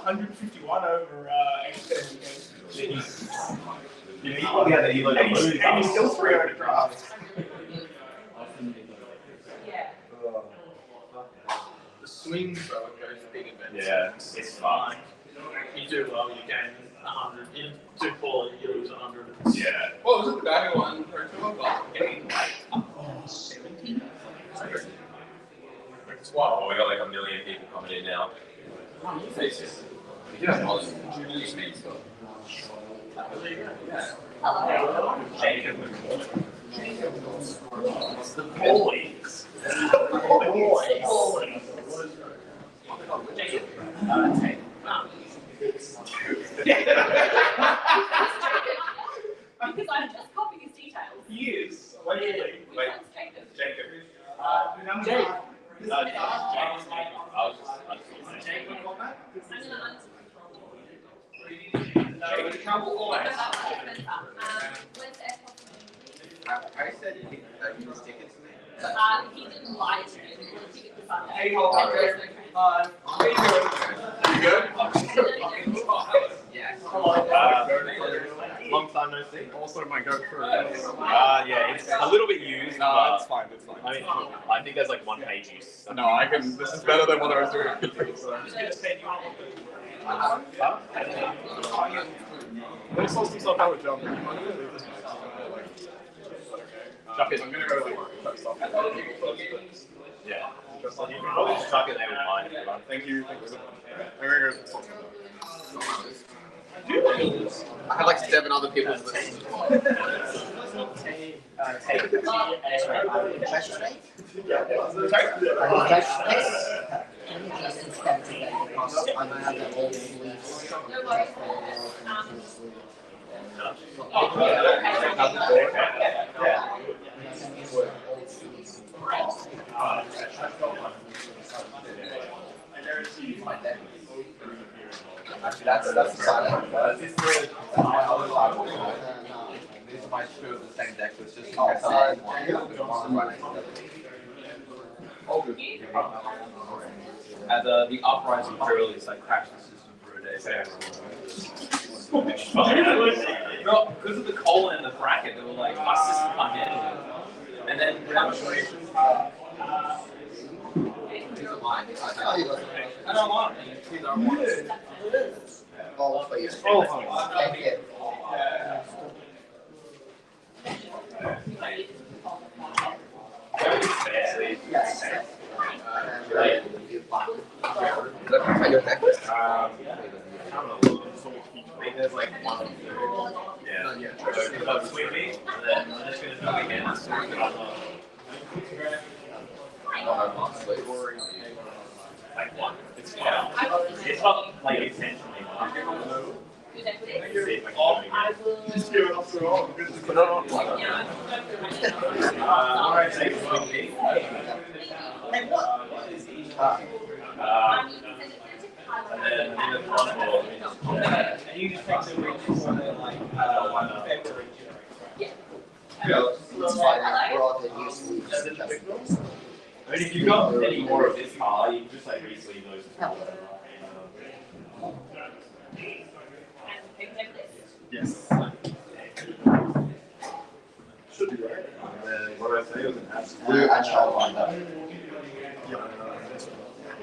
151 over expert. You probably had the elo to lose. And he's still 3 over draft. Yeah. The swings though goes big events. Yeah, it's fine. You do well, you gain 100. You do poorly, you lose 100. Yeah. What was it, the guy who won Pro Tour? Getting like 70? It's wild. Oh, we got like 1 million people coming in now. Yeah. Hello. Jacob. The boys. Because I'm just copying his details. He is. Wait. Which one's Jacob? Jacob. Jake. I said he was tickets to me. He didn't lie to me. He was ticket to Sunday. Hey, hold on. You good? Yeah. Long time no see. Also, my go for Yeah, it's a little bit used. No, it's fine. It's fine. I mean, I think there's like 1 page use. No, I can. This is better than what I was doing. So. When he sorts himself out with jump, he might leave this match. Chuck it. I'm gonna go like try to stop it. Yeah. You can probably just chuck it there with mine if you want. Thank you. I'm gonna go stop it. I had like 7 other people's lists. Actually, that's the side. This is my other side. These are my 2 of the same deck, so it's just all good. And the uprising purely is like crash the system for a day. No, because of the colon and the bracket, they were like, my system can't handle it. And then I don't want it. These are ones. All for you. Thank you. Your deck list? I think there's like 1 Yeah. So between me, and then I'm just going to do it again. Like 1. It's fine. It's not like intentionally. Just give it up to all. Put it on. What I say between me. And then in the front wall, And you just take the reach for the like February. Yeah. It's fine. We're all good. I mean, if you've got any more of this car, you can just like re-sleeve those. Yes. Should be right. And then what did I say was an absolute. Blue and sharp line up. I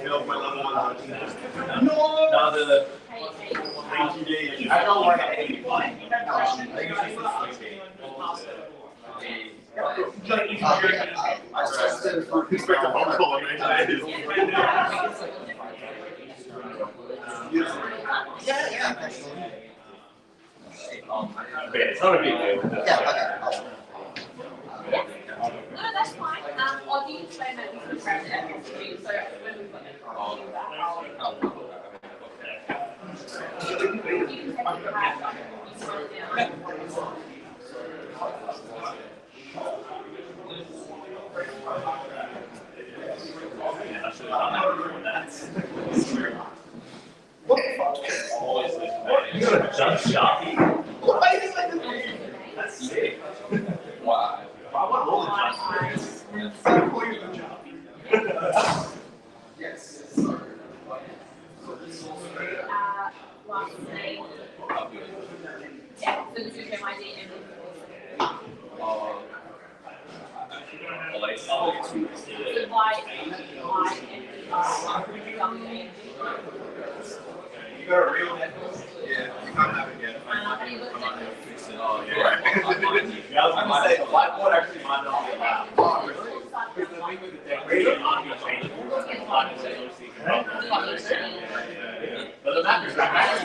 feel like my level 1. No, the I don't want to 85. I expect a phone call on Yeah. Okay, it's not a big deal. Yeah, okay. No, that's fine. Or do you explain that you can grab the FABTCG so when we've got it, I'll do that. You can take the grab, you can write it down. What the fuck? You got a jump Sharpie? Why is it like That's sick. Wow. I want all the jump. so cool? Like, You got a real necklace? Yeah, you can't have it yet. I might need to fix it. Oh, yeah. I was going to say, the whiteboard actually might not be allowed. Oh, really? Because the thing with the decoration might be changeable. Like I said, obviously, you can but the map is right.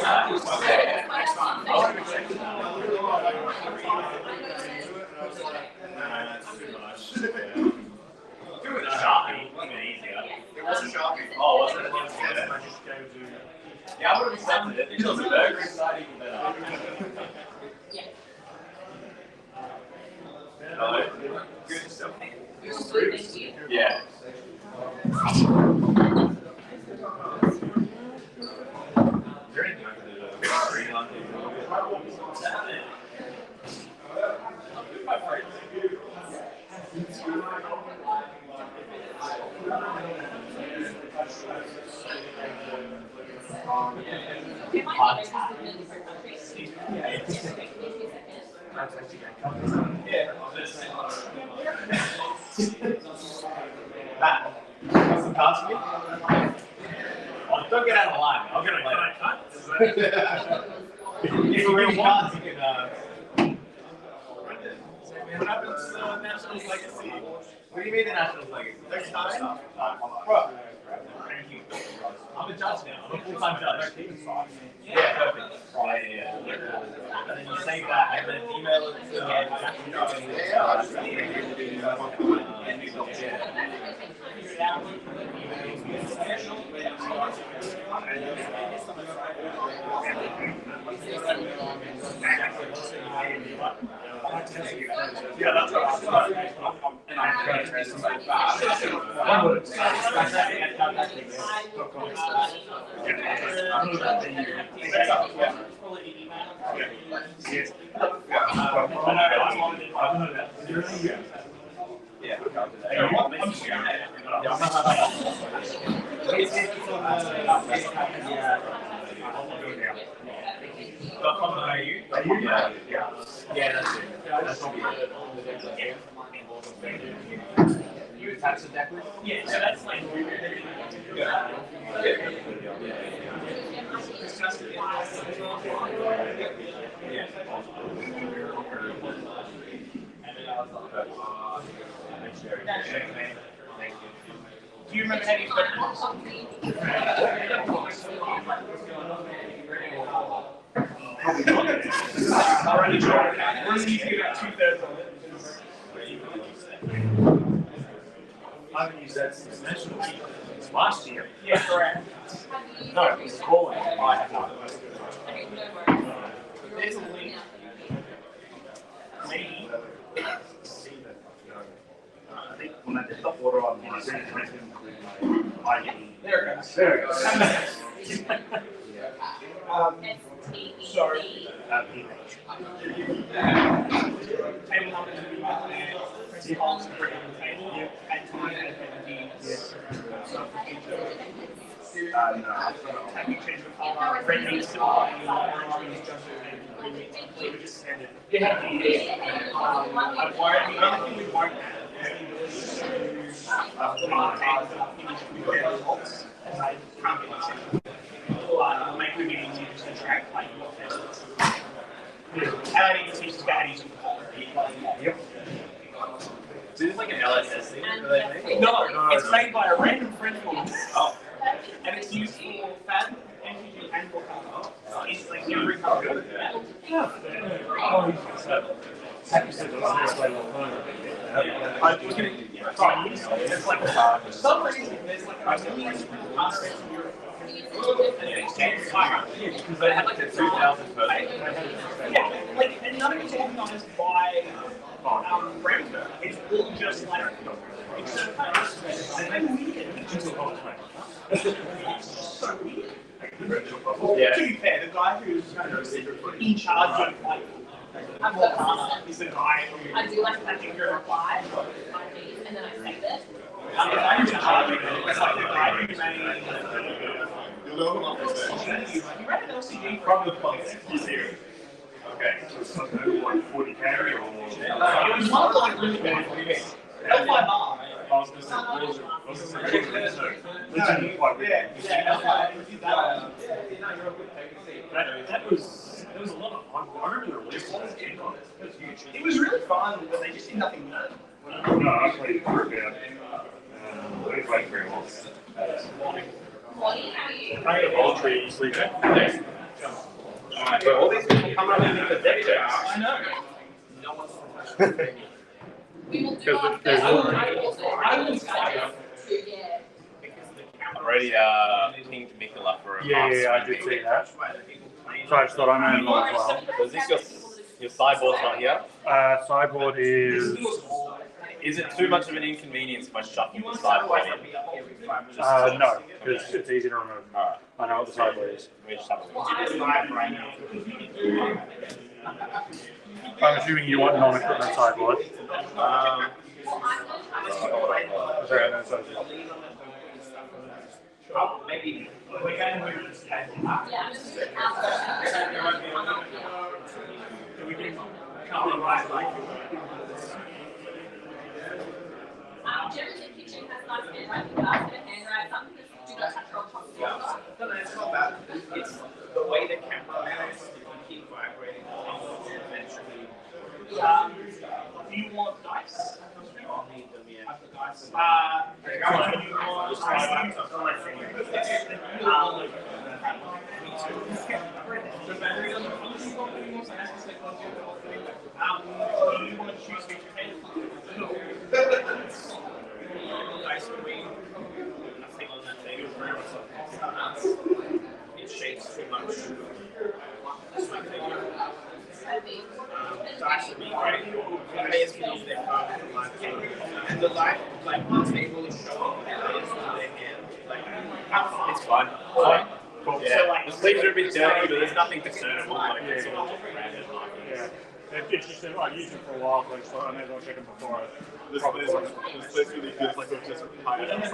That's too much. Do it a Sharpie, even easier. It was a Sharpie. Oh, was it? Yeah, I would have accepted it. It was a burger inside even better. Hello. Good stuff. Yeah. Matt, got some cards for me? Oh, don't get out of the line. I'll get it later. If you real cards, you can. What happens to Nationals Legacy? What do you mean the Nationals Legacy? Next time? Bro, I'm a judge now. I'm a full-time judge. Yeah, perfect. Yeah. And then you save that and then email it to yeah, that's what and I'm trying to trace somebody fast. Yeah, that's it. That's you attach the deck with? Yeah, so that's like do you remember how you already tried. We're going to get about 2/3 of it. I haven't used that since Nationals. It's last year. Yeah, correct. No, it was calling. I have not. There's a link. Maybe. I think when I did the order on my ID. There it goes. There it goes. Sorry. Table numbers will be back there. Press columns to bring on the table. Add time, add penalties. No. Have you changed the color? Friendly, similar, just send it. Yeah, the other thing we won't have is the ability to mark tables up in results. And I can't get much make it easier to track like what tests. And I need to teach the baddies with the Yep. So this is like an LSS thing? No, it's made by a random friend of mine. Oh. And it's used for FABTCG and for color. It's like every color. Yeah. I was going to try and use it. It's like, for some reason, there's like a million different colors in Europe. Because they had like a 2,000 per. Yeah, like, and none of it's organized by Brandon. It's all just like, it's so weird. It's so weird. Yeah. To be fair, the guy who's in charge of like Volcana is the guy who I do like that you reply and then I save it. the guy who's in charge of it. It's like the guy who made You'll know who I'm saying. you read an LCD from the place. Okay. So it's like 40 carry or It was one of the like really bad. L5R Literally quite big. That was a lot of fun. I remember the release of that game. It was huge. It was really fun, but they just did nothing new. No, I played for about. I played very well. Molly, how are you? I had a voluntary sleeping. But all these people come up with the deck checks. I know. We will do Because our there's best. one- I will try to, yeah. Already pinged Mikola for a Yeah, I did see that. So I just thought I know him all as well. So is this your sideboard's not here? Sideboard is. Is it too much of an inconvenience if I shuffle the sideboard in? No, because it's easy to remove. Alright. I know what the sideboard is. We just have a look. I'm assuming you want non-equipment sideboard. Sorry, no, sorry. Maybe. Yeah, I'm just We can come and write like. Jerry's kitchen has nice handwriting, but I'm going to handwrite something that do not touch on top of the No, no, it's not bad. It's the way the camera mounts, if you keep vibrating, eventually. Do you want dice? I'll need them, yeah. I've got dice. It shakes too much. That's my favorite. Dice would be great. Players can use their phone for live game. And the live, like, table is showing players with their hand. Like, It's fine. Cool. Yeah. So, like, The sleeves are a bit dirty, but there's nothing discernible. Like, it's all just random. Yeah. It's just that I used it for a while, but I may as well check them before I. This place really feels like we've just hired us.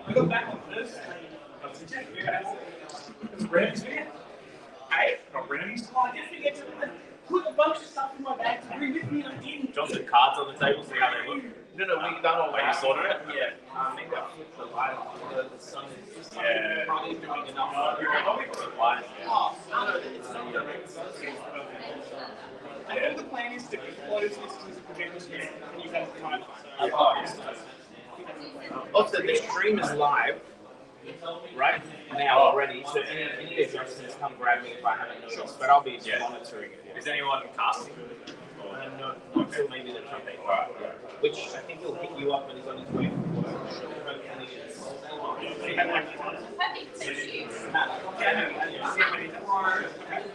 I got back on Thursday. Hey? Got Brennan's? Oh, I did forget to put a bunch of stuff in my bag to bring with me, and I didn't. John's got cards on the table, see how they look. No, we've done all Oh, you sorted it? Yeah. Maybe I'll flip the light on. The sun is Yeah. probably doing enough. Why? Oh, no, it's not direct. I think the plan is to close this to the projector screen, and you guys can Oh, yes. Also, the stream is live right now already, so any adjustments come grab me if I haven't noticed, but I'll be monitoring it. Is anyone casting? No, until maybe the trumpet, which I think will pick you up when he's on his way from work. Hopefully it's... Perfect, thank you.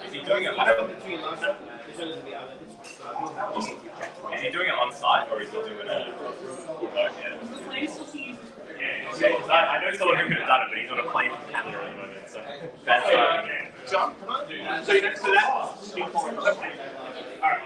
Is he doing it I don't on, know between last one, as well as the other. is he doing it on site or is he doing it at remote? Yeah, I know someone who could have done it, but he's on a plane from Canada at the moment, so that's John, come on. So that's okay. All right.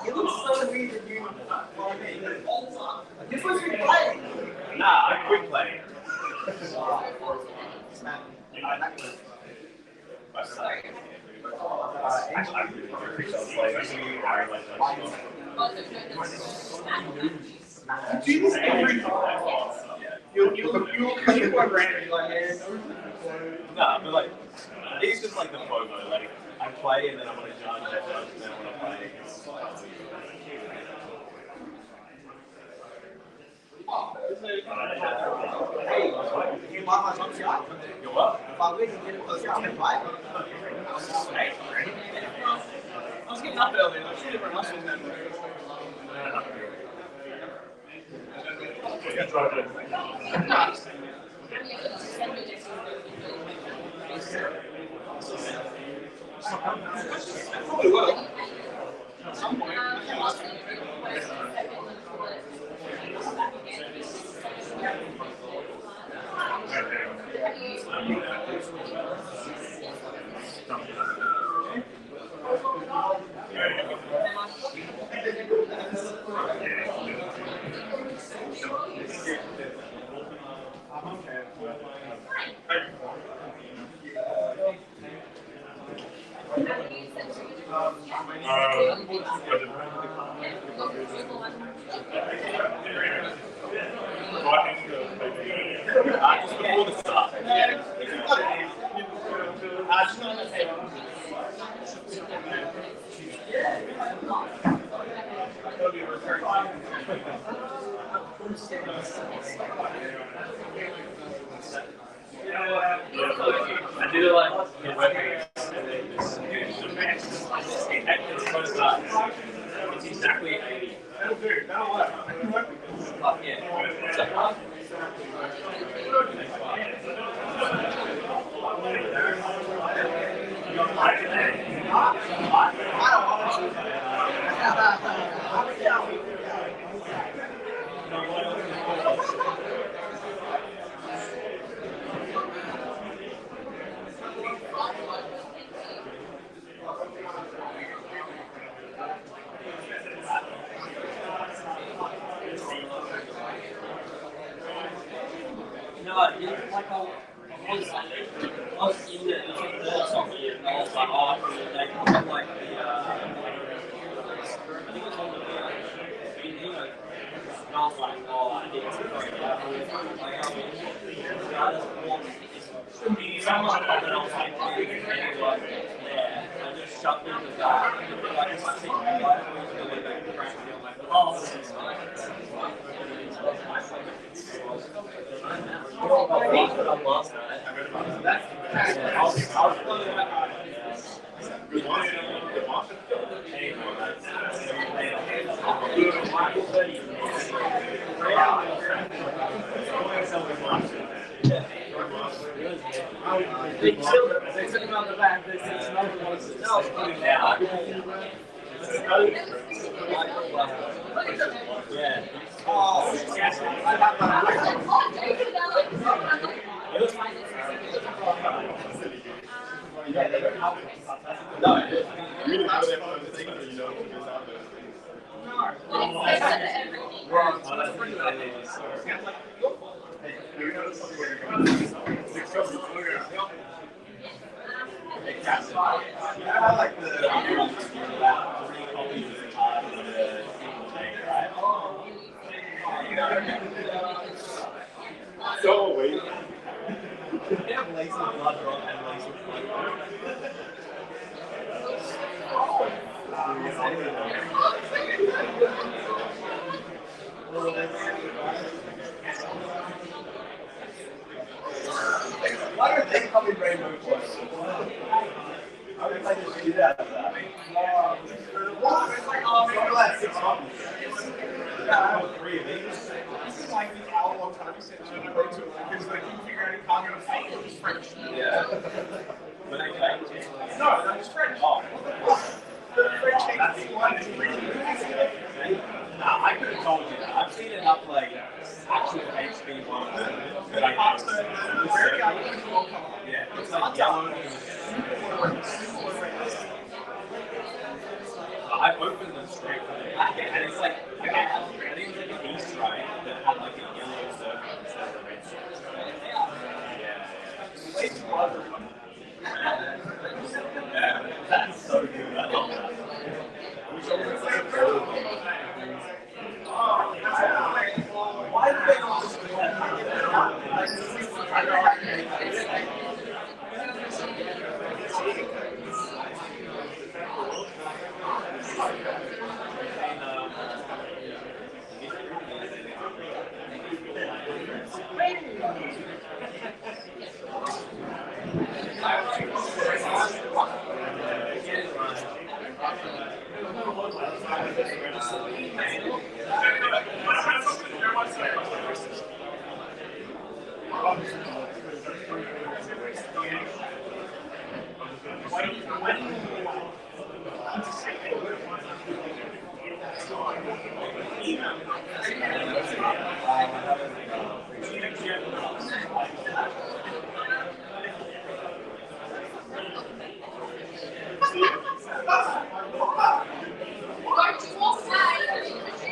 You look so weird in uniform. You're supposed to be playing. Nah, I quit playing. I really do appreciate playing. Do this every time. You'll keep one random, like, man. Nah, but like, it's just like the FOMO. Like, I play and then I want to judge and then I want to play. Hey, you want my top shot? You're what? If I win, you get a close to 10-5. Hey, I was getting up earlier. I should have run us in Probably will. At some point. Just before the start. I did it like the web page, and then this it's supposed to it's exactly 80. That'll do, that'll work. Yeah. No, like I was in the third song here, and I was like, oh, they put like the, I think it was on the video, and I was like, oh, I need to go someone and I was like, yeah, I just shoved into that, and I just see like, I'm like, oh, this is fine. Last night. I was playing they killed him. They took him out the back. They said, "Smells putting down." Yeah. No. You really have that thing, or you know what's out there? I like the So wait. they have laser blood drop and laser blood. Why don't they come in rainbow clothes? I would like to shit out of that. It's like, oh, maybe like 6 months. Yeah, I have 3 of these. This is like the hour-long time extension I wrote to it because they couldn't figure out a cargo to fake it was French. Yeah. When they faked it? No, that was French. Oh. The French takes one to really nah, I could have told you that. I've seen enough like actual HP ones that I know. Yeah, it's like yellow. I opened them straight from the packet, and it's like, okay, I think it was like an Easter egg that had like a yellow circle instead of a red circle. Yeah, that's so good. I love that. Why did they not just do Don't you walk away.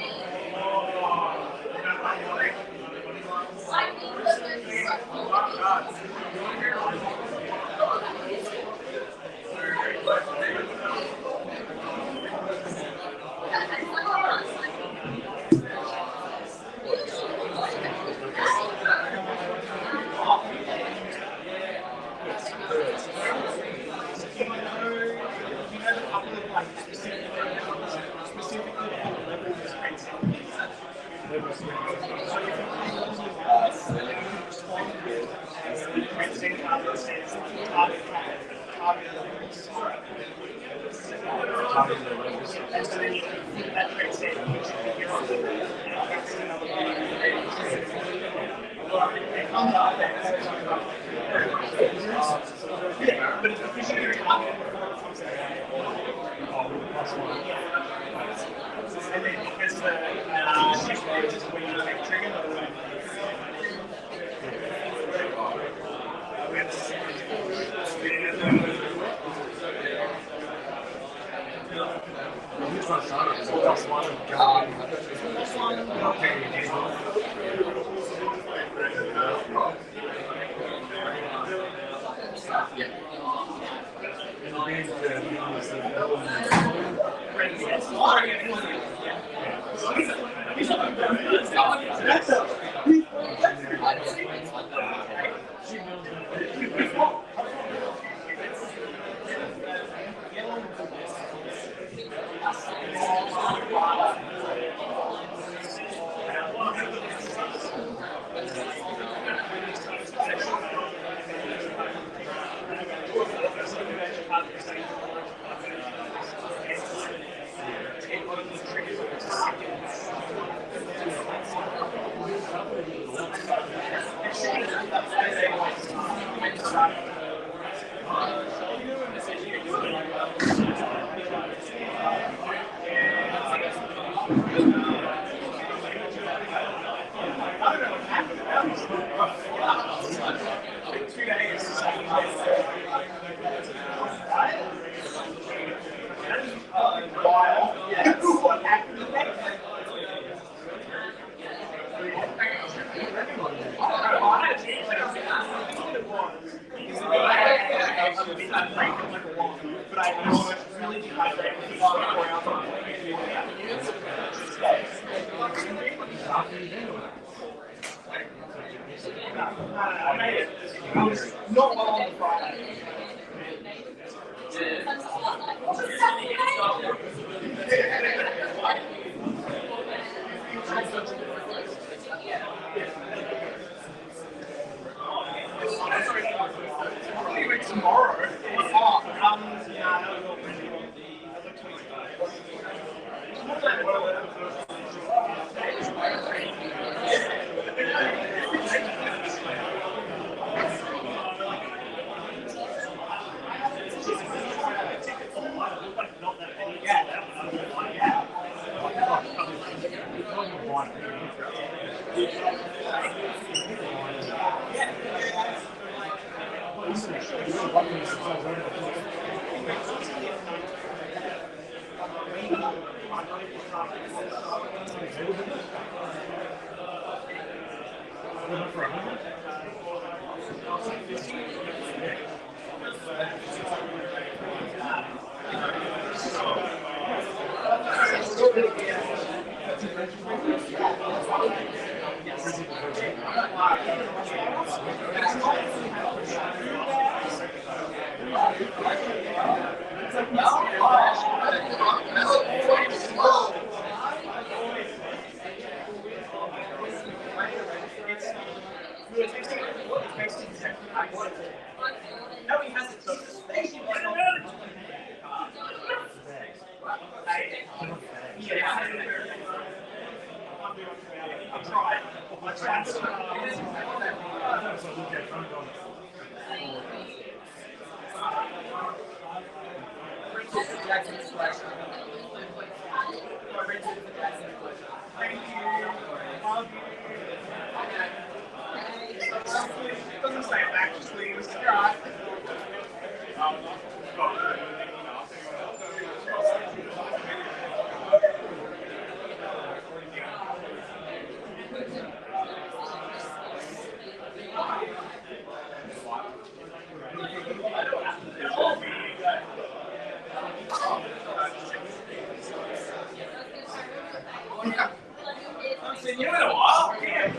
seen you in a while. Yeah.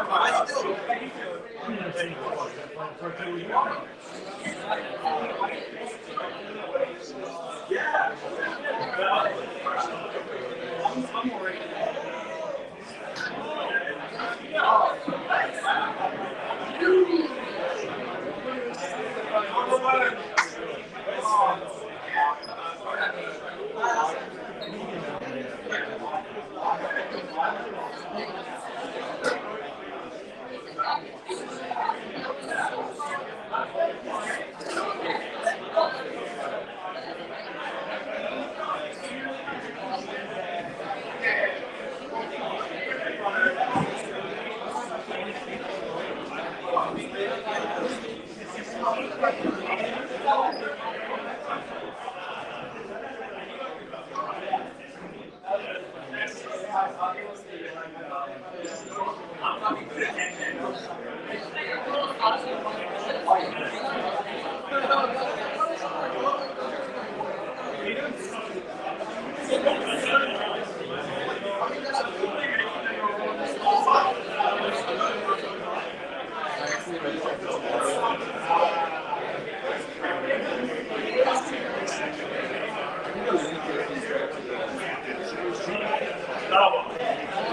How you doing? Yeah. I'm already.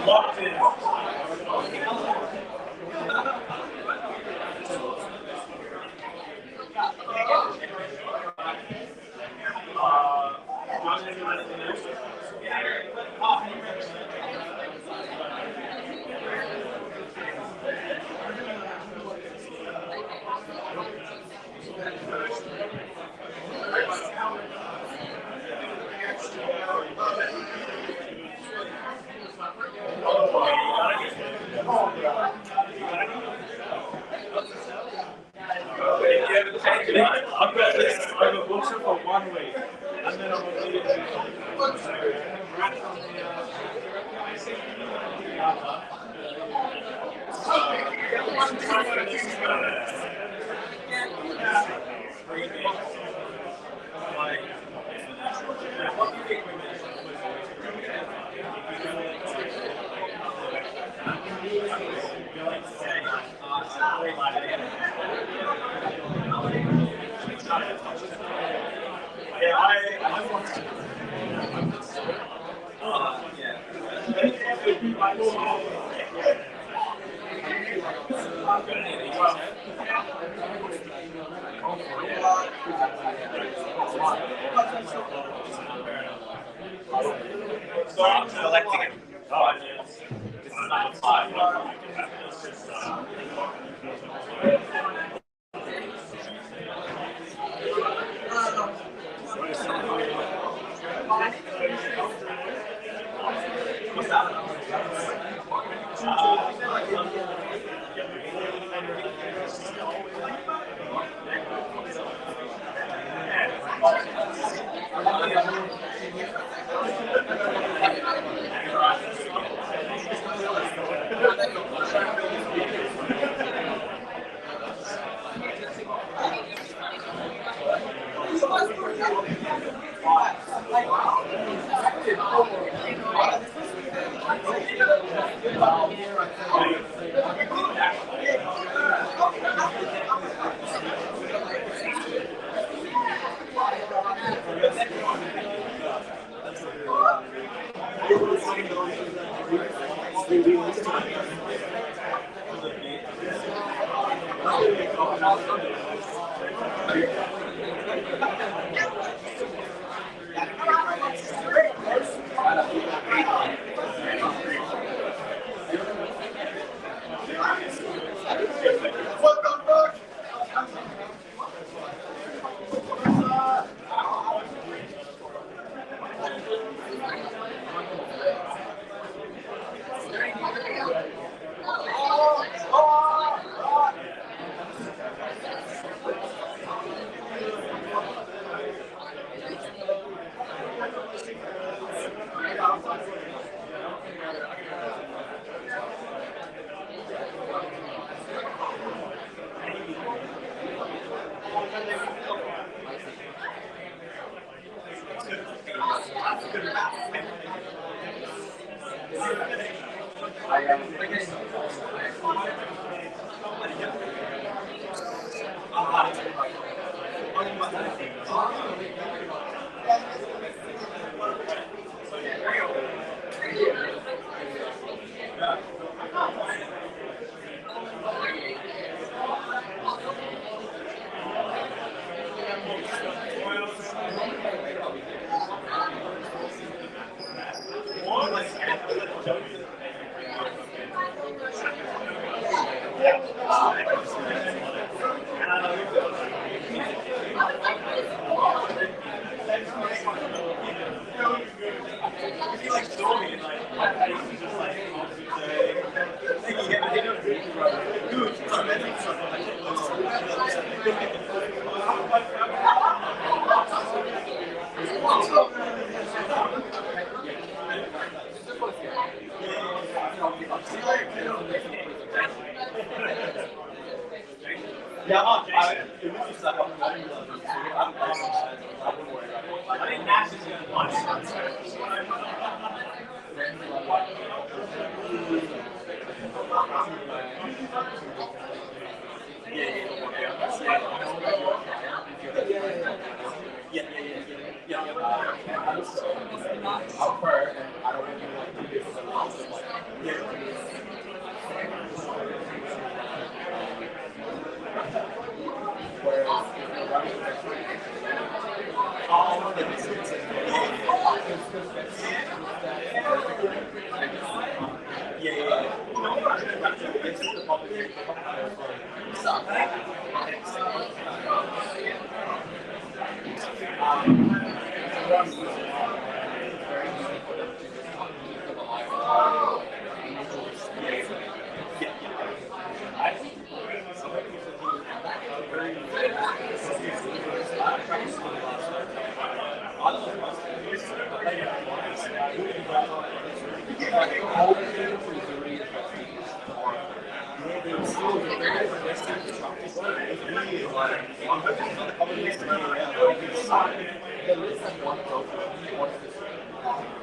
Locked in. I've got this over bookshelf for 1 week, and then I'm going to leave it. Yeah, I want to. So I'm selecting it. Oh, this is number 5. Yeah, I think Nash is going to punch.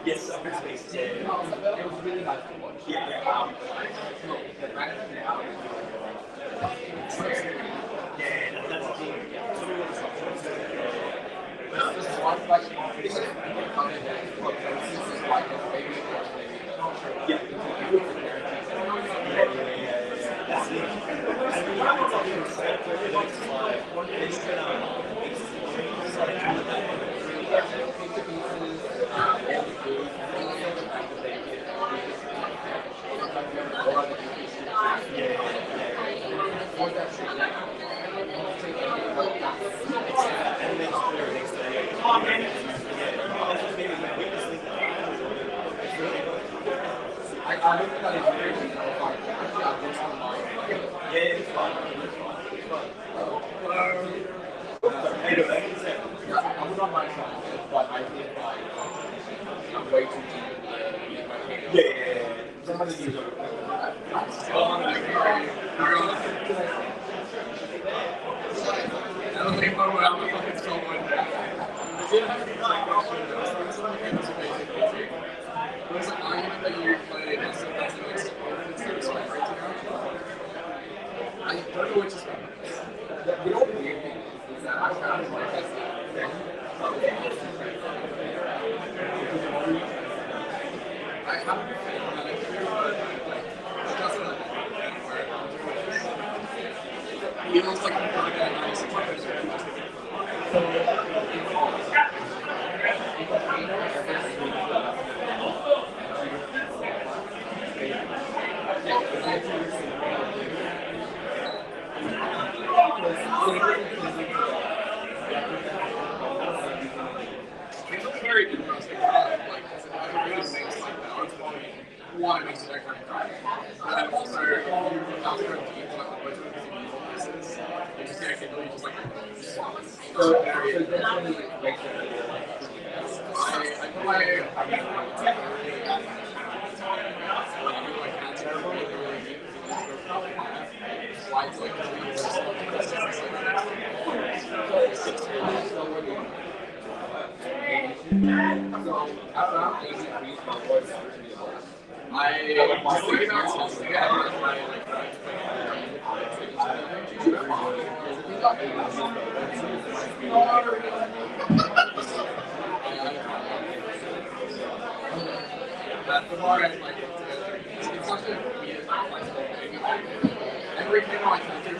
Yes, it was really nice to watch. Yeah. I was thinking about testing it with my the more I like it's such a weird, flexible thing. Everything I can do.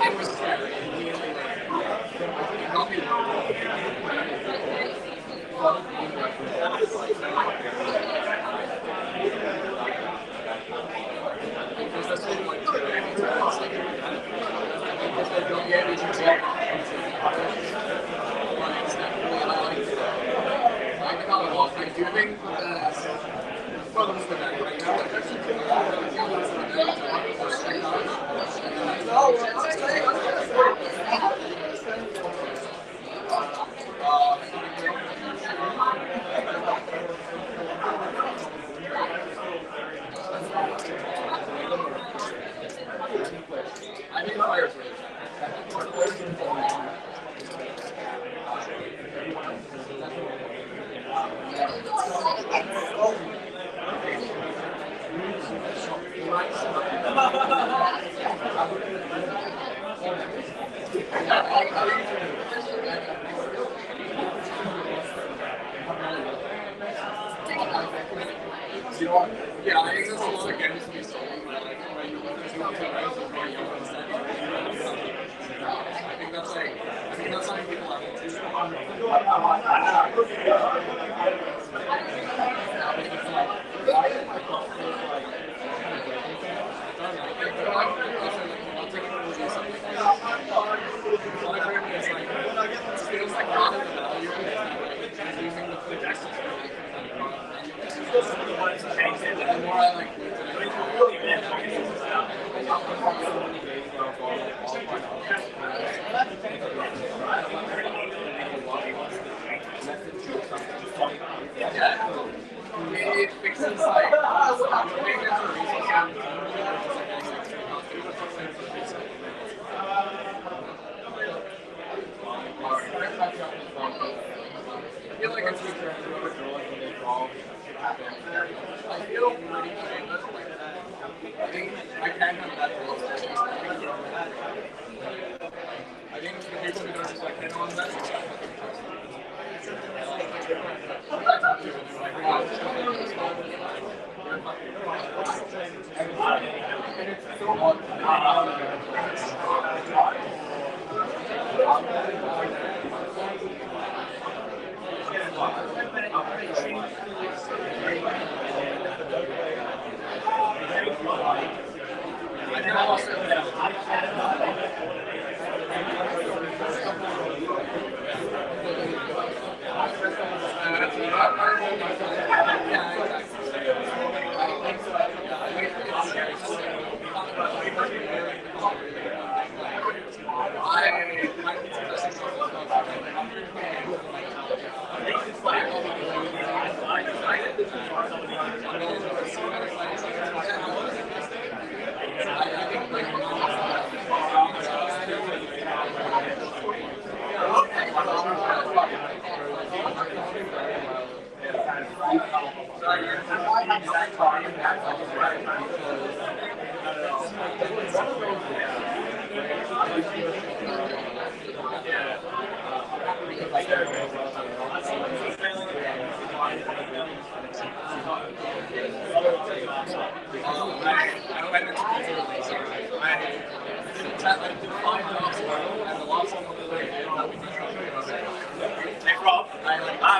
It was scary. I do think I think the players really yeah, I think there's a lot of games to be sold. I think that's something people have to do. Feels like part of the value is using the food extra. The more I like it fixes like I feel like it's I feel pretty famous. I think I can have that role. I think the people who don't respect anyone that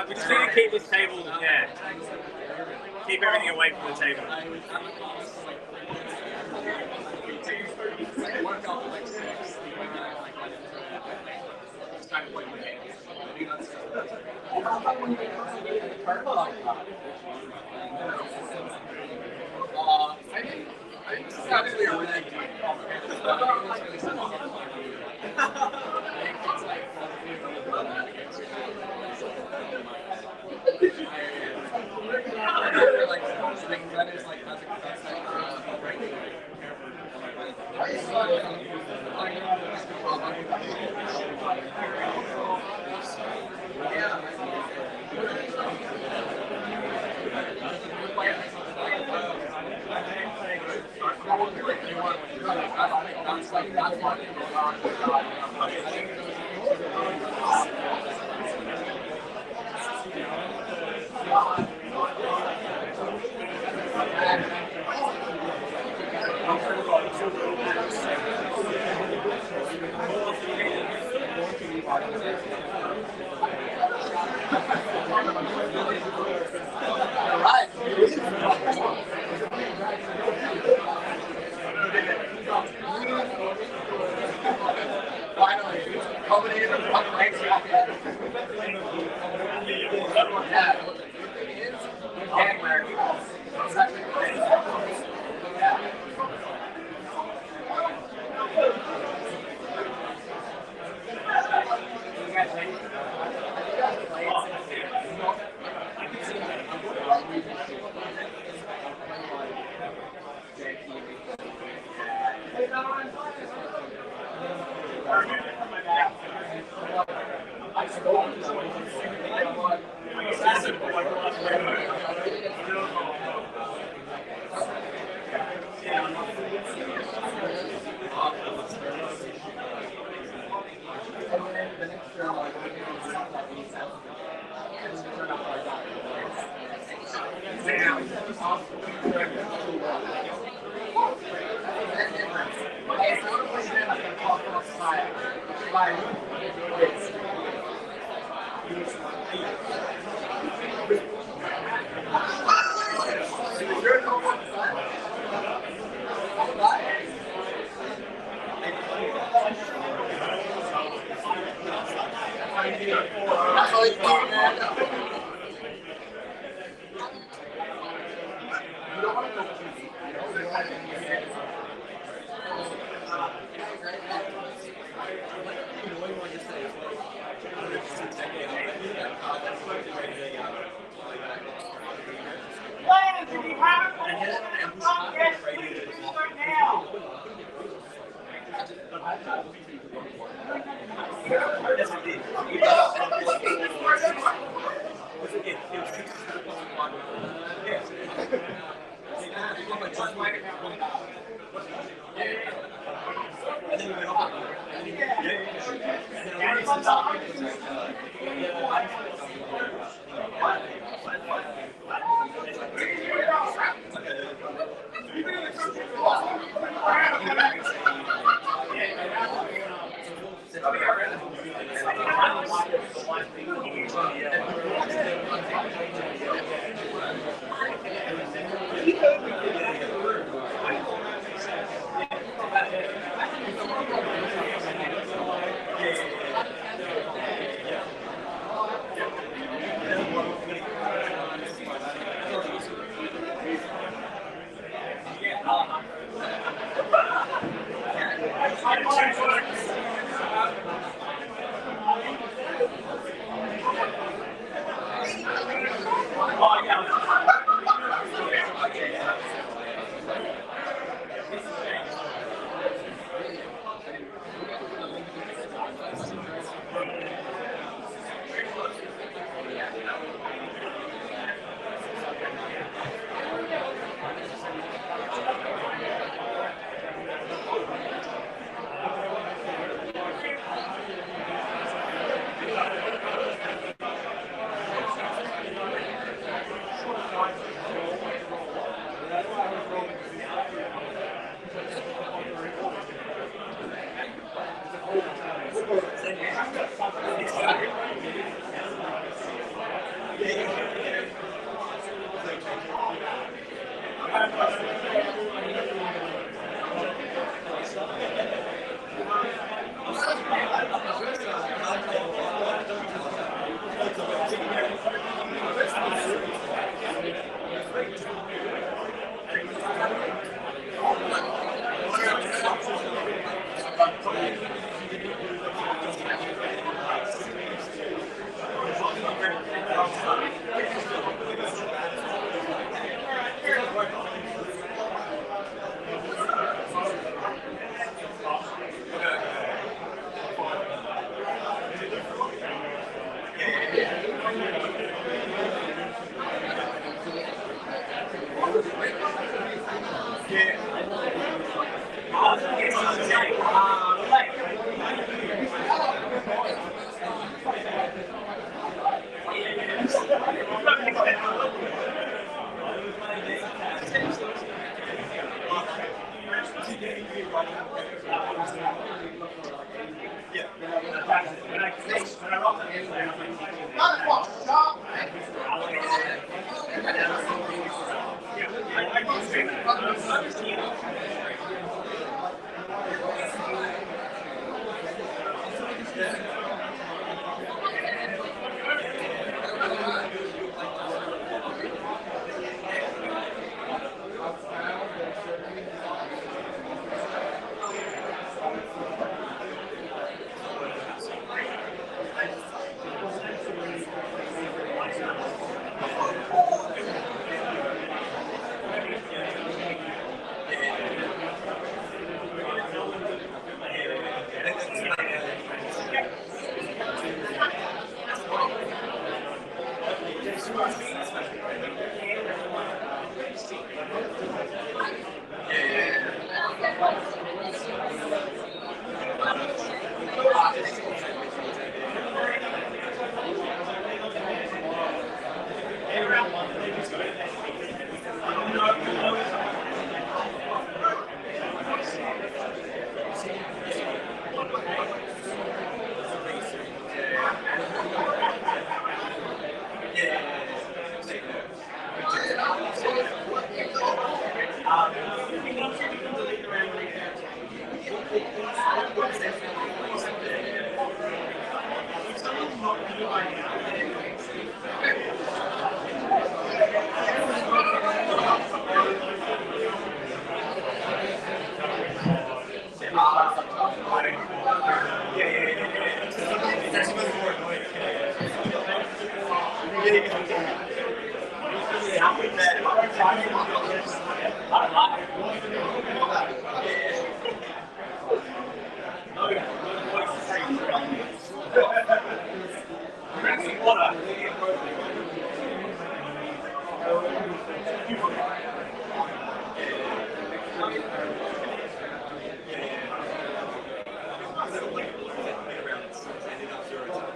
We just need to keep this table, yeah. Keep everything away from the table. I think this is actually a really like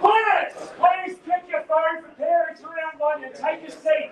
Parents, please pick your phone for parents around one and take a seat.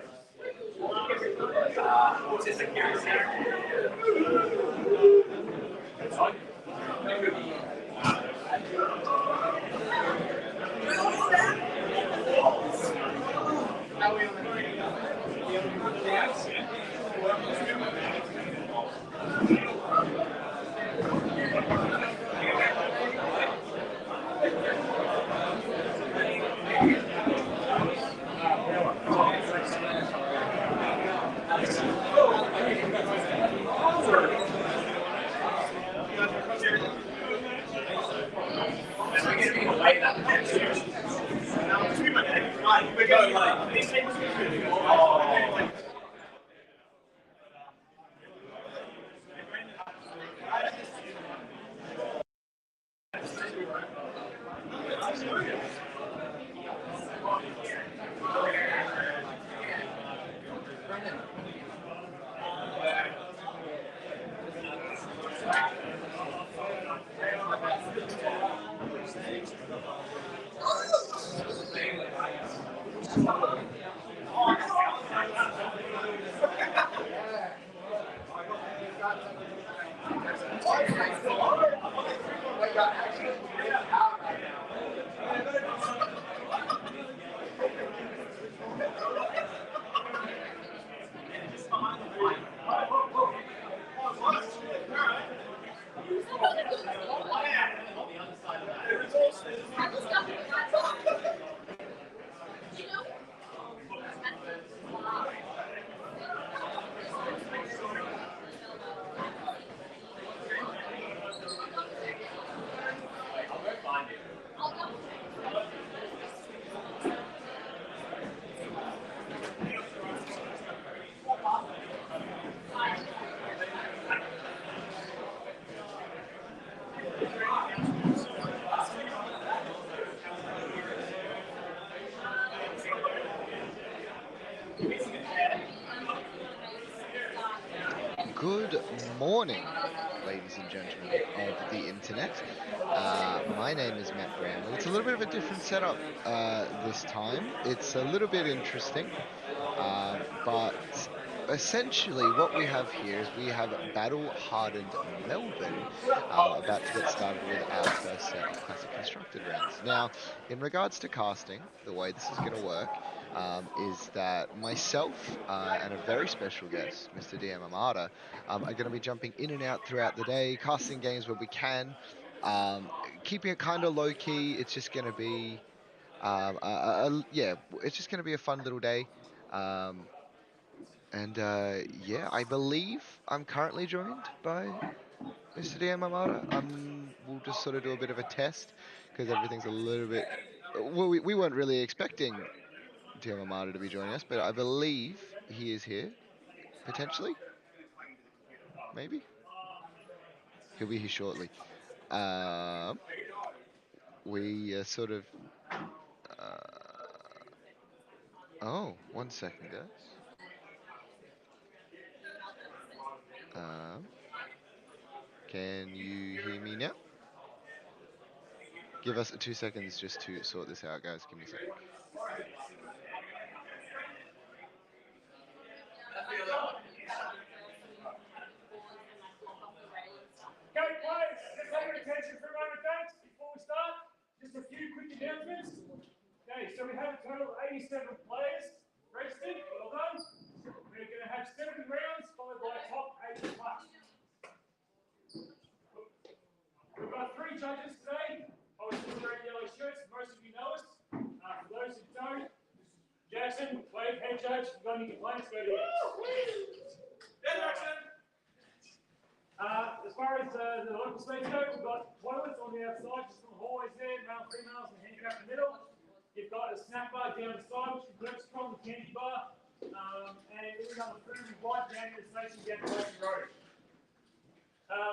Good morning, ladies and gentlemen of the internet. My name is Matt Bramley. It's a little bit of a different setup this time. It's a little bit interesting, but essentially what we have here is we have Battle Hardened Melbourne about to get started with our first set of Classic Constructed rounds. Now, in regards to casting, the way this is going to work is that myself and a very special guest, Mr. DM Amada, are going to be jumping in and out throughout the day, casting games where we can, keeping it kind of low key. It's just going to be, yeah, it's just going to be a fun little day. Yeah, I believe I'm currently joined by Mr. DM Amada. We'll just sort of do a bit of a test because everything's a little bit. Well, we weren't really expecting DM Amada to be joining us, but I believe he is here, potentially. Maybe he'll be here shortly. We sort of. Oh, 1 second, guys. Can you hear me now? Give us 2 seconds just to sort this out, guys. Give me a sec. Okay, players, let's have your attention for a moment, thanks. Before we start, just a few quick announcements. Okay, so we have a total of 87 players registered. Well done. We're going to have 7 rounds followed by a top 8 plus. We've got 3 judges today. Obviously, we're wearing yellow shirts. Most of you know us. For those who don't, Jackson, wave, head judge. If you've got any complaints, go to him. Yeah, Jackson. As far as the local space go, we've got toilets on the outside, just on the hallways there, male, females, and handicap in the middle. You've got a snack bar down the side, which you can purchase from the candy bar, and everything on the food is right down to the station down the Ocean Road.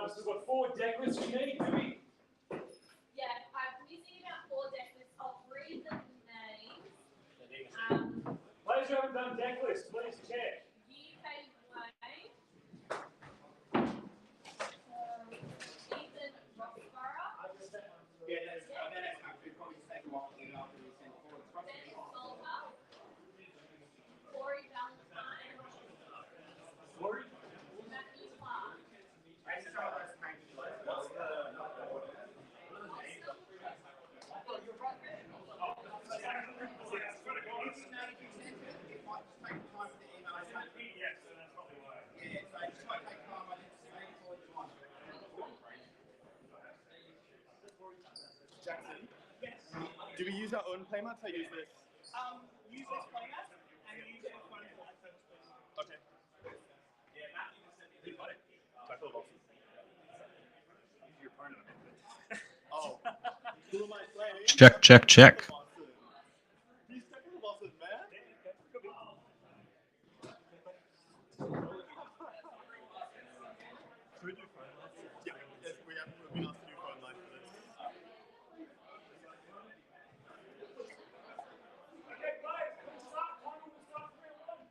We've still got 4 deck lists we need, do we? Yeah, I'm missing about 4 deck lists. I'll read the names. Players who haven't done deck lists, please check. UK Wayne. Ethan Roxborough. Yeah, that's actually probably take a while to get after we send forward. Ben Solver. Corey Valentine. Corey? Matthew Clark. Jackson, do we use our own playmats or use this? Use this playmat and use it for Okay. Tackle losses. Use your opponent. Oh. Who am I playing? Check, check, check. He's tackle losses, man. Should we do phone lines? Yeah, yes, we've been asked to do phone lines for this. Okay, guys, let's start. Time will start for everyone.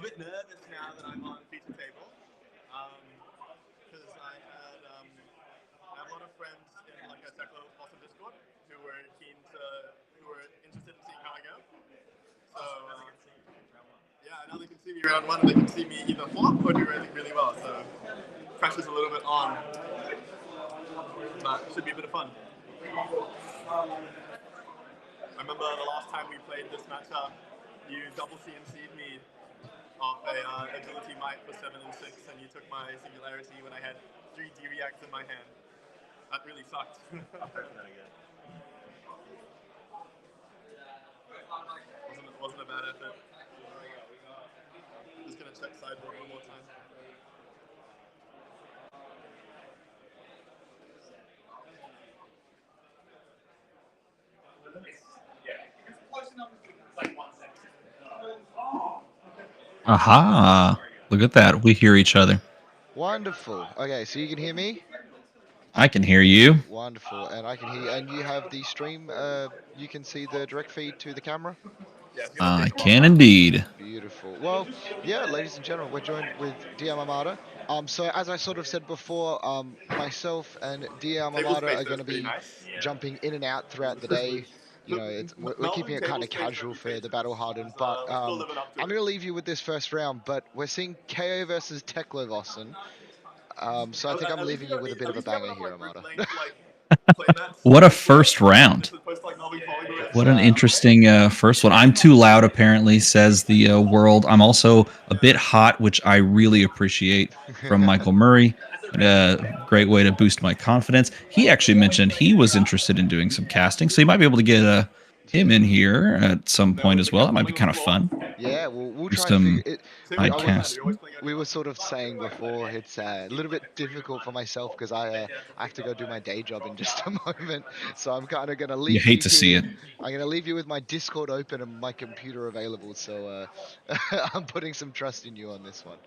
a bit nervous now that I'm on feature table. Because I have a lot of friends in like a Tekla Awesome Discord who were interested in seeing how I go. So yeah, now they can see me round one. They can see me either flop or do really, really well. So pressure's a little bit on, but it should be a bit of fun. I remember the last time we played this matchup, you double CNC'd me off a agility might for 7 and 6, and you took my singularity when I had 3 D-reacts in my hand. That really sucked. wasn't a bad effort. Just gonna check sideboard one more time. Aha! Look at that. We hear each other. Wonderful. Okay, so you can hear me? I can hear you. Wonderful. And I can hear you. And you have the stream, you can see the direct feed to the camera? I can indeed. Beautiful. Well, yeah, ladies and gentlemen, we're joined with DM Armada. So as I sort of said before, myself and DM Armada are going to be jumping in and out throughout the day. You know, we're keeping it kind of casual for the Battle Hardened, but I'm going to leave you with this first round, but we're seeing KO versus Teklovossen. So I think I'm leaving you with a bit of a banger here, Armada. What a first round. What an interesting first one. I'm too loud, apparently, says the world. I'm also a bit hot, which I really appreciate from Michael Murray. Great way to boost my confidence. He actually mentioned he was interested in doing some casting, so you might be able to get him in here at some point as well. That might be kind of fun. Yeah, we'll Do try some to cast. We were sort of saying before, it's a little bit difficult for myself because I have to go do my day job in just a moment. So I'm kind of going to leave You hate to here. see it. I'm going to leave you with my Discord open and my computer available. So I'm putting some trust in you on this one.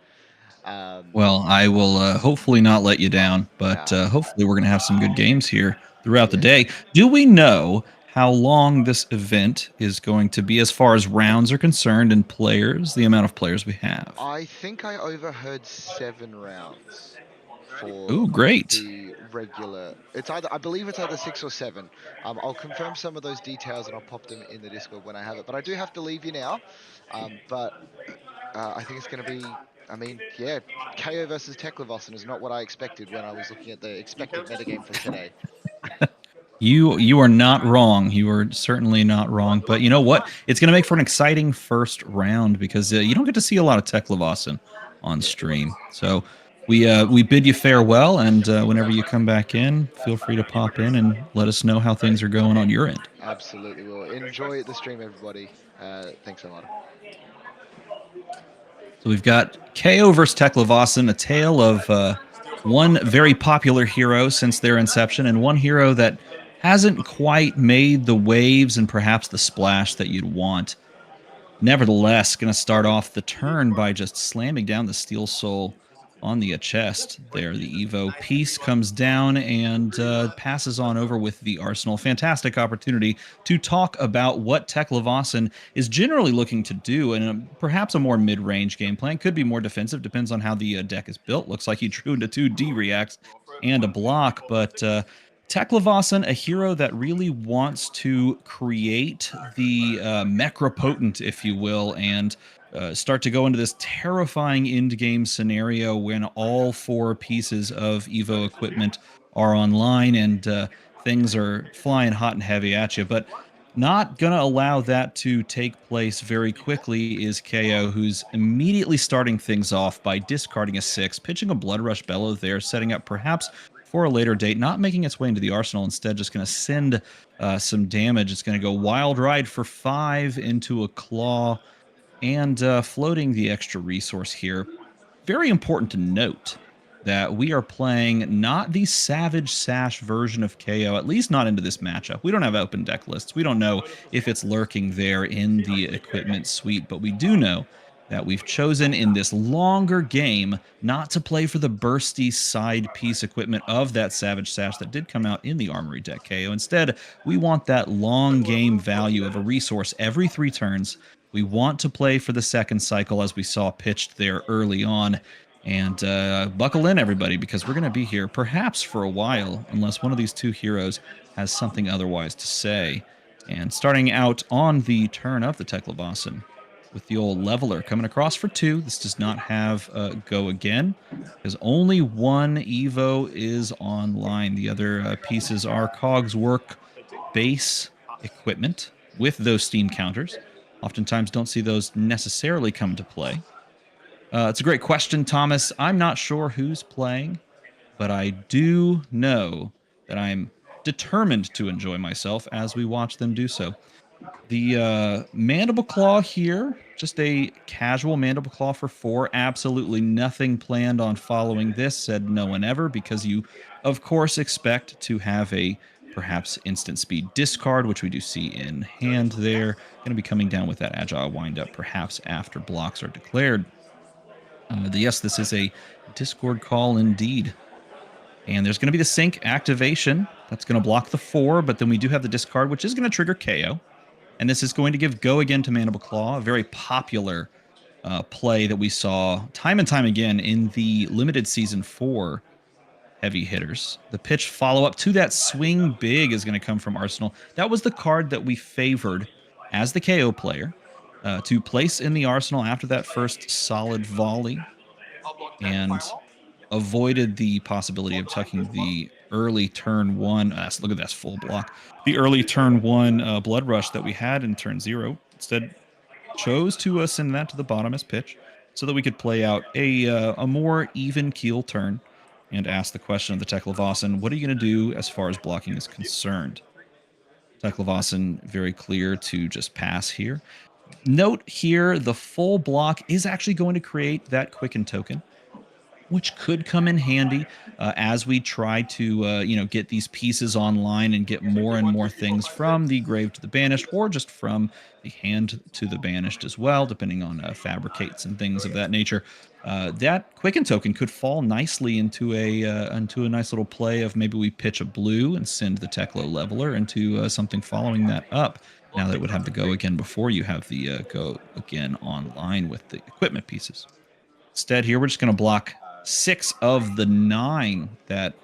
Well, I will hopefully not let you down, but hopefully we're going to have some good games here throughout the day. Do we know how long this event is going to be as far as rounds are concerned and players, the amount of players we have? I think I overheard 7 rounds for great. the regular. I believe it's either 6 or 7. I'll confirm some of those details and I'll pop them in the Discord when I have it. But I do have to leave you now. But I think it's going to be. I mean, yeah, KO versus Teklovossen is not what I expected when I was looking at the expected metagame for today. You are not wrong. You are certainly not wrong. But you know what? It's going to make for an exciting first round because you don't get to see a lot of Teklovossen on stream. So we bid you farewell, and whenever you come back in, feel free to pop in and let us know how things are going on your end. Absolutely will. Enjoy the stream, everybody. Thanks a lot. So we've got KO versus Teklovossen, a tale of one very popular hero since their inception, and one hero that hasn't quite made the waves and perhaps the splash that you'd want. Nevertheless, going to start off the turn by just slamming down the Steel Soul on the chest there. The Evo piece comes down and passes on over with the Arsenal. Fantastic opportunity to talk about what Teklovossen is generally looking to do, and perhaps a more mid-range game plan. Could be more defensive, depends on how the deck is built. Looks like he drew into 2 D-reacts and a block, but Teklovossen, a hero that really wants to create the Mechropotent, if you will, and start to go into this terrifying end-game scenario when all 4 pieces of Evo equipment are online and things are flying hot and heavy at you. But not going to allow that to take place very quickly is KO, who's immediately starting things off by discarding a 6, pitching a Blood Rush Bellow there, setting up perhaps for a later date, not making its way into the arsenal, instead just going to send some damage. It's going to go Wild Ride for 5 into a Claw and floating the extra resource here. Very important to note that we are playing not the Savage Sash version of KO, at least not into this matchup. We don't have open deck lists. We don't know if it's lurking there in the equipment suite, but we do know that we've chosen in this longer game not to play for the bursty side piece equipment of that Savage Sash that did come out in the Armory deck KO. Instead, we want that long game value of a resource every 3 turns We want to play for the second cycle, as we saw pitched there early on. And buckle in, everybody, because we're going to be here perhaps for a while, unless one of these two heroes has something otherwise to say. And starting out on the turn of the Teklevasen with the old leveler coming across for 2. This does not have go again, because only one Evo is online. The other pieces are Cogswork base equipment with those steam counters. Oftentimes don't see those necessarily come to play. It's a great question, Thomas. I'm not sure who's playing, but I do know that I'm determined to enjoy myself as we watch them do so. The Mandible Claw here, just a casual Mandible Claw for 4. Absolutely nothing planned on following this, said no one ever, because you, of course, expect to have a perhaps instant speed discard, which we do see in hand there. Going to be coming down with that Agile windup perhaps after blocks are declared. Yes, this is a Discord call indeed. And there's going to be the sync activation. That's going to block the 4, but then we do have the discard, which is going to trigger KO. And this is going to give go again to Mandible Claw, a very popular play that we saw time and time again in the limited season 4 heavy hitters. The pitch follow-up to that swing big is going to come from Arsenal. That was the card that we favored as the KO player to place in the Arsenal after that first solid volley, and avoided the possibility of tucking the early turn 1. Look at that full block. The early turn 1 Blood Rush that we had in turn 0. Instead, chose to send that to the bottom as pitch so that we could play out a more even keel turn and ask the question of the Teklevasen, what are you going to do as far as blocking is concerned? Teklevasen very clear to just pass here. Note here, the full block is actually going to create that quicken token, which could come in handy as we try to get these pieces online and get more and more things from the grave to the banished, or just from the hand to the banished as well, depending on fabricates and things of that nature. That quicken token could fall nicely into a nice little play of maybe we pitch a blue and send the Teklo leveler into something following that up. Now that it would have the go again before you have the go again online with the equipment pieces. Instead, here we're just going to block 6 of the 9. That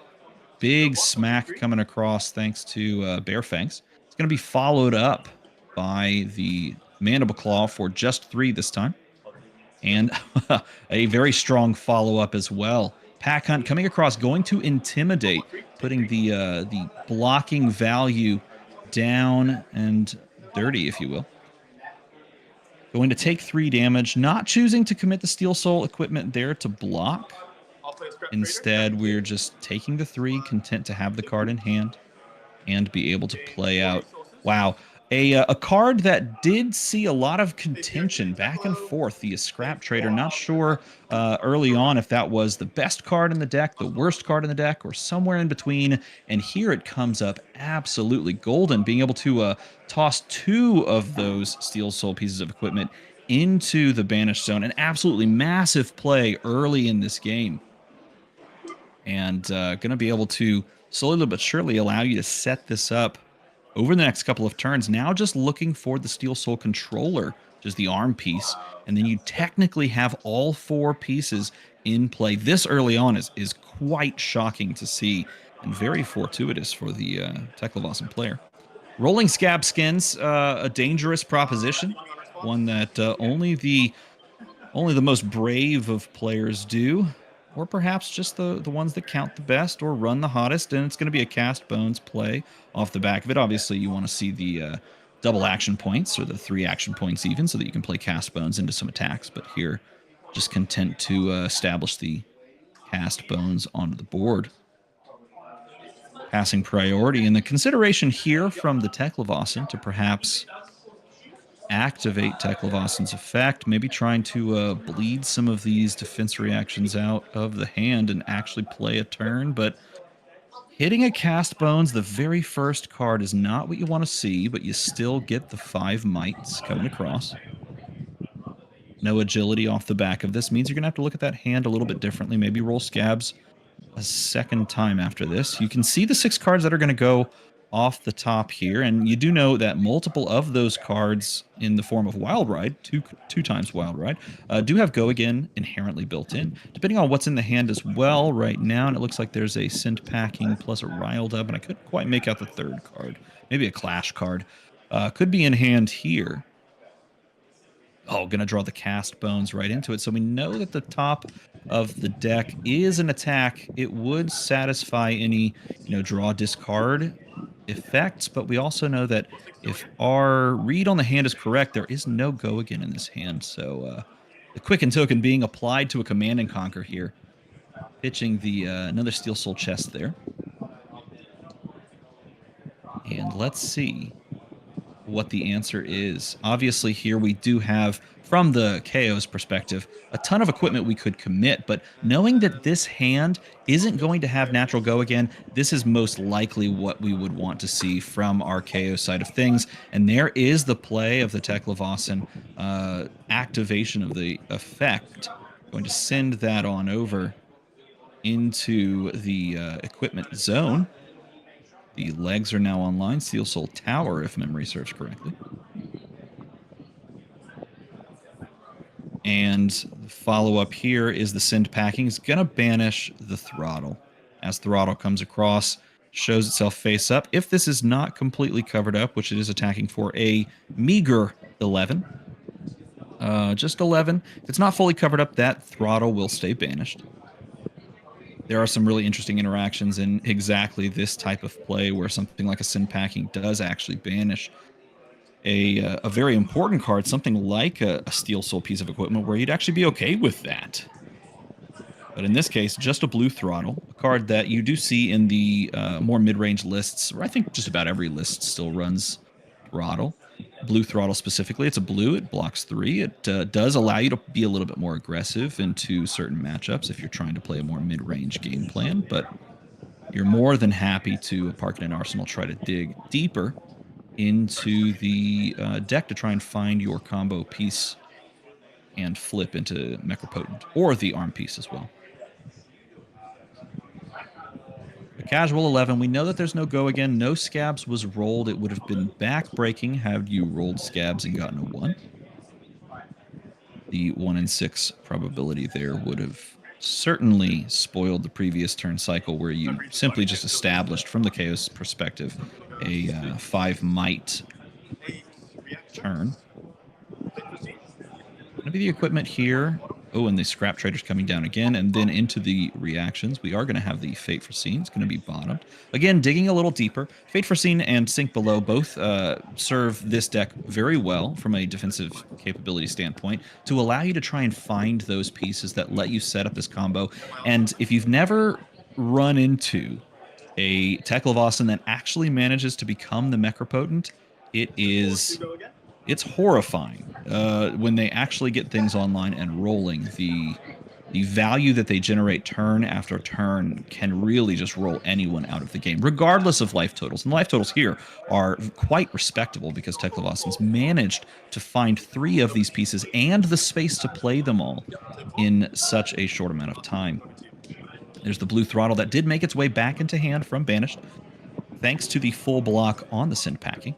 big smack coming across thanks to Bear Fangs. It's going to be followed up by the Mandible Claw for just 3 this time. And a very strong follow-up as well. Pack Hunt coming across, going to Intimidate, putting the blocking value down and dirty, if you will. Going to take 3 damage, not choosing to commit the Steel Soul equipment there to block. Instead, we're just taking the 3, content to have the card in hand and be able to play out. Wow. A card that did see a lot of contention back and forth, the Scrap Trader. Not sure early on if that was the best card in the deck, the worst card in the deck, or somewhere in between. And here it comes up absolutely golden, being able to toss 2 of those Steel Soul pieces of equipment into the Banished Zone. An absolutely massive play early in this game. And going to be able to slowly but surely allow you to set this up over the next couple of turns. Now just looking for the Steel Soul controller, which is the arm piece. And then you technically have all 4 pieces in play. This early on is quite shocking to see and very fortuitous for the Teklevasen player. Rolling Scab Skins, a dangerous proposition. One that only the most brave of players do. Or perhaps just the ones that count the best or run the hottest, and it's going to be a Cast Bones play off the back of it. Obviously, you want to see the double action points, or the 3 action points even, so that you can play Cast Bones into some attacks. But here, just content to establish the Cast Bones onto the board. Passing priority, and the consideration here from the Teklevasen to perhaps activate Teklevasen's effect, maybe trying to bleed some of these defense reactions out of the hand and actually play a turn. But hitting a Cast Bones, the very first card, is not what you want to see, but you still get the 5 mites coming across. No agility off the back of this means you're going to have to look at that hand a little bit differently, maybe roll Scabs a second time after this. You can see the 6 cards that are going to go off the top here, and you do know that multiple of those cards in the form of Wild Ride, two times Wild Ride, do have Go Again inherently built in. Depending on what's in the hand as well right now, and it looks like there's a Scent Packing plus a Riled Up, and I couldn't quite make out the third card. Maybe a Clash card. Could be in hand here. Oh, gonna draw the Cast Bones right into it. So we know that the top of the deck is an attack. It would satisfy any, draw discard effects, but we also know that if our read on the hand is correct, there is no Go Again in this hand. So the Quicken Token being applied to a Command and Conquer here, pitching the another Steel Soul Chest there. And let's see what the answer is. Obviously, here we do have, from the KO's perspective, a ton of equipment we could commit, but knowing that this hand isn't going to have natural Go Again, this is most likely what we would want to see from our KO side of things. And there is the play of the Teklevossen activation of the effect. Going to send that on over into the equipment zone. The legs are now online. Steel Soul Tower, if memory serves correctly. And the follow-up here is the Send Packing is going to banish the Throttle. As Throttle comes across, shows itself face up. If this is not completely covered up, which it is attacking for a meager 11, just 11. If it's not fully covered up, that Throttle will stay banished. There are some really interesting interactions in exactly this type of play where something like a Sin Packing does actually banish a very important card, something like a Steel Soul piece of equipment where you'd actually be okay with that. But in this case, just a Blue Throttle, a card that you do see in the more mid-range lists, where I think just about every list still runs Throttle. Blue Throttle specifically, it's a blue, it blocks 3. It does allow you to be a little bit more aggressive into certain matchups if you're trying to play a more mid-range game plan, but you're more than happy to park in an arsenal, try to dig deeper into the deck to try and find your combo piece and flip into Necropotent, or the arm piece as well. A casual 11, we know that there's no Go Again. No Scabs was rolled. It would have been back-breaking had you rolled Scabs and gotten a 1. The 1 in 6 probability there would have certainly spoiled the previous turn cycle where you simply just established, from the Chaos perspective, a 5 might turn. Going to be the equipment here. Oh, and the Scrap Trader's coming down again, and then into the reactions. We are going to have the Fate Foreseen. It's going to be bottomed. Again, digging a little deeper. Fate Foreseen and Sink Below both serve this deck very well from a defensive capability standpoint to allow you to try and find those pieces that let you set up this combo. And if you've never run into a Teklevossen that actually manages to become the Necropotent, it's horrifying when they actually get things online and rolling. The value that they generate turn after turn can really just roll anyone out of the game, regardless of life totals. And the life totals here are quite respectable because Teklevossen's managed to find 3 of these pieces and the space to play them all in such a short amount of time. There's the Blue Throttle that did make its way back into hand from Banished, thanks to the full block on the Sin Packing.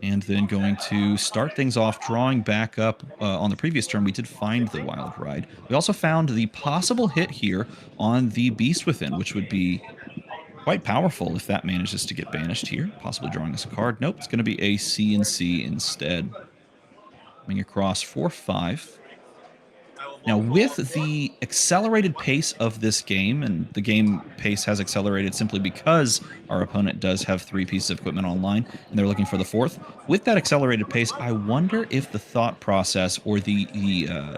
And then going to start things off, drawing back up on the previous turn, we did find the Wild Ride. We also found the possible hit here on the Beast Within, which would be quite powerful if that manages to get banished here, possibly drawing us a card. Nope, it's going to be a C&C instead. Coming across 4-5. Now, with the accelerated pace of this game, and the game pace has accelerated simply because our opponent does have 3 pieces of equipment online, and they're looking for the 4th. With that accelerated pace, I wonder if the thought process or the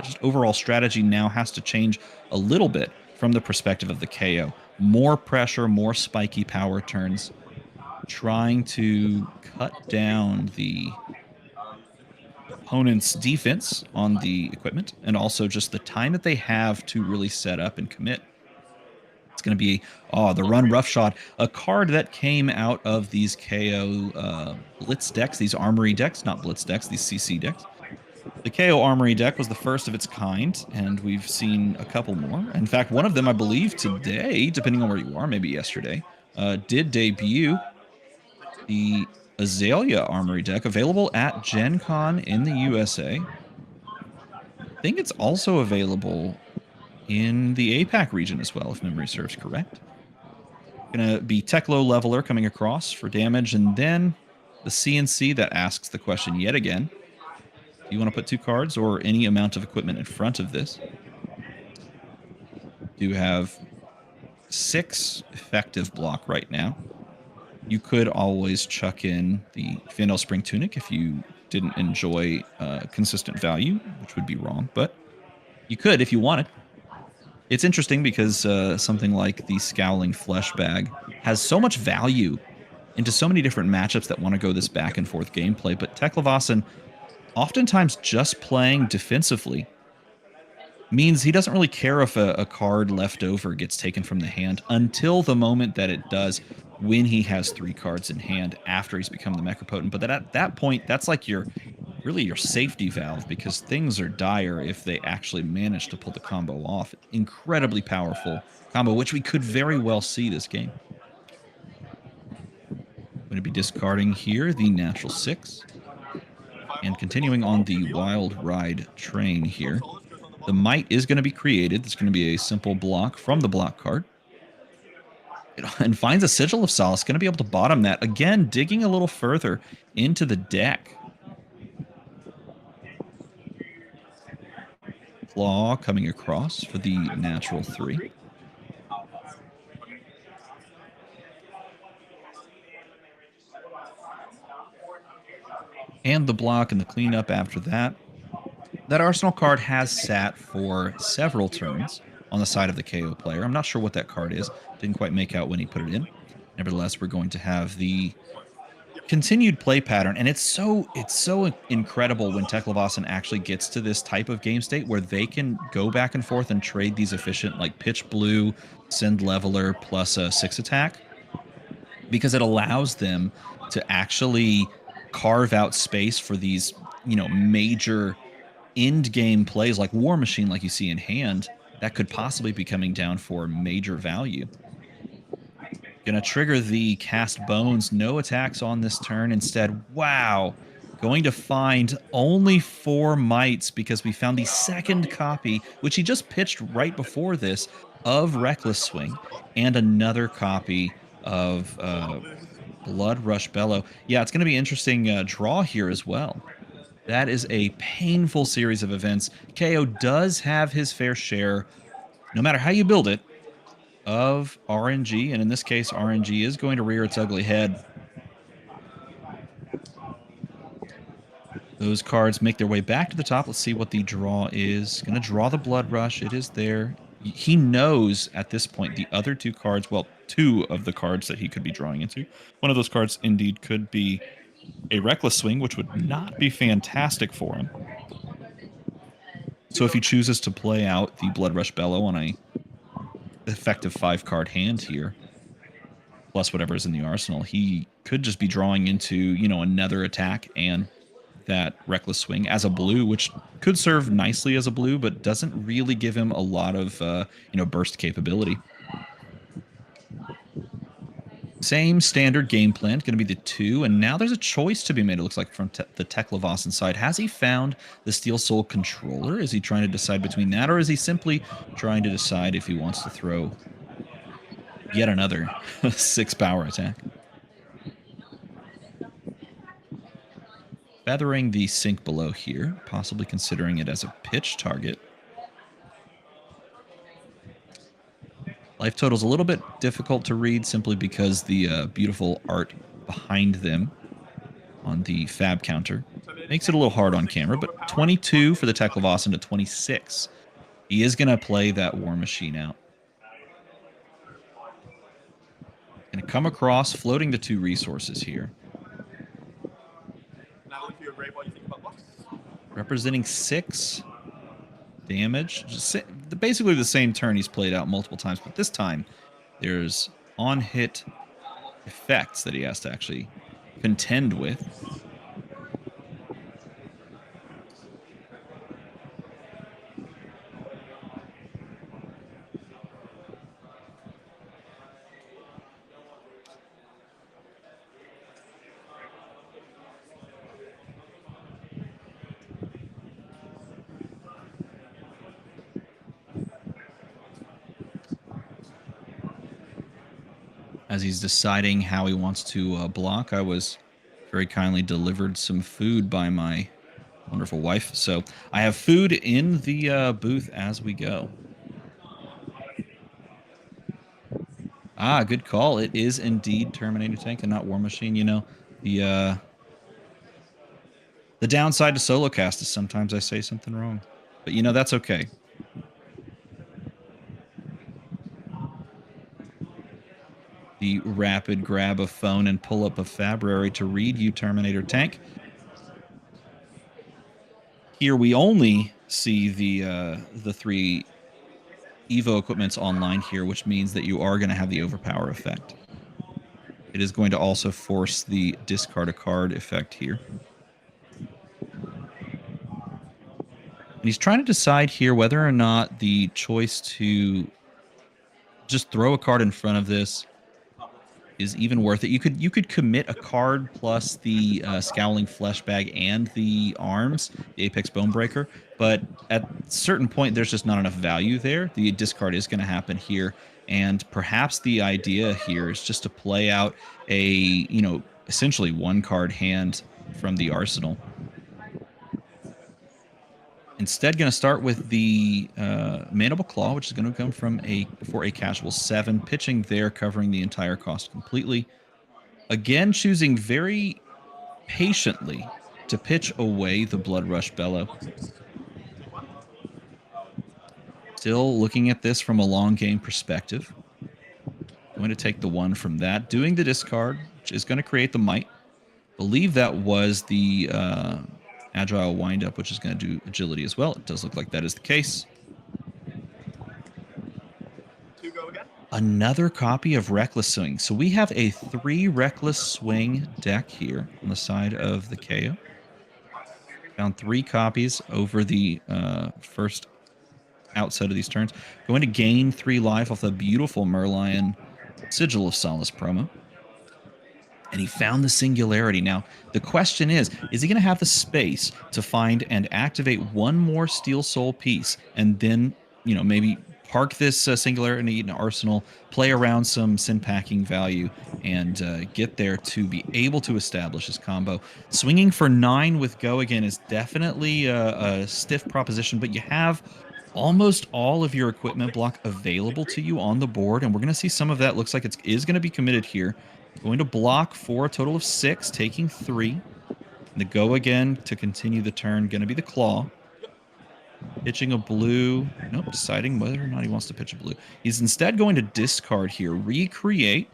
just overall strategy now has to change a little bit from the perspective of the KO. More pressure, more spiky power turns, trying to cut down the opponent's defense on the equipment, and also just the time that they have to really set up and commit. It's going to be, the Run Roughshod, a card that came out of these KO Blitz decks, these Armory decks, not Blitz decks, these CC decks. The KO Armory deck was the first of its kind, and we've seen a couple more. In fact, one of them, I believe, today, depending on where you are, maybe yesterday, did debut the Azalea Armory deck, available at Gen Con in the USA. I think it's also available in the APAC region as well, if memory serves correct. Gonna be Tech-Low Leveler coming across for damage, and then the CNC that asks the question yet again. Do you want to put 2 cards or any amount of equipment in front of this? Do have 6 effective block right now. You could always chuck in the Fandel Spring Tunic if you didn't enjoy consistent value, which would be wrong, but you could if you wanted. It's interesting because something like the Scowling Flesh Bag has so much value into so many different matchups that want to go this back and forth gameplay, but Teklevasan oftentimes just playing defensively means he doesn't really care if a card left over gets taken from the hand until the moment that it does, when he has 3 cards in hand after he's become the Mechapotent. But at that point, that's like really your safety valve, because things are dire if they actually manage to pull the combo off. Incredibly powerful combo, which we could very well see this game. I'm going to be discarding here the natural 6. And continuing on the Wild Ride train here, the Might is going to be created. It's going to be a simple block from the block card. And finds a Sigil of Solace. Going to be able to bottom that. Again, digging a little further into the deck. Claw coming across for the natural 3. And the block and the cleanup after that. That Arsenal card has sat for several turns on the side of the KO player. I'm not sure what that card is. Didn't quite make out when he put it in. Nevertheless, we're going to have the continued play pattern, and it's so incredible when Teklevasan actually gets to this type of game state where they can go back and forth and trade these efficient, like pitch blue, send leveler plus a 6 attack, because it allows them to actually carve out space for these, major end game plays like War Machine, like you see in hand, that could possibly be coming down for major value. Gonna trigger the Cast Bones. No attacks on this turn. Instead, wow, going to find only 4 mites because we found the second copy, which he just pitched right before this, of Reckless Swing, and another copy of Blood Rush Bellow. Yeah, it's going to be interesting draw here as well. That is a painful series of events. KO does have his fair share, no matter how you build it, of RNG, and in this case, RNG is going to rear its ugly head. Those cards make their way back to the top. Let's see what the draw is. Going to draw the Blood Rush. It is there. He knows at this point the other 2 cards, well, 2 of the cards that he could be drawing into. One of those cards indeed could be a Reckless Swing, which would not be fantastic for him. So if he chooses to play out the Blood Rush Bellow on a effective 5-card hand here, plus whatever is in the arsenal, he could just be drawing into, another attack and that Reckless Swing as a blue, which could serve nicely as a blue, but doesn't really give him a lot of, burst capability. Same standard game plan, going to be the 2, and now there's a choice to be made, it looks like, from the Teklevasan side. Has he found the Steel Soul Controller? Is he trying to decide between that, or is he simply trying to decide if he wants to throw yet another 6-power attack? Feathering the Sink Below here, possibly considering it as a pitch target. Life total's a little bit difficult to read simply because the beautiful art behind them on the fab counter makes it a little hard on camera, but 22 for the Teklevasan to 26. He is going to play that War Machine out. Going to come across, floating the 2 resources here. Representing 6 damage. Just basically the same turn he's played out multiple times, but this time there's on-hit effects that he has to actually contend with. as he's deciding how he wants to block, I was very kindly delivered some food by my wonderful wife. So I have food in the booth as we go. Ah, good call. It is indeed Terminator Tank and not War Machine. You know, the downside to solo cast is sometimes I say something wrong. But you know, that's okay. The rapid grab of phone and pull up of Fabrary to read you, Terminator Tank. Here we only see the 3 Evo equipments online here, which means that you are going to have the overpower effect. It is going to also force the discard a card effect here. And he's trying to decide here whether or not the choice to just throw a card in front of this is even worth it. You could commit a card plus the Scowling Flesh Bag and the arms, the Apex Bonebreaker, but at a certain point, there's just not enough value there. The discard is going to happen here, and perhaps the idea here is just to play out a, you know, essentially one card hand from the arsenal. Instead, going to start with the Mandible Claw, which is going to come from for a casual 7, pitching there, covering the entire cost completely. Again, choosing very patiently to pitch away the Blood Rush Bellow. Still looking at this from a long game perspective. Going to take the 1 from that. Doing the discard, which is going to create the Might. Believe that was the Agile Windup, which is going to do Agility as well. It does look like that is the case. Another copy of Reckless Swing. So we have a 3 Reckless Swing deck here on the side of the KO. Found 3 copies over the first outset of these turns. Going to gain 3 life off the beautiful Merlion Sigil of Solace promo. And he found the Singularity. Now, the question is he going to have the space to find and activate one more Steel Soul piece and then, you know, maybe park this Singularity in Arsenal, play around some Sin Packing value, and get there to be able to establish his combo. Swinging for 9 with Go again is definitely a stiff proposition, but you have almost all of your equipment block available to you on the board, and we're going to see some of that. Looks like it is going to be committed here. Going to block for a total of 6, taking 3. And the Go again to continue the turn, going to be the Claw. Pitching a blue. Nope, deciding whether or not he wants to pitch a blue. He's instead going to discard here, recreate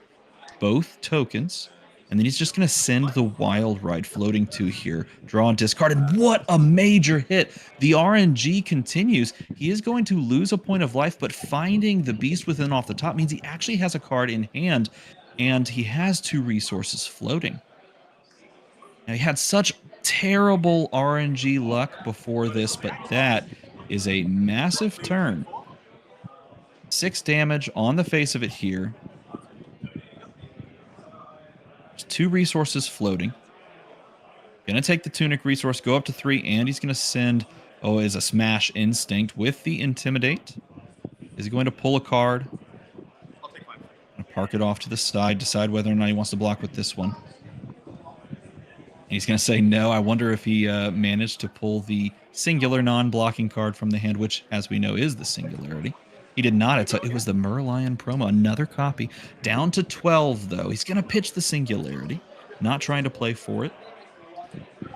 both tokens, and then he's just going to send the Wild Ride floating 2 here, draw and discard, and what a major hit. The RNG continues. He is going to lose a point of life, but finding the Beast Within off the top means he actually has a card in hand, and he has 2 resources floating. Now, he had such terrible RNG luck before this, but that is a massive turn. 6 damage on the face of it here. There's 2 resources floating. Gonna take the Tunic resource, go up to 3, and he's gonna send, is a Smash Instinct with the Intimidate. Is he going to pull a card? Gonna park it off to the side, decide whether or not he wants to block with this one. And he's going to say no. I wonder if he managed to pull the singular non-blocking card from the hand, which, as we know, is the Singularity. He did not. It was the Merlion promo. Another copy. Down to 12, though. He's going to pitch the Singularity. Not trying to play for it.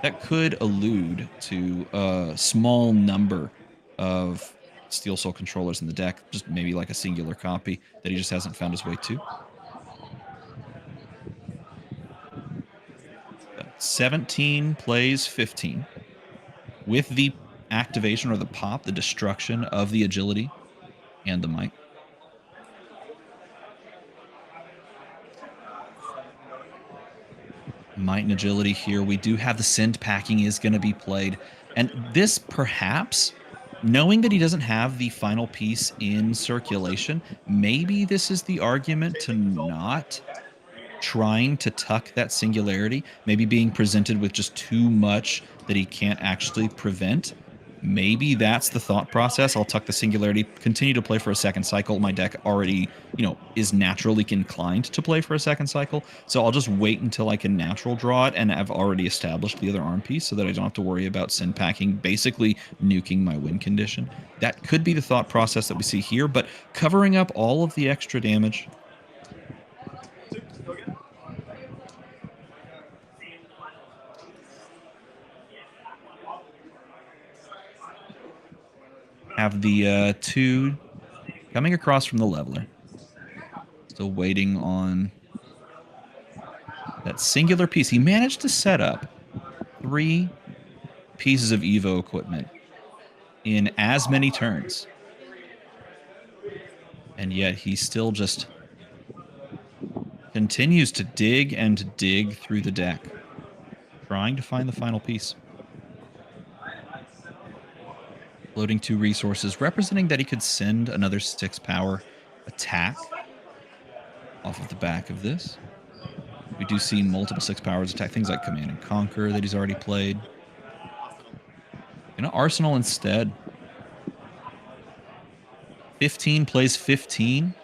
That could allude to a small number of Steel Soul controllers in the deck. Just maybe like a singular copy that he just hasn't found his way to. 17 plays 15. With the activation or the pop, the destruction of the Agility and the Might. Might and Agility here. We do have the Sin Packing is going to be played. And this perhaps, knowing that he doesn't have the final piece in circulation, maybe this is the argument to not trying to tuck that Singularity, maybe being presented with just too much that he can't actually prevent. maybe that's the thought process. I'll tuck the Singularity, continue to play for a second cycle. My deck already, is naturally inclined to play for a second cycle. So I'll just wait until I can natural draw it, and I've already established the other arm piece so that I don't have to worry about sin packing, basically nuking my win condition. That could be the thought process that we see here, but covering up all of the extra damage. Have the 2 coming across from the leveler. Still waiting on that singular piece. He managed to set up 3 pieces of Evo equipment in as many turns. And yet he still just continues to dig and dig through the deck, trying to find the final piece. Loading 2 resources, representing that he could send another 6 power attack off of the back of this. We do see multiple 6 powers attack, things like Command and Conquer that he's already played. Arsenal instead. 15 plays 15.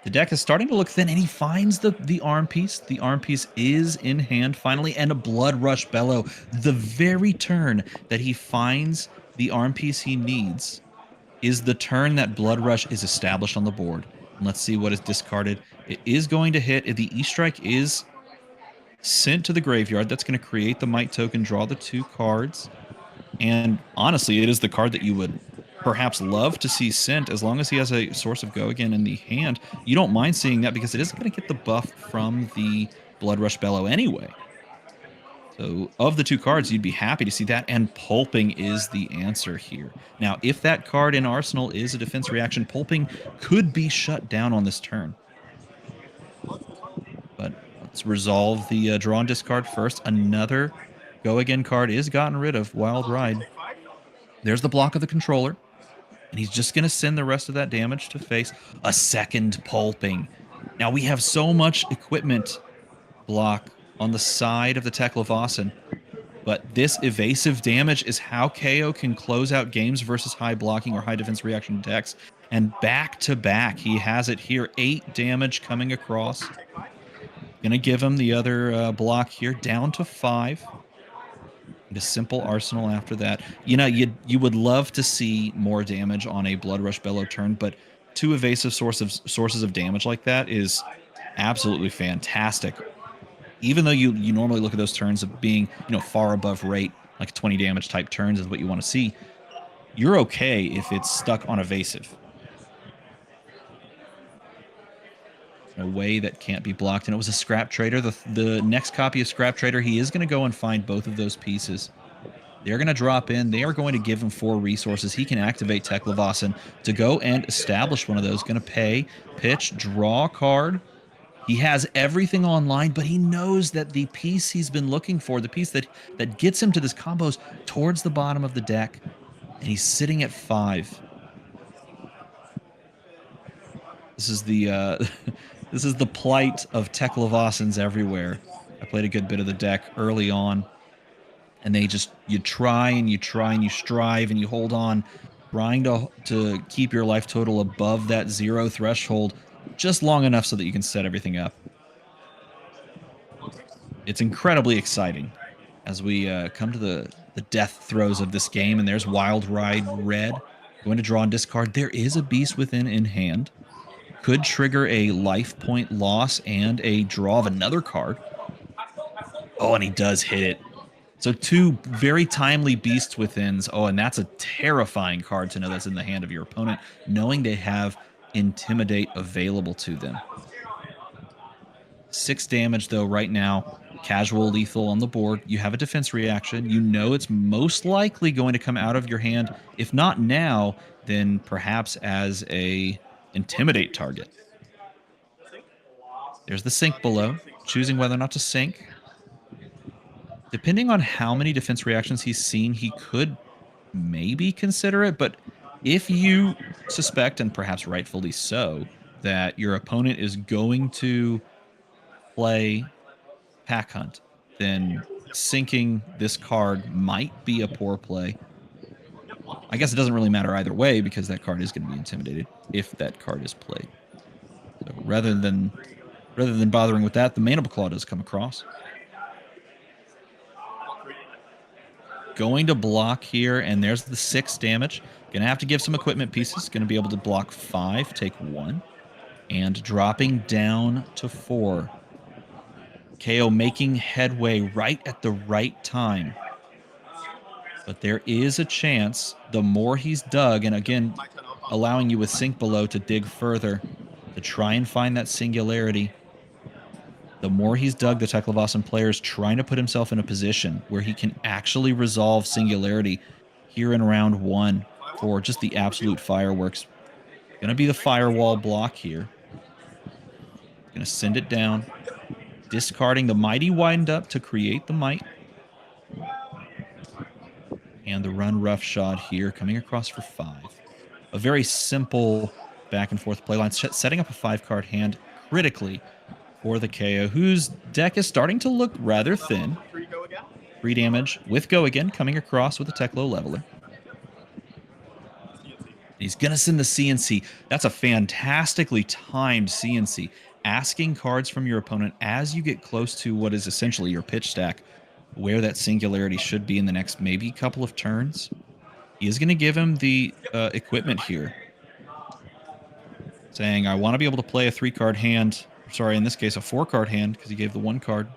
The deck is starting to look thin, and he finds the arm piece. The arm piece is in hand finally, and a Blood Rush Bellow. The very turn that he finds the arm piece he needs is the turn that Blood Rush is established on the board. And let's see what is discarded. It is going to hit. The E-Strike is sent to the graveyard. That's going to create the Might token, draw the 2 cards. And honestly, it is the card that you would perhaps love to see sent, as long as he has a Source of Go again in the hand. You don't mind seeing that because it isn't going to get the buff from the Blood Rush Bellow anyway. So of the 2 cards, you'd be happy to see that, and Pulping is the answer here. Now, if that card in Arsenal is a defense reaction, Pulping could be shut down on this turn. But let's resolve the draw and discard first. Another Go Again card is gotten rid of, Wild Ride. There's the block of the controller, and he's just going to send the rest of that damage to face. A second Pulping. Now we have so much equipment block on the side of the Teklevossen, but this evasive damage is how KO can close out games versus high blocking or high defense reaction decks. And back to back, he has it here. 8 damage coming across. Gonna give him the other block here, down to 5. And a simple Arsenal after that. You would love to see more damage on a Blood Rush Bellow turn, but 2 evasive sources of damage like that is absolutely fantastic. Even though you normally look at those turns of being far above rate, like 20 damage type turns is what you want to see, you're okay if it's stuck on evasive. A way that can't be blocked, and it was a Scrap Trader. The next copy of Scrap Trader, he is going to go and find both of those pieces. They're going to drop in. They are going to give him 4 resources. He can activate Teklevossen to go and establish one of those. Going to pay, pitch, draw a card. He has everything online, but he knows that the piece he's been looking for, the piece that gets him to this combo, is towards the bottom of the deck, and he's sitting at 5. This is the this is the plight of Teklevossens everywhere. I played a good bit of the deck early on, and you try and you strive and you hold on, trying to keep your life total above that 0 threshold just long enough so that you can set everything up. It's incredibly exciting as we come to the death throes of this game, and there's Wild Ride Red going to draw and discard. There is a Beast Within in hand. Could trigger a life point loss and a draw of another card. Oh, and he does hit it. So 2 very timely Beasts Withins. Oh, and that's a terrifying card to know that's in the hand of your opponent, knowing they have Intimidate available to them. 6 damage, though, right now. Casual lethal on the board. You have a defense reaction. You know it's most likely going to come out of your hand. If not now, then perhaps as a Intimidate target. There's the sink below, choosing whether or not to sink. Depending on how many defense reactions he's seen, he could maybe consider it, but if you suspect, and perhaps rightfully so, that your opponent is going to play Pack Hunt, then sinking this card might be a poor play. I guess it doesn't really matter either way because that card is going to be intimidated if that card is played. So rather than bothering with that, the Mandible Claw does come across. Going to block here, and there's the 6 damage. Going to have to give some equipment pieces. Going to be able to block 5, take 1. And dropping down to 4. KO making headway right at the right time. But there is a chance, the more he's dug, and again, allowing you with Sink Below to dig further, to try and find that singularity. The more he's dug, the Teklevossen player is trying to put himself in a position where he can actually resolve singularity here in round 1 for just the absolute fireworks. Going to be the firewall block here. Going to send it down. Discarding the Mighty Wind Up to create the Might. And the Run Roughshod here coming across for 5. A very simple back and forth playline, setting up a 5-card hand critically for the KO, whose deck is starting to look rather thin. 3 damage with Go Again coming across with a Teklo Leveler. He's going to send the CNC. That's a fantastically timed CNC. Asking cards from your opponent as you get close to what is essentially your pitch stack, where that singularity should be in the next maybe couple of turns. He is going to give him the equipment here. Saying, I want to be able to play a 3-card hand. Sorry, in this case, a 4-card hand, because he gave the 1 card.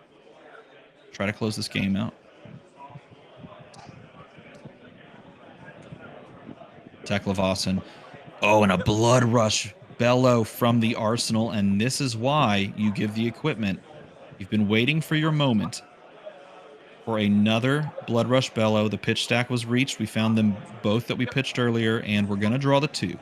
Try to close this game out. Teklevossen. Oh, and a Blood Rush Bellow from the arsenal, and this is why you give the equipment. You've been waiting for your moment for another Blood Rush Bellow. The pitch stack was reached. We found them both that we pitched earlier, and we're going to draw the 2.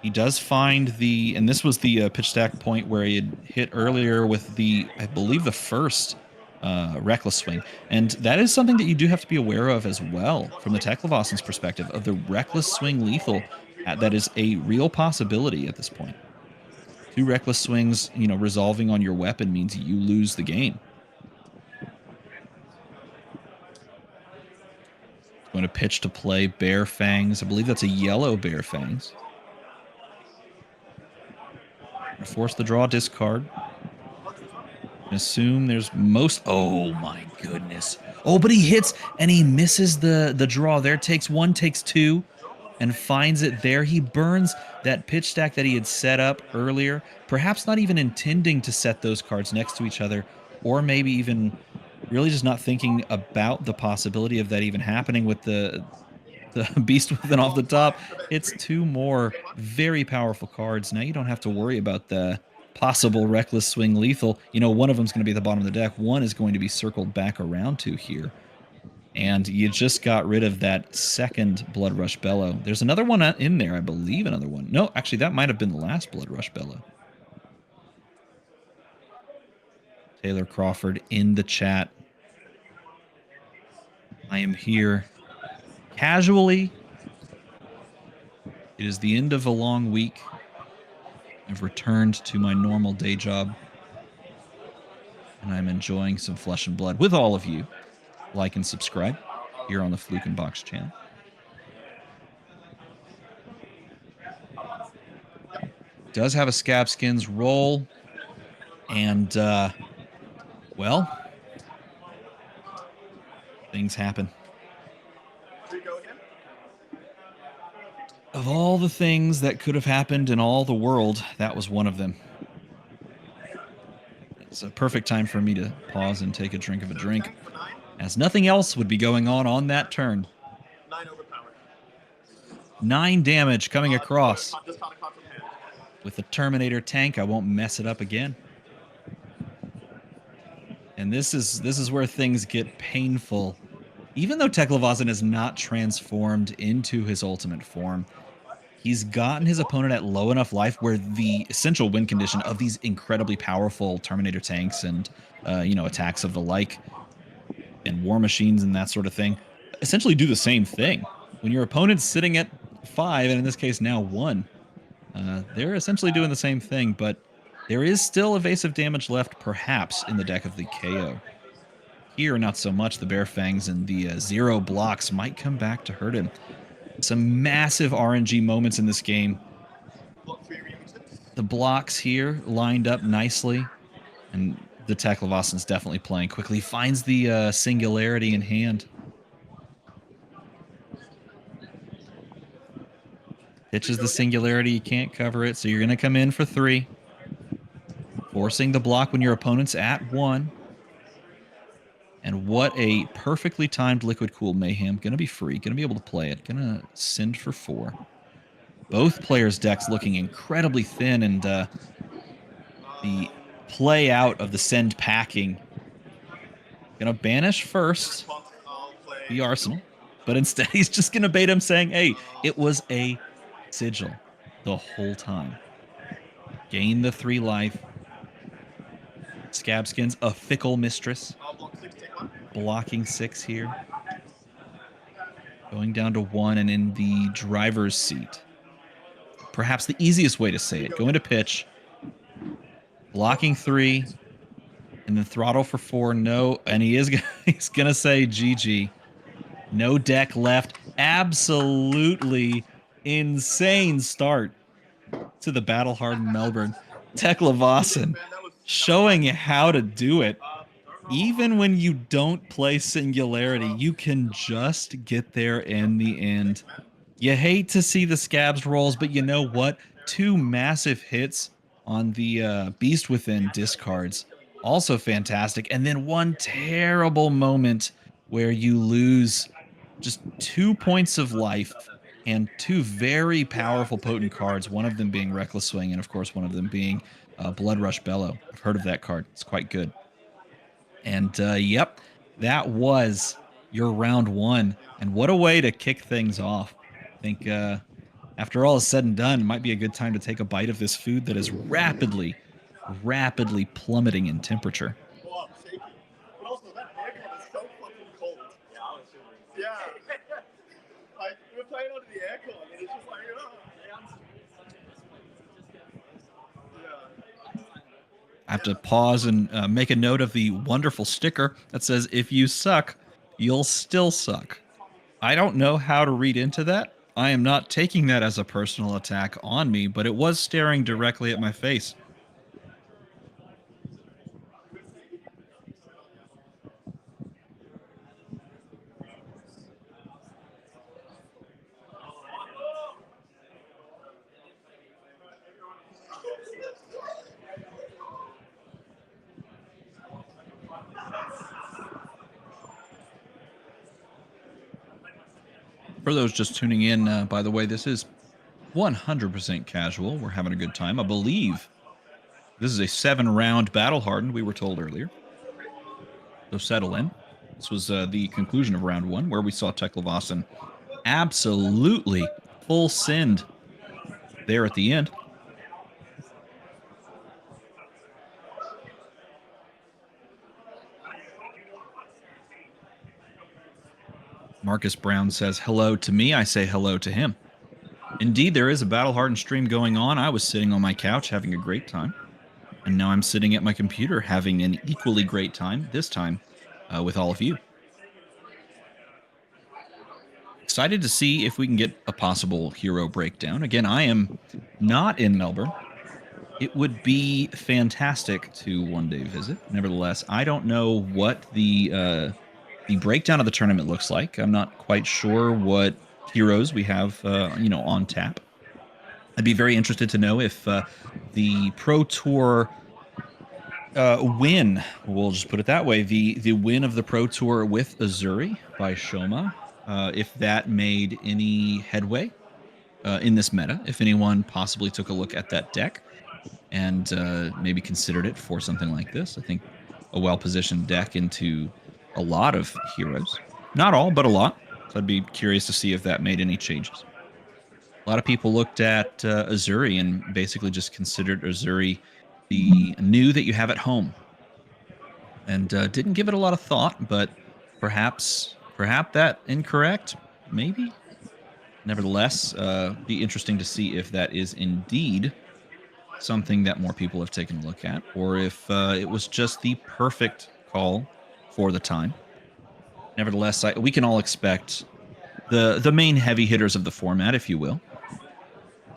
He does find the, and this was the pitch stack point where he had hit earlier with the, I believe, the first Reckless Swing. And that is something that you do have to be aware of as well from the Teklevossen's perspective of the Reckless Swing lethal. That is a real possibility at this point. 2 Reckless Swings, you know, resolving on your weapon means you lose the game. Going to pitch to play Bear Fangs. I believe that's a yellow Bear Fangs. Force the draw, discard. Assume there's most... Oh, my goodness. Oh, but he hits, and he misses the draw there. Takes 1, takes 2, and finds it there. He burns that pitch stack that he had set up earlier, perhaps not even intending to set those cards next to each other, or maybe even really just not thinking about the possibility of that even happening with the Beast Within off the top. It's 2 more very powerful cards. Now you don't have to worry about the possible Reckless Swing lethal. You know, one of them is going to be at the bottom of the deck. One is going to be circled back around to here. And you just got rid of that second Blood Rush Bellow. There's another one in there, I believe, another one. No, actually, that might have been the last Blood Rush Bellow. Taylor Crawford in the chat. I am here casually. It is the end of a long week. I've returned to my normal day job. And I'm enjoying some Flesh and Blood with all of you. Like and subscribe here on the Fluke and Box channel. Does have a Scab Skins roll. And, well, things happen. Of all the things that could have happened in all the world, that was one of them. It's a perfect time for me to pause and take a drink of a drink, as nothing else would be going on that turn. 9 overpowered. 9 damage coming across. With the Terminator tank, I won't mess it up again. And this is where things get painful. Even though Teklevossen is not transformed into his ultimate form, he's gotten his opponent at low enough life where the essential win condition of these incredibly powerful Terminator tanks and you know, attacks of the like and war machines and that sort of thing essentially do the same thing. When your opponent's sitting at 5, and in this case now 1, they're essentially doing the same thing, but there is still evasive damage left, perhaps, in the deck of the KO. Here, not so much. The Bear Fangs and the 0 blocks might come back to hurt him. Some massive RNG moments in this game. The blocks here lined up nicely, and the Teklevasan's definitely playing quickly. Finds the singularity in hand. Pitches the singularity, you can't cover it, so you're going to come in for 3. Forcing the block when your opponent's at 1. And what a perfectly timed Liquid Cool Mayhem. Going to be free, going to be able to play it. Going to send for 4. Both players' decks looking incredibly thin, and the play out of the send packing. Going to banish first the Arsenal, but instead he's just going to bait him saying, hey, it was a sigil the whole time. Gain the 3 life. Scabskin's a fickle mistress. Blocking 6 here. Going down to 1 and in the driver's seat. Perhaps the easiest way to say it. Going to pitch. Blocking 3. And then throttle for 4. No. And he's going to say GG. No deck left. Absolutely insane start to the battle-hardened Melbourne. Teklevasan showing how to do it. Even when you don't play Singularity, you can just get there in the end. You hate to see the Scabs rolls, but you know what? 2 massive hits on the Beast Within discards. Also fantastic. And then 1 terrible moment where you lose just 2 points of life and 2 very powerful, potent cards, one of them being Reckless Swing and, of course, one of them being Blood Rush Bellow. I've heard of that card. It's quite good. And, yep, that was your round 1. And what a way to kick things off. I think after all is said and done, it might be a good time to take a bite of this food that is rapidly plummeting in temperature. Oh, I'm shaking. But also, that aircon is so fucking cold. Yeah, I was super. Yeah. Like, we're playing under the aircon, and it's just like, oh. Yeah. I have to pause and make a note of the wonderful sticker that says, if you suck, you'll still suck. I don't know how to read into that. I am not taking that as a personal attack on me, but it was staring directly at my face. For those just tuning in, by the way, this is 100% casual. We're having a good time. I believe this is a 7-round battle hardened, we were told earlier. So settle in. This was the conclusion of round 1, where we saw Teklevasan absolutely full send there at the end. Marcus Brown says hello to me. I say hello to him. Indeed, there is a battle-hardened stream going on. I was sitting on my couch having a great time. And now I'm sitting at my computer having an equally great time, this time with all of you. Excited to see if we can get a possible hero breakdown. Again, I am not in Melbourne. It would be fantastic to one day visit. Nevertheless, I don't know what the breakdown of the tournament looks like. I'm not quite sure what heroes we have, on tap. I'd be very interested to know if the Pro Tour win, we'll just put it that way, the win of the Pro Tour with Azuri by Shoma, if that made any headway in this meta, if anyone possibly took a look at that deck and maybe considered it for something like this. I think a well-positioned deck into a lot of heroes. Not all, but a lot. So I'd be curious to see if that made any changes. A lot of people looked at Azuri and basically just considered Azuri the new that you have at home. And didn't give it a lot of thought, but perhaps that incorrect, maybe? Nevertheless, be interesting to see if that is indeed something that more people have taken a look at, or if it was just the perfect call for the time. Nevertheless, we can all expect the main heavy hitters of the format, if you will,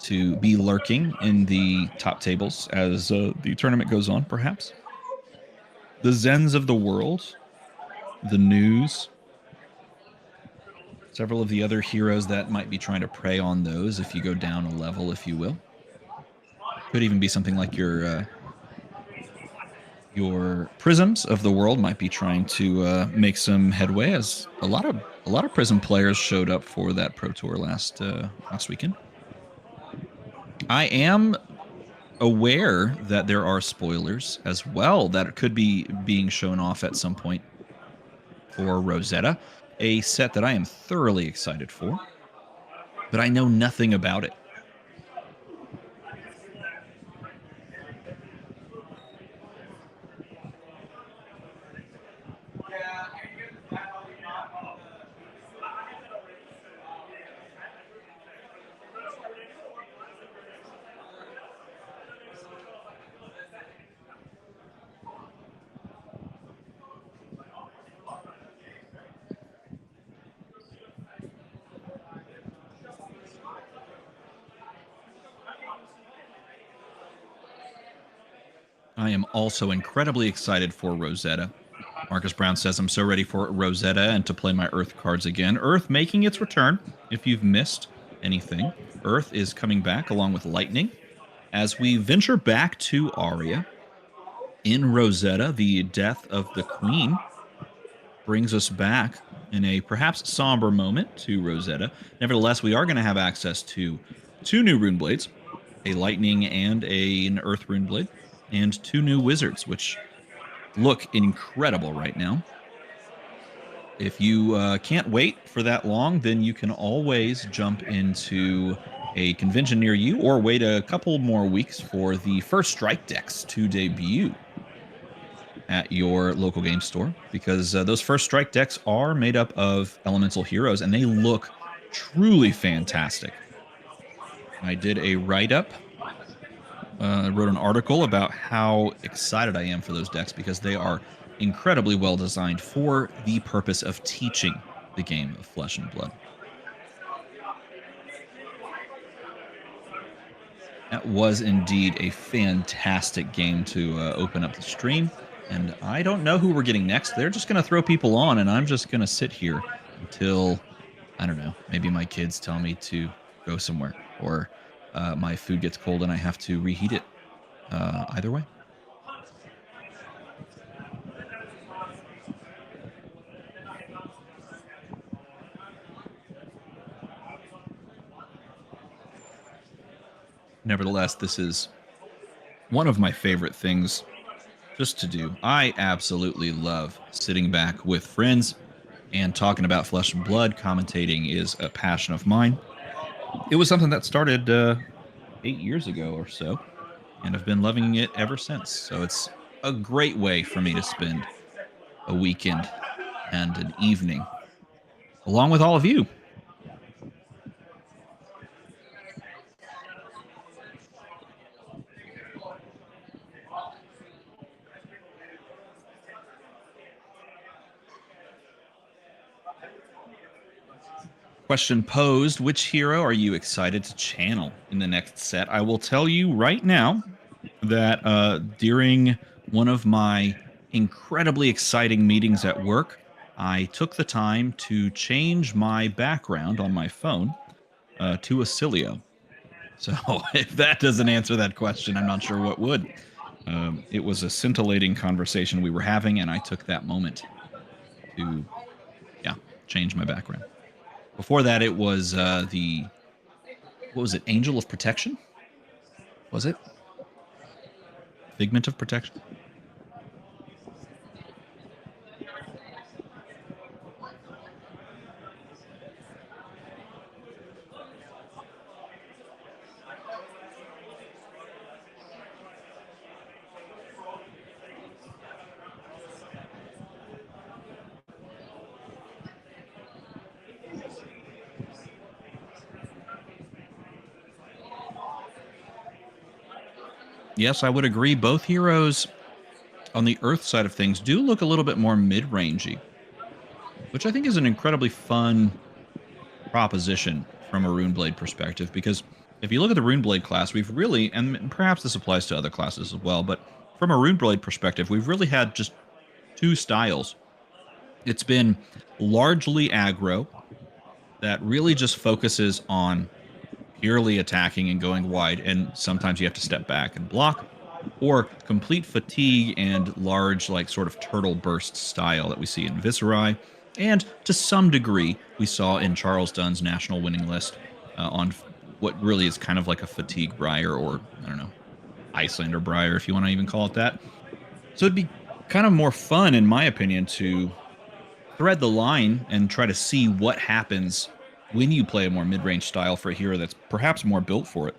to be lurking in the top tables as the tournament goes on, perhaps. The Zens of the world, the news, several of the other heroes that might be trying to prey on those if you go down a level, if you will. Could even be something like your prisms of the world might be trying to make some headway, as a lot of prism players showed up for that pro tour last weekend. I am aware that there are spoilers as well that could be being shown off at some point for Rosetta, a set that I am thoroughly excited for, but I know nothing about it. I am also incredibly excited for Rosetta. Marcus Brown says, I'm so ready for Rosetta and to play my Earth cards again. Earth making its return. If you've missed anything, Earth is coming back along with Lightning. As we venture back to Aria, in Rosetta, the death of the Queen brings us back in a perhaps somber moment to Rosetta. Nevertheless, we are going to have access to 2 new rune blades, a Lightning and an Earth rune blade, and 2 new wizards, which look incredible right now. If you can't wait for that long, then you can always jump into a convention near you or wait a couple more weeks for the first strike decks to debut at your local game store, because those first strike decks are made up of elemental heroes and they look truly fantastic. I did a write-up. I wrote an article about how excited I am for those decks because they are incredibly well designed for the purpose of teaching the game of Flesh and Blood. That was indeed a fantastic game to open up the stream. And I don't know who we're getting next. They're just going to throw people on, and I'm just going to sit here until, I don't know, maybe my kids tell me to go somewhere, or my food gets cold and I have to reheat it. Either way. Nevertheless, this is one of my favorite things just to do. I absolutely love sitting back with friends and talking about Flesh and Blood. Commentating is a passion of mine. It was something that started 8 years ago or so, and I've been loving it ever since. So it's a great way for me to spend a weekend and an evening along with all of you. Question posed, which hero are you excited to channel in the next set? I will tell you right now that during one of my incredibly exciting meetings at work, I took the time to change my background on my phone to Acilio. So if that doesn't answer that question, I'm not sure what would. It was a scintillating conversation we were having, and I took that moment to, change my background. Before that, it was what was it? Angel of Protection? Was it? Figment of Protection? Yes, I would agree. Both heroes on the Earth side of things do look a little bit more mid-rangey, which I think is an incredibly fun proposition from a Runeblade perspective, because if you look at the Runeblade class, we've really, and perhaps this applies to other classes as well, but from a Runeblade perspective, we've really had just two styles. It's been largely aggro that really just focuses on purely attacking and going wide, and sometimes you have to step back and block, or complete fatigue and large, like, sort of turtle burst style that we see in Viserai, and to some degree we saw in Charles Dunn's national winning list on what really is kind of like a fatigue briar, or I don't know, Icelander briar, if you want to even call it that. So it'd be kind of more fun, in my opinion, to thread the line and try to see what happens when you play a more mid-range style for a hero that's perhaps more built for it.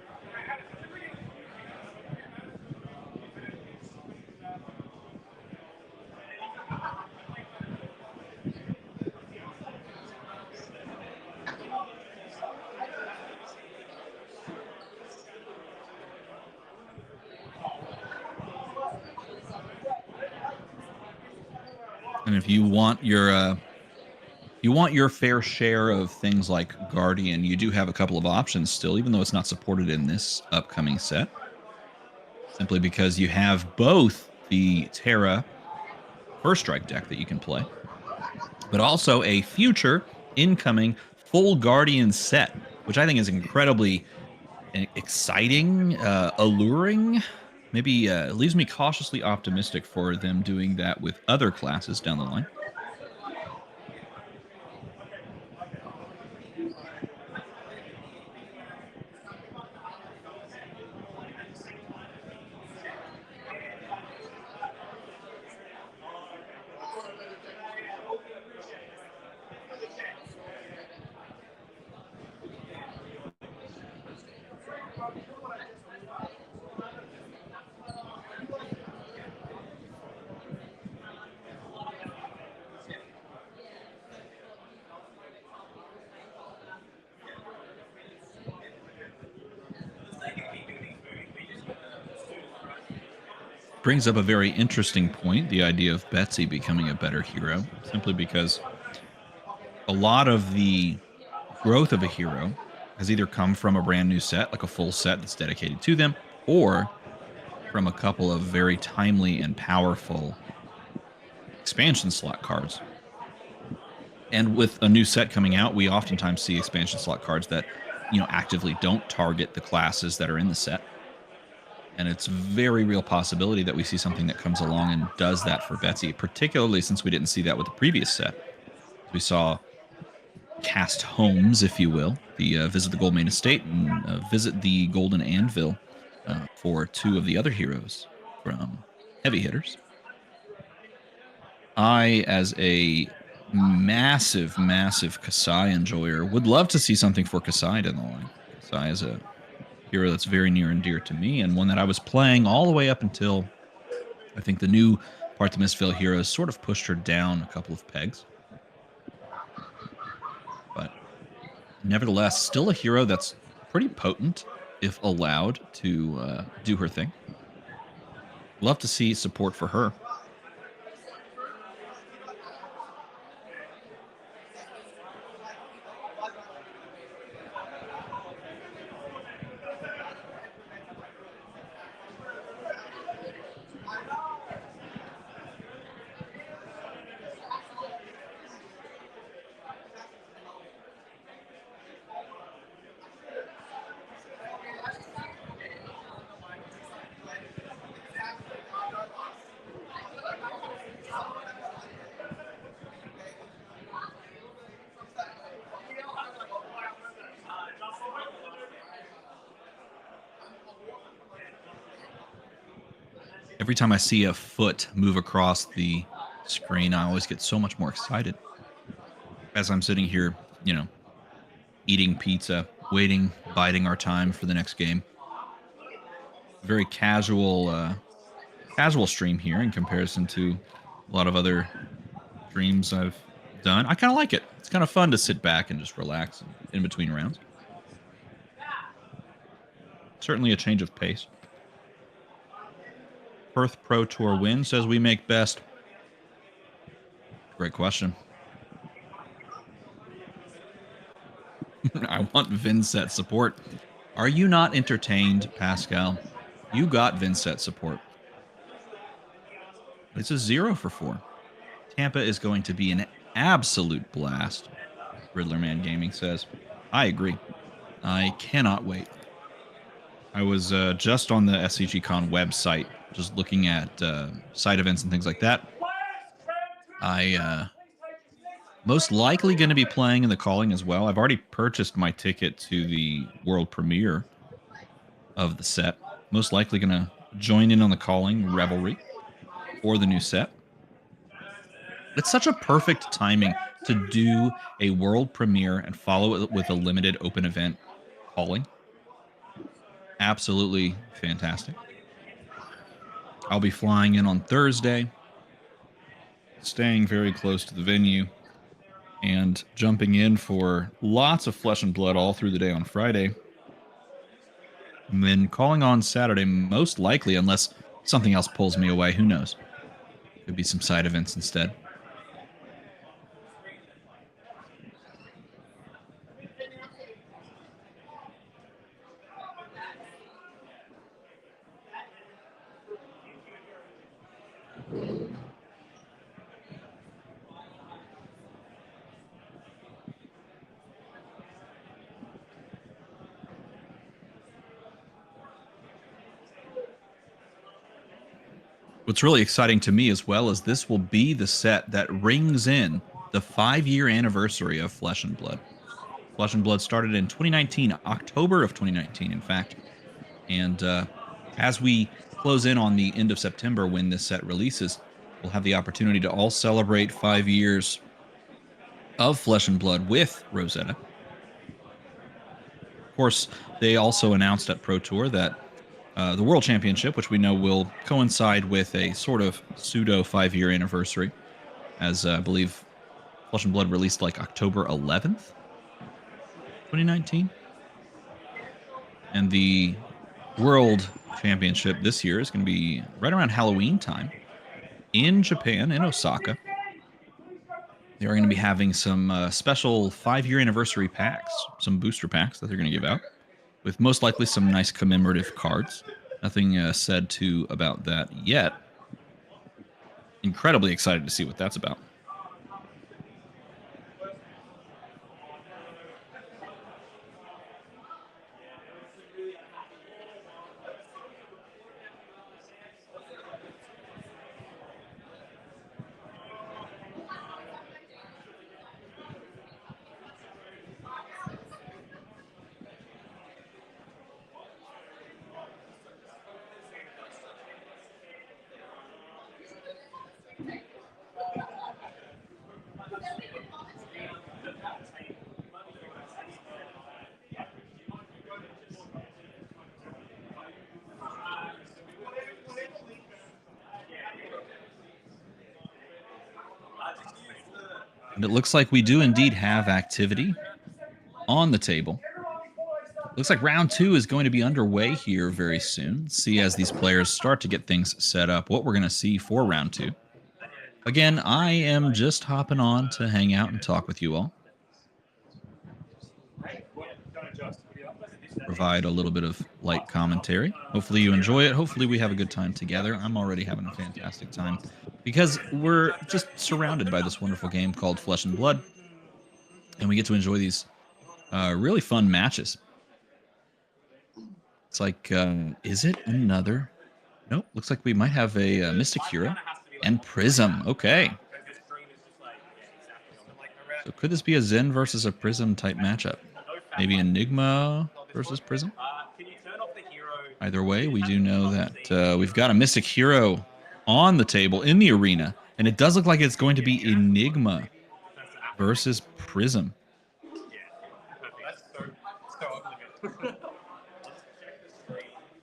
And if you want your fair share of things like Guardian, you do have a couple of options still, even though it's not supported in this upcoming set. Simply because you have both the Terra First Strike deck that you can play, but also a future incoming full Guardian set, which I think is incredibly exciting, alluring. Maybe it leaves me cautiously optimistic for them doing that with other classes down the line. Brings up a very interesting point, the idea of Betsy becoming a better hero, simply because a lot of the growth of a hero has either come from a brand new set, like a full set that's dedicated to them, or from a couple of very timely and powerful expansion slot cards. And with a new set coming out, we oftentimes see expansion slot cards that, actively don't target the classes that are in the set. And it's a very real possibility that we see something that comes along and does that for Betsy, particularly since we didn't see that with the previous set. We saw cast homes, if you will, the visit the Goldmane Estate and visit the Golden Anvil for two of the other heroes from Heavy Hitters. I, as a massive, massive Kasai enjoyer, would love to see something for Kasai down the line. Kasai is a hero that's very near and dear to me, and one that I was playing all the way up until I think the new Part the Mistvale heroes sort of pushed her down a couple of pegs. But nevertheless, still a hero that's pretty potent if allowed to do her thing. Love to see support for her. Every time I see a foot move across the screen, I always get so much more excited. As I'm sitting here, eating pizza, waiting, biding our time for the next game. Very casual stream here in comparison to a lot of other streams I've done. I kind of like it. It's kind of fun to sit back and just relax in between rounds. Certainly a change of pace. Perth Pro Tour win, says we make best. Great question. I want Vinset support. Are you not entertained, Pascal? You got Vinset support. It's a 0 for 4. Tampa is going to be an absolute blast, Riddlerman Gaming says. I agree. I cannot wait. I was just on the SCG Con website, just looking at side events and things like that. I most likely going to be playing in the calling as well. I've already purchased my ticket to the world premiere of the set. Most likely going to join in on the calling revelry for the new set. It's such a perfect timing to do a world premiere and follow it with a limited open event calling. Absolutely fantastic. I'll be flying in on Thursday, staying very close to the venue, and jumping in for lots of flesh and blood all through the day on Friday. And then calling on Saturday, most likely, unless something else pulls me away. Who knows? Could be some side events instead. What's really exciting to me as well is this will be the set that rings in the 5-year anniversary of Flesh and Blood. Flesh and Blood started in 2019, October of 2019, in fact. And as we close in on the end of September when this set releases, we'll have the opportunity to all celebrate 5 years of Flesh and Blood with Rosetta. Of course, they also announced at Pro Tour that the World Championship, which we know will coincide with a sort of pseudo 5-year anniversary, as I believe Flesh and Blood released like October 11th, 2019. And the World Championship this year is going to be right around Halloween time in Japan, in Osaka. They are going to be having some special 5-year anniversary packs, some booster packs that they're going to give out, with most likely some nice commemorative cards. Nothing said to about that yet. Incredibly excited to see what that's about. And it looks like we do indeed have activity on the table. Looks like round 2 is going to be underway here very soon. See as these players start to get things set up what we're going to see for round 2. Again, I am just hopping on to hang out and talk with you all. Provide a little bit of light commentary. Hopefully you enjoy it. Hopefully we have a good time together. I'm already having a fantastic time because we're just surrounded by this wonderful game called Flesh and Blood, and we get to enjoy these really fun matches. It's like, is it another? Nope, looks like we might have a Mystic Hero and Prism. Okay. So could this be a Zen versus a Prism type matchup? Maybe Enigma versus Prism? Either way, we do know that we've got a Mystic Hero on the table in the arena, and it does look like it's going to be Enigma versus Prism.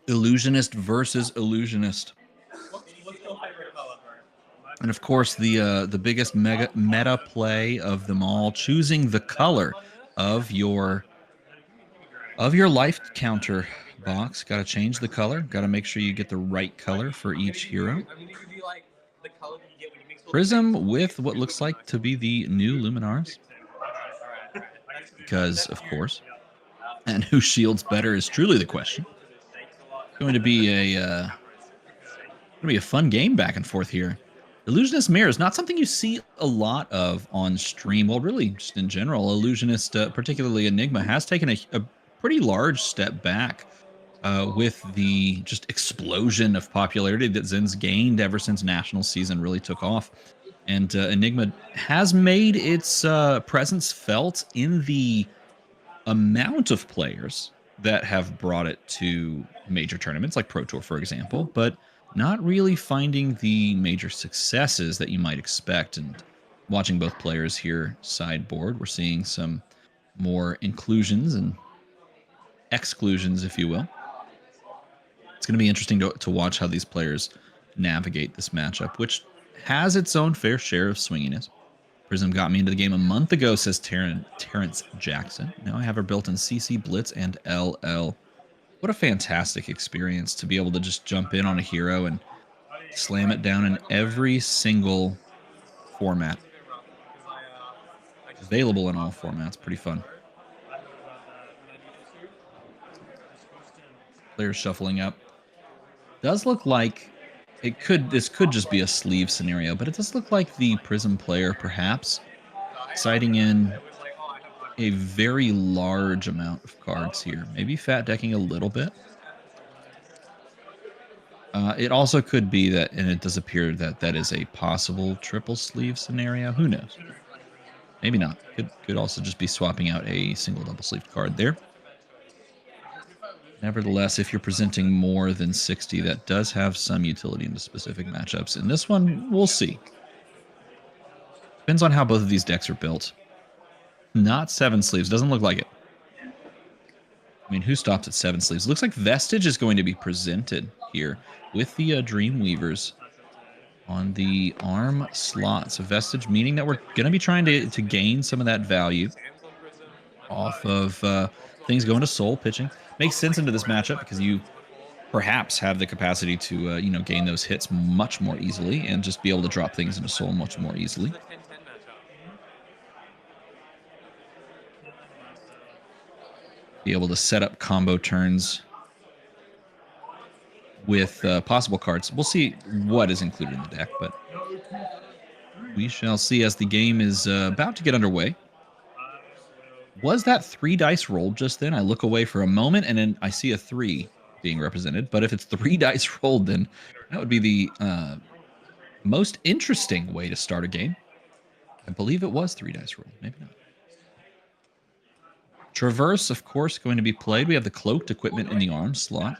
Illusionist versus Illusionist. And of course, the biggest meta play of them all, choosing the color of your of your life counter box. Got to change the color. Got to make sure you get the right color for each hero. Prism with what looks like to be the new Luminars. Because, of course. And who shields better is truly the question. It's going to be a fun game back and forth here. Illusionist Mirror is not something you see a lot of on stream. Well, really, just in general, Illusionist, particularly Enigma, has taken a pretty large step back with the just explosion of popularity that Zen's gained ever since National Season really took off. And Enigma has made its presence felt in the amount of players that have brought it to major tournaments like Pro Tour, for example, but not really finding the major successes that you might expect. And watching both players here sideboard, we're seeing some more inclusions and exclusions, if you will. It's going to be interesting to watch how these players navigate this matchup, which has its own fair share of swinginess. Prism got me into the game a month ago, says Terrence Jackson. Now I have her built in CC, Blitz, and LL. What a fantastic experience to be able to just jump in on a hero and slam it down in every single format. Available in all formats. Pretty fun. Players shuffling up. Does look like this could just be a sleeve scenario, but it does look like the Prism player perhaps siding in a very large amount of cards here. Maybe fat decking a little bit. It also could be that, and it does appear that that is a possible triple sleeve scenario. Who knows? Maybe not. Could also just be swapping out a single double sleeved card there. Nevertheless, if you're presenting more than 60, that does have some utility into specific matchups. In this one, we'll see. Depends on how both of these decks are built. Not 7 sleeves. Doesn't look like it. I mean, who stops at 7 sleeves? Looks like Vestige is going to be presented here with the Dreamweavers on the arm slot. So Vestige, meaning that we're going to be trying to gain some of that value off of things going to Soul pitching. Makes sense into this matchup because you perhaps have the capacity to gain those hits much more easily and just be able to drop things into Soul much more easily. Be able to set up combo turns with possible cards. We'll see what is included in the deck, but we shall see as the game is about to get underway. Was that 3 dice rolled just then? I look away for a moment, and then I see a 3 being represented. But if it's 3 dice rolled, then that would be the most interesting way to start a game. I believe it was 3 dice rolled. Maybe not. Traverse, of course, going to be played. We have the cloaked equipment in the arm slot.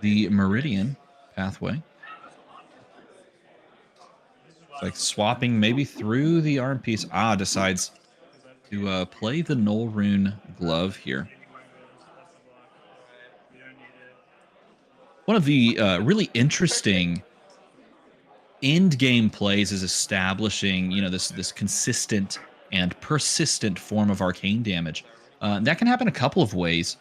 The Meridian pathway. It's like swapping maybe through the arm piece. Decides to play the Null Rune glove here. One of the really interesting end game plays is establishing, this consistent and persistent form of arcane damage. That can happen a couple of ways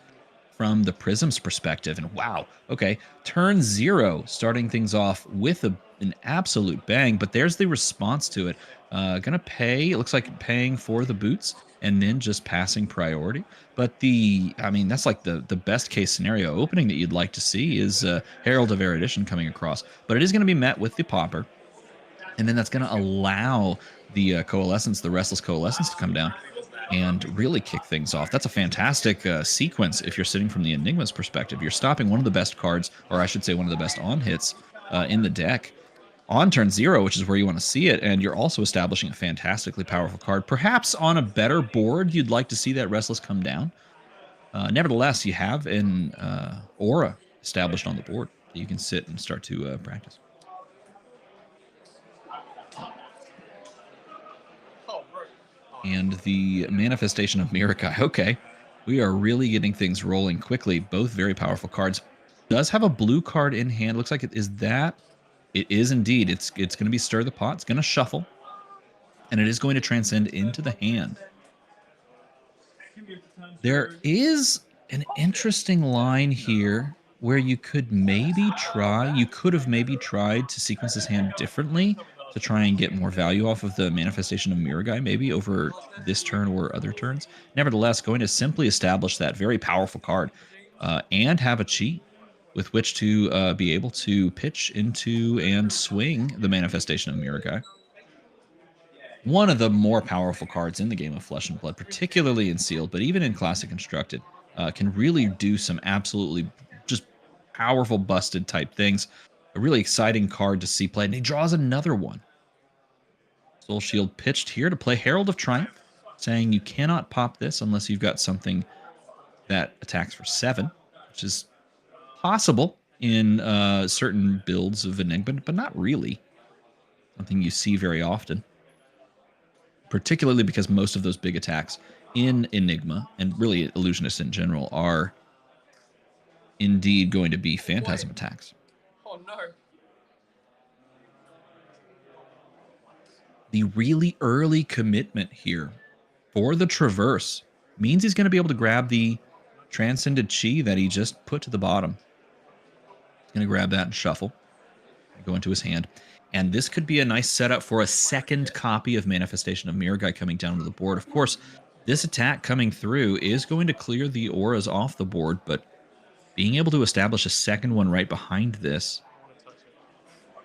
from the Prism's perspective. And wow, okay, turn 0, starting things off with an absolute bang, but there's the response to it. Gonna pay, it looks like paying for the boots and then just passing priority. But that's like the best case scenario opening that you'd like to see is Herald of Erudition coming across. But it is going to be met with the Pauper. And then that's going to allow the Coalescence, the Restless Coalescence, to come down and really kick things off. That's a fantastic sequence if you're sitting from the Enigma's perspective. You're stopping one of the best cards, or I should say one of the best on-hits in the deck on turn 0, which is where you want to see it, and you're also establishing a fantastically powerful card. Perhaps on a better board, you'd like to see that Restless come down. Nevertheless, you have an aura established on the board that you can sit and start to practice. And the Manifestation of Mirakai. Okay, we are really getting things rolling quickly. Both very powerful cards. Does have a blue card in hand. Looks like it is that. It is indeed. It's going to be Stir the Pot. It's going to shuffle. And it is going to transcend into the hand. There is an interesting line here where you could you could have maybe tried to sequence this hand differently to try and get more value off of the manifestation of Mirror Guy, maybe over this turn or other turns. Nevertheless, going to simply establish that very powerful card and have a cheat with which to be able to pitch into and swing the manifestation of Mirror Guy. One of the more powerful cards in the game of Flesh and Blood, particularly in Sealed, but even in Classic Constructed, can really do some absolutely just powerful busted type things. A really exciting card to see played, and he draws another one. Soul Shield pitched here to play Herald of Triumph, saying you cannot pop this unless you've got something that attacks for 7, which is possible in certain builds of Enigma, but not really something you see very often. Particularly because most of those big attacks in Enigma, and really Illusionists in general, are indeed going to be Phantasm attacks. Oh no. The really early commitment here for the Traverse means he's going to be able to grab the Transcended Chi that he just put to the bottom. He's going to grab that and shuffle, go into his hand. And this could be a nice setup for a second copy of Manifestation of Mirror Guy coming down to the board. Of course, this attack coming through is going to clear the auras off the board, but being able to establish a second one right behind this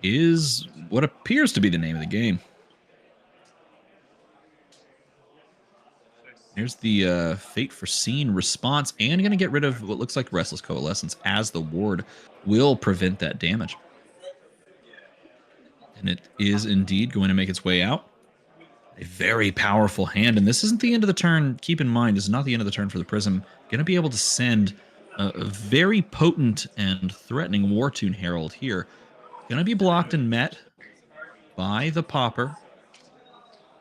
is what appears to be the name of the game. Here's the Fate Foreseen response, and going to get rid of what looks like Restless Coalescence, as the ward will prevent that damage. And it is indeed going to make its way out. A very powerful hand, and this isn't the end of the turn. Keep in mind, this is not the end of the turn for the Prism. Going to be able to send a very potent and threatening War Tune Herald here. Going to be blocked and met by the Popper.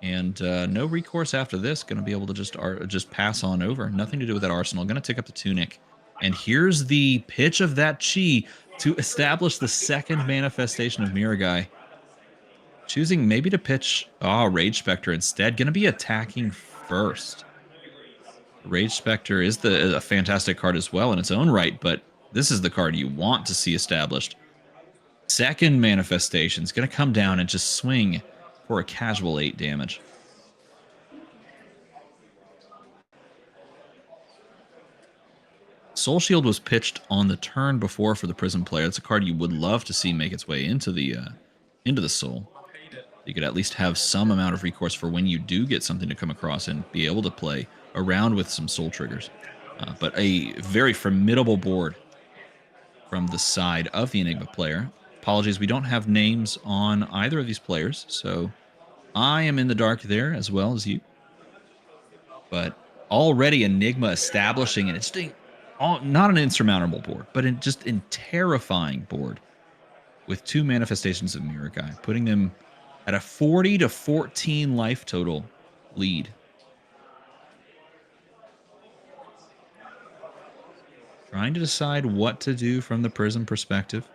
And no recourse after this. Going to be able to just pass on over. Nothing to do with that Arsenal. Going to take up the Tunic. And here's the pitch of that Chi to establish the second manifestation of Mirror Guy. Choosing maybe to pitch Rage Spectre instead. Going to be attacking first. Rage Spectre is a fantastic card as well in its own right, but this is the card you want to see established. Second manifestation is going to come down and just swing for a casual 8 damage. Soul Shield was pitched on the turn before for the Prism player. It's a card you would love to see make its way into the Soul. You could at least have some amount of recourse for when you do get something to come across and be able to play around with some Soul triggers. But a very formidable board from the side of the Enigma player. Apologies, we don't have names on either of these players, so I am in the dark there as well as you. But already Enigma establishing, and it's not an insurmountable board, but just a terrifying board with 2 manifestations of Mirror Guy, putting them at a 40 to 14 life total lead. Trying to decide what to do from the Prism perspective.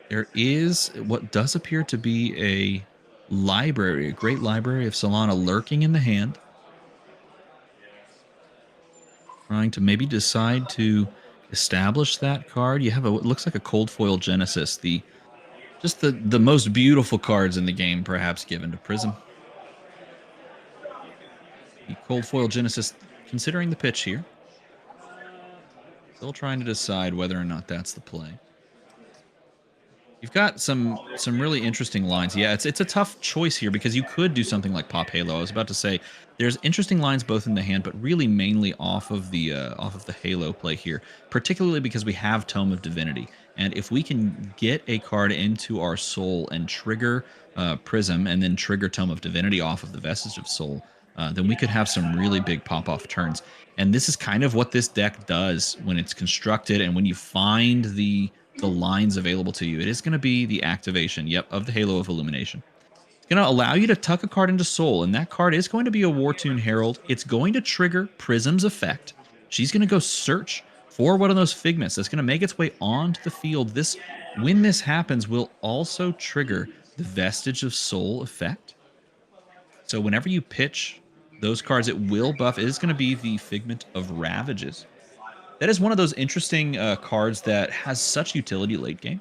There is what does appear to be a library, a great library of Solana lurking in the hand. Trying to maybe decide to establish that card. You have what looks like a Cold Foil Genesis, just the most beautiful cards in the game, perhaps, given to Prism. The Cold Foil Genesis considering the pitch here. Still trying to decide whether or not that's the play. You've got some really interesting lines. Yeah, it's a tough choice here because you could do something like Pop Halo. I was about to say there's interesting lines both in the hand, but really mainly off of the Halo play here, particularly because we have Tome of Divinity. And if we can get a card into our Soul and trigger Prism and then trigger Tome of Divinity off of the Vestige of Soul, then we could have some really big pop-off turns. And this is kind of what this deck does when it's constructed and when you find the lines available to you. It is going to be the activation, of the Halo of Illumination. It's going to allow you to tuck a card into Soul, and that card is going to be a War Tune Herald. It's going to trigger Prism's effect. She's going to go search for one of those Figments that's going to make its way onto the field. When this happens, will also trigger the Vestige of Soul effect. So whenever you pitch those cards it will buff is going to be the Figment of Ravages. That is one of those interesting cards that has such utility late game.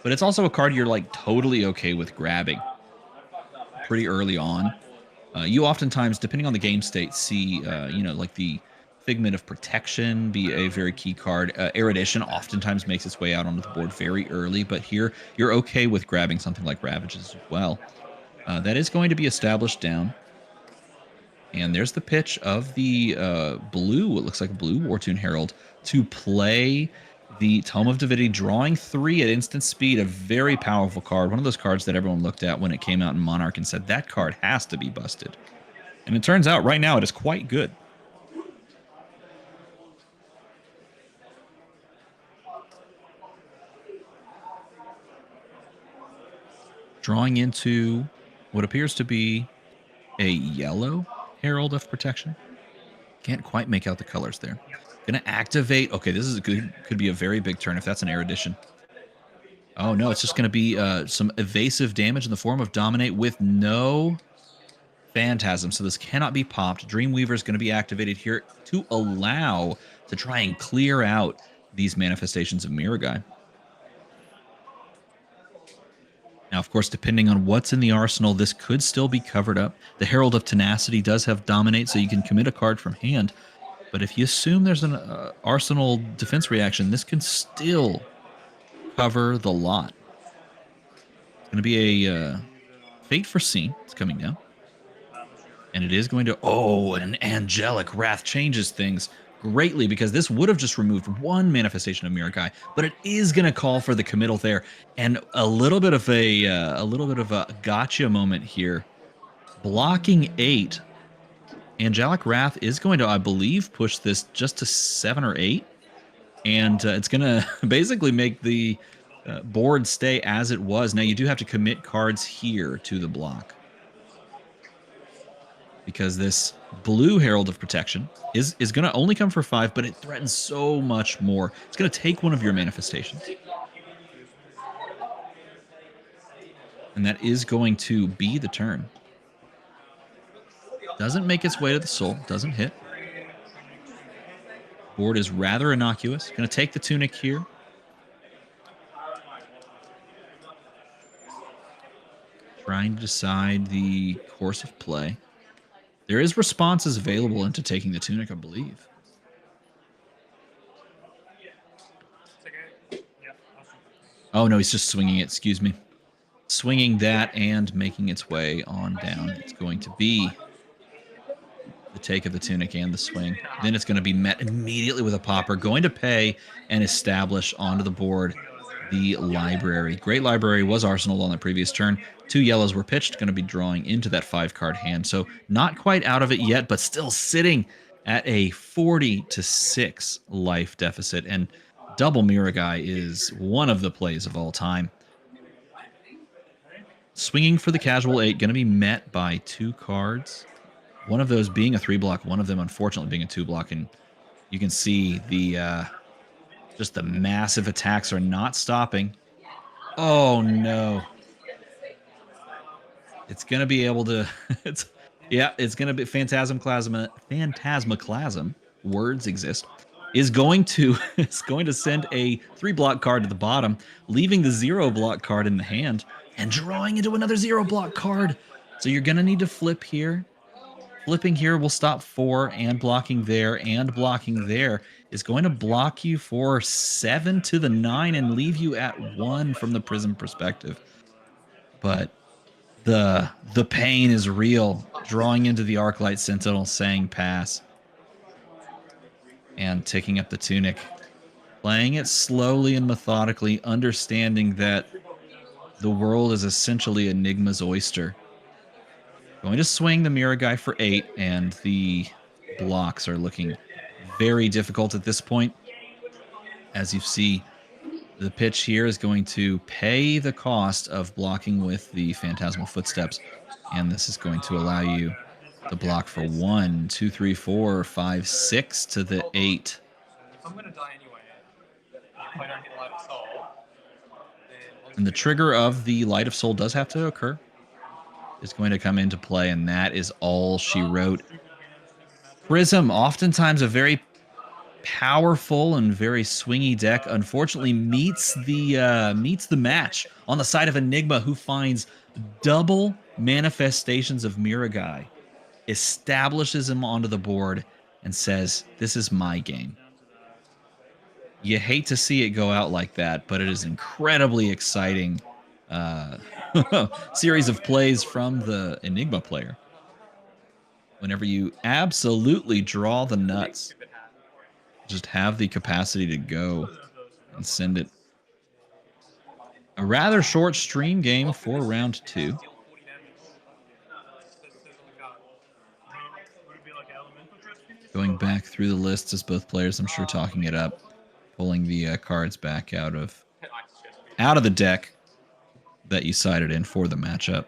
But it's also a card you're like totally okay with grabbing pretty early on. You oftentimes, depending on the game state, see, like the Figment of Protection be a very key card. Erudition oftentimes makes its way out onto the board very early, but here you're okay with grabbing something like Ravages as well. That is going to be established down. And there's the pitch of the blue, it looks like a blue Wartune Herald, to play the Tome of Divinity, drawing 3 at instant speed, a very powerful card. One of those cards that everyone looked at when it came out in Monarch and said, that card has to be busted. And it turns out right now it is quite good. Drawing into what appears to be a yellow Herald of Protection. Can't quite make out the colors there. Gonna activate. Okay, this is could be a very big turn if that's an Erudition. Oh no, it's just gonna be some evasive damage in the form of Dominate with no Phantasm. So this cannot be popped. Dreamweaver is going to be activated here to allow to try and clear out these manifestations of Miragai. Now, of course, depending on what's in the arsenal, this could still be covered up. The Herald of Tenacity does have Dominate, so you can commit a card from hand. But if you assume there's an arsenal defense reaction, this can still cover the lot. It's going to be a Fate Foreseen. It's coming down. And it is going to... Oh, an Angelic Wrath changes things greatly because this would have just removed one manifestation of Miragai, but it is going to call for the committal there. And a little bit of a gotcha moment here. Blocking 8. Angelic Wrath is going to, I believe, push this just to 7 or 8. And it's going to basically make the board stay as it was. Now, you do have to commit cards here to the block, because this blue Herald of Protection is going to only come for 5, but it threatens so much more. It's going to take one of your manifestations. And that is going to be the turn. Doesn't make its way to the soul. Doesn't hit. Board is rather innocuous. Going to take the Tunic here. Trying to decide the course of play. There is responses available into taking the Tunic, I believe. Oh, no, he's just swinging it. Excuse me. Swinging that and making its way on down. It's going to be the take of the Tunic and the swing. Then it's going to be met immediately with a popper. Going to pay and establish onto the board the library. Great Library was arsenal on the previous turn. 2 yellows were pitched. Going to be drawing into that 5-card hand. So not quite out of it yet, but still sitting at a 40-6 life deficit. And double Miragai is one of the plays of all time. Swinging for the casual 8, going to be met by 2 cards. One of those being a 3-block, one of them unfortunately being a 2-block, and you can see the just the massive attacks are not stopping. Oh no! It's gonna be able to. It's gonna be Phantasmaclasm. Words exist. Is going to send a 3-block card to the bottom, leaving the 0-block card in the hand, and drawing into another 0-block card. So you're gonna need to flip here. Flipping here will stop 4, and blocking there is going to block you for 7 to the 9 and leave you at 1 from the Prism perspective. But the pain is real. Drawing into the Arclight Sentinel, saying pass. And taking up the Tunic. Playing it slowly and methodically, understanding that the world is essentially Enigma's oyster. Going to swing the Miragai for 8, and the blocks are looking very difficult at this point. As you see, the pitch here is going to pay the cost of blocking with the Phantasmal Footsteps, and this is going to allow you to block for 1, 2, 3, 4, 5, 6 to the 8. I'm going to die anyway. If I don't hit Light of Soul, then... And the trigger of the Light of Soul does have to occur. is going to come into play, and that is all she wrote. Prism, oftentimes a very powerful and very swingy deck, unfortunately meets the match on the side of Enigma, who finds double manifestations of Miragai, establishes him onto the board, and says, "This is my game." You hate to see it go out like that, but it is incredibly exciting series of plays from the Enigma player. Whenever you absolutely draw the nuts, just have the capacity to go and send it. A rather short stream game for round 2. Going back through the lists as both players, I'm sure, talking it up, pulling the cards back out of the deck that you sided in for the matchup.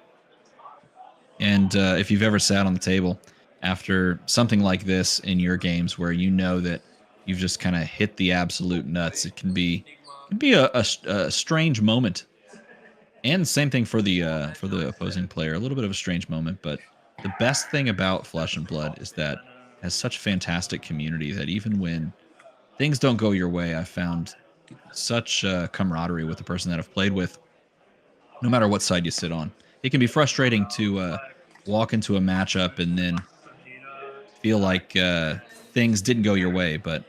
And if you've ever sat on the table after something like this in your games, where you know that you've just kind of hit the absolute nuts, it can be a strange moment. And same thing for the opposing player, a little bit of a strange moment. But the best thing about Flesh and Blood is that it has such fantastic community that even when things don't go your way, I found such camaraderie with the person that I've played with, no matter what side you sit on. It can be frustrating to walk into a matchup and then feel like things didn't go your way, but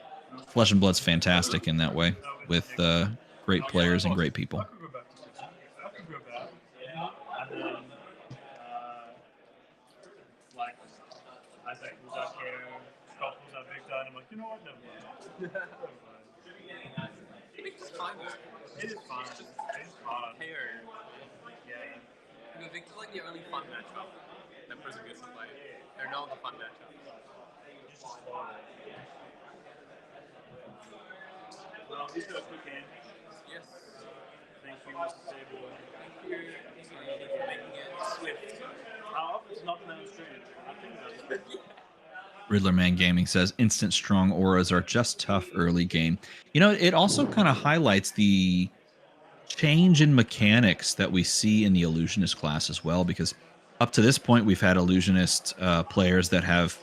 Flesh and Blood's fantastic in that way, with great players and great people. It is fun. It's fun. Yeah. Victor's like the only fun matchup that person gets to play. They're not the fun matchup. These are quick hand. Yes. Thank you, Mr. Sable. Thank you. Thank you for making it swift. It's not demonstrated. I think that's Riddlerman Gaming says instant strong auras are just tough early game. You know, it also kind of highlights the change in mechanics that we see in the illusionist class as well, because up to this point we've had illusionist players that have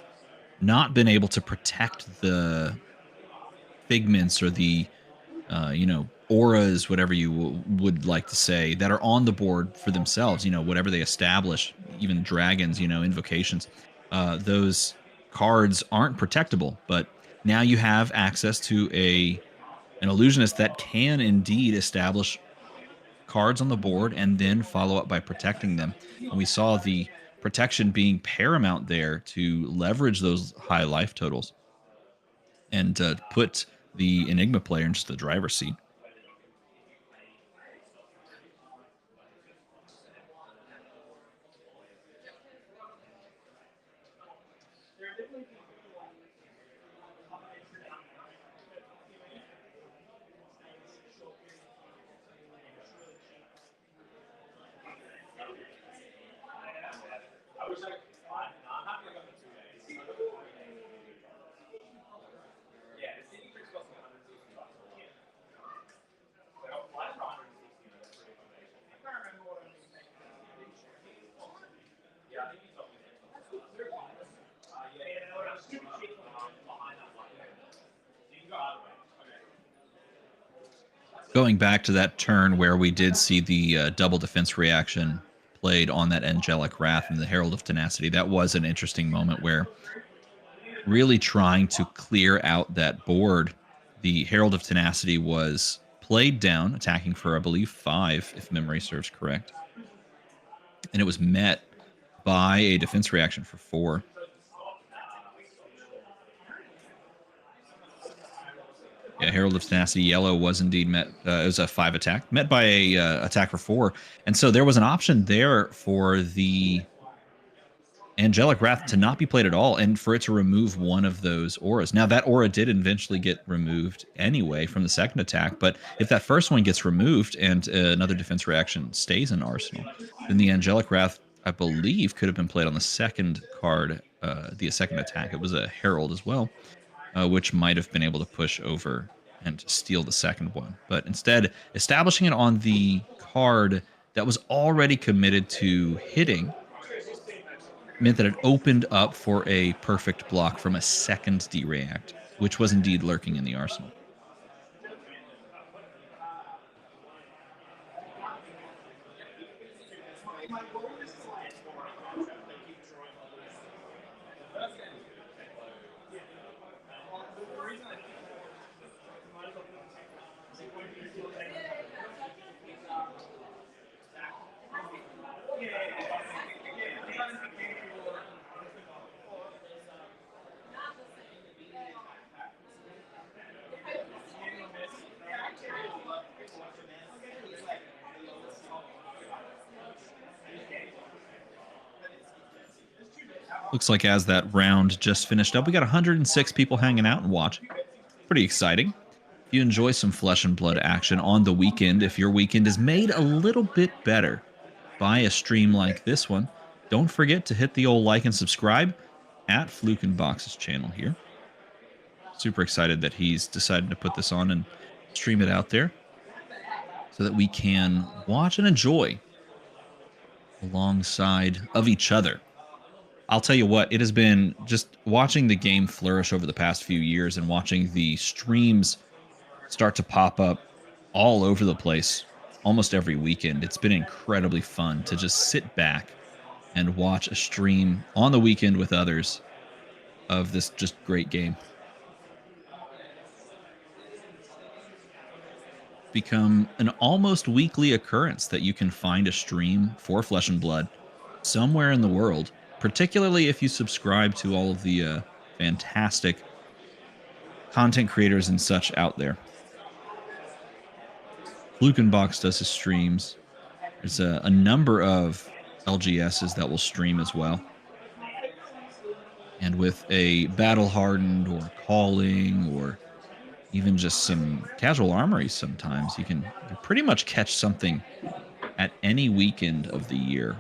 not been able to protect the figments or the auras, whatever you would like to say, that are on the board for themselves. Whatever they establish, even dragons, invocations, those cards aren't protectable. But now you have access to an illusionist that can indeed establish cards on the board and then follow up by protecting them. And we saw the protection being paramount there to leverage those high life totals and put the Enigma player into the driver's seat. Going back to that turn where we did see the double defense reaction played on that Angelic Wrath and the Herald of Tenacity, that was an interesting moment where, really trying to clear out that board, the Herald of Tenacity was played down, attacking for, I believe, 5, if memory serves correct. And it was met by a defense reaction for 4. Yeah, Herald of Tenacity yellow was indeed met. It was a 5 attack, met by a attack for 4. And so there was an option there for the Angelic Wrath to not be played at all, and for it to remove one of those auras. Now, that aura did eventually get removed anyway from the second attack, but if that first one gets removed and another defense reaction stays in Arsenal, then the Angelic Wrath, I believe, could have been played on the second card, the second attack. It was a Herald as well, which might have been able to push over and steal the second one. But instead, establishing it on the card that was already committed to hitting meant that it opened up for a perfect block from a second D-React, which was indeed lurking in the arsenal. Looks like as that round just finished up, we got 106 people hanging out and watching. Pretty exciting. If you enjoy some flesh and blood action on the weekend, if your weekend is made a little bit better by a stream like this one, don't forget to hit the old like and subscribe at Flukenbox's channel here. Super excited that he's decided to put this on and stream it out there so that we can watch and enjoy alongside of each other. I'll tell you what, it has been just watching the game flourish over the past few years and watching the streams start to pop up all over the place almost every weekend. It's been incredibly fun to just sit back and watch a stream on the weekend with others of this just great game. Become an almost weekly occurrence that you can find a stream for Flesh and Blood somewhere in the world, particularly if you subscribe to all of the fantastic content creators and such out there. Flukenbox does his streams. There's a number of LGSs that will stream as well. And with a Battle Hardened or Calling or even just some casual armories sometimes, you can pretty much catch something at any weekend of the year.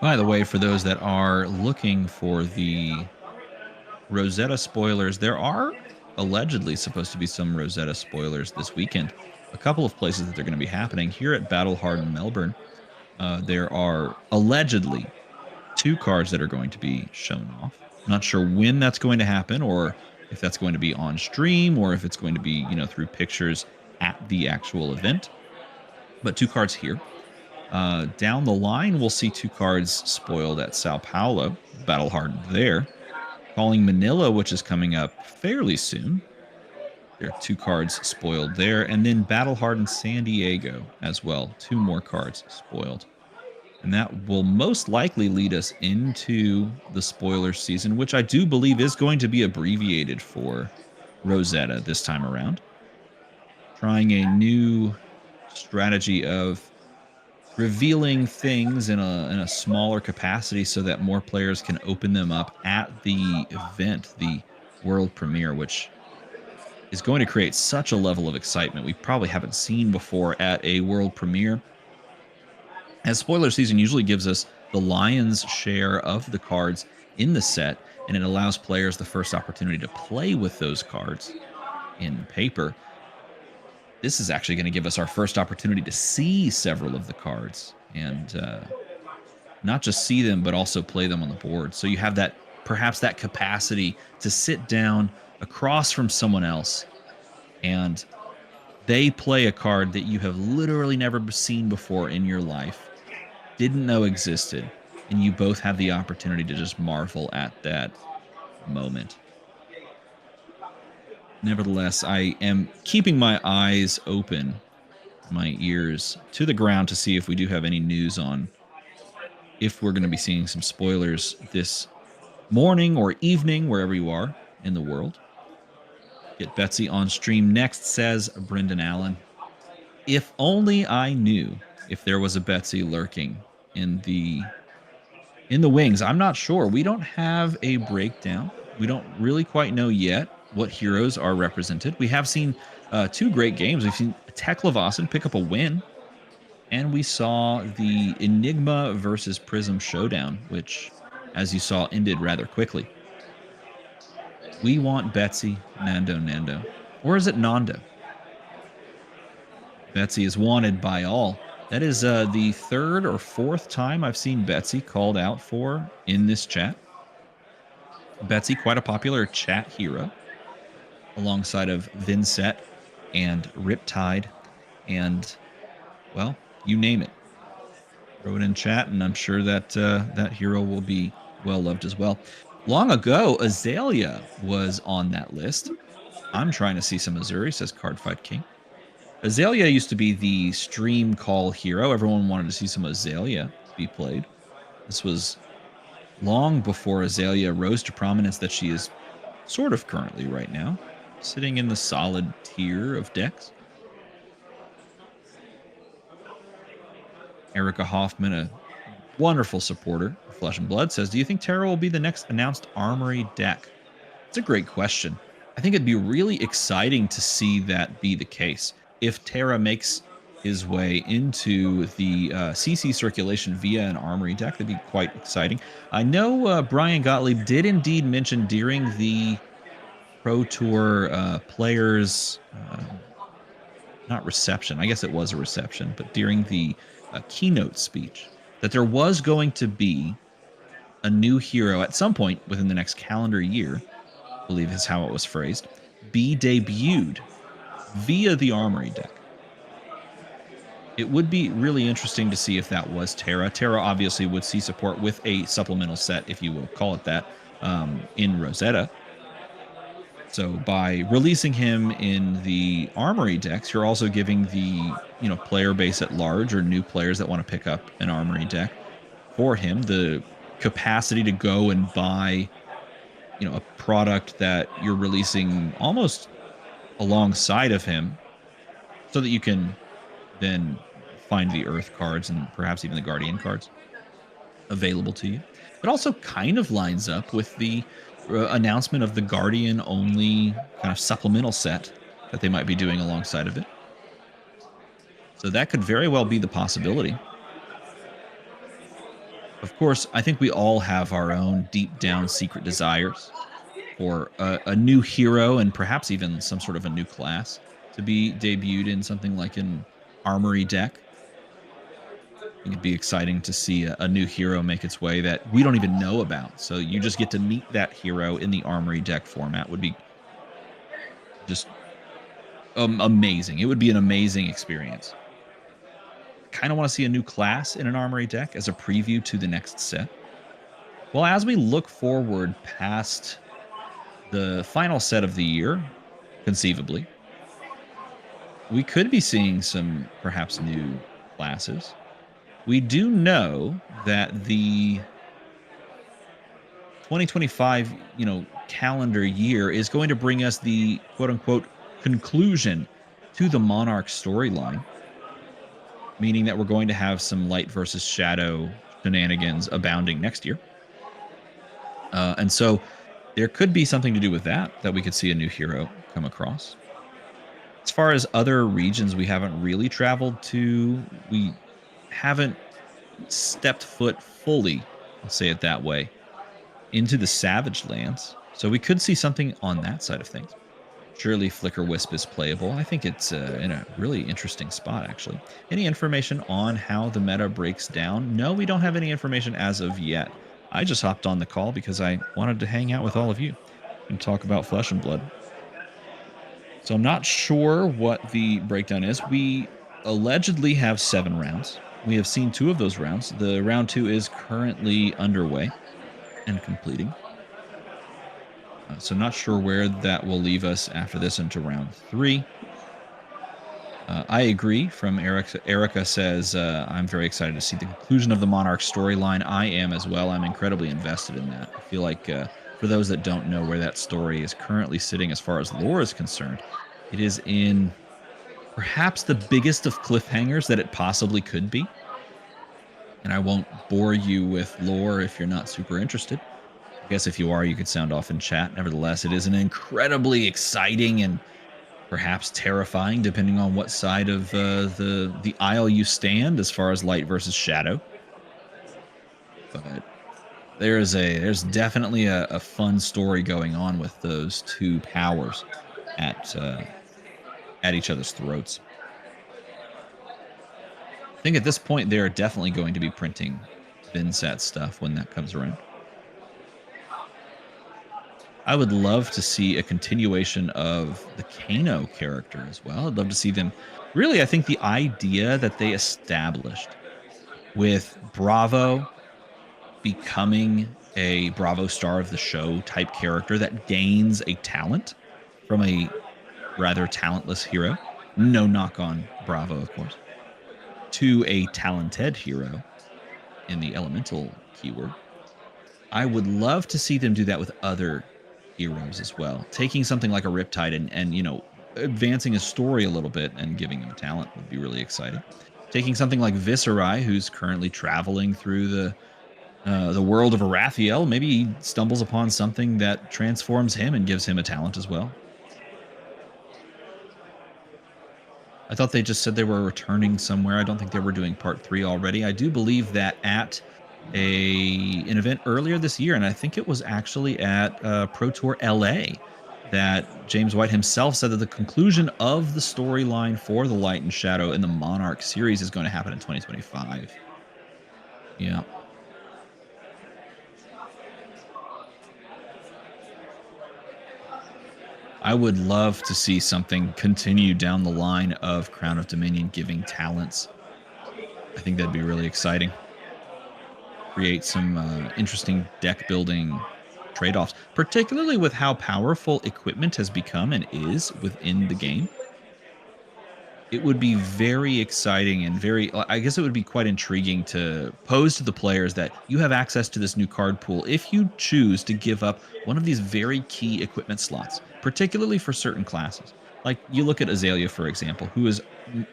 By the way, for those that are looking for the Rosetta spoilers, there are allegedly supposed to be some Rosetta spoilers this weekend. A couple of places that they're going to be happening. Here at Battle Hardened Melbourne, there are allegedly 2 cards that are going to be shown off. Not sure when that's going to happen, or if that's going to be on stream, or if it's going to be, through pictures at the actual event. But 2 cards here. Down the line, we'll see 2 cards spoiled at Sao Paulo, Battle Hardened there. Calling Manila, which is coming up fairly soon. There are 2 cards spoiled there. And then Battle Hardened San Diego as well. 2 more cards spoiled. And that will most likely lead us into the spoiler season, which I do believe is going to be abbreviated for Rosetta this time around. Trying a new strategy of revealing things in a smaller capacity so that more players can open them up at the event, the world premiere, which is going to create such a level of excitement we probably haven't seen before at a world premiere. As spoiler season usually gives us the lion's share of the cards in the set, and it allows players the first opportunity to play with those cards in paper. This is actually going to give us our first opportunity to see several of the cards and not just see them, but also play them on the board. So you have that, perhaps that capacity to sit down across from someone else and they play a card that you have literally never seen before in your life, didn't know existed, and you both have the opportunity to just marvel at that moment. Nevertheless, I am keeping my eyes open, my ears to the ground to see if we do have any news on if we're going to be seeing some spoilers this morning or evening, wherever you are in the world. Get Betsy on stream next, says Brendan Allen. If only I knew if there was a Betsy lurking in the wings. I'm not sure. We don't have a breakdown. We don't really quite know yet what heroes are represented. We have seen two great games. We've seen Teklevasen pick up a win, and we saw the Enigma versus Prism showdown, which, as you saw, ended rather quickly. We want Betsy, Nando. Or is it Nando? Betsy is wanted by all. That is the third or fourth time I've seen Betsy called out for in this chat. Betsy, quite a popular chat hero, alongside of Vincent and Riptide, and, well, you name it. Throw it in chat, and I'm sure that that hero will be well loved as well. Long ago, Azalea was on that list. I'm trying to see some Azuri, says Cardfight King. Azalea used to be the stream call hero. Everyone wanted to see some Azalea be played. This was long before Azalea rose to prominence that she is sort of currently right now, sitting in the solid tier of decks. Erica Hoffman, a wonderful supporter of Flesh and Blood, says, do you think Terra will be the next announced Armory deck? It's a great question. I think it'd be really exciting to see that be the case. If Terra makes his way into the CC circulation via an Armory deck, that'd be quite exciting. I know Brian Gottlieb did indeed mention during the Pro Tour players, not reception, I guess it was a reception, but during the keynote speech, that there was going to be a new hero at some point within the next calendar year, I believe is how it was phrased, be debuted via the Armory deck. It would be really interesting to see if that was Terra. Terra obviously would see support with a supplemental set, if you will call it that, in Rosetta. So by releasing him in the Armory decks, you're also giving the player base at large or new players that want to pick up an Armory deck for him the capacity to go and buy a product that you're releasing almost alongside of him, so that you can then find the Earth cards and perhaps even the Guardian cards available to you. It also kind of lines up with the announcement of the Guardian only kind of supplemental set that they might be doing alongside of it. So that could very well be the possibility. Of course, I think we all have our own deep down secret desires for a new hero and perhaps even some sort of a new class to be debuted in something like an Armory deck. It'd be exciting to see a new hero make its way that we don't even know about. So you just get to meet that hero in the Armory deck format. Would be just amazing. It would be an amazing experience. Kind of want to see a new class in an Armory deck as a preview to the next set. Well, as we look forward past the final set of the year, conceivably, we could be seeing some perhaps new classes. We do know that the 2025, calendar year is going to bring us the quote unquote conclusion to the Monarch storyline, meaning that we're going to have some light versus shadow shenanigans abounding next year. And so there could be something to do with that we could see a new hero come across. As far as other regions we haven't really traveled to, we haven't stepped foot fully, I'll say it that way, into the Savage Lands. So we could see something on that side of things. Surely Flicker Wisp is playable. I think it's in a really interesting spot, actually. Any information on how the meta breaks down? No, we don't have any information as of yet. I just hopped on the call because I wanted to hang out with all of you and talk about Flesh and Blood. So I'm not sure what the breakdown is. We allegedly have 7 rounds. We have seen 2 of those rounds. The round 2 is currently underway and completing. So not sure where that will leave us after this into round 3. I agree. From Erica says, I'm very excited to see the conclusion of the Monarch storyline. I am as well. I'm incredibly invested in that. I feel like for those that don't know where that story is currently sitting as far as lore is concerned, it is in perhaps the biggest of cliffhangers that it possibly could be. And I won't bore you with lore if you're not super interested. I guess if you are, you could sound off in chat. Nevertheless, it is an incredibly exciting and perhaps terrifying, depending on what side of the aisle you stand, as far as light versus shadow. But there's definitely a fun story going on with those 2 powers at each other's throats. I think at this point they are definitely going to be printing Vinsat stuff when that comes around. I would love to see a continuation of the Kano character as well. I'd love to see them. Really, I think the idea that they established with Bravo becoming a Bravo star of the show type character that gains a talent from a rather talentless hero. No knock on Bravo, of course. To a talented hero in the elemental keyword. I would love to see them do that with other heroes as well. Taking something like a Riptide and advancing a story a little bit and giving them talent would be really exciting. Taking something like Viserai, who's currently traveling through the world of Arathiel, maybe he stumbles upon something that transforms him and gives him a talent as well. I thought they just said they were returning somewhere. I don't think they were doing part 3 already. I do believe that at an event earlier this year, and I think it was actually at Pro Tour LA, that James White himself said that the conclusion of the storyline for the Light and Shadow in the Monarch series is going to happen in 2025. Yeah. I would love to see something continue down the line of Crown of Dominion giving talents. I think that'd be really exciting. Create some interesting deck building trade-offs, particularly with how powerful equipment has become and is within the game. It would be very exciting and I guess it would be quite intriguing to pose to the players that you have access to this new card pool if you choose to give up one of these very key equipment slots, particularly for certain classes. Like you look at Azalea, for example, who is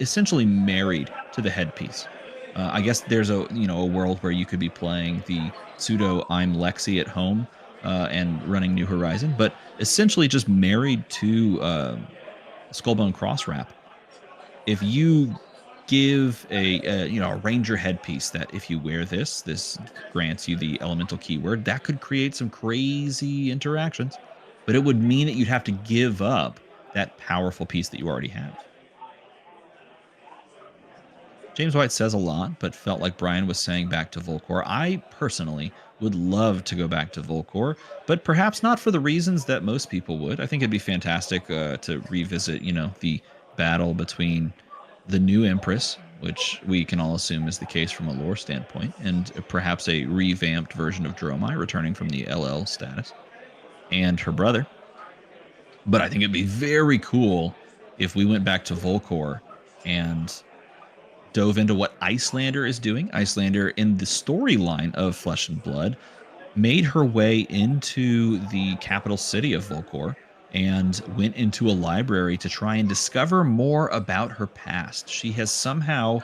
essentially married to the headpiece. I guess there's a world where you could be playing the pseudo I'm Lexi at home and running New Horizon, but essentially just married to Skullbone Cross Wrap. If you give a ranger headpiece that if you wear this grants you the elemental keyword, that could create some crazy interactions, but it would mean that you'd have to give up that powerful piece that you already have. James White says a lot, but felt like Brian was saying back to Volcor. I personally would love to go back to Volcor, but perhaps not for the reasons that most people would. I think it'd be fantastic to revisit, the battle between the new Empress, which we can all assume is the case from a lore standpoint, and perhaps a revamped version of Dromai returning from the LL status, and her brother. But I think it'd be very cool if we went back to Volcor and dove into what Icelander is doing. Icelander, in the storyline of Flesh and Blood, made her way into the capital city of Volcor and went into a library to try and discover more about her past. She has somehow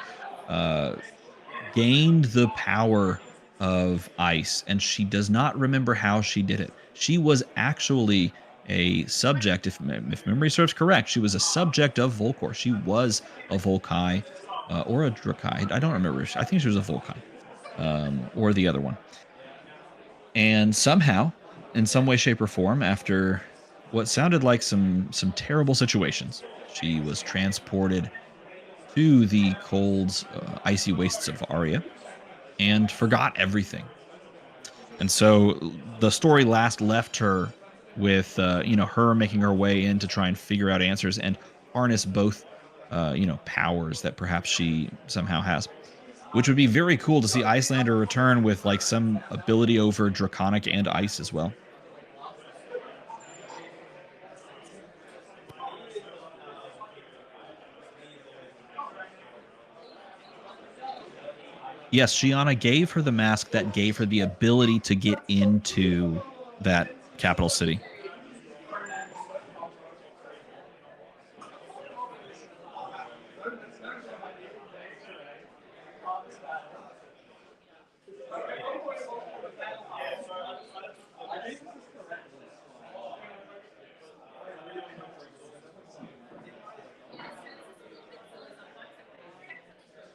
uh, gained the power of ice, and she does not remember how she did it. She was actually a subject, if memory serves correct, she was a subject of Volcor. She was a Volkai or a Drakai. I don't remember. I think she was a Volkai or the other one. And somehow, in some way, shape, or form, after what sounded like some terrible situations, she was transported to the cold, icy wastes of Aria and forgot everything. And so the story last left her with her making her way in to try and figure out answers and harness both powers that perhaps she somehow has, which would be very cool to see Icelander return with like some ability over draconic and ice as well. Yes, Shiana gave her the mask that gave her the ability to get into that capital city.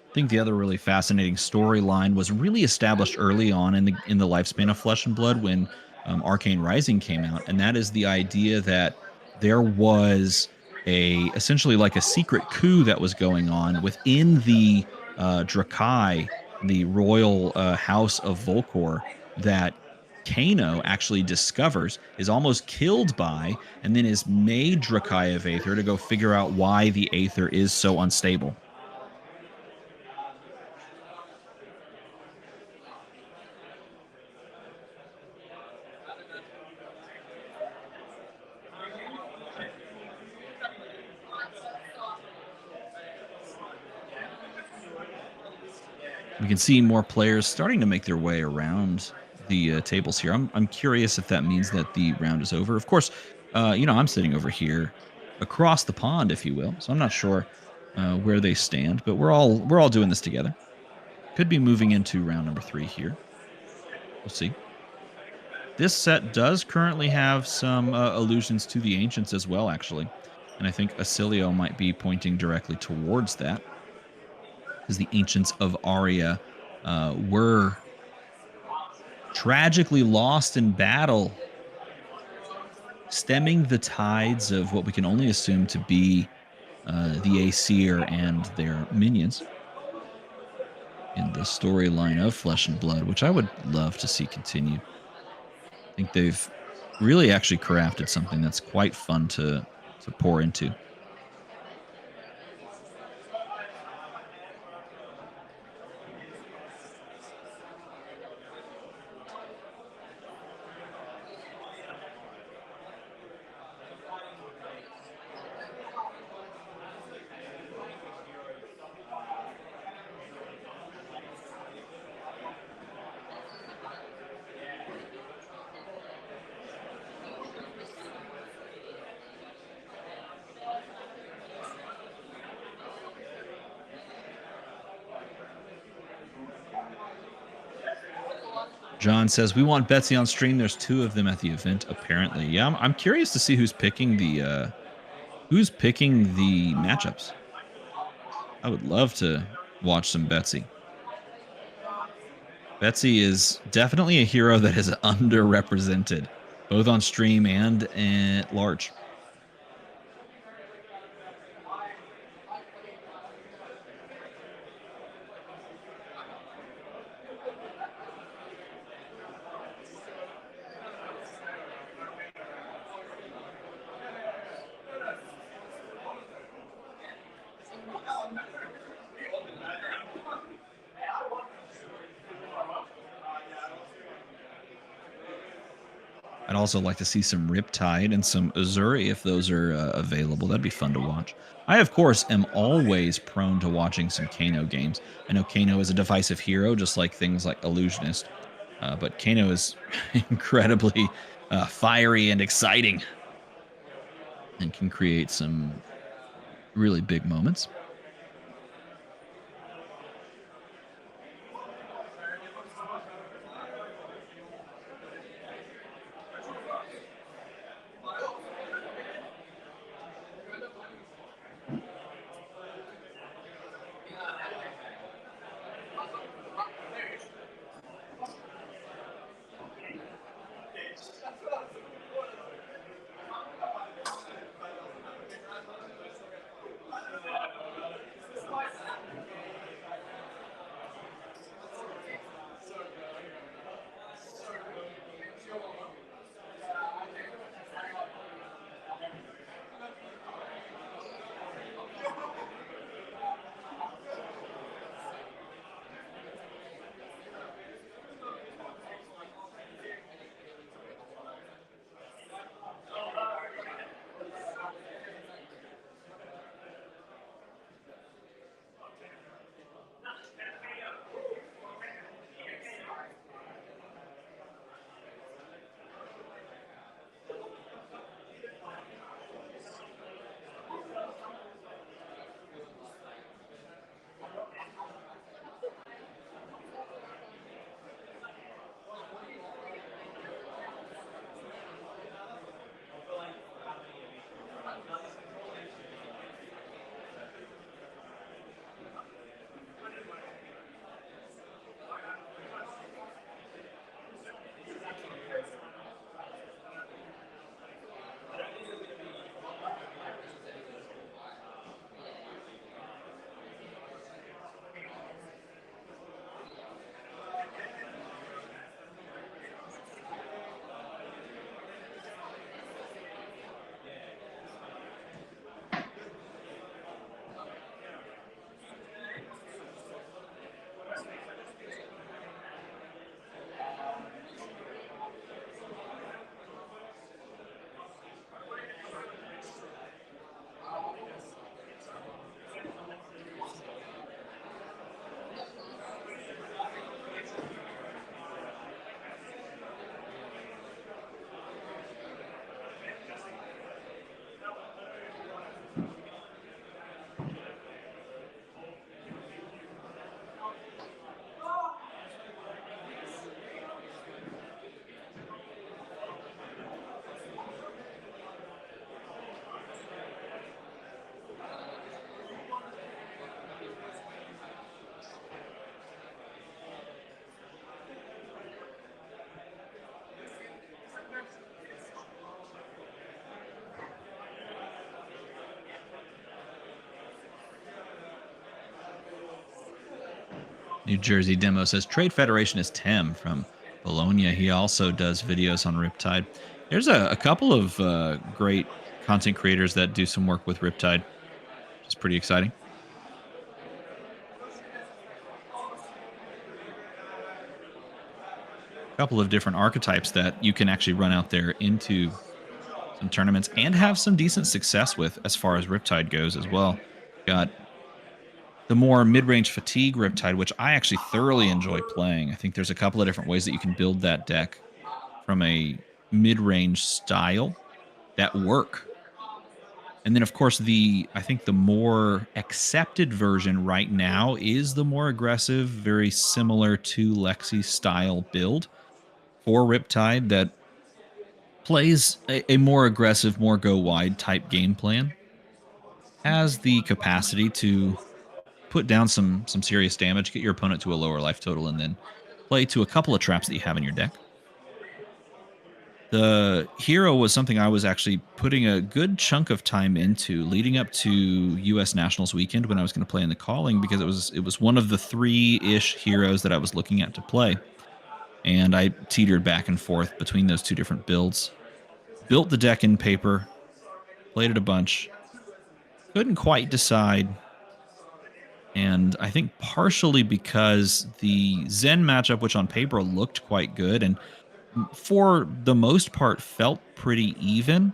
I think the other really fascinating storyline was really established early on in the lifespan of Flesh and Blood when Arcane Rising came out, and that is the idea that there was essentially like a secret coup that was going on within the Drakai, the royal house of Volcor, that Kano actually discovers, is almost killed by, and then is made Drakai of Aether to go figure out why the Aether is so unstable. We can see more players starting to make their way around the tables here. I'm curious if that means that the round is over. Of course, I'm sitting over here across the pond, if you will, so I'm not sure where they stand, but we're all doing this together. Could be moving into round number 3 here. We'll see. This set does currently have some allusions to the ancients as well, actually, and I think Acilio might be pointing directly towards that, because the ancients of Aria were tragically lost in battle, stemming the tides of what we can only assume to be the Aesir and their minions in the storyline of Flesh and Blood, which I would love to see continue. I think they've really actually crafted something that's quite fun to pour into. John says, we want Betsy on stream. There's 2 of them at the event, apparently. Yeah, I'm curious to see who's picking the matchups. I would love to watch some Betsy. Betsy is definitely a hero that is underrepresented, both on stream and at large. I'd also like to see some Riptide and some Uzuri if those are available. That'd be fun to watch. I, of course, am always prone to watching some Kano games. I know Kano is a divisive hero, just like things like Illusionist, but Kano is incredibly fiery and exciting and can create some really big moments. New Jersey Demo says Trade Federation is Tim from Bologna. He also does videos on Riptide. There's a couple of great content creators that do some work with Riptide, which is pretty exciting. A couple of different archetypes that you can actually run out there into some tournaments and have some decent success with as far as Riptide goes as well. Got the more mid-range fatigue Riptide, which I actually thoroughly enjoy playing. I think there's a couple of different ways that you can build that deck from a mid-range style that work. And then, of course, I think the more accepted version right now is the more aggressive, very similar to Lexi's style build for Riptide that plays a more aggressive, more go wide type game plan. Has the capacity to put down some serious damage, get your opponent to a lower life total, and then play to a couple of traps that you have in your deck. The hero was something I was actually putting a good chunk of time into leading up to U.S. Nationals weekend when I was going to play in the Calling, because it was one of the 3-ish heroes that I was looking at to play. And I teetered back and forth between those two different builds. Built the deck in paper, played it a bunch, couldn't quite decide. And I think partially because the Zen matchup, which on paper looked quite good, and for the most part, felt pretty even.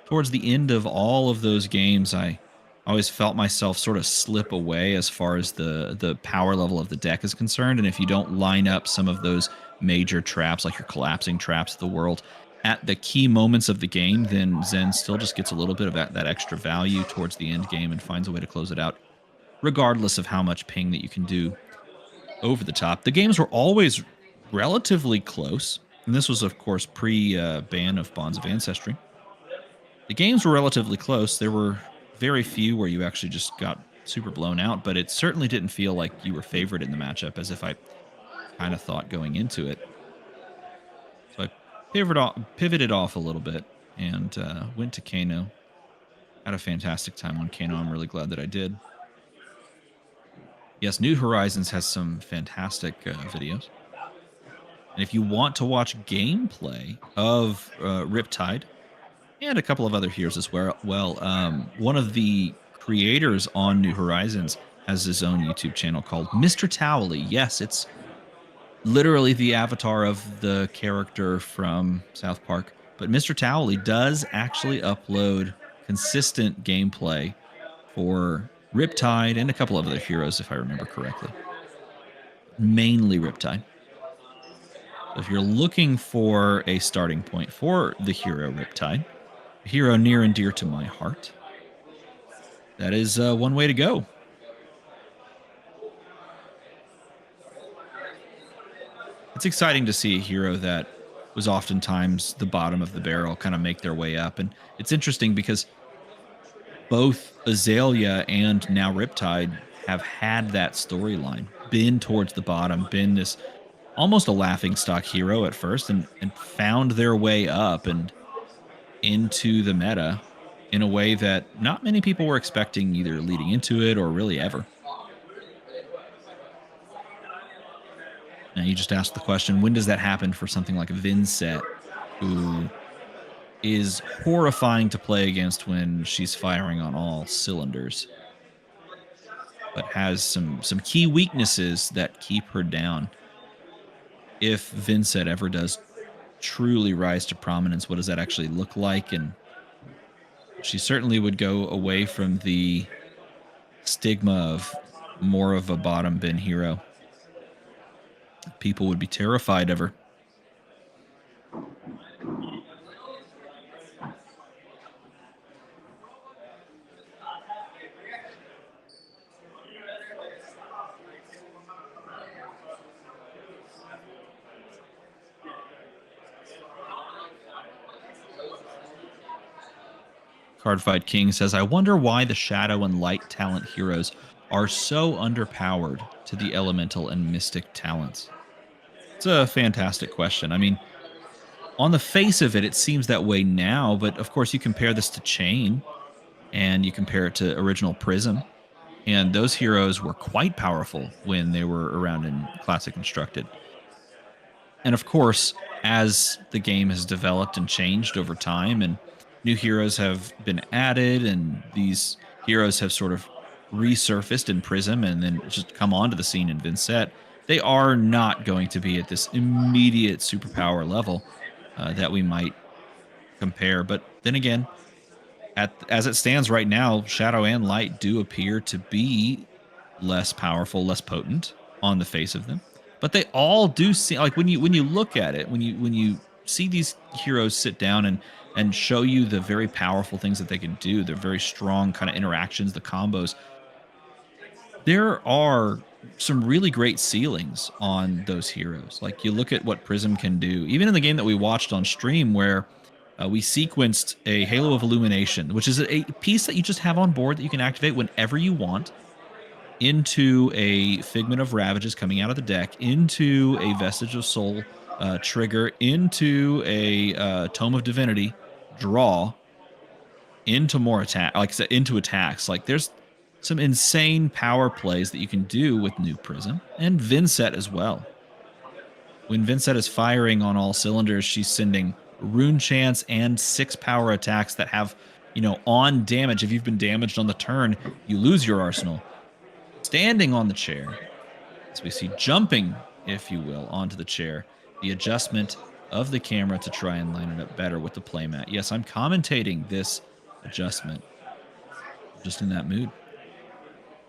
Towards the end of all of those games, I always felt myself sort of slip away as far as the power level of the deck is concerned. And if you don't line up some of those major traps, like your collapsing traps of the world, at the key moments of the game, then Zen still just gets a little bit of that extra value towards the end game and finds a way to close it out, regardless of how much ping that you can do over the top. The games were always relatively close. And this was, of course, pre-ban of Bonds of Ancestry. The games were relatively close. There were very few where you actually just got super blown out, but it certainly didn't feel like you were favored in the matchup, as if I kind of thought going into it. So I pivoted off a little bit and went to Kano. Had a fantastic time on Kano. I'm really glad that I did. Yes, New Horizons has some fantastic videos. And if you want to watch gameplay of Riptide and a couple of other heroes as well, one of the creators on New Horizons has his own YouTube channel called Mr. Towley. Yes, it's literally the avatar of the character from South Park. But Mr. Towley does actually upload consistent gameplay for Riptide and a couple of other heroes, if I remember correctly. Mainly Riptide. So if you're looking for a starting point for the hero Riptide, a hero near and dear to my heart, that is one way to go. It's exciting to see a hero that was oftentimes the bottom of the barrel kind of make their way up. And it's interesting because both Azalea and now Riptide have had that storyline, been towards the bottom, been this almost a laughingstock hero at first, and found their way up and into the meta in a way that not many people were expecting, either leading into it or really ever. Now, you just asked the question, when does that happen for something like Vincent, who is horrifying to play against when she's firing on all cylinders, but has some key weaknesses that keep her down? If Vincent ever does truly rise to prominence, what does that actually look like? And she certainly would go away from the stigma of more of a bottom bin hero. People would be terrified of her. Cardfight King says, I wonder why the Shadow and Light talent heroes are so underpowered to the Elemental and Mystic talents. It's a fantastic question. I mean, on the face of it, it seems that way now, but of course you compare this to Chain, and you compare it to original Prism, and those heroes were quite powerful when they were around in Classic Constructed. And of course, as the game has developed and changed over time, and new heroes have been added, and these heroes have sort of resurfaced in Prism and then just come onto the scene in Vincent, they are not going to be at this immediate superpower level that we might compare. But then again, as it stands right now, Shadow and Light do appear to be less powerful, less potent on the face of them. But they all do seem like, when you look at it, when you see these heroes sit down and show you the very powerful things that they can do, the very strong kind of interactions, the combos, there are some really great ceilings on those heroes. Like, you look at what Prism can do, even in the game that we watched on stream, where we sequenced a Halo of Illumination, which is a piece that you just have on board that you can activate whenever you want, into a Figment of Ravages coming out of the deck, into a Vestige of Soul trigger, into a Tome of Divinity draw, into more attack, like I said, into attacks. Like, there's some insane power plays that you can do with New Prism and Vincent as well. When Vincent is firing on all cylinders, she's sending Rune Chants and 6 power attacks that have, on damage. If you've been damaged on the turn, you lose your arsenal. Standing on the chair, as we see, jumping, if you will, onto the chair, the adjustment of the camera to try and line it up better with the playmat. Yes, I'm commentating this adjustment. I'm just in that mood.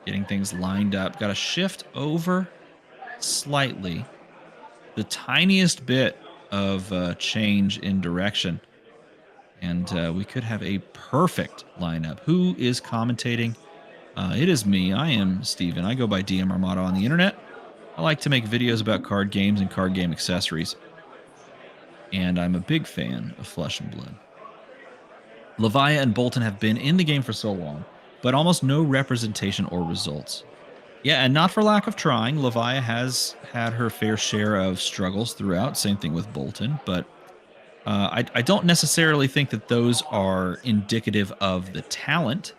Getting things lined up. Got to shift over slightly. The tiniest bit of change in direction. And we could have a perfect lineup. Who is commentating? It is me. I am Steven. I go by DM Armada on the internet. I like to make videos about card games and card game accessories. And I'm a big fan of Flesh and Blood. Levia and Bolton have been in the game for so long, but almost no representation or results. Yeah, and not for lack of trying. Levia has had her fair share of struggles throughout. Same thing with Bolton, but I don't necessarily think that those are indicative of the talent.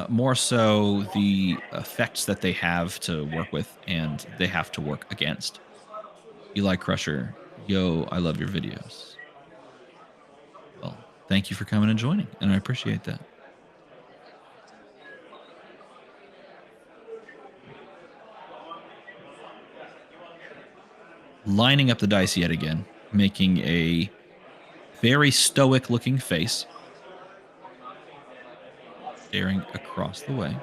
More so the effects that they have to work with and they have to work against. Eli Crusher, yo, I love your videos. Well, thank you for coming and joining, and I appreciate that. Lining up the dice yet again, making a very stoic looking face, staring across the way.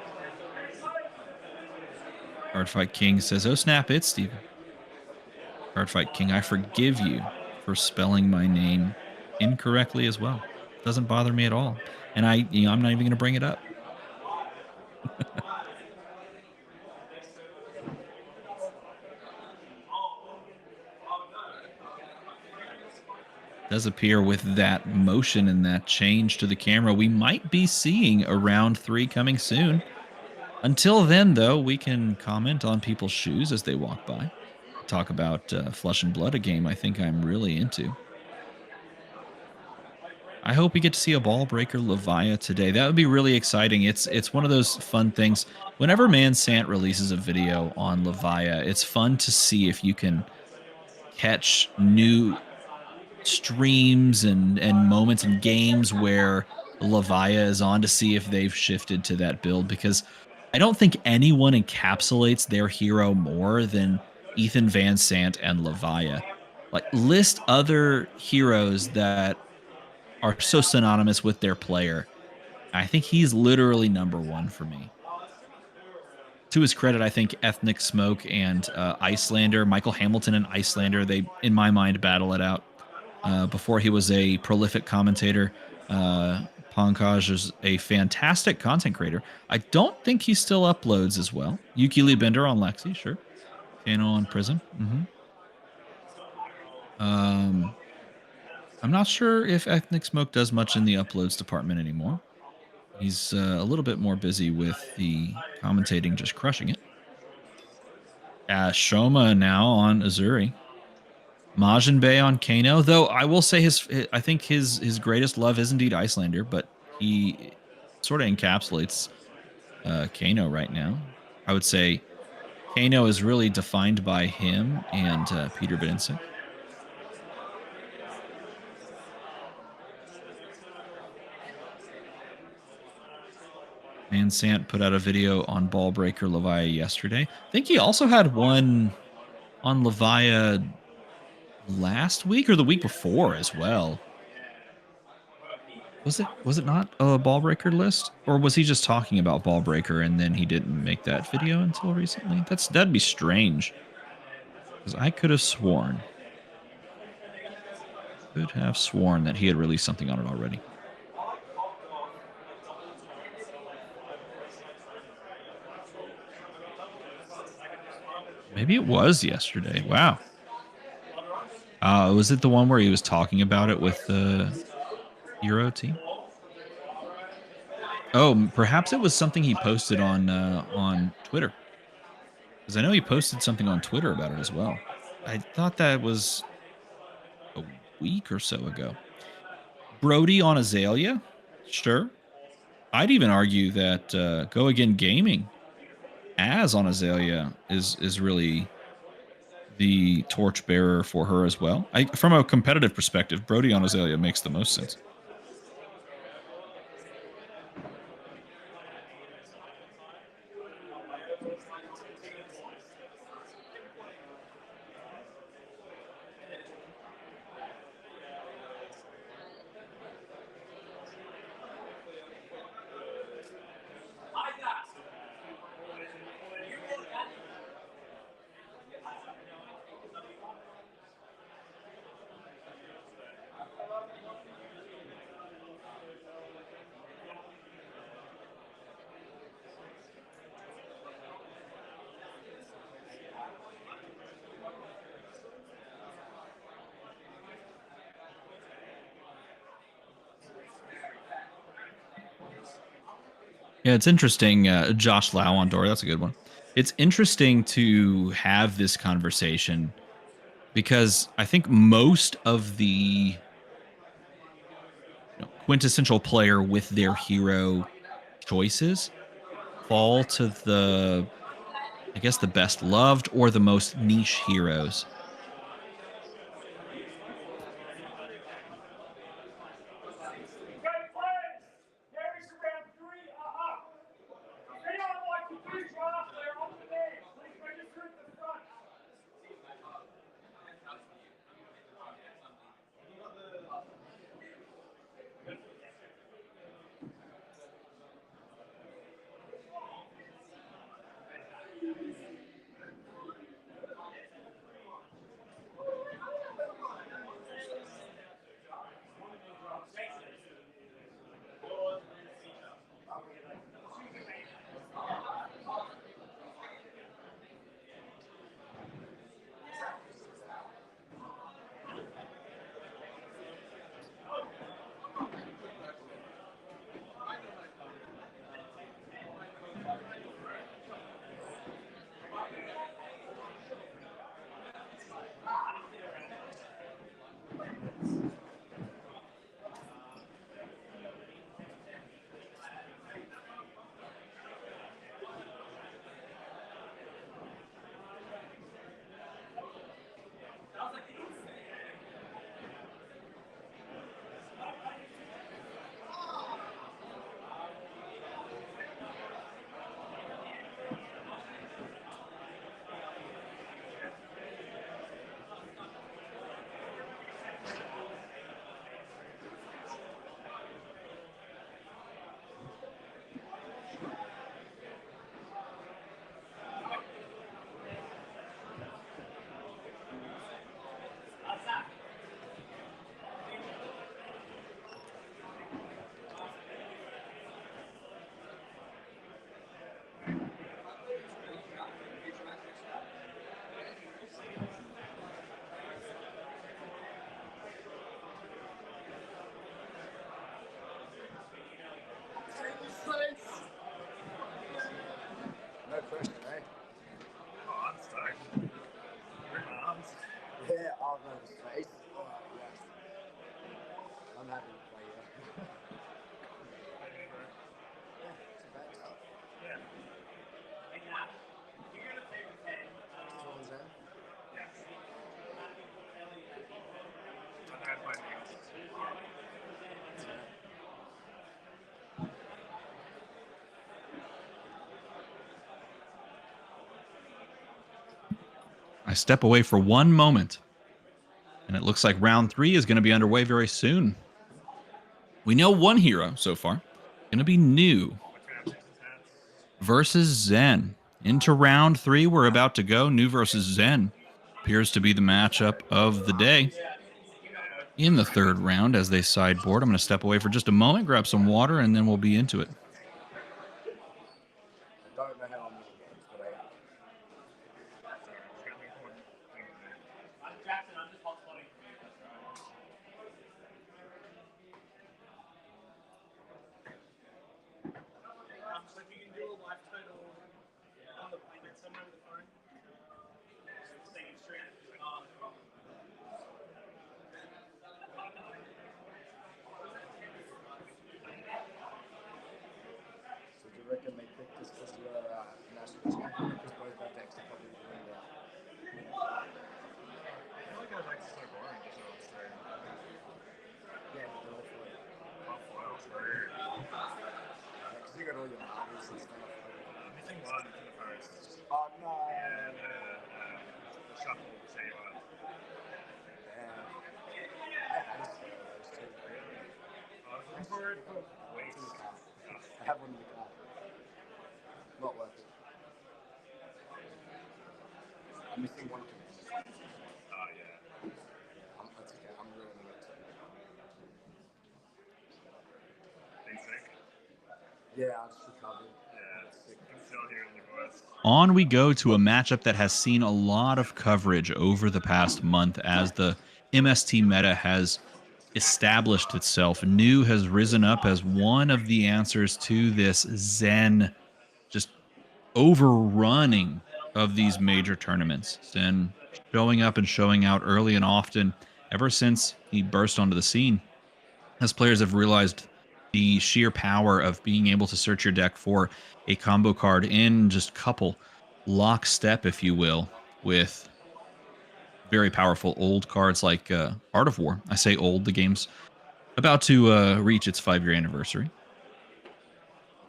Cardfight King says, "Oh snap, it's Steven." Cardfight King, I forgive you for spelling my name incorrectly as well. Doesn't bother me at all, and I'm not even going to bring it up. Does appear with that motion and that change to the camera, we might be seeing a round 3 coming soon. Until then, though, we can comment on people's shoes as they walk by. Talk about Flesh and Blood, a game I think I'm really into. I hope we get to see a Ball Breaker Levia today. That would be really exciting. It's one of those fun things. Whenever Mansant releases a video on Levia, it's fun to see if you can catch new streams and moments and games where Levia is on to see if they've shifted to that build, because I don't think anyone encapsulates their hero more than Ethan Van Sant and Levia. Like, list other heroes that are so synonymous with their player. I think he's literally number 1 for me. To his credit, I think Ethnic Smoke and Icelander, Michael Hamilton and Icelander, they, in my mind, battle it out. Before he was a prolific commentator, Pankaj is a fantastic content creator. I don't think he still uploads as well. Yuki Lee Bender on Lexi, sure. Kano on Prism. I'm not sure if Ethnic Smoke does much in the uploads department anymore. He's a little bit more busy with the commentating, just crushing it. Shoma now on Azuri. Majin Bay on Kano, though I will say I think his greatest love is indeed Icelander, but he sort of encapsulates Kano right now. I would say Kano is really defined by him and Peter Vincent. Mansant put out a video on Ball Breaker Levia yesterday. I think he also had one on Levia last week or the week before as well. Was it not a Ball Breaker list, or was he just talking about Ball Breaker and then he didn't make that video until recently? That'd be strange, because I could have sworn that he had released something on it already. Maybe it was yesterday. Wow. Was it the one where he was talking about it with the Euro team? Oh, perhaps it was something he posted on Twitter, because I know he posted something on Twitter about it as well. I thought that was a week or so ago. Brody on Azalea? Sure. I'd even argue that Go Again Gaming as on Azalea is really the torchbearer for her as well. From a competitive perspective, Brody on Azalea makes the most sense. Yeah, it's interesting. Josh Lau on door. That's a good one. It's interesting to have this conversation because I think most of the quintessential player with their hero choices fall to the, I guess, the best loved or the most niche heroes. Great players. There is round 3 are up. If anyone would like to do draft, they're on the bench. Please register at the front. No question, eh? Oh, I'm stoked. Your arms. Yeah, I'll know the space. Oh, yes. I'm happy to play here. Yeah, it's bad stuff. Yeah. Towards them. Yes. I had my nails. I step away for one moment, and it looks like round 3 is going to be underway very soon. We know one hero so far. Going to be New versus Zen. Into round 3, we're about to go. New versus Zen appears to be the matchup of the day. In the 3rd round, as they sideboard, I'm going to step away for just a moment, grab some water, and then we'll be into it. I don't know how I'm winning games, but I am. Jackson, I'm just hotspotting. So if you can do a life total on the payment somewhere with the phone, staying straight. So do you reckon they pick this as your national champion? Because both their decks are probably doing well. I feel like I was like so boring just on stream. Yeah, they're all for it. Off foils, weird. Because you got all your marbles and stuff. I'm missing one in the first. Oh no! Yeah, the shuffle saver. Damn. I had a spell of those too. I was looking for it for weeks. It's in the car. I have one in the car. Not worth it. I'm missing one command. Oh, yeah. That's okay. I'm ruining it. Being sick. Yeah, I just recovered. Yeah, Sick. I can still hear it in your voice. On we go to a matchup that has seen a lot of coverage over the past month as the MST meta has established itself. New has risen up as one of the answers to this Zen just overrunning of these major tournaments. Zen showing up and showing out early and often ever since he burst onto the scene, as players have realized the sheer power of being able to search your deck for a combo card in just couple lockstep, if you will, with very powerful old cards like Art of War. I say old, the game's about to reach its 5-year anniversary.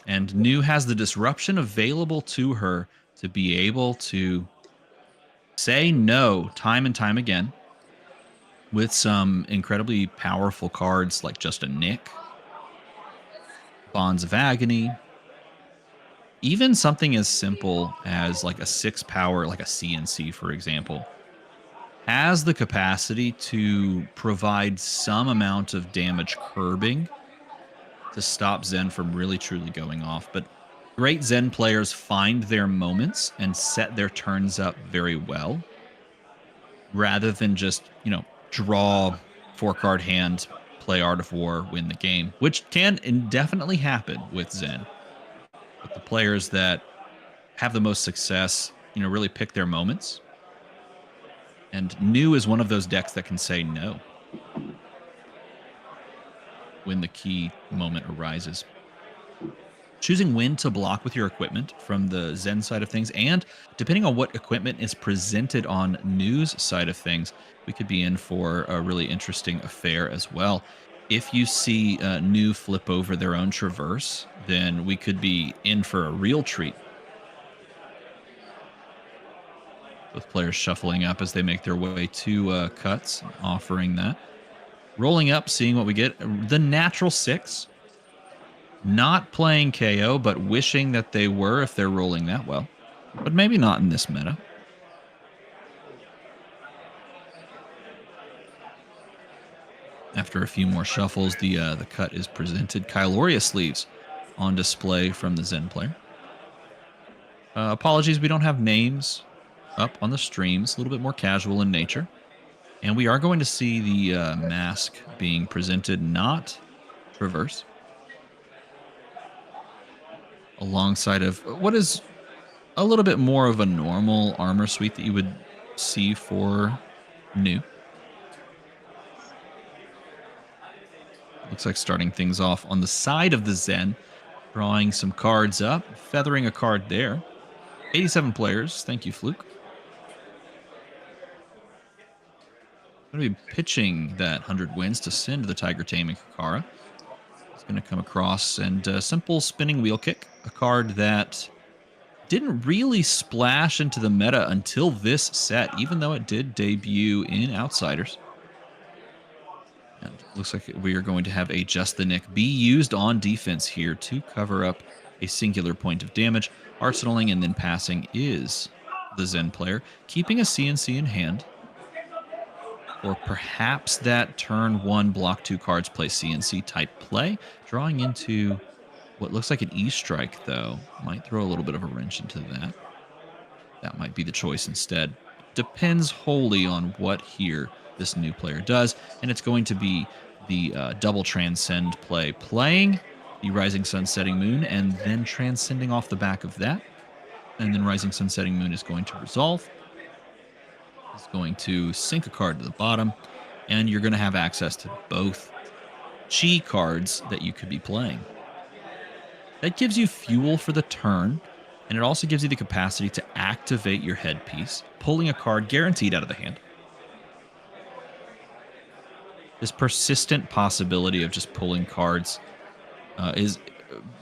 And New has the disruption available to her to be able to say no time and time again with some incredibly powerful cards like Just a Nick, Bonds of Agony, even something as simple as like a 6 power, like a CNC, for example, has the capacity to provide some amount of damage curbing to stop Zen from really truly going off. But great Zen players find their moments and set their turns up very well, rather than just, draw 4-card hand, play Art of War, win the game, which can indefinitely happen with Zen. But the players that have the most success, really pick their moments. And New is one of those decks that can say no when the key moment arises. Choosing when to block with your equipment from the Zen side of things, and depending on what equipment is presented on New's side of things, we could be in for a really interesting affair as well. If you see New flip over their own Traverse, then we could be in for a real treat. With players shuffling up as they make their way to cuts, offering that. Rolling up, seeing what we get. The natural 6. Not playing KO, but wishing that they were if they're rolling that well. But maybe not in this meta. After a few more shuffles, the cut is presented. Kyloria sleeves on display from the Zen player. Apologies, we don't have names up on the streams. A little bit more casual in nature. And we are going to see the mask being presented, not Traverse. Alongside of what is a little bit more of a normal armor suite that you would see for New. Looks like starting things off on the side of the Zen, drawing some cards up, feathering a card there. 87 players. Thank you, Fluke. Going to be pitching that 100 wins to send the Tiger Taming Kakara. It's going to come across and simple spinning wheel kick, a card that didn't really splash into the meta until this set, even though it did debut in Outsiders. And looks like we are going to have a Just the Nick be used on defense here to cover up a singular point of damage. Arsenaling and then passing is the Zen player, keeping a CNC in hand. Or perhaps that turn 1 block 2 cards play CNC type play. Drawing into what looks like an E-strike, though. Might throw a little bit of a wrench into that. That might be the choice instead. Depends wholly on what here this New player does. And it's going to be the double transcend play. Playing the Rising Sun Setting Moon and then transcending off the back of that. And then Rising Sun Setting Moon is going to resolve. It's going to sink a card to the bottom. And you're going to have access to both chi cards that you could be playing. That gives you fuel for the turn, and it also gives you the capacity to activate your headpiece, pulling a card guaranteed out of the hand. This persistent possibility of just pulling cards is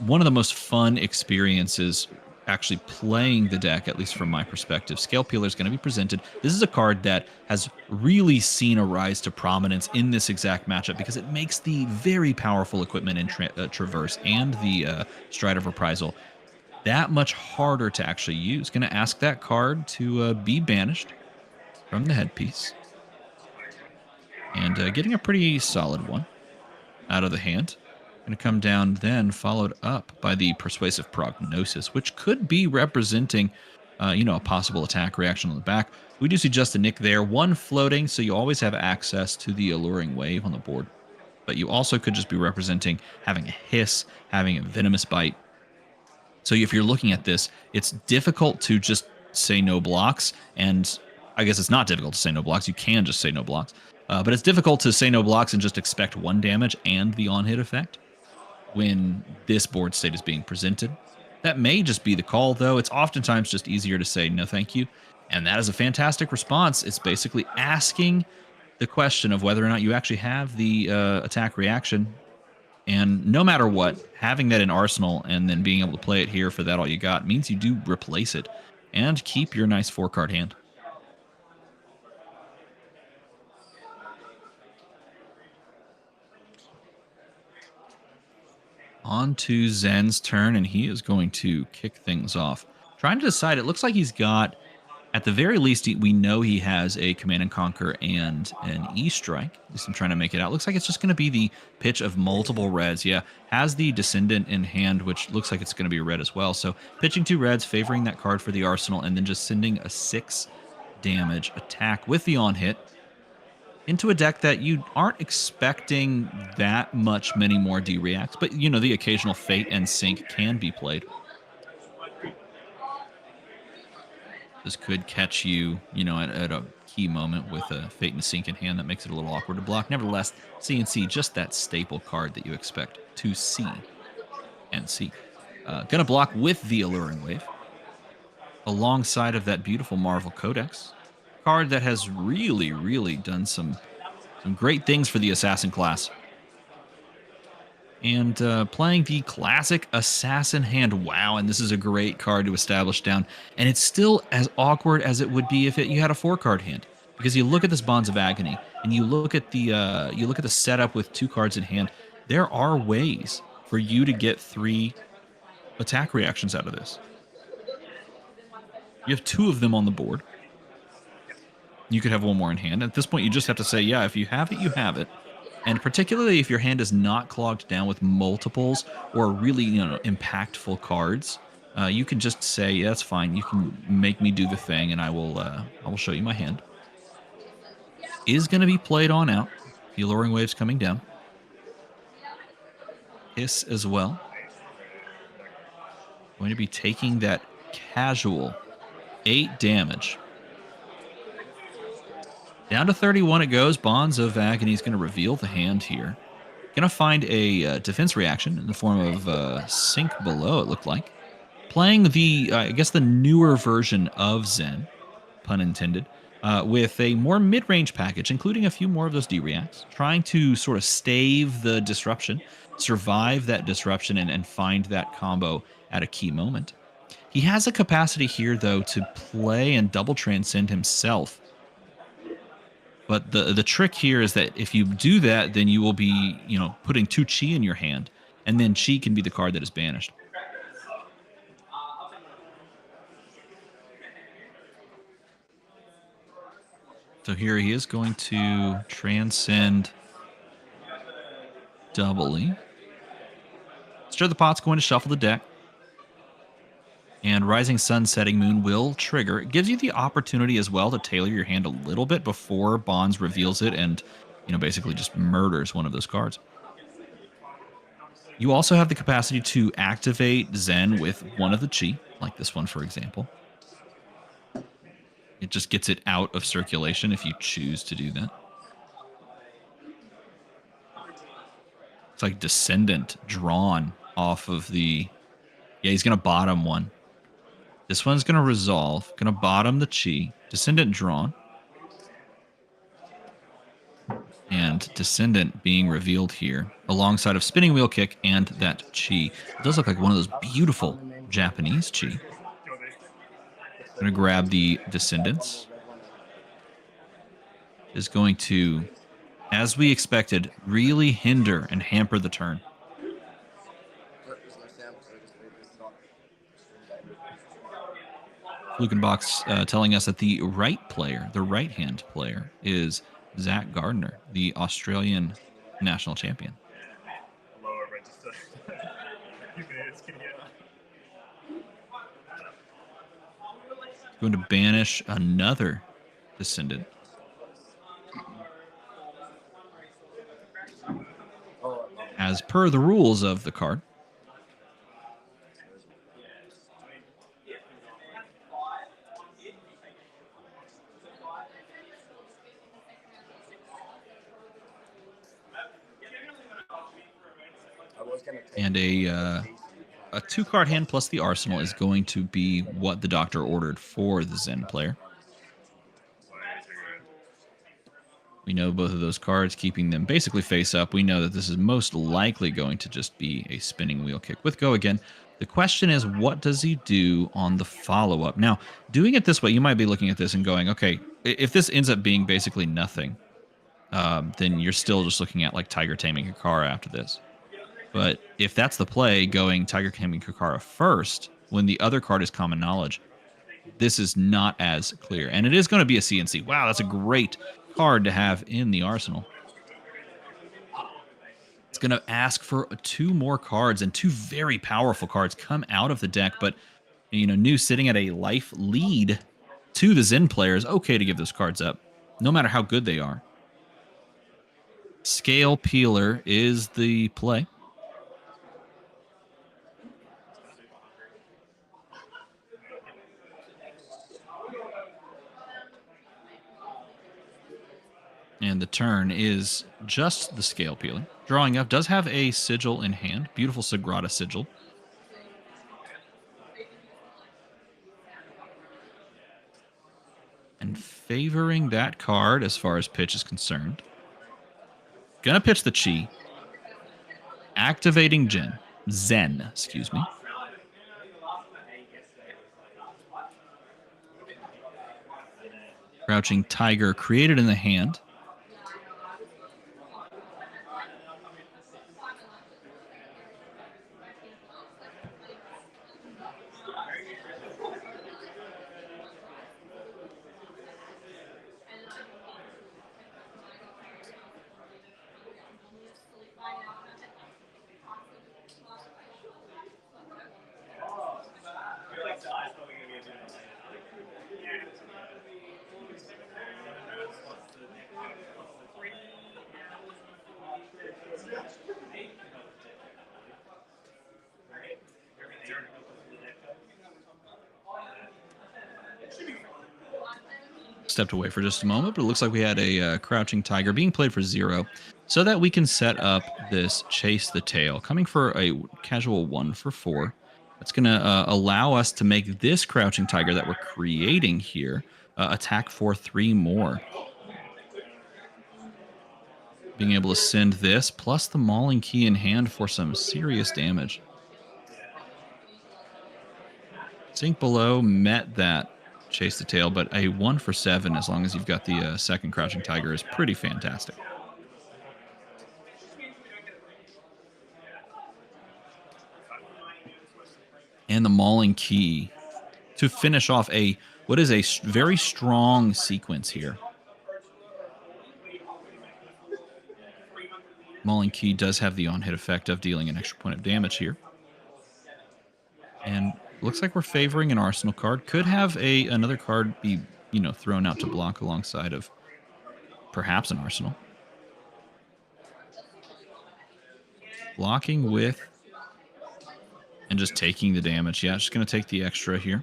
one of the most fun experiences actually playing the deck, at least from my perspective. Scale Peeler is going to be presented. This is a card that has really seen a rise to prominence in this exact matchup because it makes the very powerful equipment in Traverse and the Stride of Reprisal that much harder to actually use. Going to ask that card to be banished from the headpiece. And getting a pretty solid one out of the hand. Going to come down then, followed up by the Persuasive Prognosis, which could be representing, a possible attack reaction on the back. We do see Just a Nick there, 1 floating, so you always have access to the Alluring Wave on the board. but you also could just be representing having a hiss, having a venomous bite. So if you're looking at this, it's difficult to just say no blocks, and I guess it's not difficult to say no blocks. You can just say no blocks, but it's difficult to say no blocks and just expect 1 damage and the on-hit effect when this board state is being presented. That may just be the call, though. It's oftentimes just easier to say no thank you, and that is a fantastic response. It's basically asking the question of whether or not you actually have the attack reaction. And no matter what, having that in Arsenal and then being able to play it here for that all you got means you do replace it and keep your nice 4-card hand. On to Zen's turn, and he is going to kick things off. Trying to decide, it looks like he's got, at the very least, we know he has a Command and Conquer and an E-Strike. At least I'm trying to make it out. Looks like it's just going to be the pitch of multiple reds. Yeah, has the Descendant in hand, which looks like it's going to be a red as well. So pitching 2 reds, favoring that card for the Arsenal, and then just sending a 6 damage attack with the on-hit into a deck that you aren't expecting that many more D-Reacts, but, you know, the occasional Fate and Sync can be played. This could catch you, you know, at a key moment with a Fate and Sync in hand that makes it a little awkward to block. Nevertheless, CNC, just that staple card that you expect to see and see. Gonna block with the Alluring Wave alongside of that beautiful Marvel Codex. Card that has really done some great things for the Assassin class. And playing the classic Assassin hand. Wow, and this is a great card to establish down. And it's still as awkward as it would be if you had a 4-card hand. Because you look at this Bonds of Agony, and you look at the setup with 2 cards in hand. There are ways for you to get 3 attack reactions out of this. You have 2 of them on the board. You could have 1 more in hand. At this point, you just have to say, yeah, if you have it, you have it. And particularly if your hand is not clogged down with multiples or really, you know, impactful cards, you can just say, yeah, that's fine. You can make me do the thing, and I will show you my hand. Is going to be played on out. The Alluring Wave's coming down. Hiss as well. Going to be taking that casual 8 damage. Down to 31 it goes. Bonds of Agony is going to reveal the hand here. Going to find a defense reaction in the form of Sink Below, it looked like. Playing the, I guess, the newer version of Zen, pun intended, with a more mid-range package, including a few more of those D-Reacts. Trying to sort of stave the disruption, survive that disruption, and find that combo at a key moment. He has a capacity here, though, to play and double transcend himself. But the trick here is that if you do that, then you will be, you know, putting 2 Chi in your hand, and then Chi can be the card that is banished. So here he is going to transcend doubly. Stir the Pot's going to shuffle the deck. And Rising Sun, Setting Moon will trigger. It gives you the opportunity as well to tailor your hand a little bit before Bonds reveals it and, you know, basically just murders one of those cards. You also have the capacity to activate Zen with one of the Chi, like this one, for example. It just gets it out of circulation if you choose to do that. It's like Descendant drawn off of the... Yeah, he's going to bottom one. This one's going to resolve. Going to bottom the Chi. Descendant drawn. And Descendant being revealed here alongside of Spinning Wheel Kick and that Chi. It does look like one of those beautiful Japanese Chi. Going to grab the Descendants. Is going to, as we expected, really hinder and hamper the turn. Flukenbach's telling us that the right player, the right-hand player, is Zach Gardner, the Australian national champion. Lower register. Going to banish another Descendant. as per the rules of the card. And a 2-card hand plus the arsenal is going to be what the doctor ordered for the Zen player. We know both of those cards, keeping them basically face up. We know that this is most likely going to just be a spinning wheel kick with go again. The question is, what does he do on the follow-up? Now, doing it this way, you might be looking at this and going, okay, if this ends up being basically nothing, then you're still just looking at like Tiger taming Kakara after this. But if that's the play, going Tiger taming Kakara first, when the other card is common knowledge, this is not as clear. And it is going to be a CNC. Wow, that's a great card to have in the arsenal. It's going to ask for 2 more cards, and 2 very powerful cards come out of the deck. But, you know, New sitting at a life lead to the Zen player is okay to give those cards up, no matter how good they are. Scale Peeler is the play. And the turn is just the Scale Peeler. Drawing up does have a sigil in hand. Beautiful Sagrada sigil. And favoring that card as far as pitch is concerned. Gonna pitch the Chi. Activating Zen, excuse me. Crouching Tiger created in the hand. Stepped away for just a moment, but it looks like we had a Crouching Tiger being played for 0 so that we can set up this Chase the Tail, coming for a casual 1 for 4. That's going to allow us to make this Crouching Tiger that we're creating here attack for 3 more. Being able to send this, plus the Mauling Key in hand for some serious damage. Sink Below met that Chase the Tail, but a 1 for 7, as long as you've got the second Crouching Tiger, is pretty fantastic. And the Mauling Key to finish off what is a very strong sequence here. Mauling Key does have the on-hit effect of dealing an extra point of damage here. And looks like we're favoring an Arsenal card. Could have another card be, thrown out to block alongside of perhaps an Arsenal. Blocking with and just taking the damage. Yeah, just going to take the extra here.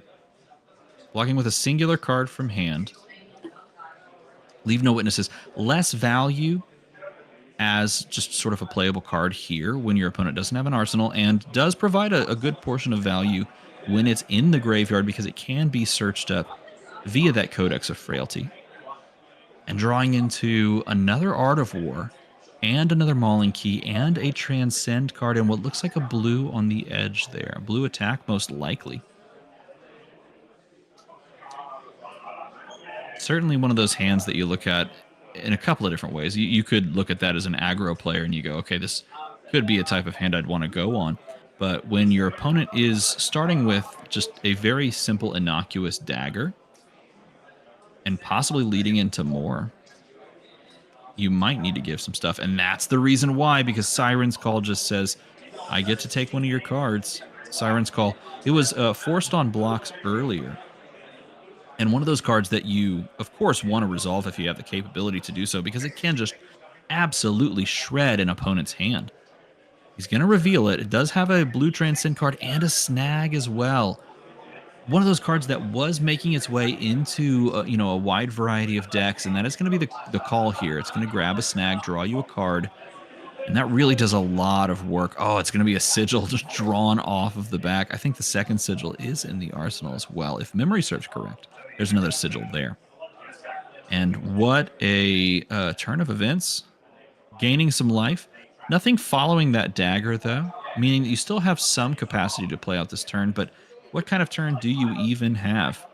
Blocking with a singular card from hand. Leave no witnesses. Less value as just sort of a playable card here when your opponent doesn't have an Arsenal, and does provide a good portion of value when it's in the graveyard because it can be searched up via that Codex of Frailty. And drawing into another Art of War and another Mauling Key and a Transcend card and what looks like a blue on the edge there. Blue attack most likely. Certainly one of those hands that you look at in a couple of different ways. You could look at that as an aggro player and you go, okay, this could be a type of hand I'd want to go on. But when your opponent is starting with just a very simple, innocuous dagger and possibly leading into more, you might need to give some stuff. And that's the reason why, because Siren's Call just says, I get to take one of your cards. Siren's Call. It was forced on blocks earlier. And one of those cards that you, of course, want to resolve if you have the capability to do so, because it can just absolutely shred an opponent's hand. He's going to reveal it. It does have a blue Transcend card and a snag as well. One of those cards that was making its way into a wide variety of decks, and that is going to be the call here. It's going to grab a snag, draw you a card, and that really does a lot of work. Oh, it's going to be a sigil just drawn off of the back. I think the second sigil is in the arsenal as well, if memory serves correct. There's another sigil there. And what a turn of events. Gaining some life. Nothing following that dagger, though, meaning that you still have some capacity to play out this turn, but what kind of turn do you even have?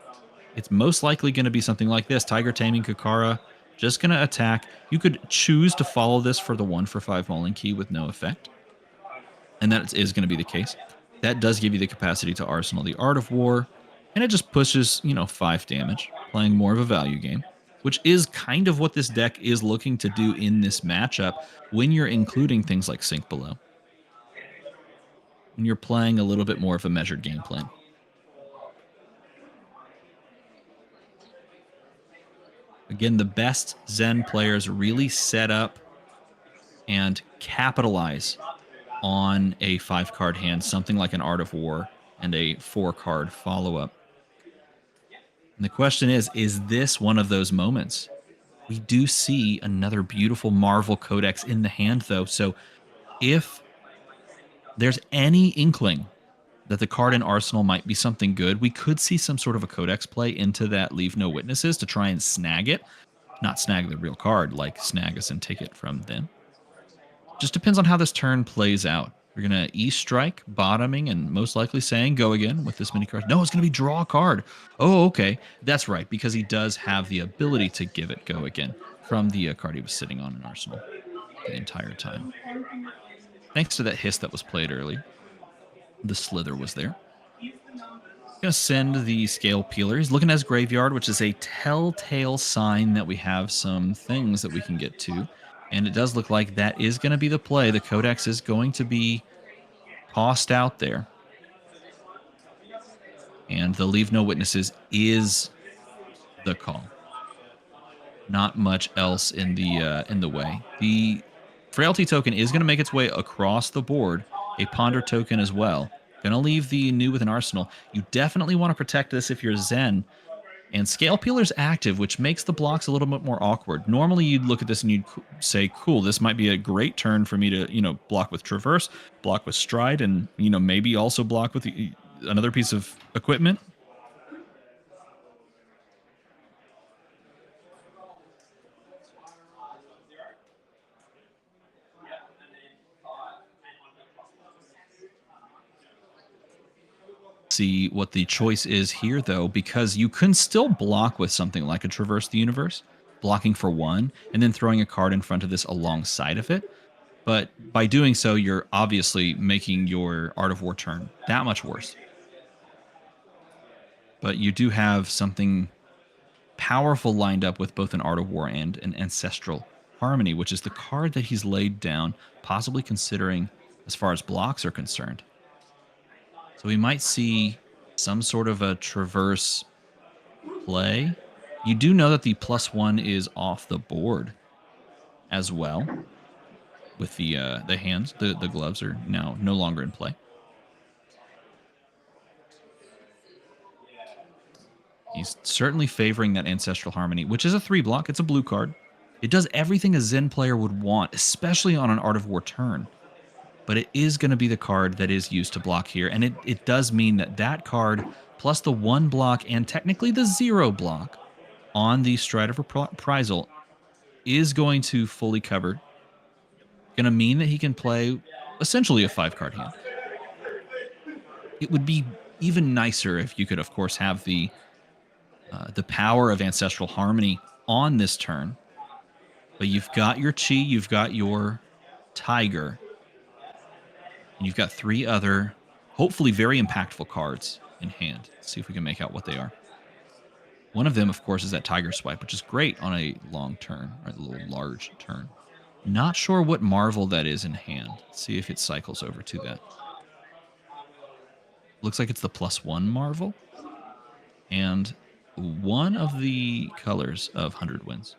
It's most likely going to be something like this. Tiger Taming Kakara, just going to attack. You could choose to follow this for the 1-for-5 Mauling Key with no effect, and that is going to be the case. That does give you the capacity to arsenal the Art of War, and it just pushes, 5 damage, playing more of a value game, which is kind of what this deck is looking to do in this matchup when you're including things like Sink Below. When you're playing a little bit more of a measured game plan. Again, the best Zen players really set up and capitalize on a 5-card hand, something like an Art of War and a 4-card follow-up. And the question is this one of those moments? We do see another beautiful Marvel Codex in the hand, though. So if there's any inkling that the card in Arsenal might be something good, we could see some sort of a Codex play into that Leave No Witnesses to try and snag it. Not snag the real card, like snag us and take it from them. Just depends on how this turn plays out. We're going to E-strike, bottoming, and most likely saying go again with this many cards. No, it's going to be draw a card. Oh, okay. That's right, because he does have the ability to give it go again from the card he was sitting on in Arsenal the entire time. Thanks to that hiss that was played early. The Slither was there. Going to send the Scale Peeler. He's looking at his graveyard, which is a telltale sign that we have some things that we can get to. And it does look like that is going to be the play. The Codex is going to be tossed out there. And the Leave No Witnesses is the call. Not much else in the way. The Frailty token is going to make its way across the board. A Ponder token as well. Going to leave the New with an Arsenal. You definitely want to protect this if you're Zen. And Scale Peeler's active, which makes the blocks a little bit more awkward. Normally, you'd look at this and you'd say, cool, this might be a great turn for me to, block with Traverse, block with Stride, and, maybe also block with another piece of equipment. See what the choice is here, though, because you can still block with something like a Traverse the Universe, blocking for 1, and then throwing a card in front of this alongside of it. But by doing so, you're obviously making your Art of War turn that much worse. But you do have something powerful lined up with both an Art of War and an Ancestral Harmony, which is the card that he's laid down, possibly considering as far as blocks are concerned. So we might see some sort of a Traverse play. You do know that the +1 is off the board as well. With the hands, the gloves are now no longer in play. He's certainly favoring that Ancestral Harmony, which is a 3-block. It's a blue card. It does everything a Zen player would want, especially on an Art of War turn. But it is going to be the card that is used to block here. And it does mean that card, plus the 1 block and technically the 0 block on the Stride of Reprisal, is going to fully cover. Going to mean that he can play essentially a 5-card hand. It would be even nicer if you could, of course, have the power of Ancestral Harmony on this turn. But you've got your Chi, you've got your Tiger, and you've got 3 other, hopefully very impactful cards in hand. Let's see if we can make out what they are. One of them, of course, is that Tiger Swipe, which is great on a long turn, or a little large turn. Not sure what Marvel that is in hand. Let's see if it cycles over to that. Looks like it's the +1 Marvel. And one of the colors of 100 Winds.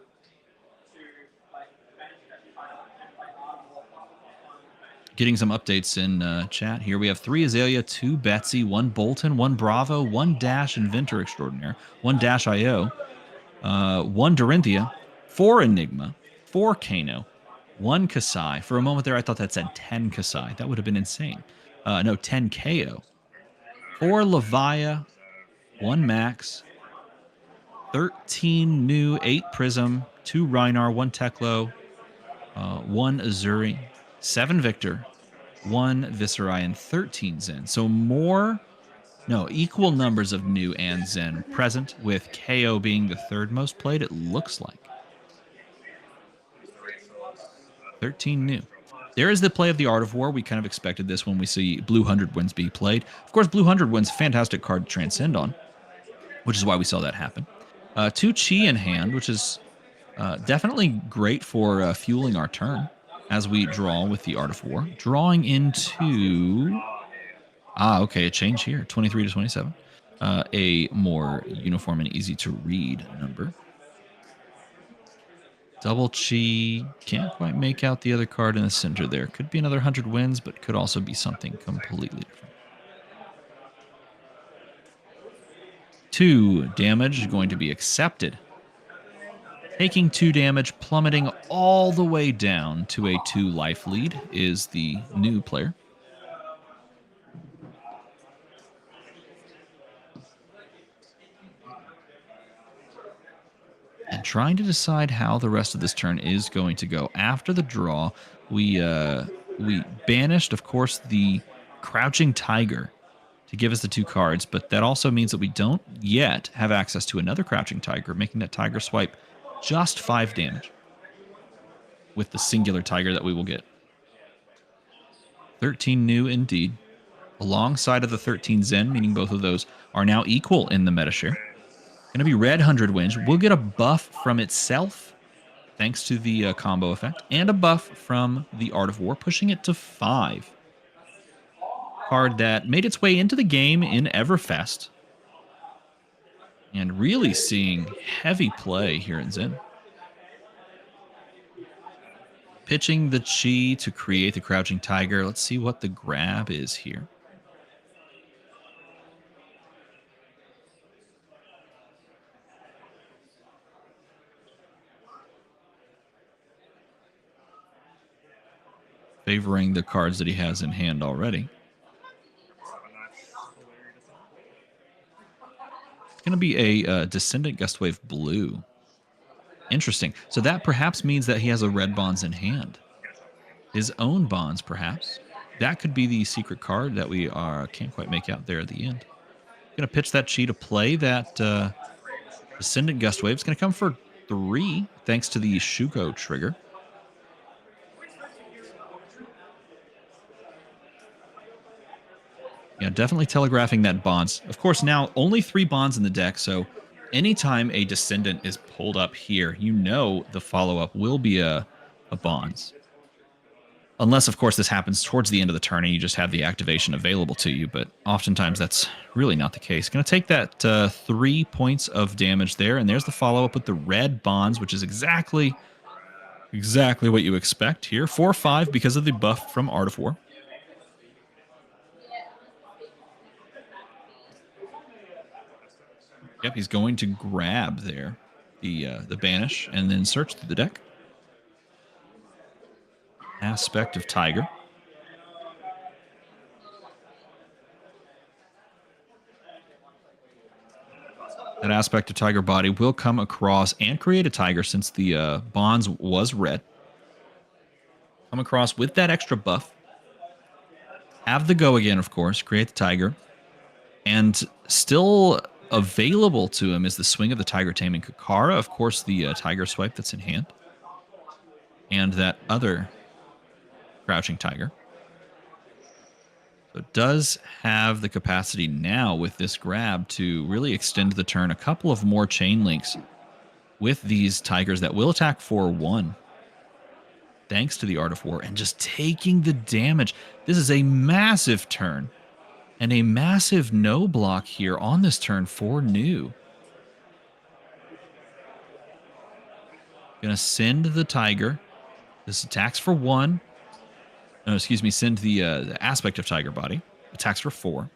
getting some updates in chat here. We have 3 Azalea, 2 Betsy, 1 Bolton, 1 Bravo, 1 Dash Inventor Extraordinaire, 1 Dash IO, 1 Dorinthia, 4 Enigma, 4 Kano, 1 Kasai. For a moment there, I thought that said 10 Kasai. That would have been insane. No, 10 KO. 4 Levia, 1 Max, 13 new, 8 Prism, 2 Rhinar, 1 Teklo, 1 Azuri, 7 Victor, 1 Viserai, and 13 Zen. So equal numbers of new and Zen present, with KO being the third most played, it looks like. 13 new. There is the play of the Art of War. We kind of expected this when we see Blue 100 Winds be played. Of course, Blue 100 Winds, fantastic card to transcend on, which is why we saw that happen. 2 Chi in hand, which is definitely great for fueling our turn as we draw with the Art of War. Drawing into... okay, a change here, 23 to 27. A more uniform and easy to read number. Double Chi, can't quite make out the other card in the center there. Could be another 100 wins, but could also be something completely different. 2 damage going to be accepted. Taking 2 damage, plummeting all the way down to a 2 life lead is the new player. And trying to decide how the rest of this turn is going to go. After the draw, we banished, of course, the Crouching Tiger to give us the 2 cards, but that also means that we don't yet have access to another Crouching Tiger, making that Tiger swipe just 5 damage with the singular Tiger that we will get. 13 new indeed, alongside of the 13 Zen, meaning both of those are now equal in the meta share. Going to be red 100 wins. We'll get a buff from itself, thanks to the combo effect, and a buff from the Art of War, pushing it to 5. Card that made its way into the game in Everfest, and really seeing heavy play here in Zen. Pitching the Chi to create the Crouching Tiger. Let's see what the grab is here. Favoring the cards that he has in hand already. It's going to be a Descendant Gustwave Blue. Interesting. So that perhaps means that he has a red bonds in hand. His own bonds, perhaps. That could be the secret card that we can't quite make out there at the end. Going to pitch that Chi to play that Descendant Gustwave. It's going to come for 3, thanks to the Shuko trigger. Yeah, definitely telegraphing that bonds. Of course, now only 3 bonds in the deck, so anytime a Descendant is pulled up here, you know the follow-up will be a bonds. Unless, of course, this happens towards the end of the turn and you just have the activation available to you, but oftentimes that's really not the case. Going to take that 3 points of damage there, and there's the follow-up with the red bonds, which is exactly what you expect here. 4/5 because of the buff from Art of War. Yep, he's going to grab there the banish and then search through the deck. Aspect of Tiger. That Aspect of Tiger body will come across and create a Tiger since the bonds was red. Come across with that extra buff. Have the go again, of course. Create the Tiger. And still available to him is the Swing of the Tiger Taming Kakara. Of course, the Tiger Swipe that's in hand. And that other Crouching Tiger. So it does have the capacity now with this grab to really extend the turn. A couple of more chain links with these Tigers that will attack for 1. Thanks to the Art of War. And just taking the damage. This is a massive turn. And a massive no block here on this turn for new. Gonna send the Tiger. This attacks for 1. no, excuse me, send the aspect of Tiger Body. Attacks for 4.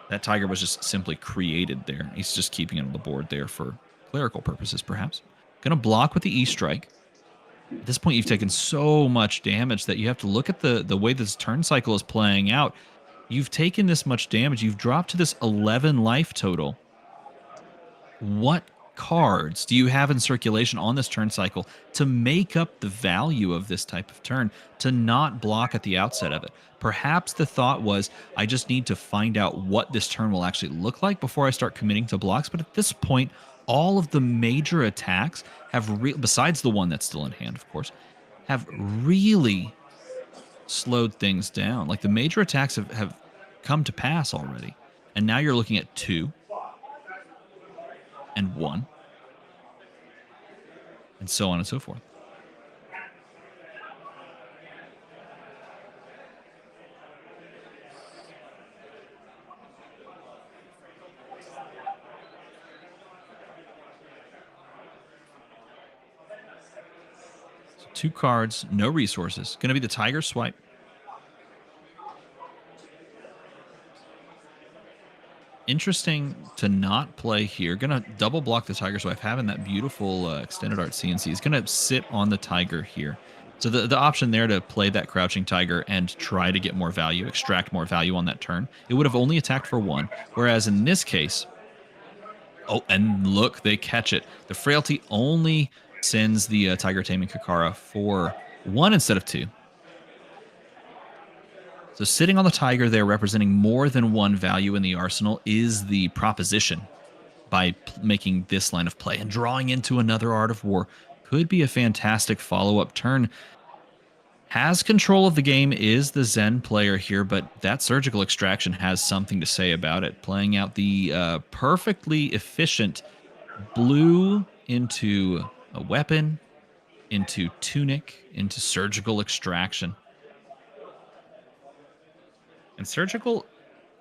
That Tiger was just simply created there. He's just keeping it on the board there for clerical purposes, perhaps. Going to block with the E-Strike. At this point, you've taken so much damage that you have to look at the way this turn cycle is playing out. You've taken this much damage. You've dropped to this 11 life total. What cards do you have in circulation on this turn cycle to make up the value of this type of turn, to not block at the outset of it? Perhaps the thought was, I just need to find out what this turn will actually look like before I start committing to blocks. But at this point, all of the major attacks have, besides the one that's still in hand, of course, have really slowed things down. Like the major attacks have come to pass already. And now you're looking at 2 and 1, and so on and so forth. So 2 cards, no resources. Going to be the Tiger Swipe. Interesting to not play here. Going to double block the Tiger Swipe, having that beautiful extended art CNC. Is going to sit on the Tiger here. So the option there to play that Crouching Tiger and try to get more value, extract more value on that turn, it would have only attacked for 1. Whereas in this case, oh, and look, they catch it. The Frailty only sends the Tiger Taming Kakara for 1 instead of 2. So sitting on the Tiger there, representing more than 1 value in the arsenal, is the proposition by making this line of play. And drawing into another Art of War could be a fantastic follow-up turn. Has control of the game, is the Zen player here, but that Surgical Extraction has something to say about it. Playing out the perfectly efficient blue into a weapon, into Tunic, into Surgical Extraction. And Surgical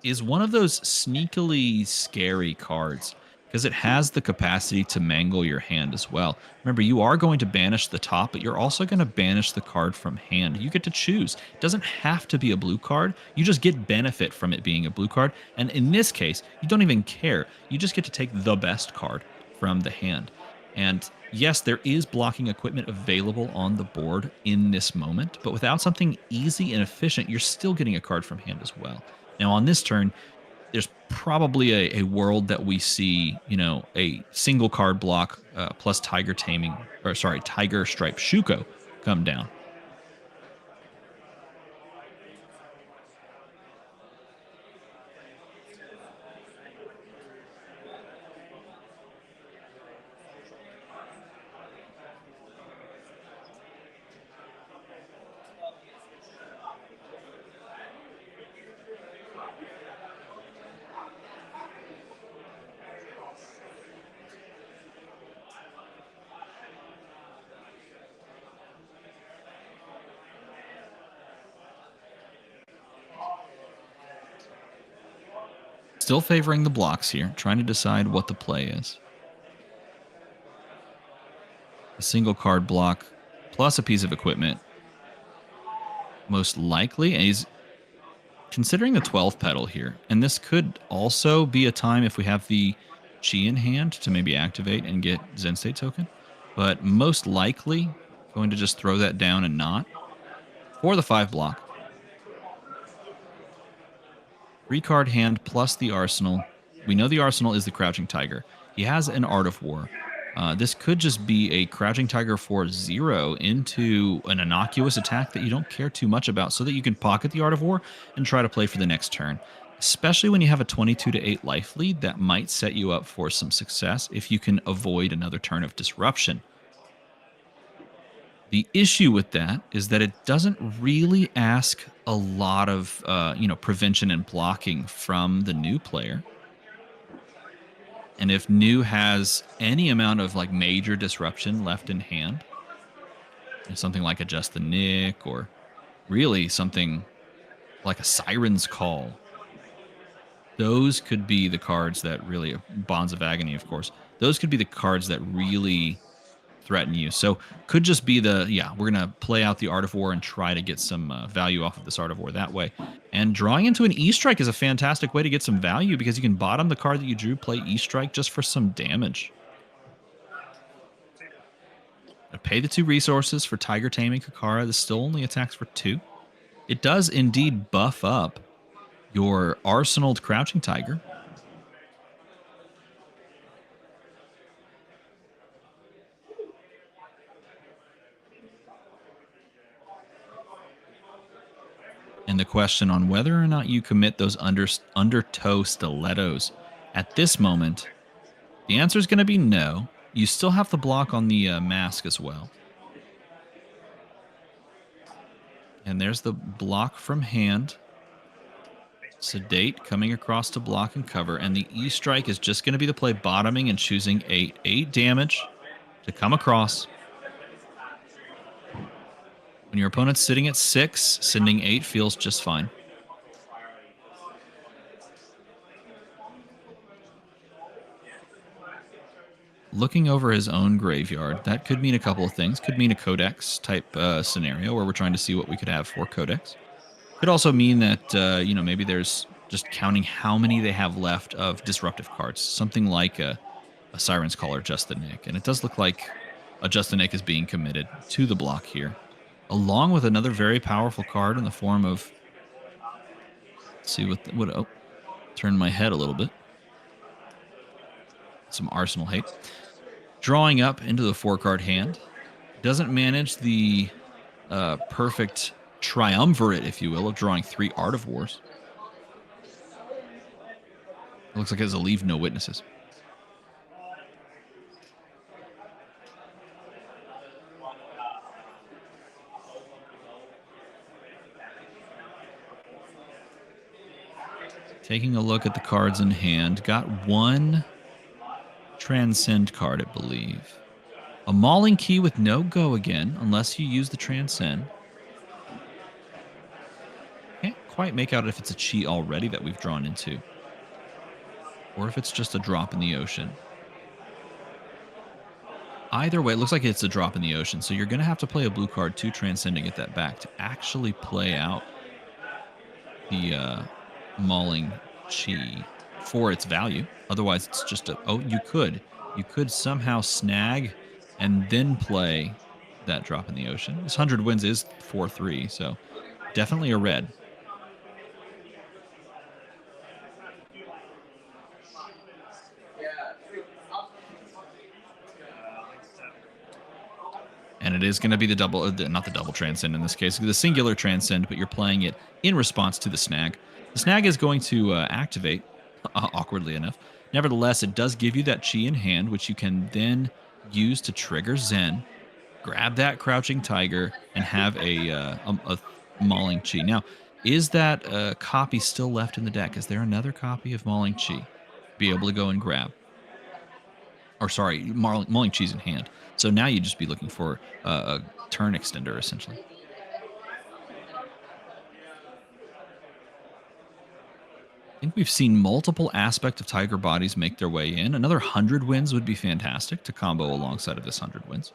is one of those sneakily scary cards because it has the capacity to mangle your hand as well. Remember, you are going to banish the top, but you're also going to banish the card from hand. You get to choose. It doesn't have to be a blue card. You just get benefit from it being a blue card. And in this case, you don't even care. You just get to take the best card from the hand. And yes, there is blocking equipment available on the board in this moment, but without something easy and efficient, you're still getting a card from hand as well. Now, on this turn, there's probably a world that we see, you know, a single card block plus Tiger Taming, or sorry, Tiger Stripe Shuko come down. Still favoring the blocks here, trying to decide what the play is. A single card block plus a piece of equipment. Most likely, and he's considering the 12 pedal here. And this could also be a time if we have the Chi in hand to maybe activate and get Zen State token. But most likely going to just throw that down and not. For the 5 block. 3-card hand plus the arsenal. We know the arsenal is the Crouching Tiger. He has an Art of War. This could just be a Crouching Tiger for 0 into an innocuous attack that you don't care too much about so that you can pocket the Art of War and try to play for the next turn. Especially when you have a 22-8 life lead, that might set you up for some success if you can avoid another turn of disruption. The issue with that is that it doesn't really ask a lot of prevention and blocking from the new player. And if new has any amount of like major disruption left in hand, something like Adjust the Nick, or really something like a Siren's Call, those could be the cards that really, Bonds of Agony, of course, those could be the cards that really threaten you. So could just be we're going to play out the Art of War and try to get some value off of this Art of War that way. And drawing into an E-Strike is a fantastic way to get some value because you can bottom the card that you drew, play E-Strike just for some damage. Pay the 2 resources for Tiger Taming Kakara. This still only attacks for 2. It does indeed buff up your arsenaled Crouching Tiger. And the question on whether or not you commit those undertow stilettos at this moment, the answer is going to be no. You still have the block on the mask as well. And there's the block from hand. Sedate coming across to block and cover. And the E-Strike is just going to be the play bottoming and choosing 8. 8 damage to come across. When your opponent's sitting at 6, sending 8 feels just fine. Looking over his own graveyard, that could mean a couple of things. Could mean a Codex type scenario where we're trying to see what we could have for Codex. Could also mean that, maybe there's just counting how many they have left of disruptive cards. Something like a Siren's Call or Just the Nick. And it does look like a Just the Nick is being committed to the block here. Along with another very powerful card in the form of... Let's see what turn my head a little bit. Some Arsenal hate. Drawing up into the 4-card hand. Doesn't manage the perfect triumvirate, if you will, of drawing 3 Art of Wars. It looks like it has a Leave No Witnesses. Taking a look at the cards in hand. Got 1 Transcend card, I believe. A Mauling Key with no go again, unless you use the Transcend. Can't quite make out if it's a cheat already that we've drawn into. Or if it's just a drop in the ocean. Either way, it looks like it's a drop in the ocean, so you're going to have to play a blue card to Transcend to get that back to actually play out the Mauling Chi for its value. Otherwise, it's just you could somehow snag and then play that drop in the ocean. This 100 wins is 4-3, so definitely a red. And it is going to be the double, not the double Transcend in this case, the singular Transcend, but you're playing it in response to the snag. The snag is going to activate, awkwardly enough. Nevertheless, it does give you that Chi in hand, which you can then use to trigger Zen, grab that Crouching Tiger, and have a Mauling Chi. Now, is that copy still left in the deck? Is there another copy of Mauling Chi? Be able to go and grab. Or sorry, Mauling Chi's in hand. So now you'd just be looking for a turn extender, essentially. I think we've seen multiple aspects of Tiger Bodies make their way in. Another 100 wins would be fantastic to combo alongside of this 100 wins.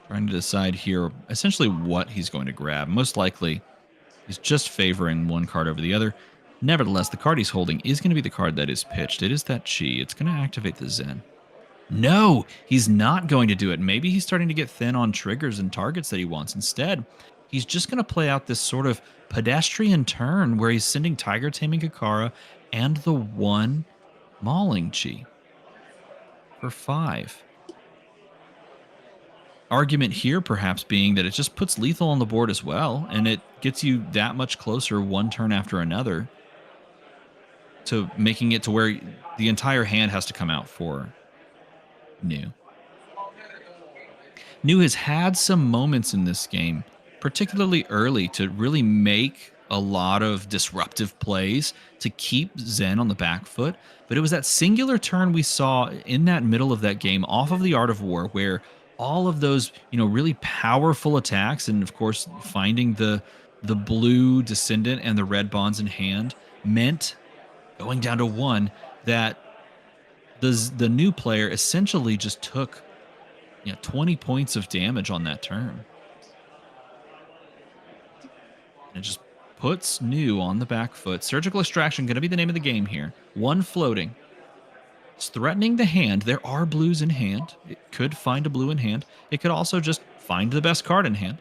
Trying to decide here essentially what he's going to grab. Most likely, he's just favoring one card over the other. Nevertheless, the card he's holding is going to be the card that is pitched. It is that Chi. It's going to activate the Zen. No, he's not going to do it. Maybe he's starting to get thin on triggers and targets that he wants. Instead, he's just going to play out this sort of pedestrian turn where he's sending Tiger Taming Kakara and the 1 Mauling Chi for 5. Argument here perhaps being that it just puts lethal on the board as well, and it gets you that much closer one turn after another to making it to where the entire hand has to come out for New. New has had some moments in this game, particularly early, to really make a lot of disruptive plays to keep Zen on the back foot. But it was that singular turn we saw in that middle of that game off of the Art of War where all of those, really powerful attacks, and of course finding the blue descendant and the red bonds in hand meant going down to 1, that the new player essentially just took 20 points of damage on that turn. And it just puts new on the back foot. Surgical Extraction going to be the name of the game here. 1 floating. It's threatening the hand. There are blues in hand. It could find a blue in hand. It could also just find the best card in hand.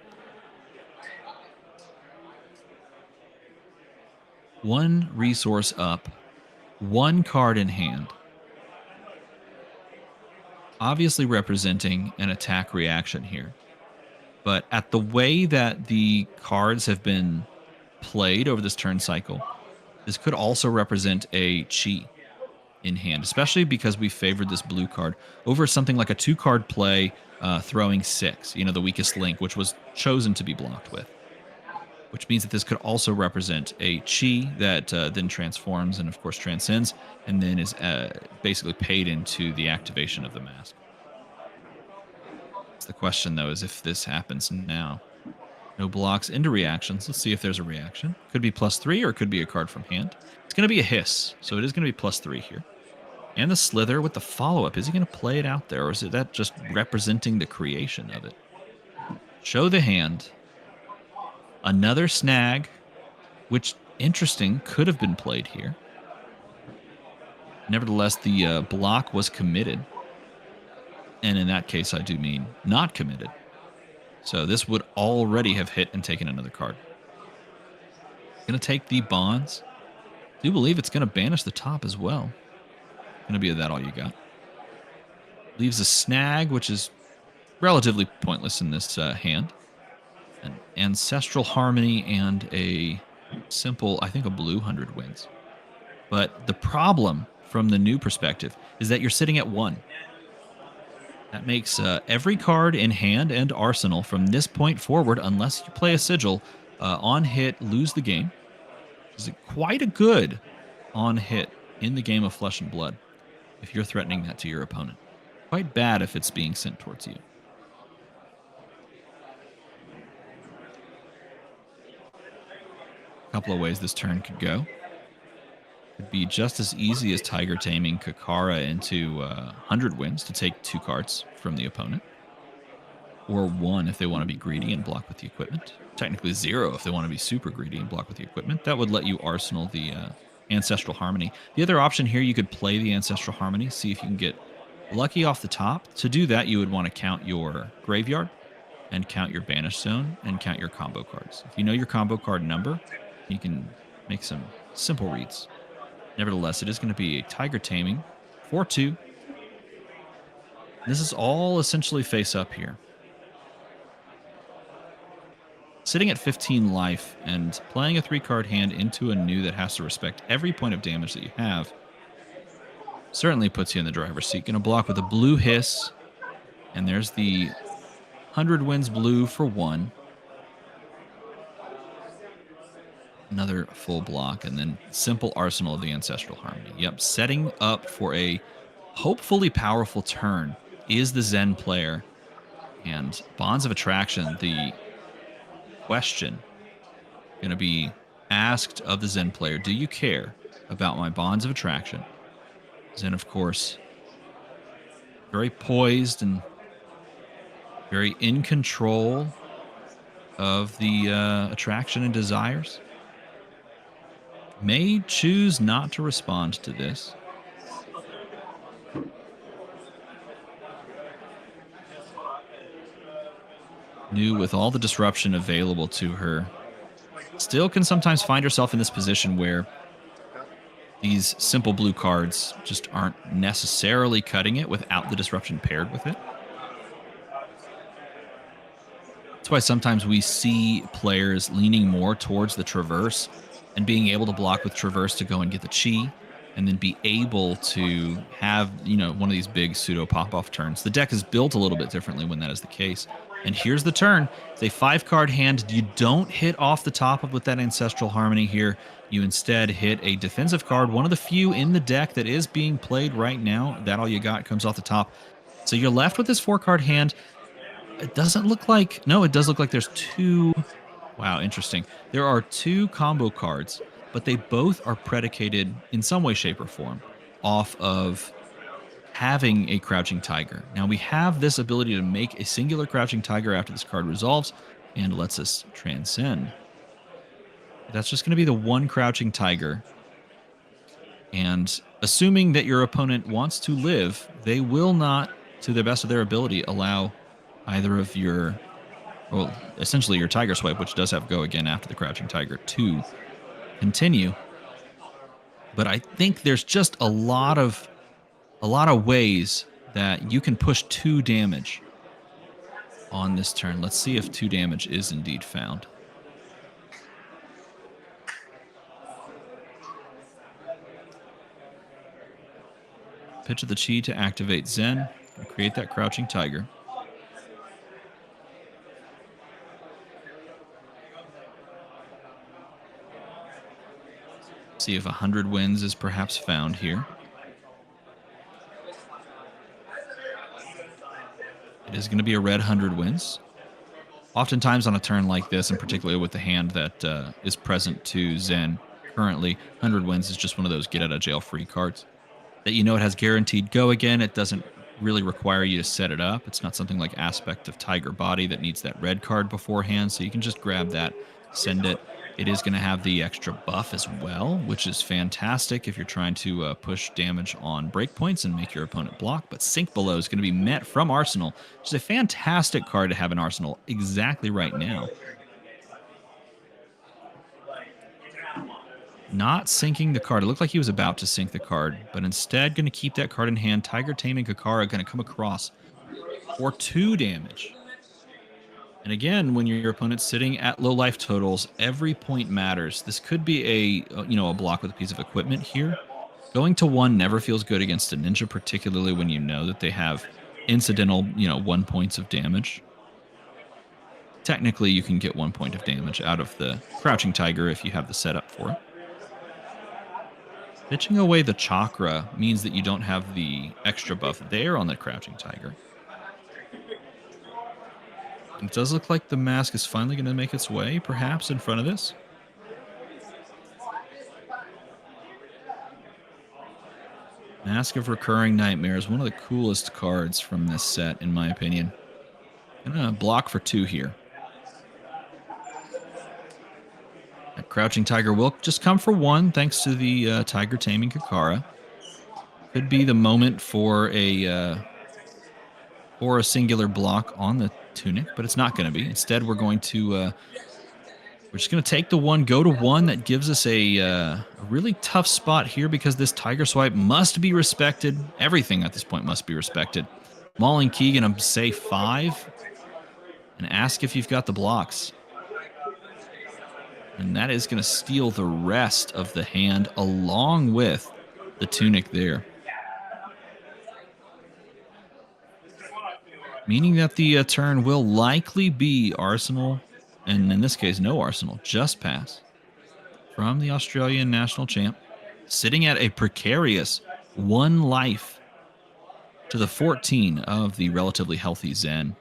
1 resource up. 1 card in hand. Obviously representing an attack reaction here. But at the way that the cards have been played over this turn cycle, this could also represent a chi in hand, especially because we favored this blue card over something like a 2-card play, throwing 6, the weakest link, which was chosen to be blocked with. Which means that this could also represent a chi that then transforms and, of course, transcends, and then is basically paid into the activation of the mask. The question, though, is if this happens now. No blocks into reactions. Let's see if there's a reaction. Could be +3 or it could be a card from hand. It's going to be a hiss, so it is going to be +3 here. And the Slither with the follow-up. Is he going to play it out there, or is that just representing the creation of it? Show the hand. Another snag, which, interesting, could have been played here. Nevertheless, the block was committed. And in that case, I do mean not committed. So this would already have hit and taken another card. Going to take the bonds. Do believe it's going to banish the top as well. Going to be that all you got. Leaves a snag, which is relatively pointless in this hand. An Ancestral Harmony and a simple, I think a blue 100 wins. But the problem from the new perspective is that you're sitting at 1. That makes every card in hand and arsenal from this point forward, unless you play a sigil, on hit, lose the game. Is quite a good on hit in the game of Flesh and Blood if you're threatening that to your opponent. Quite bad if it's being sent towards you. A couple of ways this turn could go. Could be just as easy as Tiger taming Kakara into 100 wins to take 2 cards from the opponent. Or 1 if they want to be greedy and block with the equipment. Technically 0 if they want to be super greedy and block with the equipment. That would let you arsenal the Ancestral Harmony. The other option here, you could play the Ancestral Harmony, see if you can get lucky off the top. To do that, you would want to count your graveyard and count your banish zone and count your combo cards. If you know your combo card number, you can make some simple reads. Nevertheless, it is going to be a Tiger Taming, 4-2. This is all essentially face up here. Sitting at 15 life and playing a 3-card hand into a new that has to respect every point of damage that you have certainly puts you in the driver's seat. Going to block with a blue hiss, and there's the 100 wins blue for 1. Another full block, and then simple arsenal of the Ancestral Harmony. Yep, setting up for a hopefully powerful turn is the Zen player. And Bonds of Attraction, the question going to be asked of the Zen player, do you care about my Bonds of Attraction? Zen, of course, very poised and very in control of the attraction and desires. May choose not to respond to this. New, with all the disruption available to her, still can sometimes find herself in this position where these simple blue cards just aren't necessarily cutting it without the disruption paired with it. That's why sometimes we see players leaning more towards the Traverse and being able to block with Traverse to go and get the Chi, and then be able to have, one of these big pseudo pop-off turns. The deck is built a little bit differently when that is the case, And here's the turn. It's a 5-card hand. You don't hit off the top of with that Ancestral Harmony here. You instead hit a defensive card, one of the few in the deck that is being played right now. That all you got comes off the top. So you're left with this 4-card hand. It doesn't look like... No, it does look like there's 2... Wow, interesting. There are 2 combo cards, but they both are predicated in some way, shape, or form off of having a Crouching Tiger. Now we have this ability to make a singular Crouching Tiger after this card resolves and lets us transcend. That's just going to be the 1 Crouching Tiger. And assuming that your opponent wants to live, they will not, to the best of their ability, allow either of your, well, essentially your Tiger Swipe, which does have go again after the Crouching Tiger, to continue. But I think there's just a lot of ways that you can push 2 damage on this turn. Let's see if 2 damage is indeed found. Pitch of the Chi to activate Zen and create that Crouching Tiger. See if 100 wins is perhaps found here. It is going to be a red 100 wins. Oftentimes on a turn like this, and particularly with the hand that is present to Zen currently, 100 wins is just one of those get-out-of-jail-free cards. That you know it has guaranteed go again. It doesn't really require you to set it up. It's not something like Aspect of Tiger Body that needs that red card beforehand, so you can just grab that, send it. It is going to have the extra buff as well, which is fantastic if you're trying to push damage on breakpoints and make your opponent block. But Sink Below is going to be met from Arsenal, which is a fantastic card to have in Arsenal exactly right now. Not sinking the card. It looked like he was about to sink the card, but instead going to keep that card in hand. Tiger Taming Kakara going to come across for 2 damage. And again, when your opponent's sitting at low life totals, every point matters. This could be a block with a piece of equipment here. Going to 1 never feels good against a ninja, particularly when you know that they have incidental, 1 points of damage. Technically, you can get 1 point of damage out of the Crouching Tiger if you have the setup for it. Pitching away the Chakra means that you don't have the extra buff there on the Crouching Tiger. It does look like the mask is finally going to make its way, perhaps, in front of this. Mask of Recurring Nightmares, one of the coolest cards from this set, in my opinion. Gonna block for 2 here. That Crouching Tiger will just come for 1, thanks to the Tiger Taming Kakara. Could be the moment for a singular block on the Tunic, but it's not going to be. Instead, we're going to we're just going to take the 1, go to 1. That gives us a really tough spot here because this Tiger Swipe must be respected. Everything at this point must be respected. Mauling Key going to say 5 and ask if you've got the blocks. And that is going to steal the rest of the hand along with the Tunic there. Meaning that the turn will likely be Arsenal, and in this case, no Arsenal, just pass from the Australian national champ, sitting at a precarious 1 life to the 14 of the relatively healthy Zen.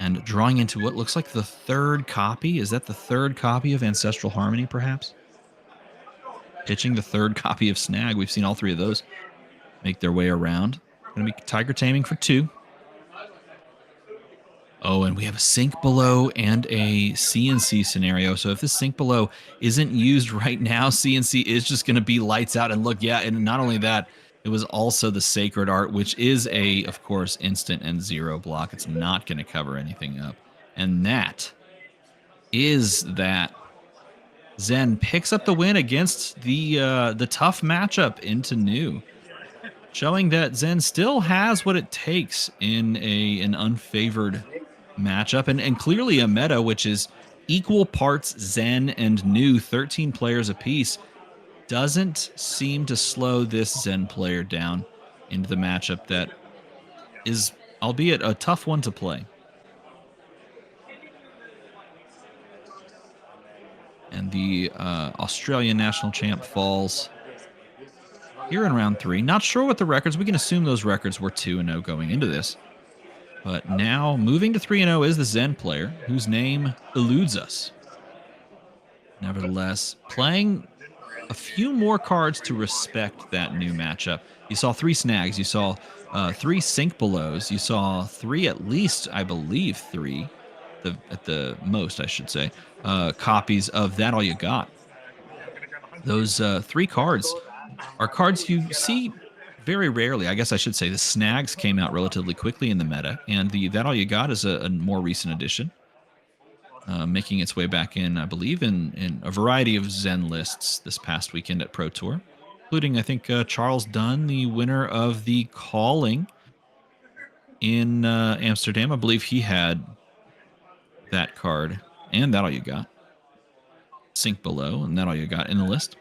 And drawing into what looks like the 3rd copy. Is that the 3rd copy of Ancestral Harmony, perhaps? Pitching the 3rd copy of Snag. We've seen all 3 of those make their way around. Going to be Tiger Taming for 2. Oh, and we have a Sink Below and a CNC scenario. So if this Sink Below isn't used right now, CNC is just going to be lights out. And look, yeah, and not only that, it was also the Sacred Art, which is of course, instant and 0 block. It's not going to cover anything up. And that is that. Zen picks up the win against the tough matchup into New. Showing that Zen still has what it takes in an unfavored matchup, and clearly a meta which is equal parts Zen and New, 13 players apiece, doesn't seem to slow this Zen player down into the matchup that is, albeit a tough one to play. And the Australian national champ falls here in round 3. Not sure what the records. We can assume those records were 2-0 going into this. But now moving to 3-0 is the Zen player, whose name eludes us. Nevertheless, playing a few more cards to respect that new matchup. You saw 3 snags. You saw 3 sink belows. You saw 3, at least, I believe 3, at the most, I should say, copies of That All You Got. Those 3 cards are cards you see very rarely. I guess I should say the snags came out relatively quickly in the meta, and the That All You Got is a more recent addition. Making its way back in, I believe, in a variety of Zen lists this past weekend at Pro Tour, including, I think, Charles Dunn, the winner of the Calling in Amsterdam. I believe he had that card and That All You Got. Sink Below and That All You Got in the list.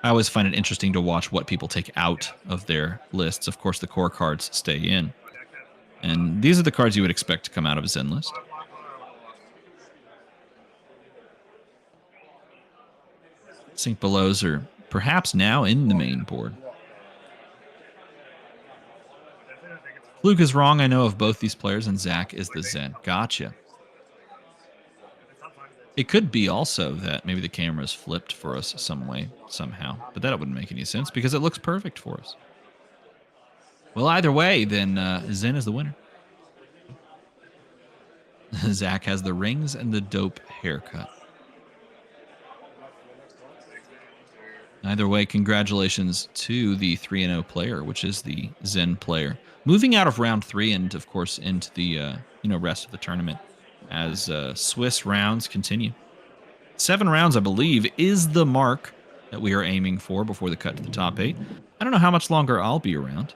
I always find it interesting to watch what people take out of their lists. Of course, the core cards stay in. And these are the cards you would expect to come out of a Zen list. Sink Belows are perhaps now in the main board. Luke is wrong. I know of both these players, and Zach is the Zen. Gotcha. It could be also that maybe the camera's flipped for us some way, somehow. But that wouldn't make any sense because it looks perfect for us. Well, either way, then Zen is the winner. Zach has the rings and the dope haircut. Either way, congratulations to the 3-0 player, which is the Zen player. Moving out of round 3 and, of course, into the rest of the tournament as Swiss rounds continue. 7 rounds, I believe, is the mark that we are aiming for before the cut to the top 8. I don't know how much longer I'll be around.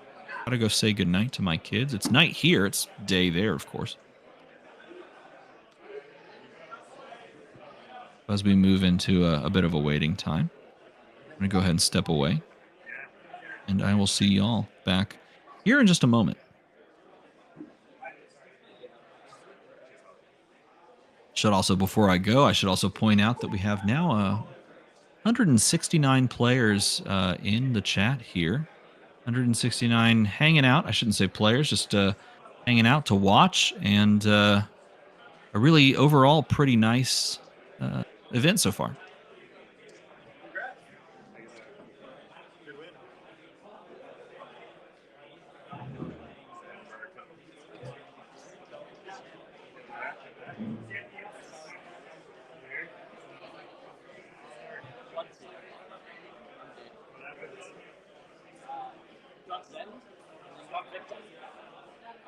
Gotta go say goodnight to my kids. It's night here. It's day there, of course. As we move into a bit of a waiting time, I'm going to go ahead and step away. And I will see y'all back here in just a moment. Before I go, I should also point out that we have now 169 players in the chat here. 169 hanging out. I shouldn't say players, just hanging out to watch. And a really overall pretty nice event so far.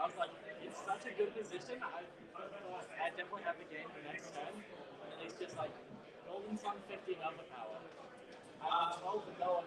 I was like, it's such a good position. I definitely have the game for next turn. And it's just like, Golden Sun 50 number power. I'm 12 to go.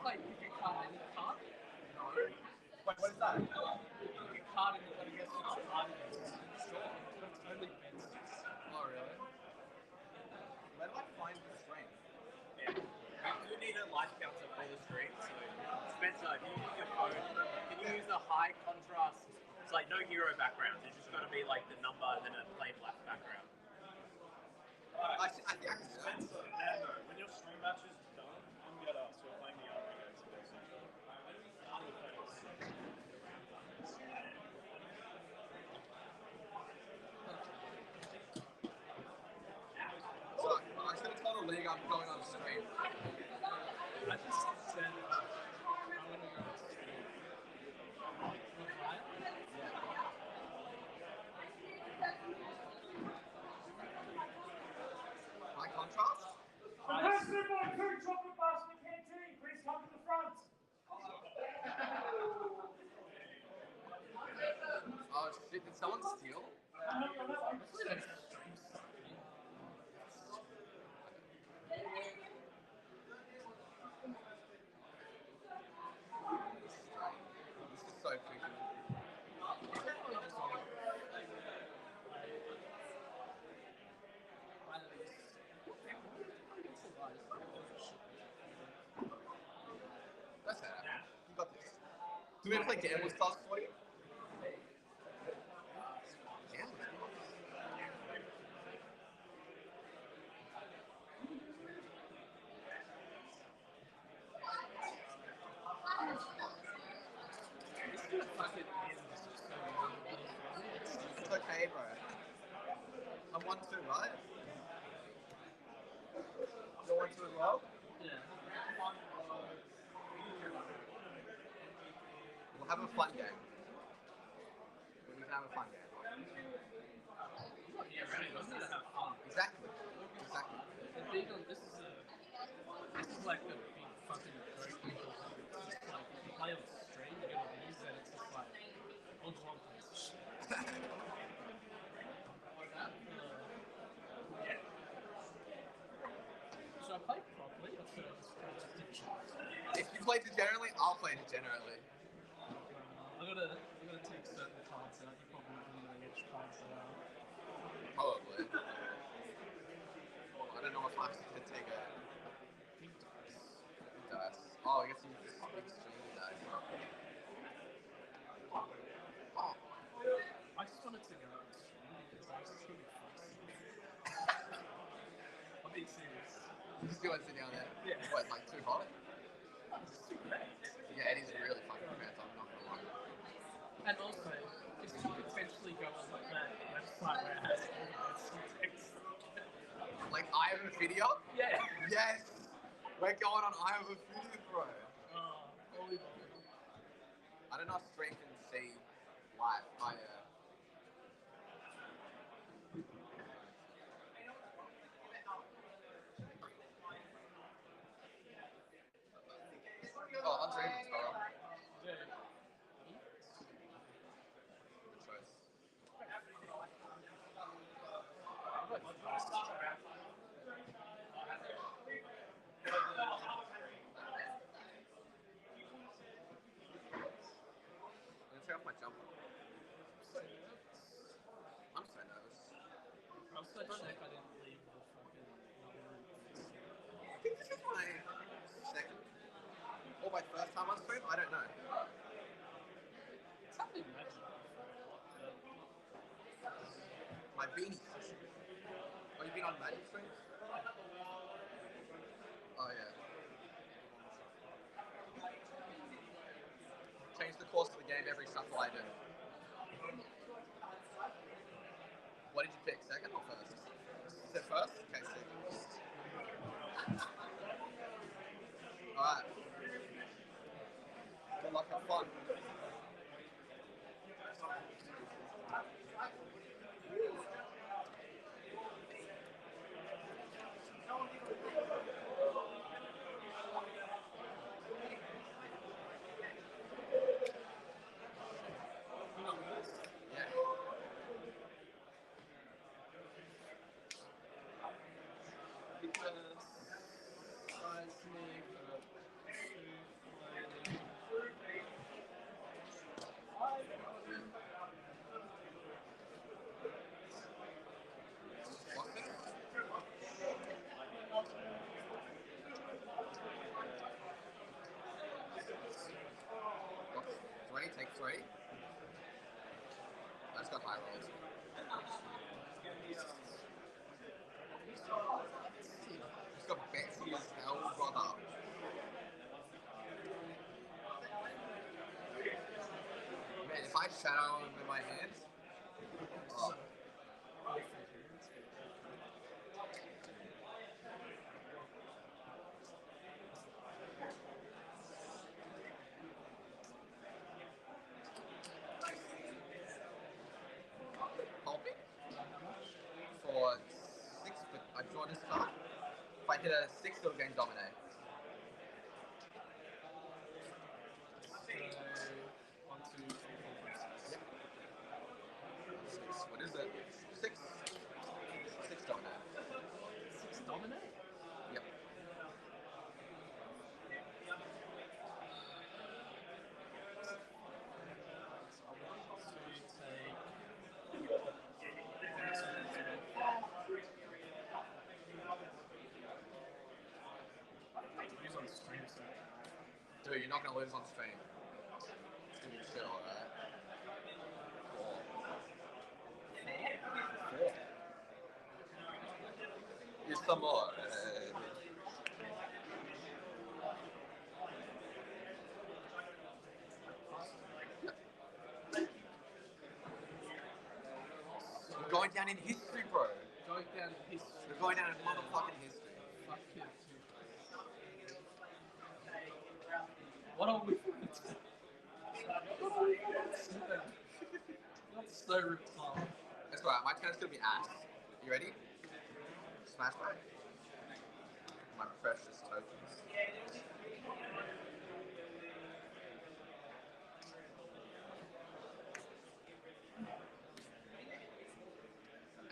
like you can card any card. Wait, what is that? You can card any, I guess it's card sure. But it's only fences. Oh, really? Where do I find the strength? Yeah. You do need a light counter for the stream, so Spencer, if you use your phone, can you use the high contrast? It's like no hero background. It's just got to be like the number and then a plain black background. I think I can do that. And when your stream match is done, come get us. We're playing the other games. So I was going to tell the league I'm going on stream. I just said I want to go to stream. My contrast? Ambassador by 2 chocolate bars from the canteen. Please come to the front. Oh shit, did someone steal? This is so freaking. That's it. You got this. Do we ever play Gamble Stars for you? Gamble Stars? It's okay, bro. I'm 1-2, right? You're 1-2 as well? Yeah. We'll have a fun game. We can have a fun game. Yeah, right. Let's just have fun. Exactly. Exactly. The thing on this is like a big fucking break. It's just like if you play on stream, you're gonna use it. It's just like on one place. Yeah. Should I play properly or should I just play degenerately? If you play degenerately, I'll play degenerately. I'm gonna take certain cards out. You probably wouldn't know which cards they are. Probably. I don't know if I could take a Big dice. dice. Oh, I guess you just extreme dice. Oh. I just wanted to go extreme because I was truly fast. I'm being serious. You just want to sit down there? Yeah. What, like too hot? It's too bad. Yeah, it is really fucking bad, I'm not gonna lie. And also, if you potentially go on that website where it has all the best text. Like, I have a video? Yeah. Yes! We're going on I have a video, bro. Oh, holy moly. I don't know if stream can see live. Oh, yeah. Oh, I'm streaming as well. Yeah. Good choice. I'm gonna take off my jumper. I'm so nervous. I was so sick I didn't leave the fucking room. I think this is my second or my first time on stream. I don't know. It's happening magic. My beanie. Oh, you been on Magic streams? Oh yeah. Change the course of the game every shuffle I do. What did you pick? Second or first? You said first? Okay, second. Alright. Good luck, have fun. Yeah. Because seismic 2, 3. That's got high rolls. It's got Betsy as hell, brother. Man, if I shadow him with my hands, oh. Helping for 6, but I draw this card. If I hit a 6, it'll gain dominate. What is it? 6. 6 dominate. 6 dominate? Yep. Dude, you're not gonna lose on stream. It's gonna be chill, alright? Cool. Here's some more. We're going down in history, bro. Going down history. We're going down in motherfucking history. Fuck you. What are we? That's so retarded. That's right, my turn's gonna be ass. You ready? Smash back. My precious tokens.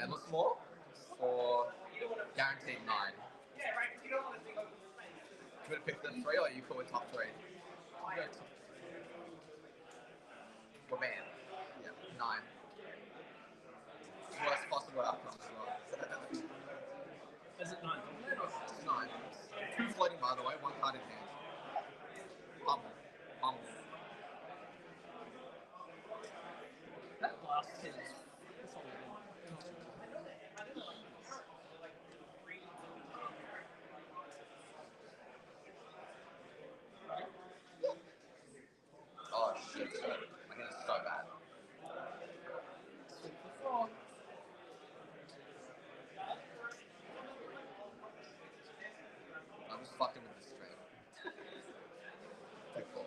Endless more for guaranteed 9. You want to pick the 3 or are you cool with top 3? Well, man. Yeah, 9. Worst possible outcome as well. Is it 9? It's 9. 2 floating, by the way, 1 card in hand. Bumble. Bumble. That last hit is. Oh shit, my hand is so bad. I'm just fucking with this stream. Take 4.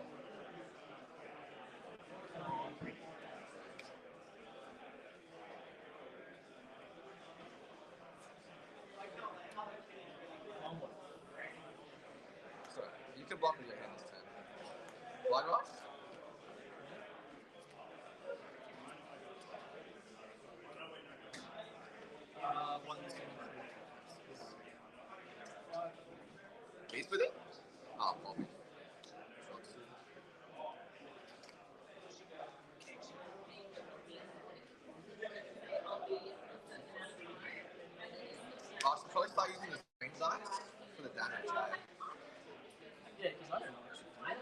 Sorry, you can block with your hand this turn. Blind rush? Beast with it? Ah, Bobby. I should probably start using the screen dice for the damage. Yeah, because I don't know what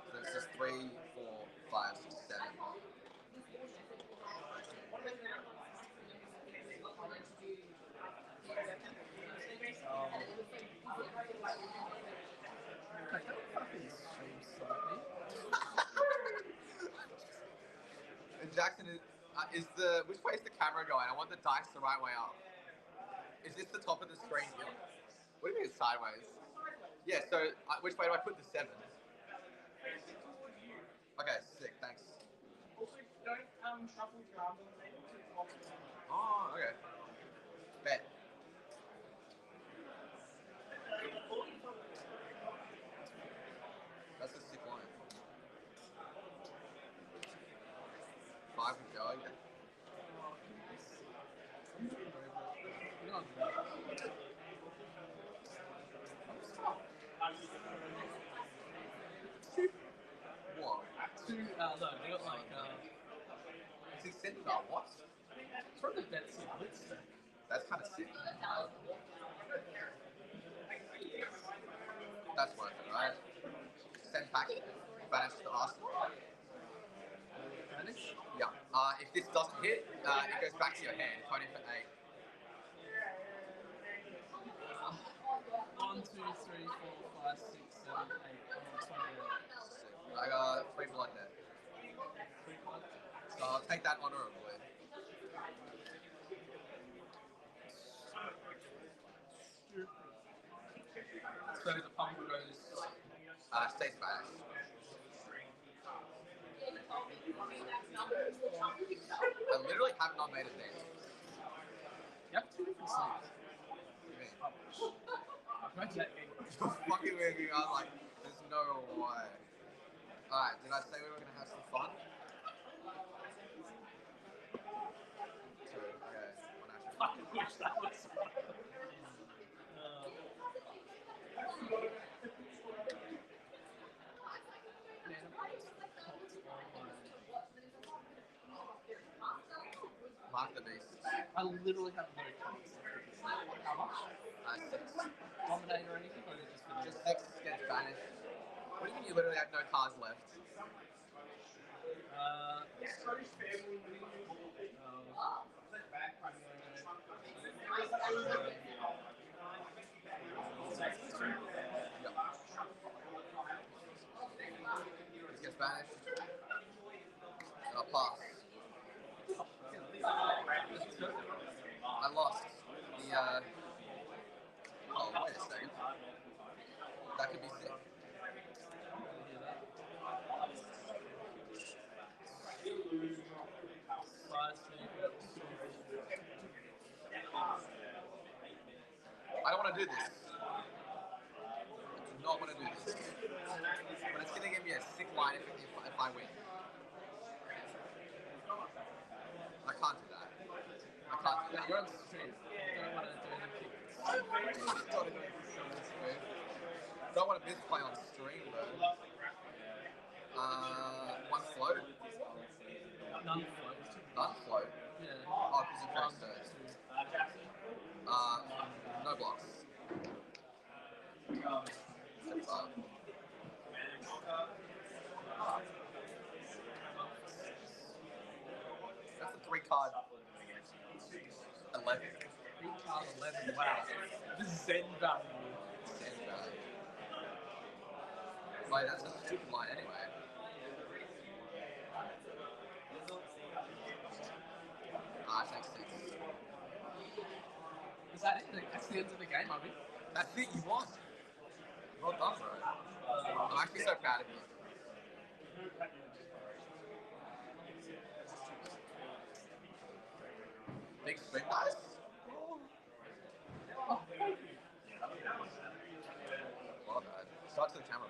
So it's just 3, 4, 5, 6, 7. And Jackson is the which way is the camera going? I want the dice the right way up. Is this the top of the screen here? What do you mean it's sideways? Yeah. So which way do I put the 7? Okay, sick. Thanks. Oh, okay. Bet. That's a sick line. 5 would go again. What? No, they got like, Is he sent that? What? it's from the Betsy Blitz deck. That's kind of sick. That's worth it, right? Send packing? banish the arsenal. Vanish? Yeah. If this doesn't hit, it goes back to your hand. It's only for 8. 1, 2, 3, 4, 5, 6, 7, 8. I'm on 28. I got 3 blood there. 3 blood. So I'll take that honorably. So the pump goes. Stays back. I literally have not made a dent. You have 2 different sleeves. Imagine that game. Fucking weird. I was like, there's no way. Alright, did I say we were gonna have some fun? 2. Okay. 1 action. I wish that was. Mark the beast. I literally have no cards. How much? 6. Dominate or anything, or is it just Just 6 gets banished. What do you mean you literally have no cards left? This gets banished. And I'll pass. I lost the oh, wait a second. That could be sick. I don't want to do this. I do not want to do this. But it's going to give me a sick line if I win. I can't do that. I can't do that. You're on stream. Don't want to misplay on stream though. 1 float. None float. None float. Yeah. Oh, because you pressed those. No blocks. Step up. That's a 3 card. 11. 3 card 11. Wow. This is Zen value. Zen value. Wait, that's a stupid line anyway. I take 6. Is that it? That's the end of the game, I mean. That's it, you won. Well done, bro. I'm actually so proud of you. Big spin dice? Well done. Start to the camera.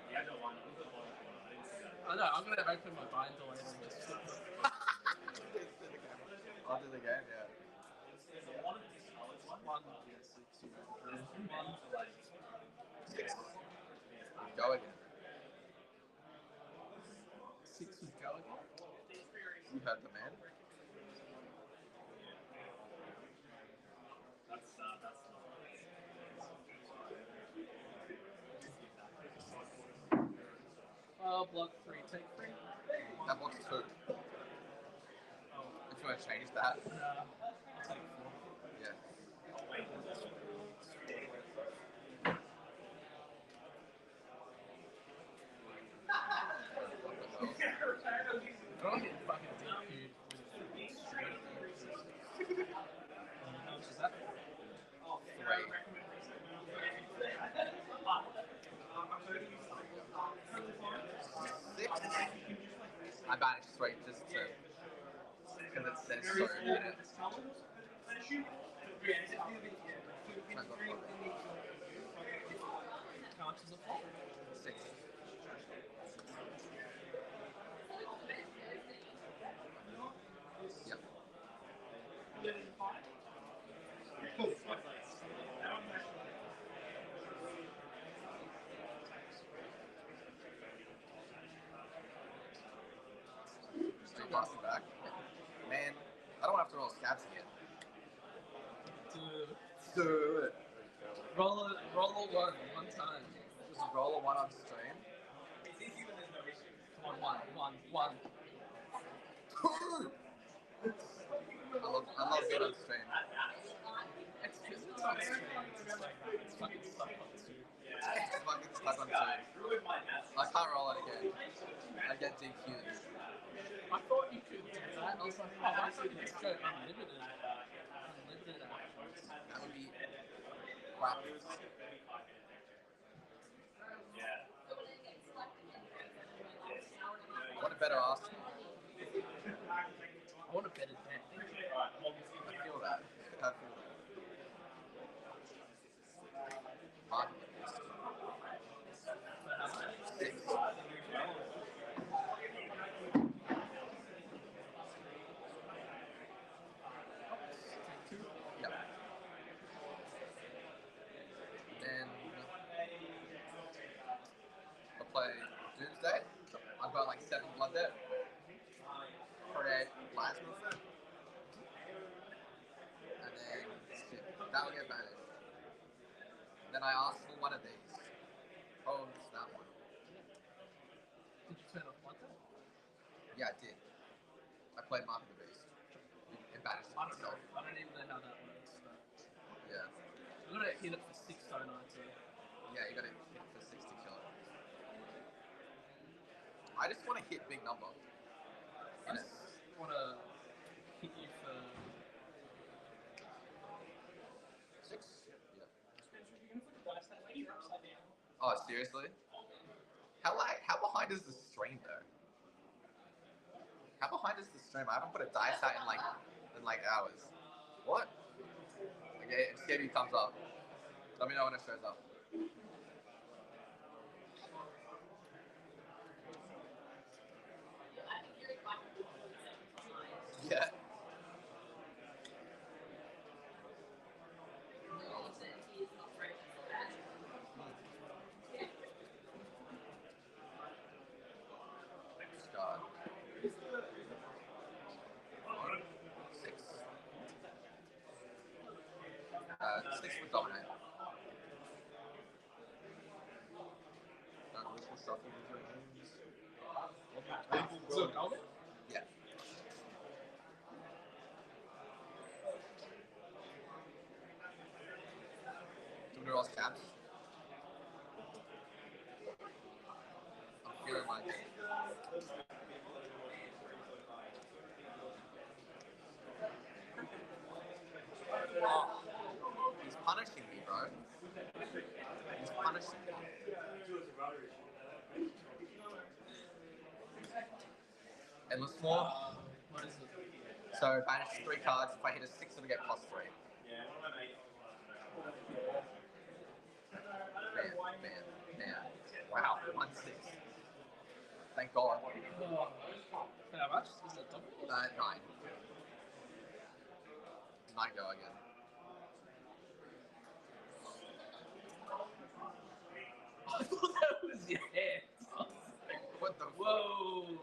I know, I'm going to open my bind door and just flip it. After the game, yeah. 6. Go again. 6 would go again. You heard the man. Block 3, take 3. That blocks 2. If you want to change that. I'll take 4. Yeah. Don't get fucking DQ'd with straight. How much is that? 3. I banished 3 just to, because it says so in it. How much is it for? 6. Yep. Still passing back. Man, I don't have to roll scabs again. Do it. Roll a 1 time. Just roll a 1 on stream. Come One. I love being on stream. It's because it's on stream. It's like it's fucking stuck on two. It's fucking stuck on two. I can't roll it again. I get DQ'd. I thought you could do that. I was like, oh, I could just go unlimited. Unlimited actions. That would be crap. I want a better Arsenal. I want a better deck. I feel that. I feel that. Market list. 6. Yep. Then I'll play Doomsday. I've got like 7 blood there. Create Last Movement. And then shit, that'll get banished. Then I ask for one of these. Oh, it's that one. Did you turn off one time? Yeah, I did. I played Mark of the Beast. It banished I don't know. itself. I don't even know how that works. But Yeah. I'm gonna hit it for 6, don't I? So Yeah, you gotta hit for 6 to kill it. I just want to hit big number. I just wanna hit you for 6? Yeah. Oh, seriously? How behind is the stream though? How behind is the stream? I haven't put a dice out in like hours. What? Okay, and see if it comes up. Let me know when it shows up. Yeah. Start. 6. 6 would dominate. Yeah. Do we roll stabs? I'm feeling like it. Oh, he's punishing me, bro. He's punishing me. Endless War. what is it? So banish 3 cards. If I hit a 6, it'll get +3. Bam. Wow, 1/6. Thank God. How much? Is it double? 9. 9 go again. I thought that was your hand. I was like, What the whoa!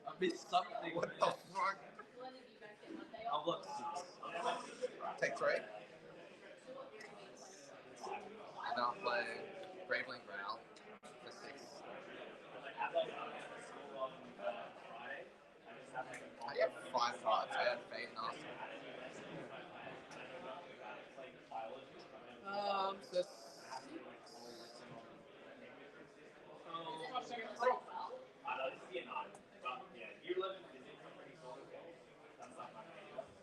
I missed something. What the fuck? I've got 6. Take 3. And I'll play Graveling Growl for 6. I have 5 cards. I have Fate and Arsenal. So 6.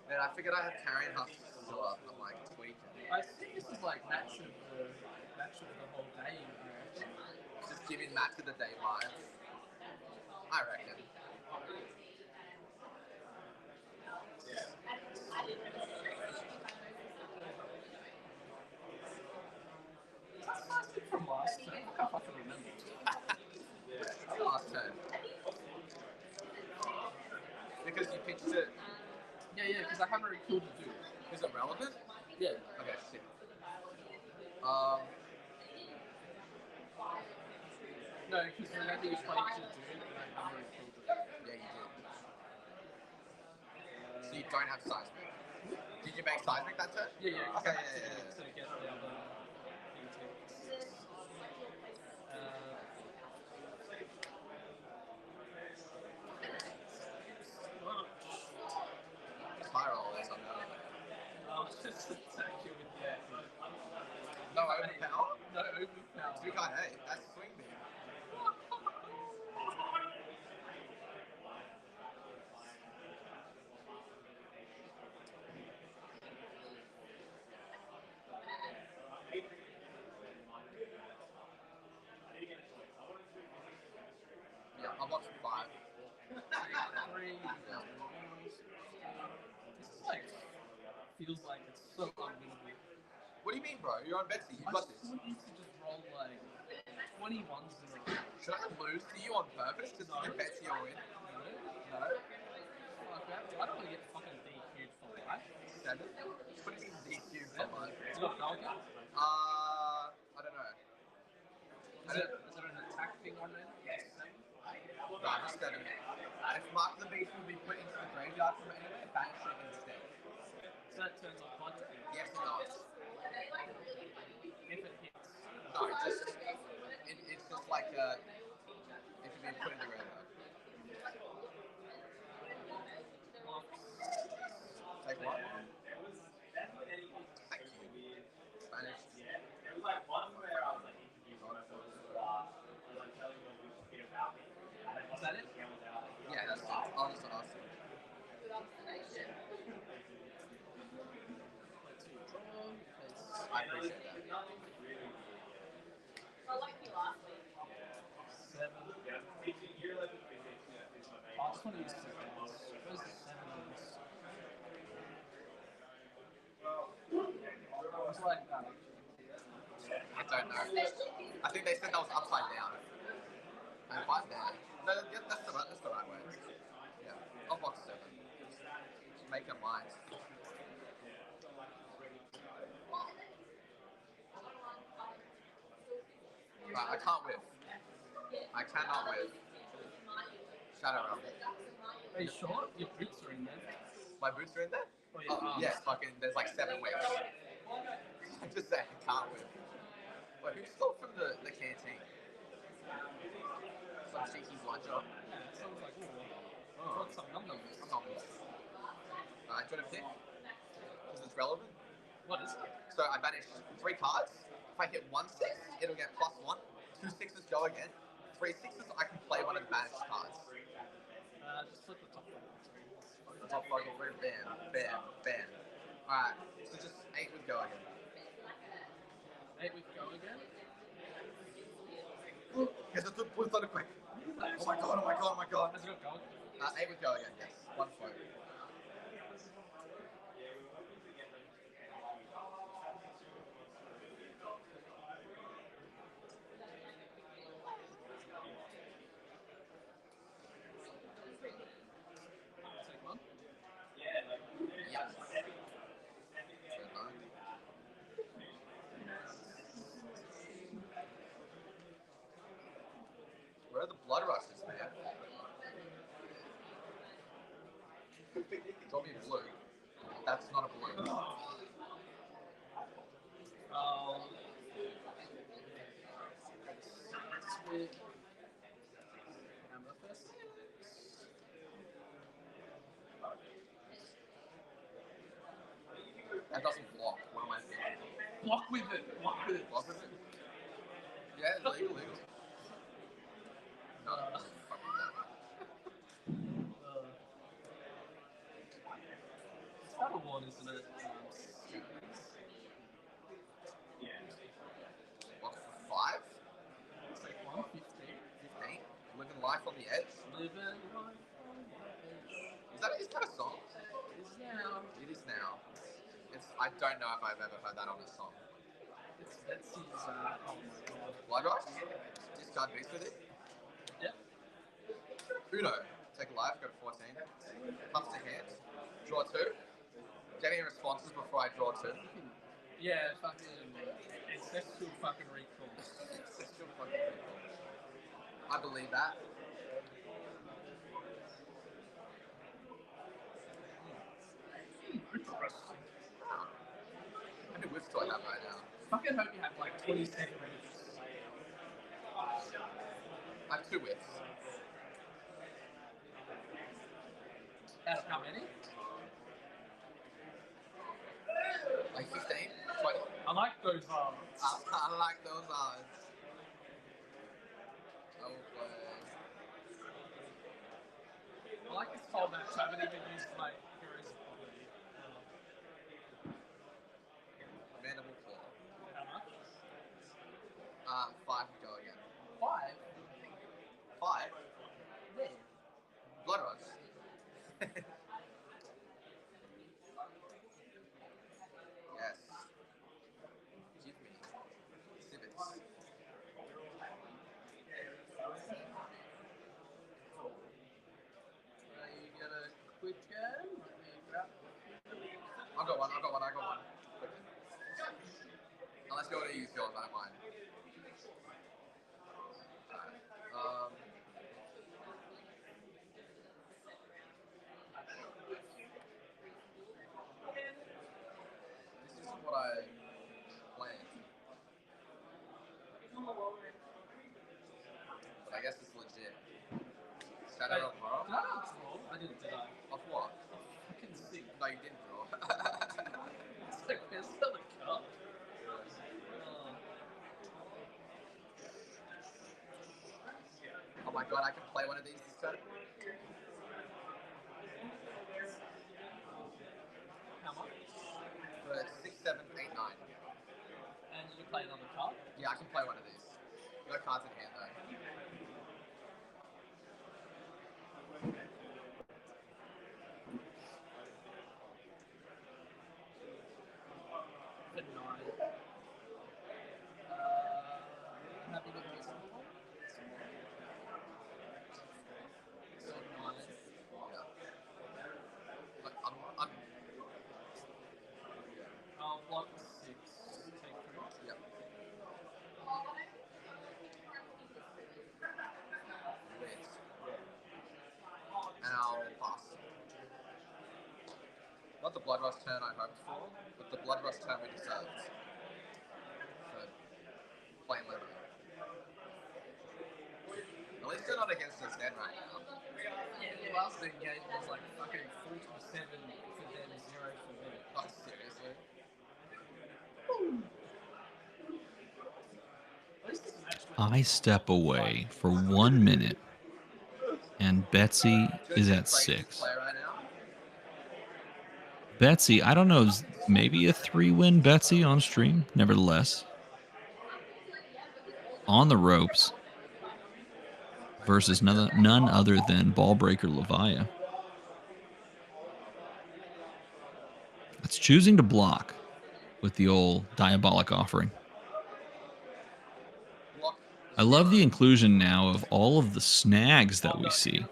Man, I figured I had Carrion Husk still up. I'm like tweaking. I think this is like match of the whole day. You know? Just giving match of the day vibes. I reckon. From last time. I can't fucking remember. Last turn. Because you pitched it. Yeah, because I haven't already killed the dude. Is it relevant? Yeah. Okay, sick. No, because remember you was playing to the dude and I haven't already killed it. Yeah, you did. So you don't have seismic. Did you make seismic that turn? Yeah. Okay, To yeah. get the other thing too. 2 card 8. That's swing me. Yeah, I'll box 5. 3. This is like feels like it's so unwinnable. What do you mean, bro? You're on Betsy. You I got just this. want you to just roll like 21s in a row. Should I lose to you on purpose just to get Betsy a win? No. Fuck that. I don't want to get fucking DQ'd for life. 7? Put it in DQ for mine. Is it got goal again? I don't know. Is it an attack thing on there? Yes. No, just 7. If Mark the Beast will be put into the graveyard from anywhere, banish it instead. So that turns on contact. Yes, it does. If it hits. No, it's just like it can be put in the graveyard. Take 1. Thank you. Spanish. It was like one where I was like interviewed on it, so it was like telling you a bit about me. Is that it? Yeah, that's it. I'll just ask you. I appreciate that. I like you last week. 7. I just want to use 7. Where's the 7s? It's like that. I don't know. I think they said that was upside down. And 5 down. No, that's the right way. Yeah, I'll box 7. Just make it mine. Right, I can't whiff. I cannot whiff. Shadow Realm. Are you sure? Your boots are in there. My boots are in there? Oh, yeah. Yes, fucking, there's like 7 whiffs. I just say I can't whiff. Wait, who stole from the canteen? Some cheeky bludger. Yeah, it sounds like, oh, got some num-nums. I'm not missing. Alright, do you want to pick? Because it's relevant. What is it? So I banish 3 cards. If I hit 1 6, it'll get +1. 2 6s go again. 3 6s, I can play one of the banished cards. Just flip the top one. The top 5 will bam, bam, bam. Alright, so just 8 would go again. 8 with go again? Yes, it's a thunder quick. Oh my god, oh my god, oh my god. Has it got go again? 8 would go again, yes. 1 float. Take 1. Yes. Turn 9. Where are the blood rushes, man? Draw me a blue. That's not a blue. Sweet. Amethyst. That doesn't block. What am I thinking? Block with it. Block with it. Block with it? Yeah, legal. No, fucking block. It's not a 1, isn't it? Block for 5? It's like 1, 15. 15? Living life on the edge? Living life on the edge. Is that a song? Is now. It is now. I don't know if I've ever heard that on a song. It's Betsy's, oh my god. Blood Rush? Discard beast with it? Yep. Uno. Take a life, go to 14. Puffs to hand. Draw 2. Get any responses before I draw 2. Yeah, fucking ancestral fucking recall. Ancestral fucking recall. I believe that. Interesting. How many whiffs do I have right now? Fucking hope you have like 27 minutes. I have 2 whiffs. Out of how many? Like 15? 20? I like those I like those odds. I will play. I like this whole match. I haven't even used my heroes ability. Mandible Claw. How much? 5 go again. 5? 5? Where? Blood Rush. Yes. Give me Civics. You get a quick game? I got one. Unless you want to use yours, I don't mind. Alright. This isn't what I planned. But I guess it's legit. Shadow of Horror? Did I not draw? I didn't, did I? Of what? I can see. No, you didn't draw. It's like, there's still a card. Oh my god, I can play one of these this turn. How much? For 6, 7, 8, 9. And you play it on the card? Yeah, I can play one of these. No cards in hand though. For 9. Happy to do something. So 9. Yeah. Like, I'm I'll block 6. Take 3. yeah. Wait. And I'll pass. Not the Blood Rush turn I hoped for, but the Blood Rush turn we deserved. So, plain lemon. At least they're not against us then right now. Yeah, the last big game was like fucking 47 for them, 0 for me. Oh, seriously? I step away for 1 minute, and Betsy is at 6. Play right now. Betsy, I don't know, maybe a 3-win Betsy on stream. Nevertheless, on the ropes versus none other than Ballbreaker Levia. It's choosing to block with the old Diabolic Offering. I love the inclusion now of all of the snags that we see.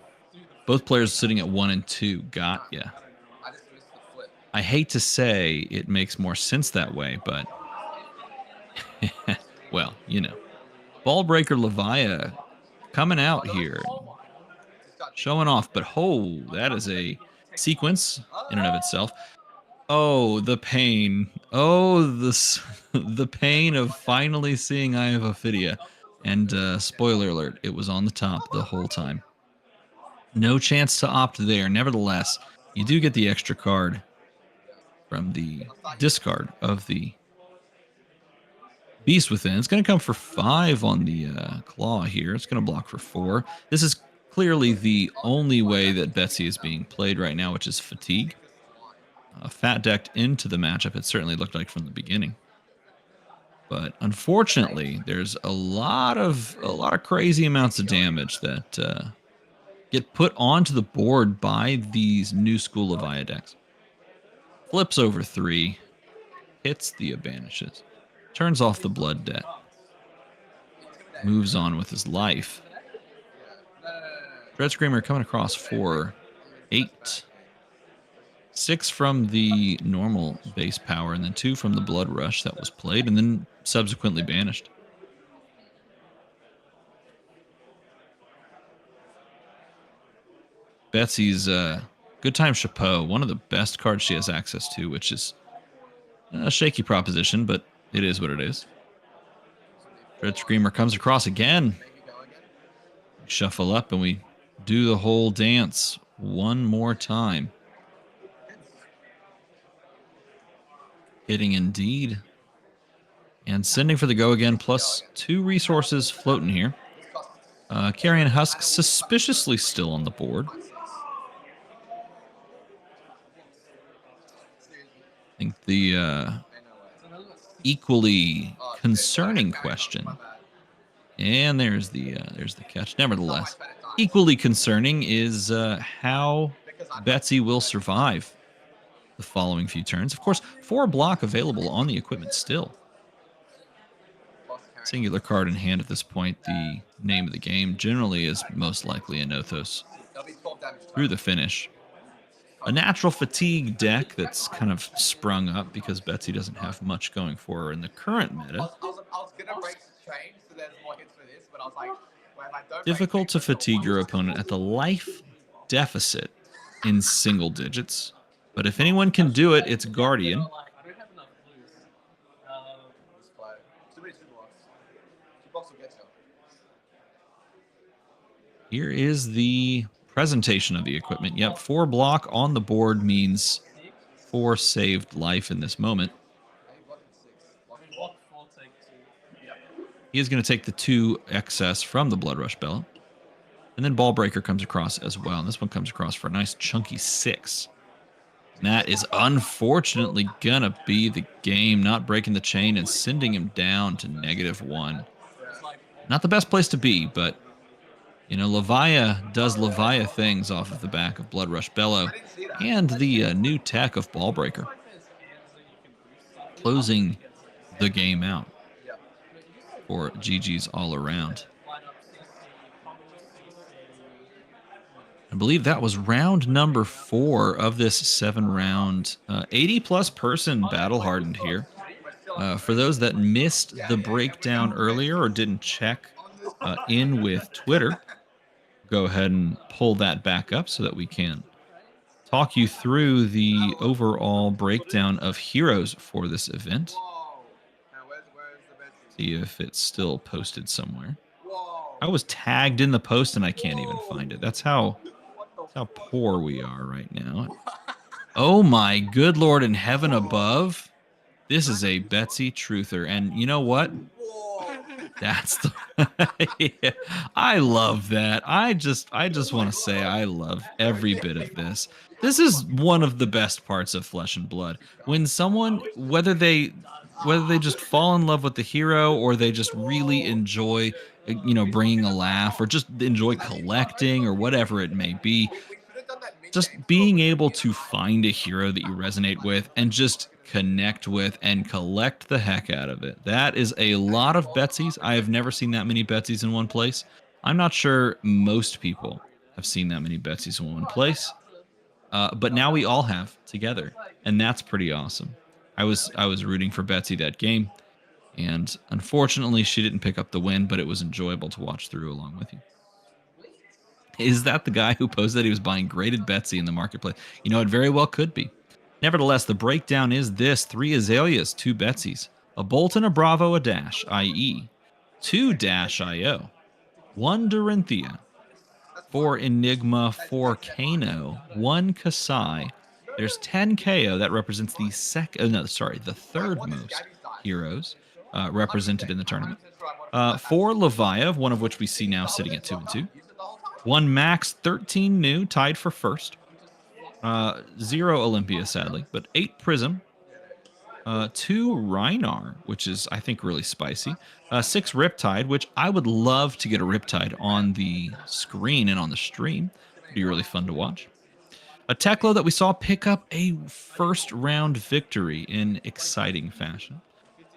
Both players sitting at 1 and 2. Got ya. I just missed the flip. I hate to say it makes more sense that way, but well, you know. Ballbreaker Levia coming out here, showing off, but that is a sequence in and of itself. Oh, the pain. Oh, the pain of finally seeing Eye of Ophidia. And spoiler alert, it was on the top the whole time. No chance to opt there. Nevertheless, you do get the extra card from the discard of the Beast Within. It's going to come for 5 on the claw here. It's going to block for 4. This is clearly the only way that Betsy is being played right now, which is fatigue. Fat decked into the matchup, it certainly looked like from the beginning. But unfortunately, there's a lot of crazy amounts of damage that get put onto the board by these new school of Aya decks. Flips over 3, hits the Abanishes, turns off the Blood Debt, moves on with his life. Dread Screamer coming across for 8. 6 from the normal base power, and then 2 from the Blood Rush that was played, and then subsequently banished. Betsy's Good Time Chapeau, one of the best cards she has access to, which is a shaky proposition, but it is what it is. Dread Screamer comes across again. We shuffle up, and we do the whole dance one more time. Hitting indeed. And sending for the go again, plus 2 resources floating here. Carrion Husk suspiciously still on the board. I think the equally concerning question, and there's the catch. Nevertheless, equally concerning is how Betsy will survive the following few turns. Of course, 4 block available on the equipment still. Singular card in hand at this point. The name of the game generally is most likely a Nothos through the finish. A natural fatigue deck that's kind of sprung up because Betsy doesn't have much going for her in the current meta. I was gonna break the chain, so there's more hits for this, but I was like, well, if I don't Difficult to fatigue your opponent at the life deficit in single digits. But if anyone can do it, it's Guardian. I don't have enough blues. Just play. Too many 2 blocks. 2 blocks will get you. Here is the presentation of the equipment. Yep, 4 block on the board means 4 saved life in this moment. He is going to take the 2 excess from the Blood Rush Bella. And then Ball Breaker comes across as well. And this one comes across for a nice chunky 6. And that is unfortunately going to be the game, not breaking the chain and sending him down to -1. Not the best place to be, but, you know, Levia does Levia things off of the back of Blood Rush Bellow and the new tech of Ball Breaker. Closing the game out for GG's all around. I believe that was round number 4 of this 7-round, 80-plus person battle hardened here. For those that missed the breakdown earlier or didn't check in with Twitter, go ahead and pull that back up so that we can talk you through the overall breakdown of heroes for this event. See if it's still posted somewhere. I was tagged in the post and I can't even find it. That's how poor we are right now. Oh my good Lord in heaven above. This is a Betsy truther. And you know what? That's the yeah, I love that. I just want to say I love every bit of this. This is one of the best parts of Flesh and Blood. When someone, whether they just fall in love with the hero or they just really enjoy, you know, bringing a laugh or just enjoy collecting or whatever it may be, just being able to find a hero that you resonate with and just connect with and collect the heck out of it. That is a lot of Betsies. I have never seen that many Betsies in one place. I'm not sure most people have seen that many Betsies in one place. But now we all have together, and that's pretty awesome. I was rooting for Betsy that game, and unfortunately she didn't pick up the win, but it was enjoyable to watch through along with you. Is that the guy who posted that he was buying graded Betsy in the marketplace? You know, it very well could be. Nevertheless, the breakdown is this: 3 Azaleas, 2 Betsies, a Bolt and a Bravo, a Dash, i.e. 2 Dash IO, 1 Dorinthia, 4 Enigma, 4 Kano, 1 Kasai. There's 10 KO. That represents the the third most heroes represented in the tournament. 4 Levia, one of which we see now sitting at 2 and 2. 1 Max, 13 new, tied for first. 0 Olympia, sadly, but 8 Prism. 2 Rhinar, which is, I think, really spicy. 6 Riptide, which I would love to get a Riptide on the screen and on the stream. It'd be really fun to watch. A Teklo that we saw pick up a first-round victory in exciting fashion.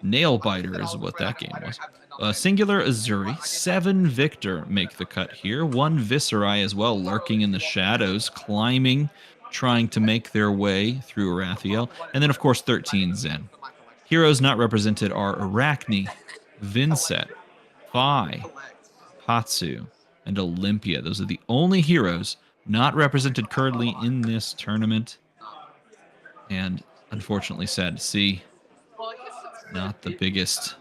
Nailbiter is what that game was. Singular Azuri, 7 Victor make the cut here. 1 Viserai as well, lurking in the shadows, climbing, trying to make their way through Arathiel. And then, of course, 13 Zen. Heroes not represented are Arachne, Vincet, Phi, Patsu, and Olympia. Those are the only heroes not represented currently in this tournament. And unfortunately, sad to see, not the biggest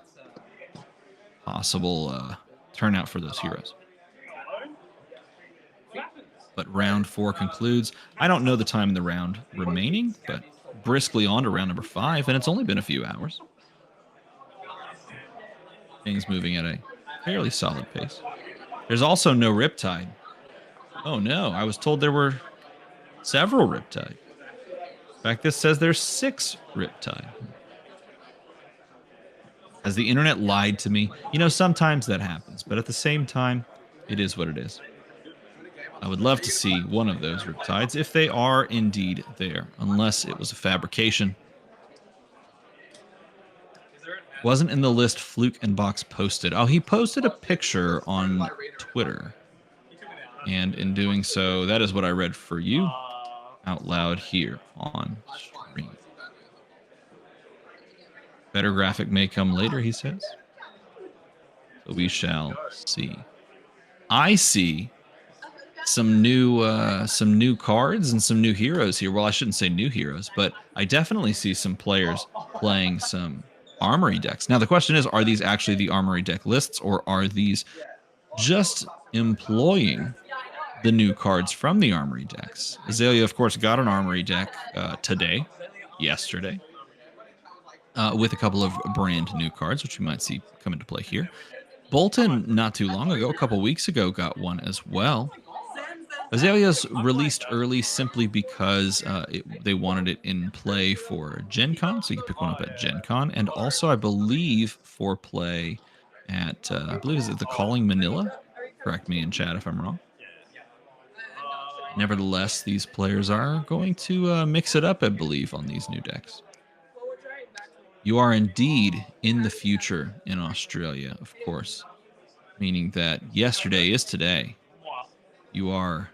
possible turnout for those heroes. But round 4 concludes. I don't know the time in the round remaining, but briskly on to round number 5, and it's only been a few hours. Things moving at a fairly solid pace. There's also no Riptide. Oh no, I was told there were several Riptide. In fact, this says there's 6 Riptide. Has the internet lied to me? You know, sometimes that happens, but at the same time, it is what it is. I would love to see one of those Riptides if they are indeed there, unless it was a fabrication. Wasn't in the list Fluke and Box posted. Oh, he posted a picture on Twitter. And in doing so, that is what I read for you out loud here on stream. Better graphic may come later, he says. So we shall see. I see some new cards and some new heroes here. Well, I shouldn't say new heroes, but I definitely see some players playing some Armory decks. Now, the question is, are these actually the Armory deck lists, or are these just employing the new cards from the Armory decks? Azalea, of course, got an Armory deck yesterday, with a couple of brand new cards, which you might see come into play here. Bolton, not too long ago, a couple weeks ago, got one as well. Azalea's released early simply because they wanted it in play for Gen Con, so you can pick one up at Gen Con, and also, I believe, for play at, I believe, is it the Calling Manila? Correct me in chat if I'm wrong. Nevertheless, these players are going to mix it up, I believe, on these new decks. You are indeed in the future in Australia, of course, meaning that yesterday is today. You are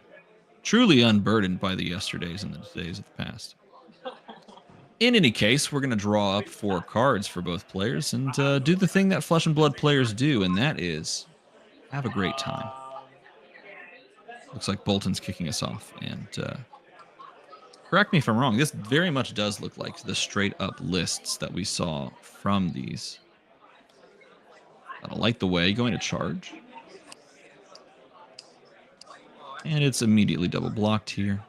truly unburdened by the yesterdays and the days of the past. In any case, we're going to draw up 4 cards for both players and do the thing that Flesh and Blood players do, and that is have a great time. Looks like Bolton's kicking us off, and correct me if I'm wrong, this very much does look like the straight-up lists that we saw from these. I don't like the way going to charge. And it's immediately double blocked here.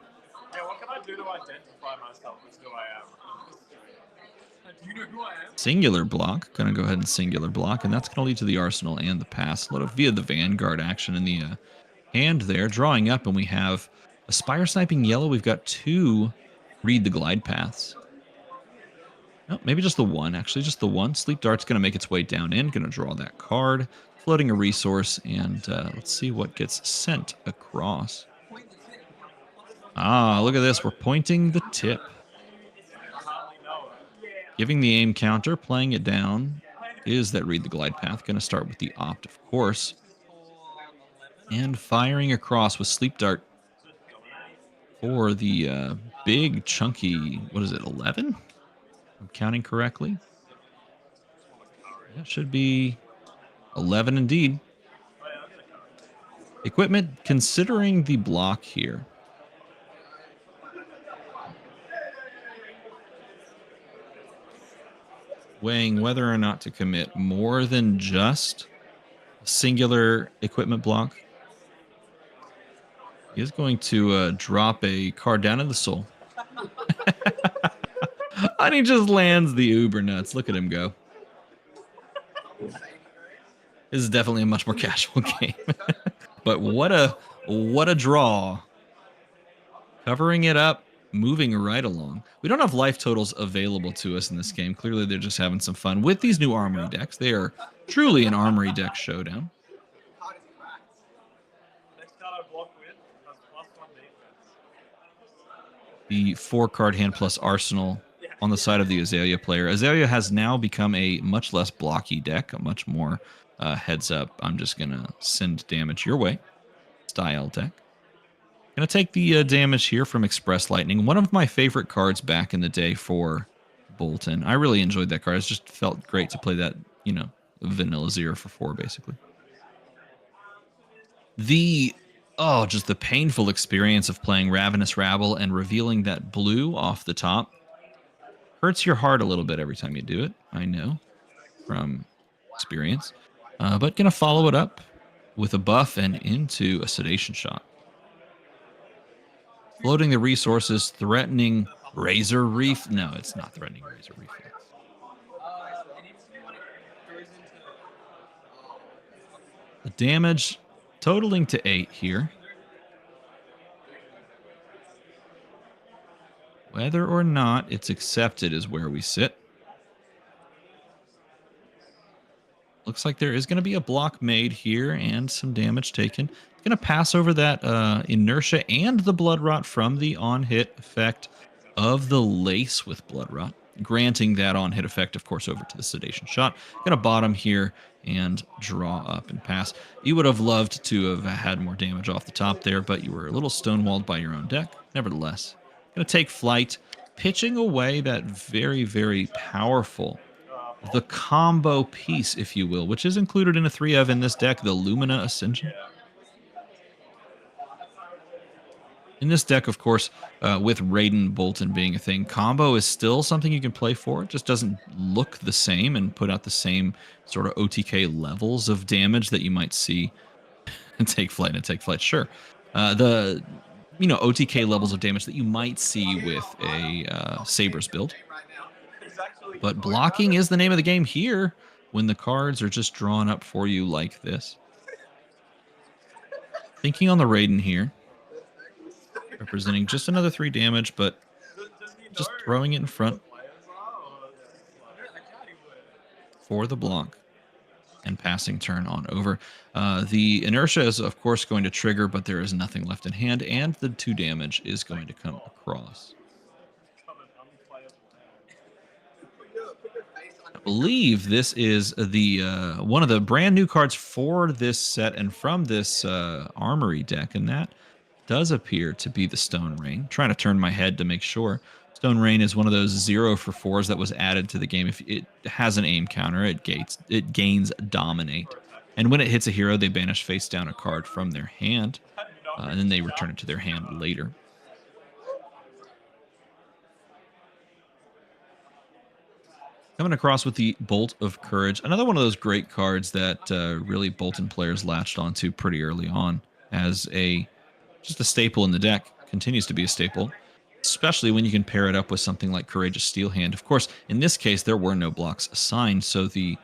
Yeah, what can I do to identify myself as who I am? Do you know who I am? Singular block. Going to go ahead and singular block, and that's going to lead to the Arsenal and the pass. Load up via the Vanguard action in the hand there. Drawing up, and we have a Spire Sniping Yellow. We've got 2 Read the Glide Paths. No, maybe just the one, actually. Just the one. Sleep Dart's going to make its way down in. Going to draw that card. Floating a resource, and let's see what gets sent across. Ah, look at this. We're pointing the tip. Giving the aim counter, playing it down, is that Read the Glide Path. Going to start with the Opt, of course. And firing across with Sleep Dart for the big, chunky, what is it, 11? I'm counting correctly. That should be 11 indeed. Equipment, considering the block here. Weighing whether or not to commit more than just a singular equipment block. He is going to drop a card down in the soul. And he just lands the uber nuts. Look at him go. This is definitely a much more casual game. But what a draw. Covering it up, moving right along. We don't have life totals available to us in this game. Clearly, they're just having some fun with these new Armory decks. They are truly an Armory deck showdown. The 4-card hand plus Arsenal on the side of the Azalea player. Azalea has now become a much less blocky deck, a much more heads up, I'm just going to send damage your way style deck. Going to take the damage here from Express Lightning, one of my favorite cards back in the day for Bolton. I really enjoyed that card. It just felt great to play that, you know, vanilla 0 for 4, basically. Just the painful experience of playing Ravenous Rabble and revealing that blue off the top hurts your heart a little bit every time you do it. I know from experience. But going to follow it up with a buff and into a Sedation Shot. Floating the resources, threatening Razor Reef. No, it's not threatening Razor Reef. The damage totaling to 8 here. Whether or not it's accepted is where we sit. Looks like there is going to be a block made here and some damage taken. Going to pass over that inertia and the blood rot from the on-hit effect of the lace with blood rot. Granting that on-hit effect, of course, over to the sedation shot. Going to bottom here and draw up and pass. You would have loved to have had more damage off the top there, but you were a little stonewalled by your own deck. Nevertheless, going to take flight, pitching away that very, very powerful, the combo piece, if you will, which is included in a 3-of in this deck, the Lumina Ascension. In this deck, of course, with Raiden Bolton being a thing, combo is still something you can play for. It just doesn't look the same and put out the same sort of OTK levels of damage that you might see and take flight. Sure. The OTK levels of damage that you might see with a Saber's build. But blocking is the name of the game here when the cards are just drawn up for you like this. Thinking on the Raiden here. Representing just another 3 damage, but just throwing it in front for the block and passing turn on over. The inertia is, of course, going to trigger, but there is nothing left in hand, and the 2 damage is going to come across. I believe this is the one of the brand new cards for this set and from this Armory deck, and that does appear to be the Stone Rain. Trying to turn my head to make sure. Stone Rain is one of those 0 for 4s that was added to the game. If it has an aim counter, it gains Dominate. And when it hits a hero, they banish face down a card from their hand, and then they return it to their hand later. Coming across with the Bolt of Courage. Another one of those great cards that really Bolton players latched onto pretty early on as just a staple in the deck. Continues to be a staple, especially when you can pair it up with something like Courageous Steel Hand. Of course, in this case, there were no blocks assigned, so the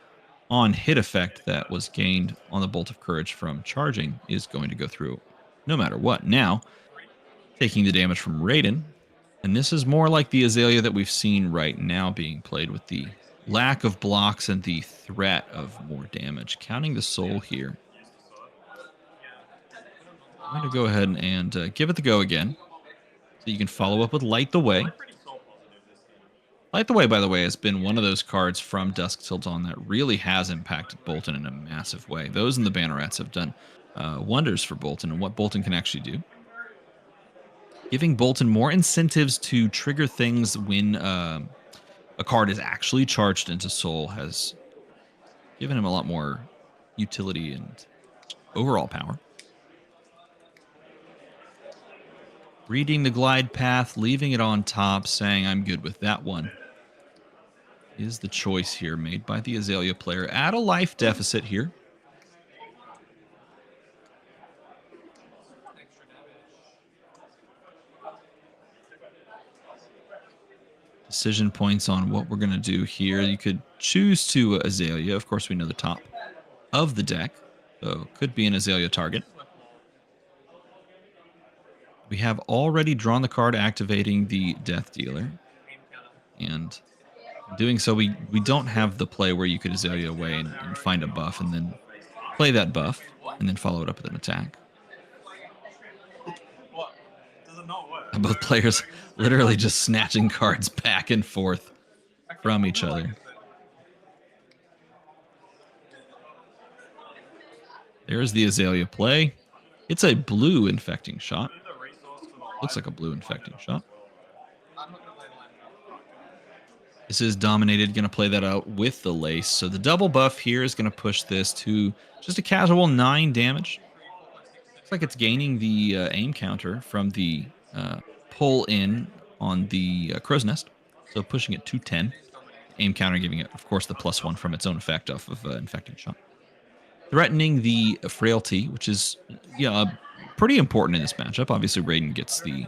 on-hit effect that was gained on the Bolt of Courage from charging is going to go through no matter what. Now, taking the damage from Raiden, and this is more like the Azalea that we've seen right now being played with the lack of blocks and the threat of more damage. Counting the soul here. I'm going to go ahead and give it the go again. So you can follow up with Light the Way. Light the Way, by the way, has been one of those cards from Dusk Till Dawn that really has impacted Bolton in a massive way. Those and the Bannerets have done wonders for Bolton and what Bolton can actually do. Giving Bolton more incentives to trigger things when a card is actually charged into Soul has given him a lot more utility and overall power. Reading the glide path, leaving it on top, saying I'm good with that one, is the choice here made by the Azalea player at a life deficit here. Decision points on what we're going to do here. You could choose to Azalea. Of course, we know the top of the deck, so could be an Azalea target. We have already drawn the card activating the Death Dealer. And doing so, we don't have the play where you could Azalea away and find a buff and then play that buff and then follow it up with an attack. Both players literally just snatching cards back and forth from each other. There's the Azalea play. It's a blue infecting shot. Looks like a blue infecting shot. This is Dominated, going to play that out with the Lace. So the double buff here is going to push this to just a casual 9 damage. Looks like it's gaining the aim counter from the pull in on the Crow's Nest. So pushing it to 10. Aim counter giving it, of course, the +1 from its own effect off of infecting shot. Threatening the Frailty, which is pretty important in this matchup. Obviously, Raiden gets the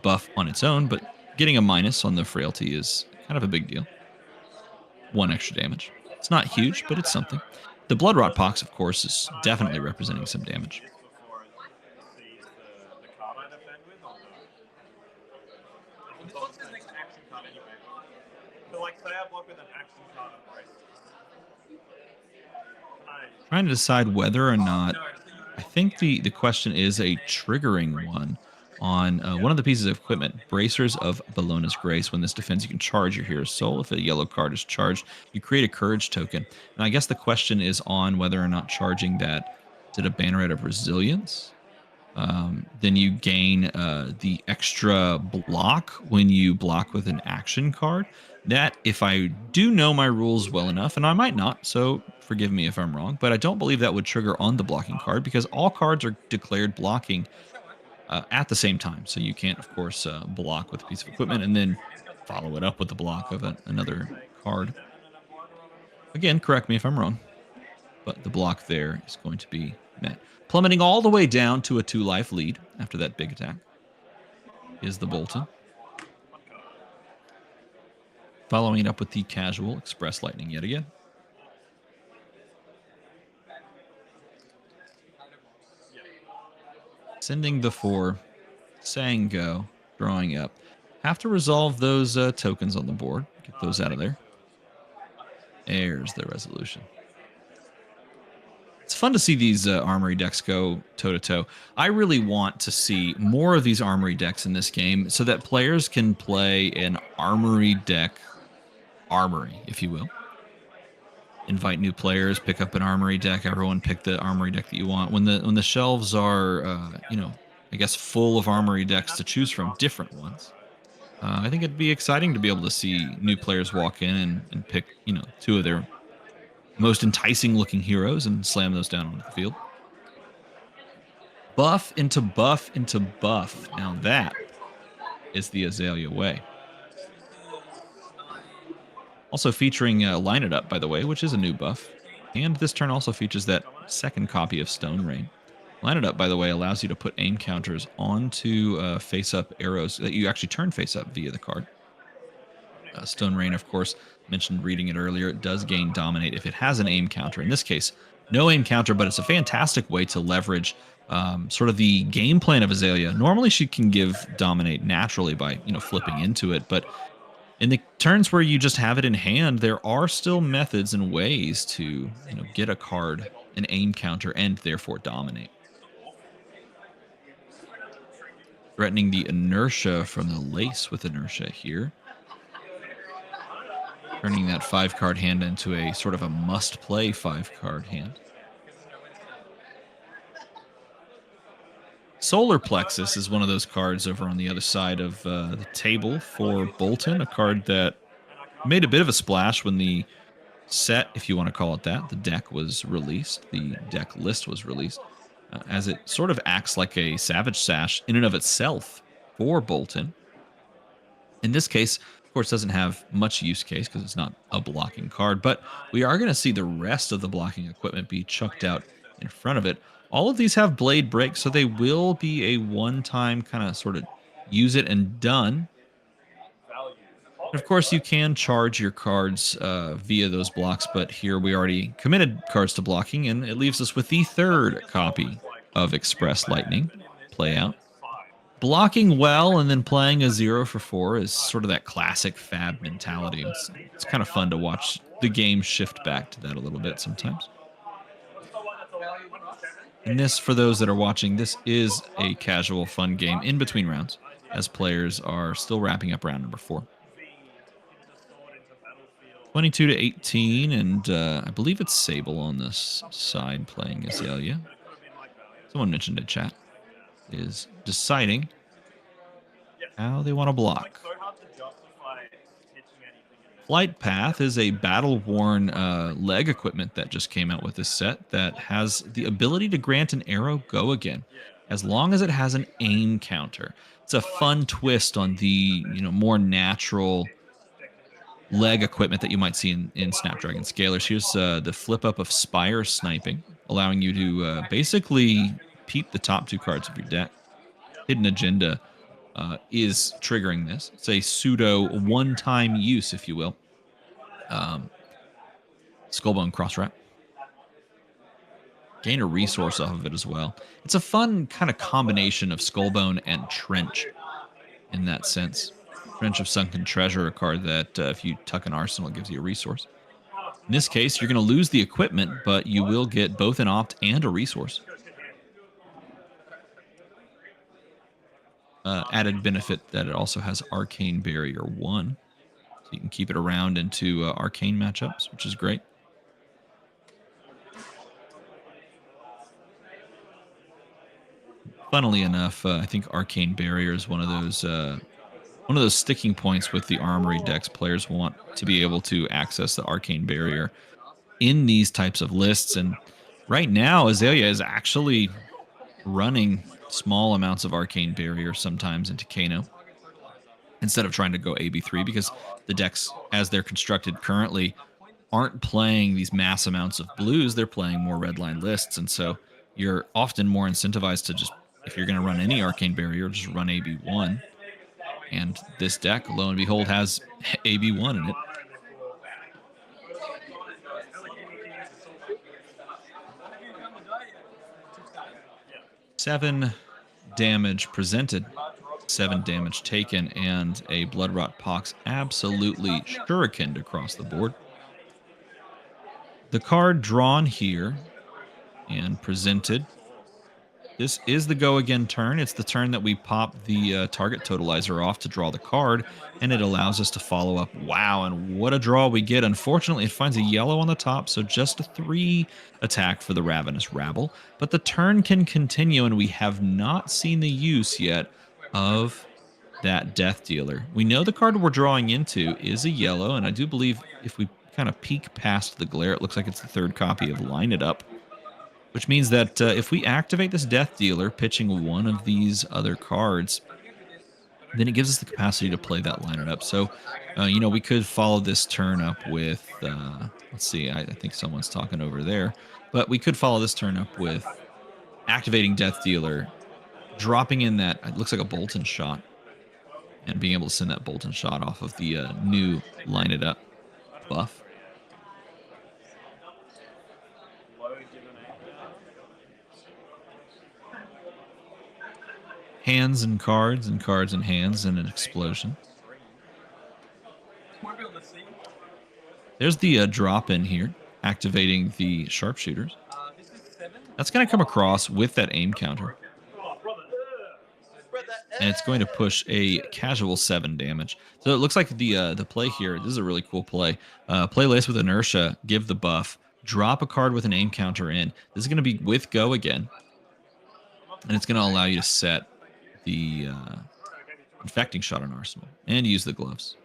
buff on its own, but getting a minus on the Frailty is kind of a big deal. 1 extra damage. It's not huge, but it's something. The Blood Rot Pox, of course, is definitely representing some damage. Before it sees the card I defend with, or no? What's his next action card anyway? So, like, say I block with an action card and braces. Trying to decide whether or not. I think the question is a triggering one on one of the pieces of equipment, Bracers of Bellona's Grace. When this defends, you can charge your hero's soul. If a yellow card is charged, you create a courage token. And I guess the question is on whether or not charging that, is it a banneret of resilience? Then you gain the extra block when you block with an action card. That, if I do know my rules well enough, and I might not, so forgive me if I'm wrong, but I don't believe that would trigger on the blocking card because all cards are declared blocking at the same time. So you can't, of course, block with a piece of equipment and then follow it up with the block of another card. Again, correct me if I'm wrong, but the block there is going to be met. Plummeting all the way down to a 2-life lead after that big attack is the Bolton. Following it up with the casual Express Lightning yet again. Sending the 4, saying go, drawing up. Have to resolve those tokens on the board. Get those out of there. There's the resolution. It's fun to see these Armory decks go toe-to-toe. I really want to see more of these Armory decks in this game so that players can play an Armory deck Armory, if you will. Invite new players, pick up an Armory deck. Everyone pick the Armory deck that you want. When the shelves are, I guess full of Armory decks to choose from, different ones. I think it'd be exciting to be able to see new players walk in and pick, 2 of their most enticing looking heroes and slam those down onto the field. Buff into buff into buff. Now that is the Azalea way. Also featuring Line It Up, by the way, which is a new buff. And this turn also features that second copy of Stone Rain. Line It Up, by the way, allows you to put aim counters onto face-up arrows that you actually turn face-up via the card. Stone Rain, of course, mentioned reading it earlier. It does gain Dominate if it has an aim counter. In this case, no aim counter, but it's a fantastic way to leverage sort of the game plan of Azalea. Normally, she can give Dominate naturally by, flipping into it, but in the turns where you just have it in hand, there are still methods and ways to, get a card, an aim counter, and therefore dominate. Threatening the inertia from the Lace with inertia here. Turning that 5-card hand into a sort of a must-play 5-card hand. Solar Plexus is one of those cards over on the other side of the table for Bolton, a card that made a bit of a splash when the set, if you want to call it that, the deck was released, the deck list was released, as it sort of acts like a Savage Sash in and of itself for Bolton. In this case, of course, doesn't have much use case because it's not a blocking card, but we are going to see the rest of the blocking equipment be chucked out in front of it. All of these have blade break, so they will be a one-time kind of sort of use it and done. And of course, you can charge your cards via those blocks, but here we already committed cards to blocking, and it leaves us with the 3rd copy of Express Lightning play out. Blocking well and then playing a 0 for 4 is sort of that classic Fab mentality. It's kind of fun to watch the game shift back to that a little bit sometimes. And this, for those that are watching, this is a casual, fun game in between rounds, as players are still wrapping up round number 4. 22 to 18, and I believe it's Sable on this side playing Azalea. Someone mentioned in chat is deciding how they want to block. Flight Path is a battle-worn leg equipment that just came out with this set that has the ability to grant an arrow go again, as long as it has an aim counter. It's a fun twist on the more natural leg equipment that you might see in Snapdragon Scalers. Here's the flip up of Spire Sniping, allowing you to basically peep the top 2 cards of your deck. Hidden Agenda is triggering this. It's a pseudo one-time use, if you will. Skullbone Crosswrap. gain a resource off of it as well. It's a fun kind of combination of Skullbone and Trench in that sense. Trench of Sunken Treasure, a card that if you tuck an arsenal, it gives you a resource. In this case, you're going to lose the equipment, but you will get both an opt and a resource. Added benefit that it also has Arcane Barrier 1. So you can keep it around into arcane matchups, which is great. Funnily enough, I think Arcane Barrier is one of those sticking points with the Armory decks. Players want to be able to access the Arcane Barrier in these types of lists. And right now, Azalea is actually running small amounts of Arcane Barrier sometimes into Kano instead of trying to go AB3, because the decks, as they're constructed currently, aren't playing these mass amounts of blues. They're playing more redline lists. And so you're often more incentivized to just, if you're going to run any Arcane Barrier, just run AB1. And this deck, lo and behold, has AB1 in it. Seven damage presented, 7 damage taken, and a Bloodrot Pox absolutely shurikened across the board. The card drawn here and presented. This is the go again turn. It's the turn that we pop the target totalizer off to draw the card, and it allows us to follow up. Wow, and what a draw we get. Unfortunately, it finds a yellow on the top, so just a 3 attack for the Ravenous Rabble. But the turn can continue, and we have not seen the use yet of that Death Dealer. We know the card we're drawing into is a yellow, and I do believe if we kind of peek past the glare, it looks like it's the 3rd copy of Line It Up. Which means that if we activate this Death Dealer, pitching one of these other cards, then it gives us the capacity to play that Line It Up. So, we could follow this turn up with, let's see, I think someone's talking over there. But we could follow this turn up with activating Death Dealer, dropping in that, it looks like a Bolton shot, and being able to send that Bolton shot off of the new Line It Up buff. Hands and cards and cards and hands and an explosion. There's the drop in here, activating the sharpshooters. That's going to come across with that aim counter. And it's going to push a casual 7 damage. So it looks like the play here, this is a really cool play. Play Lace with Inertia, give the buff, drop a card with an aim counter in. This is going to be with go again. And it's going to allow you to set the infecting shot on Arsenal and use the gloves.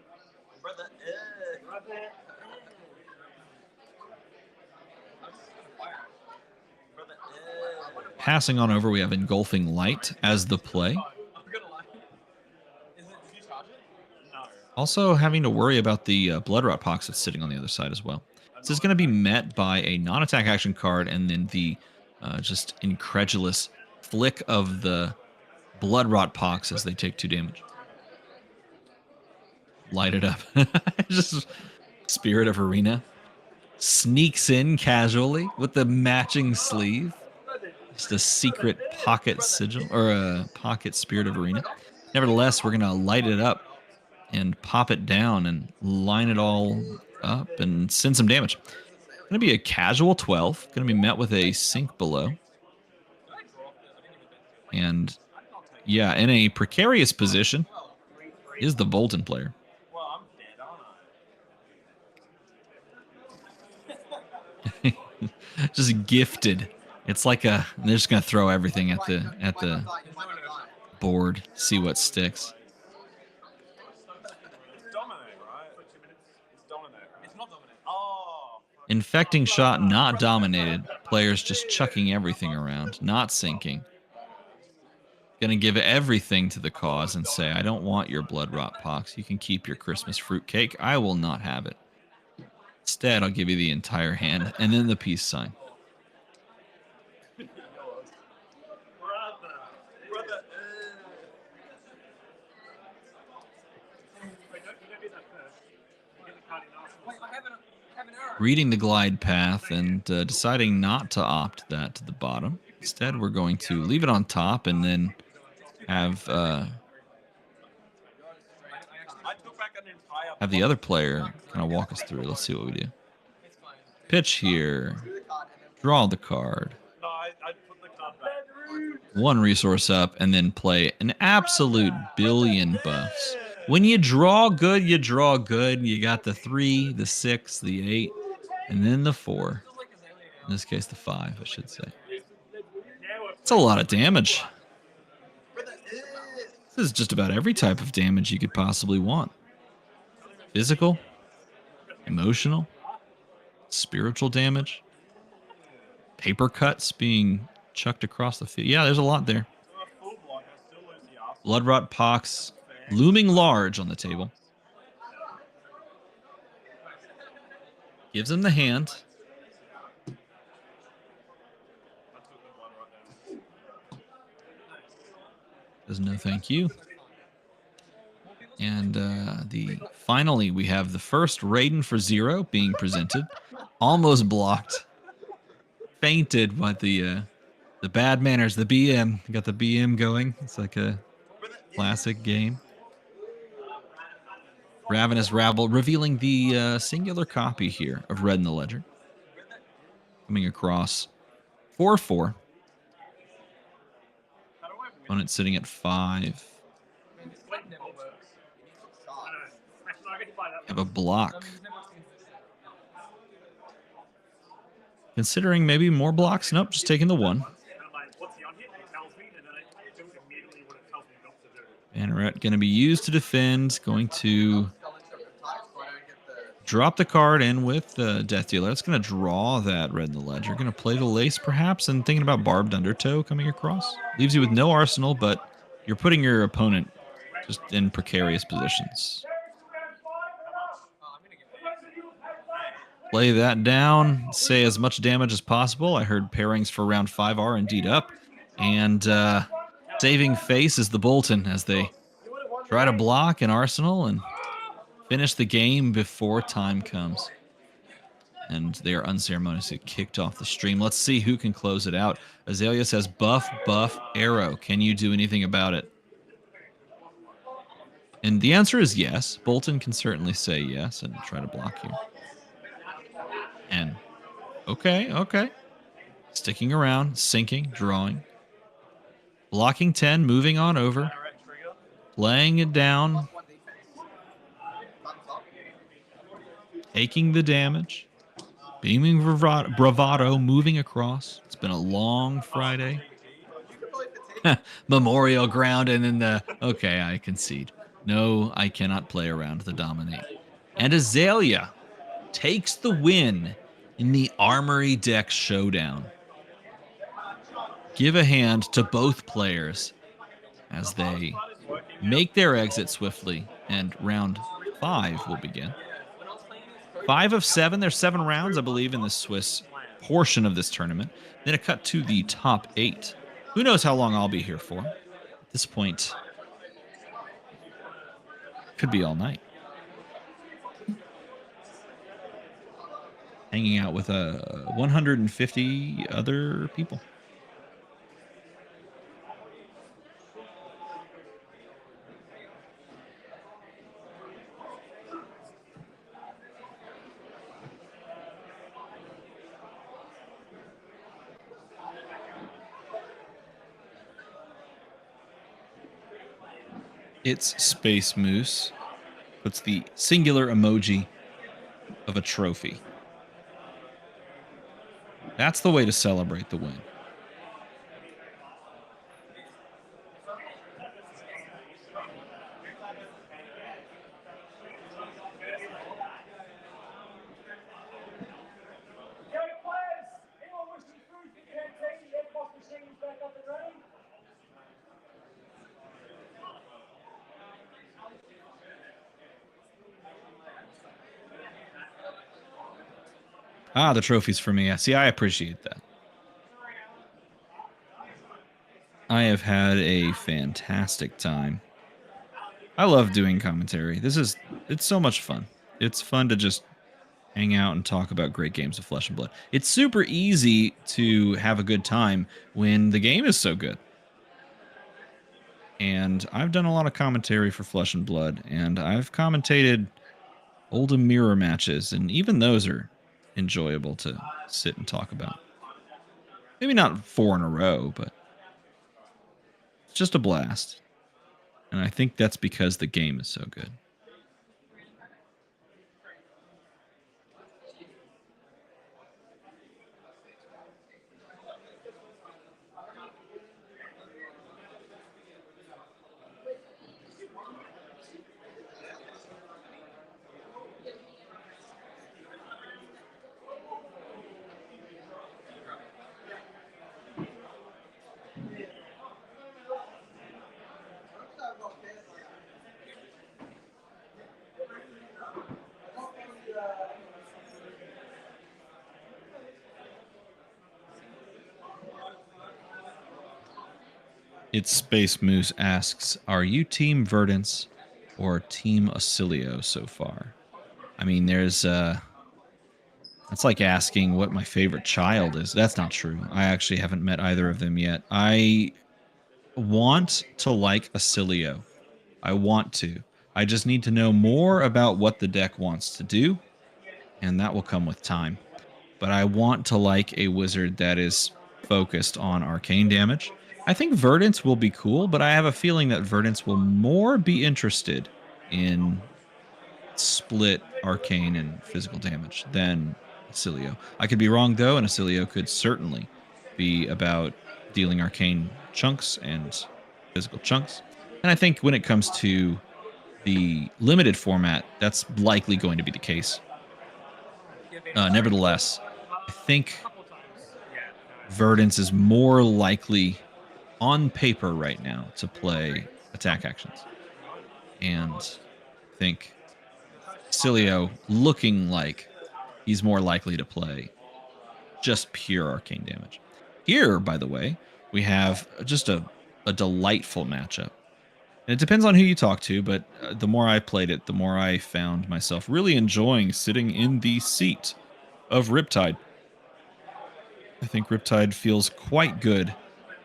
Passing on over, we have Engulfing Light as the play. Also having to worry about the Bloodrot Pox that's sitting on the other side as well. This is going to be met by a non-attack action card and then the just incredulous flick of the Bloodrot Pox as they take 2 damage. Light it up. Just Spirit of Arena. Sneaks in casually with the matching sleeve. Just a secret pocket sigil, or a pocket Spirit of Arena. Nevertheless, we're going to light it up and pop it down and line it all up and send some damage. Going to be a casual 12. Going to be met with a sink below. And yeah, in a precarious position is the Bolton player. Just gifted. It's like they're just gonna throw everything at the board, see what sticks. Infecting shot not dominated. Players just chucking everything around, not sinking. Gonna give everything to the cause and say, I don't want your Bloodrot Pox. You can keep your Christmas fruit cake. I will not have it. Instead, I'll give you the entire hand and then the peace sign. Wait, I have an arrow. reading the glide path and deciding not to opt that to the bottom. Instead, we're going to leave it on top and then have the other player kind of walk us through. Let's see what we do. Pitch here. Draw the card. One resource up, and then play an absolute billion buffs. When you draw good, you draw good. You got the 3, the 6, the 8, and then the 4. In this case, the 5, I should say. It's a lot of damage. This is just about every type of damage you could possibly want. Physical, emotional, spiritual damage, paper cuts being chucked across the field. Yeah, there's a lot there. Blood Rot Pox looming large on the table. Gives him the hand. Says no thank you. And finally, we have the first Raiden for 0 being presented. Almost blocked. Fainted by the bad manners, the BM. Got the BM going. It's like a classic game. Ravenous Rabble, revealing the singular copy here of Red in the Ledger. Coming across 4/4. Opponent sitting at 5. Have a block. Considering maybe more blocks. Nope, just taking the 1. Banneret going to be used to defend. Going to drop the card in with the Death Dealer. That's going to draw that Red in the Ledger. Going to play the Lace perhaps, and thinking about Barbed Undertow coming across. Leaves you with no arsenal, but you're putting your opponent just in precarious positions. Play that down. Say as much damage as possible. I heard pairings for round 5 are indeed up. And saving face is the Bolton as they try to block an arsenal and finish the game before time comes. And they are unceremoniously kicked off the stream. Let's see who can close it out. Azalea says, buff, arrow. Can you do anything about it? And the answer is yes. Bolton can certainly say yes and try to block you. And okay. Sticking around, sinking, drawing. Blocking 10, moving on over. Laying it down. Taking the damage. Beaming bravado, moving across. It's been a long Friday. Memorial ground, and then okay, I concede. No, I cannot play around the dominate. And Azalea takes the win in the Armory Deck Showdown. Give a hand to both players as they make their exit swiftly, and round 5 will begin. 5 of 7. There's 7 rounds, I believe, in the Swiss portion of this tournament. Then a cut to the top 8. Who knows how long I'll be here for? At this point, could be all night. Hanging out with 150 other people. It's Space Moose. Puts the singular emoji of a trophy. That's the way to celebrate the win. Ah, the trophy's for me. See, I appreciate that. I have had a fantastic time. I love doing commentary. It's so much fun. It's fun to just hang out and talk about great games of Flesh and Blood. It's super easy to have a good time when the game is so good. And I've done a lot of commentary for Flesh and Blood, and I've commentated Oldham Mirror matches, and even those are enjoyable to sit and talk about. Maybe not 4 in a row, but it's just a blast. And I think that's because the game is so good. It's Space Moose asks, are you Team Verdance or Team Acilio so far? I mean, there's that's like asking what my favorite child is. That's not true. I actually haven't met either of them yet. I want to like Acilio. I want to. I just need to know more about what the deck wants to do, and that will come with time. But I want to like a wizard that is focused on arcane damage. I think Verdance will be cool, but I have a feeling that Verdance will more be interested in split arcane and physical damage than Acilio. I could be wrong, though, and Acilio could certainly be about dealing arcane chunks and physical chunks. And I think when it comes to the limited format, that's likely going to be the case. Nevertheless, I think Verdance is more likely on paper right now to play attack actions. And I think Cilio looking like he's more likely to play just pure arcane damage. Here, by the way, we have just a delightful matchup. And it depends on who you talk to, but the more I played it, the more I found myself really enjoying sitting in the seat of Riptide. I think Riptide feels quite good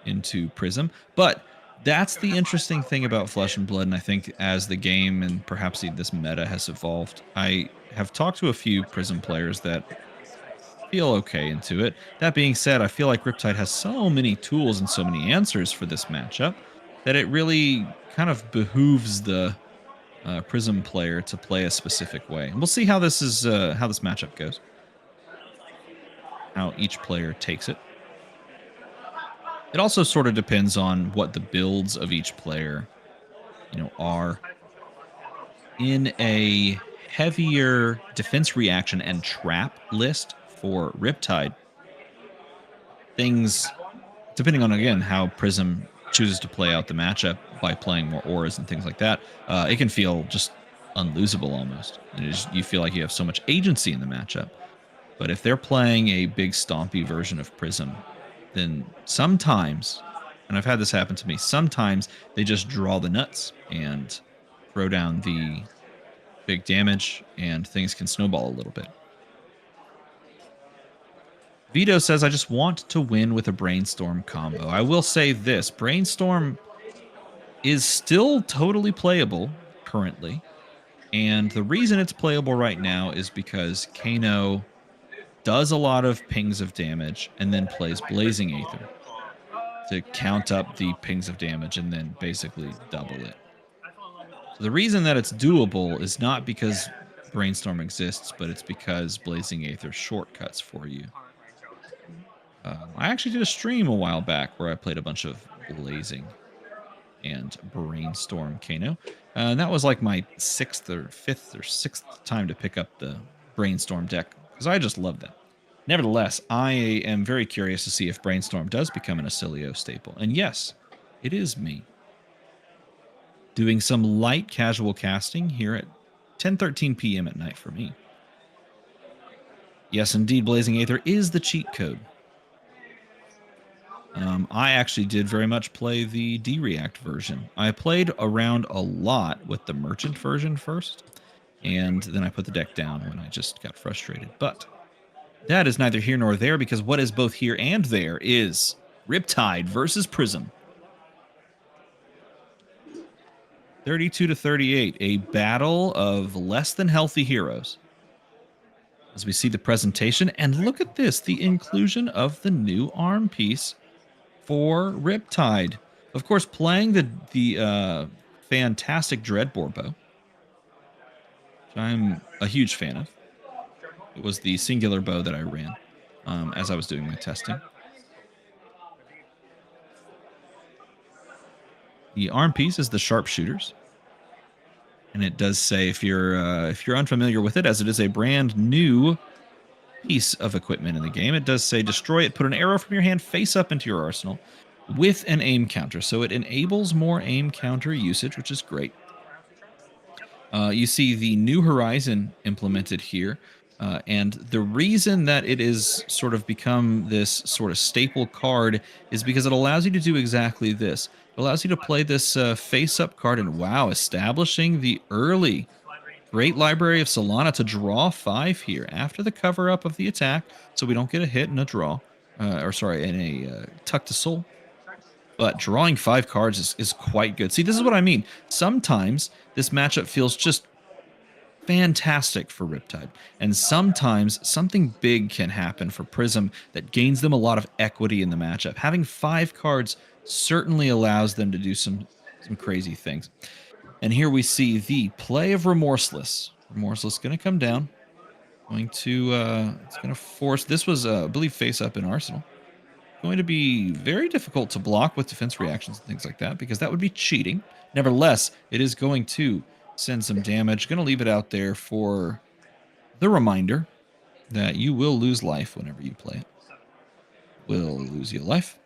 into Prism, but that's the interesting thing about Flesh and Blood, and I think as the game and perhaps this meta has evolved, I have talked to a few Prism players that feel okay into it. That being said, I feel like Riptide has so many tools and so many answers for this matchup that it really kind of behooves the Prism player to play a specific way. And we'll see how this is how this matchup goes, how each player takes it. It also sort of depends on what the builds of each player, are. In a heavier defense reaction and trap list for Riptide, things, depending on, again, how Prism chooses to play out the matchup by playing more auras and things like that, it can feel just unlosable almost. You feel like you have so much agency in the matchup. But if they're playing a big stompy version of Prism, then sometimes, and I've had this happen to me, sometimes they just draw the nuts and throw down the big damage, and things can snowball a little bit. Vito says, I just want to win with a Brainstorm combo. I will say this, Brainstorm is still totally playable currently, and the reason it's playable right now is because Kano does a lot of pings of damage and then plays Blazing Aether to count up the pings of damage and then basically double it. So the reason that it's doable is not because Brainstorm exists, but it's because Blazing Aether shortcuts for you. I actually did a stream a while back where I played a bunch of Blazing and Brainstorm Kano. And that was like my 5th or 6th time to pick up the Brainstorm deck, because I just love that. Nevertheless, I am very curious to see if Brainstorm does become an Acilio staple. And yes, it is me. Doing some light casual casting here at 10:13 p.m. at night for me. Yes, indeed, Blazing Aether is the cheat code. I actually did very much play the D-React version. I played around a lot with the Merchant version first, And then I put the deck down when I just got frustrated. But that is neither here nor there, because what is both here and there is Riptide versus Prism. 32-38, a battle of less than healthy heroes. As we see the presentation, and look at this, the inclusion of the new arm piece for Riptide. Of course, playing the fantastic Dreadbore bow, which I'm a huge fan of. It was the singular bow that I ran as I was doing my testing. The arm piece is the sharpshooters, and it does say, if you're unfamiliar with it, as it is a brand new piece of equipment in the game, it does say destroy it, put an arrow from your hand face up into your arsenal with an aim counter. So it enables more aim counter usage, which is great. You see the New Horizon implemented here. And the reason that it is sort of become this sort of staple card is because it allows you to do exactly this. It allows you to play this face-up card and, wow, establishing the early Great Library of Solana to draw 5 here after the cover-up of the attack, so we don't get a hit and a draw. In a tuck to soul. But drawing 5 cards is quite good. See, this is what I mean. Sometimes this matchup feels just fantastic for Riptide, and sometimes something big can happen for Prism that gains them a lot of equity in the matchup. Having 5 cards certainly allows them to do some crazy things. And here we see the play of Remorseless. Remorseless going to come down. It's going to force. This was, I believe, face up in Arsenal. Going to be very difficult to block with defense reactions and things like that, because that would be cheating. Nevertheless, it is going to send some damage. Going to leave it out there for the reminder that you will lose life whenever you play it. Will lose you life.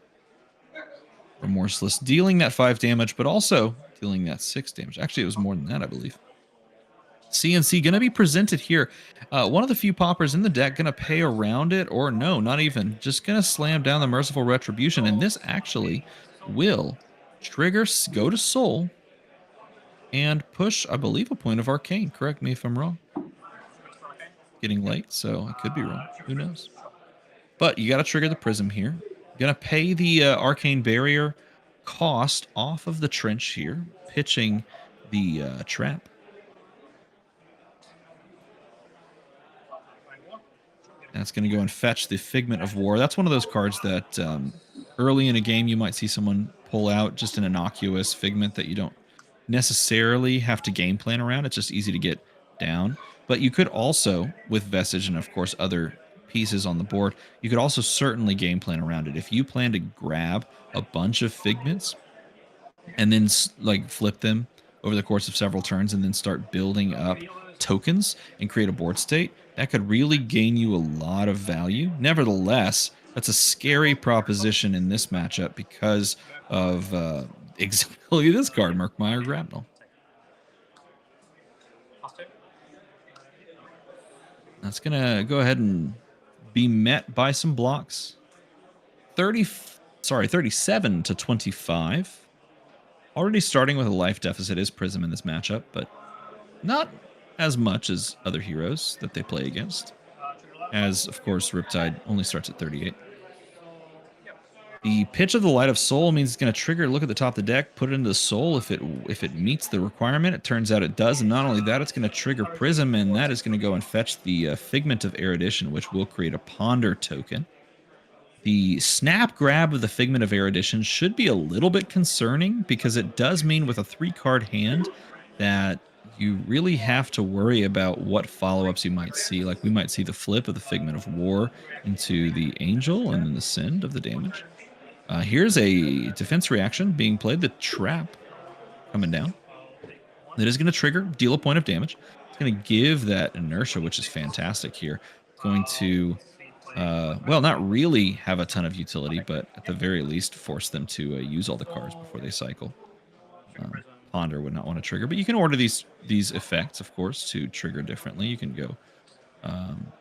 Remorseless dealing that 5 damage, but also dealing that 6 damage. Actually, it was more than that, I believe. CNC going to be presented here. One of the few poppers in the deck going to pay around it, or no, not even. Just going to slam down the Merciful Retribution, and this actually will trigger Go to Soul and push, I believe, a point of Arcane. Correct me if I'm wrong. Getting late, so I could be wrong. Who knows? But you got to trigger the Prism here. Going to pay the Arcane Barrier cost off of the Trench here, pitching the Trap. That's going to go and fetch the Figment of War. That's one of those cards that early in a game you might see someone pull out, just an innocuous Figment that you don't necessarily have to game plan around. It's just easy to get down. But you could also, with Vestige and of course other pieces on the board, you could also certainly game plan around it. If you plan to grab a bunch of Figments and then like flip them over the course of several turns and then start building up tokens and create a board state, that could really gain you a lot of value. Nevertheless, that's a scary proposition in this matchup because of exactly this card, Murkmire Grapnel. That's going to go ahead and be met by some blocks. 37-25. Already starting with a life deficit is Prism in this matchup, but not as much as other heroes that they play against, as of course Riptide only starts at 38. The pitch of the Light of Soul means it's going to trigger. Look at the top of the deck, put it into the Soul. If it meets the requirement, it turns out it does, and not only that, it's going to trigger Prism, and that is going to go and fetch the Figment of Erudition, which will create a Ponder token. The snap grab of the Figment of Erudition should be a little bit concerning, because it does mean with a 3-card hand that you really have to worry about what follow-ups you might see. Like we might see the flip of the Figment of War into the Angel and then the Send of the damage. Here's a defense reaction being played, the Trap coming down. That is going to trigger, deal a point of damage. It's going to give that inertia, which is fantastic here. It's going to, well, not really have a ton of utility, but at the very least force them to use all the cards before they cycle. Ponder would not want to trigger, but you can order these effects, of course, to trigger differently. You can go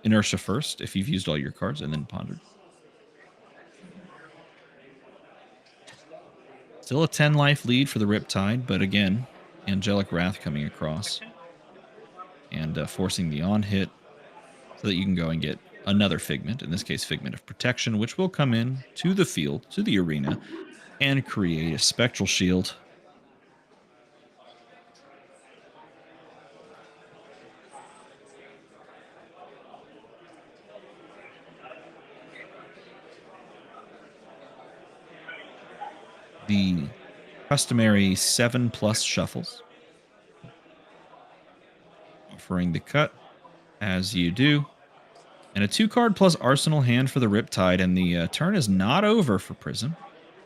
inertia first if you've used all your cards, and then Ponder. Still a 10 life lead for the Riptide, but again, Angelic Wrath coming across. and forcing the on hit so that you can go and get another Figment, in this case Figment of Protection, which will come in to the field, to the arena, and create a Spectral Shield. The customary 7+ shuffles, offering the cut as you do, and a 2-card plus Arsenal hand for the Riptide, and the turn is not over for Prism,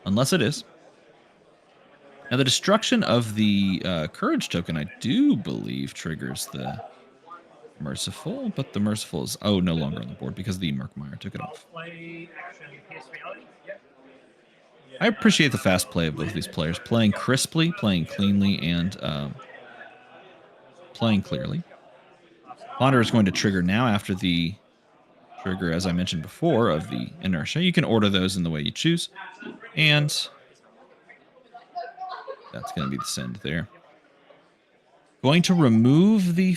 unless it is. Now the destruction of the Courage token, I do believe, triggers the Merciful, but the Merciful is no longer on the board because the Murkmire took it off. I appreciate the fast play of both of these players, playing crisply, playing cleanly, and playing clearly. Ponder is going to trigger now after the trigger, as I mentioned before, of the Inertia. You can order those in the way you choose, and that's going to be the send there. Going to remove the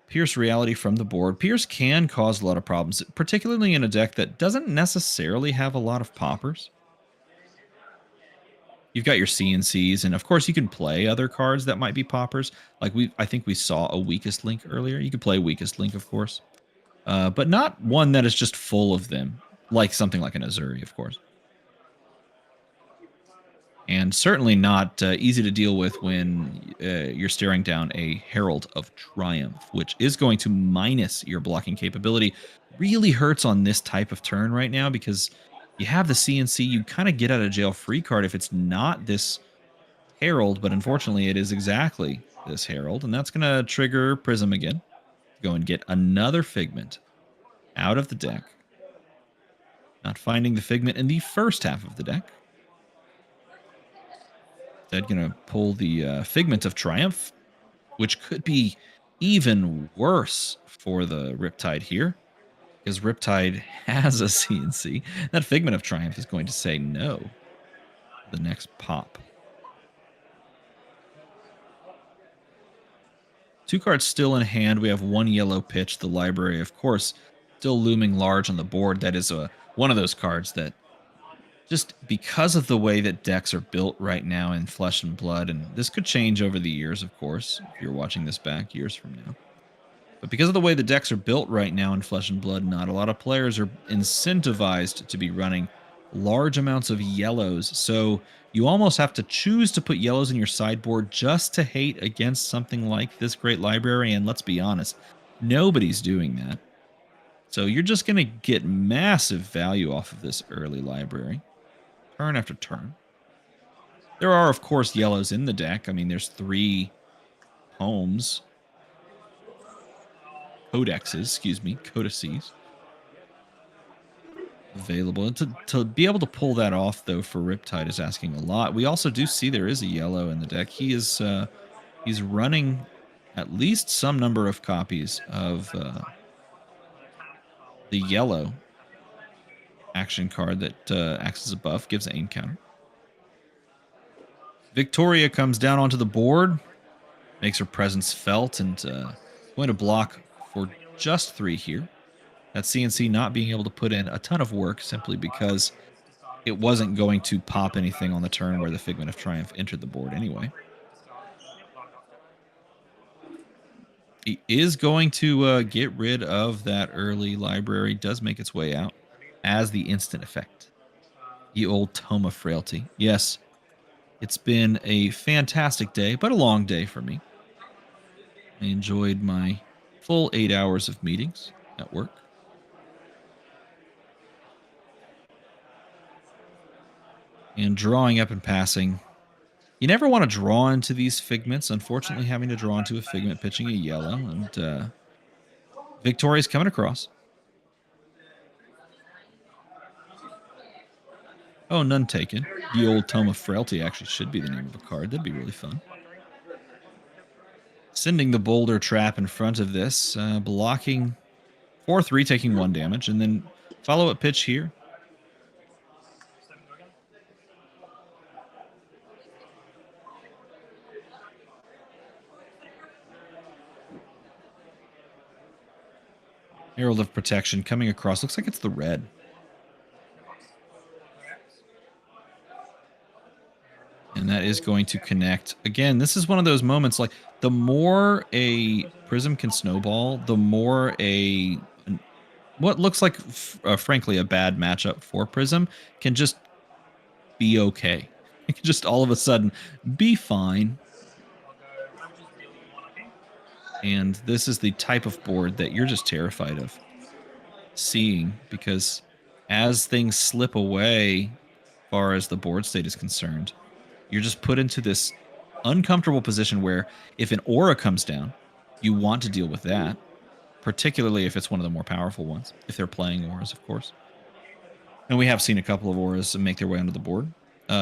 Pierce Reality from the board. Pierce can cause a lot of problems, particularly in a deck that doesn't necessarily have a lot of poppers. You've got your CNCs, and of course you can play other cards that might be poppers. Like I think we saw a Weakest Link earlier. You could play Weakest Link, of course, but not one that is just full of them, like something like an Azuri, of course. And certainly not easy to deal with when you're staring down a Herald of Triumph, which is going to minus your blocking capability. Really hurts on this type of turn right now because you have the CNC. You kind of get out of jail free card if it's not this Herald, but unfortunately it is exactly this Herald, and that's going to trigger Prism again. Go and get another Figment out of the deck. Not finding the Figment in the first half of the deck. Instead, going to pull the Figment of Triumph, which could be even worse for the Riptide here, because Riptide has a CNC. That Figment of Triumph is going to say no the next pop. 2 cards still in hand. We have 1 yellow pitch. The library, of course, still looming large on the board. That is one of those cards that, just because of the way that decks are built right now in Flesh and Blood, and this could change over the years, of course, if you're watching this back years from now. But because of the way the decks are built right now in Flesh and Blood, not a lot of players are incentivized to be running large amounts of yellows. So you almost have to choose to put yellows in your sideboard just to hate against something like this great library. And let's be honest, nobody's doing that. So you're just going to get massive value off of this early library, turn after turn. There are, of course, yellows in the deck. I mean, there's 3 homes. Codices available. And to be able to pull that off, though, for Riptide is asking a lot. We also do see there is a yellow in the deck. He is he's running at least some number of copies of the yellow action card that acts as a buff, gives an aim counter. Victoria comes down onto the board, makes her presence felt, and going to block for just 3 here. That CNC not being able to put in a ton of work simply because it wasn't going to pop anything on the turn where the Figment of Triumph entered the board anyway. He is going to get rid of that early library. Does make its way out as the instant effect. The old Tome of Frailty. Yes, it's been a fantastic day, but a long day for me. I enjoyed my full 8 hours of meetings at work. And drawing up and passing. You never want to draw into these Figments. Unfortunately, having to draw into a Figment pitching a yellow. And Victoria's coming across. Oh, none taken. The old Tome of Frailty actually should be the name of a card. That'd be really fun. Sending the Boulder Trap in front of this. Blocking 4/3, taking 1 damage. And then follow-up pitch here. Herald of Protection coming across. Looks like it's the red. And that is going to connect. Again, this is one of those moments, like, the more a Prism can snowball, the more what looks like, frankly, a bad matchup for Prism can just be okay. It can just all of a sudden be fine. And this is the type of board that you're just terrified of seeing, because as things slip away, as far as the board state is concerned, you're just put into this uncomfortable position where if an aura comes down, you want to deal with that, particularly if it's one of the more powerful ones, if they're playing auras, of course. And we have seen a couple of auras make their way onto the board.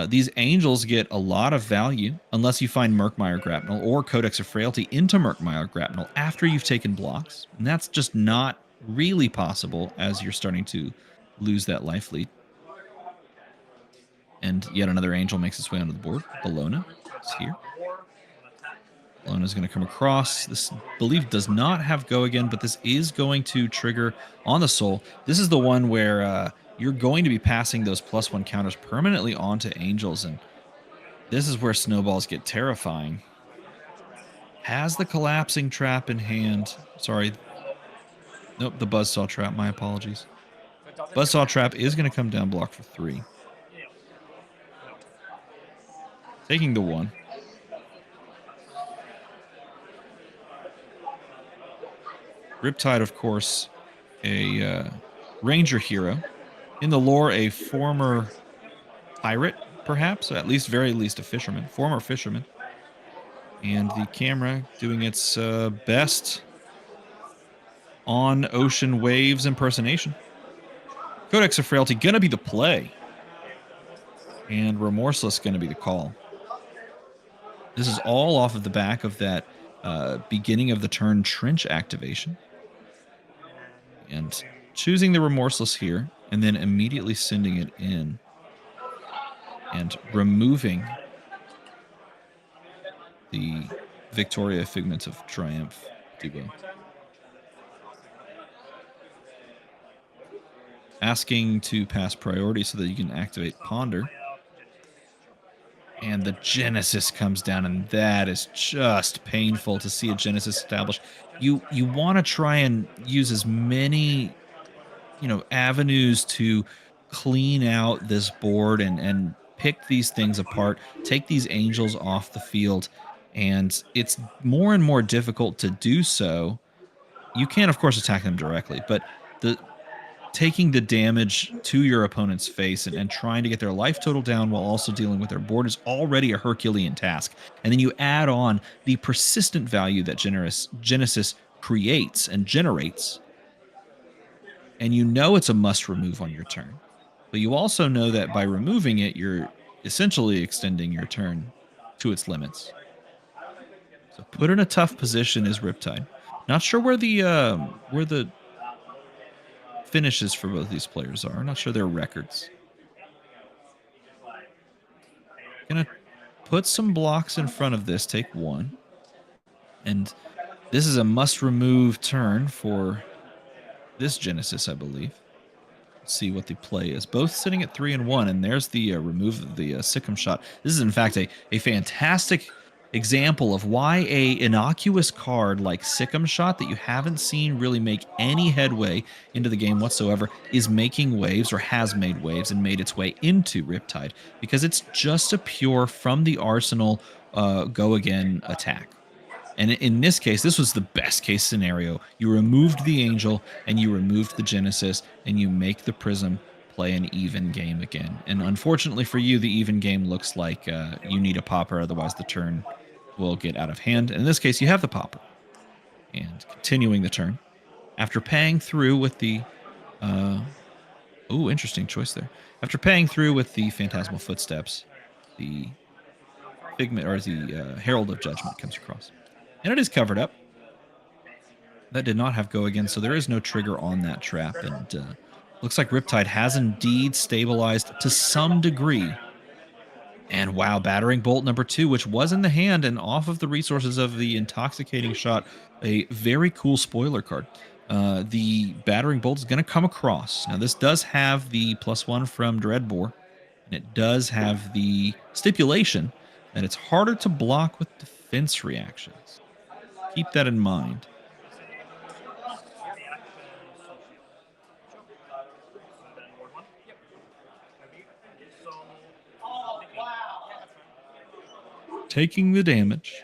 These angels get a lot of value unless you find Murkmire Grapnel or Codex of Frailty into Murkmire Grapnel after you've taken blocks. And that's just not really possible as you're starting to lose that life lead. And yet another angel makes its way onto the board. Bellona is here. Bellona is going to come across. This, I believe, does not have go again, but this is going to trigger on the soul. This is the one where you're going to be passing those +1 counters permanently onto angels, and this is where snowballs get terrifying. Has the collapsing trap in hand. Sorry. Nope, the buzzsaw trap. My apologies. Buzzsaw trap is going to come down block for 3. Taking the 1. Riptide, of course, a ranger hero. In the lore, a former pirate, perhaps, at least very least a fisherman, former fisherman. And the camera doing its best on ocean waves impersonation. Codex of Frailty gonna be the play, and Remorseless gonna be the call. This is all off of the back of that beginning of the turn trench activation. And choosing the Remorseless here, and then immediately sending it in. And removing the Victoria Figment of Triumph duo. Asking to pass priority so that you can activate Ponder. And the Genesis comes down, and that is just painful to see a Genesis established. You want to try and use as many, avenues to clean out this board and pick these things apart, take these angels off the field, and it's more and more difficult to do so. You can, of course, attack them directly, but taking the damage to your opponent's face and trying to get their life total down while also dealing with their board is already a Herculean task. And then you add on the persistent value that Genesis creates and generates, and you know it's a must remove on your turn. But you also know that by removing it, you're essentially extending your turn to its limits. So put in a tough position is Riptide. Not sure where the finishes for both these players are. Not sure their records. Gonna put some blocks in front of this. Take 1. And this is a must-remove turn for this Genesis, I believe. Let's see what the play is. Both sitting at 3 and 1, and there's the remove of the Sikkim shot. This is, in fact, a fantastic example of why a innocuous card like Sikkim shot that you haven't seen really make any headway into the game whatsoever is making waves, or has made waves and made its way into Riptide, because it's just a pure from the arsenal go again attack. And in this case, this was the best case scenario. You removed the angel and you removed the Genesis, and you make the Prism play an even game again. And unfortunately for you, the even game looks like you need a popper, otherwise the turn will get out of hand. And in this case, you have the popper. And continuing the turn, after paying through with the interesting choice there. After paying through with the Phantasmal Footsteps, the Figment, or the Herald of Judgment, comes across. And it is covered up. That did not have go again, so there is no trigger on that trap. And looks like Riptide has indeed stabilized to some degree. And wow, Battering Bolt number 2, which was in the hand and off of the resources of the Intoxicating Shot, a very cool spoiler card. The battering bolt is going to come across. Now, this does have the +1 from Dreadbore, and it does have the stipulation that it's harder to block with defense reactions. Keep that in mind. Taking the damage,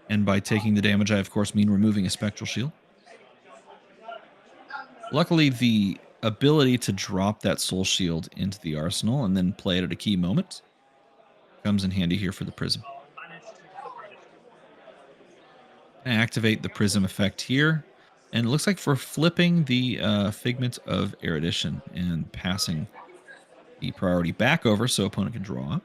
and by taking the damage, I of course mean removing a spectral shield. Luckily, the ability to drop that soul shield into the arsenal and then play it at a key moment comes in handy here for the prism. I activate the prism effect here, and it looks like we're flipping the Figment of Erudition and passing the priority back over so opponent can draw.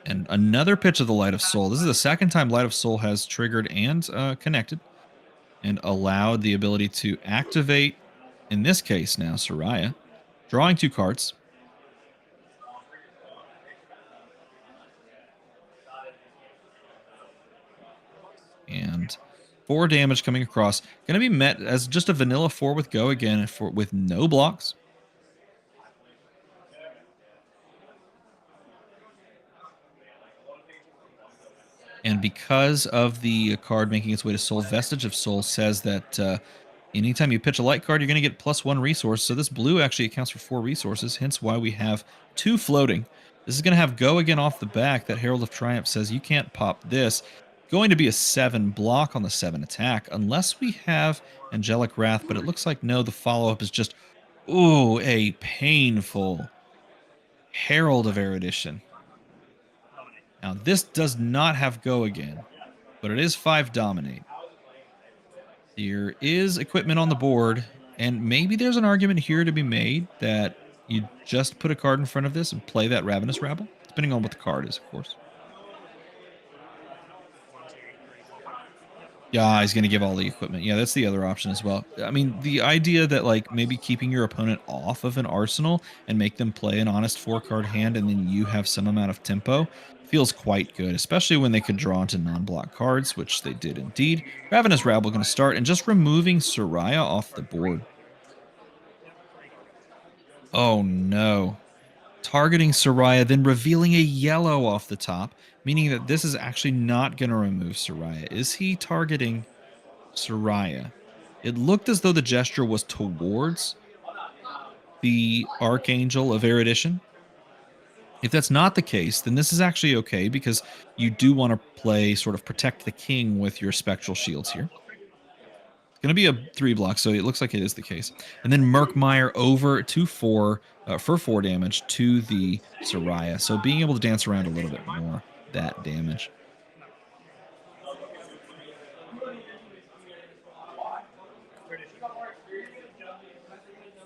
And another pitch of the Light of Soul. This is the second time Light of Soul has triggered and connected and allowed the ability to activate, in this case now, Soraya, drawing 2 cards. And 4 damage coming across. Going to be met as just a vanilla 4 with Go again with no blocks. And because of the card making its way to Soul, Vestige of Soul says that anytime you pitch a light card, you're going to get +1 resource. So this blue actually accounts for 4 resources, hence why we have 2 floating. This is going to have Go again off the back. That Herald of Triumph says you can't pop this. Going to be a 7 block on the 7 attack, unless we have Angelic Wrath, but it looks like no, the follow-up is just, ooh, a painful Herald of Erudition. Now, this does not have Go again, but it is 5 Dominate. There is equipment on the board, and maybe there's an argument here to be made that you just put a card in front of this and play that Ravenous Rabble, depending on what the card is, of course. Yeah, he's going to give all the equipment. Yeah, that's the other option as well. I mean, the idea that, like, maybe keeping your opponent off of an arsenal and make them play an honest 4-card hand and then you have some amount of tempo feels quite good, especially when they could draw into non-block cards, which they did indeed. Ravenous Rabble going to start, and just removing Soraya off the board. Oh, no. Targeting Soraya, then revealing a yellow off the top, meaning that this is actually not going to remove Soraya. Is he targeting Soraya? It looked as though the gesture was towards the Archangel of Erudition. If that's not the case, then this is actually okay, because you do want to play sort of protect the king with your spectral shields here. It's going to be a 3 block, so it looks like it is the case. And then Murkmire over to 4 for 4 damage to the Soraya. So being able to dance around a little bit more that damage.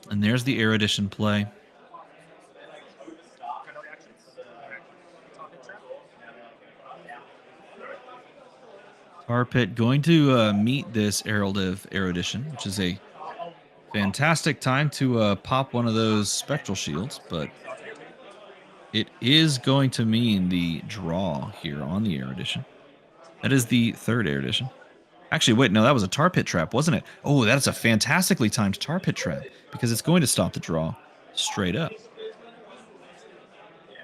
And there's the Erudition play. Tar Pit going to meet this Herald of Erudition, which is a fantastic time to pop one of those spectral shields, but it is going to mean the draw here on the Erudition. That is the 3rd Erudition. Actually, wait, no, that was a Tar Pit trap, wasn't it? Oh, that's a fantastically timed Tar Pit trap, because it's going to stop the draw straight up.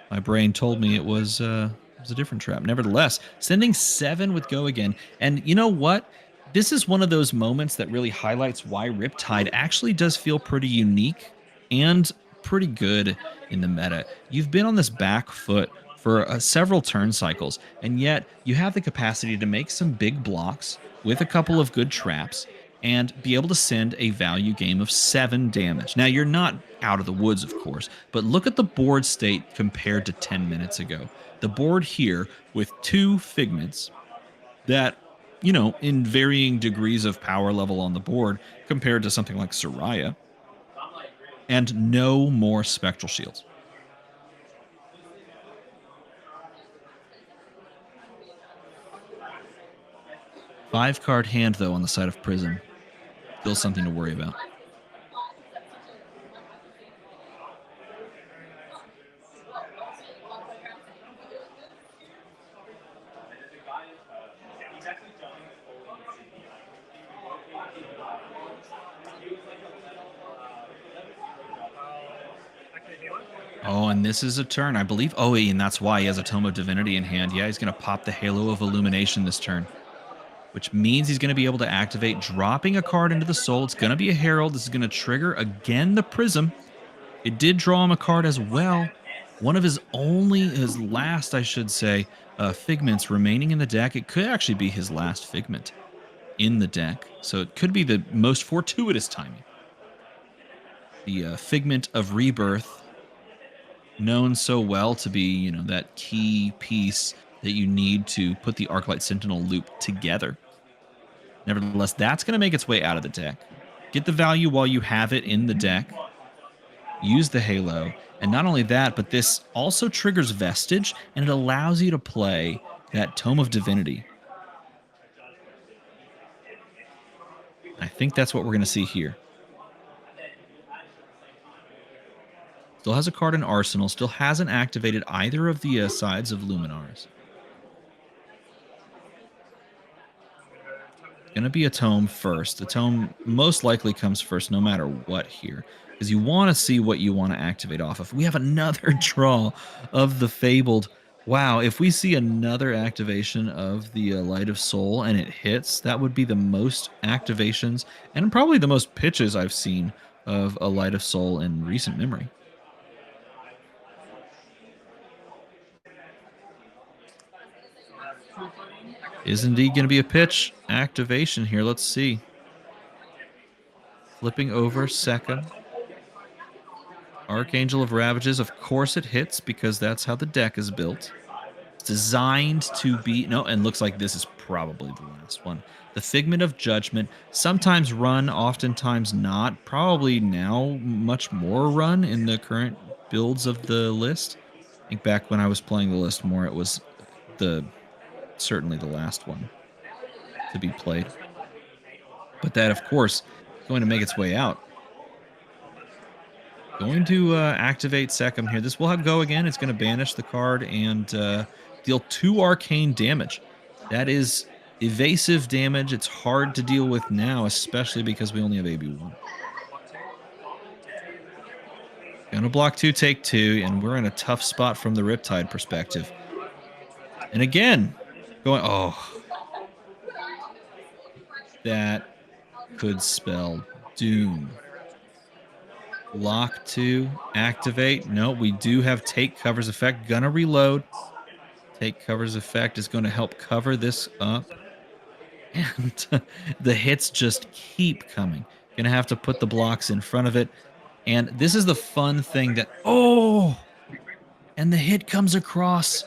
My brain told me it was a different trap. Nevertheless, sending 7 with Go again. And you know what? This is one of those moments that really highlights why Riptide actually does feel pretty unique and pretty good in the meta. You've been on this back foot for several turn cycles, and yet you have the capacity to make some big blocks with a couple of good traps and be able to send a value game of 7 damage. Now, you're not out of the woods, of course, but look at the board state compared to 10 minutes ago. The board here with 2 Figments that, you know, in varying degrees of power level on the board compared to something like Soraya, and no more Spectral Shields. Five-card hand, though, on the side of Prism. Still something to worry about. Oh, and this is a turn, I believe. Oh, and that's why he has a Tome of Divinity in hand. Yeah, he's going to pop the Halo of Illumination this turn, which means he's going to be able to activate, dropping a card into the soul. It's going to be a Herald. This is going to trigger, again, the Prism. It did draw him a card as well. One of his last, I should say, figments remaining in the deck. It could actually be his last figment in the deck. So it could be the most fortuitous timing. The Figment of Rebirth, known so well to be, that key piece that you need to put the Arclight Sentinel loop together. Nevertheless, that's going to make its way out of the deck. Get the value while you have it in the deck. Use the Halo. And not only that, but this also triggers Vestige, and it allows you to play that Tome of Divinity. I think that's what we're going to see here. Still has a card in Arsenal. Still hasn't activated either of the sides of Luminars. Going to be a Tome first. The Tome most likely comes first no matter what here, because you want to see what you want to activate off of. We have another draw of the Fabled. Wow, if we see another activation of the Light of Soul and it hits, that would be the most activations and probably the most pitches I've seen of a Light of Soul in recent memory. Is indeed going to be a pitch activation here. Let's see. Flipping over second. Archangel of Ravages. Of course it hits because that's how the deck is built. It's designed to be... No, and looks like this is probably the last one. The Figment of Judgment. Sometimes run, oftentimes not. Probably now much more run in the current builds of the list. I think back when I was playing the list more, it was certainly the last one to be played. But that, of course, is going to make its way out. Going to activate Second here. This will go again. It's going to banish the card and deal 2 arcane damage. That is evasive damage. It's hard to deal with now, especially because we only have AB1. Going to block 2, take 2, and we're in a tough spot from the Riptide perspective. And again, going... Oh. That could spell doom. Lock 2, activate. No, we do have Take Cover's effect. Gonna reload. Take Cover's effect is going to help cover this up. And the hits just keep coming. Gonna have to put the blocks in front of it. And this is the fun thing that... Oh! And the hit comes across.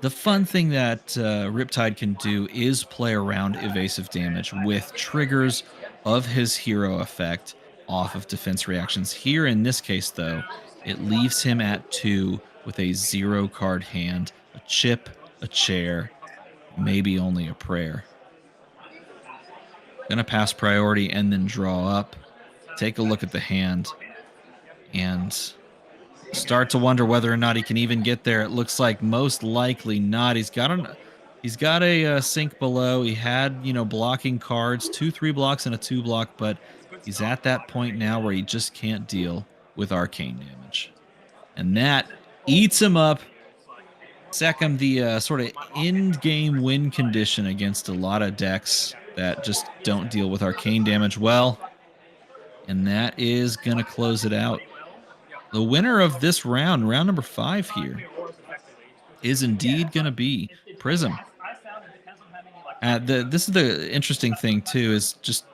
The fun thing that Riptide can do is play around evasive damage with triggers of his hero effect off of defense reactions. Here in this case, though, it leaves him at 2 with a 0-card hand, a chip, a chair, maybe only a prayer. Gonna pass priority and then draw up. Take a look at the hand and start to wonder whether or not he can even get there. It looks like most likely not. He's got a sink below. He had, blocking cards, 2-3 blocks and a 2 block, but he's at that point now where he just can't deal with arcane damage. And that eats him up. Second, the sort of end-game win condition against a lot of decks that just don't deal with arcane damage well. And that is going to close it out. The winner of this round, round number 5 here, is indeed going to be Prism. This is the interesting thing, too, is just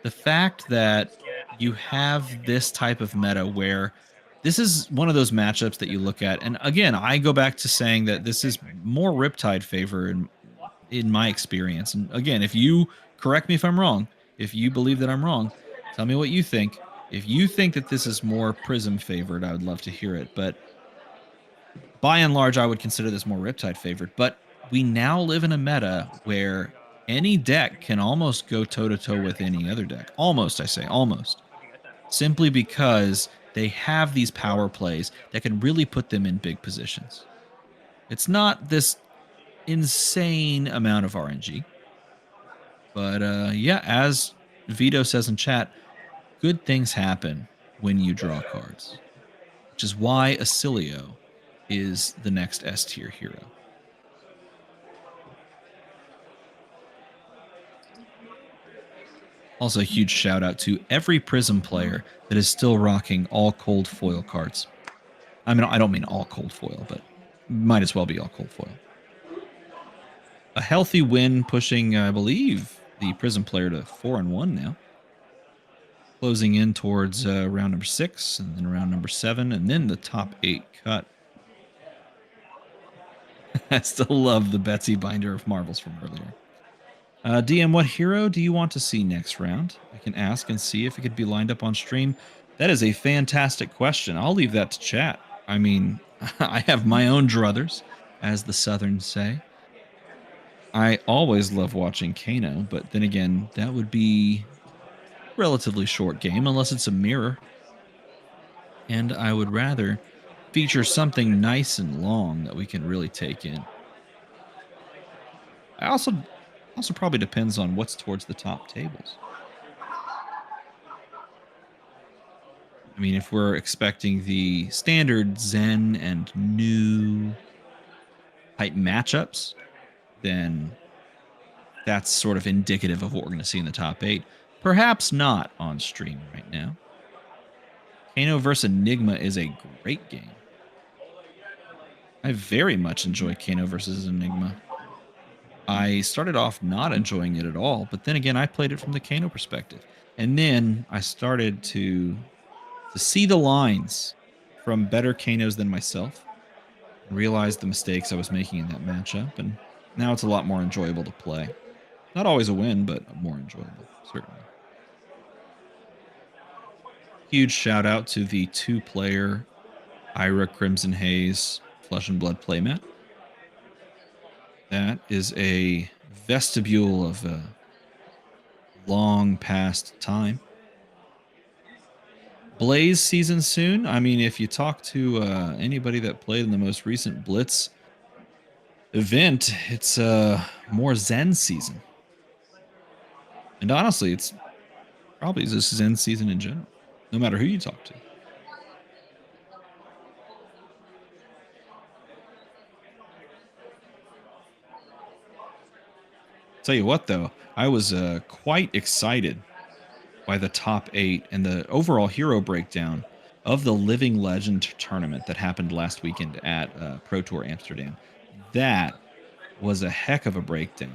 the fact that you have this type of meta where this is one of those matchups that you look at. And again, I go back to saying that this is more Riptide favor in my experience. And again, if you correct me if I'm wrong, if you believe that I'm wrong, tell me what you think. If you think that this is more Prism favored, I would love to hear it. But by and large, I would consider this more Riptide favored. But we now live in a meta where any deck can almost go toe-to-toe with any other deck. Almost, I say, almost. Simply because they have these power plays that can really put them in big positions. It's not this insane amount of RNG. But yeah, as Vito says in chat, good things happen when you draw cards. which is why Acilio is the next S tier hero. Also, a huge shout out to every Prism player that is still rocking all cold foil cards. I mean, I don't mean all cold foil, but might as well be all cold foil. A healthy win pushing, I believe, the Prism player to 4-1 now. Closing in towards round number 6, and then round number 7, and then the top 8 cut. I still love the Betsy binder of marbles from earlier. DM, what hero do you want to see next round? I can ask and see if it could be lined up on stream. That is a fantastic question. I'll leave that to chat. I mean, I have my own druthers, as the Southerns say. I always love watching Kano, but then again, that would be a relatively short game unless it's a mirror. And I would rather feature something nice and long that we can really take in. I also probably depends on what's towards the top tables. I mean, if we're expecting the standard Zen and new type matchups, then that's sort of indicative of what we're going to see in the top 8. Perhaps not on stream right now. Kano vs. Enigma is a great game. I very much enjoy Kano vs. Enigma. I started off not enjoying it at all, but then again, I played it from the Kano perspective. And then I started to see the lines from better Kanos than myself and realized the mistakes I was making in that matchup. And now it's a lot more enjoyable to play. Not always a win, but more enjoyable, certainly. Huge shout out to the 2-player Ira Crimson Haze Flesh and Blood playmat. That is a vestibule of a long past time. Blaze season soon. I mean, if you talk to anybody that played in the most recent Blitz event, it's more Zen season. And honestly, it's probably just Zen season in general, no matter who you talk to. Tell you what, though, I was quite excited by the top 8 and the overall hero breakdown of the Living Legend tournament that happened last weekend at Pro Tour Amsterdam. That was a heck of a breakdown.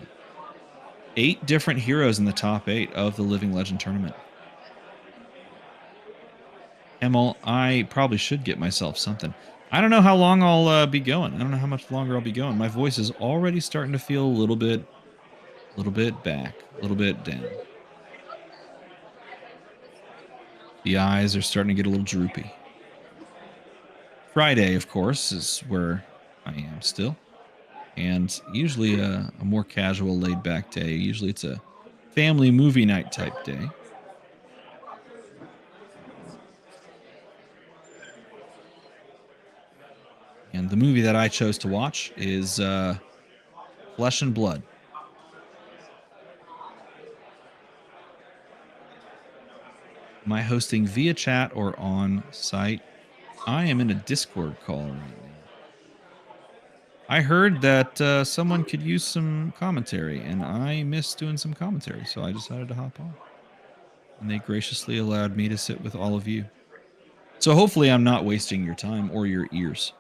8 different heroes in the top 8 of the Living Legend tournament. Emil, I probably should get myself something. I don't know how long I'll be going. I don't know how much longer I'll be going. My voice is already starting to feel a little bit back, a little bit down. The eyes are starting to get a little droopy. Friday, of course, is where I am still. And usually a more casual, laid-back day. Usually it's a family movie night type day. And the movie that I chose to watch is Flesh and Blood. Am I hosting via chat or on site? I am in a Discord call right now. I heard that someone could use some commentary, and I miss doing some commentary, so I decided to hop on. And they graciously allowed me to sit with all of you. So hopefully I'm not wasting your time or your ears.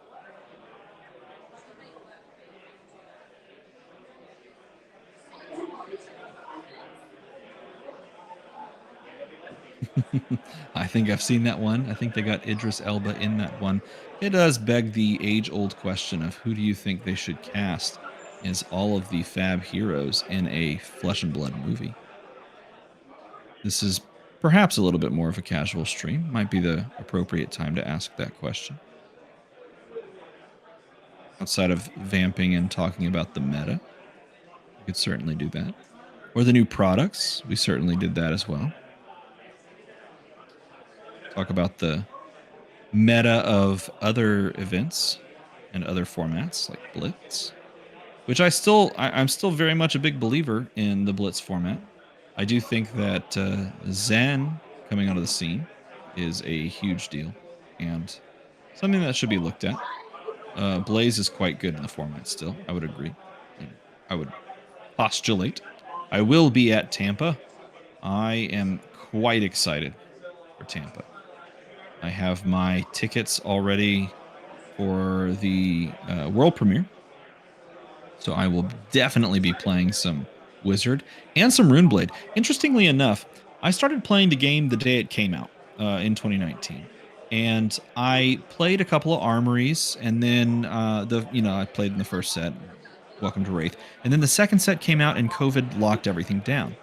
I think I've seen that one. I think they got Idris Elba in that one. It does beg the age-old question of who do you think they should cast as all of the Fab heroes in a Flesh and Blood movie? This is perhaps a little bit more of a casual stream. Might be the appropriate time to ask that question. Outside of vamping and talking about the meta, we could certainly do that. Or the new products, we certainly did that as well. Talk about the meta of other events and other formats like Blitz, which I'm still very much a big believer in the Blitz format. I do think that Zen coming onto the scene is a huge deal, and something that should be looked at. Blaze is quite good in the format still. I would agree. I would postulate. I will be at Tampa. I am quite excited for Tampa. I have my tickets already for the world premiere. So I will definitely be playing some Wizard and some Runeblade. Interestingly enough, I started playing the game the day it came out in 2019. And I played a couple of armories, and then I played in the first set, Welcome to Wraith, and then the second set came out, and COVID locked everything down.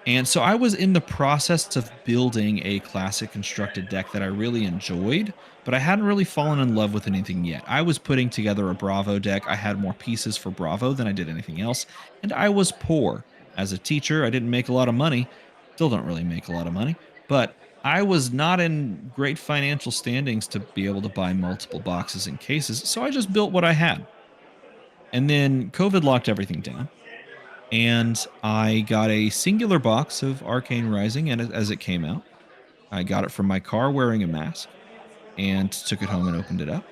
And so I was in the process of building a classic constructed deck that I really enjoyed, but I hadn't really fallen in love with anything yet. I was putting together a Bravo deck. I had more pieces for Bravo than I did anything else, and I was poor. As a teacher, I didn't make a lot of money. Still don't really make a lot of money, but I was not in great financial standings to be able to buy multiple boxes and cases, so I just built what I had. And then COVID locked everything down, and I got a singular box of Arcane Rising, and as it came out, I got it from my car wearing a mask and took it home and opened it up.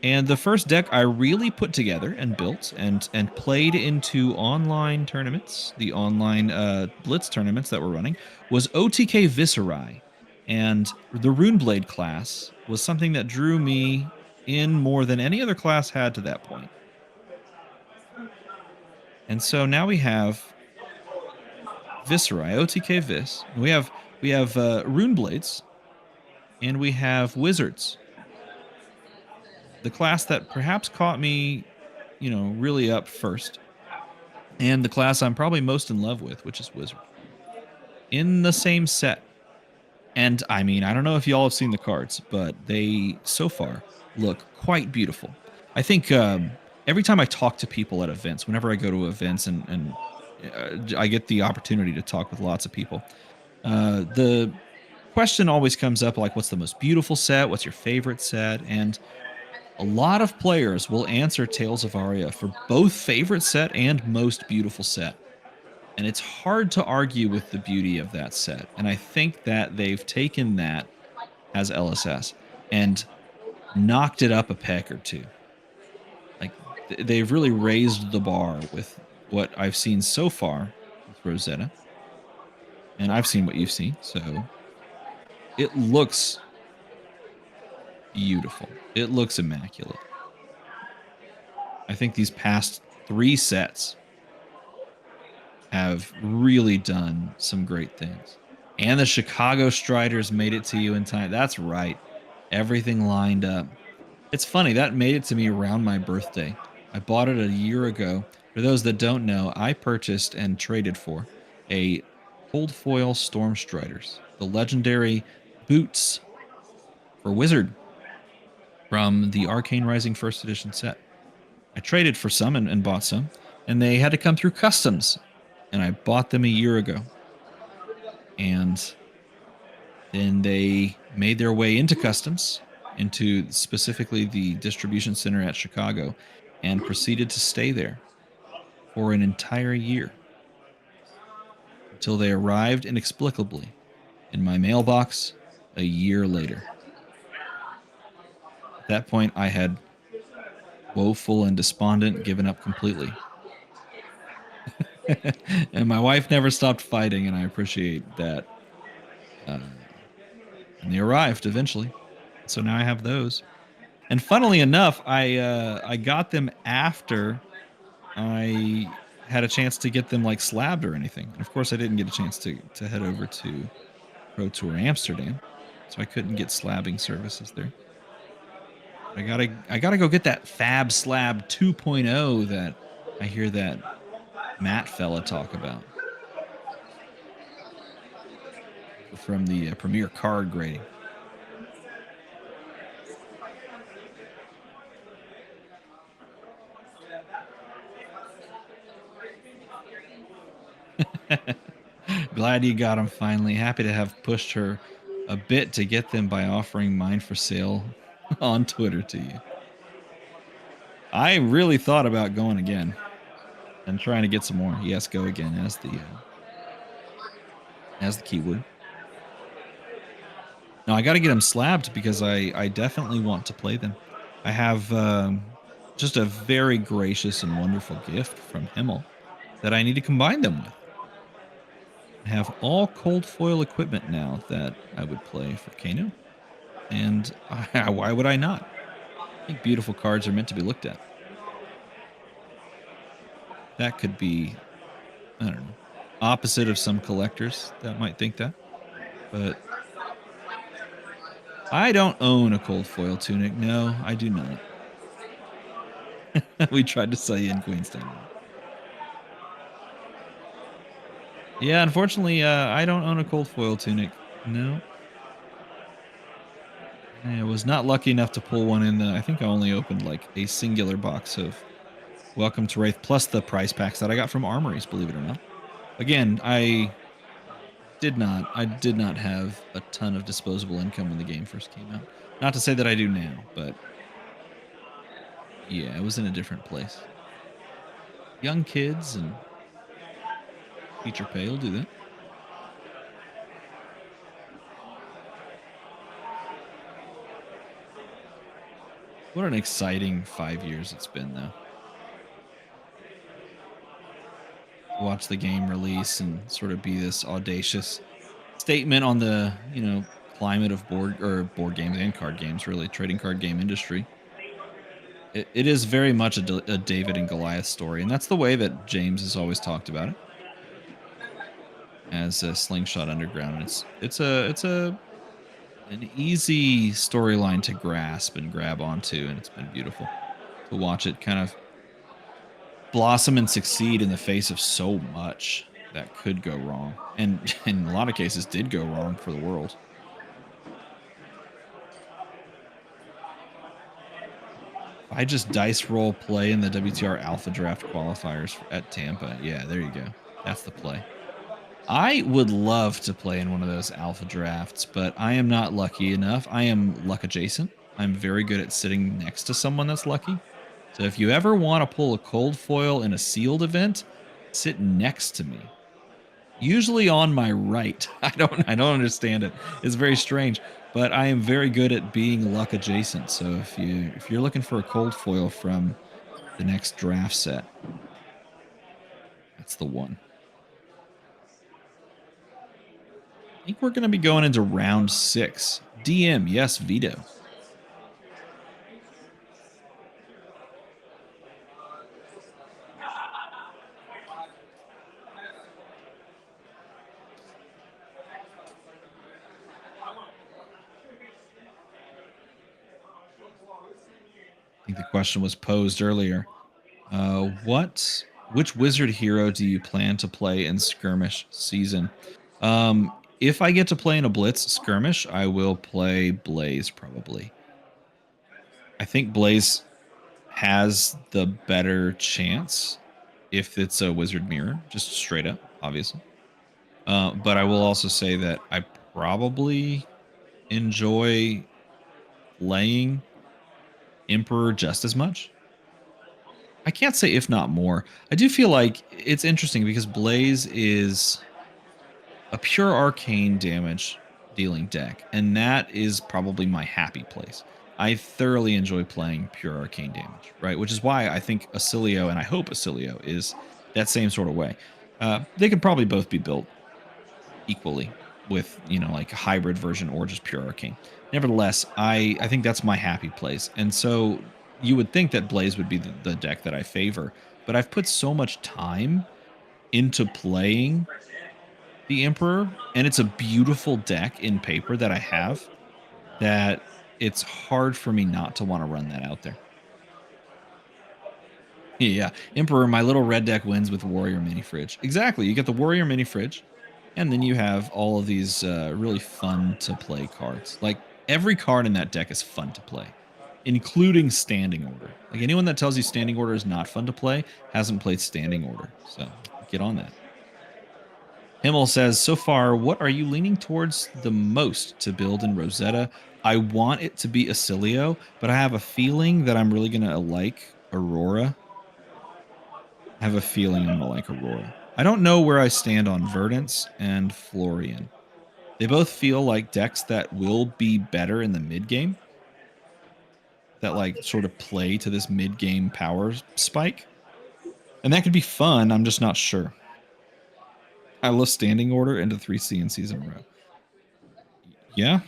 And the first deck I really put together and built and played into online tournaments, the online Blitz tournaments that were running, was OTK Viserai. And the Runeblade class was something that drew me in more than any other class had to that point. And so now we have Viserai, OTK Vis. We have Runeblades, and we have Wizards. The class that perhaps caught me, really up first, and the class I'm probably most in love with, which is Wizard, in the same set. And I mean, I don't know if y'all have seen the cards, but they so far look quite beautiful. I think every time I talk to people at events, whenever I go to events and I get the opportunity to talk with lots of people, the question always comes up like, what's the most beautiful set? What's your favorite set? And a lot of players will answer Tales of Aria for both favorite set and most beautiful set. And it's hard to argue with the beauty of that set. And I think that they've taken that as LSS and knocked it up a peck or two. Like they've really raised the bar with what I've seen so far with Rosetta. And I've seen what you've seen. So it looks beautiful. It looks immaculate. I think these past 3 sets have really done some great things. And the Chicago Striders made it to you in time. That's right. Everything lined up. It's funny, that made it to me around my birthday. I bought it a year ago. For those that don't know, I purchased and traded for a cold foil Storm Striders, the legendary boots for Wizard from the Arcane Rising First Edition set. I traded for some and bought some, and they had to come through customs, and I bought them a year ago. And then they made their way into customs, into specifically the distribution center at Chicago, and proceeded to stay there for an entire year until they arrived inexplicably in my mailbox a year later. At that point, I had woeful and despondent given up completely. And my wife never stopped fighting, and I appreciate that. And they arrived eventually. So now I have those. And funnily enough, I got them after I had a chance to get them like slabbed or anything. And of course, I didn't get a chance to head over to Pro Tour Amsterdam, so I couldn't get slabbing services there. I gotta go get that Fab Slab 2.0 that I hear that Matt fella talk about from the Premier card grading. Glad you got them finally. Happy to have pushed her a bit to get them by offering mine for sale on Twitter to you. I really thought about going again and trying to get some more. Yes, go again as the keyword. No, I got to get them slabbed because I definitely want to play them. I have just a very gracious and wonderful gift from Himmel that I need to combine them with. I have all cold foil equipment now that I would play for Kano, and why would I not? I think beautiful cards are meant to be looked at. That could be, I don't know, opposite of some collectors that might think that, but I don't own a cold foil tunic. No, I do not. We tried to sell you in Queenstown. Yeah, unfortunately, I don't own a cold foil tunic. No. I was not lucky enough to pull one in. I think I only opened like a singular box of Welcome to Wraith plus the prize packs that I got from Armories, believe it or not. Again, I did not have a ton of disposable income when the game first came out. Not to say that I do now, but yeah, I was in a different place. Young kids and teacher pay will do that. What an exciting 5 years it's been, though. To watch the game release and sort of be this audacious statement on the, climate of board games and card games, really, trading card game industry. It is very much a David and Goliath story, and that's the way that James has always talked about it as a Slingshot Underground. And it's an easy storyline to grasp and grab onto, and it's been beautiful to watch it kind of blossom and succeed in the face of so much that could go wrong, and in a lot of cases did go wrong for the world. I just dice roll play in the WTR Alpha Draft qualifiers at Tampa. Yeah, there you go. That's the play. I would love to play in one of those alpha drafts, but I am not lucky enough. I am luck adjacent. I'm very good at sitting next to someone that's lucky. So if you ever want to pull a cold foil in a sealed event, sit next to me. Usually on my right. I don't understand it. It's very strange, but I am very good at being luck adjacent. So if you're looking for a cold foil from the next draft set, that's the one. I think we're going to be going into round 6. DM, yes, veto. I think the question was posed earlier. Which wizard hero do you plan to play in skirmish season? If I get to play in a blitz skirmish, I will play Blaze probably. I think Blaze has the better chance if it's a wizard mirror, just straight up, obviously. But I will also say that I probably enjoy playing Emperor just as much. I can't say if not more. I do feel like it's interesting because Blaze is a pure arcane damage dealing deck, and that is probably my happy place. I thoroughly enjoy playing pure arcane damage, right? Which is why I think Acilio, and I hope Acilio, is that same sort of way. They could probably both be built equally with, like a hybrid version or just pure arcane. Nevertheless, I think that's my happy place. And so you would think that Blaze would be the deck that I favor, but I've put so much time into playing the Emperor, and it's a beautiful deck in paper that I have, that it's hard for me not to want to run that out there. Yeah, Emperor, my little red deck wins with Warrior Mini Fridge. Exactly, you get the Warrior Mini Fridge, and then you have all of these really fun to play cards. Like every card in that deck is fun to play, including Standing Order. Like anyone that tells you Standing Order is not fun to play hasn't played Standing Order. So get on that. Himmel says, so far, what are you leaning towards the most to build in Rosetta? I want it to be Acilio, but I have a feeling that I'm really going to like Aurora. I have a feeling I'm going to like Aurora. I don't know where I stand on Verdance and Florian. They both feel like decks that will be better in the mid game. That like sort of play to this mid game power spike. And that could be fun. I'm just not sure. I love standing order into 3 CNCs in a row. Yeah.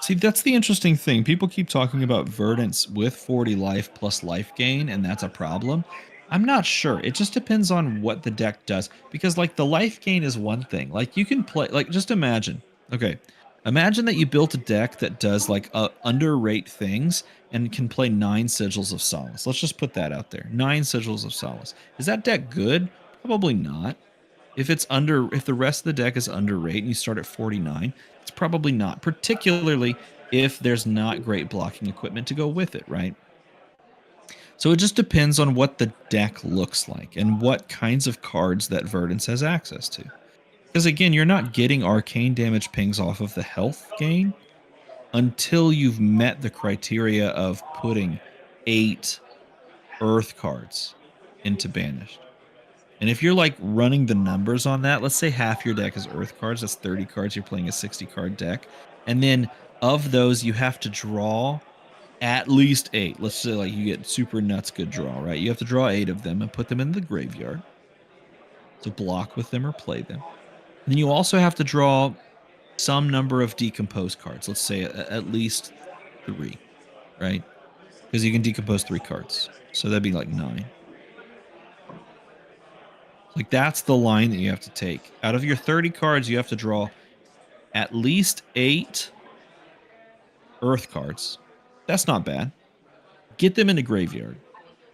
See, that's the interesting thing. People keep talking about Verdance with 40 life plus life gain, and that's a problem. I'm not sure. It just depends on what the deck does. Because, like, the life gain is one thing. Like, you can play, like, just imagine. Okay. Imagine that you built a deck that does, like, underrate things and can play 9 Sigils of Solace. Let's just put that out there. 9 Sigils of Solace. Is that deck good? Probably not. If the rest of the deck is underrate and you start at 49, it's probably not, particularly if there's not great blocking equipment to go with it, right? So it just depends on what the deck looks like and what kinds of cards that Verdance has access to. Because again, you're not getting arcane damage pings off of the health gain until you've met the criteria of putting 8 Earth cards into Banished. And if you're like running the numbers on that, let's say half your deck is Earth cards, that's 30 cards, you're playing a 60 card deck. And then of those, you have to draw at least 8. Let's say like you get super nuts good draw, right? You have to draw 8 of them and put them in the graveyard to block with them or play them. And then you also have to draw some number of decomposed cards. Let's say at least 3, right? Because you can decompose 3 cards. So that'd be like 9. Like that's the line that you have to take. Out of your 30 cards, you have to draw at least 8 Earth cards. That's not bad. Get them into Graveyard,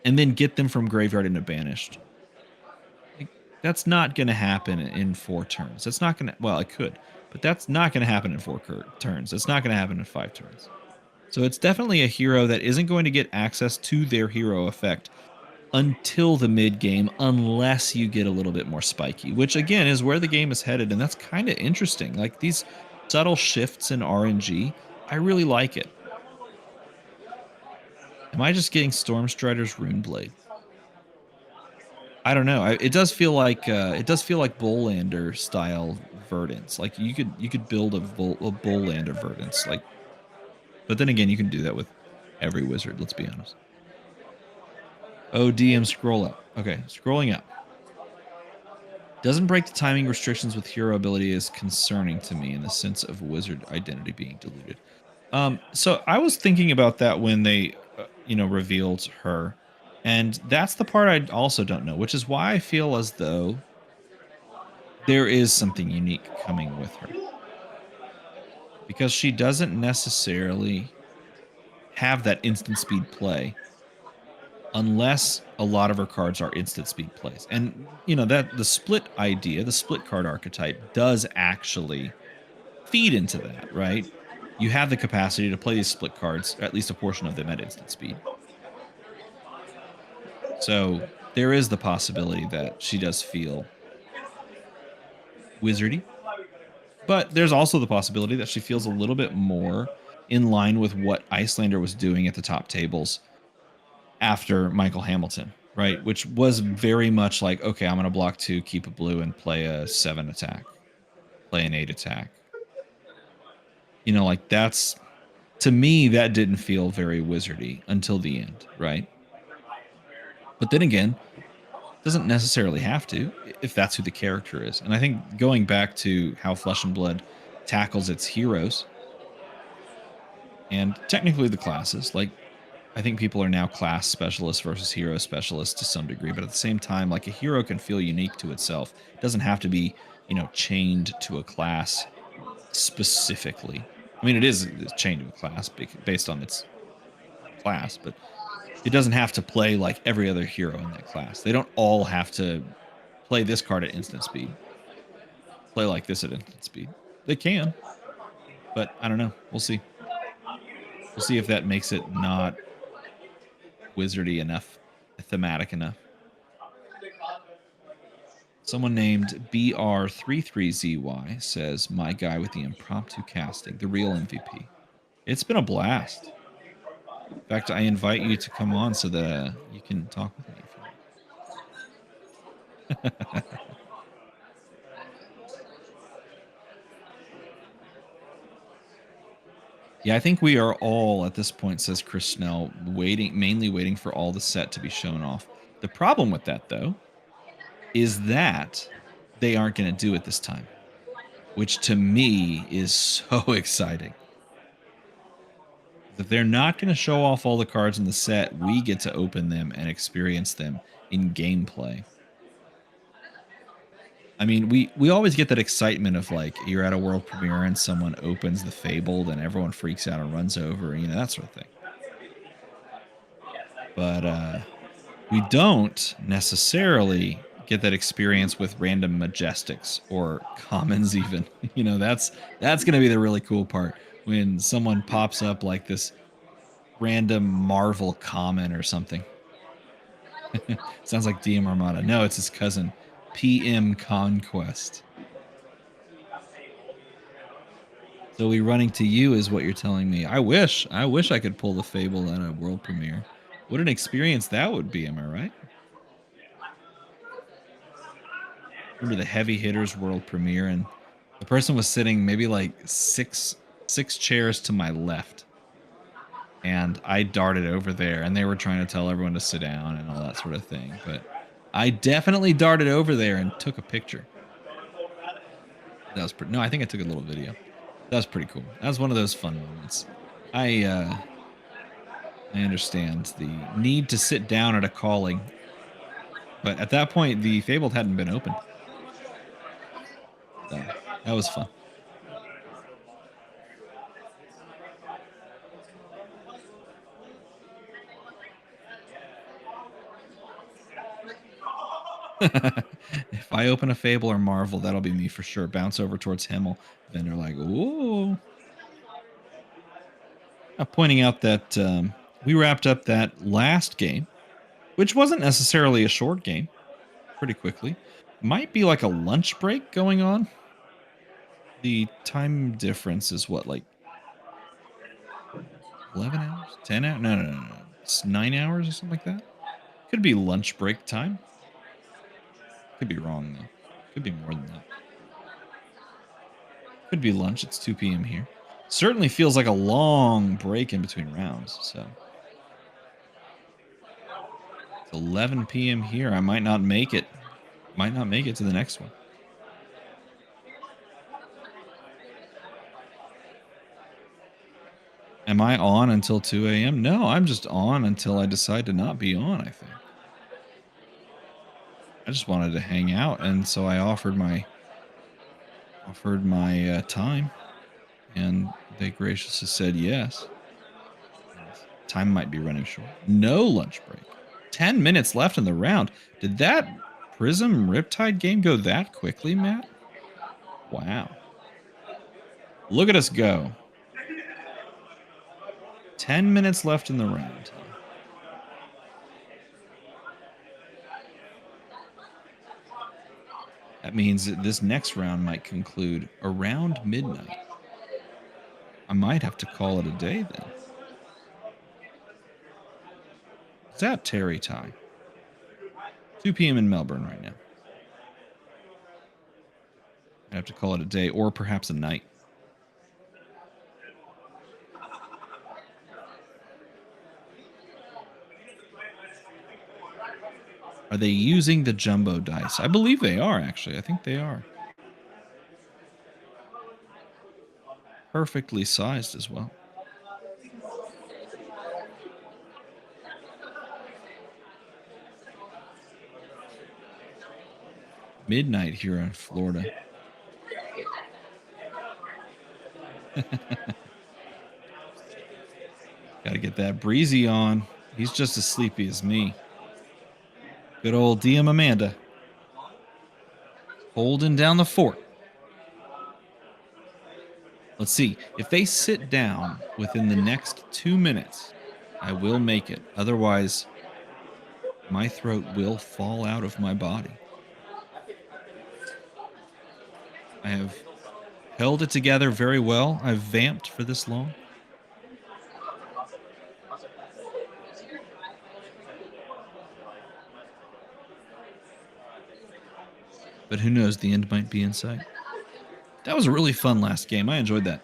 and then get them from Graveyard into Banished. Like, that's not going to happen in 4 turns. That's not going to, well, it could, but that's not going to happen in 4 turns. It's not going to happen in 5 turns. So it's definitely a hero that isn't going to get access to their hero effect until the mid game, unless you get a little bit more spiky, which again is where the game is headed. And that's kind of interesting. Like these subtle shifts in RNG, I really like it. Am I just getting Stormstrider's Runeblade? I don't know. It does feel like Bullander style Verdance. Like you could build a Bullander Verdance. Like, but then again, you can do that with every wizard. Let's be honest. Oh, DM scroll up. Okay, scrolling up. Doesn't break the timing restrictions with hero ability is concerning to me in the sense of wizard identity being diluted. So I was thinking about that when they, revealed her, and that's the part I also don't know, which is why I feel as though there is something unique coming with her, because she doesn't necessarily have that instant speed play unless a lot of her cards are instant speed plays. And that the split idea, the split card archetype does actually feed into that, right? You have the capacity to play these split cards, at least a portion of them at instant speed. So there is the possibility that she does feel wizardy, but there's also the possibility that she feels a little bit more in line with what Icelander was doing at the top tables after Michael Hamilton, right? Which was very much like, okay, I'm going to block 2, keep a blue, and play a 7 attack, play an 8 attack. Like that's, to me, that didn't feel very wizardy until the end, right? But then again, doesn't necessarily have to if that's who the character is. And I think going back to how Flesh and Blood tackles its heroes and technically the classes, like I think people are now class specialists versus hero specialists to some degree, but at the same time, like a hero can feel unique to itself. It doesn't have to be, chained to a class specifically. I mean, it's chained to a class based on its class, but it doesn't have to play like every other hero in that class. They don't all have to play this card at instant speed, play like this at instant speed. They can, but I don't know. We'll see. We'll see if that makes it not wizardy enough, thematic enough. Someone named BR33ZY says, my guy with the impromptu casting, the real MVP. It's been a blast. In fact, I invite you to come on so that you can talk with me if you want. Yeah, I think we are all at this point, says Chris Snell, mainly waiting for all the set to be shown off. The problem with that, though, is that they aren't going to do it this time, which to me is so exciting. If they're not going to show off all the cards in the set, we get to open them and experience them in gameplay. I mean, we always get that excitement of like you're at a world premiere and someone opens the Fabled and everyone freaks out and runs over, that sort of thing. But we don't necessarily get that experience with random majestics or commons even. That's going to be the really cool part when someone pops up like this random Marvel common or something. Sounds like DM Armada. No, it's his cousin, PM Conquest. So we running to you is what you're telling me. I wish I could pull the Fable at a world premiere. What an experience that would be, am I right? Remember the Heavy Hitters world premiere, and the person was sitting maybe like six chairs to my left. And I darted over there, and they were trying to tell everyone to sit down and all that sort of thing. But I definitely darted over there and took a picture. That was no, I think I took a little video. That was pretty cool. That was one of those fun moments. I understand the need to sit down at a calling, but at that point, the Fabled hadn't been opened. So that was fun. If I open a Fable or Marvel, that'll be me for sure. Bounce over towards Himmel. Then they're like, ooh. Pointing out that we wrapped up that last game, which wasn't necessarily a short game, pretty quickly. Might be like a lunch break going on. The time difference is what, like 11 hours? 10 hours? No. It's 9 hours or something like that. Could be lunch break time. Could be wrong, though. Could be more than that. Could be lunch. It's 2 p.m. here. Certainly feels like a long break in between rounds, so. It's 11 p.m. here. I might not make it. Might not make it to the next one. Am I on until 2 a.m.? No, I'm just on until I decide to not be on, I think. I just wanted to hang out, and so I offered my time, and they graciously said yes. Time might be running short. No lunch break. 10 minutes left in the round. Did that Prism Riptide game go that quickly, Matt? Wow. Look at us go. 10 minutes left in the round. That means that this next round might conclude around midnight. I might have to call it a day then. Is that Terry time? 2 p.m. in Melbourne right now. I have to call it a day or perhaps a night. Are they using the jumbo dice? I believe they are, actually. I think they are. Perfectly sized as well. Midnight here in Florida. Got to get that breezy on. He's just as sleepy as me. Good old DM Amanda. Holding down the fort. Let's see. If they sit down within the next 2 minutes, I will make it. Otherwise, my throat will fall out of my body. I have held it together very well. I've vamped for this long. But who knows? The end might be in sight. That was a really fun last game. I enjoyed that.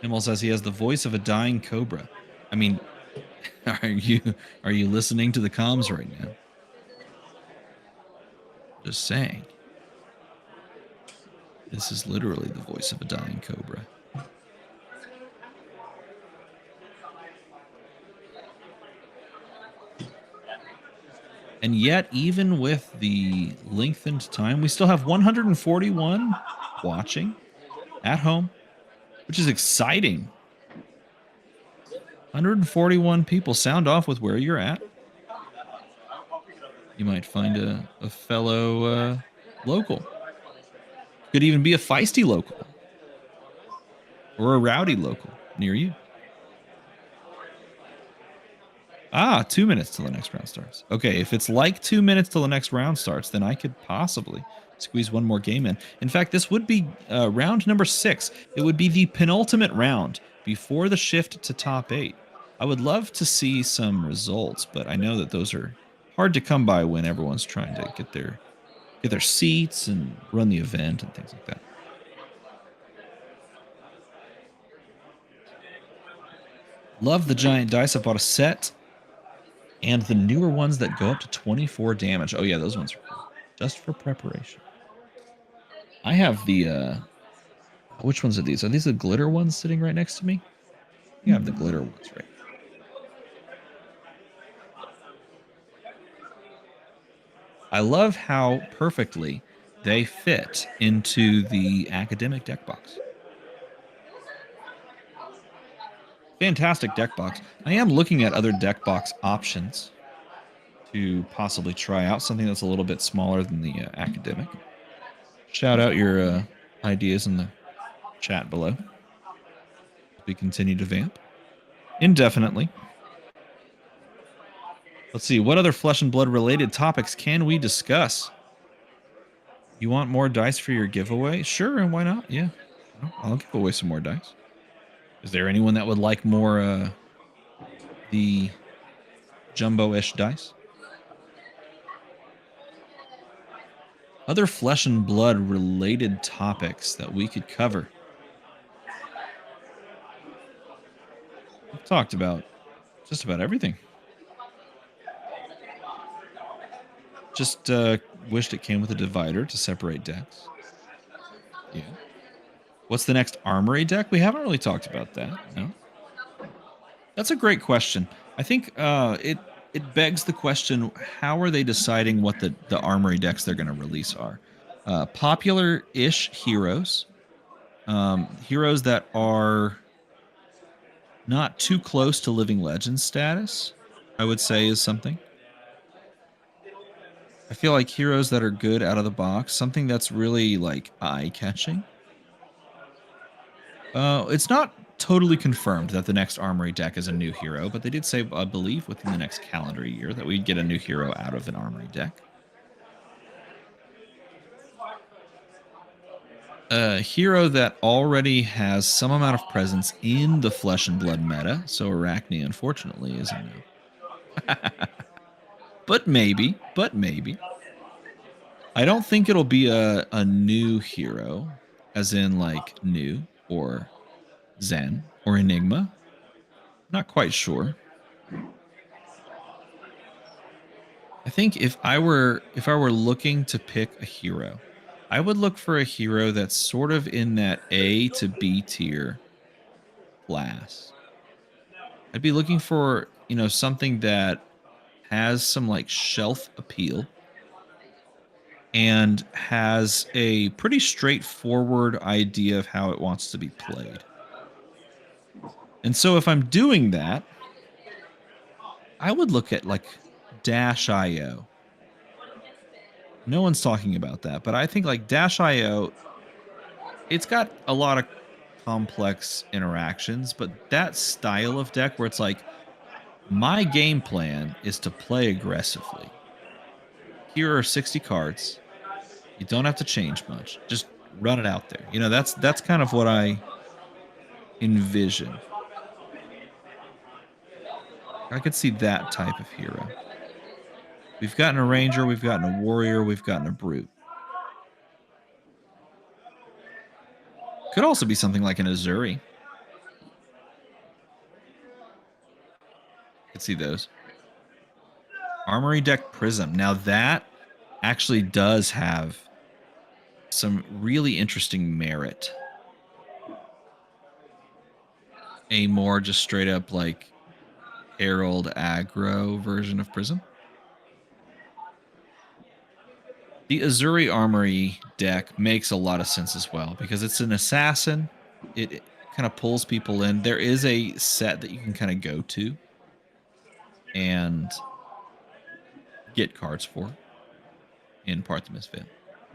Himmel says he has the voice of a dying cobra. I mean, are you listening to the comms right now? Just saying. This is literally the voice of a dying cobra. And yet, even with the lengthened time, we still have 141 watching at home, which is exciting. 141 people. Sound off with where you're at. You might find a fellow local. Could even be a feisty local or a rowdy local near you. 2 minutes till the next round starts. Okay, if it's like 2 minutes till the next round starts, then I could possibly squeeze one more game in. In fact, this would be round number 6. It would be the penultimate round before the shift to top 8. I would love to see some results, but I know that those are hard to come by when everyone's trying to get their seats and run the event and things like that. Love the giant dice. I bought a set. And the newer ones that go up to 24 damage. Oh, yeah, those ones are cool. Just for preparation. I have the, which ones are these? Are these the glitter ones sitting right next to me? You have the glitter ones right. I love how perfectly they fit into the academic deck box. Fantastic deck box. I am looking at other deck box options to possibly try out something that's a little bit smaller than the academic. Shout out your ideas in the chat below. We continue to vamp indefinitely. Let's see, what other flesh and blood related topics can we discuss? You want more dice for your giveaway? Sure, and why not? Yeah, I'll give away some more dice. Is there anyone that would like more the jumbo-ish dice? Other flesh and blood related topics that we could cover. We've talked about just about everything. Just wished it came with a divider to separate decks. Yeah. What's the next armory deck? We haven't really talked about that. No. That's a great question. I think it begs the question: how are they deciding what the armory decks they're going to release are? Popular-ish heroes, heroes that are not too close to living legend status, I would say, is something. I feel like heroes that are good out of the box, something that's really like eye-catching. It's not totally confirmed that the next armory deck is a new hero, but they did say, I believe, within the next calendar year that we'd get a new hero out of an armory deck. A hero that already has some amount of presence in the flesh and blood meta, so Arachne, unfortunately, is a no. But maybe. I don't think it'll be a new hero, as in like new or Zen or Enigma. Not quite sure. I think if I were looking to pick a hero, I would look for a hero that's sort of in that A to B tier class. I'd be looking for, something that has some like shelf appeal and has a pretty straightforward idea of how it wants to be played. And so if I'm doing that, I would look at like Dash.io. No one's talking about that, but I think like Dash.io, it's got a lot of complex interactions, but that style of deck where it's like, my game plan is to play aggressively. Here are 60 cards. You don't have to change much. Just run it out there. That's kind of what I envision. I could see that type of hero. We've gotten a ranger, we've gotten a warrior, we've gotten a brute. Could also be something like an Azuri. Let's see those. Armory deck Prism. Now that actually does have some really interesting merit. A more just straight up like Herald aggro version of Prism. The Azuri Armory deck makes a lot of sense as well because it's an assassin. It kind of pulls people in. There is a set that you can kind of go to and get cards for in Part the Misfit.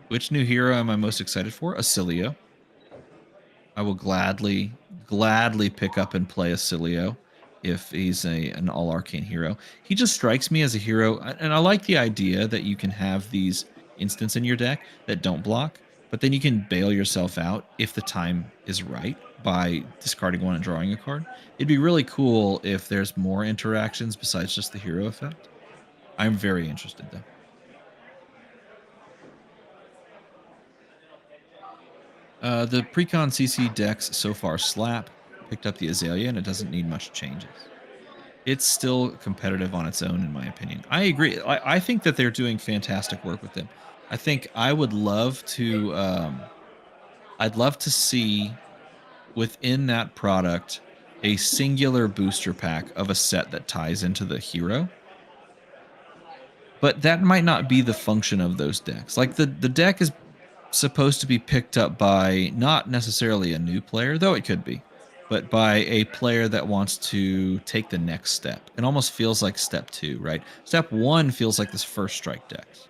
Which new hero am I most excited for? Acilio. I will gladly pick up and play Acilio if he's an all arcane hero. He just strikes me as a hero, and I like the idea that you can have these instants in your deck that don't block, but then you can bail yourself out if the time is right by discarding one and drawing a card. It'd be really cool if there's more interactions besides just the hero effect. I'm very interested though. The Precon CC decks so far slap. Picked up the Azalea, and it doesn't need much changes. It's still competitive on its own, in my opinion. I agree. I think that they're doing fantastic work with them. I think I would love to. I'd love to see within that product a singular booster pack of a set that ties into the hero. But that might not be the function of those decks. Like the deck is supposed to be picked up by not necessarily a new player, though it could be, but by a player that wants to take the next step. It almost feels like step 2, right? Step 1 feels like this first strike decks.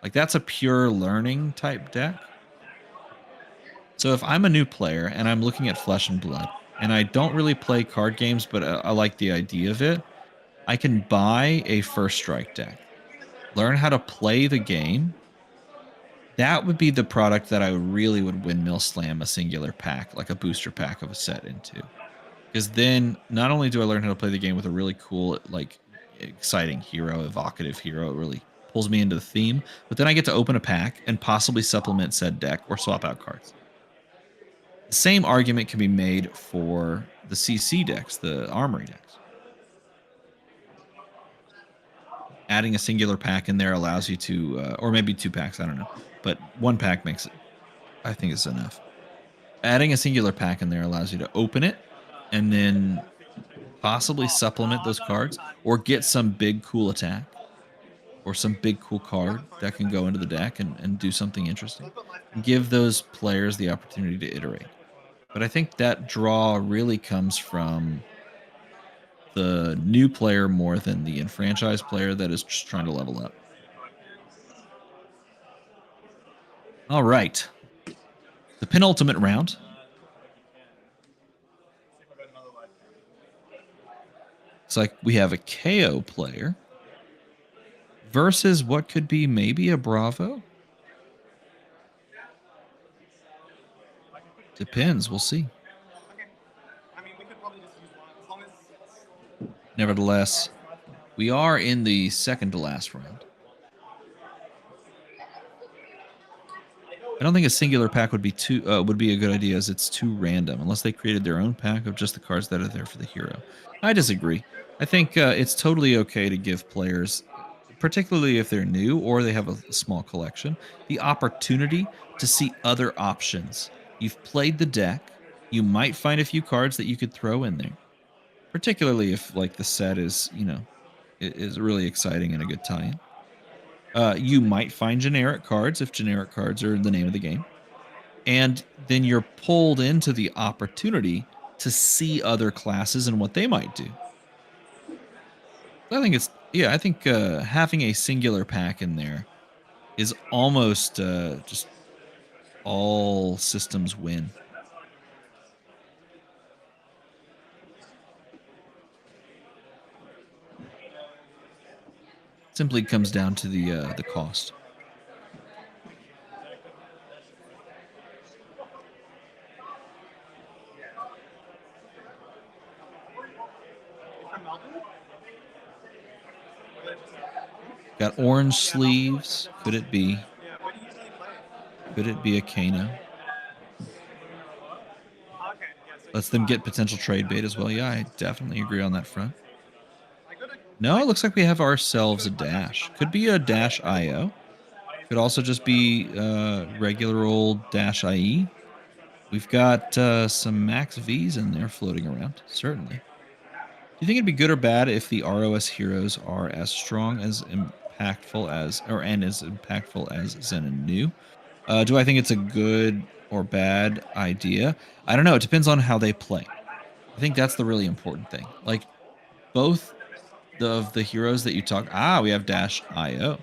Like that's a pure learning type deck. So if I'm a new player and I'm looking at Flesh and Blood and I don't really play card games, but I like the idea of it, I can buy a first strike deck, learn how to play the game. That would be the product that I really would windmill slam a singular pack, like a booster pack of a set into. Because then not only do I learn how to play the game with a really cool, like exciting hero, evocative hero, it really pulls me into the theme, but then I get to open a pack and possibly supplement said deck or swap out cards. The same argument can be made for the CC decks, the Armory decks. Adding a singular pack in there allows you to, or maybe 2 packs, I don't know. But 1 pack makes it, I think it's enough. Adding a singular pack in there allows you to open it and then possibly supplement those cards or get some big cool attack or some big cool card that can go into the deck and do something interesting. And give those players the opportunity to iterate. But I think that draw really comes from the new player more than the enfranchised player that is just trying to level up. All right. The penultimate round. It's like we have a KO player versus what could be maybe a Bravo. Depends. We'll see. Nevertheless, we are in the second to last round. I don't think a singular pack would be a good idea, as it's too random, unless they created their own pack of just the cards that are there for the hero. I disagree. I think it's totally okay to give players, particularly if they're new or they have a small collection, the opportunity to see other options. You've played the deck. You might find a few cards that you could throw in there, particularly if like the set is, is really exciting and a good tie-in. You might find generic cards if generic cards are the name of the game. And then you're pulled into the opportunity to see other classes and what they might do. I think having a singular pack in there is almost just all systems win. Simply comes down to the cost. Got orange sleeves. Could it be? Could it be a Kano? Lets them get potential trade bait as well. Yeah, I definitely agree on that front. No, it looks like we have ourselves a dash. Could be a dash IO. Could also just be regular old dash IE. We've got some max Vs in there floating around, certainly. Do you think it'd be good or bad if the ROS heroes are as strong, as impactful as, and as impactful as Zen and New? Do I think it's a good or bad idea? I don't know. It depends on how they play. I think that's the really important thing. Like both of the heroes that you talk, we have Dash IO.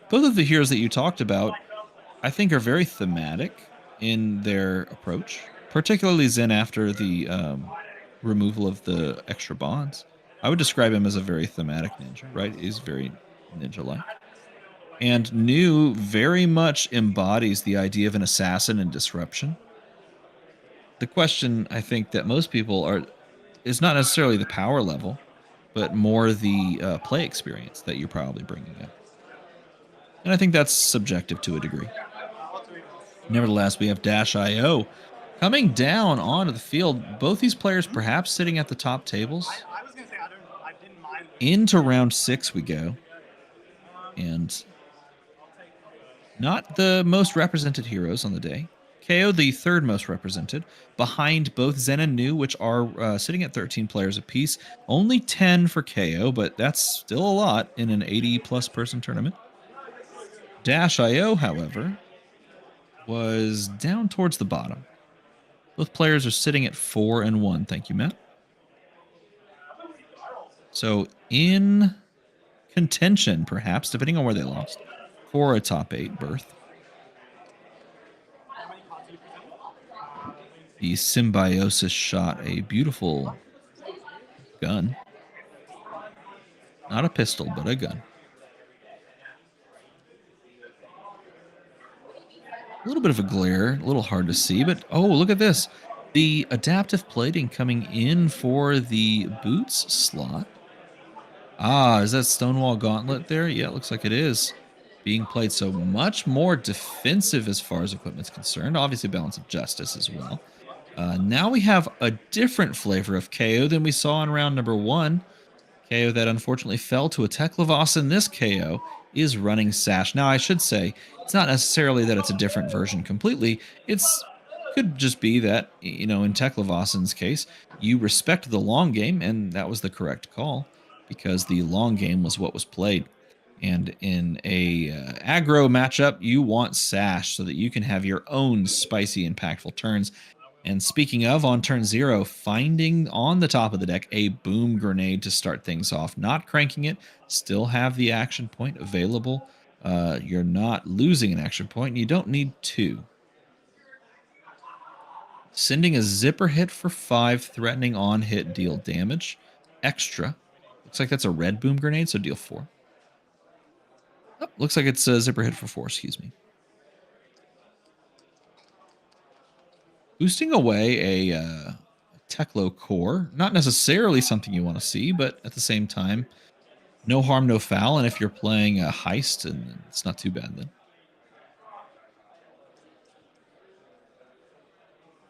Both of the heroes that you talked about, I think, are very thematic in their approach, particularly Zen after the removal of the extra bonds. I would describe him as a very thematic ninja, right? He's very ninja-like. And New very much embodies the idea of an assassin and disruption. The question I think that most people are is not necessarily the power level, but more the play experience that you're probably bringing up. And I think that's subjective to a degree. Nevertheless, we have Dash IO coming down onto the field. Both these players perhaps sitting at the top tables. I was gonna say I didn't mind. Into round 6 we go. And not the most represented heroes on the day. KO, the third most represented, behind both Zen and New, which are sitting at 13 players apiece. Only 10 for KO, but that's still a lot in an 80-plus person tournament. Dash IO, however, was down towards the bottom. Both players are sitting at 4 and 1. Thank you, Matt. So in contention, perhaps, depending on where they lost, for a top 8 berth. The Symbiosis shot a beautiful gun. Not a pistol, but a gun. A little bit of a glare, a little hard to see, but oh, look at this. The adaptive plating coming in for the boots slot. Is that Stonewall Gauntlet there? Yeah, it looks like it is. Being played, so much more defensive as far as equipment's concerned. Obviously, balance of justice as well. Now we have a different flavor of KO than we saw in round number 1. KO that unfortunately fell to a Teklavos, and this KO is running Sash. Now, I should say, it's not necessarily that it's a different version completely. It's could just be that, you know, in Teklavos's case, you respect the long game, and that was the correct call, because the long game was what was played. And in a aggro matchup, you want Sash so that you can have your own spicy, impactful turns. And speaking of, on turn 0, finding on the top of the deck a boom grenade to start things off, not cranking it, still have the action point available. You're not losing an action point, and you don't need 2. Sending a zipper hit for 5, threatening on hit, deal damage. Extra. Looks like that's a red boom grenade, so deal 4. Oh, looks like it's a zipper hit for 4, excuse me. Boosting away a Teklo core, not necessarily something you want to see, but at the same time, no harm, no foul. And if you're playing a heist, and it's not too bad then.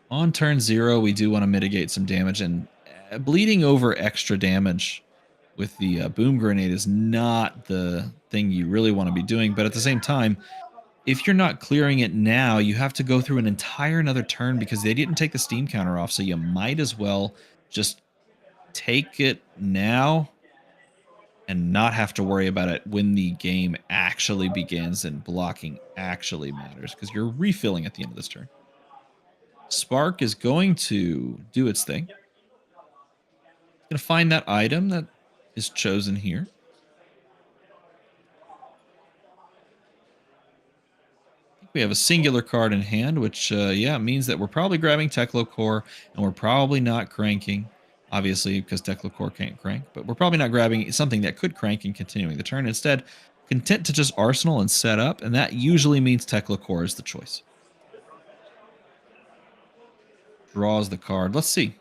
On turn 0, we do want to mitigate some damage, and bleeding over extra damage with the boom grenade is not the thing you really want to be doing. But at the same time, if you're not clearing it now, you have to go through an entire another turn because they didn't take the steam counter off. So you might as well just take it now and not have to worry about it when the game actually begins and blocking actually matters, because you're refilling at the end of this turn. Spark is going to do its thing. It's going to find that item that is chosen here. We have a singular card in hand, which, means that we're probably grabbing Teklo Core, and we're probably not cranking, obviously, because Teklo Core can't crank, but we're probably not grabbing something that could crank and continuing the turn. Instead, content to just arsenal and set up, and that usually means Teklo Core is the choice. Draws the card. Let's see.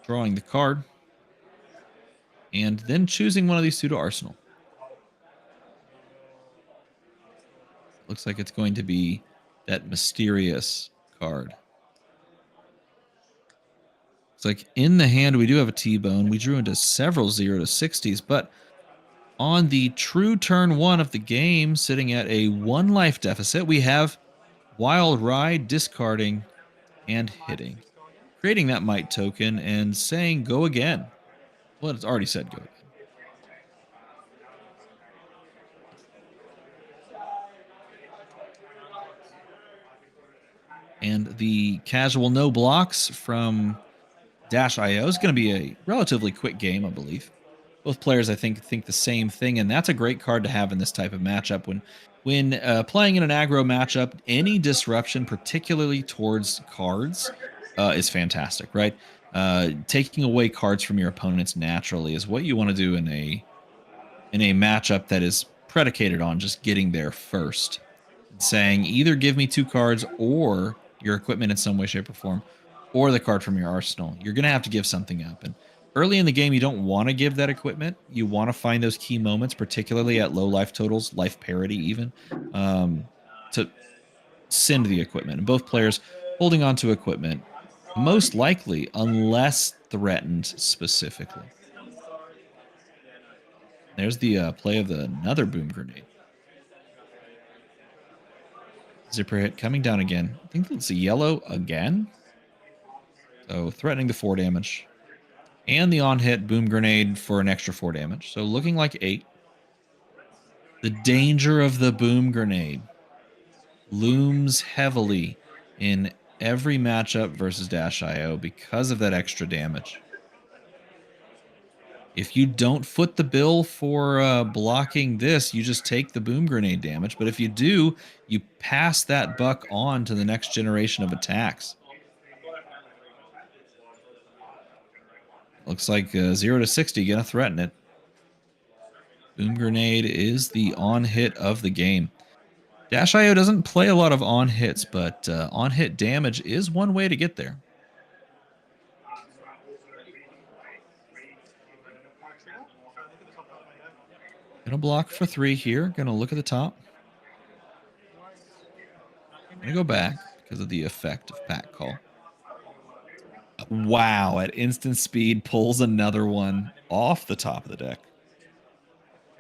Drawing the card, and then choosing one of these two to arsenal. Looks like it's going to be that mysterious card. It's like in the hand we do have a T-bone. We drew into several 0 to 60s, but On the true turn 1 of the game, sitting at a 1 life deficit, we have Wild Ride discarding and hitting, creating that might token and saying go again. Well, it's already said go again. And the casual no blocks from Dash.io is going to be a relatively quick game, I believe. Both players, I think the same thing, and that's a great card to have in this type of matchup. When playing in an aggro matchup, any disruption, particularly towards cards, is fantastic, right? Taking away cards from your opponents naturally is what you want to do in a matchup that is predicated on just getting there first, saying either give me 2 cards or your equipment in some way, shape, or form, or the card from your arsenal. You're going to have to give something up. And early in the game, you don't want to give that equipment. You want to find those key moments, particularly at low life totals, life parity even, to send the equipment. And both players holding on to equipment, most likely, unless threatened specifically. There's the play of another boom grenade. Zipper hit coming down again. I think it's a yellow again. So threatening the 4 damage. And the on-hit boom grenade for an extra 4 damage. So looking like 8. The danger of the boom grenade looms heavily in every matchup versus Dash.io because of that extra damage. If you don't foot the bill for blocking this, you just take the boom grenade damage. But if you do, you pass that buck on to the next generation of attacks. Looks like 0 to 60 gonna threaten it. Boom grenade is the on hit of the game. Dash.io doesn't play a lot of on hits, but on hit damage is one way to get there. Gonna block for 3 here. Gonna look at the top. Gonna go back because of the effect of pack call. Wow, at instant speed pulls another one off the top of the deck.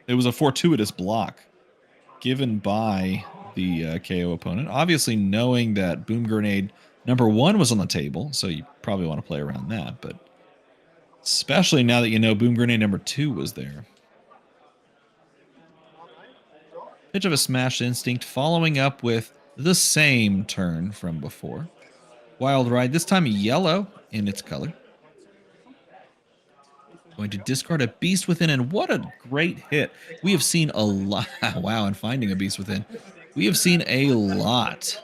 It was a fortuitous block given by the KO opponent. Obviously knowing that boom grenade number 1 was on the table, so you probably want to play around that, but especially now that you know boom grenade number 2 was there. Pitch of a Smash Instinct following up with the same turn from before. Wild Ride, this time yellow in its color. Going to discard a Beast Within, and what a great hit. We have seen a lot. Wow, and finding a Beast Within. We have seen a lot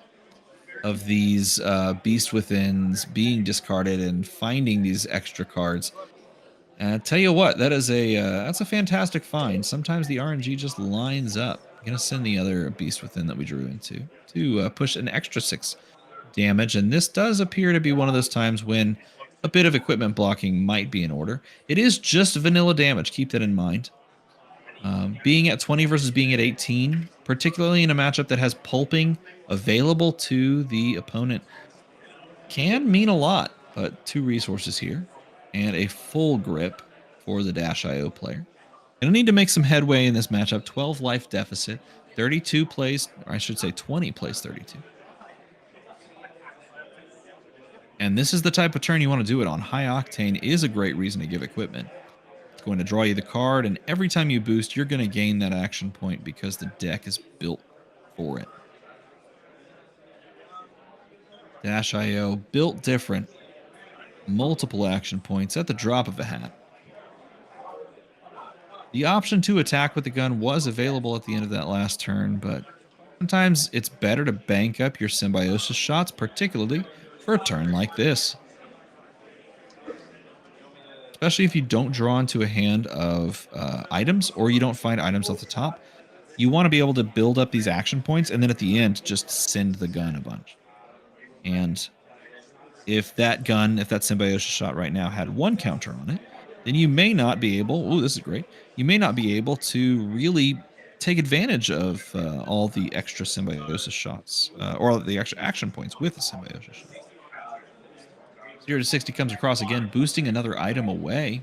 of these Beast Withins being discarded and finding these extra cards. Tell you what, that's a fantastic find. Sometimes the RNG just lines up. I'm going to send the other Beast Within that we drew into to push an extra 6 damage, and this does appear to be one of those times when a bit of equipment blocking might be in order. It is just vanilla damage. Keep that in mind. Being at 20 versus being at 18, particularly in a matchup that has pulping available to the opponent, can mean a lot. But 2 resources here and a full grip for the Dash.io player. Gonna need to make some headway in this matchup. 12 life deficit. 32 plays, or I should say 20 plays 32. And this is the type of turn you want to do it on. High Octane is a great reason to give equipment. It's going to draw you the card, and every time you boost, you're going to gain that action point because the deck is built for it. Dash.io, built different. Multiple action points at the drop of a hat. The option to attack with the gun was available at the end of that last turn, but sometimes it's better to bank up your symbiosis shots, particularly for a turn like this. Especially if you don't draw into a hand of items or you don't find items off the top. You want to be able to build up these action points and then at the end just send the gun a bunch. And if that symbiosis shot right now had 1 counter on it, then you may not be able, this is great, you may not be able to really take advantage of all the extra symbiosis shots or the extra action points with the symbiosis shot. 0 to 60 comes across again, boosting another item away.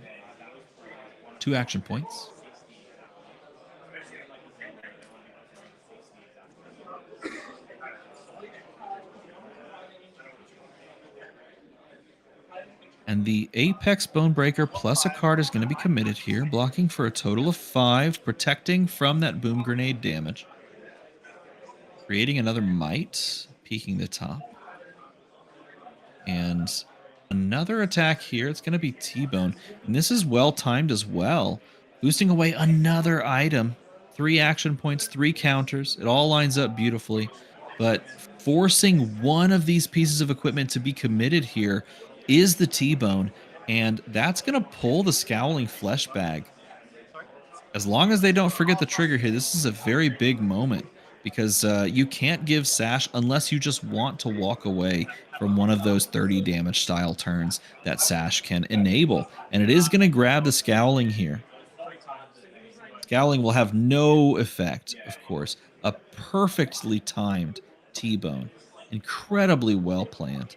2 action points. And the Apex Bonebreaker plus a card is going to be committed here, blocking for a total of 5, protecting from that boom grenade damage. Creating another Might, peeking the top. And another attack here. It's going to be T-Bone. And this is well timed as well. Boosting away another item. 3 action points, 3 counters. It all lines up beautifully. But forcing one of these pieces of equipment to be committed here is the T-Bone. And that's going to pull the Scowling Flesh Bag. As long as they don't forget the trigger here, this is a very big moment. Because you can't give Sash unless you just want to walk away from one of those 30 damage style turns that Sash can enable. And it is going to grab the Scowling here. Scowling will have no effect, of course. A perfectly timed T-Bone. Incredibly well planned.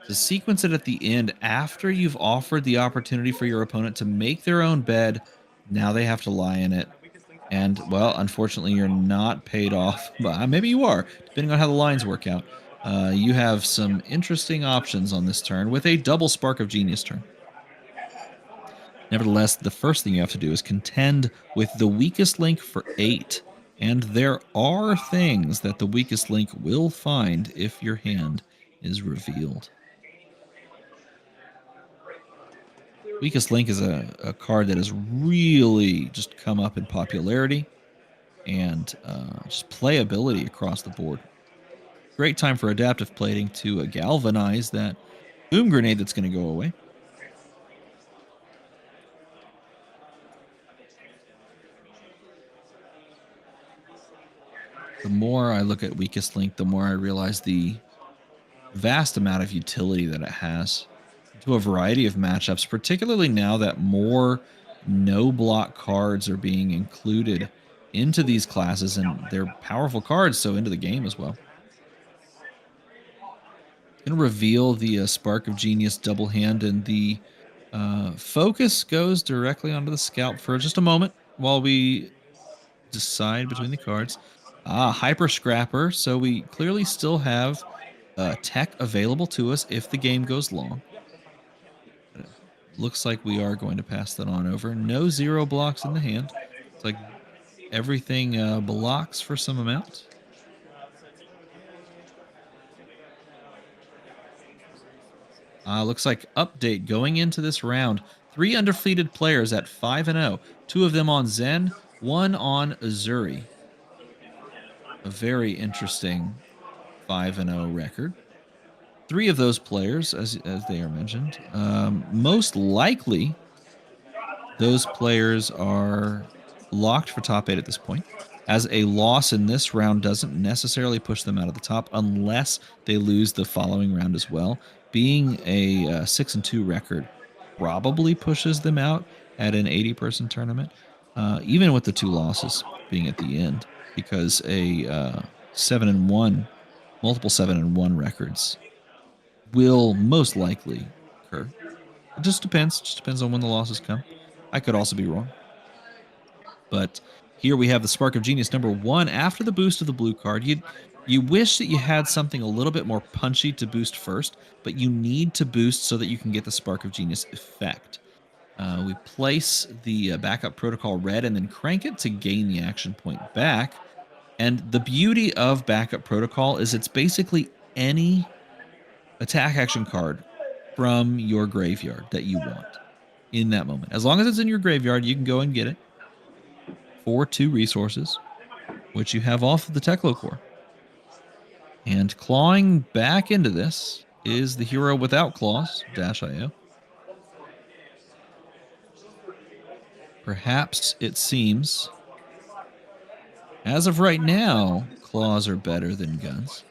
To sequence it at the end after you've offered the opportunity for your opponent to make their own bed. Now they have to lie in it. And, well, unfortunately, you're not paid off. But maybe you are, depending on how the lines work out. You have some interesting options on this turn with a double Spark of Genius turn. Nevertheless, the first thing you have to do is contend with the weakest link for 8. And there are things that the weakest link will find if your hand is revealed. Weakest Link is a card that has really just come up in popularity and just playability across the board. Great time for adaptive plating to galvanize that boom grenade that's going to go away. The more I look at Weakest Link, the more I realize the vast amount of utility that it has to a variety of matchups, particularly now that more no-block cards are being included into these classes, and they're powerful cards, so into the game as well. Going to reveal the Spark of Genius double hand, and the focus goes directly onto the scalp for just a moment while we decide between the cards. Hyper Scrapper, so we clearly still have tech available to us if the game goes long. Looks like we are going to pass that on over. No 0 blocks in the hand. It's like everything blocks for some amount. Looks like update going into this round. 3 undefeated players at 5-0. 2 of them on Zen, 1 on Azuri. A very interesting 5-0 record. 3 of those players, as they are mentioned, most likely those players are locked for top 8 at this point, as a loss in this round doesn't necessarily push them out of the top unless they lose the following round as well. Being a 6-2 record probably pushes them out at an 80-person tournament, even with the 2 losses being at the end, because a 7-1, multiple 7-1 records will most likely occur. It just depends. Just depends on when the losses come. I could also be wrong. But here we have the Spark of Genius number 1 after the boost of the blue card. You wish that you had something a little bit more punchy to boost first, but you need to boost so that you can get the Spark of Genius effect. We place the backup protocol red and then crank it to gain the action point back. And the beauty of backup protocol is it's basically any attack action card from your graveyard that you want in that moment. As long as it's in your graveyard, you can go and get it for 2 resources, which you have off of the Teklo core. And clawing back into this is the hero without claws, -IO. Perhaps it seems, as of right now, claws are better than guns.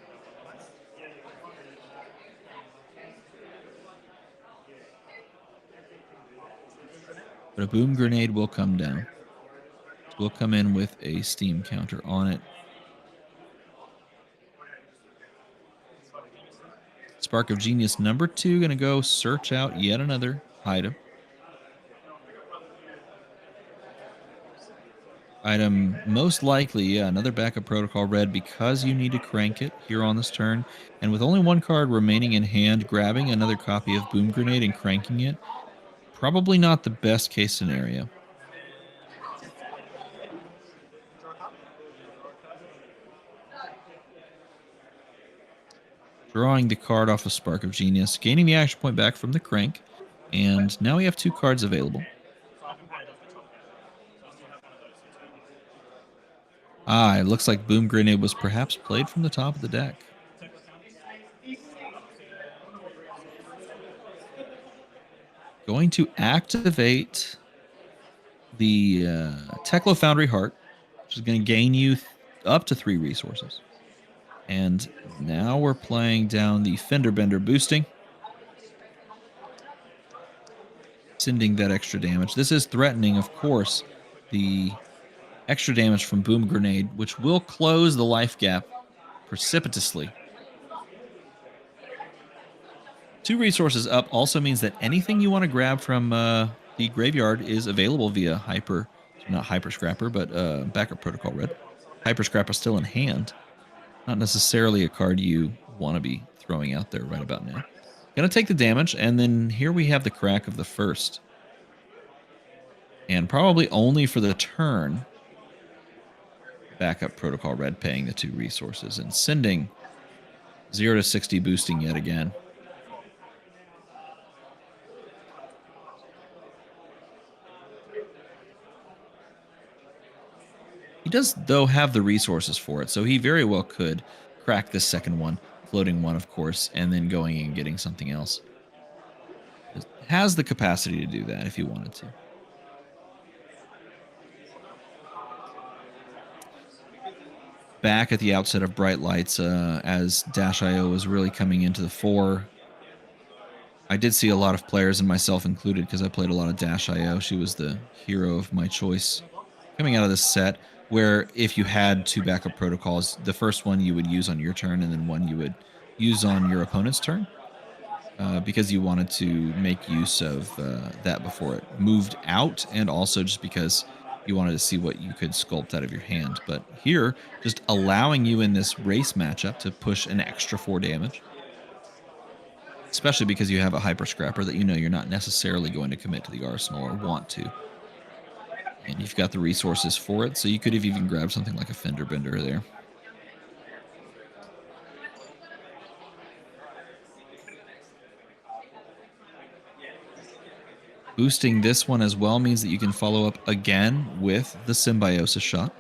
But a boom grenade will come down. It will come in with a steam counter on it. Spark of Genius number 2 going to go search out yet another item. Item most likely, yeah, another backup protocol red because you need to crank it here on this turn. And with only one card remaining in hand, grabbing another copy of Boom Grenade and cranking it, probably not the best case scenario. Drawing the card off of Spark of Genius, gaining the action point back from the crank, and now we have 2 cards available. It looks like Boom Grenade was perhaps played from the top of the deck. Going to activate the Teklo Foundry Heart, which is going to gain you up to 3 resources. And now we're playing down the Fender Bender boosting. Sending that extra damage. This is threatening, of course, the extra damage from Boom Grenade, which will close the life gap precipitously. 2 resources up also means that anything you want to grab from the graveyard is available via Hyper, not Hyper Scrapper, but Backup Protocol Red. Hyper Scrapper still in hand. Not necessarily a card you want to be throwing out there right about now. Gonna take the damage, and then here we have the crack of the first. And probably only for the turn, Backup Protocol Red paying the 2 resources and sending 0 to 60 boosting yet again. He does, though, have the resources for it, so he very well could crack this second one, floating one, of course, and then going and getting something else. It has the capacity to do that if he wanted to. Back at the outset of Bright Lights, as Dash.io was really coming into the fore, I did see a lot of players, and myself included, because I played a lot of Dash.io. She was the hero of my choice coming out of this set, where if you had 2 backup protocols, the first one you would use on your turn, and then one you would use on your opponent's turn, because you wanted to make use of that before it moved out, and also just because you wanted to see what you could sculpt out of your hand. But here, just allowing you in this race matchup to push an extra 4 damage, especially because you have a Hyper Scrapper that you know you're not necessarily going to commit to the arsenal or want to. And you've got the resources for it, so you could have even grabbed something like a Fender Bender there. Boosting this one as well means that you can follow up again with the Symbiosis shot.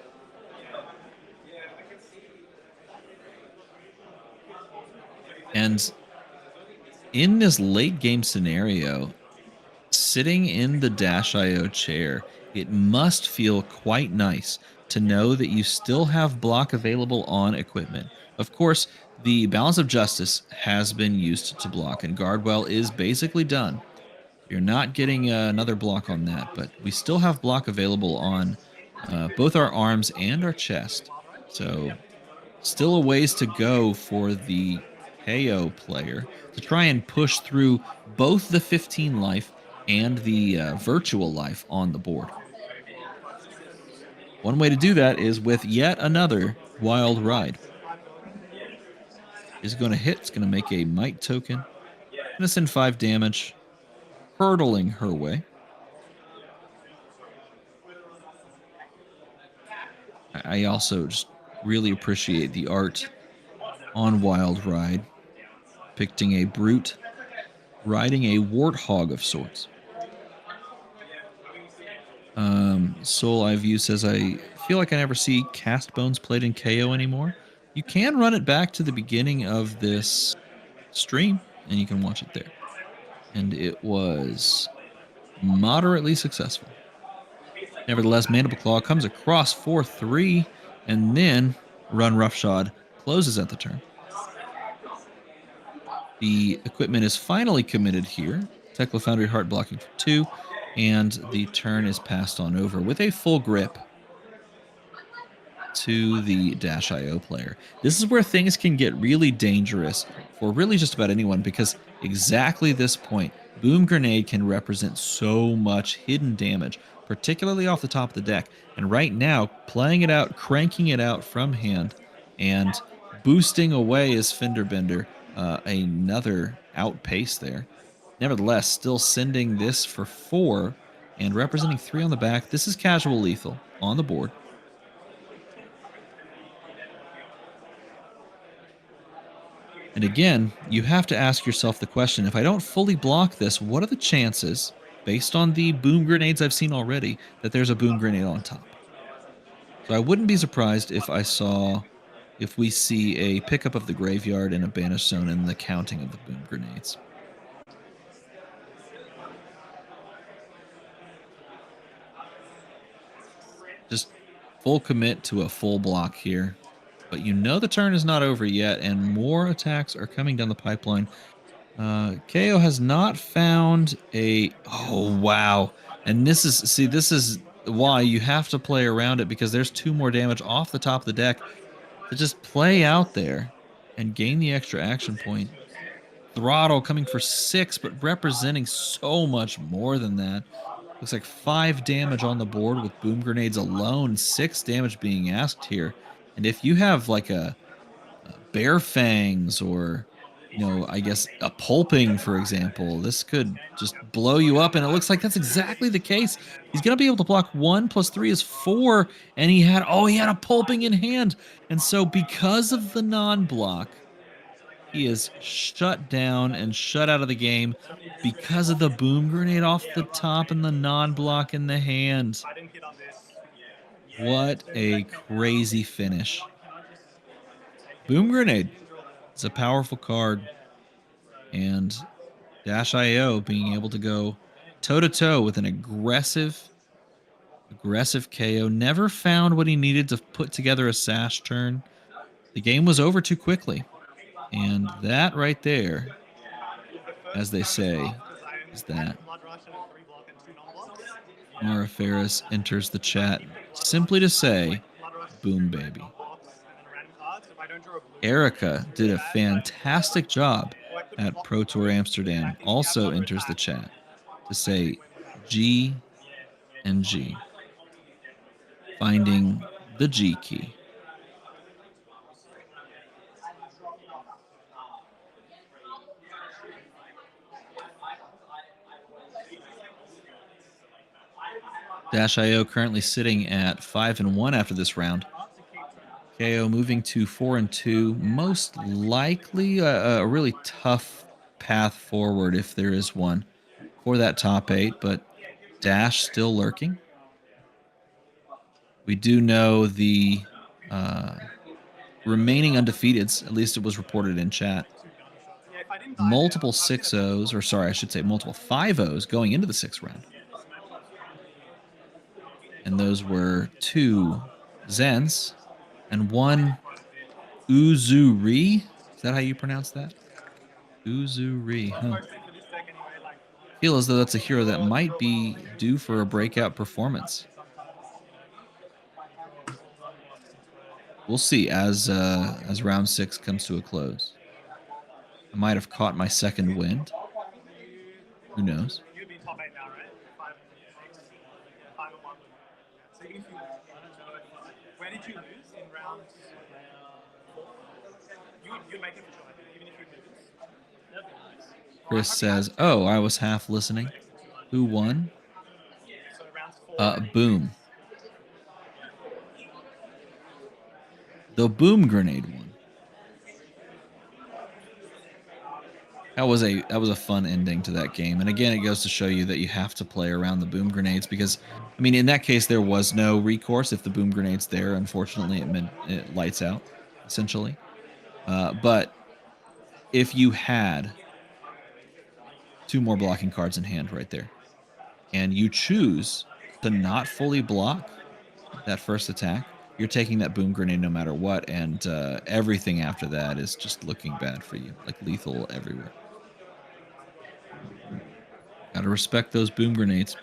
And in this late game scenario, sitting in the Dash.io chair, it must feel quite nice to know that you still have block available on equipment. Of course, the Balance of Justice has been used to block, and Guardwell is basically done. You're not getting another block on that, but we still have block available on both our arms and our chest. So still a ways to go for the KO player to try and push through both the 15 life and the virtual life on the board. One way to do that is with yet another Wild Ride. Is going to hit. It's going to make a Might token. Going to send 5 damage, hurtling her way. I also just really appreciate the art on Wild Ride, depicting a brute riding a warthog of sorts. Soul Eye View says, I feel like I never see Cast Bones played in KO anymore. You can run it back to the beginning of this stream, and you can watch it there. And it was moderately successful. Nevertheless, Mandible Claw comes across for 3, and then Run Roughshod closes at the turn. The equipment is finally committed here. Tekla Foundry Heart blocking for 2, and the turn is passed on over with a full grip to the Dash.io player. This is where things can get really dangerous for really just about anyone, because exactly this point, Boom Grenade can represent so much hidden damage, particularly off the top of the deck. And right now, playing it out, cranking it out from hand, and boosting away is Fenderbender. Another outpace there. Nevertheless, still sending this for 4 and representing 3 on the back. This is casual lethal on the board. And again, you have to ask yourself the question, if I don't fully block this, what are the chances, based on the boom grenades I've seen already, that there's a boom grenade on top? So I wouldn't be surprised if we see a pickup of the graveyard and a banish zone and the counting of the boom grenades. Just full commit to a full block here. But you know the turn is not over yet, and more attacks are coming down the pipeline. KO has not found a... Oh, wow. And this is why you have to play around it, because there's 2 more damage off the top of the deck to just play out there and gain the extra action point. Throttle coming for 6, but representing so much more than that. Looks like 5 damage on the board with boom grenades alone, 6 damage being asked here. And if you have like a bear fangs or, I guess a pulping, for example, this could just blow you up. And it looks like that's exactly the case. He's going to be able to block 1 + 3 is 4. And he had a pulping in hand. And so because of the non-block, he is shut down and shut out of the game because of the boom grenade off the top and the non-block in the hand. What a crazy finish. Boom grenade is a powerful card. And Dash IO being able to go toe-to-toe with an aggressive KO. Never found what he needed to put together a Sash turn. The game was over too quickly. And that right there, as they say, is that. Mara Ferris enters the chat simply to say, boom, baby. Erica did a fantastic job at Pro Tour Amsterdam. Also enters the chat to say G and G. Finding the G key. Dash IO currently sitting at 5-1 after this round. KO moving to 4-2. Most likely a really tough path forward, if there is one, for that top 8. But Dash still lurking. We do know the remaining undefeateds, at least it was reported in chat. Multiple 6-0s, or sorry, I should say multiple 5-0s going into the 6th round. And those were 2 Zens and 1 Uzuri. Is that how you pronounce that? Uzuri, huh? Feel as though that's a hero that might be due for a breakout performance. We'll see as round 6 comes to a close. I might have caught my second wind. Who knows? Where did you lose in round 4? You make it for sure, even if you lose. Chris says, "Oh, I was half listening. Who won? Boom. The boom grenade won. That was a fun ending to that game. And again, it goes to show you that you have to play around the boom grenades because, I mean, in that case, there was no recourse. If the boom grenade's there, unfortunately, it lights out, essentially. But if you had 2 more blocking cards in hand right there, and you choose to not fully block that first attack, you're taking that boom grenade no matter what, and everything after that is just looking bad for you, like lethal everywhere. Gotta respect those boom grenades.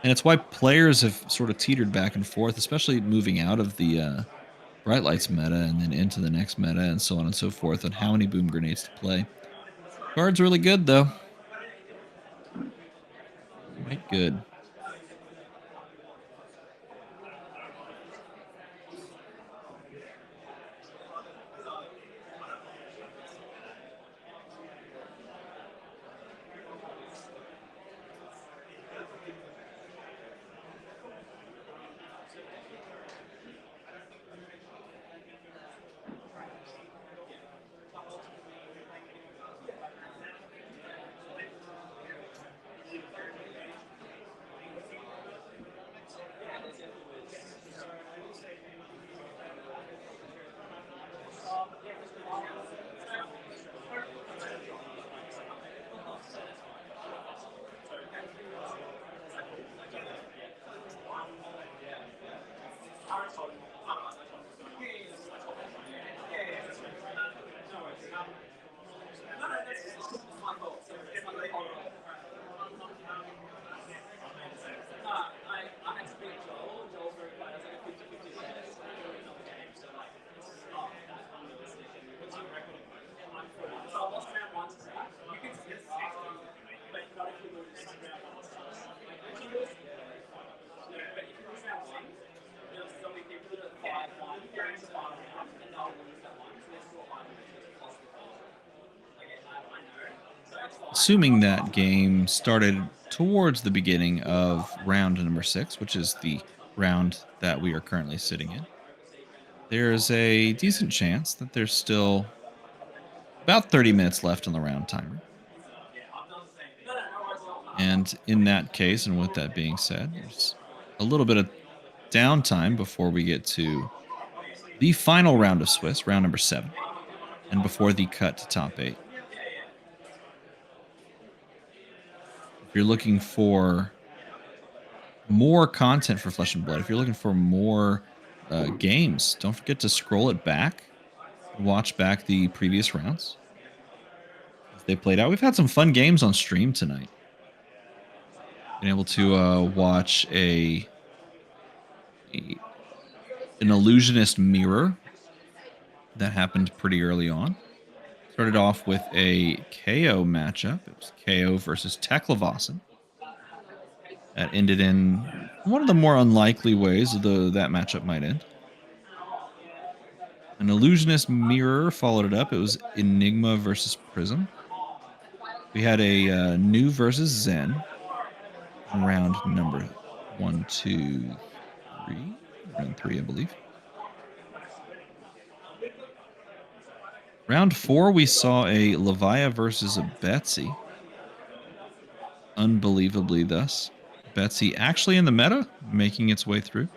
And it's why players have sort of teetered back and forth, especially moving out of the Bright Lights meta and then into the next meta and so on and so forth on how many boom grenades to play. Card's really good, though. Quite good. assuming that game started towards the beginning of round number 6, which is the round that we are currently sitting in, there's a decent chance that there's still about 30 minutes left on the round timer. And in that case, and with that being said, there's a little bit of downtime before we get to the final round of Swiss, round number 7, and before the cut to top 8. If you're looking for more content for Flesh and Blood, if you're looking for more games, don't forget to scroll it back and watch back the previous rounds as they played out. We've had some fun games on stream tonight. Been able to watch an illusionist mirror that happened pretty early on. Started off with a KO matchup. It was KO versus Teklevossen. That ended in one of the more unlikely ways that matchup might end. An illusionist mirror followed it up. It was Enigma versus Prism. We had a new versus Zen in round number 1, 2, 3. Round 3, I believe. Round 4, we saw a Levia versus a Betsy. Unbelievably thus. Betsy actually in the meta, making its way through.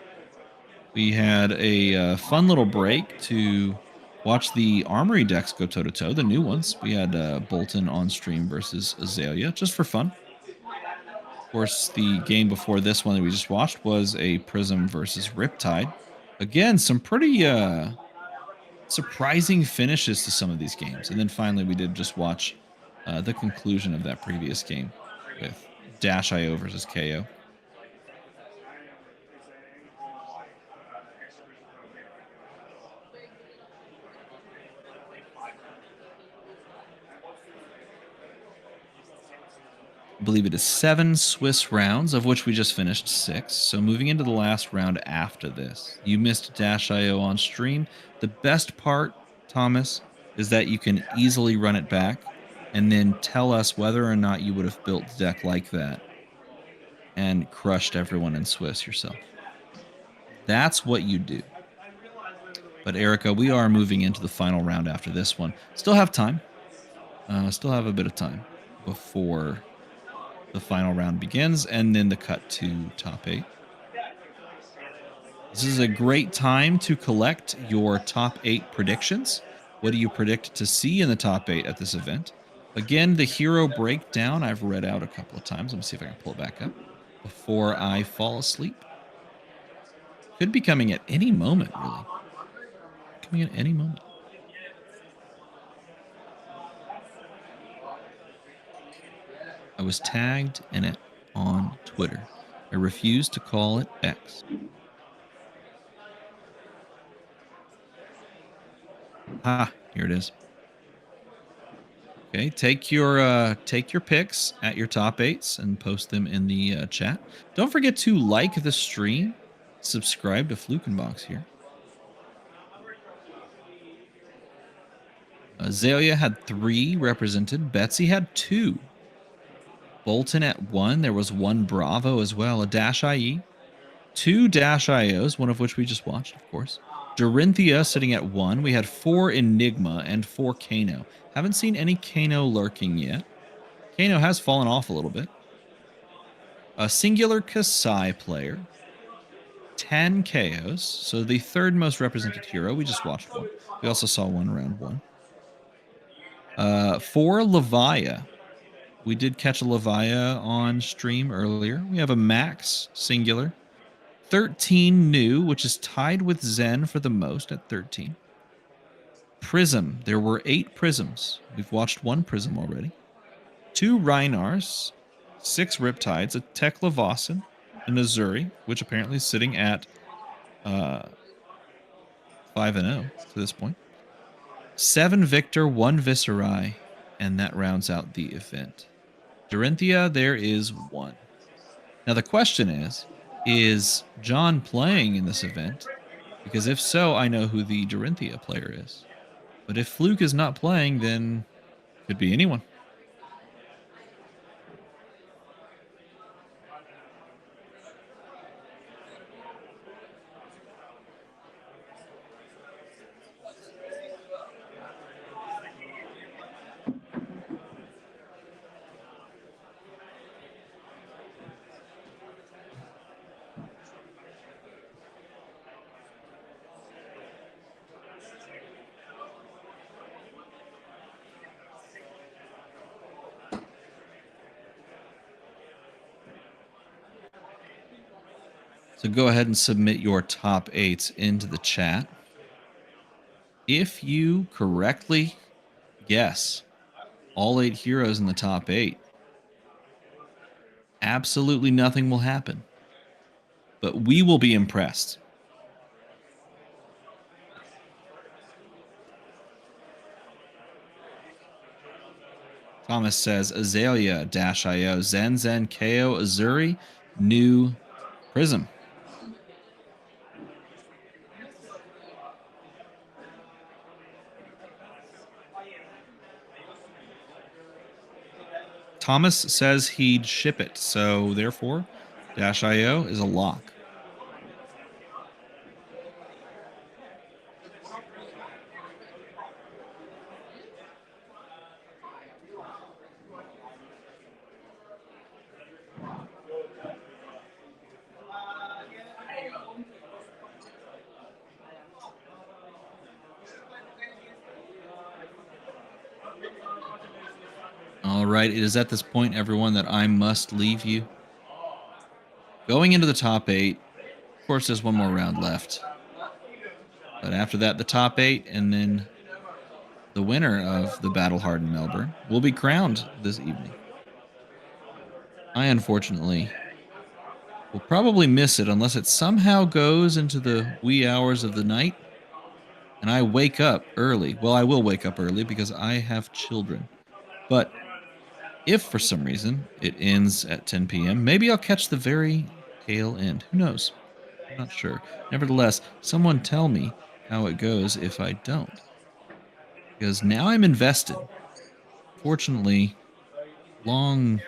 We had a fun little break to watch the Armory decks go toe-to-toe, the new ones. We had Bolton on stream versus Azalea, just for fun. Of course, the game before this one that we just watched was a Prism versus Riptide. Again, some pretty surprising finishes to some of these games. And then finally, we did just watch the conclusion of that previous game with Dash.io versus KO. I believe it is 7 Swiss rounds, of which we just finished 6. So moving into the last round after this. You missed Dash.io on stream. The best part, Thomas, is that you can easily run it back and then tell us whether or not you would have built a deck like that and crushed everyone in Swiss yourself. That's what you do. But Erica, we are moving into the final round after this one. Still have time. Still have a bit of time before the final round begins, and then the cut to top 8. This is a great time to collect your top 8 predictions. What do you predict to see in the top 8 at this event? Again, the hero breakdown I've read out a couple of times. Let me see if I can pull it back up before I fall asleep. Could be coming at any moment, really. Coming at any moment. I was tagged in it on Twitter. I refuse to call it X. Here it is. Okay, take your picks at your top 8s and post them in the chat. Don't forget to like the stream, subscribe to Flukenbox here. Azalea had 3 represented. Betsy had 2. Bolton at 1. There was 1 Bravo as well. A Dash.IE. 2 Dash.IOs, one of which we just watched, of course. Dorinthia sitting at 1. We had 4 Enigma and 4 Kano. Haven't seen any Kano lurking yet. Kano has fallen off a little bit. A singular Kasai player. 10 KOs. So the 3rd most represented hero. We just watched one. We also saw one round 1. 4 Levia. We did catch a Levia on stream earlier. We have a Max singular. 13 new, which is tied with Zen for the most at 13. Prism. There were 8 Prisms. We've watched 1 Prism already. 2 Reinars. 6 Riptides. A Teklevossen. A Missouri, which apparently is sitting at 5-0 to this point. 7 Victor. 1 Viserai. And that rounds out the event. Dorinthia, there is 1. Now the question is John playing in this event? Because if so, I know who the Dorinthia player is. But if Fluke is not playing, then it could be anyone. So go ahead and submit your top 8s into the chat. If you correctly guess all 8 heroes in the top 8, absolutely nothing will happen. But we will be impressed. Thomas says Azalea, Dash.io, Zen Zen, KO, Azuri, New Prism. Thomas says he'd ship it, so therefore, Dash.io is a lock. All right, it is at this point, everyone, that I must leave you. Going into the top 8, of course, there's one more round left. But after that, the top 8, and then the winner of the Battle Hardened Melbourne will be crowned this evening. I, unfortunately, will probably miss it unless it somehow goes into the wee hours of the night and I wake up early. Well, I will wake up early because I have children. But if for some reason it ends at 10 p.m., maybe I'll catch the very tail end. Who knows? I'm not sure. Nevertheless, someone tell me how it goes if I don't. Because now I'm invested. Fortunately, long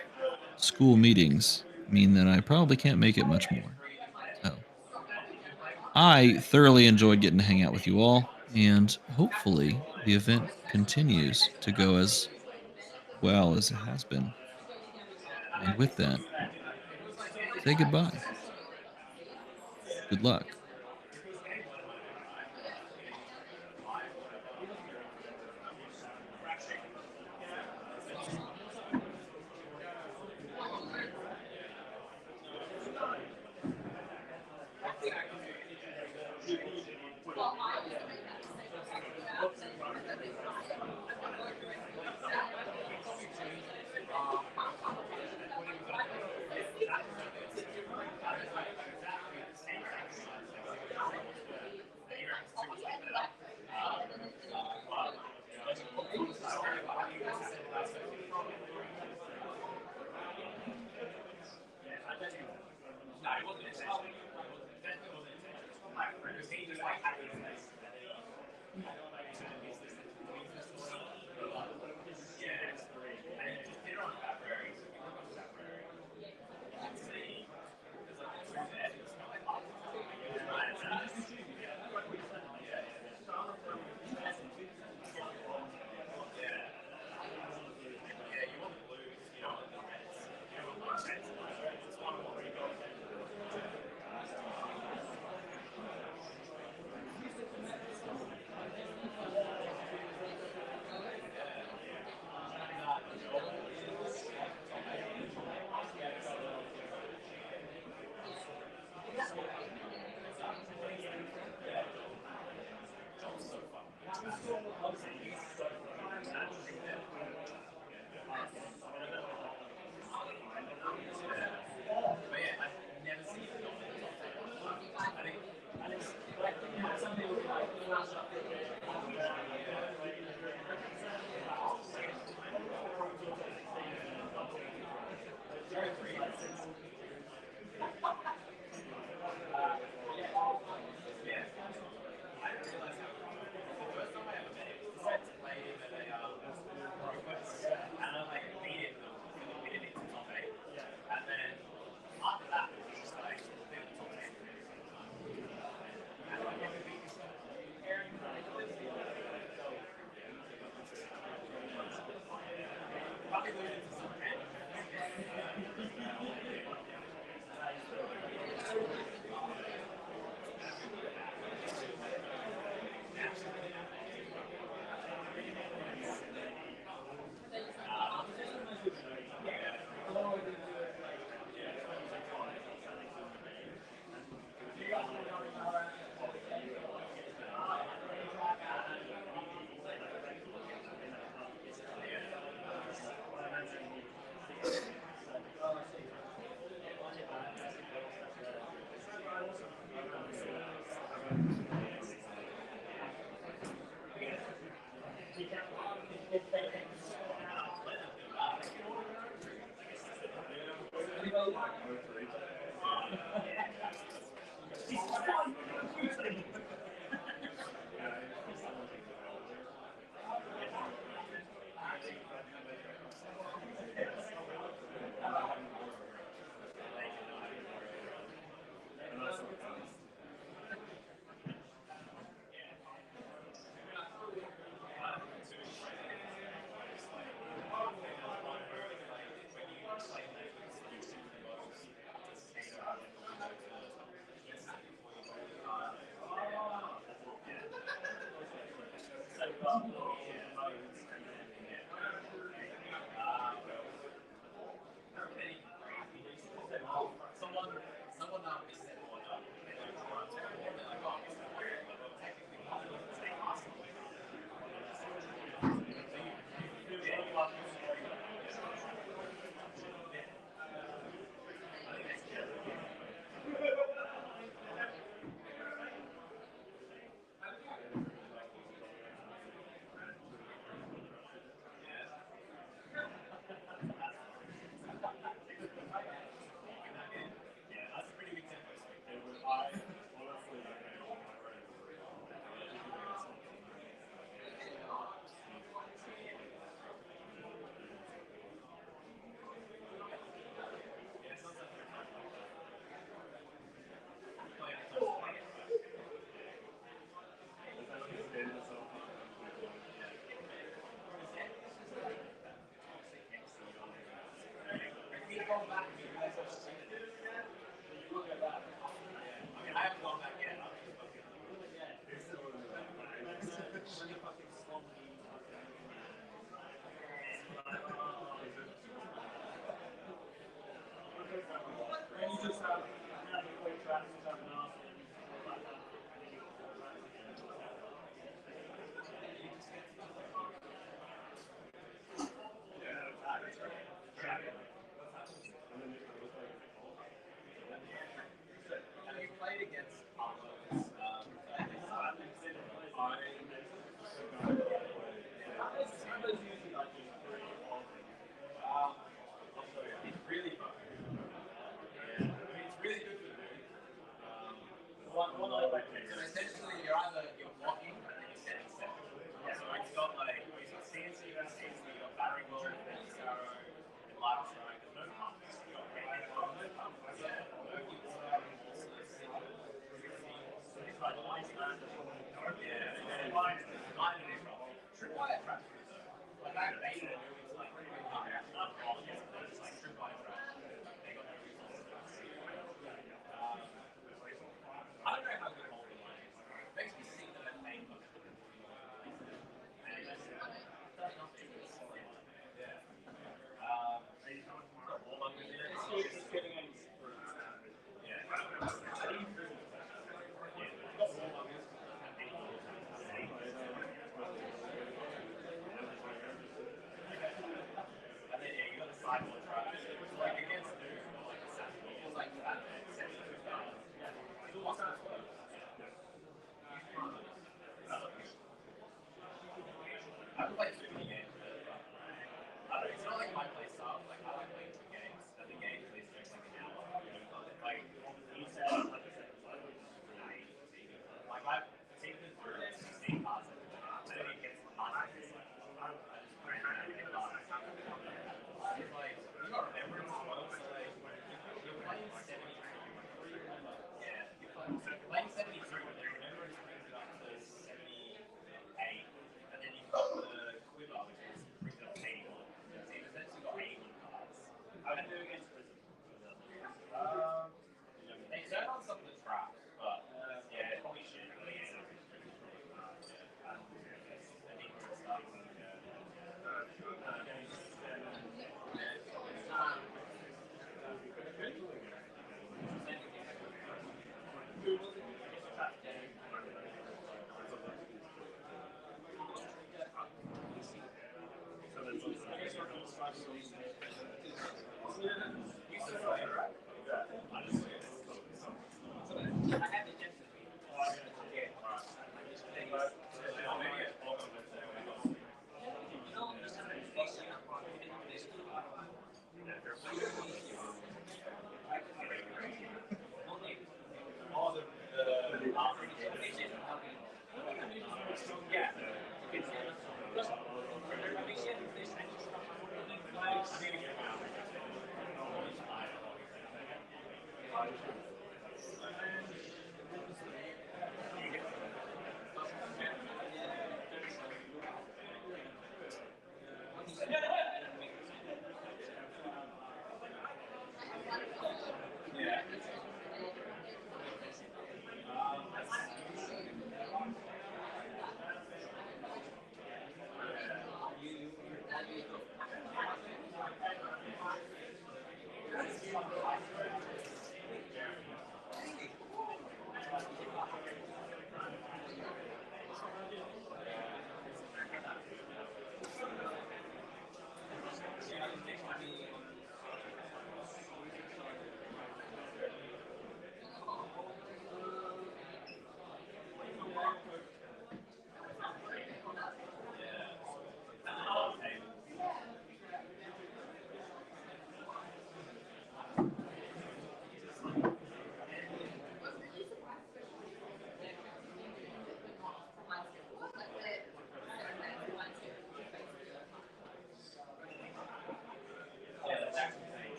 school meetings mean that I probably can't make it much more. So, I thoroughly enjoyed getting to hang out with you all, and hopefully the event continues to go as well as it has been. And with that, say goodbye. Good luck.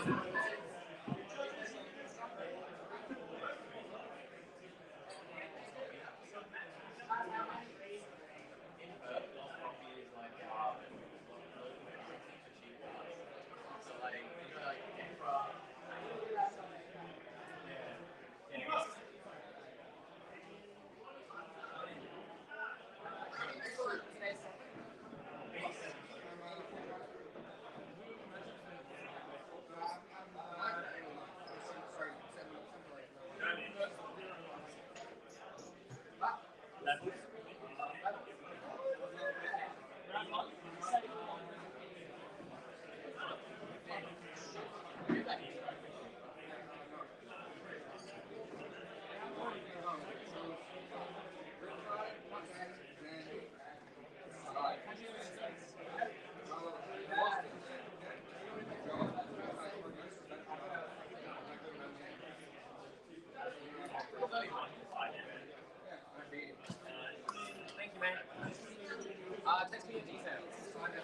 Thank you, man. Text me your details.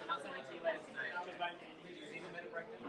I'll send it to you later tonight. See you in a minute, breakfast.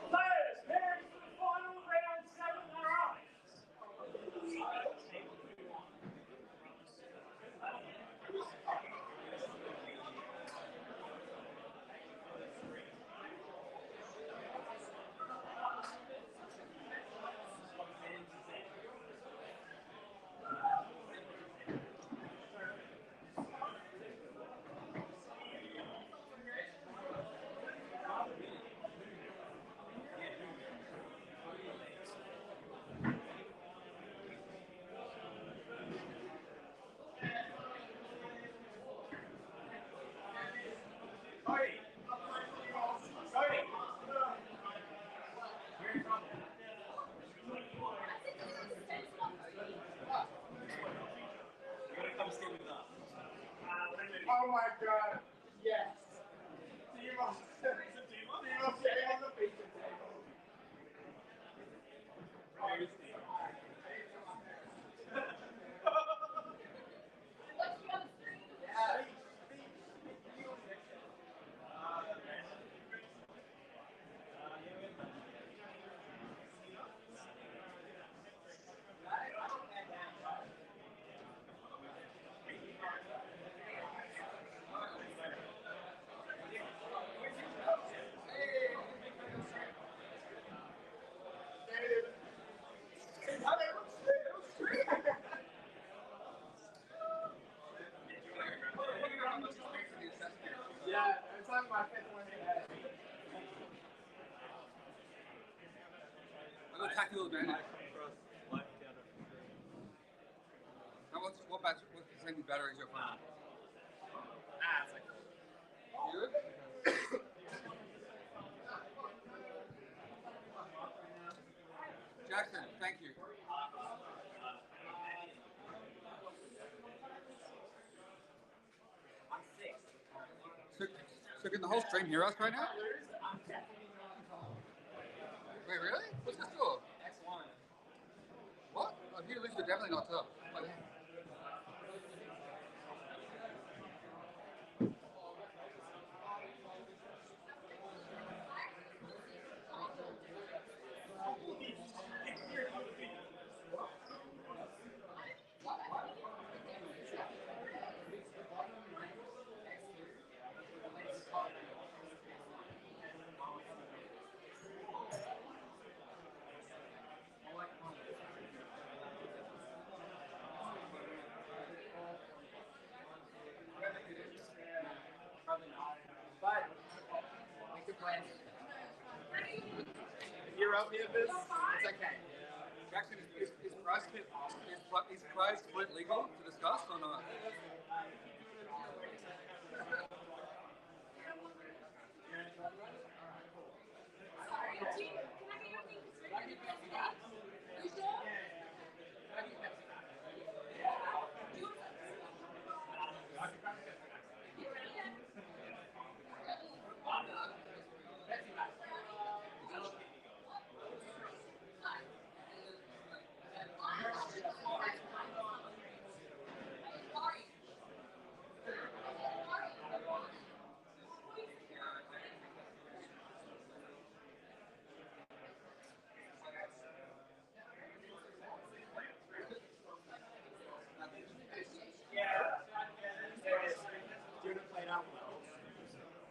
Players, heading to the final round 7 Oh my god, yes. Demo stay on the pizza table. Yeah, it's like my fifth one today. I got tactical advantage. What percentage battery is your phone? It's like You? Jackson, thank you. So can the whole stream hear us right now? Wait, really? What's this for? What? Oh, if you lose, you're definitely not tough. Like, help me with this? It's okay. Jackson, is prize split legal to discuss or not?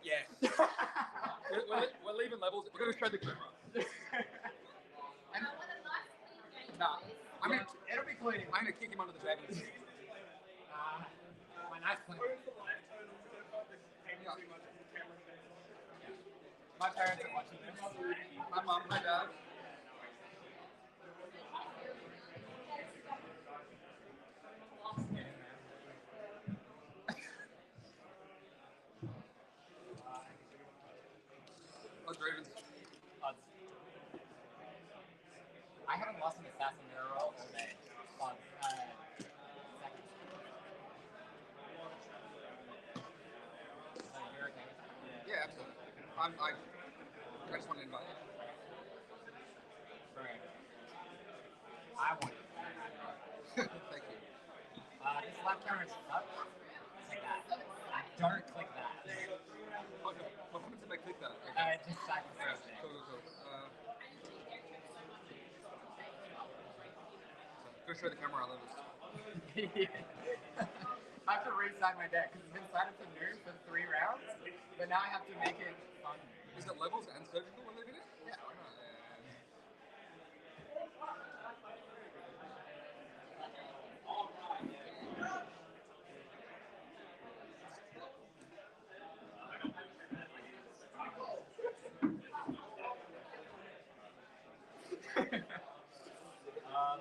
Yes. we're leaving levels. We're going to show the camera. Nah, it'll be cleaning. I'm going to kick him under the table. My nice clean. My parents are watching this. My mum, my dad. What's Ravens? I haven't lost an assassin mirror roll all day. You're okay with that? Yeah, absolutely. I just want to invite you. Right. I want it. Thank you. This left counter is stuck. Click that. Don't click that. What happens if I click that? Just sacrifice it. Cool. Go show the camera our levels. I have to resign my deck because it's been signed up for new for 3 rounds, but now I have to make it fun. Is it levels and surgical we're leaving it? Yeah, why not?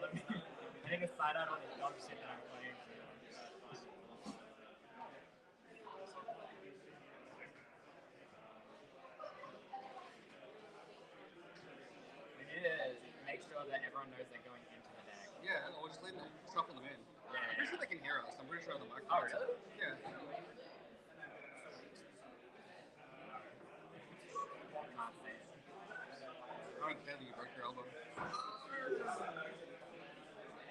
Let me take a side out on the dog shit that I'm playing. We need to make sure that everyone knows they're going into the deck. Yeah, or just leave them, shuffle them in. Yeah. I'm pretty sure they can hear us. I'm pretty sure the mic. Oh, really? Yeah. Can't say it. I don't care that you broke your elbow.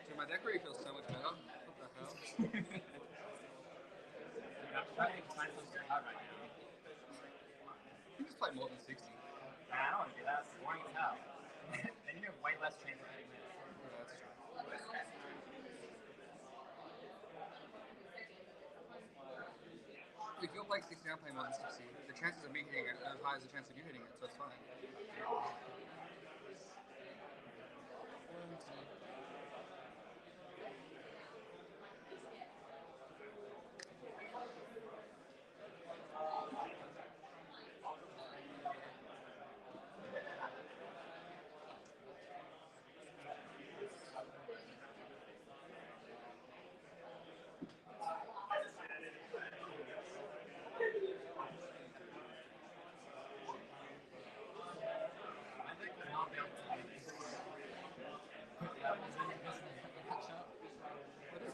Dude, my deck already feels so much better. What the hell? I'm trying to find something hard right now. You can just play more than 60. Nah, I don't want to do that. It's boring as hell. Then you have way less chance of hitting this. Yeah, that's true. If you're playing 60 and I'm playing more than 60, the chances of me hitting it are as high as the chance of you hitting it, so it's fine.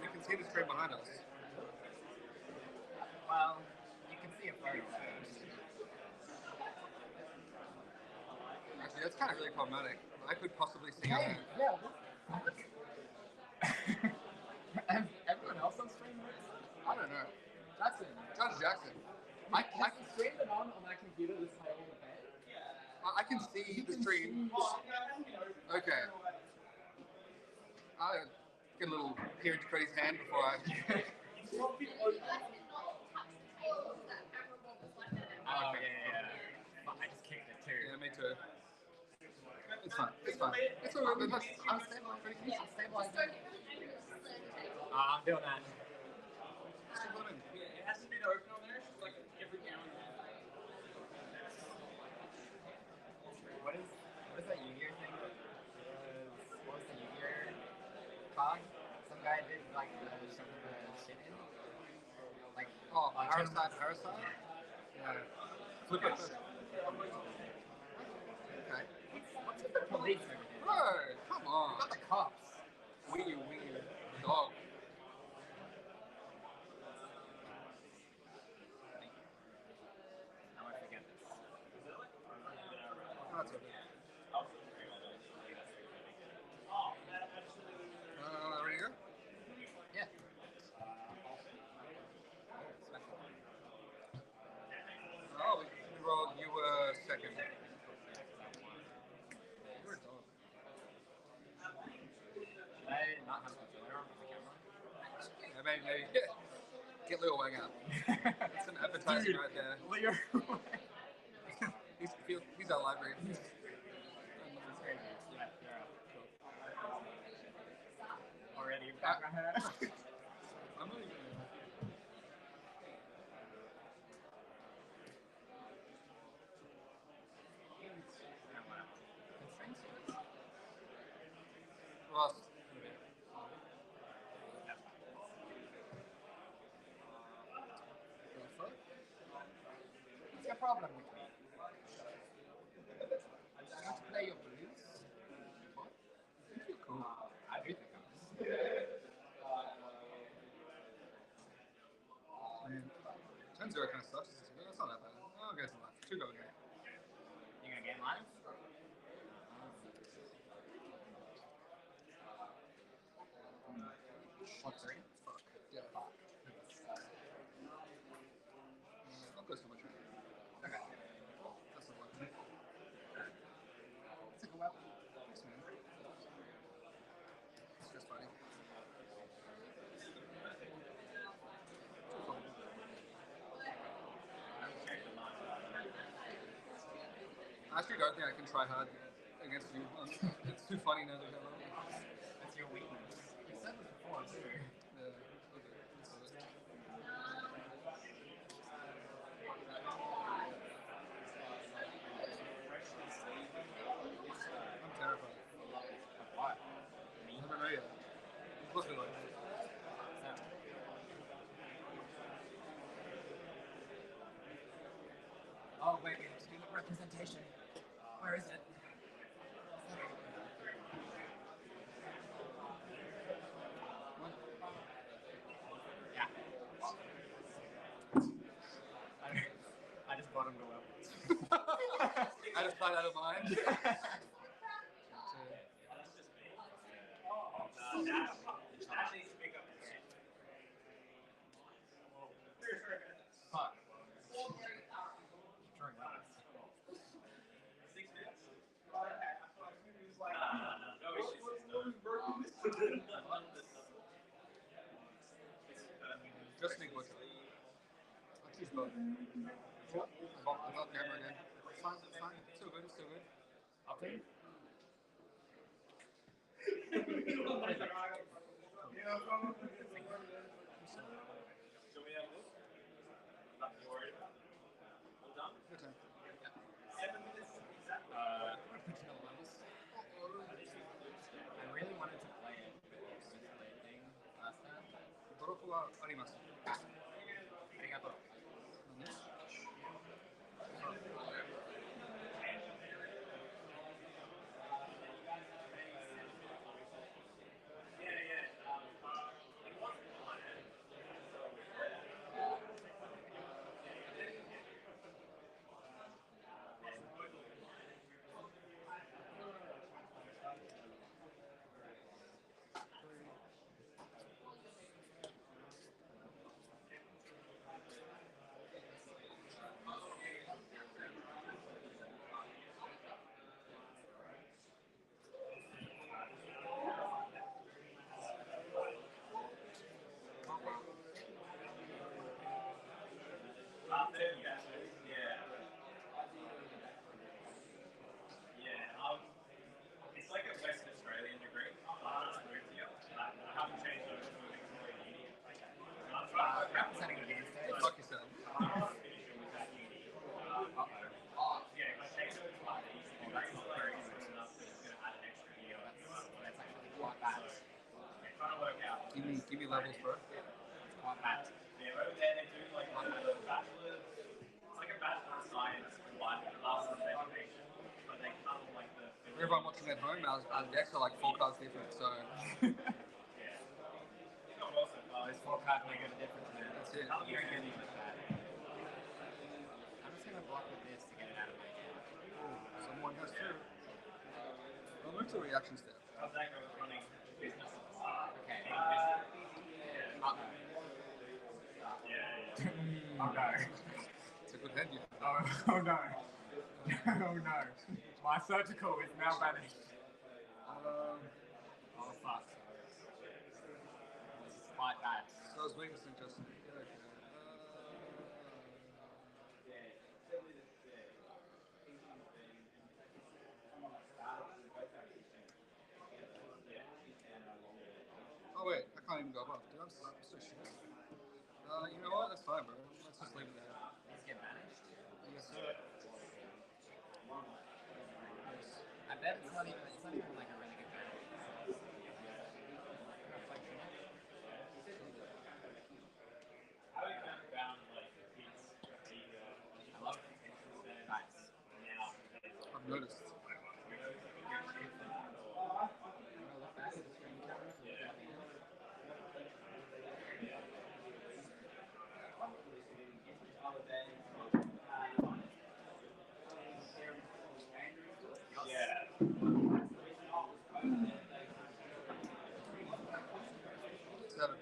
We can see the screen behind us. Well, you can see a photo. Actually, that's kind of really problematic. I could possibly see Hey, that. yeah, and everyone else on stream? I don't know. Jackson. Judge Jackson. I can stream it on my computer this whole day. I can see the stream. Okay. I'll get a little peer into Freddie's hand before I... Oh, yeah. I just kicked it too. Yeah, me too. It's fine. It's fine. It's all right. I'm stabilizing. I'm doing that. It has to be the open on there. It's like every now and then. What is that Yu-Gi-Oh thing? Parasite? Yeah. Flip it first. Okay. What's with the police over there? Bro, come on. Not the cops. We dog. How I forget this. That's okay. Ready to go? Yeah. Oh, we rolled. You were second. You were a dog. Should I not have controller on the camera? Yeah, maybe. Yeah. Get Leo Wang out. It's an advertising right there. Leo. He's our library. That's crazy. Yeah, cool. Already back my head. I'm not even. Ross. What's your problem with me? I'm just going to play your blues. What? You're cool. I do think I'm Turn zero kind of sucks. That's not that bad. I'll go to life. 2 go again. You gonna get live? What, 3? Fuck. Yeah. Fuck. I'll go so much. Okay. That's not weapon. It's like a weapon. Thanks, man. It's just funny. I actually don't think I can try hard against you. It's too funny now that you're That's your weakness. You said this before, too. Yeah, okay. Let's do it. I'm terrified. What? I never know yet. I'm supposed to be like, Oh, wait, we have student representation. Where is it? Yeah. I just bought him go up. I just thought out of mind. Fuck. Drawing last. 6 minutes. Just sneak butcher. I'll choose both. Without camera again. Fine. Still good. Okay. So we have a look. Nothing to worry about. All done? Good time. 7 minutes exactly. I'm gonna put you on levels. I really wanted to play it, but you just played thing last time. ドロップはあります。ありがとう。It's like a West Australian degree. It's moved here. I haven't changed over to a Victorian uni. I'm trying to Representing against it. Fuck yourself. finishing with that uni. Yeah, if I change over to like these, that's not very close enough that it's going to add an extra year. That's actually quite bad. Yeah, trying to work out. Give me levels, bro. It's quite bad. Yeah, over there they do like a bachelor of science combined with a master's of education, but they kind of like the. For everyone watching at home, our decks are like 4 cards different, so Those 4 cards make a difference, man. that's it. You don't get anything with that. I'm just gonna block with this to get it out of my hand. Someone has to. I'll move to a reaction step. How's that go with running businesses? Okay. Yeah. Oh no. It's a good hand you have. Oh no. Oh no. My surgical is now vanished. Oh fuck. This is quite bad. So I was witnessing just. Okay. Oh wait, I can't even go above. Dude, I'm so shit. You know what? That's fine, bro. Let's just leave it there. Let's get managed. Yes, sir. I bet it's not even like a really good manage. How you found like kids? I love it. Nice. I've noticed. Seven.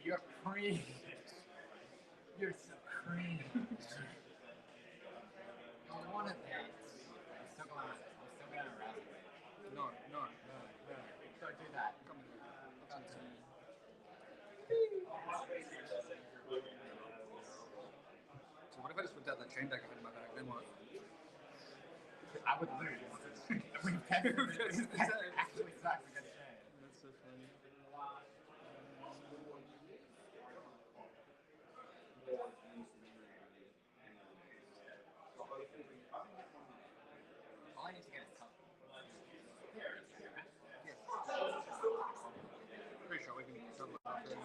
You're cream. You're so cream. I wanted that. I'm still gonna arouse it. No. Don't do that. Come here. So what if I just whipped out that chain deck I had in my bag? Then what? I would lose. We've actually sucks against Shane. That's so funny. All I need to get is tough. Pretty sure we can double it up there.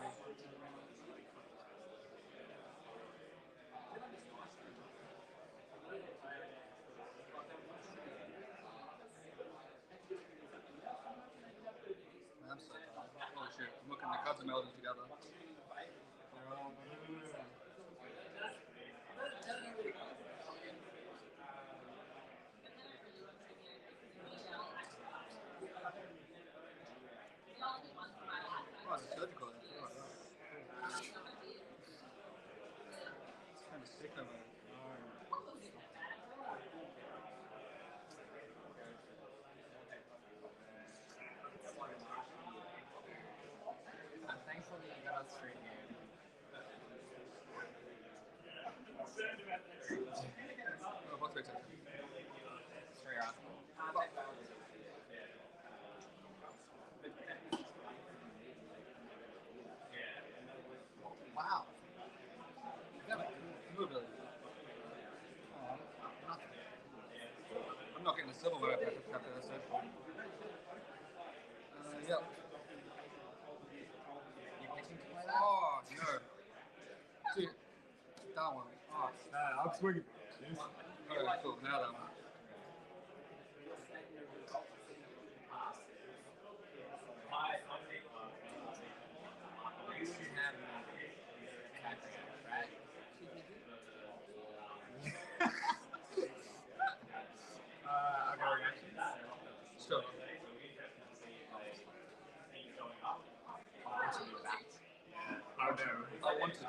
I'm so tired. Holy shit. I'm looking, the cards are melding together. Oh, it's a surgical. It's kind of sick of it. I'm thankful that you got us straight here. Oh, what's right there? Straight Arsenal. Wow. Yeah, movability. I'm not getting a silver when I pick up after this surgical. Yep. You pitching to play that? Oh, no. Dude, that one. Oh, I'm swinging. okay, cool. Now that one. You should have right? I got a reaction. Sure. Oh no. I want to be. I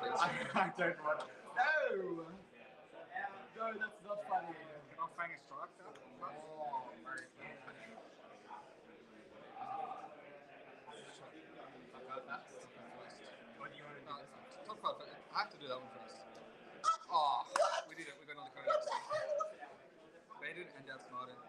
don't want to. No! No, that's not funny. Can I fang a strike that? Oh, very funny. What do you want to do this one? Top five. I have to do that one first. Oh, we did it. We got another card. Baited and outsmarted.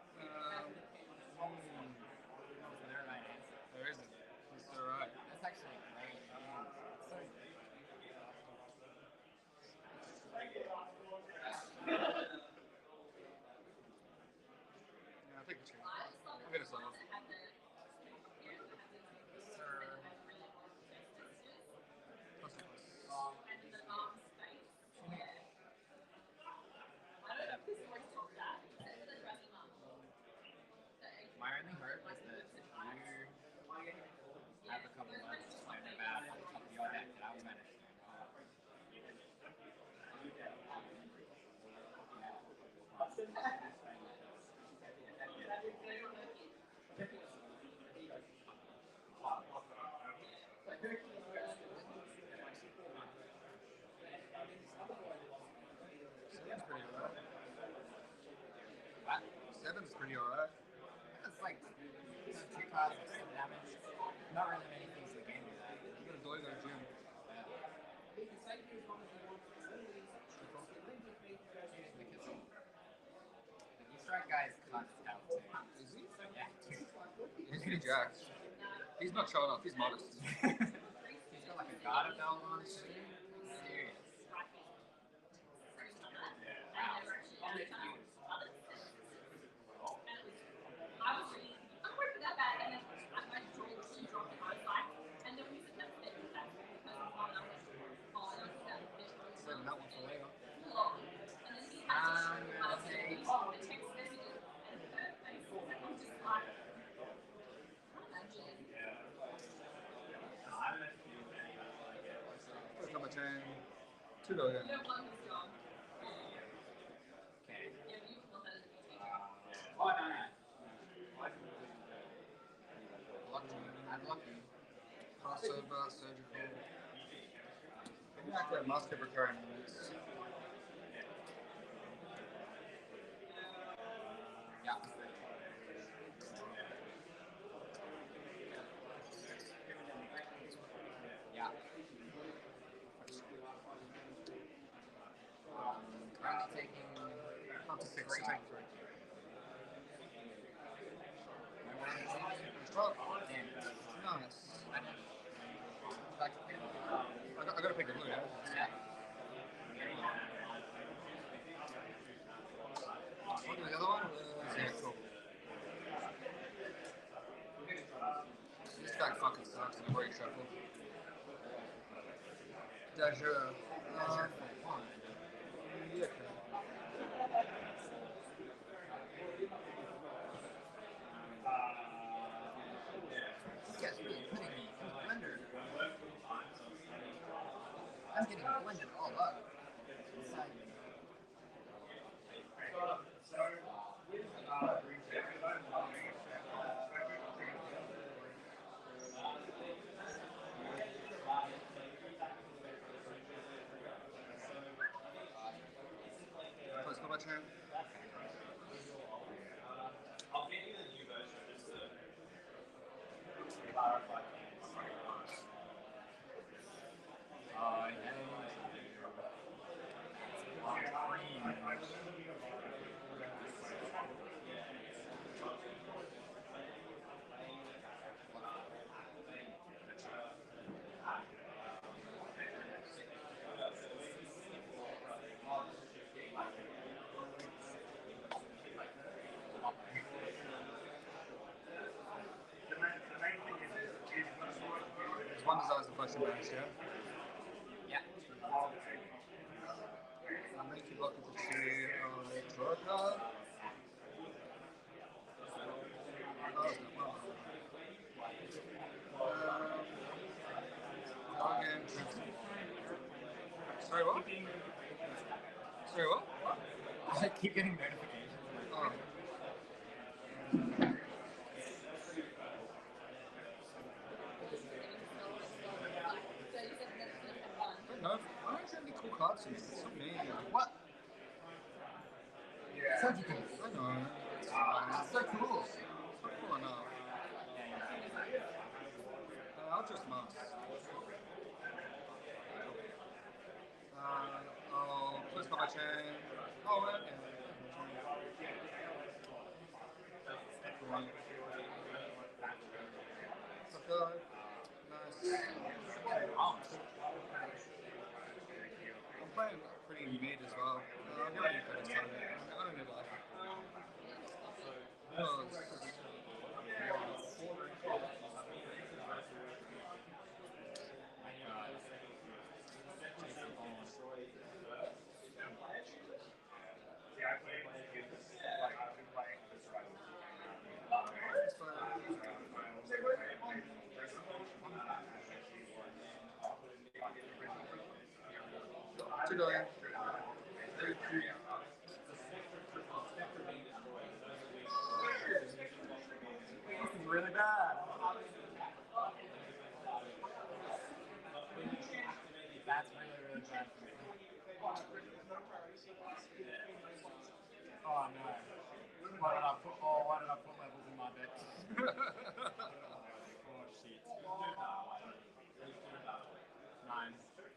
cause some damage. Not really many things in the game do that. You gotta go to the gym. You strike guys cuts out too. Is he? Yeah, dude. He's pretty jacked. He's not showing off. He's modest. He's got like a Gata belt on his shit. Serious. Wow. I was really, I'm worried for that bad, and then I drove, she drove me outside, and then we said, that's it, because I'm on, I was falling on that bit. Saving that one for later. And then he had to show us the text messages, and her face, I'm just like, imagine. First number 10. 2 go again. You don't want this job. Okay. Yeah, but you want that as a BT. Oh, no. Lucky. I'm lucky. Crossover, surgical. Maybe I could must have recurring moves. Yeah. Yeah. Currently taking Up to 6, three. take 3. What is it? Drop. Damn. Nice. I know. Back to pick. I gotta pick a blue, yeah? Yeah. What was the other one? Yeah, cool. This guy fucking sucks. I'm very shuffle. Dajura. Yeah, okay. This guy's really putting me in the blender. I'm getting blended all up. Inside. First number 10. I'll get you the new version just to clarify things. There's one design as the question base, yeah? Yeah. I'll make you block with the 2 draw a card. Again. Sorry, what? Sorry, what? I keep getting notifications. Oh. No, I don't have any cool cards in it. It's not me. What? Yeah. So cool. I know. It's That's so cool. It's not cool enough. I'll just must. I'll place my chain. Oh, yeah. Sucker. Nice. I'm playing pretty mid as well. I'm not even for this time. I don't need life. To go in. This is really bad. That's really, really bad. Oh no. Why did I put levels in my bet. Oh shit. 9.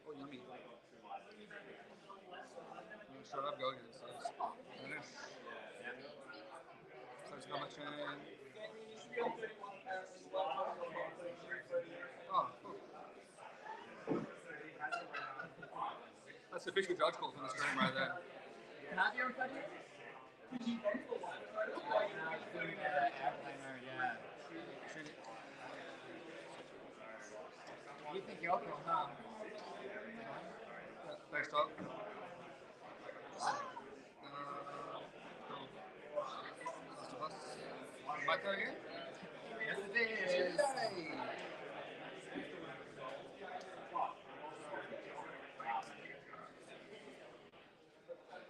Oh, yummy. Shut up, go again. So finish. So it's got my chain. Oh, cool. That's the official judge call from the stream right there. Can I be on cutting? Airplane mode, yeah. You think you're cool, huh? Next up. Last of Us. My turn again? Yes, it is. Yay!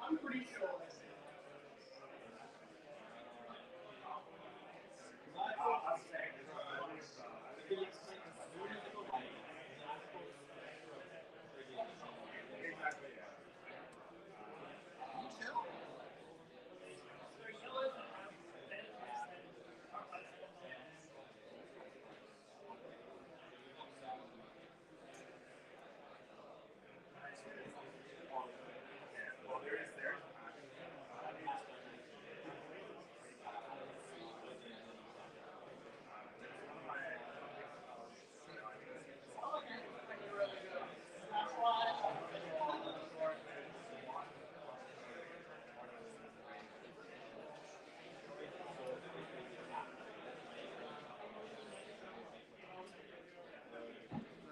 I'm pretty sure.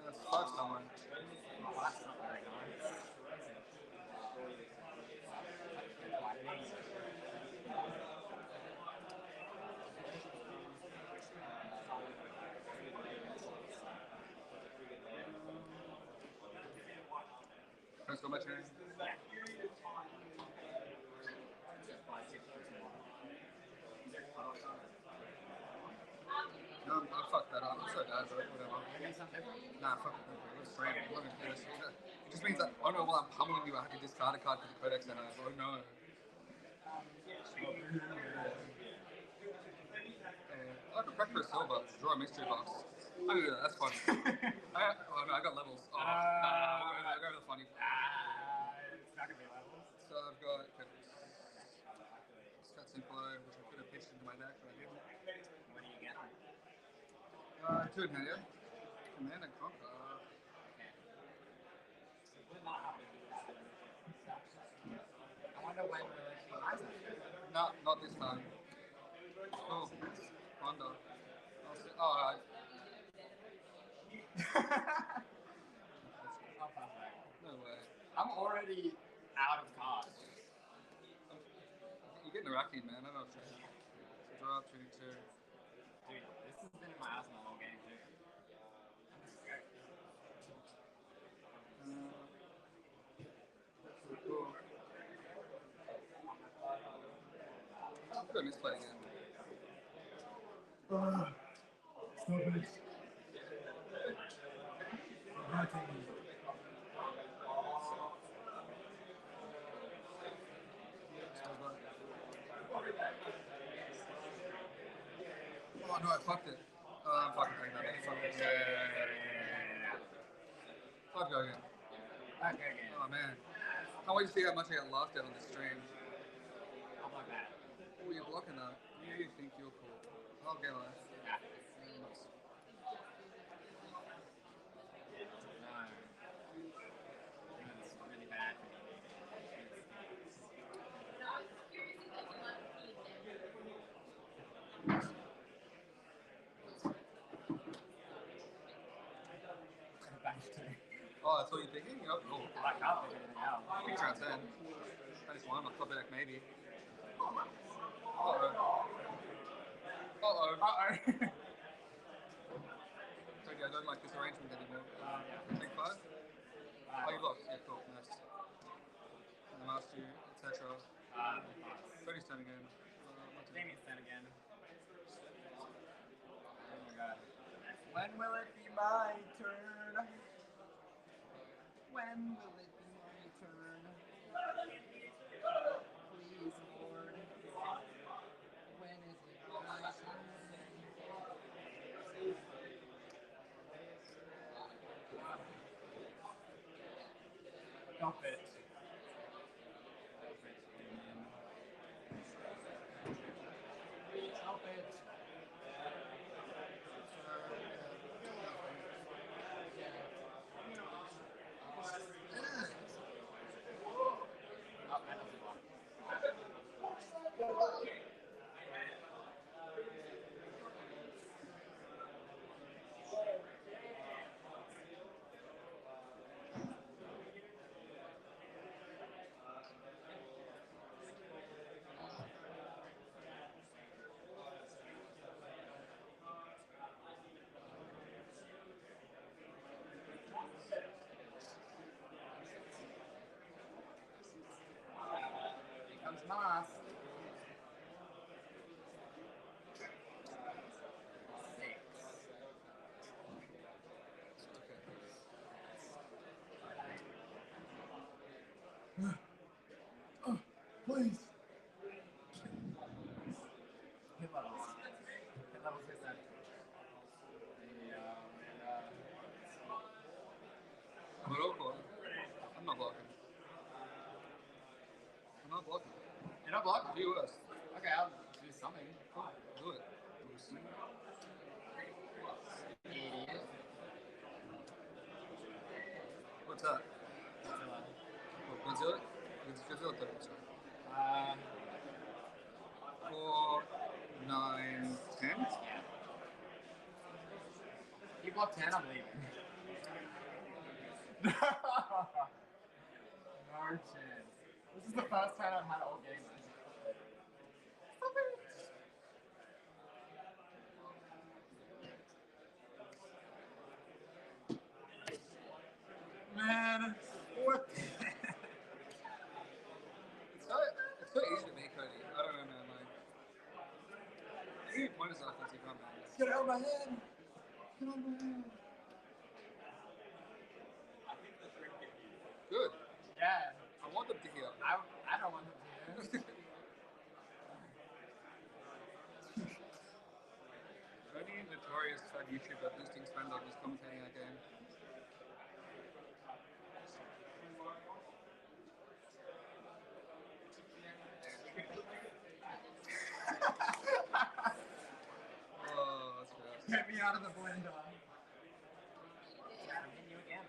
That's 5-star one. Oh, that's not very nice. Let's go my chain. No, I fucked that up. I'm so bad, bro. Whatever. Nah, fuck it. Let's stream. I'm not gonna do this. It just means that, oh no, while I'm pummeling you, I have to discard a card for the codex and I oh no. I could prep for a silver, draw a mystery box. I can do that, that's fun. Oh no, I got levels. Oh, I'll go with the funny. It's not gonna be levels. So I've got Stats Info, which I could have pitched into my deck, but I didn't. What do you get? 2 in hand, yeah. Command and Conquer. I wonder when will it be nice. No, not this time. Oh, Honda. Oh, no way. I'm already out of cards. You're getting Iraqi, man. I don't know if so draw up 22. Dude, this has been in my arsenal all game too. I'm just scared. Cool. I'm gonna misplay again. Stop it. Oh no, I fucked it. I'm fucking taking that. Fuck it. I'll go again. Okay, again. Oh man. Can't wait to see how much I got laughed at on this stream. I'll block that. Oh, you're blocking that. You think you're cool. I'll get on it. Yeah. Nice. No. It's really bad for me. Oh, that's what you're thinking? Yep. Oh. I can't think of anything else. You can transcend. I just want my club deck, maybe. Uh-oh. Uh-oh. Uh-oh. Okay, I don't like this arrangement anymore. Take 5? Oh, you blocked. Yeah, cool. Nice. And I'm asked you, etc. 30's turn again. Jamie's turn again. Oh my god. When will it be my turn? When will it be my turn? Please, Lord. When is it my turn? Stop it. Stop it. Oh, that doesn't work. Here comes Mars. 6. Please. Hit levels. Hit levels, hit that. I'm at all blocking. I'm not blocking. I'm not blocking. You're not blocking? Do worse. Okay, I'll do something. Cool. Do it. Idiot. What's that? Godzilla? Godzilla token, sorry. 4, 9, 10? Yeah. You block 10, I'm leaving. No chance. This is the first time I've had all game. Stop it. Man, what? It's so easy to make, Cody. I don't know, man. Like, I think point is offensive, man. Get out of my head. Get out of my head. Good. Yeah. I want them to heal. I don't want them to hear. Only notorious YouTuber boosting Spendog is commentating that game. Oh, that's gross. Get me out of the blender. I'm hitting you again.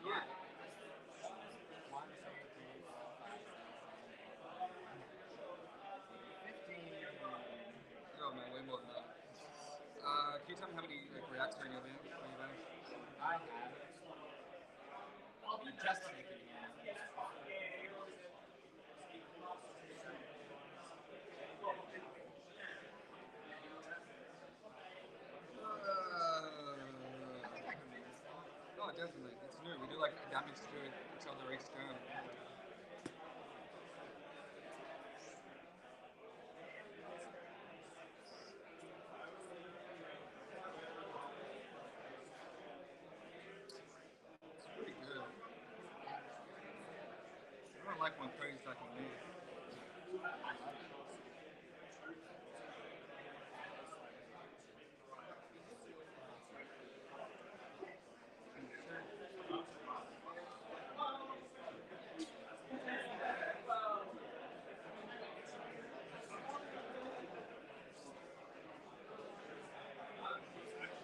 Yeah. 1, 2, 3, 4, 5, 6, 7, 8, 15. Oh man, way more than that. Can you tell me how many like reacts are in your band? I have. I'm just taking it. Oh, definitely. It's new. We do like damage to each other each turn. It's pretty good. I don't like when Cody's attacking me.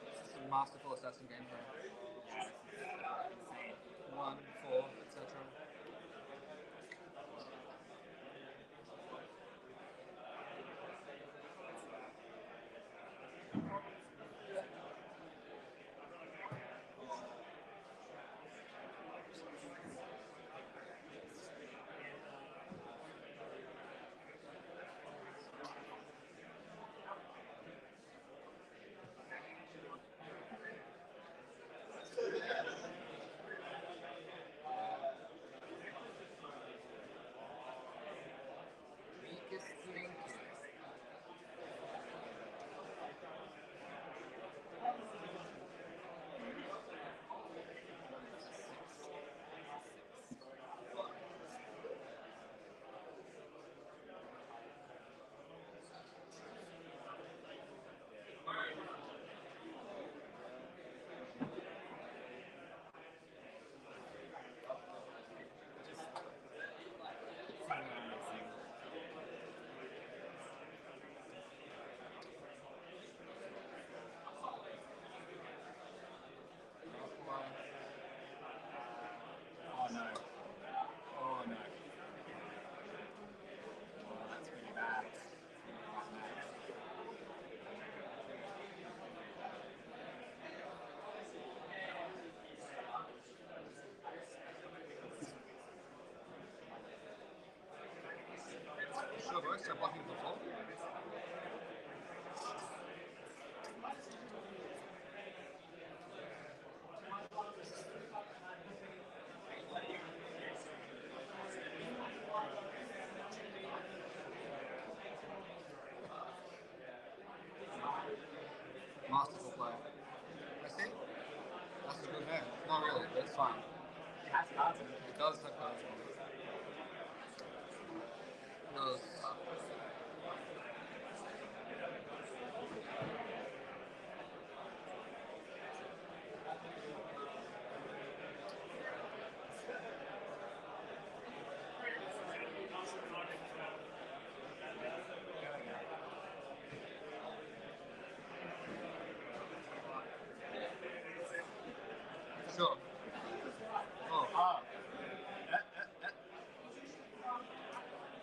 It's a masterful assassin gameplay. 1, 4, etc. Oh no. Oh no. Oh, that's really bad. Sure, boys, start blocking the floor. Masterful play. I see. That's a good hand. Not really, but it's fine. It has cards in it. It does have cards on it. Does. Sure. Oh. Oh.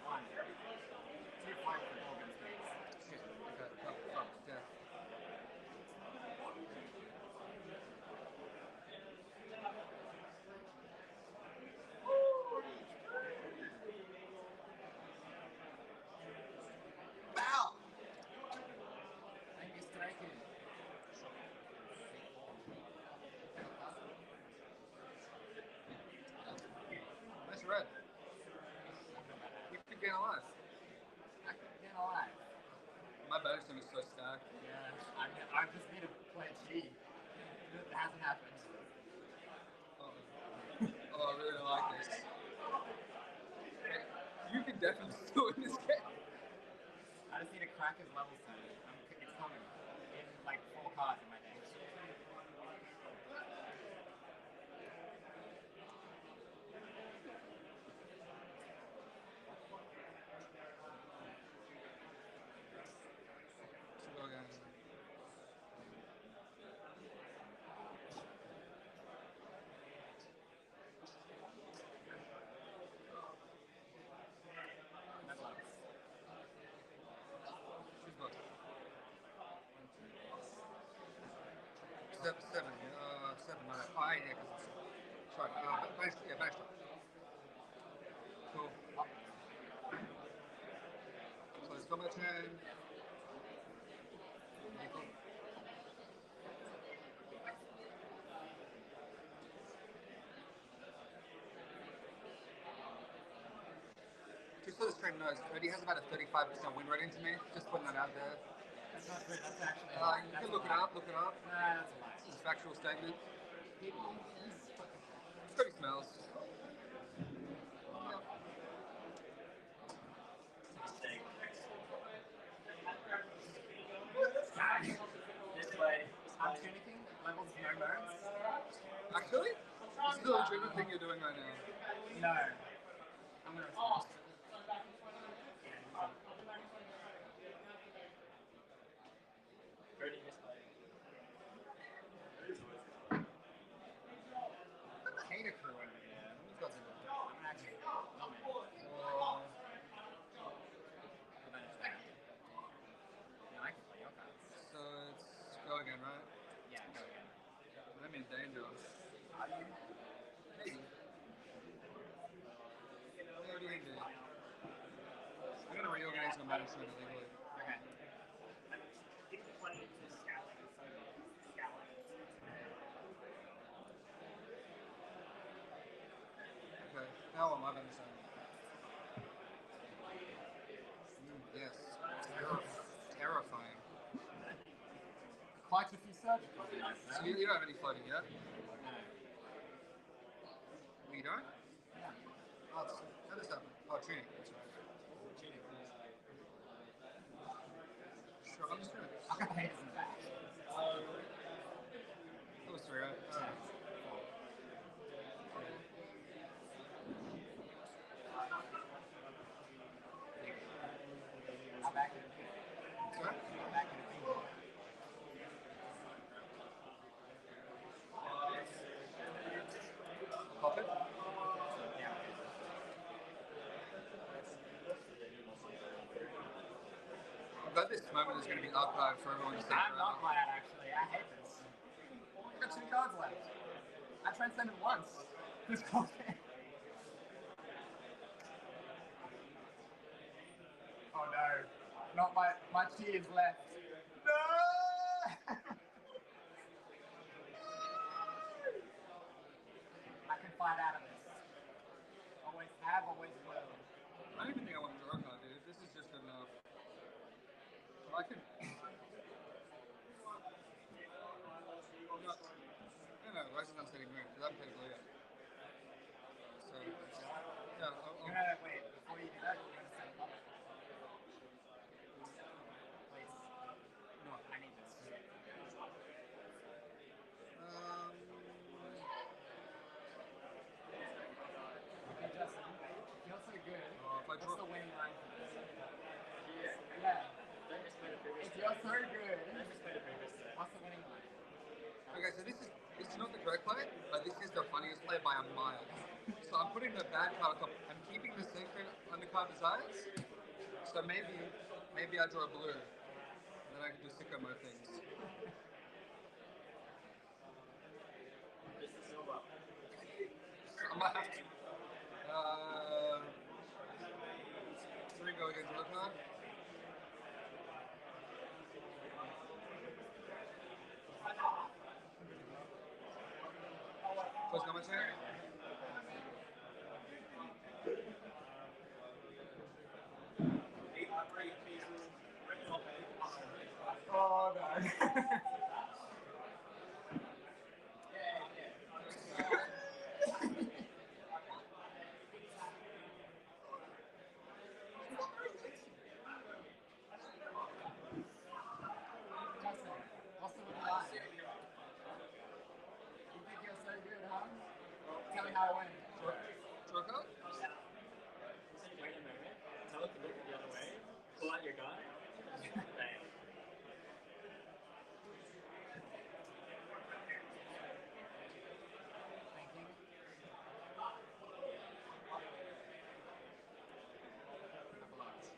One. 2 points for Morgan's piece. Shit. Okay. Fuck. Yeah. Bow! Thank you, striker. Nice red. You could gain a life. I could get alive. My batting sim is so stacked. Yeah, I just need to play a G. It hasn't happened. Oh, I really don't like this. You can definitely still win this game. I just need to crack his level soon. It's coming. In like 4 cards in my deck. So go again. That's what Choose both. 7. 7. No. Oh, 8. Yeah, because it's. Sorry. Banish. Yeah, banish. Cool. So it's got my turn. Equal. Just so the stream knows, Cody has about a 35% win rate into me. Just putting that out there. That's not good. That's actually. You can look it up. Look it up. Nah, that's a lie. It's a factual statement. People. Cody smells. This way. I'm tunicking. Levels no modes. Actually, this is a legitimate thing you're doing right now. No. I'm gonna respond. Ready this way. Hate a crew over here. Who's got zero? I'm gonna actually nom it. I can play your cards. So it's go again, right? Yeah, go again. I'm in danger. Are you? Maybe. What do you do? I'm gonna reorganize my management illegally. Okay. Keep the 20 to scouting. Scouting. Okay, now I'm understanding. Yes. Terrifying. Quite a few surgicals in this, So you don't have any floating yet? No. Oh, you don't? Yeah. Oh, how does that happen? Oh, tuning. That's right. Sure, I'm just gonna. I got the haters in the back. That was 3, right? I'm back in Sorry? I'm back in the moment is going to be archived for everyone to see. I'm not glad, actually. I hate this. I got 2 cards left. I transcended once. This card. Oh no. Not my tears left. No! I can fight out of this. Always have, always will. I don't even think I want to draw a card, dude. This is just good enough. I could. No, Rise of Unsteady Moon, because I haven't played it yet. So, yeah, Wait, before you do that, you're going to set it up. Please. No, I need this. Okay, Justin, you're so good. What's the winning line for this? Yeah. If you're so good, what's the winning line? Okay, so this is not the correct play, but this is the funniest play by a mile. So I'm putting the bad card on top. I'm keeping the sacred undercard desires. So maybe I draw a blue. And then I can do sicko mode things. So I might have to. So we go against the card. Close commentary. Oh no. Justin, what's the winning line? You think you're so good, huh? Tell me how I win. Choco? Wait a minute. Tell it to look the other way. Pull out your gun. Bang. Thank you.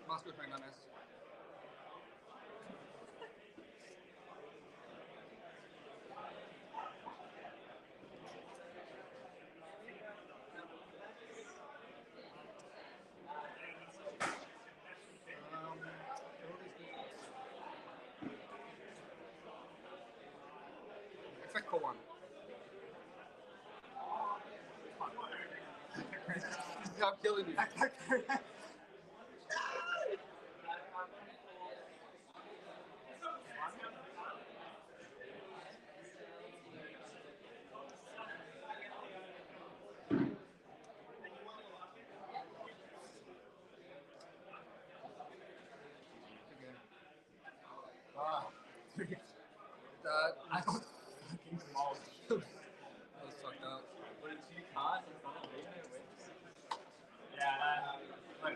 Master of Magnanimous. Effect for 1. This is how I'm killing you. I was fucking demolished. That was fucked up. What are 2 cards in front of me? Yeah, look.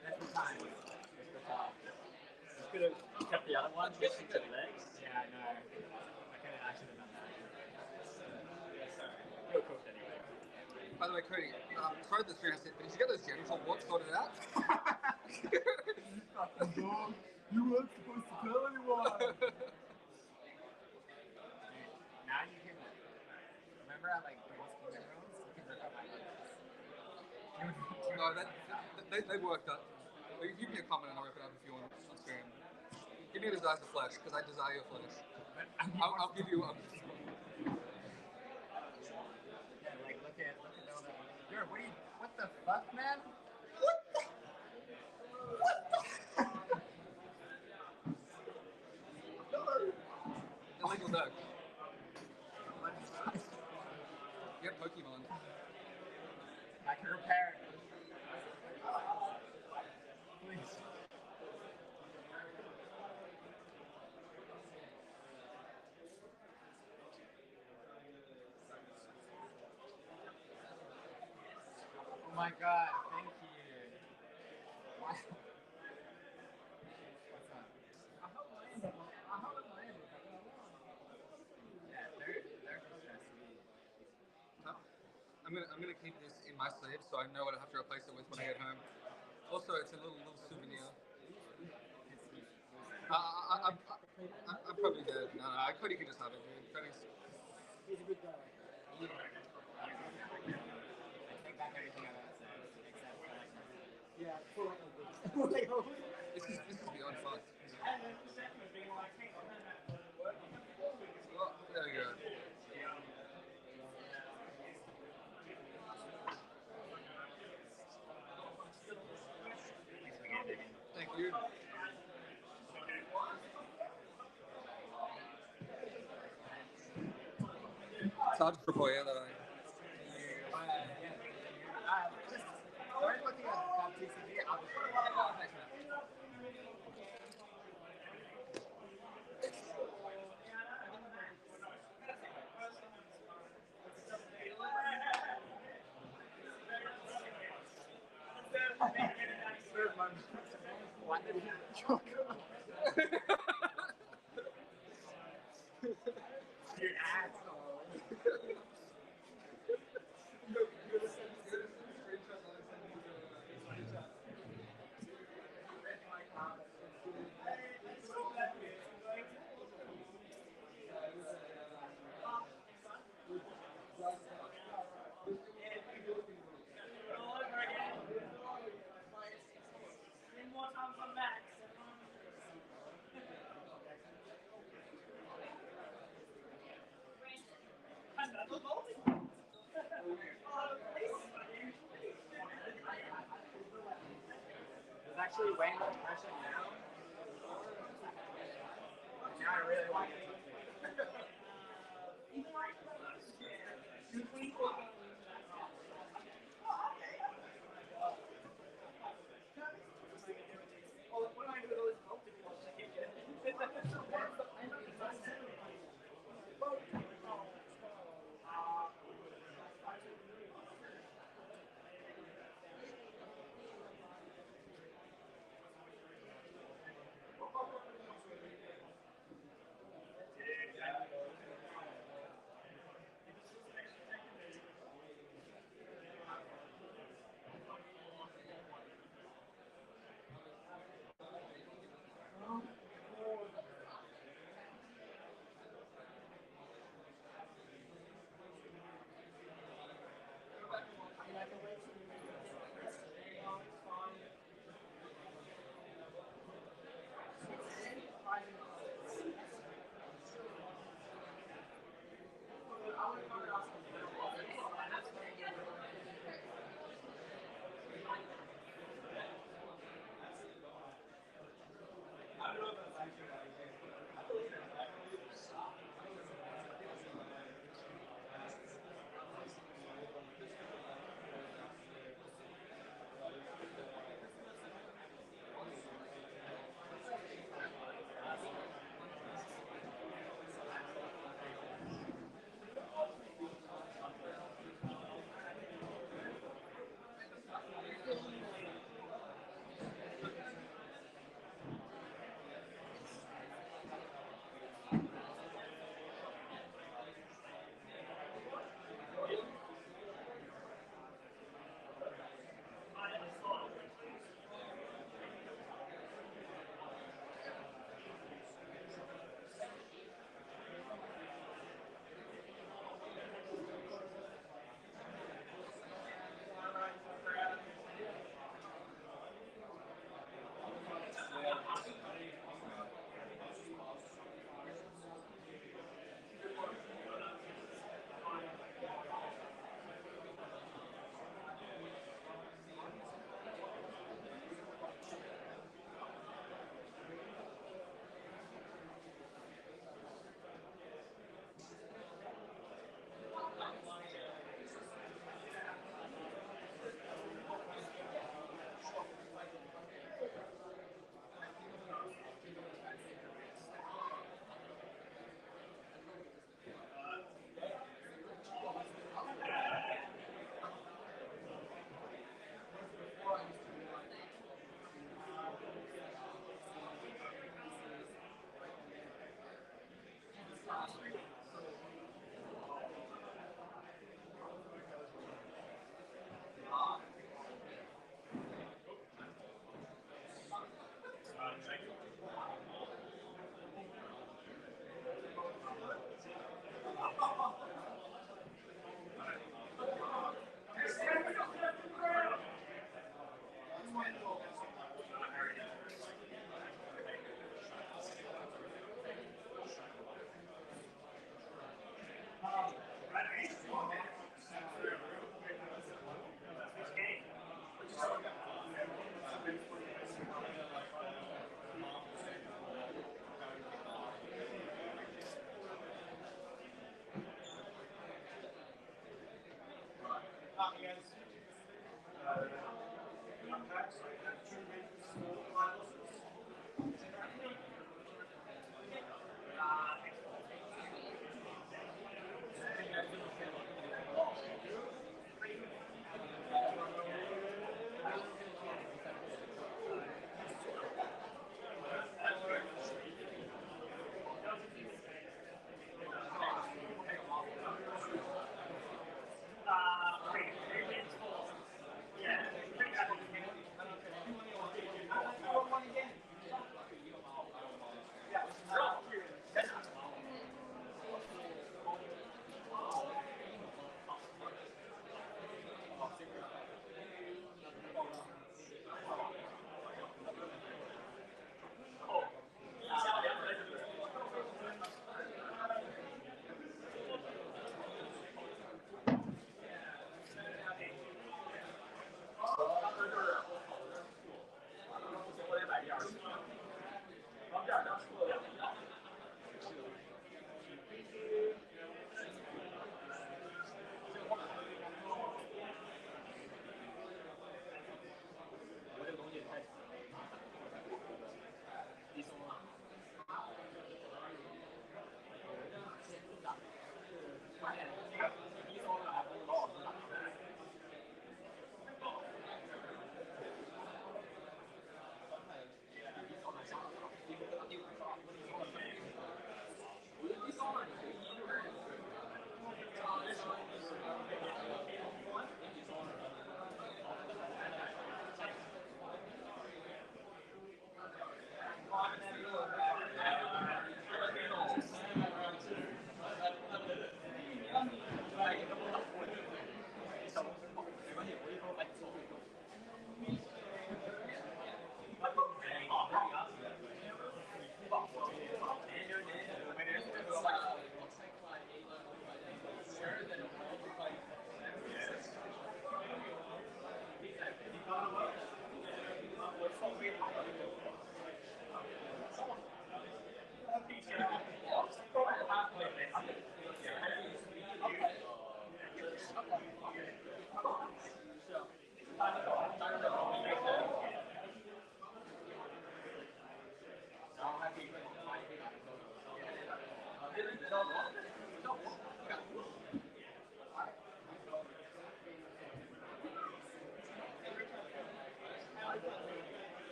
That's the time. You could have kept the other one, switched it to the legs. Yeah, I know. I should have done that. You're cooked anyway. By the way, Cody, sorry the screen has it, but did you get those genital warts sorted out? You weren't supposed to tell anyone. Now you can. Remember how like British Kingdom rules? You can rip up my No, they worked out. You give me a comment and I'll rip it up if you want on screen. Give me a desire for flesh, because I desire your flesh. I'll give you one. Yeah, like look at all that. Dude, what the fuck, man? Illegal duck. Get Pokemon. I can repair it. Please. Oh my god, thank you. Wow. What's up? Yeah, they're just sweet. I'm gonna keep this in my sleeve so I know what I have to replace it with when I get home. Also, it's a little souvenir. It's I'm probably good. No, Cody can just have it, dude. Cody's. He's a good guy. I take back everything I've ever said, except for like, yeah, for like, This is beyond fucked. Oh, there you go. Thank you. It's hard to prepare that I. just don't looking at FABTCG. I'll just thanks, man. Why did he choke up? Your asshole. There's actually way more pressure now. Now I really want it.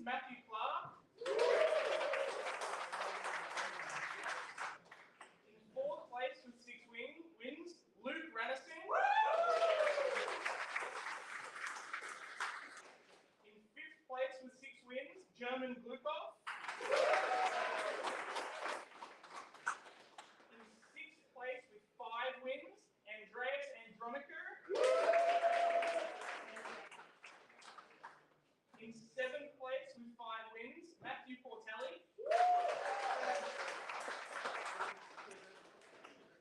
Matthew Clark. In fourth place with 6 wins, Luke Ranison. In fifth place with 6 wins, German Glukov. In sixth place with 5 wins, Andreas Androniker. In seventh place with 5 wins, Matthew Portelli.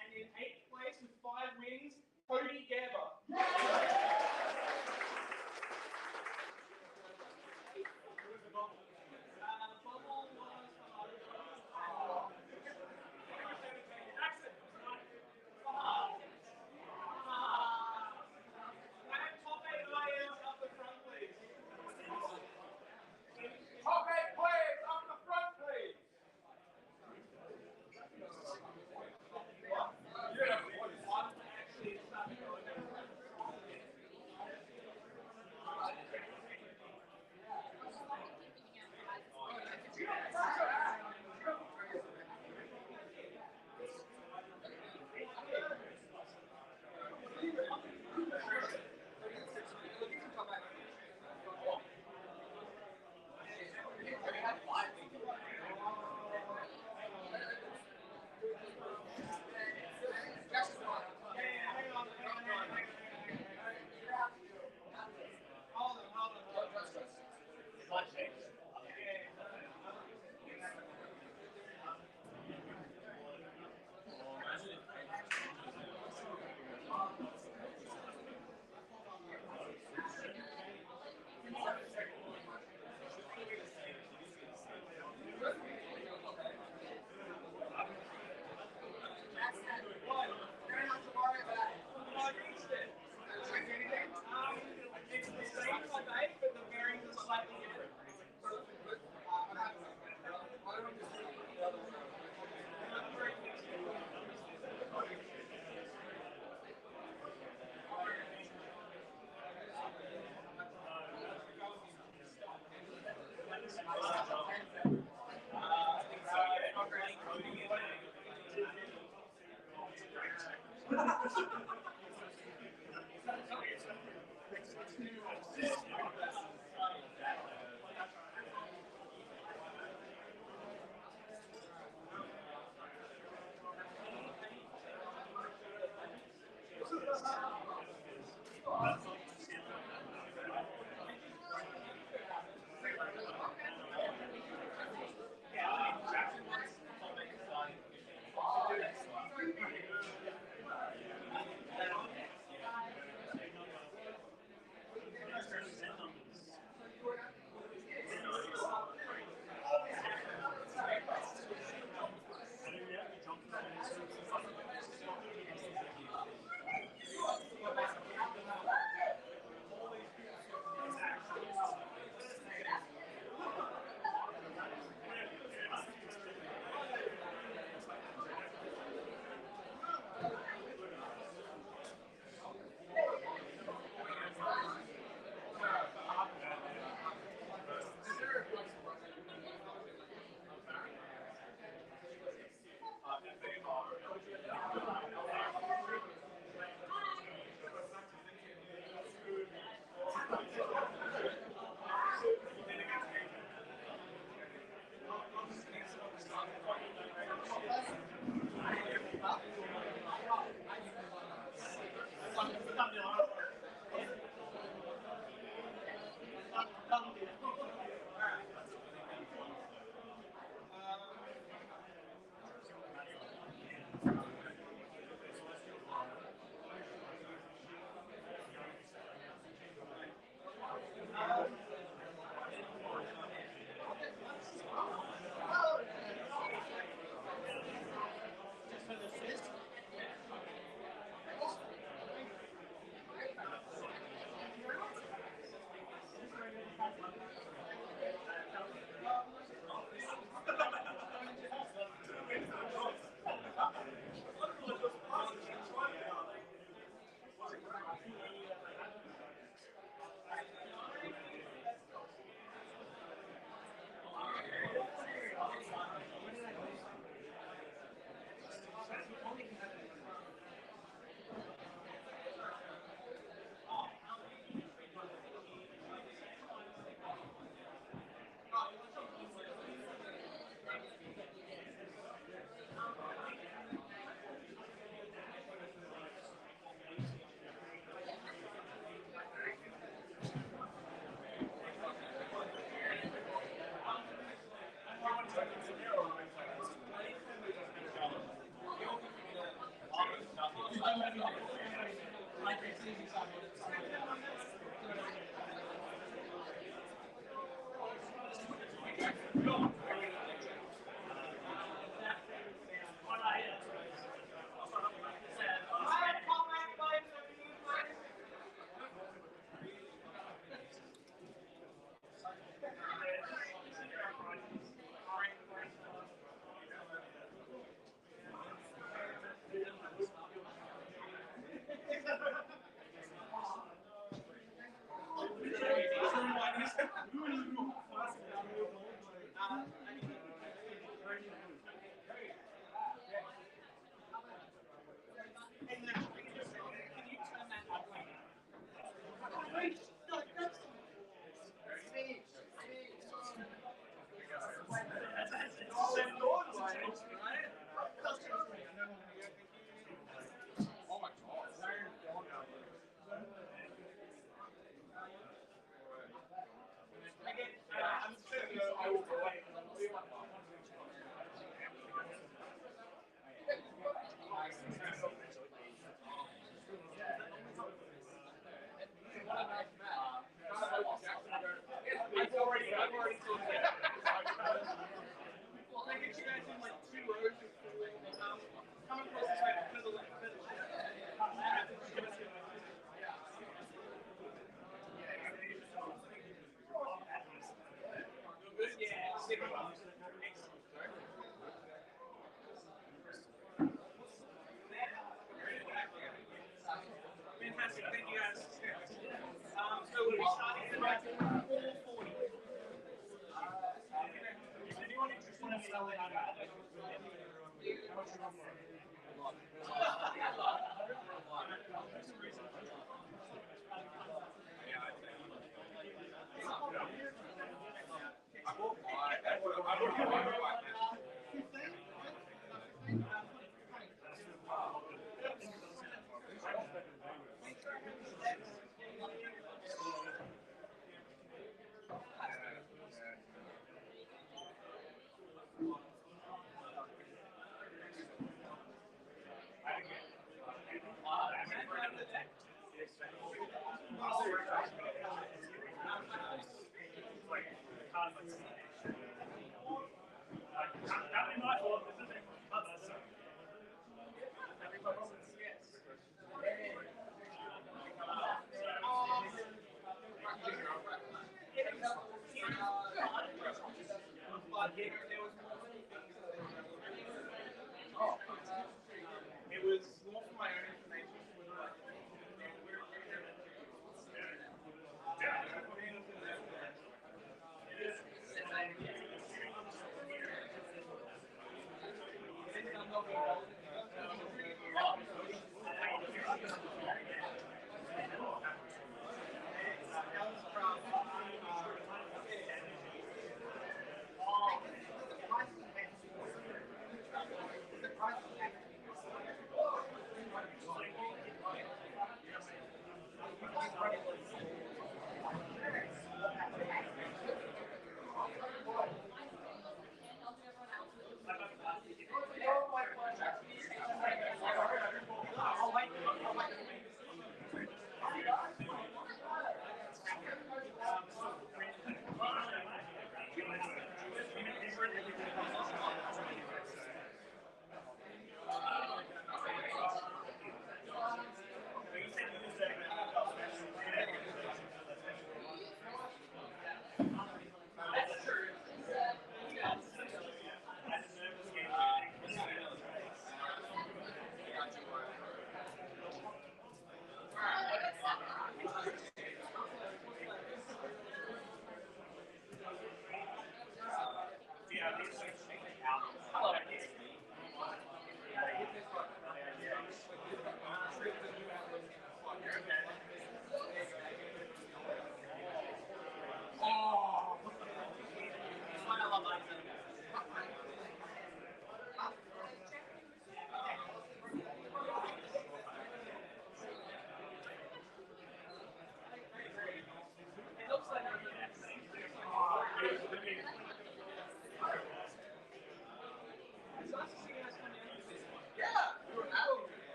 And in eighth place with 5 wins, Cody Gerber.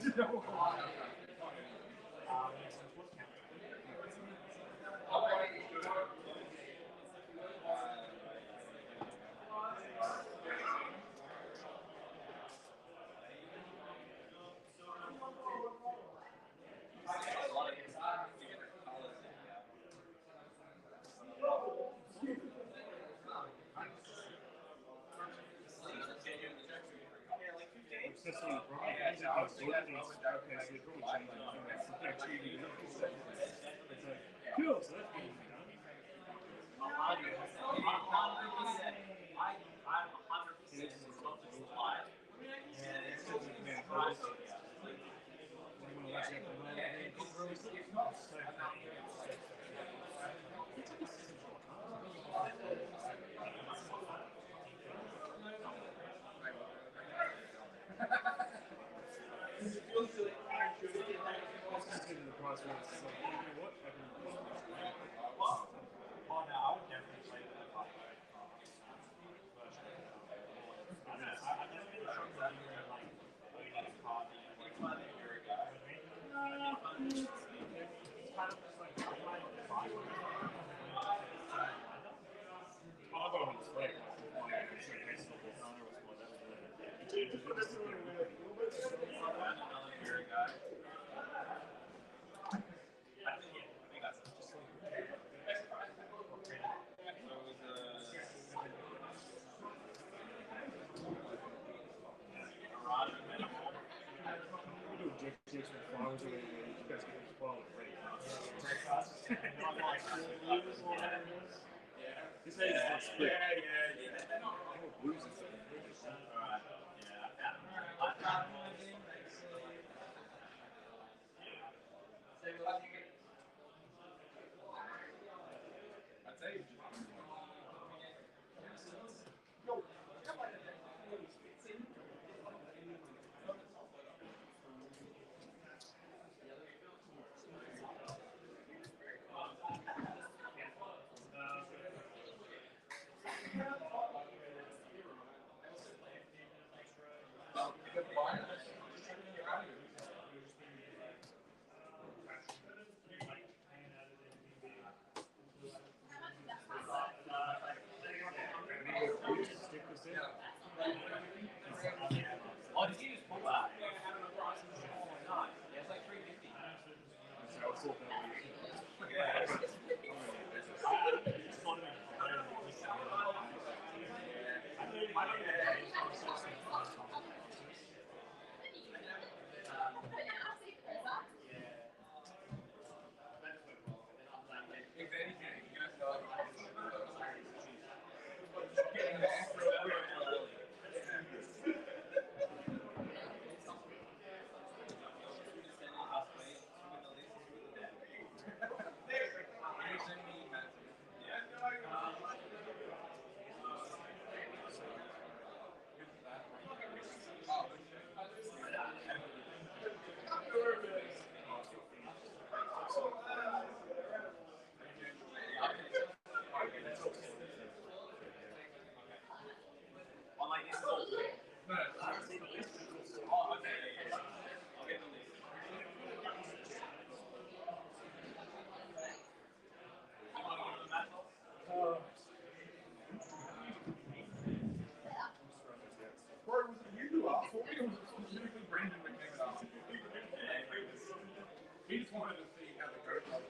Cool, so that's been done. Oh, did you just pull that? No, it's like 350. He just wanted to see how the goat was.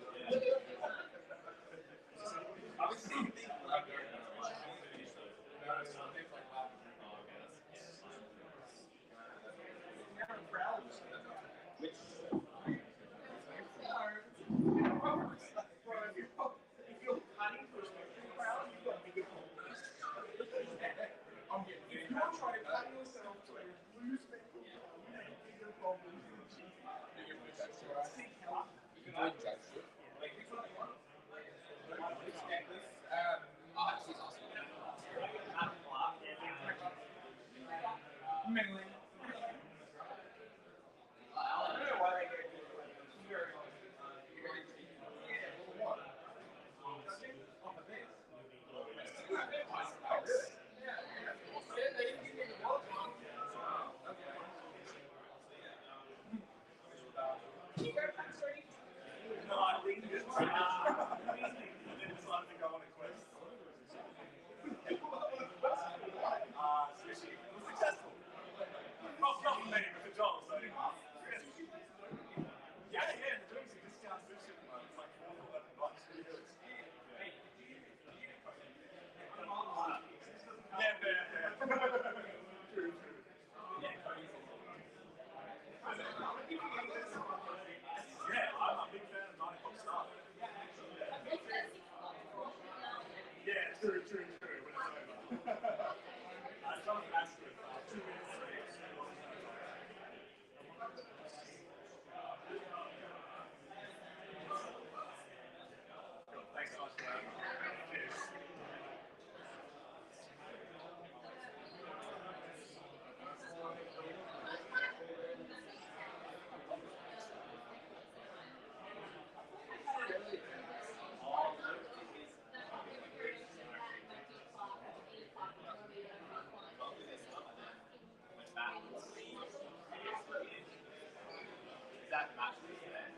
that match was there.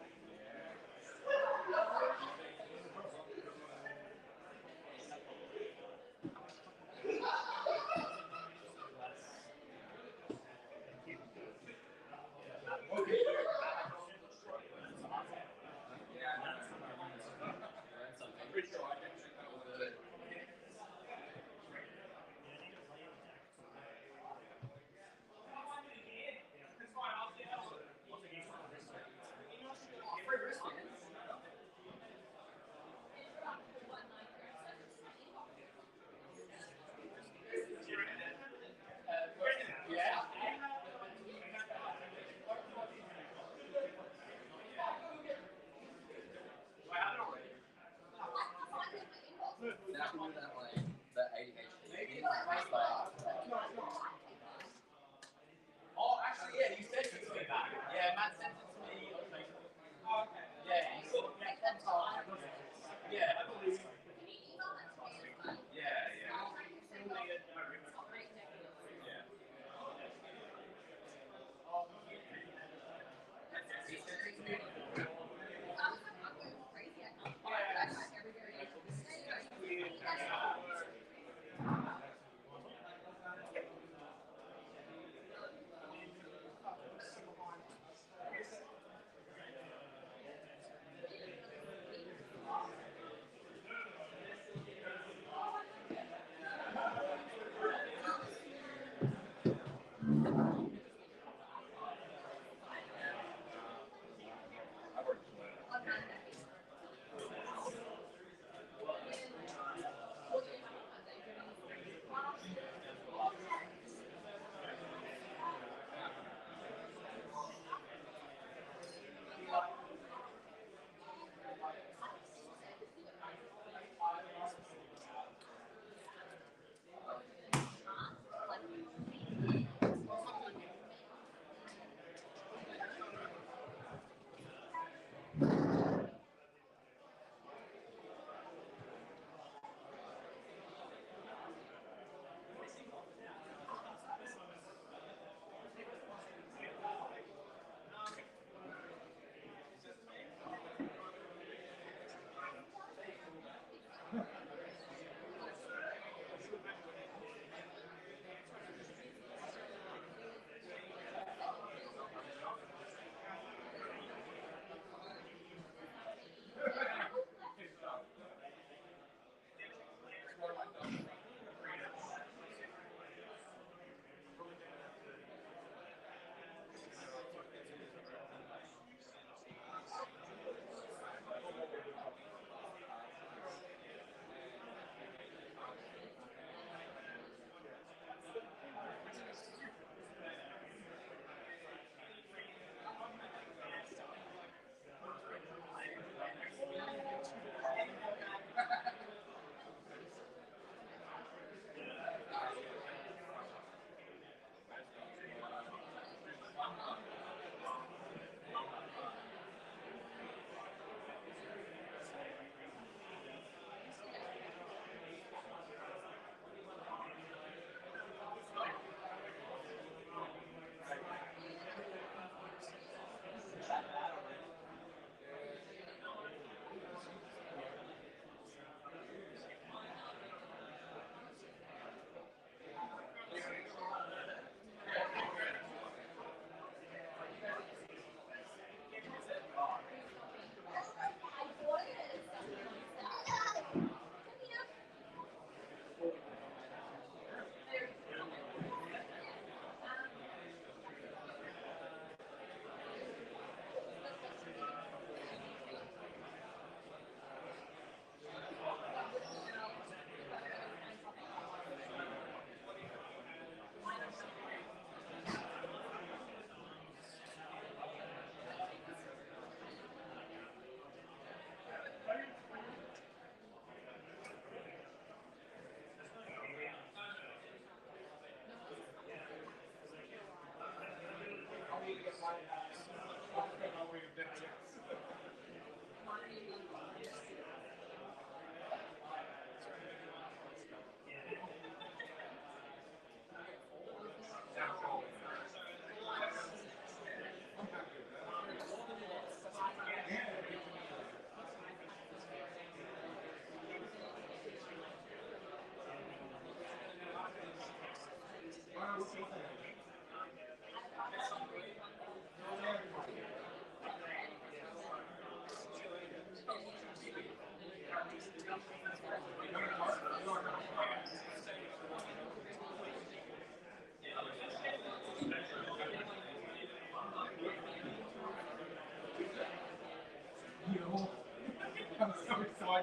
I'm pretty sure I didn't think that was good. Now I can do that like the ADHD thing, just like Oh, actually, yeah, you sent it to me back. Yeah, Matt sent it to me on Facebook. Yeah, he sort of yeah, I believe. Yeah, yeah. No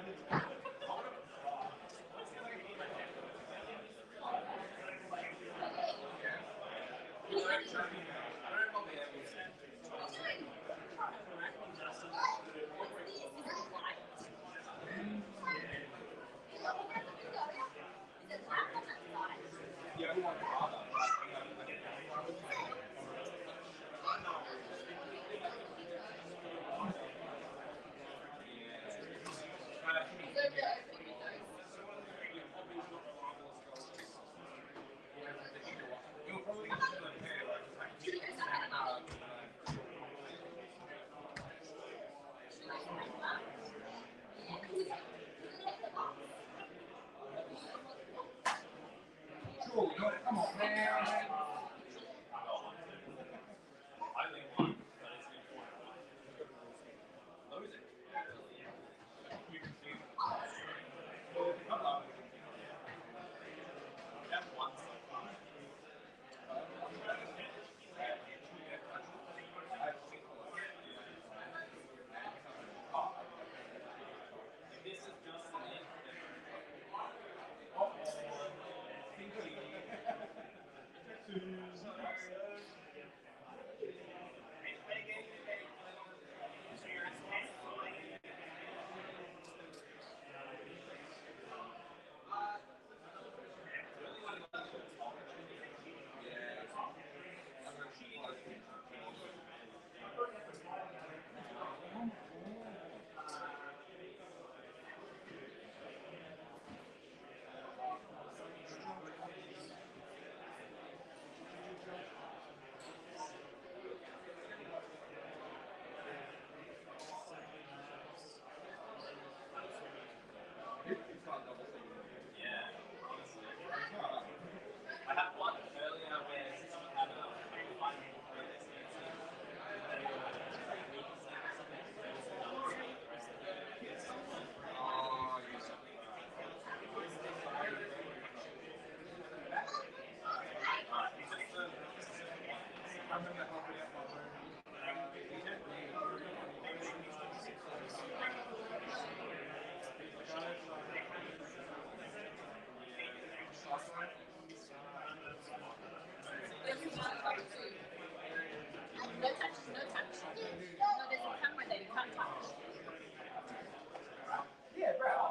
touch, no touch. No, there's a camera there, you can't touch. Yeah, right.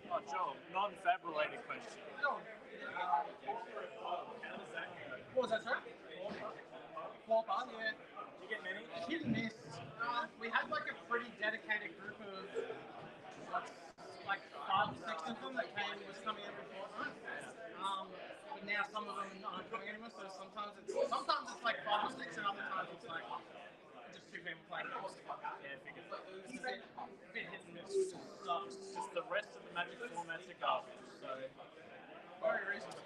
Oh, Joel, non-fab related question. How does that go? What was that, sir? 4 bar, yeah. Do you get many? Hit and miss. We had like a pretty dedicated group of like 5 or 6 of them that was coming every fortnight. But now some of them aren't coming anymore, so sometimes it's like 5 or 6, and other times it's like just 2 people playing. Yeah, I figured. It's a bit hit and miss, which sucks. Just the rest of the Magic formats are garbage, so Very reasonable.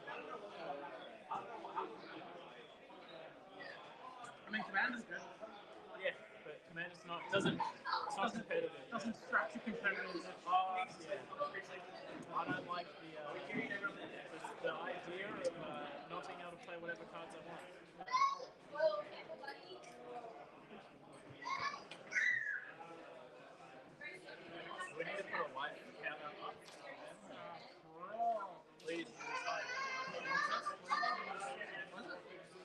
I mean, Commander's good. yeah, but but Commander's not doesn't it's not competitive. Doesn't structure competitive. Oh, yeah. I don't like the idea of not being able to play whatever cards I want. We need to put a life counter up. Please use high.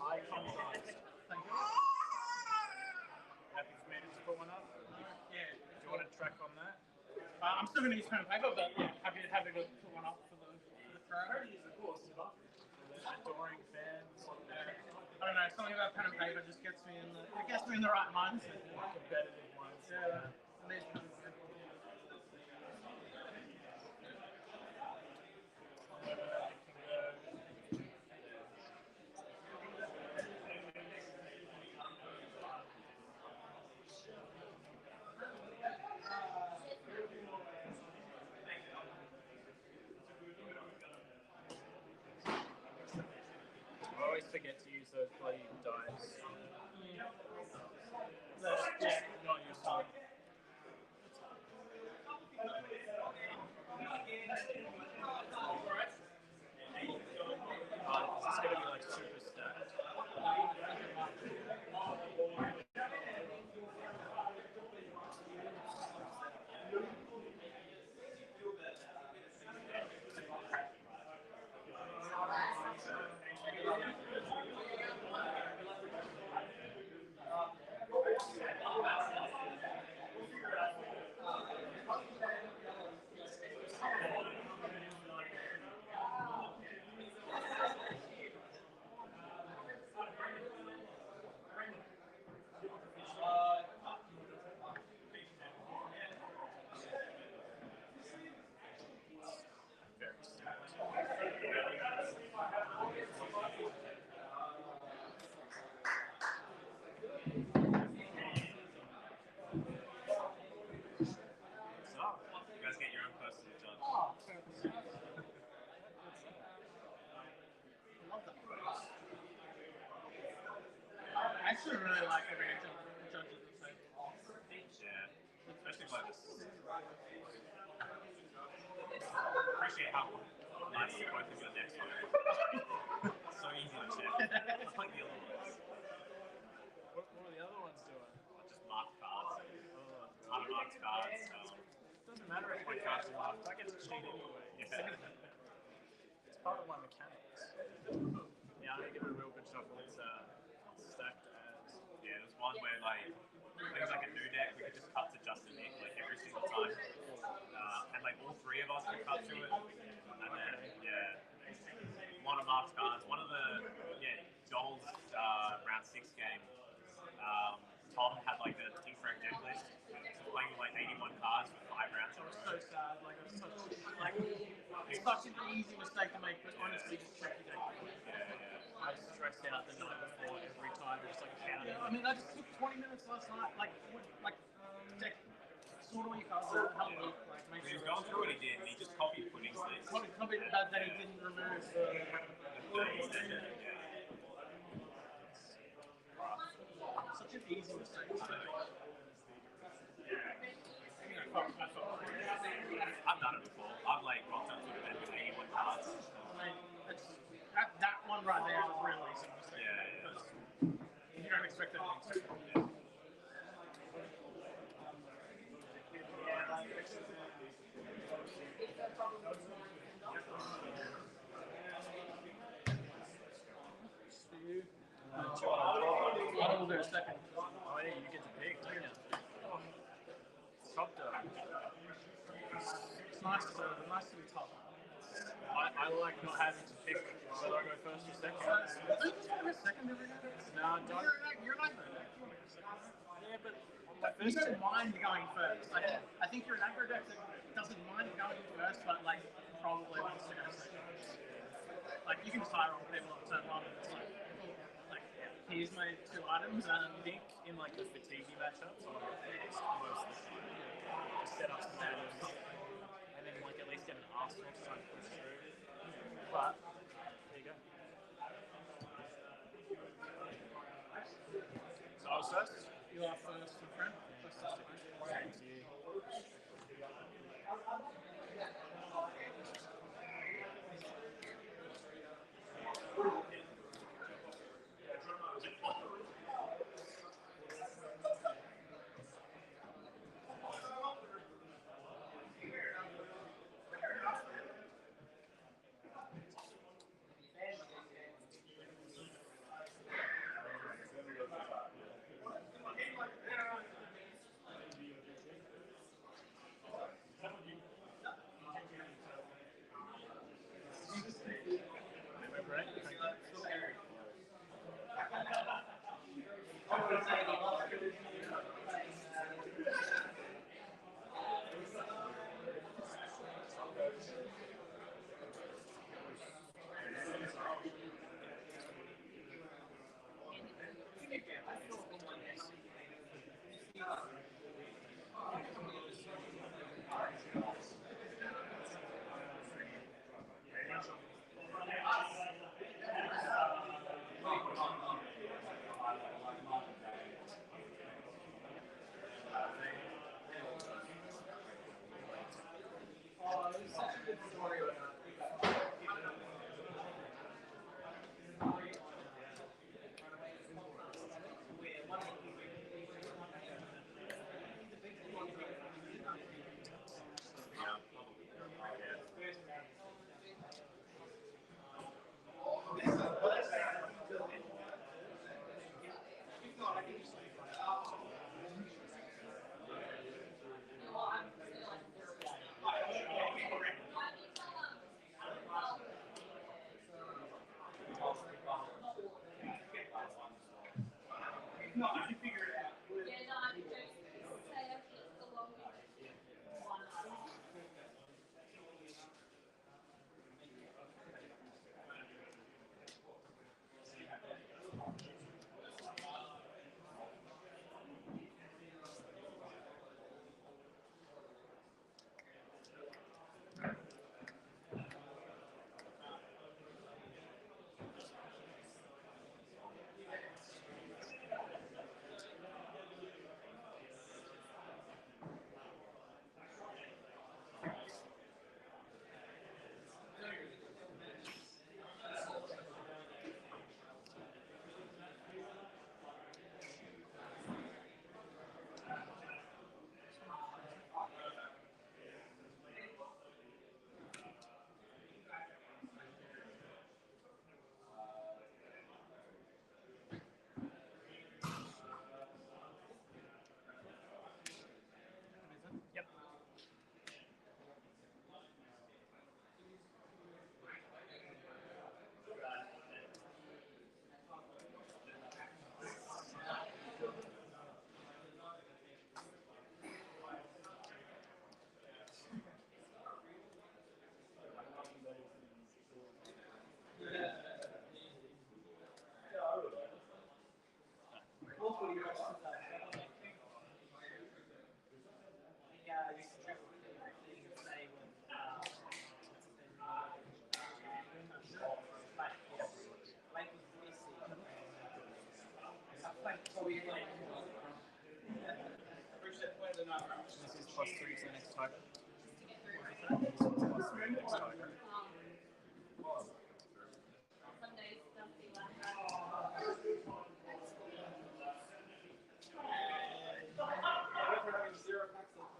High contrast. Thank you. Happy for me to just put one up? Yeah. Do you want to track on that? I'm still going to use pen and paper, but yeah, happy to put one up for the throw. Adoring fans. I don't know, something about pen and paper just gets me in the right mindset. Competitive ones. Yeah. And these pen and paper. I always forget to use those bloody dice. Yeah. Not useful. It's going to be like super stacked. Very stacked. So, you guys get your own personal judge. Oh, love that. I actually really like every judges and say. Yeah, especially by this. Appreciate how nice the both of your decks are. So easy to check. It's like the other ones. What are the other ones doing? Just marked cards. Oh, Unmarked cards. doesn't matter if my cards are marked. I get to cheat anyway. Yeah. It's part of my mechanics. Yeah, I give it a real good shuffle. It's stacked as. Yeah, there's one where like it was like a new deck. We could just cut to Justin Nick like every single time, and like all three of us could cut to it. And then one of Mark's cards, one of the Joel's round 6 game. Tom had like the incorrect deck list, so playing with like 81 cards for 5 rounds. It was so sad. Like it was it's such an easy mistake to make, but honestly, just check your deck. I stressed out the night before every time, just like counting. I mean, I just took 20 minutes last night, deck, sort all your cards out, have a look, like make He sure. was going through what he did, and he just copied pudding's list. Copied that he didn't remove the. Such an easy mistake to make. I've done it before. I've like rocked up to an event with 81 cards. I mean, that one right there is a real easy mistake. Yeah. You don't expect anything to. I will do a second. Oh yeah, you get to pick, don't you? Top dog. It's nice to be top. I like not having to pick whether I go first or second. Don't you just want to go second every game? No, don't. You're not. Yeah, but You don't mind going first. I think you're an aggro deck that doesn't mind going first, but like probably wants to go second. Like you can decide on people on turn one, and it's like here's my 2 items, and I think in like the fatigue matchups, most of the time, just set up status, and then like at least get an arsenal to try and push through. But there you go. So I was first. You are first, my friend. First to This is +3 to the next target. +3 to the next target.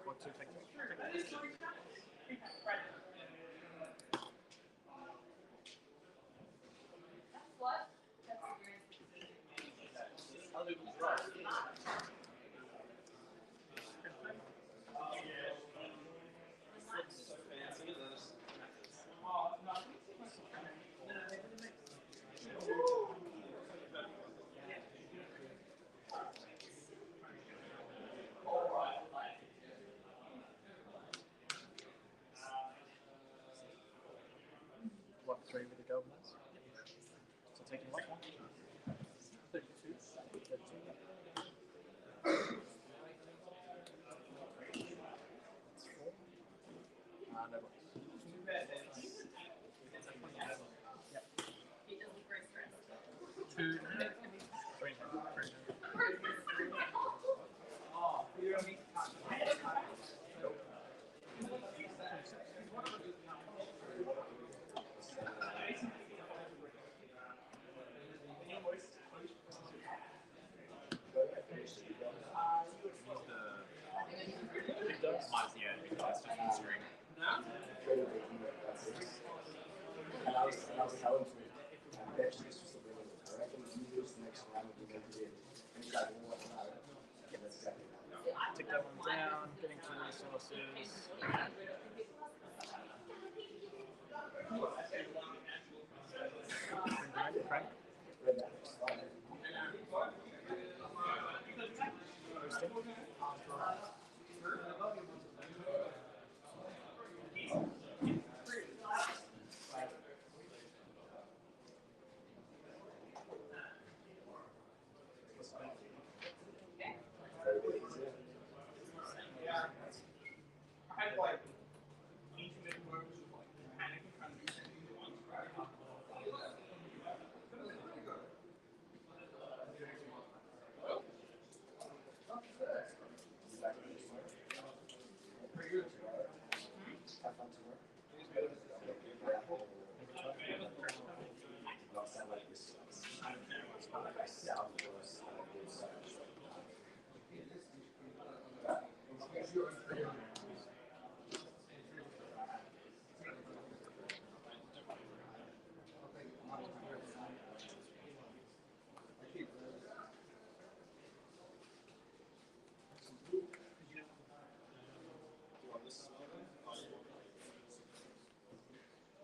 What to take? What? What 3 with the governors? So taking what one? 32. 32. That's 4. No bucks. Yep. 2. 3. 3.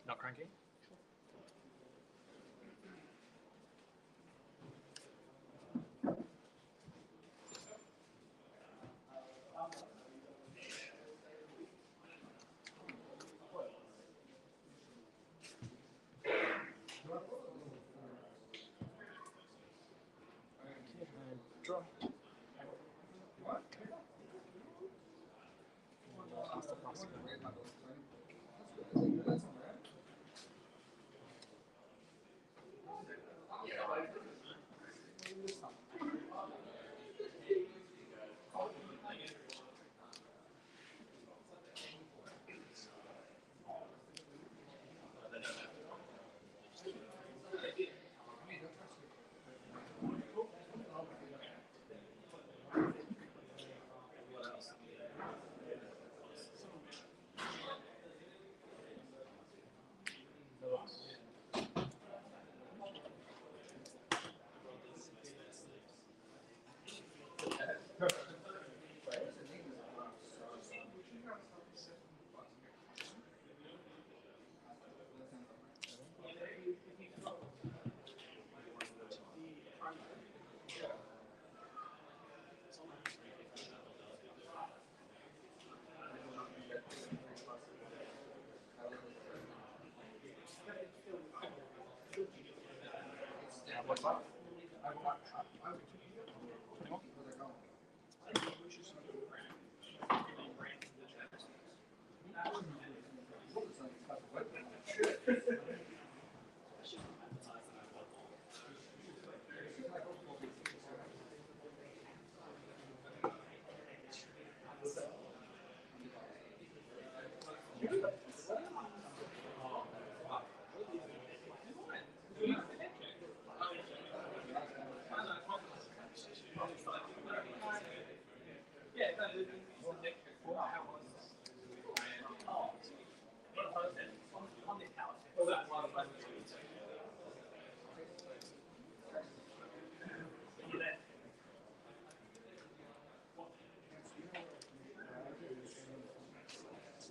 Not cranky?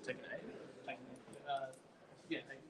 Take an A. Yeah, take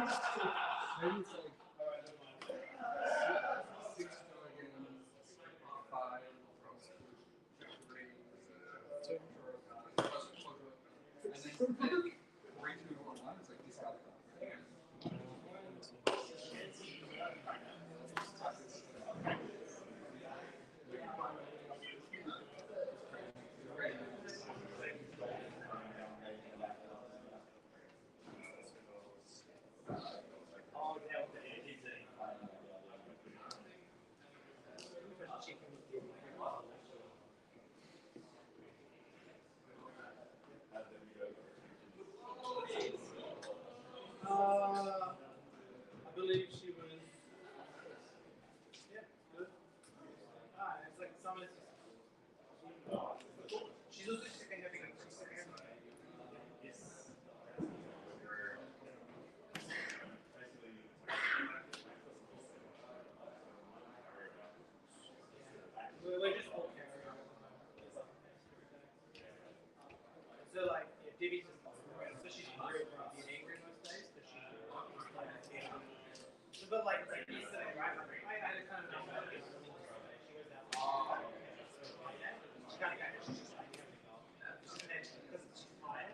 Maybe it's like 6 dragons, 5 3, 2, and then 3, 2, 1, 1. It's like this guy. I believe she was. Yeah, good. It's like some of this. She's also second having a yes. We're just all carrying. So like, yeah, Divvy's just so she's real grumpy and angry most days, but she but like yesterday, right? I had a kind of number of people yesterday. She goes out. She kind of got she's just like because she's tired.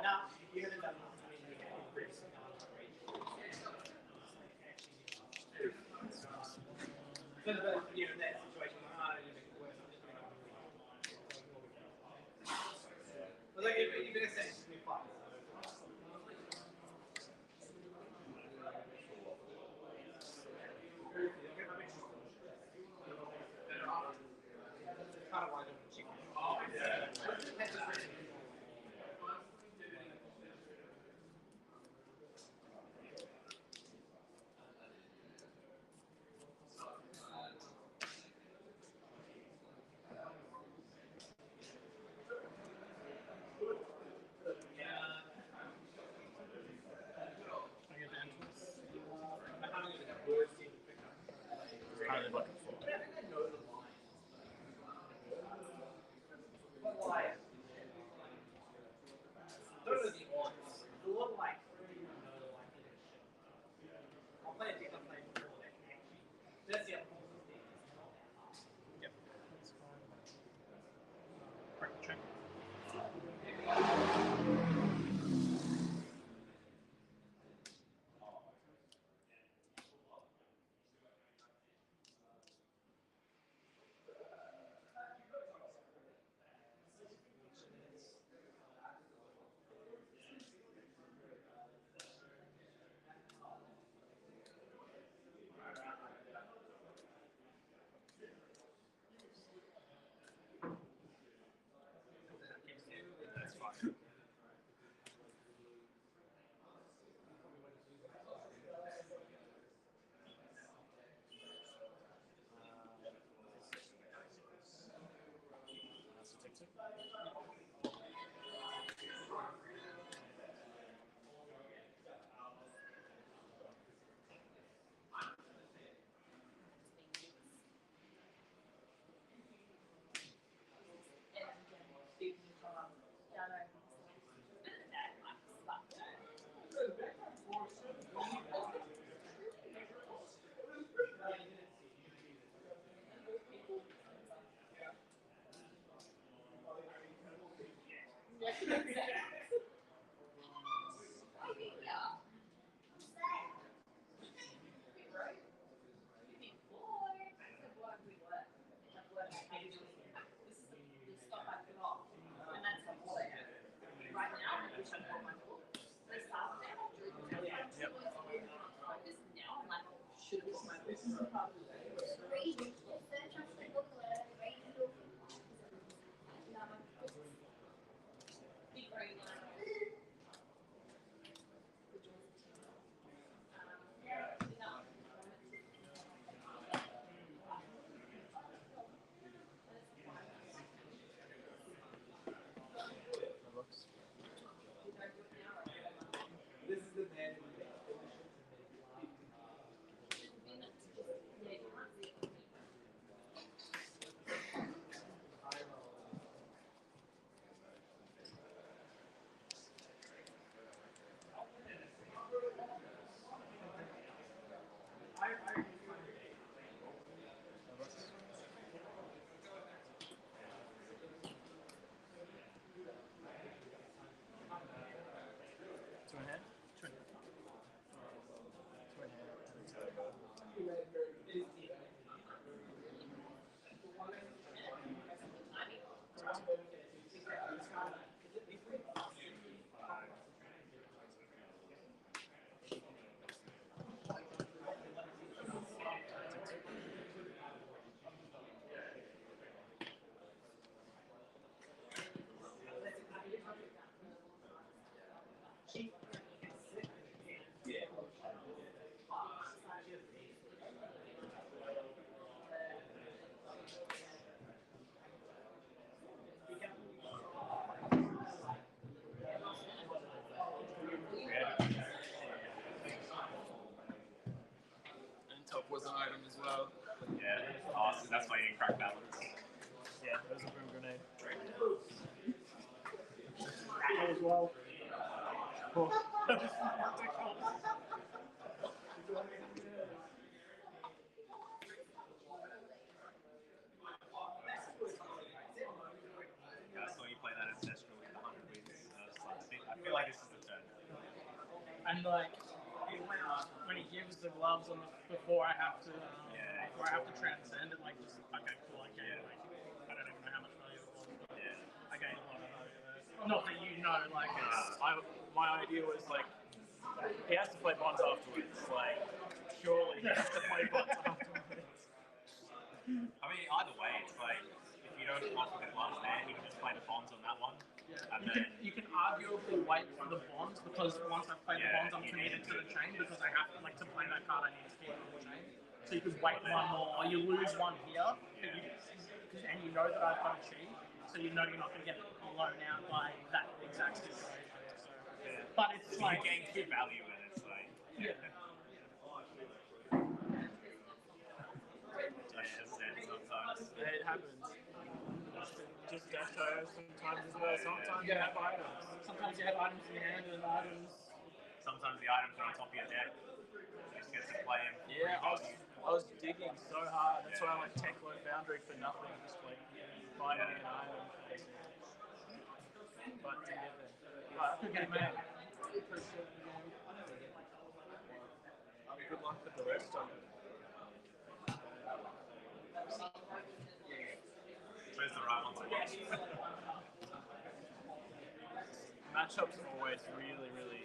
Nah, you haven't done nothing. I mean, you have pretty soon. But you know that situation, you make it worse. But like, you've been essentially fine. Kind of why she. Kind of looking for. But like, those are the ones. The one like, I'll play a different play before that. That's the other one. Yep. Right, check. That's fine. This is the man. well. I saw you play that ancestral with the 100 wins. I feel like this is the turn. And like when he gives the gloves on before I have to transcend it, like just okay, cool, I gain like I don't even know how much value it was. I gained a lot of value there. Not that you know, like My idea was like, he has to play bonds afterwards. Like, surely he has to play bonds afterwards. I mean, either way, it's like, if you don't block with the gloves there, he can just play the bonds on that one. And you can arguably wait for the bonds because once I've played the bonds, I'm committed to the chain because I have to, like, to play that card, I need to keep on the chain. So you could wait one more, or you lose one here, and you know that I've got a cheat, so you know you're not going to get blown out by that exact situation. But it's so like you gain 2 value and it's like sometimes it happens. Just dash sometimes as well. Sometimes you have items. Sometimes you have items in your hand and items. Sometimes the items are on top of your deck. You just get to play them. Yeah, I was digging so hard. That's why I like tech load boundary for nothing. Just like finding an item. But to get there. But Good game. Good luck with the rest of it. Where's the right one to watch? Matchups are always really, really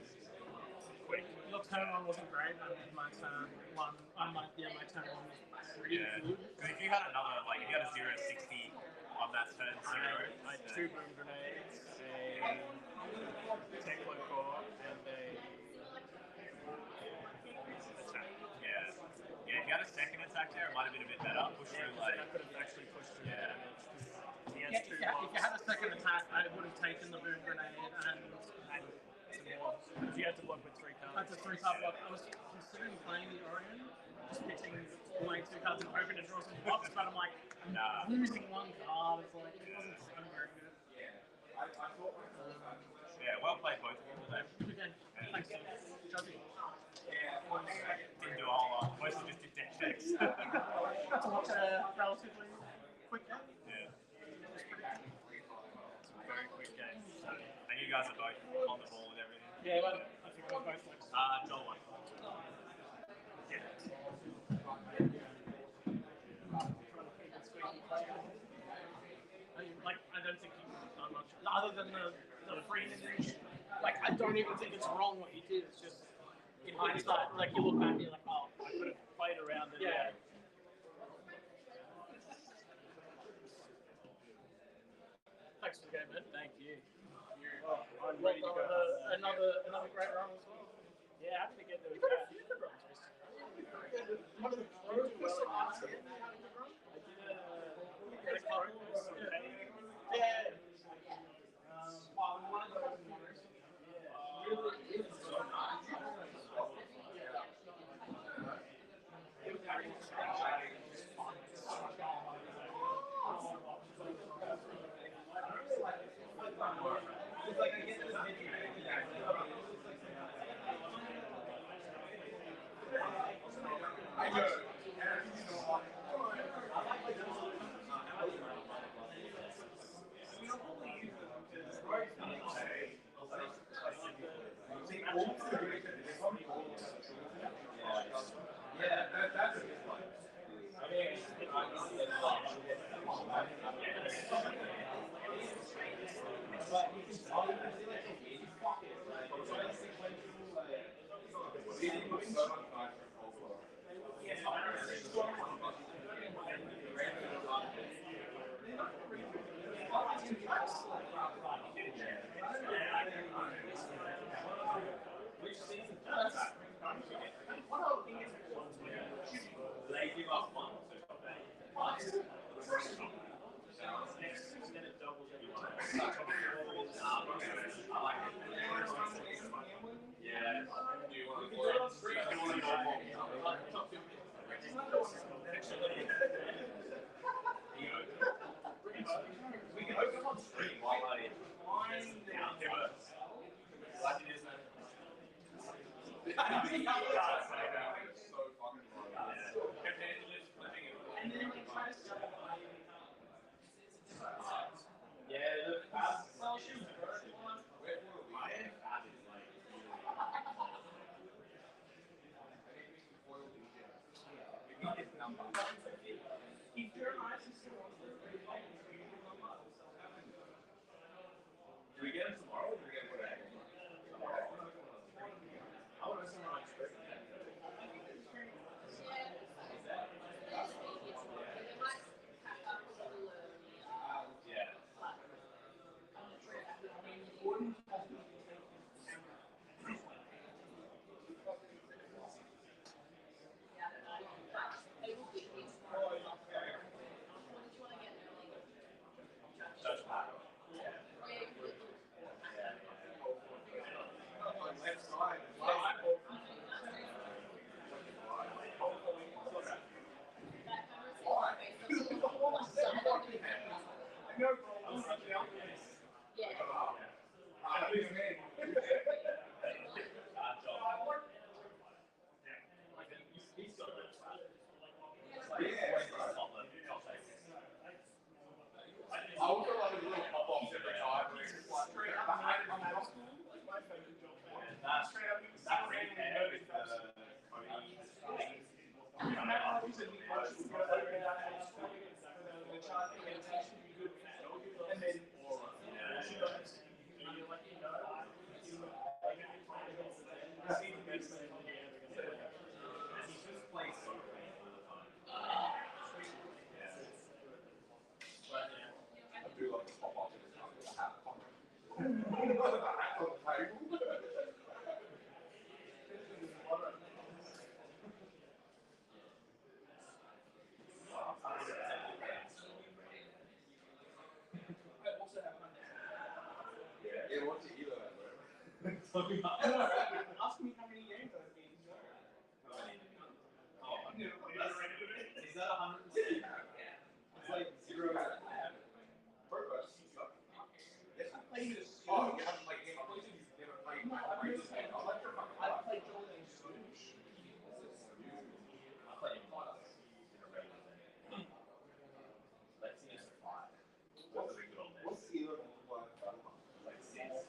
quick. Your turn one wasn't great. I mean, my turn one, my turn one was pretty good. Because if you had another, like if you had a 0-60 on that turn 0, I had 2 boom grenades, a tech load core, and a attack. Yeah, if you had a second attack there, it might have been a bit better. Push through like. I could have actually pushed through damage. If you had a second attack, I would have taken the boom grenade and some more. You had to block with 3 cards. That's a 3-card block. I was considering playing the Orion, just pitching, playing 2 cards and hoping to draw some blocks, but I'm like, I'm losing 1 card. It's like, it doesn't sound very good. Well played both of you today. Good game. Thanks, Josie. Didn't do a whole lot. Mostly just did deck checks. To watch a relatively quick game. Very quick game. And you guys are both on the ball with everything. Yeah, well, I think we're both like. Joel won. Like, I don't think you could have done much. Other than the free image, like, I don't even think it's wrong what you did. It's just, in hindsight, like, you look back and you're like, oh, I could have played around it. Yeah. Thanks for the game, man. Thank you. I'm ready to go. Another great run as well. Yeah, happy to get there. You've had a few good runs recently. One of the first runs I had a good run. I did a focus. Yeah. One of the ones. Really so nice. Do we get him tomorrow or do we get him today? I want to listen to my script. Ask me how many games I've been to. Oh, is that 100%? It's like 0. Yes, I played this. Oh, you haven't played Game of Thrones? You never played Game of Thrones? I played Jordan Swoosh. I played him twice. Let's see, it's 5. What's the good on this? What's the 11 like 6?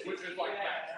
Which is like that.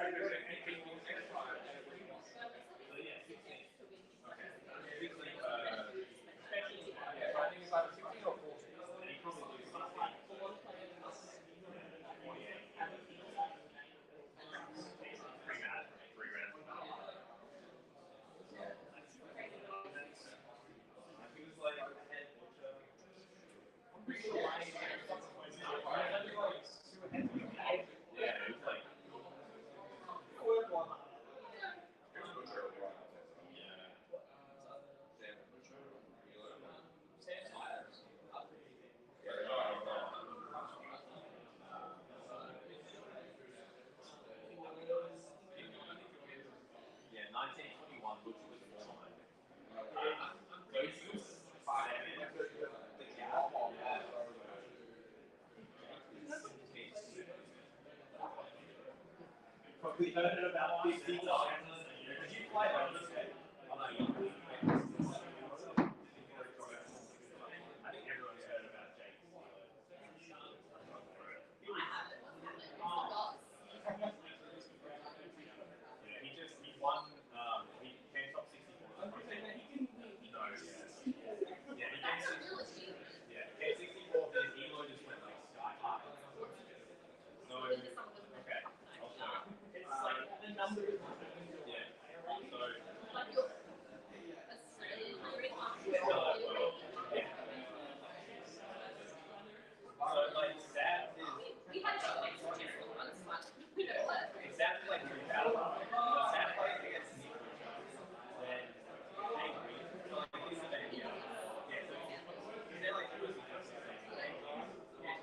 Yeah, 1921, which was more like probably heard it about 50 times. Did you play on this game? I think everyone's heard about Jake. Yeah, he won, he came top 64. No, yeah. Yeah, he came 64 for his elo just went like sky high. So, okay, I'll show you. It's like the number. Yeah. So, so like Sat is exactly like 3,000. So Sat plays against Nick, then Angry. So like this is an yeah. Yeah, so they're like two of the best things.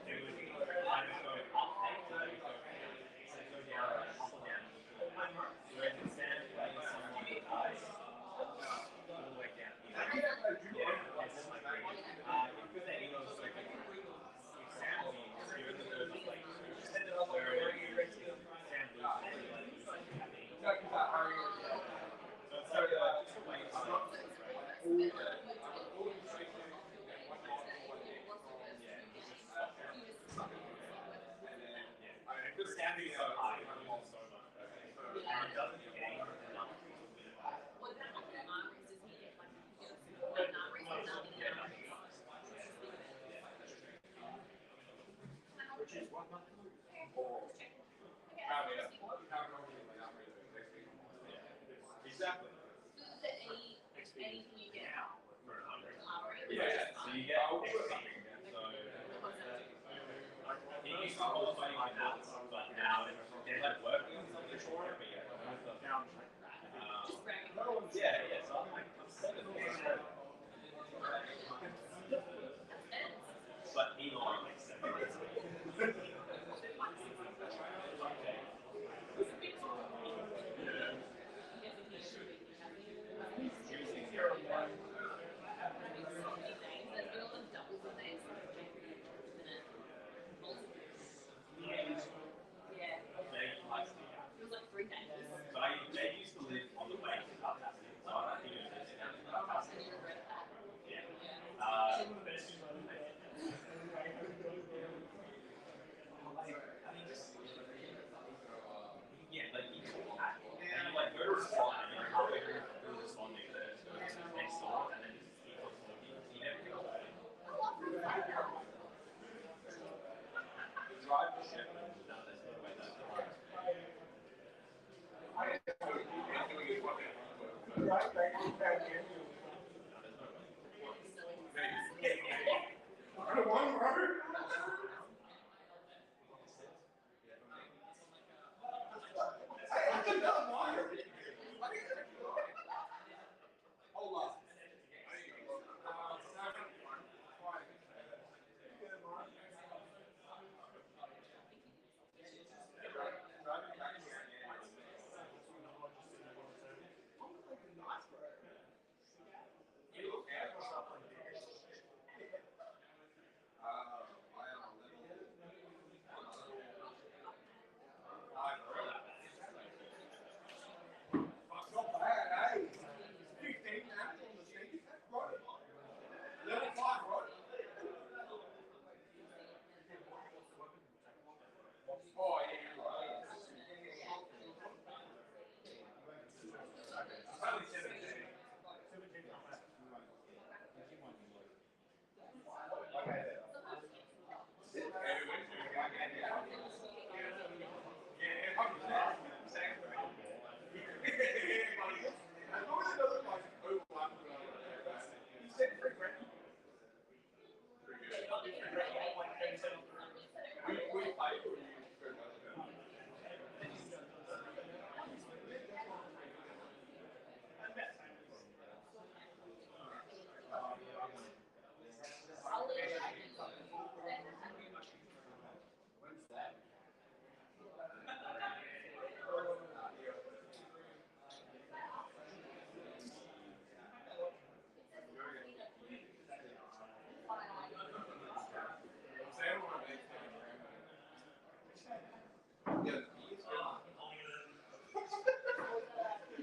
They would either go up 8 or they go down, up or down. Whereas in Sam plays someone with eyes all the way down. Yeah, it's like because their ego is so big. If Sam wins, you're in the third place. Whereas Sam loses, you're like happy. So it's like just a way because Sam is so high, he wants so much. And it doesn't gain enough to win it back. Which is one month. Exactly. Anything you get out for an upgrade. Yeah, so you get XP. So it used to hold something like that, but now they're like working on something for it, but yeah. Yeah, so I'm like, I'm 7. But Elon like 7. They used to live on the way to Calcasieu, so I think it was down to Calcasieu. Yeah. Yeah, like you talk, and you like go to respond, and you're halfway through responding to the person next door, and then just keep on talking. You never get away. Drive the ship. No, there's no way that's hard.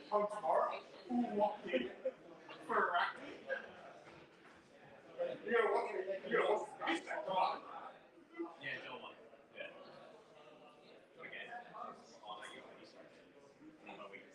Come tomorrow. Ooh, what kid? For a rack. You're what's that, right? Yeah, John one. Yeah. Okay. Oh, no, you already started. Oh, wait.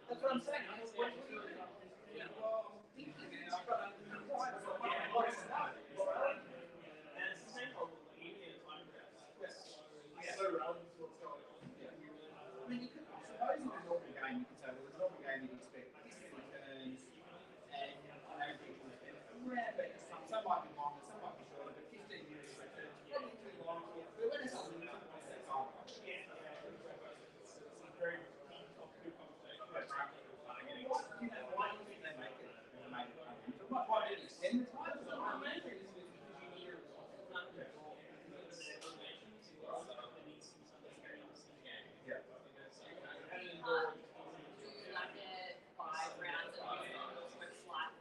That's what I'm saying. I mean, you could, suppose in a normal game, you could say, well, in a normal game, you'd expect this many turns, and I don't think some might be longer, some might be shorter, but 15 minutes per turn is probably too long. But when it's a limited time, very good conversation. Why do you think they make it? Why do you extend the time? I imagine it's because you hear yeah. Like it 5 rounds of it's like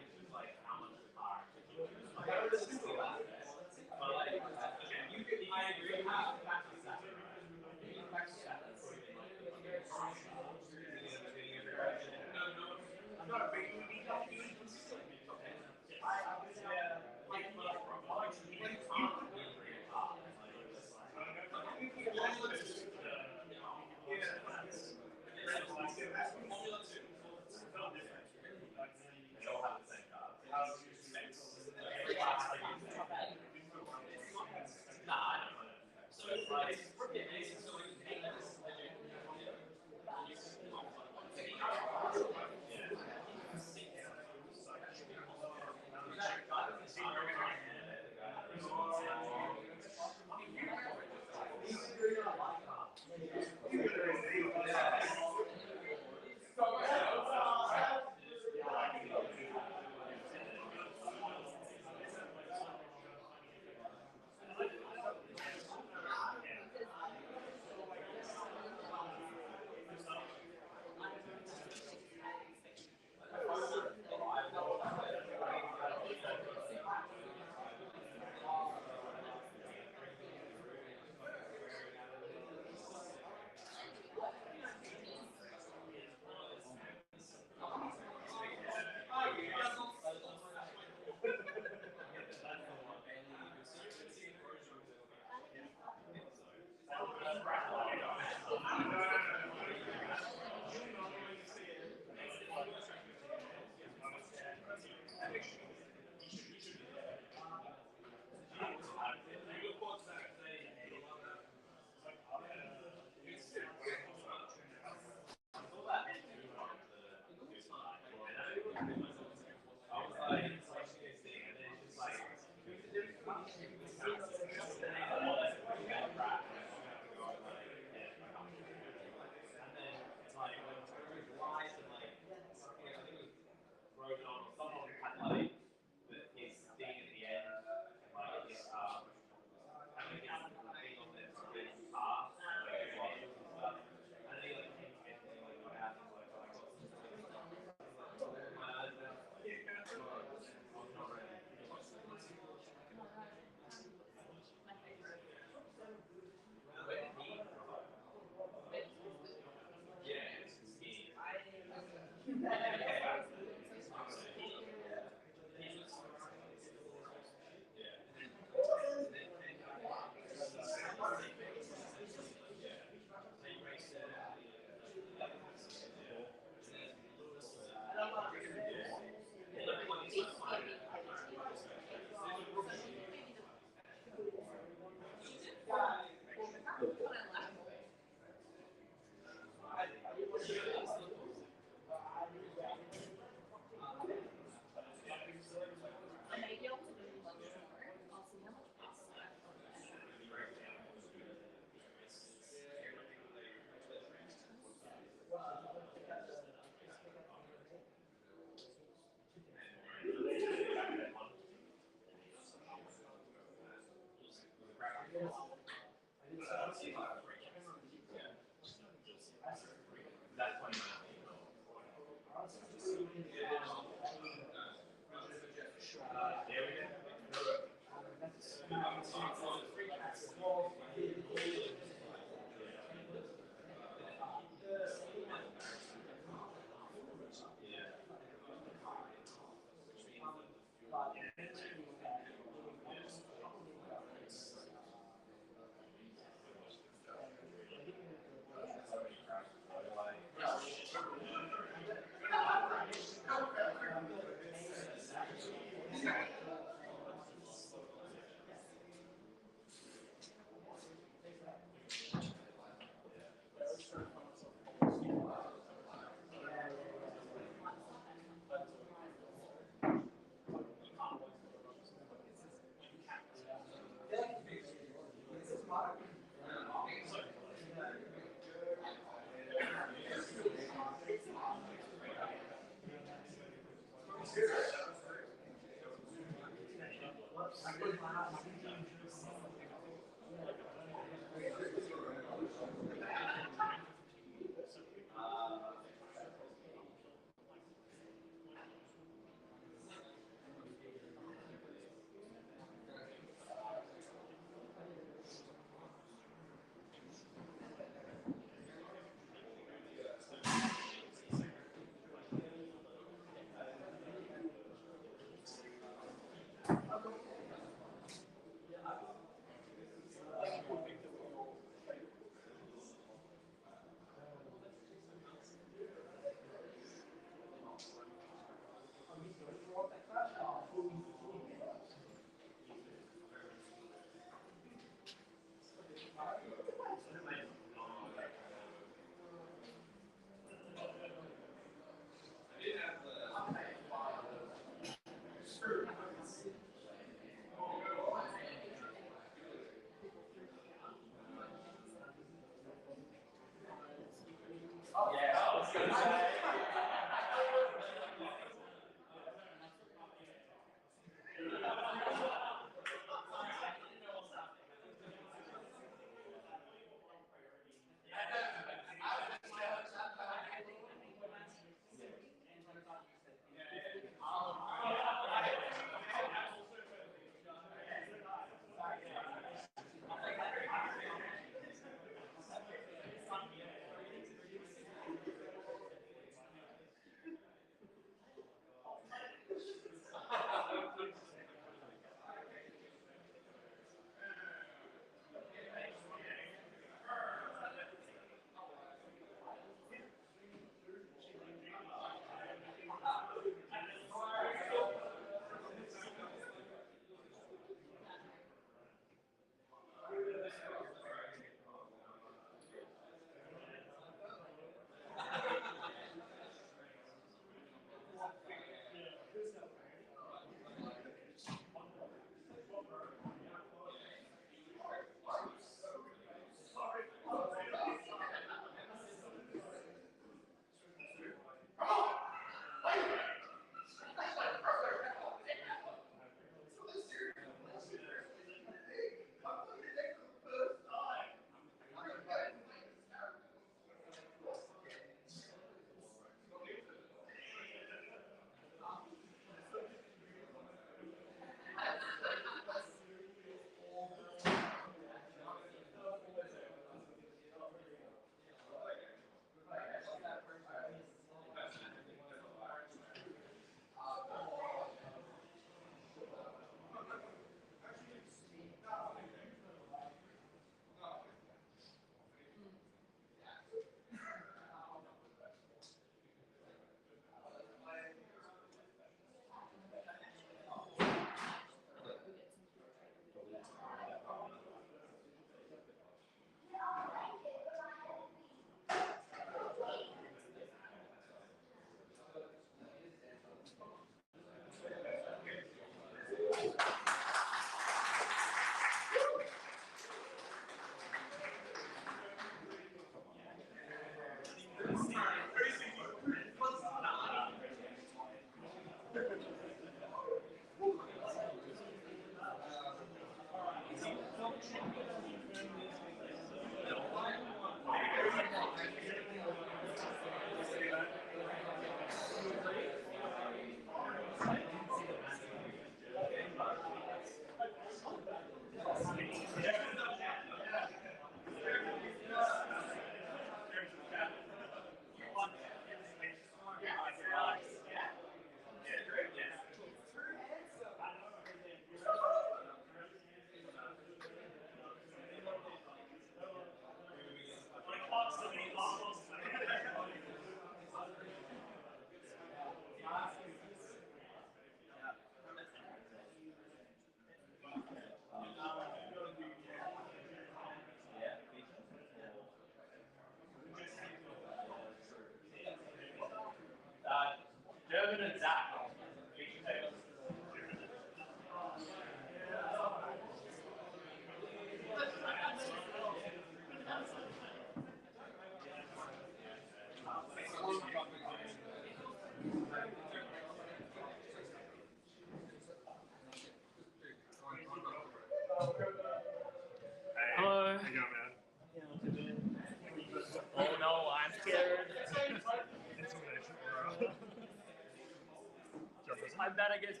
bad against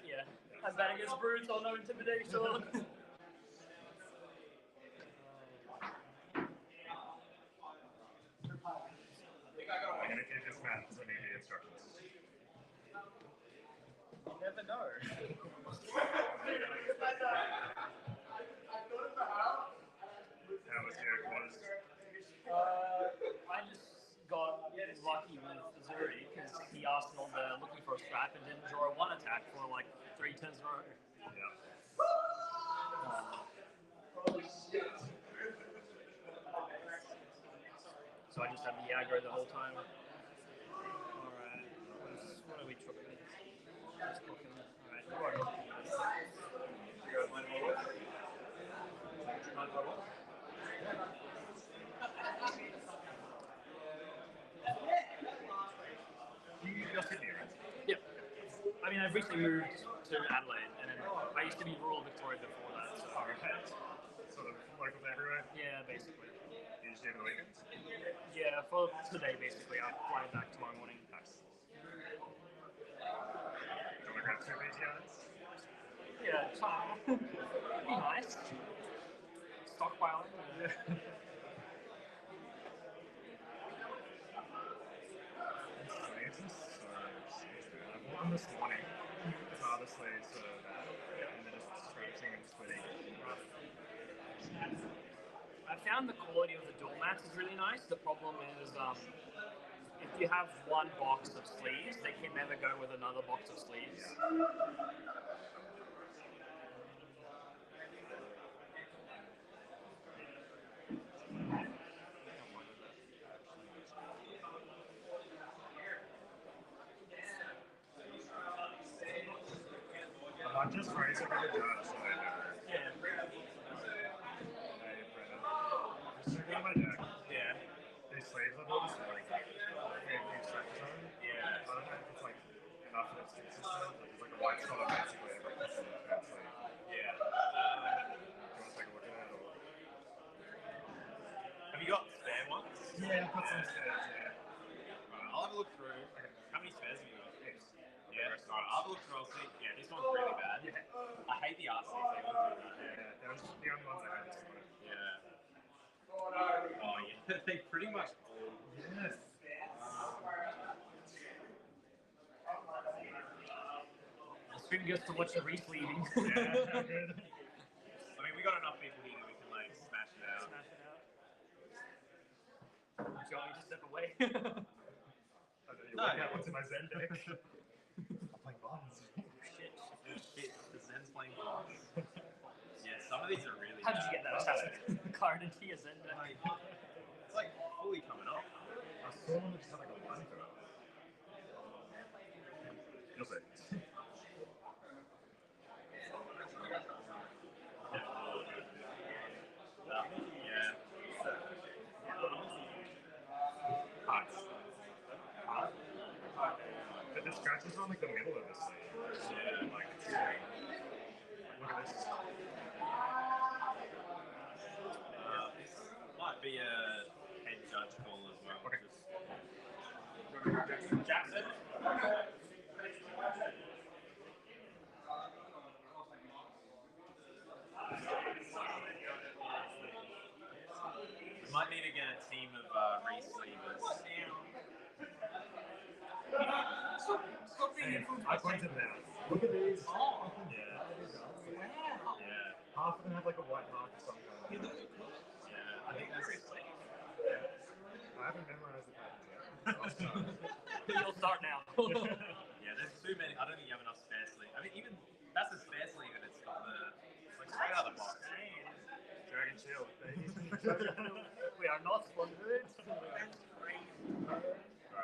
I'm bad against brutes or no intimidation. I'm gonna give this map doesn't need the instructions. You never know. How was your quarters? I just got lucky with Azuri because he asked on the looking for a strap and didn't draw a one attack for like 3 turns in a row. Yeah. So I just had the aggro the whole time. Alright, what are we cooking? Just cooking. Alright, You're Sydney, right? yeah. I mean, I've recently moved to Adelaide, and then I used to be rural Victoria before that. So. Alright. Sort of local everywhere? Yeah, basically. You just do the weekends? Yeah, for today, basically. I'll fly back tomorrow morning. Nice. Do you want to grab 2 PTIs? Yeah, be nice. Stockpiling. Sleeves are so stupid. I bought them this morning. Other sleeves for that. And they're just stretching and splitting. I found the quality of the dual mats is really nice. The problem is, if you have one box of sleeves, they can never go with another box of sleeves. I might just raise it with a dart so I know. Yeah. Hey, Brennan. Just check out my deck. Yeah. These sleeves I bought this morning. Fancy stretch on. Yeah. I don't know if it's like enough that it's consistent. There's like a white spot on basically every sleeve. Yeah. Do you want to take a look at it or? Have you got spare ones? Yeah, I've got some spares, yeah. Right, I'll have a look through. Okay. How many spares have you got? Heaps. Yeah, right, I'll have a look through. I'll see. Yeah, this one's really bad. Yeah. I hate the RCs. They won't do that. Yeah, that was the only ones I had this morning. Yeah. Oh yeah, they pretty much all. Yes. Stream goes to watch the re-sleeving. Yeah, good. I mean, we got enough people here that we can like smash it out. Smash it out. Do you want me to step away? I don't know, you work out what's in my Zen deck. I'm playing bonds. Shit. Shit, the Zen's playing cards. Yeah, some of these are really How did you get that card into your Zen deck? It's like fully coming up. I saw one that just had like a 1 to it. You'll see. Yeah. But the scratches are on like the middle of the sleeve. Yeah. Like it's like, look at this. This might be a head judge call as well. Okay. Jackson? We might need to get a team of re-sleevers. Stop being Hey, I pointed them out. Look at these. Oh. Yeah. Wow. Yeah. Half of them have like a white mark or something. Yeah, I think that's it. I haven't memorized the patterns yet. I'll start. You'll start now. Yeah, there's too many. I don't think you have enough spare sleeve. I mean, even that's a spare sleeve and it's got the like straight out of the box. Dragon Shield, baby. We are not sponsored. Alright,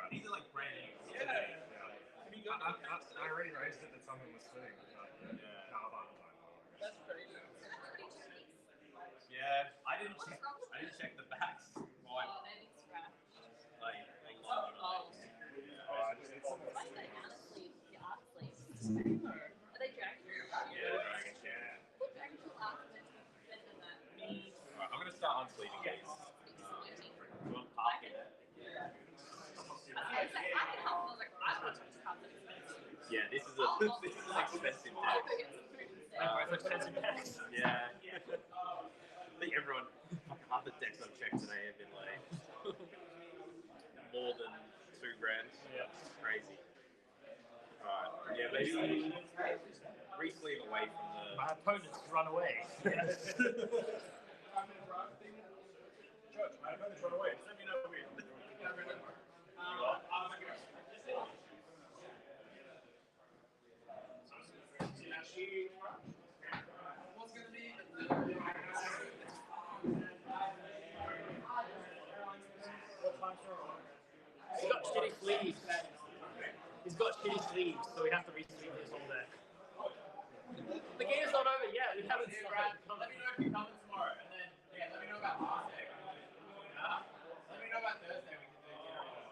these are like brand new. Yeah. Pretty good. I already raised it that someone was sitting. Yeah. That's pretty good. Yeah, I didn't check the backs. Why? Oh, they're big scratch. Like a lot of legs. Why is that outer sleeve, your arc sleeves? Are they dragon? Yeah, dragon. Yeah. Put dragon shield arc better than that. Alright, I'm gonna start unsleeving these. Exciting. You want half of it? I was like, I can help. I was like, I want to just have this. Yeah, this is like 6 run away. Yes. He's got shitty sleeves. He's got shitty sleeves, so we have to re-sleeve this all day. The game's not over yet. We haven't started. Let me know if you're coming tomorrow, and then let me know about Thursday. Let me know about Thursday. We can do it.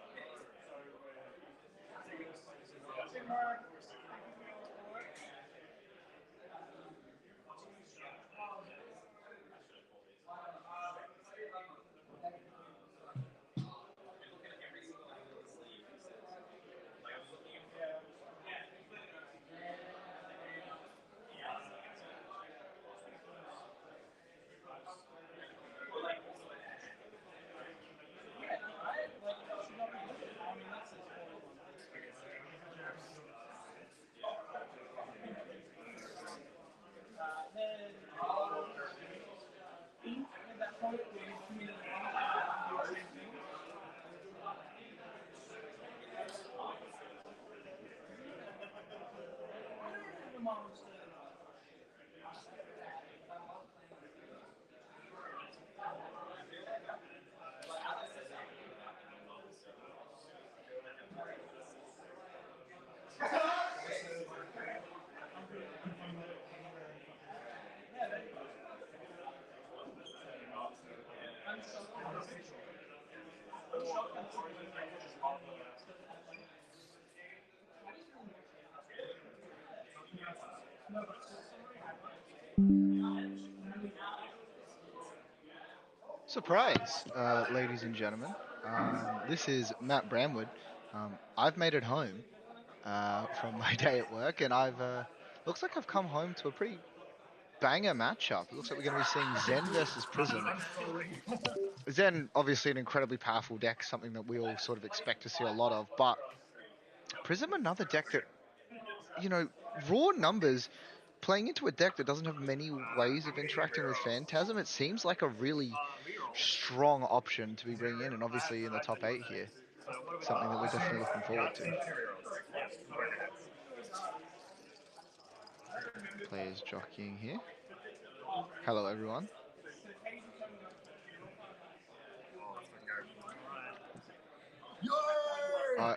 Surprise, ladies and gentlemen. This is Matt Bramwood. I've made it home from my day at work, and looks like I've come home to a pretty banger matchup. It looks like we're going to be seeing Zen versus Prism. Zen, obviously an incredibly powerful deck, something that we all sort of expect to see a lot of, but Prism, another deck that, raw numbers, playing into a deck that doesn't have many ways of interacting with Phantasm, it seems like a really strong option to be bringing in, and obviously in the top 8 here, something that we're definitely looking forward to. Players jockeying here. Hello, everyone. I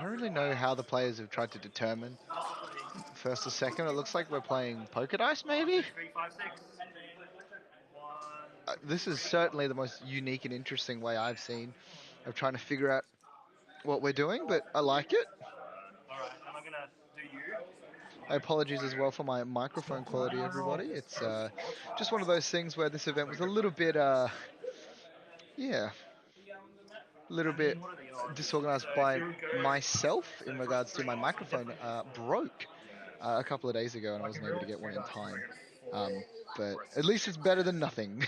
don't really know how the players have tried to determine first or second. It looks like we're playing poker dice, maybe? This is certainly the most unique and interesting way I've seen of trying to figure out what we're doing, but I like it. Alright, and I'm gonna do you. I apologize as well for my microphone quality, everybody. It's just one of those things where this event was a little bit, a little bit disorganized by myself in regards to my microphone broke a couple of days ago, and I wasn't able to get one in time. But at least it's better than nothing.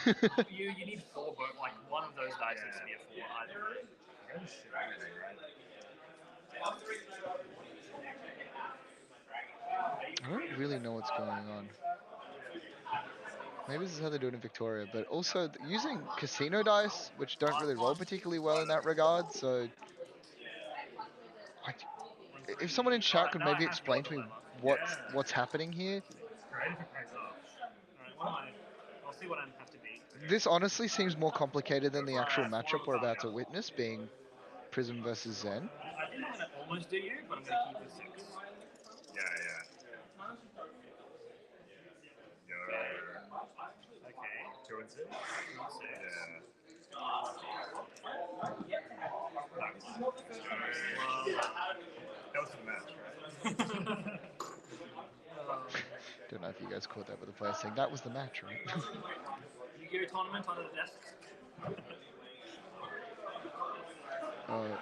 you need 4, but like one of those dice needs to be a 4 either. I don't really know what's going on. Maybe this is how they do it in Victoria, but also using casino dice, which don't really roll particularly well in that regard, so if someone in chat could maybe explain to me what's happening here. I'll see what I have to beat. This honestly seems more complicated than the actual matchup we're about to witness, being Prism versus Zen. I think I'm going to almost do you, but I'm going to keep the 6. Yeah. Okay. 2 and 6? Yeah. That was the match, right? Don't know if you guys caught that with the player saying that was the match, right? Yu-Gi-Oh tournament under the desk.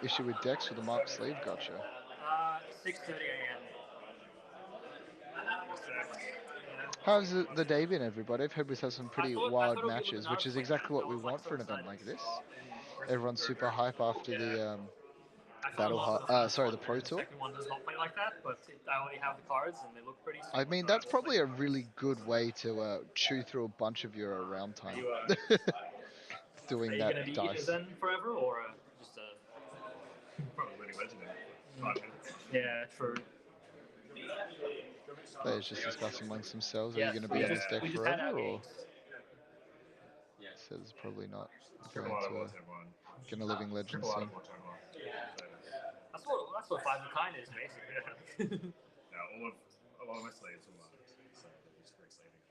Issue with decks with a marked sleeve, gotcha. 6:30 a.m. How's the day been, everybody? I've heard we've had some pretty wild matches, which is exactly what we want for an event like this. Everyone's super hype after I found Battle one Hard. for the first Sorry, one, the Pro and the Tour. second one does not play like that, but I already have the cards and they look pretty I similar. mean, that's probably a really good way to chew through a bunch of your round time. Are Doing you that going to be dice. Zen forever, or just a... Probably winning legendary. 5 minutes. Yeah, true. Players just discussing amongst themselves. Are Yeah, you going to be in this deck we just had our forever, or games. says probably not Triple going out of to one, turn 1. get a living legend Triple out soon. of one, turn 1. That's what Five of Kind is, basically. Now, a lot of my slaves are marked, so they're just re-slaving.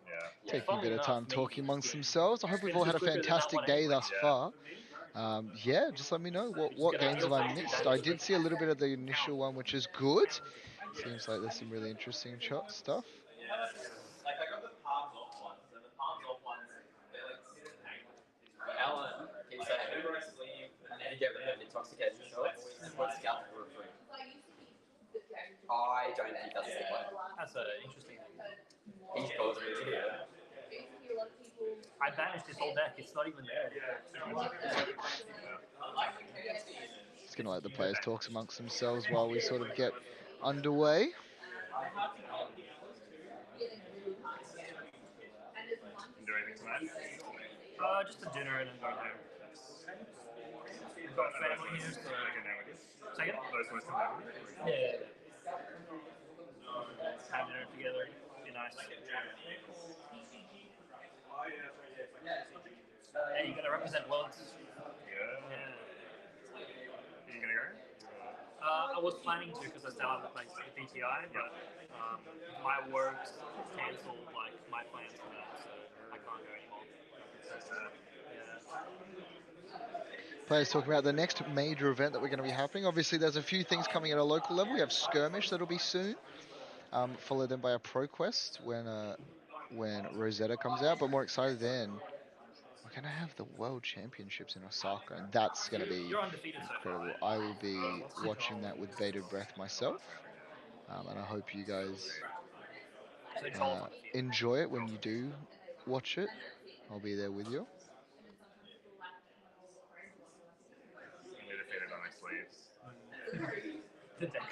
Yeah. Taking a bit of time talking amongst themselves. I hope we've all had a fantastic day thus far. Yeah, just let me know what games have I missed. I did see a little bit of the initial one, which is good. Seems like there's some really interesting stuff. Like I got the palms off ones, and the palms off ones, they're like Alan keeps saying, "Who wrote sleeve?" And then you get rid of intoxicating shots and put scalp for a free. I don't think that's the play. That's interesting. He's caused me to hear. I banished this whole deck. It's not even there. Just gonna let the players talk amongst themselves while we sort of get underway. Do anything tonight? Just a dinner and then go home. We've got family here, so... Second? Those ones come out. Yeah. Have dinner together. Be nice. Yeah, you gotta represent Worlds. Yeah. Are you gonna go? I was planning to because I still have the PTI, but my work's cancelled like my plans for that, so I can't go anymore. Players talking about the next major event that we're going to be happening. Obviously, there's a few things coming at a local level. We have Skirmish that'll be soon, followed then by a Pro Quest when Rosetta comes out. But more excited then, we're going to have the World Championships in Osaka, and that's going to be incredible. I will be watching that with bated breath myself, and I hope you guys enjoy it when you do watch it. I'll be there with you. I'm gonna fit it on my sleeves. The deck.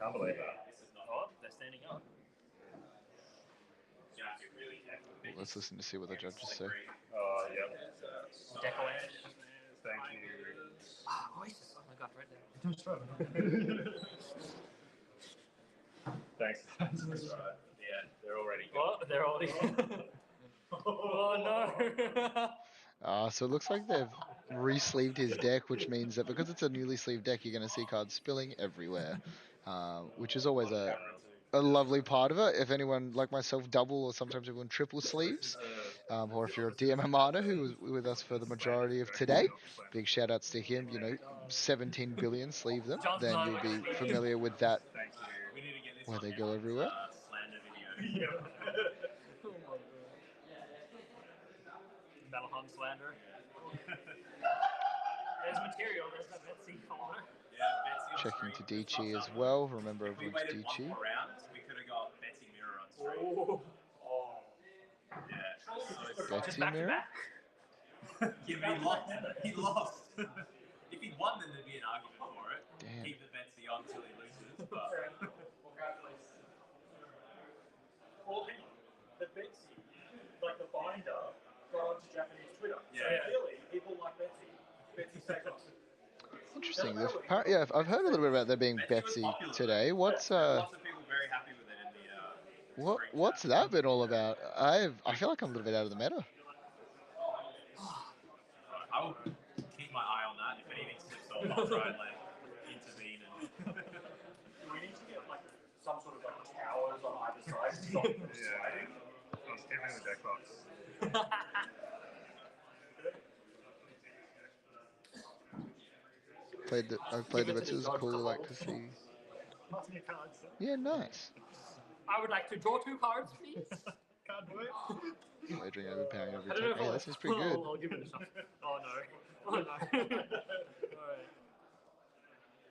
Can't believe that. Oh, they're standing up. Let's listen to see what the judges say. Oh, yep. Decollage. Thank you. Oasis. Oh my god, right there. Thanks. That's right. Yeah, they're already good. Oh, they're already. Oh no. So it looks like they've re-sleeved his deck, which means that because it's a newly sleeved deck, you're going to see cards spilling everywhere, which is always a lovely part of it. If anyone, like myself, double or sometimes everyone triple sleeves, or if you're a DM Armada who was with us for the majority of today, big shout outs to him, 17 billion sleeve them, then you'll be familiar with that, where they go everywhere. Battle Hunt Slander. There's material, there's that Betsy folder. Checking to DG as well. Remember, everyone's DG. We could have got Betsy Mirror on stream. Yeah. Betsy Mirror? Yeah, but he lost. If he won, then there'd be an argument for it. Damn. Keep the Betsy on until he loses. But... Well, the Betsy, like the binder, got onto Japanese Twitter. Yeah. So clearly, people like Betsy. Betsy Sakos. Interesting. Yeah, I've heard a little bit about there being Betsy today. What's Lots of people very happy with it in the. what's that been all about? I feel like I'm a little bit out of the meta. I will keep my eye on that. If anything slips off, I'll try and intervene and. We need to get like some sort of like towers on either side. To stop them sliding. I was keeping the deck box. I've played the Betsy. It was cool, like to see. Yeah, nice. I would like to draw 2 cards, please. Can't do it. Wagering overpowering every time. Hey, that seems pretty good. I'll give it a shot. Oh no. Oh no. Alright.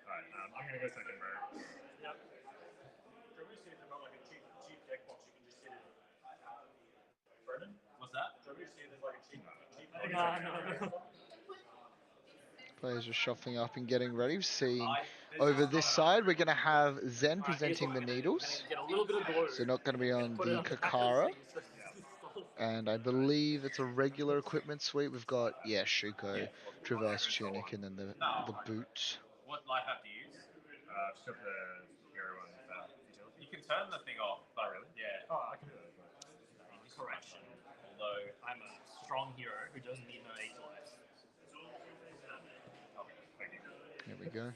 Alright, I'm gonna go second row. Yep. Can we see if they've got like a cheap deck box you can just sit in? No. Players are shuffling up and getting ready. Seeing over this side, we're going to have Zen presenting the needles. Get a little bit of glue. So not going to be on Put it the on the Kakara. back. And I believe it's a regular equipment suite. We've got, yeah, Shuko, Traverse Tunic, and then the boots. What life have to use? Just got the hero one. You can turn the thing off. Oh, really? Yeah. Oh, I can do it. Correction. Although I'm a strong hero who doesn't need no 8 lives. There we go.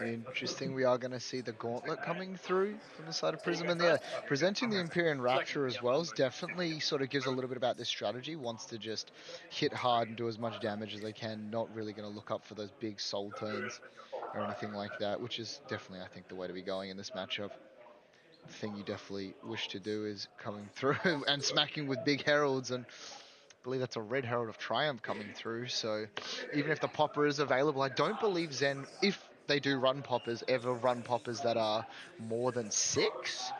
Interesting, we are going to see the gauntlet coming through from the side of Prism, and yeah, presenting the Empyrean Rapture as well is definitely sort of gives a little bit about this strategy. Wants to just hit hard and do as much damage as they can, not really going to look up for those big soul turns or anything like that, which is definitely, I think, the way to be going in this matchup. The thing you definitely wish to do is coming through and smacking with big heralds, and I believe that's a red Herald of Triumph coming through, so even if the popper is available, I don't believe Zen, if they do run poppers, ever run poppers that are more than 6.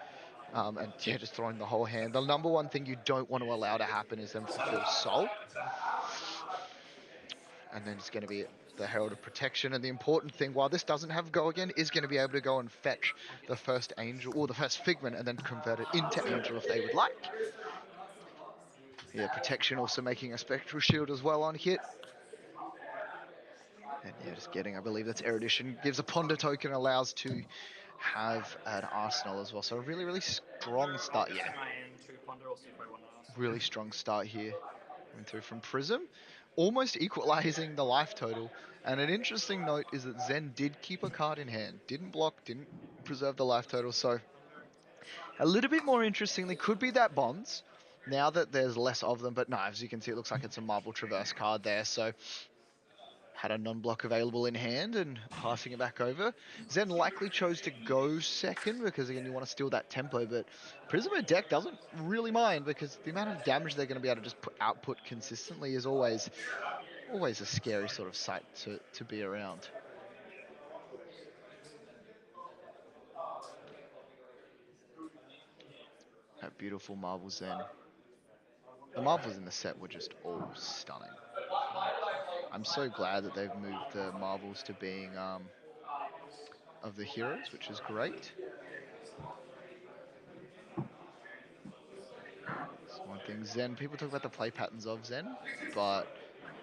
And yeah, just throwing the whole hand. The number one thing you don't want to allow to happen is them fulfill soul. And then it's going to be the Herald of Protection. And the important thing, while this doesn't have go again, is going to be able to go and fetch the first angel, or the first figment, and then convert it into angel if they would like. Yeah, Protection also making a Spectral Shield as well on hit. And yeah, just getting, I believe that's Erudition, gives a Ponder token, allows to have an Arsenal as well. So a really, really strong start, yeah. Really strong start here. Coming through from Prism. Almost equalizing the life total. And an interesting note is that Zen did keep a card in hand. Didn't block, didn't preserve the life total. So a little bit more interestingly, could be that Bonds. Now that there's less of them, but no, as you can see, it looks like it's a Marble Traverse card there. So had a non-block available in hand and passing it back over. Zen likely chose to go second because, again, you want to steal that tempo, but Prisma deck doesn't really mind because the amount of damage they're going to be able to just output consistently is always a scary sort of sight to be around. That beautiful marble Zen. The marbles in the set were just all stunning. I'm so glad that they've moved the marbles to being of the heroes, which is great. That's one thing. Zen, people talk about the play patterns of Zen, but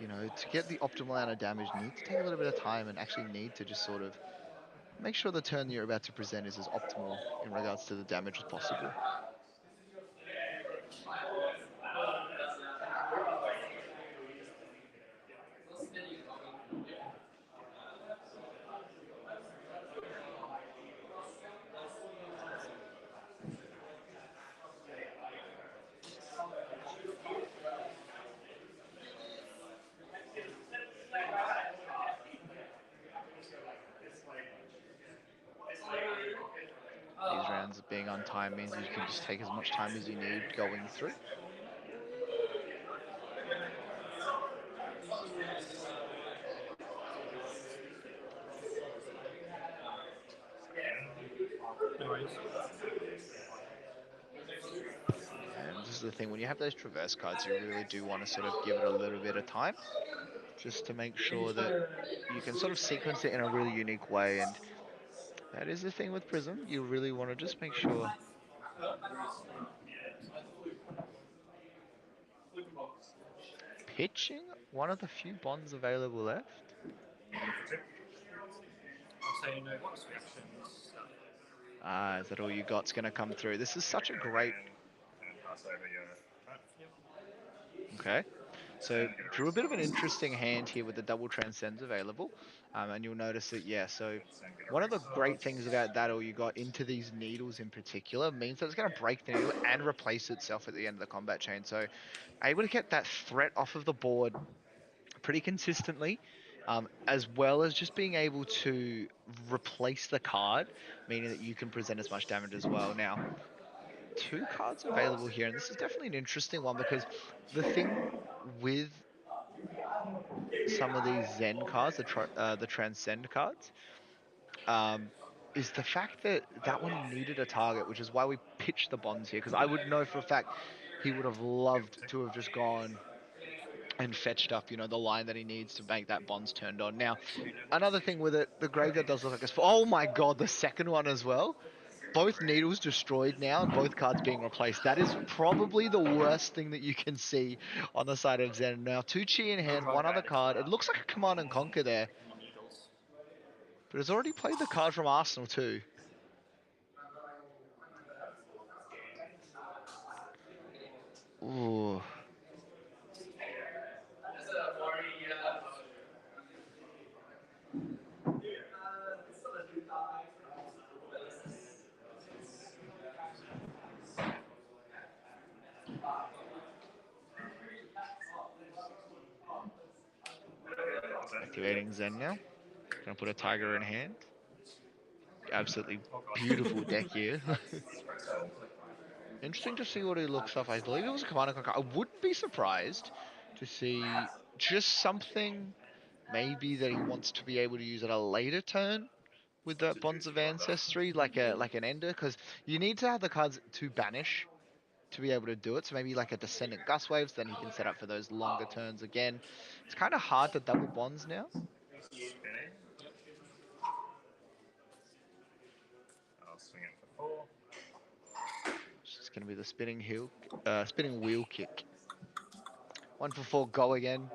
you know, to get the optimal amount of damage, you need to take a little bit of time and actually need to just sort of make sure the turn you're about to present is as optimal in regards to the damage as possible. These rounds being on time means you can just take as much time as you need going through. And this is the thing, when you have those traverse cards, you really do want to sort of give it a little bit of time just to make sure that you can sort of sequence it in a really unique way. And that is the thing with Prism. You really want to just make sure. Pitching, one of the few bonds available left. Ah, is that all you got's going to come through? This is such a great... Okay. So drew a bit of an interesting hand here with the double transcends available. And you'll notice that, yeah, so one of the great things about that all you got into these needles in particular means that it's going to break the needle and replace itself at the end of the combat chain. So able to get that threat off of the board pretty consistently, as well as just being able to replace the card, meaning that you can present as much damage as well. Now, 2 cards available here, and this is definitely an interesting one because the thing with some of these Zen cards, the Transcend cards, is the fact that that one needed a target, which is why we pitched the bonds here, because I would know for a fact he would have loved to have just gone and fetched up, you know, the line that he needs to make that bonds turned on. Now, another thing with it, the graveyard does look like a... Oh my god, the second one as well. Both needles destroyed now and both cards being replaced. That is probably the worst thing that you can see on the side of Zen. Now, 2 chi in hand, one other card. It looks like a Command and Conquer there. But it's already played the card from Arsenal too. Ooh. Activating Zen now. Gonna put a Tiger in hand. Absolutely beautiful deck here. Interesting to see what he looks up. I believe it was a Command and Conquer. I wouldn't be surprised to see just something maybe that he wants to be able to use at a later turn with the Bonds of Ancestry, like an Ender, because you need to have the cards to banish to be able to do it. So maybe like a Descendant Gust Waves, then he can set up for those longer turns again. It's kind of hard to double bonds now. I'll swing it for 4. It's going to be the spinning wheel kick. 1 for 4, go again.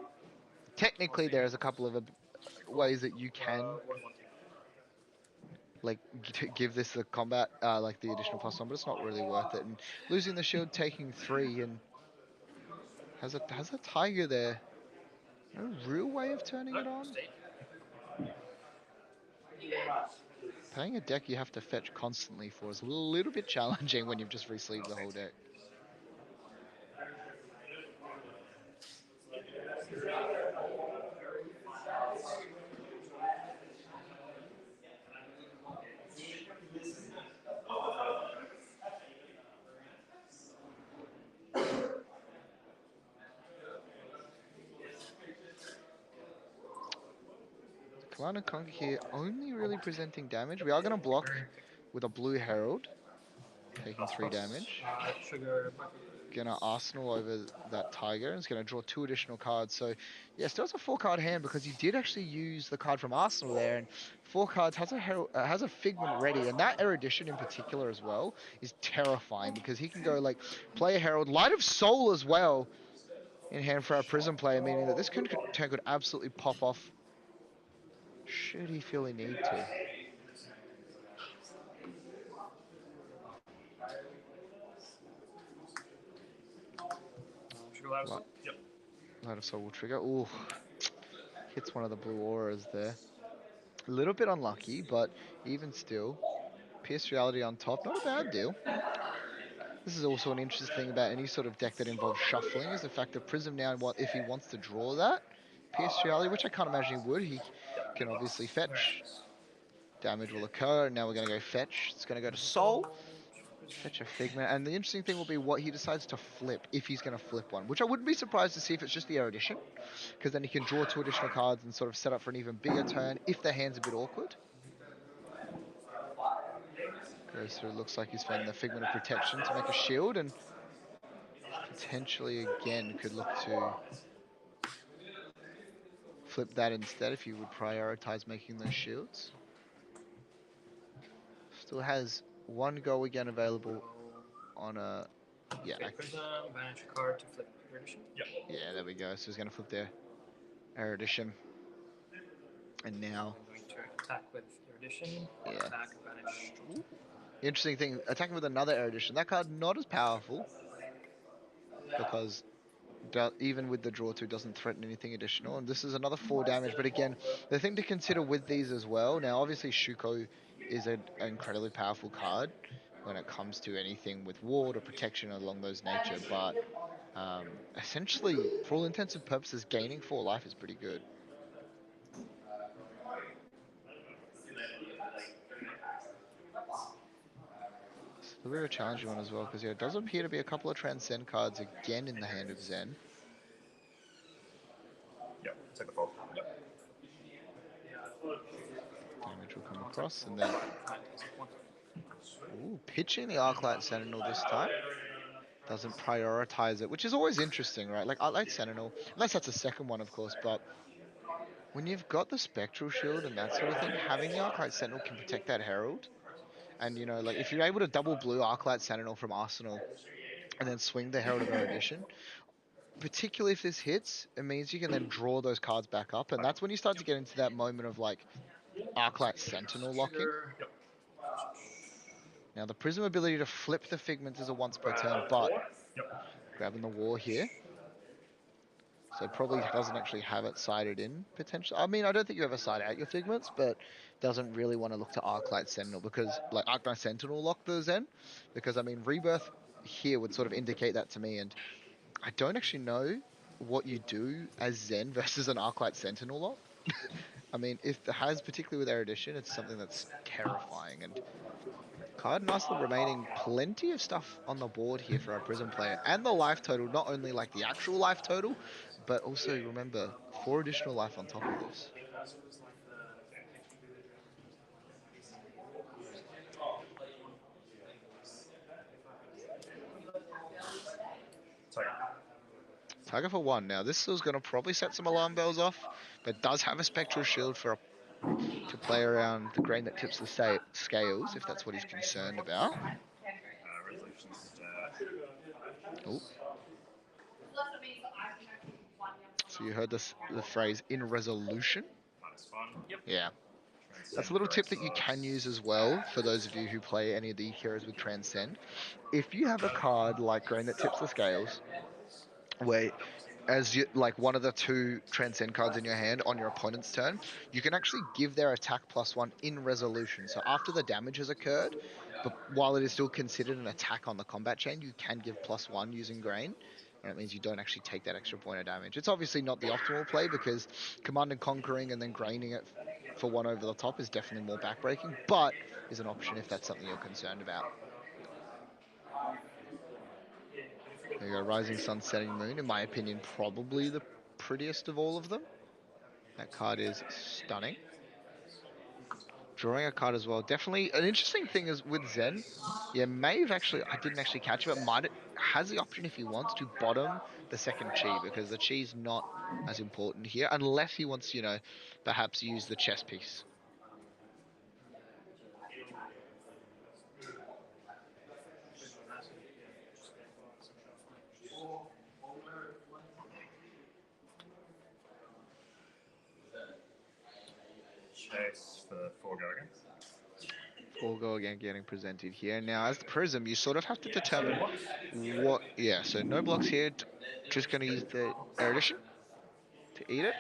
Technically, there's a couple of ways that you can like give this the combat, like the additional +1, but it's not really worth it. And losing the shield, taking 3, and has a Tiger there. No real way of turning it on. Playing a deck you have to fetch constantly for is a little bit challenging when you've just re-sleeved the whole deck. Command and Conquer here, only really presenting damage. We are going to block with a Blue Herald, taking 3 damage. Gonna Arsenal over that Tiger, and it's gonna draw 2 additional cards. So yeah, still has a 4-card hand because he did actually use the card from Arsenal there, and 4 cards has a has a Figment ready, and that Erudition in particular as well is terrifying because he can go like play a Herald, Light of Soul as well in hand for our Prism player, meaning that this turn could absolutely pop off should he feel he need to. Light of Soul will trigger. Ooh, hits one of the blue auras there. A little bit unlucky, but even still, Pierce Reality on top, not a bad deal. This is also an interesting thing about any sort of deck that involves shuffling, is the fact that Prism now, if he wants to draw that Pierce Reality, which I can't imagine he would, he can obviously fetch. Damage will occur, now we're going to go fetch. It's going to go to Soul. Fetch a Figment, and the interesting thing will be what he decides to flip, if he's going to flip one, which I wouldn't be surprised to see if it's just the Erudition, because then he can draw 2 additional cards and sort of set up for an even bigger turn if the hand's a bit awkward. Goes through, looks like he's found the Figment of Protection to make a shield, and potentially again could look to flip that instead if you would prioritize making those shields. Still has 1 go again available on a... Yeah, Banish a card to flip Erudition. Yeah, there we go. So he's going to flip their Erudition. And now... I'm going to attack with Erudition. Yeah. Attack, banish. Ooh. Interesting thing, attacking with another Erudition. That card not as powerful, because even with the draw 2 doesn't threaten anything additional, and this is another 4 damage. But again, the thing to consider with these as well, now obviously Shuko is an incredibly powerful card when it comes to anything with ward or protection along those nature, but essentially for all intents and purposes gaining 4 life is pretty good. It's a bit of a challenging one as well, because yeah, it does appear to be a couple of Transcend cards again in the hand of Zen. Yep, take the fall. Yep. Damage will come across, and then... Ooh, pitching the Arclight Sentinel this time. doesn't prioritize it, which is always interesting, right? Like Arclight Sentinel, unless that's a second one, of course, but when you've got the Spectral Shield and that sort of thing, having the Arclight Sentinel can protect that Herald. And, you know, like, if you're able to double blue Arclight Sentinel from Arsenal and then swing the Herald of Erudition, particularly if this hits, it means you can then draw those cards back up. And that's when you start to get into that moment of, like, Arclight Sentinel locking. Now, the Prism ability to flip the Figment is a once per turn, but grabbing the War here. So probably doesn't actually have it sided in, potentially. I mean, I don't think you ever side out your Figments, but doesn't really want to look to Arclight Sentinel because, like, Arclight Sentinel lock the Zen. Because, I mean, Rebirth here would sort of indicate that to me, and I don't actually know what you do as Zen versus an Arclight Sentinel lock. I mean, if it has, particularly with Erudition, it's something that's terrifying, and card nicely remaining plenty of stuff on the board here for our Prism player. And the life total, not only like the actual life total, but also remember 4 additional life on top of this. Tiger for 1. Now this is going to probably set some alarm bells off, but does have a Spectral Shield to play around the grain that tips the scales, if that's what he's concerned about. Ooh. So you heard the phrase "in resolution." Yeah. That's a little tip that you can use as well for those of you who play any of the heroes with Transcend. If you have a card like Grain that tips the scales, where as you, like one of the 2 Transcend cards in your hand on your opponent's turn, you can actually give their attack +1 in resolution. So after the damage has occurred, but while it is still considered an attack on the combat chain, you can give +1 using Grain. And it means you don't actually take that extra point of damage. It's obviously not the optimal play because Command and Conquering and then graining it for 1 over the top is definitely more backbreaking, but is an option if that's something you're concerned about. There you go, Rising Sun, Setting Moon, in my opinion, probably the prettiest of all of them. That card is stunning. Drawing a card as well. Definitely an interesting thing is with Zen, yeah, Maeve actually, I didn't actually catch it, but has the option if he wants to bottom the second Chi, because the Chi's not as important here, unless he wants, you know, perhaps use the chess piece. Chase for 4 go again. 4 go again getting presented here. Now, as the Prism, you sort of have to determine what... Yeah, so no blocks here. Just going to use the Erudition to eat it.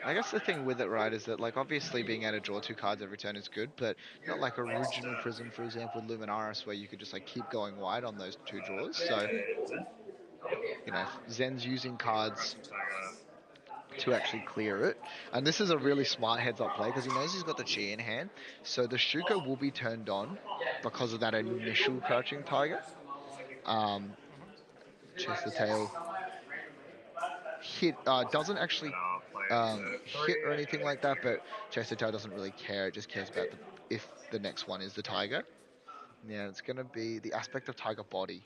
I guess the thing with it, right, is that, like, obviously being able to draw 2 cards every turn is good, but not like original Prism, for example, with Luminaris, where you could just, like, keep going wide on those 2 draws. So, you know, Zen's using cards to actually clear it. And this is a really smart heads-up play because he knows he's got the Chi in hand. So the Shuka will be turned on because of that initial Crouching Tiger. Chest the tail. Hit doesn't actually hit or anything like that, but Chest the tail doesn't really care. It just cares about if the next one is the Tiger. Yeah, it's going to be the aspect of Tiger Body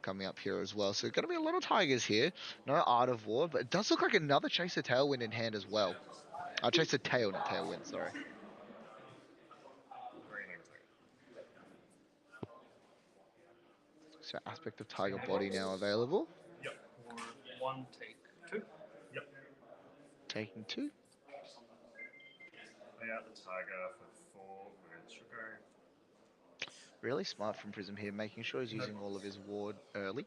coming up here as well. So going to be a lot of Tigers here. No Art of War, but it does look like another Chaser Tailwind in hand as well. Chaser Tail, not Tailwind, sorry. So aspect of Tiger Body now available. Yep. 1, take 2. Yep. Taking 2. Lay out the Tiger for 4 with Sugar. Really smart from Prism here, making sure he's using all of his ward early,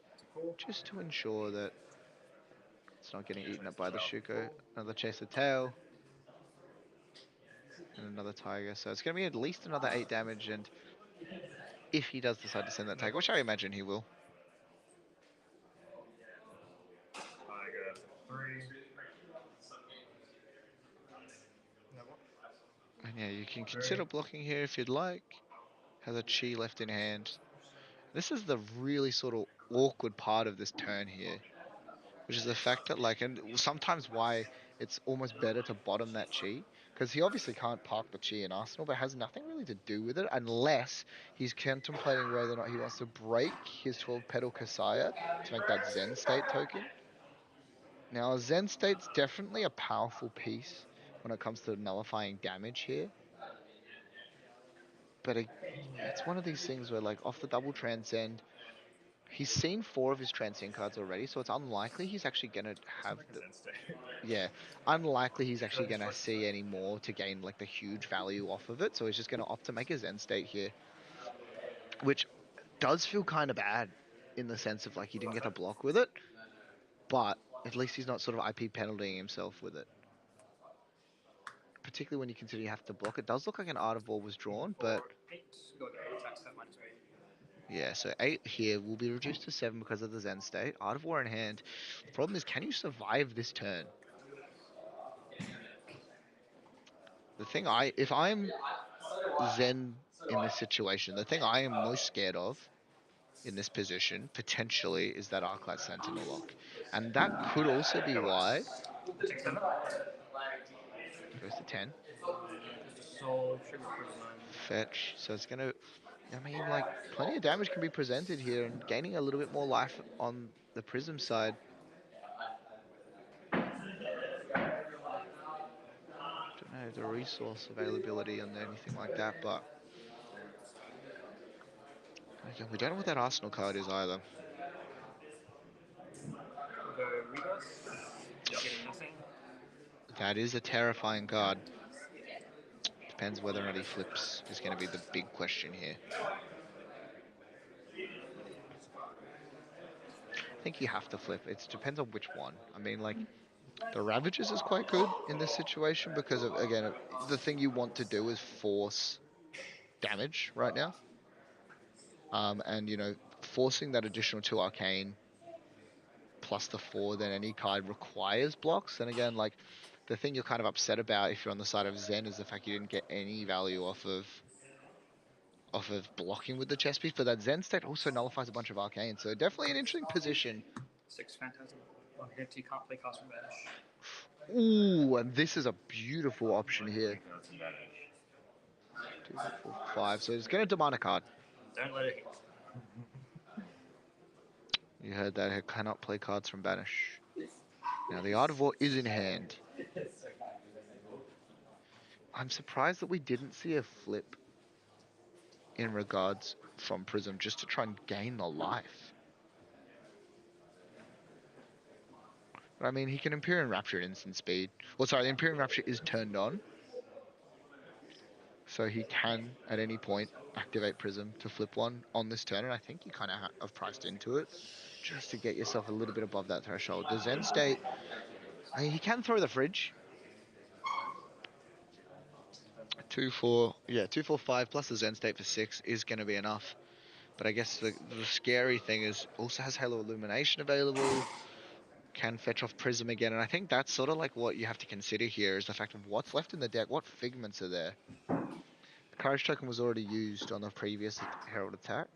just to ensure that it's not getting eaten up by the Shuko. Another Chaser Tail. And another Tiger. So it's going to be at least another 8 damage, and if he does decide to send that Tiger, which I imagine he will. Tiger for 3. And yeah, you can consider blocking here if you'd like. Has a Chi left in hand. This is the really sort of awkward part of this turn here, which is the fact that, like, and sometimes why it's almost better to bottom that Chi, Because he obviously can't park the Chi in Arsenal, but has nothing really to do with it unless he's contemplating whether or not he wants to break his 12 petal Kasaya to make that Zen State token. Now, Zen State's definitely a powerful piece when it comes to nullifying damage here. But it's one of these things where, like, off the double transcend, he's seen 4 of his transcend cards already, so it's unlikely he's actually going to have the... Yeah, unlikely he's actually going to see any more to gain, like, the huge value off of it, so he's just going to opt to make a Zen State here. Which does feel kind of bad in the sense of, like, he didn't get to block with it, but at least he's not sort of IP penaltying himself with it. Particularly when you consider you have to block. It does look like an Art of War was drawn, but... Yeah, so 8 here will be reduced to 7 because of the Zen State. Art of War in hand. The problem is, can you survive this turn? The thing if I'm Zen in this situation, the thing I am most scared of in this position, potentially, is that Arclight Sentinel lock. And that could also be why... Goes to 10. Fetch. So it's going to... I mean, like, plenty of damage can be presented here, and gaining a little bit more life on the Prism side. Don't know the resource availability and anything like that, but again, we don't know what that Arsenal card is either. That is a terrifying card. Depends whether or not he flips is going to be the big question here. I think you have to flip. It depends on which one. I mean, like, the Ravagers is quite good in this situation because, of, again, the thing you want to do is force damage right now. And, you know, forcing that additional 2 Arcane plus the 4, then any card requires blocks. And again, like, the thing you're kind of upset about if you're on the side of Zen is the fact you didn't get any value off of blocking with the chess piece, but that Zen State also nullifies a bunch of Arcane, so definitely an interesting position. 6 Phantasm. On hit, you can't play cast from Banish. Ooh, and this is a beautiful option here. 2, 4, 5, so it's going to demand a card. Don't let it hit. You heard that, it cannot play cards from Banish. Now, the Art of War is in hand. I'm surprised that we didn't see a flip in regards from Prism just to try and gain the life. But I mean, he can Empyrean Rapture at instant speed. Well, sorry, the Empyrean Rapture is turned on. So he can, at any point, activate Prism to flip one on this turn. And I think you kind of have priced into it just to get yourself a little bit above that threshold. The Zen State, I mean, he can throw the fridge. 2, 4, 5 plus the Zen State for 6 is going to be enough. But I guess the scary thing is also has Halo Illumination available, can fetch off Prism again, and I think that's sort of like what you have to consider here is the fact of what's left in the deck, what figments are there. The Courage token was already used on the previous Herald attack.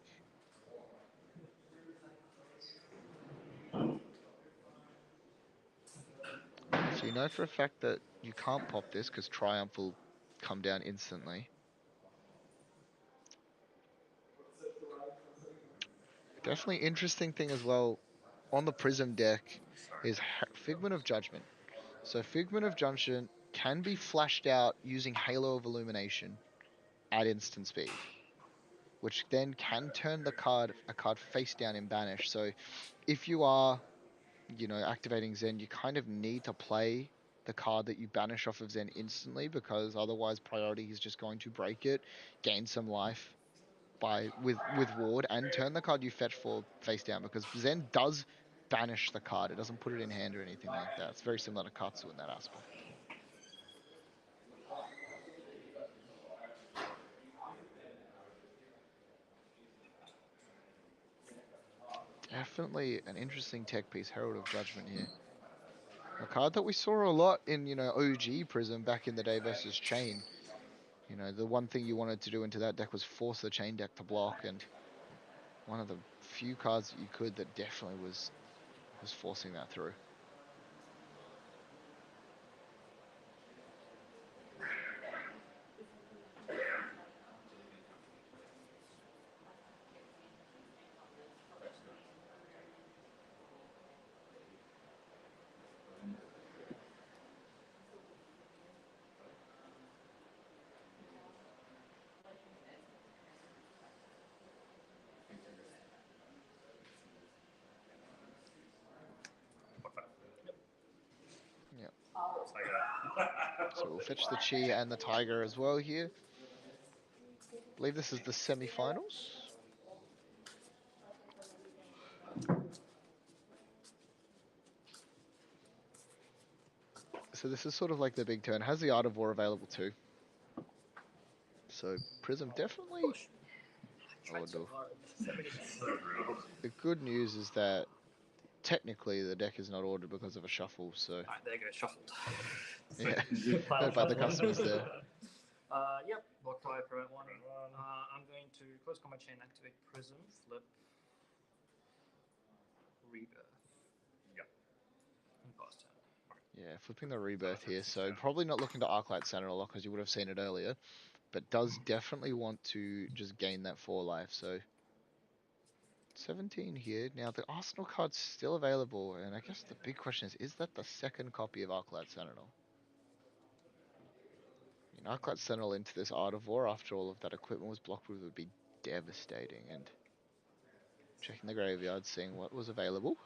So you know for a fact that you can't pop this because Triumph will come down instantly. Definitely interesting thing as well on the Prism deck is Figment of Judgment. So Figment of Judgment can be flashed out using Halo of Illumination at instant speed, which then can turn a card face down in Banish. So if you are, you know, activating Zen, you kind of need to play the card that you banish off of Zen instantly, because otherwise priority is just going to break it, gain some life with ward, and turn the card you fetch for face down, because Zen does banish the card. It doesn't put it in hand or anything like that. It's very similar to Katsu in that aspect. Definitely an interesting tech piece, Herald of Judgment here. A card that we saw a lot in, you know, OG Prism back in the day versus Chain. You know, the one thing you wanted to do into that deck was force the Chain deck to block, and one of the few cards that you could that definitely was forcing that through. So we'll fetch the Chi and the Tiger as well here. I believe this is the semi-finals. So this is sort of like the big turn. Has the Art of War available too. So Prism definitely. Oh no. The good news is that technically the deck is not ordered because of a shuffle. So. Alright, there you go, shuffled. Yeah. Heard by the customers there. Yep, block fire, prevent one. I'm going to close combat chain, activate Prism, flip, rebirth. Yep. And pass turn. Yeah, flipping the rebirth here, so probably not looking to Arclight Center a lot because you would have seen it earlier, but does definitely want to just gain that 4 life, so 17 here. Now the Arsenal card's still available, and I guess the big question is that the second copy of Arclight Sentinel? I mean, Arclight Sentinel into this Art of War after all of that equipment was blocked with would be devastating, and checking the graveyard, seeing what was available.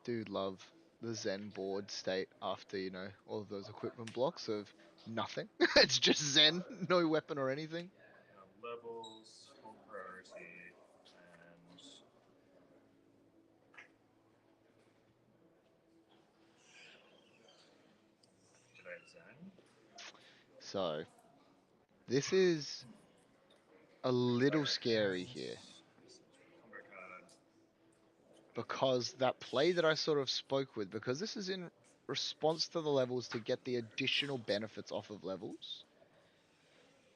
Do love the Zen board state after, you know, all of those equipment blocks of nothing. It's just Zen, no weapon or anything. Levels, full priority, and Zen. So, this is a little scary here. Because that play that I sort of spoke with, because this is in response to the levels to get the additional benefits off of levels,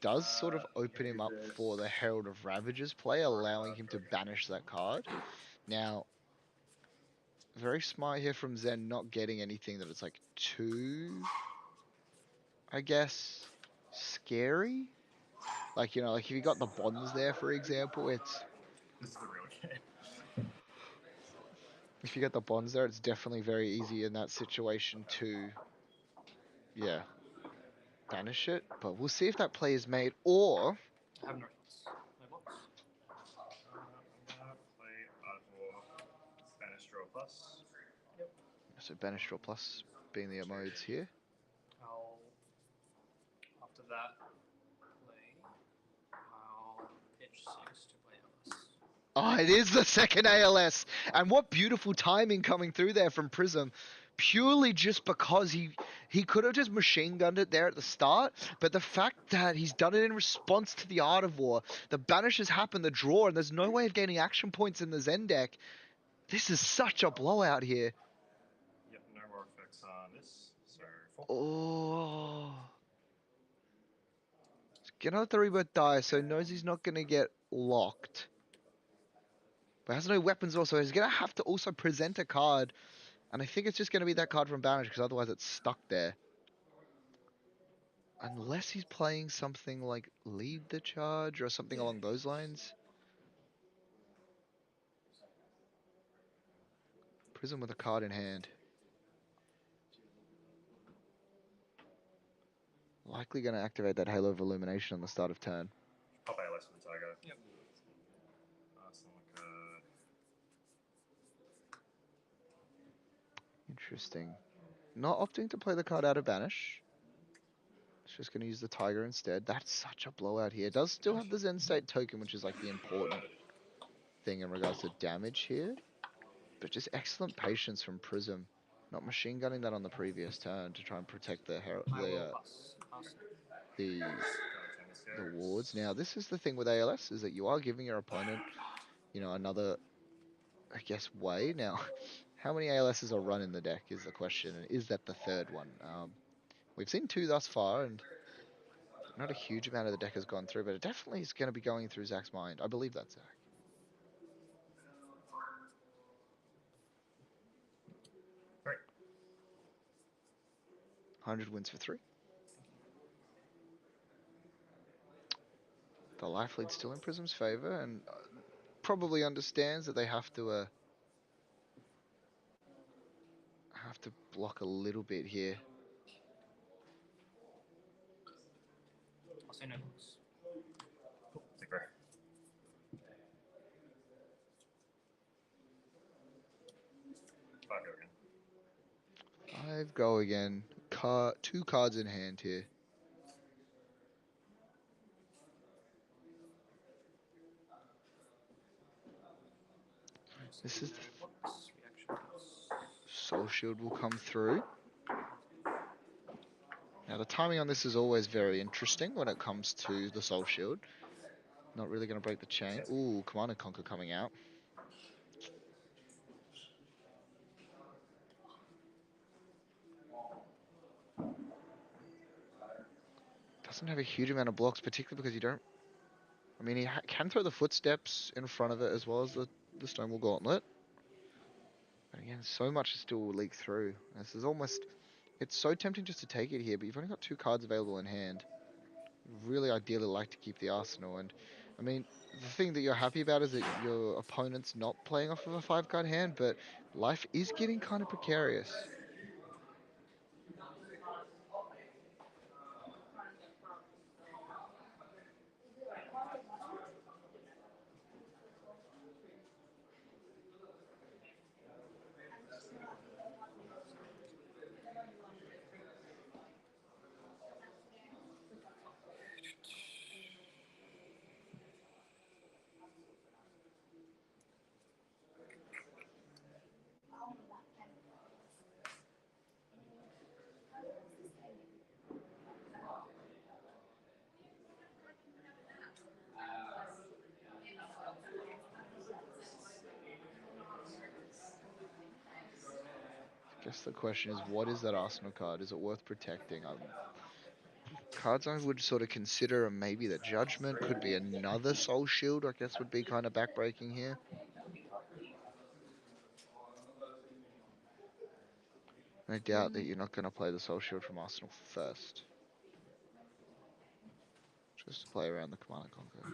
does sort of open him up for the Herald of Ravages play, allowing him to banish that card. Now, very smart here from Zen, not getting anything that is like too, I guess, scary. Like, you know, like if you got the bonds there, for example, it's... This is the real game. If you get the bonds there, it's definitely very easy in that situation to, yeah, banish it. But we'll see if that play is made, or... I have no shots. No blocks. I'm gonna play Art of War, Spanish Draw Plus. Yep. So banish draw plus being the modes here. I'll, after that play, I'll pitch 6 to play Ellis. Oh, it is the second ALS. And what beautiful timing coming through there from Prism. Purely just because he could have just machine gunned it there at the start, but the fact that he's done it in response to the Art of War, the banish has happened, the draw, and there's no way of gaining action points in the Zen deck. This is such a blowout here. Yep, no more effects on this, so 4. Oh. He's gonna let the rebirth die, so knows he's not gonna get locked. But has no weapons also. He's going to have to also present a card. And I think it's just going to be that card from Banish, because otherwise it's stuck there. Unless he's playing something like Lead the Charge or something along those lines. Prism with a card in hand. Likely going to activate that Halo of Illumination on the start of turn. Pop ALS for the Tiger. Yep. Arsenal card. Interesting. Not opting to play the card out of Banish. It's just going to use the Tiger instead. That's such a blowout here. It does still have the Zen State token, which is like the important thing in regards to damage here. But just excellent patience from Prism. Not machine gunning that on the previous turn to try and protect the wards. Now, this is the thing with ALS, is that you are giving your opponent, you know, another, I guess, way. Now, how many ALSs are run in the deck is the question, and is that the third one? We've seen 2 thus far, and not a huge amount of the deck has gone through, but it definitely is going to be going through Zach's mind. I believe that's Zach. Right. 100 wins for 3. The life lead's still in Prism's favor, and probably understands that they have to have to block a little bit here. I'll say no books. Cool. Take right. 5 go again. 5 go again. 2 cards in hand here. This is Soul Shield will come through. Now the timing on this is always very interesting when it comes to the Soul Shield. Not really going to break the chain. Ooh, Command and Conquer coming out. Doesn't have a huge amount of blocks, particularly because you don't... I mean, he can throw the Footsteps in front of it as well as the Stonewall Gauntlet. But again, so much is still leak through. This is almost... It's so tempting just to take it here, but you've only got 2 cards available in hand. Really ideally like to keep the arsenal, and I mean, the thing that you're happy about is that your opponent's not playing off of a 5-card hand, but life is getting kind of precarious. I guess the question is, what is that arsenal card? Is it worth protecting? Cards I would sort of consider are maybe the Judgment, could be another Soul Shield, I guess would be kind of backbreaking here. I doubt that you're not going to play the Soul Shield from Arsenal first. Just to play around the Command and Conquer.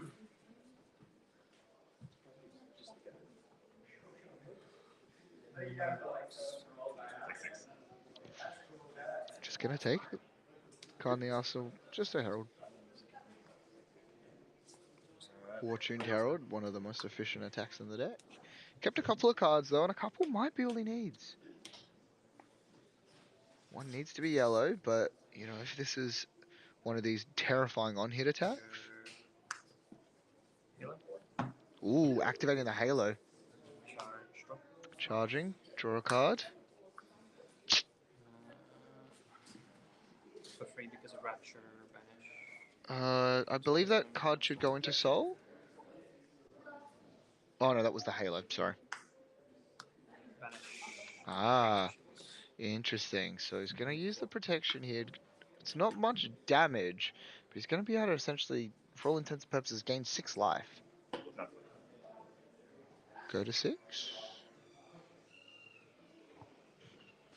Just going to take it. Card in the Arsenal, just a Herald. Fortuned Herald, one of the most efficient attacks in the deck. Kept a couple of cards though, and a couple might be all he needs. One needs to be yellow, but you know, if this is one of these terrifying on-hit attacks. Ooh, activating the Halo. Charging, draw a card. For free because of Rapture, Banish. I believe that card should go into Soul. Oh no, that was the Halo, sorry. Banish. Ah, interesting. So he's going to use the protection here. It's not much damage, but he's going to be able to essentially, for all intents and purposes, gain 6 life. Go to 6.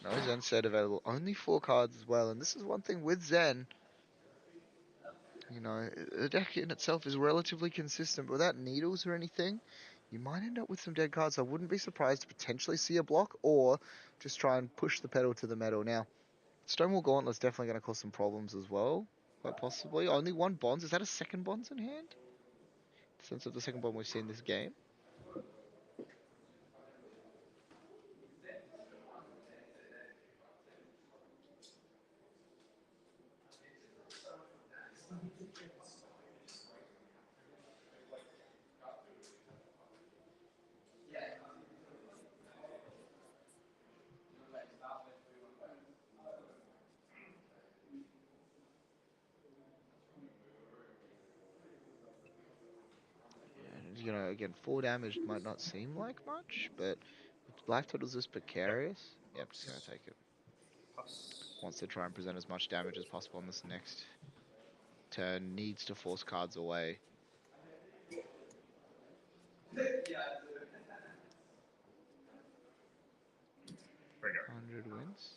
No Zen set available. Only 4 cards as well. And this is one thing with Zen. You know, the deck in itself is relatively consistent, but without needles or anything, you might end up with some dead cards. I wouldn't be surprised to potentially see a block or just try and push the pedal to the metal. Now, Stonewall Gauntlet's definitely going to cause some problems as well. Quite possibly. Only 1 Bonds. Is that a second Bonds in hand? Sense of the second Bond we've seen this game. You know, again, 4 damage might not seem like much, but life total's this precarious. Yeah, I'm just going to take it. Wants to try and present as much damage as possible on this next turn. Needs to force cards away. 100 wins.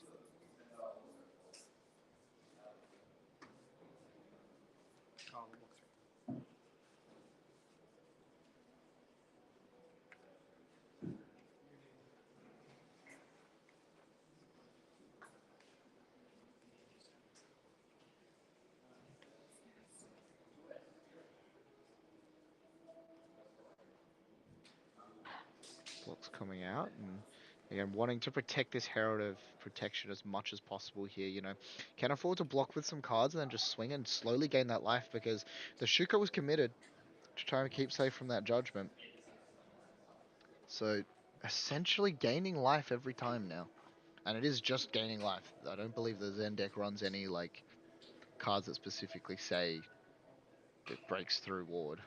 Blocks coming out, and again, wanting to protect this Herald of Protection as much as possible here, you know. Can afford to block with some cards and then just swing and slowly gain that life, because the Shuka was committed to try and keep safe from that Judgment. So, essentially gaining life every time now. And it is just gaining life. I don't believe the Zen deck runs any, like, cards that specifically say it breaks through ward.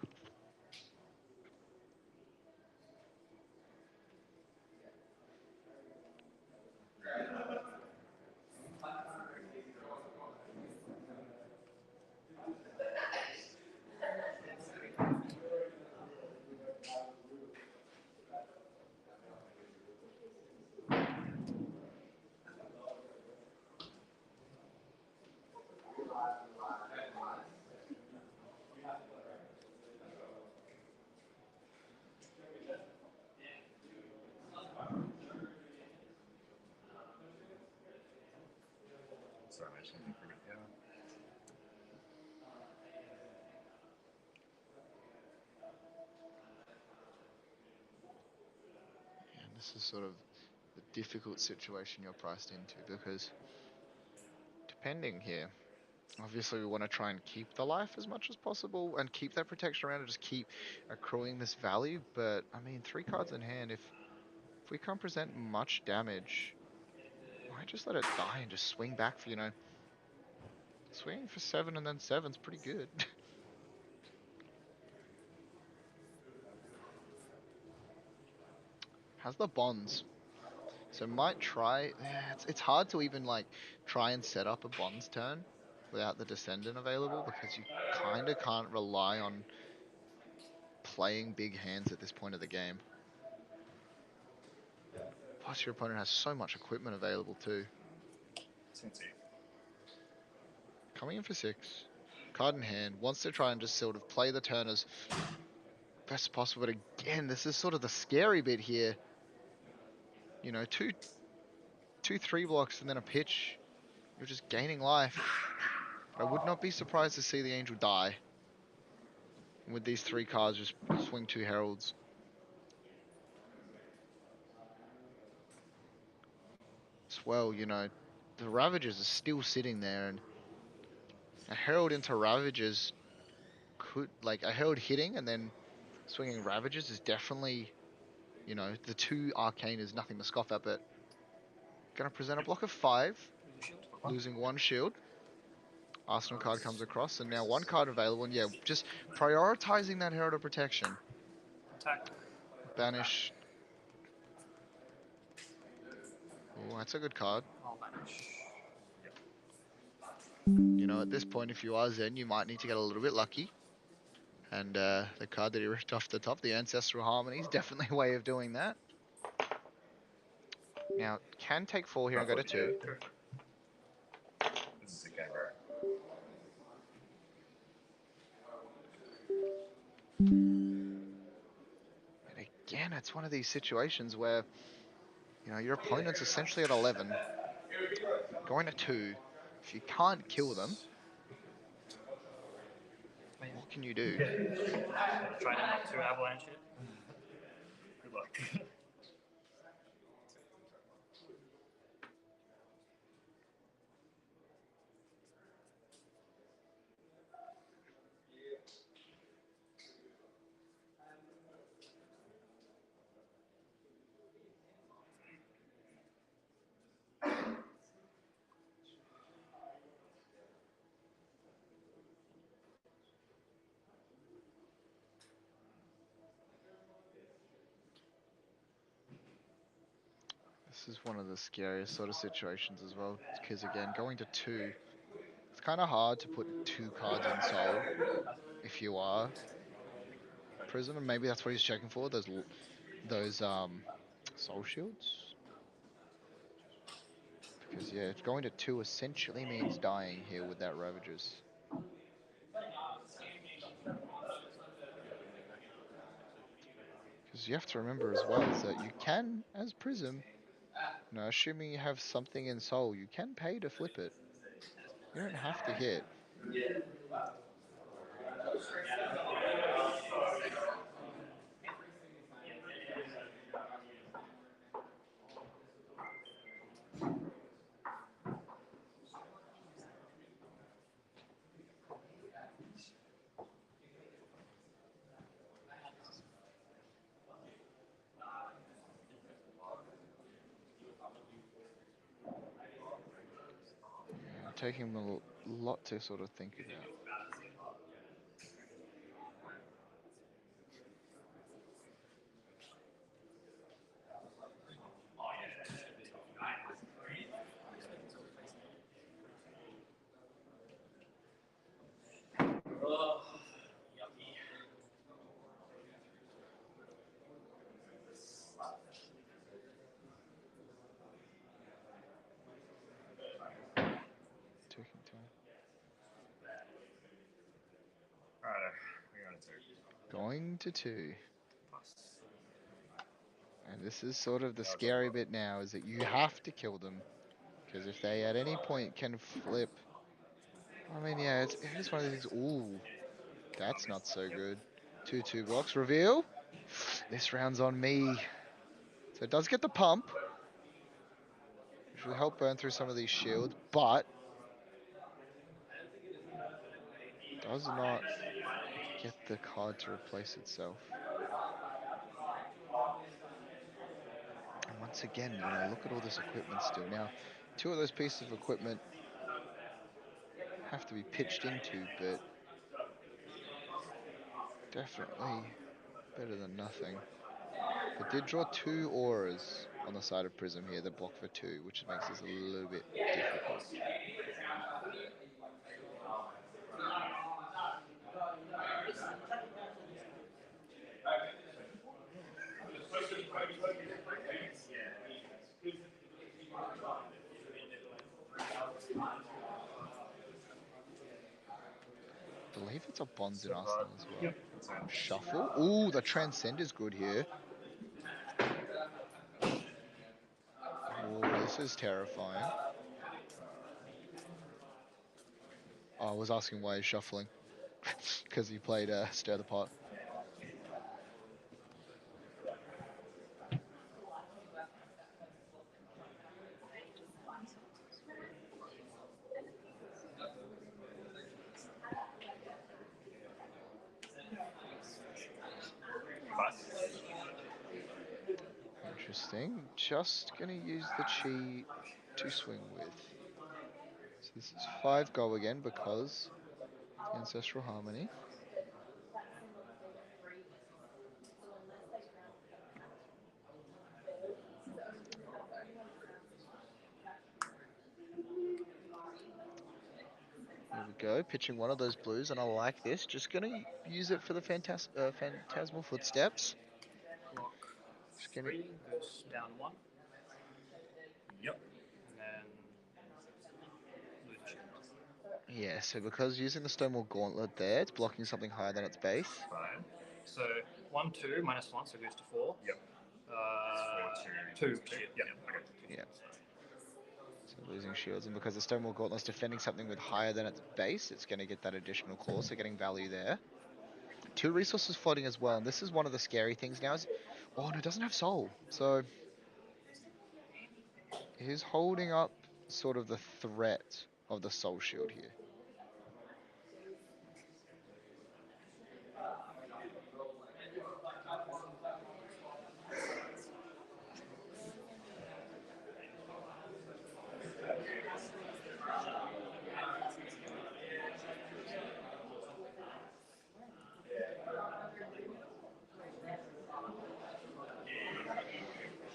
And this is sort of the difficult situation you're priced into, because depending here, obviously we want to try and keep the life as much as possible and keep that protection around and just keep accruing this value, but I mean, 3 cards in hand, if we can't present much damage, why just let it die and just swing back for, you know, swinging for 7 and then 7's pretty good. Has the bonds, so might try, it's hard to even like try and set up a bonds turn without the Descendant available, because you kind of can't rely on playing big hands at this point of the game. Plus your opponent has so much equipment available too. Coming in for 6, card in hand, wants to try and just sort of play the turn as best possible, but again, this is sort of the scary bit here. You know, two 3 blocks and then a pitch, you're just gaining life. I would not be surprised to see the Angel die. And with these 3 cards, just swing 2 Heralds. As well, you know, the Ravagers are still sitting there, and a Herald into Ravagers could, like, a Herald hitting and then swinging Ravagers is definitely, you know, the 2 Arcane is nothing to scoff at, but gonna present a block of 5, losing 1 shield. Arsenal card comes across, and now 1 card available, and yeah, just prioritizing that Herald of Protection. Attack. Banish. Oh, that's a good card. I'll banish. You know, at this point, if you are Zen, you might need to get a little bit lucky. And the card that he ripped off the top, the Ancestral Harmony, is definitely a way of doing that. Now, can take 4 here and go to 2. This is a game, bro. And again, it's one of these situations where, you know, your opponent's essentially at 11, going to 2. If you can't kill them, what can you do? Try not to avalanche it. Good luck. This is one of the scariest sort of situations as well, because again, going to 2, it's kind of hard to put 2 cards in Soul if you are Prism, and maybe that's what he's checking for, those Soul Shields. Because yeah, going to 2 essentially means dying here with that Ravagers. Because you have to remember as well is that you can, as Prism, you know, assuming you have something in Soul, you can pay to flip it. You don't have to hit. taking him a lot to sort of think about. Taking time. Alright, we're going to 2. Going to 2. And this is sort of the scary bit now, is that you have to kill them. Because if they at any point can flip... I mean, yeah, it is one of these things... Ooh, that's not so good. 2-2 blocks. Reveal. This round's on me. So it does get the pump, which will help burn through some of these shields, but does not get the card to replace itself. And once again, you know, look at all this equipment still. Now, 2 of those pieces of equipment have to be pitched into, but definitely better than nothing. But did draw 2 auras on the side of Prism here that block for 2, which makes this a little bit difficult. I believe it's a Bonds in Arsenal as well. Shuffle. Ooh, the Transcend is good here. Oh, this is terrifying. Oh, I was asking why he's shuffling. Because he played Stir the Pot. Interesting. Just gonna use the chi to swing with. So this is 5 go again because the Ancestral Harmony. There we go, pitching one of those blues, and I like this. Just gonna use it for the Phantasmal Footsteps. Just gonna... 3 goes down 1. Yep. And then lose a shield. Yeah, so because using the Stonewall Gauntlet there, it's blocking something higher than its base. Fine. So 1, 2, minus 1, so it goes to 4. Yep. 2. Yep. Okay. Yeah. So losing shields, and because the Stonewall Gauntlet's defending something with higher than its base, it's going to get that additional claw, so getting value there. 2 resources floating as well, and this is one of the scary things now. Is, oh, no, it doesn't have soul, so he's holding up sort of the threat of the soul shield here.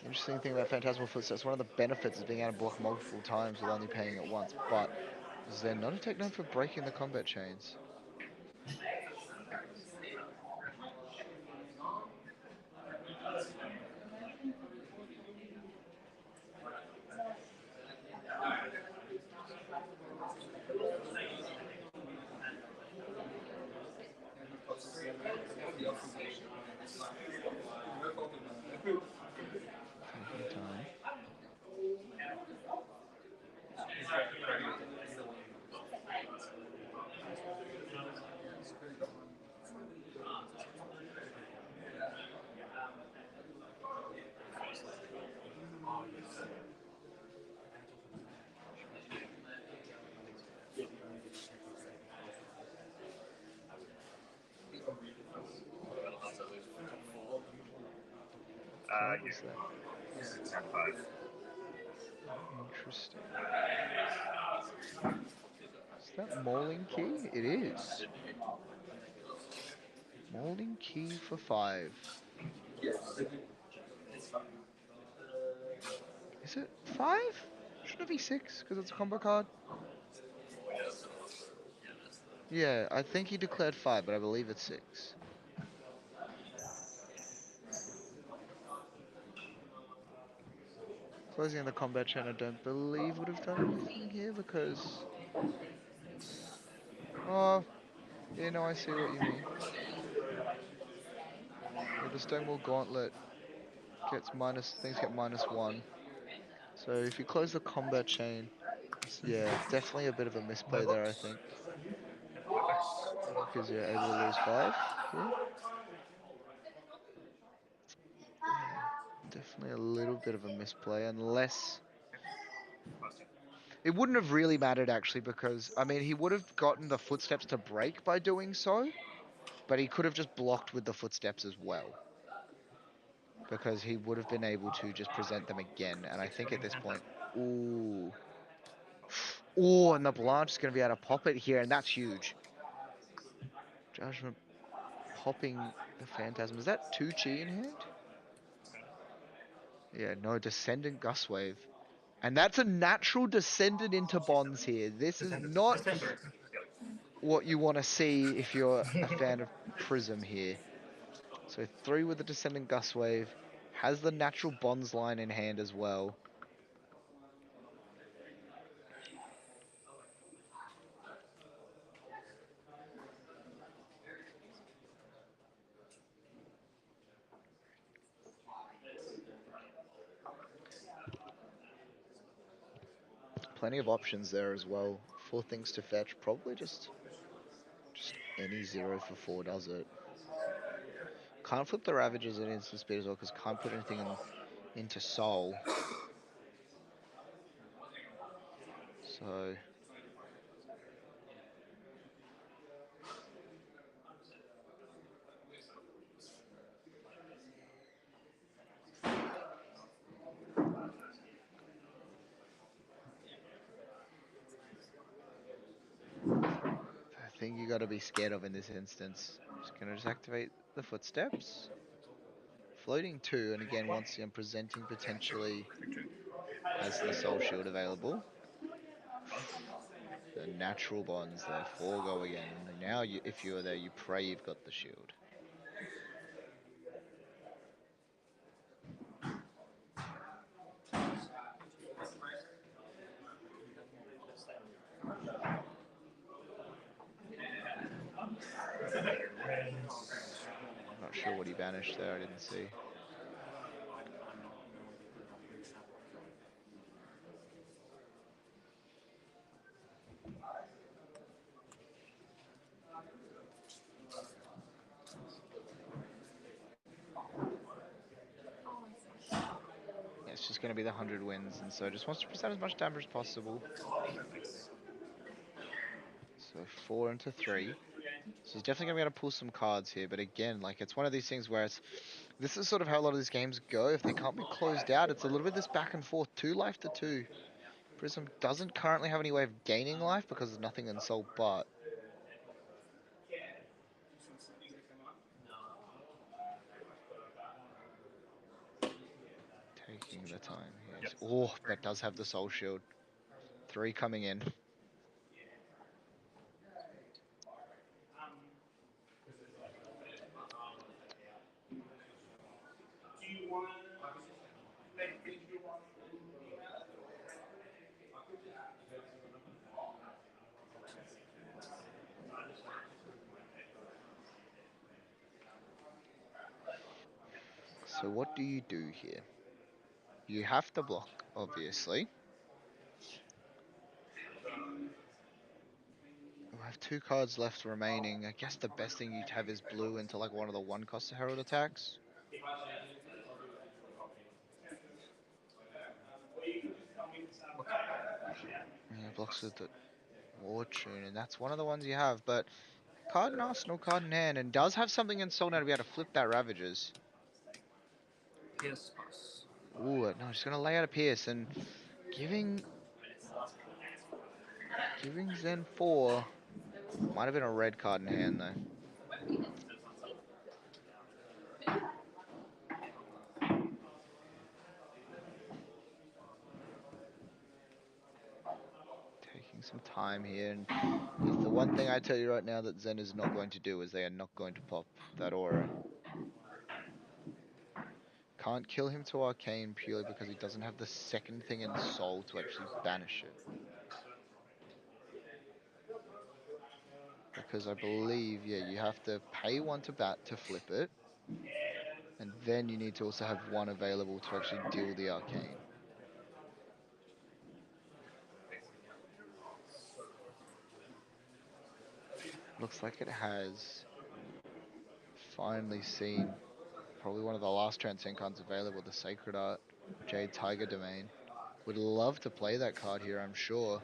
Interesting thing about Phantasmal Footsteps, one of the benefits is being able to block multiple times with only paying it once, but is there not a tech known for breaking the combat chains? Taking time. What was that? This is 10-5. Interesting. Is that Mauling Key? It is. Mauling Key for 5. Is it 5? Shouldn't it be 6 because it's a combo card? Yeah, I think he declared 5, but I believe it's 6. Closing the combat chain, I don't believe would have done anything here because... Oh, yeah, no, I see what you mean. Yeah, the Stonewall Gauntlet gets things get -1. So if you close the combat chain, yeah, definitely a bit of a misplay there, I think. Because you're able to lose 5 here. Yeah, definitely a little bit of a misplay, unless... It wouldn't have really mattered, actually, because, I mean, he would have gotten the footsteps to break by doing so, but he could have just blocked with the footsteps as well. Because he would have been able to just present them again, and I think at this point... Ooh. Oh, and the Blanche is going to be able to pop it here, and that's huge. Judgment popping the Phantasm. Is that 2 chi in hand? Yeah, no, Descendant Gustwave. And that's a natural Descendant into Bonds here. This is not what you want to see if you're a fan of Prism here. So 3 with the Descendant Gustwave. Has the natural Bonds line in hand as well. Plenty of options there as well. 4 things to fetch. Probably just any 0 for 4 does it. Can't flip the Ravages at instant speed as well because can't put anything into Soul. So... The thing you gotta be scared of in this instance. Just gonna activate the footsteps. Floating 2, and again, once I'm presenting potentially has the soul shield available. The natural bonds there, 4 go again. And now if you're there, you pray you've got the shield. I'm not sure what he banished there, I didn't see. Yeah, it's just going to be the 100 wins, and so just wants to present as much damage as possible. So 4 into 3. So he's definitely going to be able to pull some cards here, but again, like, it's one of these things where this is sort of how a lot of these games go. If they can't be closed out, it's a little bit this back and forth. 2 life to 2. Prism doesn't currently have any way of gaining life because there's nothing in Soul, but... Taking the time here. Oh, that does have the Soul Shield. 3 coming in. So what do you do here? You have to block, obviously. We have 2 cards left remaining. I guess the best thing you'd have is blue into like one of the 1-cost Herald attacks. Yeah, blocks with the War Tune, and that's one of the ones you have, but card in Arsenal, card in hand, and does have something in Soul now to be able to flip that Ravages. Yes. Ooh, no, just gonna lay out a Pierce, and Giving Zen 4 might have been a red card in hand though. Taking some time here, and if the one thing I tell you right now that Zen is not going to do is they are not going to pop that aura. Can't kill him to Arcane purely because he doesn't have the second thing in Soul to actually banish it. Because I believe, yeah, you have to pay one to bat to flip it. And then you need to also have one available to actually deal the Arcane. Looks like it has finally seen probably one of the last Transcend cards available, the Sacred Art, Jade Tiger Domain. Would love to play that card here, I'm sure.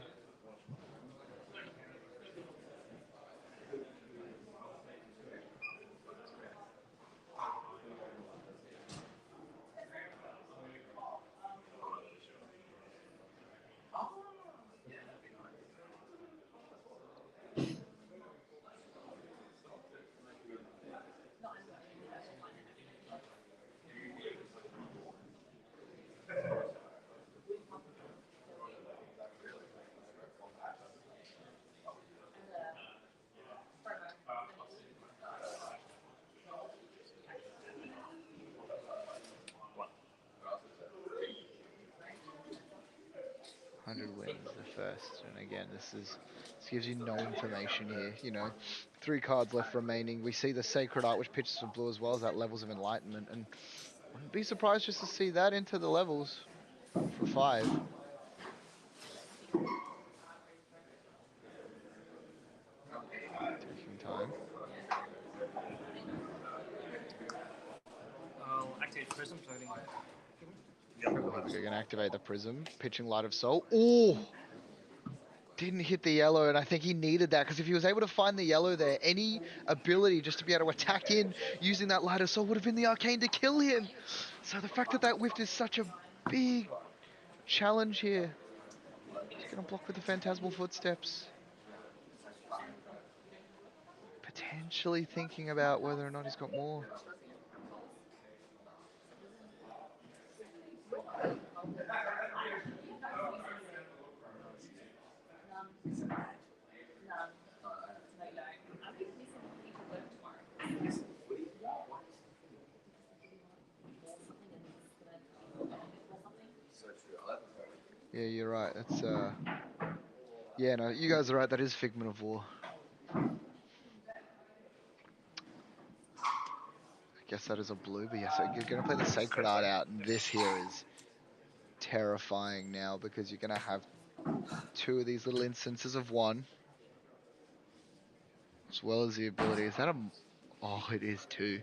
Wins the first, and again, this gives you no information here. You know, 3 cards left remaining. We see the Sacred Art, which pitches for blue as well as that Levels of Enlightenment, and wouldn't be surprised just to see that into the levels for 5. Taking time. I'll activate Prism floating. Oh, here we go. Gonna activate the Prism. Pitching Light of Soul. Oh! Didn't hit the yellow, and I think he needed that, because if he was able to find the yellow there, any ability just to be able to attack in using that Light of Soul would have been the Arcane to kill him. So the fact that that whiffed is such a big challenge here. He's gonna block with the Phantasmal Footsteps. Potentially thinking about whether or not he's got more. Yeah, you're right. That's yeah, no, you guys are right. That is Figment of War. I guess that is a blue, but yes, you're gonna play the Sacred Art out, and this here is terrifying now because you're gonna have 2 of these little instances of 1, as well as the ability. Is that a? Oh, it is 2.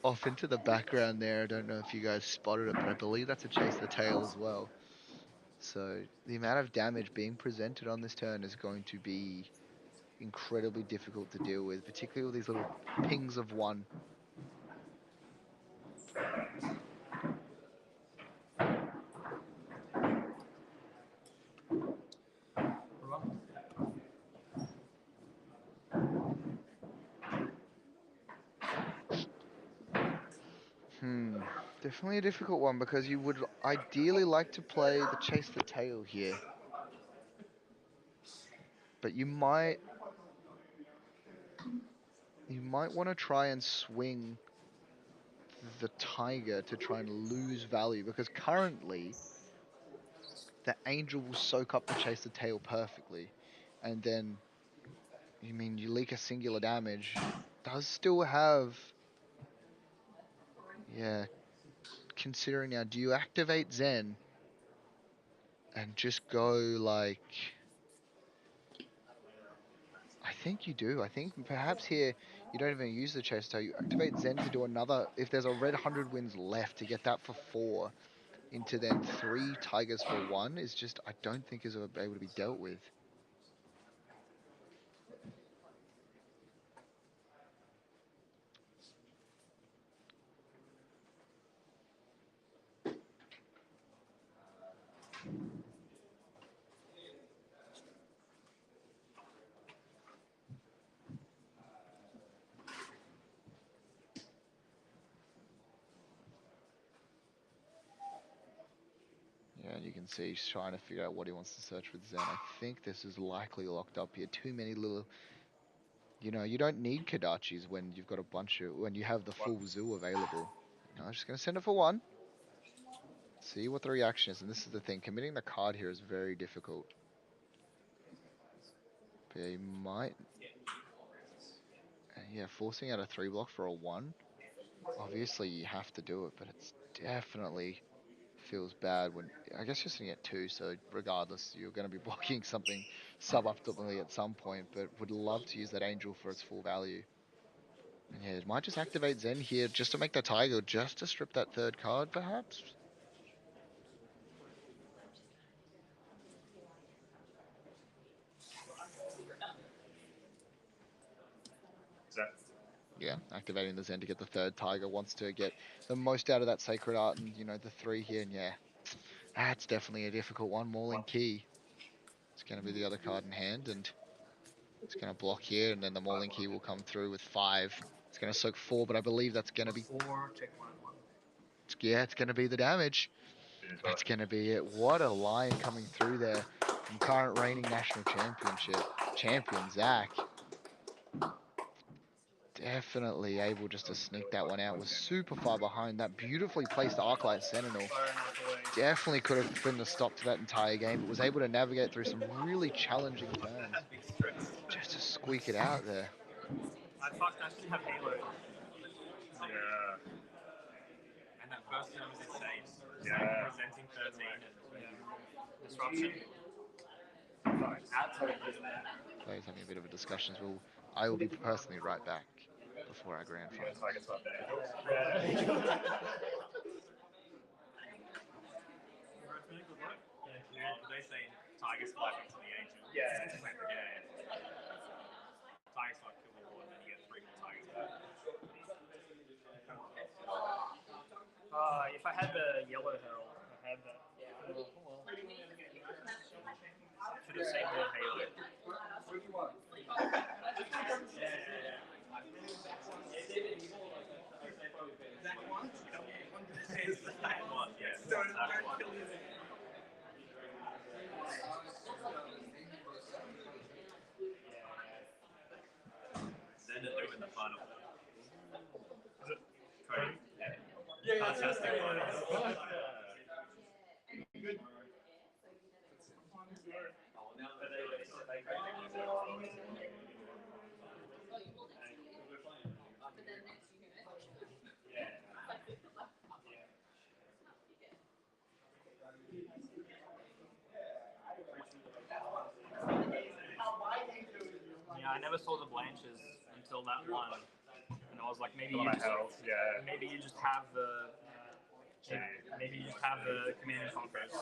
Off into the background there. I don't know if you guys spotted it, but I believe that's a Chase the Tail as well. So the amount of damage being presented on this turn is going to be incredibly difficult to deal with, particularly with these little pings of 1. Definitely a difficult one, because you would ideally like to play the Chase the Tail here. But you might want to try and swing the Tiger to try and lose value, because currently the Angel will soak up the Chase the Tail perfectly. And then, you leak a singular damage. Does still have... Yeah. Considering now, do you activate Zen and just go like... I think you do. I think perhaps here you don't even use the Chase Tail. You activate Zen to do another... If there's a red 100 wins left, to get that for 4 into then 3 Tigers for 1 is just... I don't think is able to be dealt with. And you can see he's trying to figure out what he wants to search with Zen. I think this is likely locked up here. Too many little... You know, you don't need Kodachis when you've got a bunch of... When you have the full zoo available. No, I'm just going to send it for one. See what the reaction is. And this is the thing. Committing the card here is very difficult. But yeah, he might... Yeah, forcing out a 3-block for a 1. Obviously, you have to do it, but it's definitely feels bad when... I guess you're sitting at 2, so regardless, you're going to be blocking something suboptimally at some point, but would love to use that Angel for its full value. And yeah, it might just activate Zen here just to make the Tiger, just to strip that 3rd card, perhaps? Yeah, activating the Zen to get the 3rd Tiger, wants to get the most out of that Sacred Art and, you know, the 3 here, and yeah, that's definitely a difficult one. Mauling Key. It's going to be the other card in hand, and it's going to block here, and then the Mauling Key will come through with 5. It's going to soak 4, but I believe that's going to be... 4, check 1 and 1. Yeah, it's going to be the damage. That's going to be it. What a line coming through there from current reigning national champion Zach. Definitely able just to sneak that one out. Was super far behind. That beautifully placed Arclight Sentinel. Definitely could have been the stop to that entire game, but was able to navigate through some really challenging turns. Just to squeak it out there. I actually have Halo. Yeah. And that first turn was insane. Yeah. Presenting 13 and disruption. Players having a bit of a discussion as well. I will be personally right back before our grand final. They say Tigers fly into the Angel. Yeah. Tigers like kill the ward and then you get 3 more Tigers back. If I had the yellow herald, I had that. Should have seen more Halo. Then to do in the final. Is it Cody? Yeah. Fantastic finals. Good. Yeah, I never saw the blanches until that one, and I was like, maybe maybe you just have the command and conquers.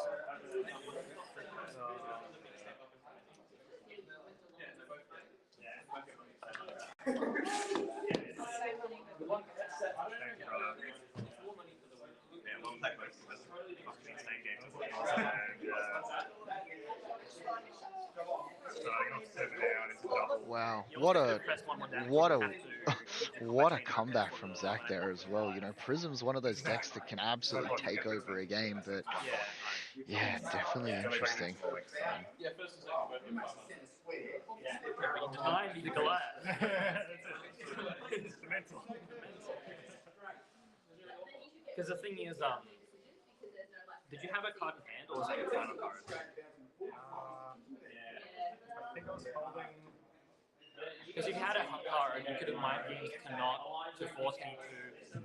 Wow, what a comeback from Zach there as well. You know, Prism's one of those decks that can absolutely take over a game, but yeah, definitely interesting. Because the thing is, did you have a card in hand or was it your final card? I think I was holding. Because if you had a card, you could have mind games to force me to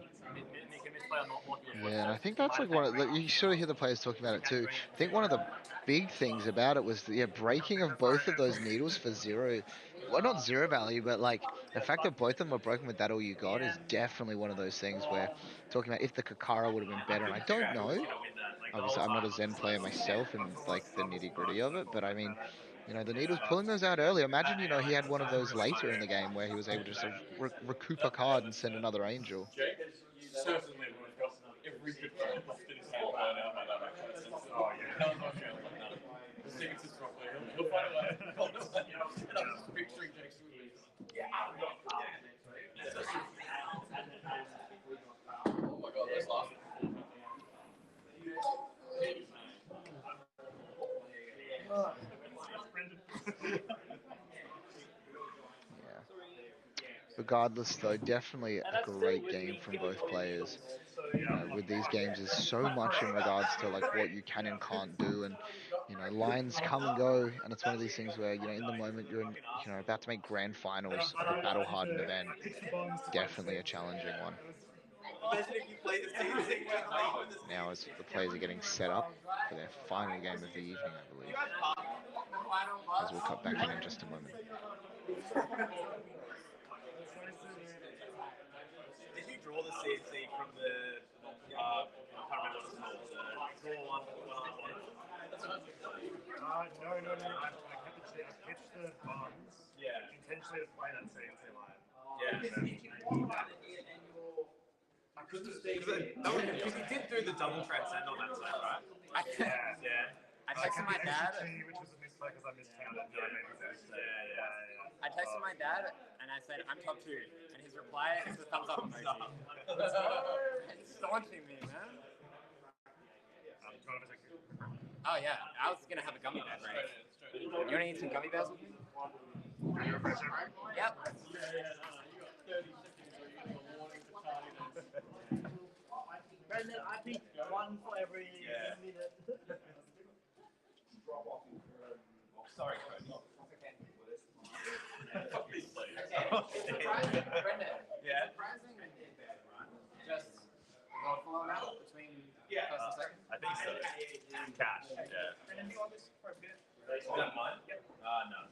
make a misplay or not block your Yeah, and I think that's like one of you sort of hear the players talking about it too. I think one of the big things about it was the breaking of both of those needles for 0. Well, not 0 value, but like the fact that both of them were broken with that all you got is definitely one of those things where talking about if the Kakara would have been better, and I don't know. Obviously, I'm not a Zen player myself and like the nitty gritty of it, but I mean, you know, the needles pulling those out early. Imagine, you know, he had one of those later in the game where he was able to just recoup a card and send another Angel. Certainly would have got every good card left in his hand by now, but that makes sense. Oh, yeah. The sequences properly. He'll find a way. And I'm just picturing Jackson with me. Yeah. Oh my god, that's laughing. regardless, though, definitely a great game from both players. With these games, there's so much in regards to like what you can and can't do, and lines come and go, and it's one of these things where in the moment you're about to make grand finals of a battle hardened event. Definitely a challenging one. Now, as the players are getting set up for their final game of the evening, I believe, as we'll cut back in just a moment. Did you draw the CNC from the, I can't remember what it's called, the draw one? No. I pitched the buns. Yeah. Intentionally to play that CNC line. Yeah. Because he did do the double transcend on that set, right? Yeah. I texted my dad. Which was a misplay because I miscounted. I texted my dad and I said, I'm top 2. And his reply is a thumbs up emoji. It's daunting me, man. Oh, yeah. I was going to have a gummy bear break. You want to eat some gummy bears with me? Yep. Brendan, I think one for every minute. Sorry, Cody. Brendan, Yeah. surprising just go full amount between first and second? I think so. Cash, yeah. Brendan, you want this for a bit? Is that mine? No.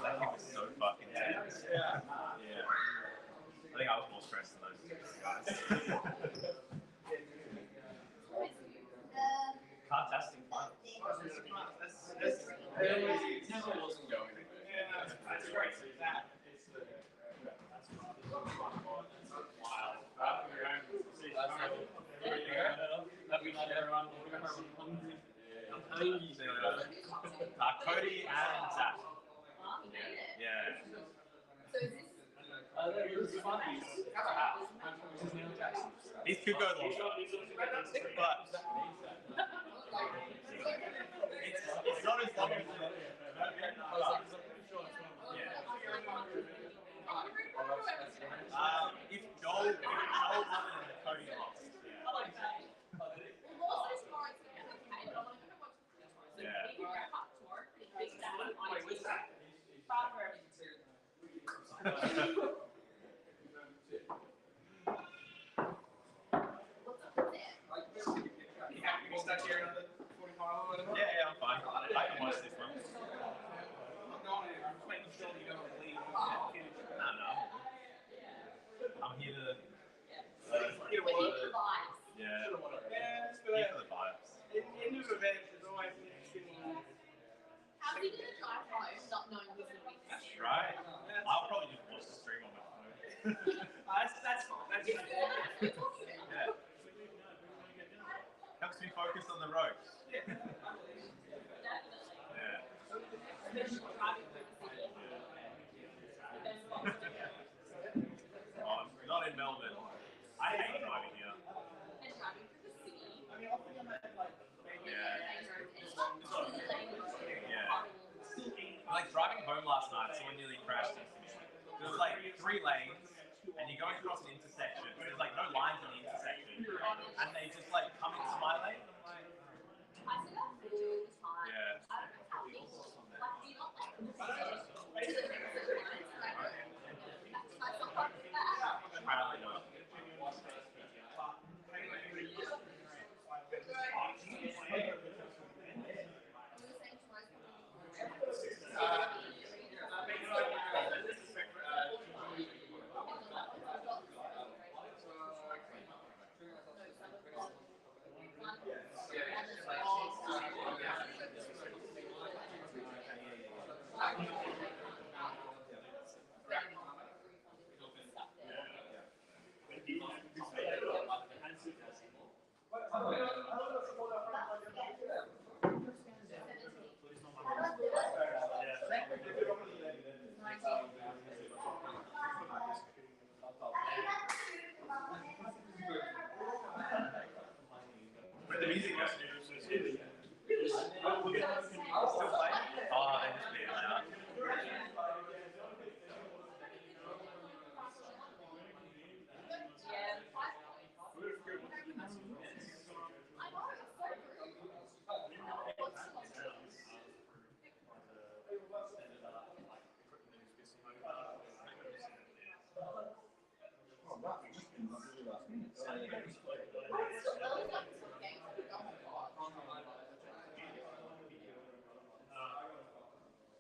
That thing was so fucking tense. Yeah. I think I was more stressed than those guys. Fantastic fun. This never wasn't going anywhere. Yeah, that's great. Cody and Zach. Yeah. So is this? These could go long, but it's not as long as if Joel won and Cody lost. You happy to be stuck here another 45 minutes? Yeah, I'm fine. I can watch this one. I'm going in. I'm just making sure you don't leave. No. I'm here to. Here for the vibes. Yeah. Yeah, it's good. Here for the vibes. In new events, there's always an interesting. How are you going to drive home not knowing who's going to be That's right. I'll probably just watch the stream on my phone. That's fine. That's fine. Yeah. Helps me focus on the road. Yeah. Oh, not in Melbourne. I hate driving here. And driving through the city. Yeah. Like driving home last night, someone nearly crashed into me. There was like 3 lanes, and you're going across an intersection. There's like no lines in the intersection, and they just like come into my lane. I see that all the time. Yeah. I don't know how people like do not like to Apparently not.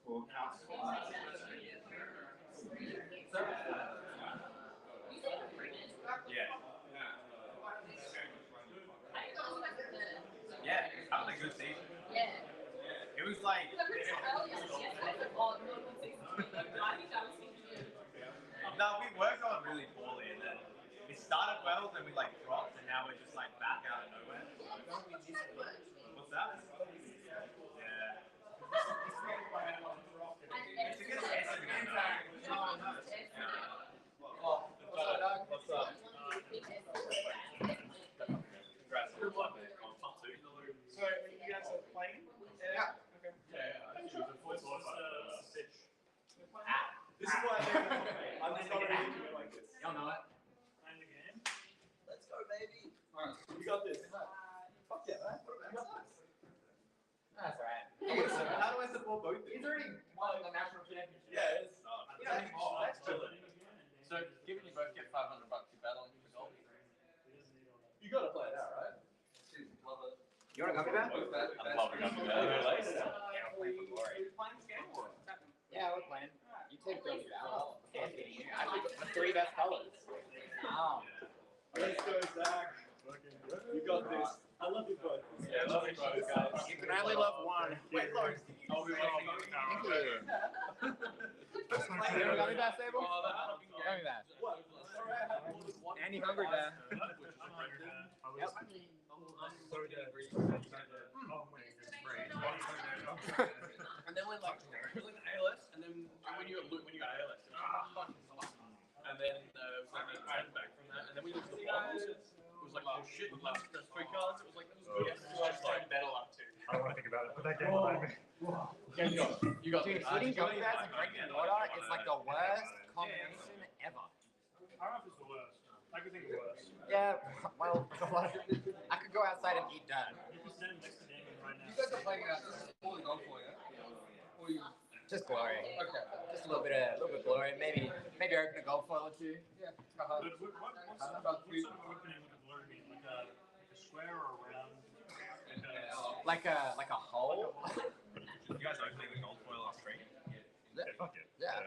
Yeah, having a good season. Yeah. It was like. No, we were going really poorly, and then we started well, then we like dropped, and now we're just like back out of nowhere. What's that? Yeah. It's against Essendon. What's up? Congrats on top two. So, you guys are playing? Yeah. Okay. This is why I'm just not ready to do it like this. Y'all know it. Let's go, baby. Alright, you got this. Fuck yeah, man. That's right. How do I support both? He's already won the national championship. Yeah, it's. That's chilling. So, given you both get $500, you battle for gold. You gotta play it out, right? You want a gummy bear? I'm loving up the Yeah, we're playing. You take those out. I pick the 3 best colors. Wow. Let's go, Zach. You got this. I love you both. Yeah, I love you both, guys. You can only love one. Wait, Lawrence. I'll be waiting. Thank you. You have a gummy bear, Sable? Gummy bear. And you hungry bear. Yep. And then when like it was like an ALS, and then when you got ALS, and then it was like a trend back from that, and then we looked at the bottles. It was like, oh shit, we lost the 3 cards. It was like, it was good. It was like metal up too. I don't want to think about it, but that game behind me. You got Dude, eating gummy bears and drinking water is like the worst combination ever. I don't know if it's the worst. I could think of worse. Yeah, well, I could go outside and eat dirt. If you're standing next to Damien right now. You guys are playing out. This is fully gone for you. Or you? Just glory. Okay. Just a little bit glory. Maybe open a gold foil or 2. Yeah. But what's sort of opening with the glory mean? Like a square or a round? Like a hole. You guys opening the gold foil on stream? Yeah, fuck it. Yeah.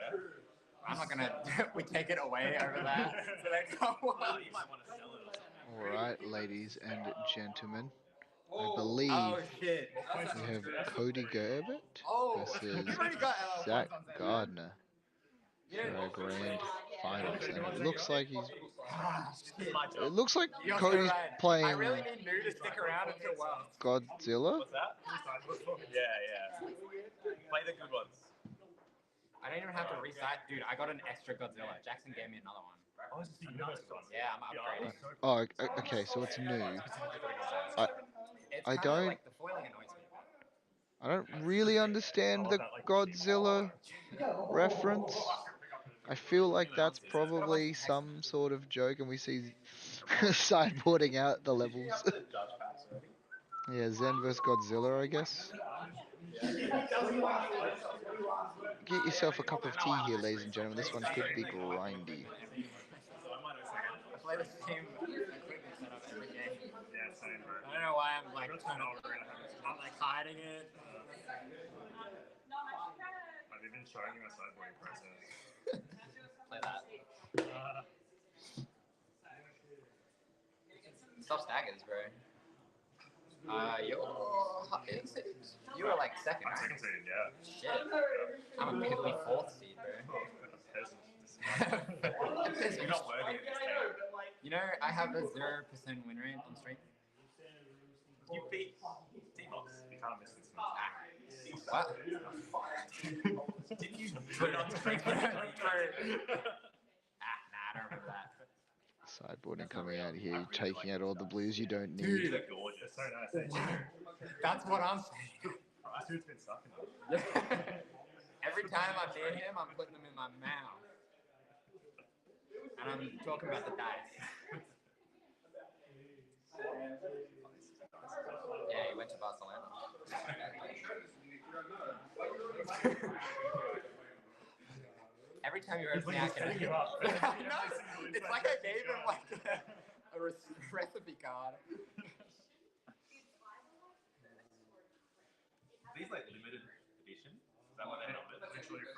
I'm not gonna. We take it away over that. So they go. Well, you might want to sell it or something. All right, ladies and gentlemen, I believe Oh shit. we have Cody Gerbert Oh. versus You've already got Zach points on that, Gardner Yeah. for a grand finals, and it looks like he's. Ah, shit. It looks like You're so Cody's right. playing I really need New to stick around until well. Godzilla. What's that? Yeah. Play the good ones. I don't even have to recite, dude. I got an extra Godzilla. Jackson gave me another one. Oh, this is the universe one. Yeah, I'm upgrading. Oh, okay, so it's new. It's I kinda don't. like the foiling annoys me. I don't really understand the Godzilla reference. I feel like that's probably some sort of joke, and we see sideboarding out the levels. Yeah, Zen vs Godzilla, I guess. Get yourself a cup of tea here, ladies and gentlemen. This one could be grindy. I play the same equipment setup every game. Yeah, same, bro. I don't know why I'm like hiding it. I've even showing you my sideboarding process. Play that. Stop staggers, bro. You were like second, I'm right? second seed, yeah. Shit. I'm a piddly 4th seed, bro. You're not worthy of this table. You know, I have a 0% win rate on stream. You beat T-Box. You can't miss this one. What? Did you put on stream? Nah, I don't remember that. Sideboarding coming out here, taking out all the blues you don't need. Dude, They're gorgeous. So nice, eh? that's what I'm saying. This dude's been sucking up. Every time I'm near him, I'm putting them in my mouth. And I'm talking about the dice. Yeah, he went to Barcelona. Every time you open the account, it's like I gave him like a recipe card. These like limited edition. Is that what they're numbered?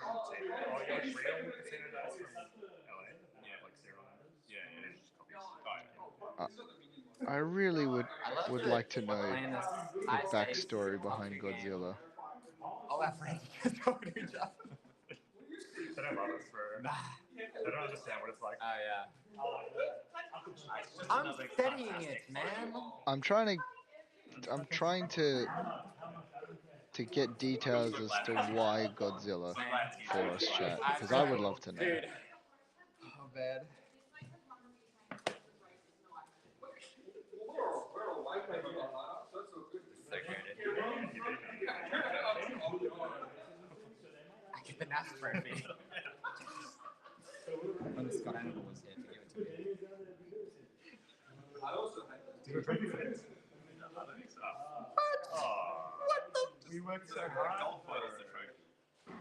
Oh, you like real casino dice from LA? Yeah. Like serial numbers? Yeah, yeah. It's just copies. I really would to like to know play in this the high stakes backstory behind culture game. Godzilla. All our friends just go to each other. They don't love us for. They don't understand what it's like. Oh yeah. I'm studying it, man. I'm trying to get details as to why Godzilla for us, chat, because I would love to know. Dude. Oh, bad. So good. I get the NAS trophy. When Scott Animal was here to give it to me. What the? We worked so hard.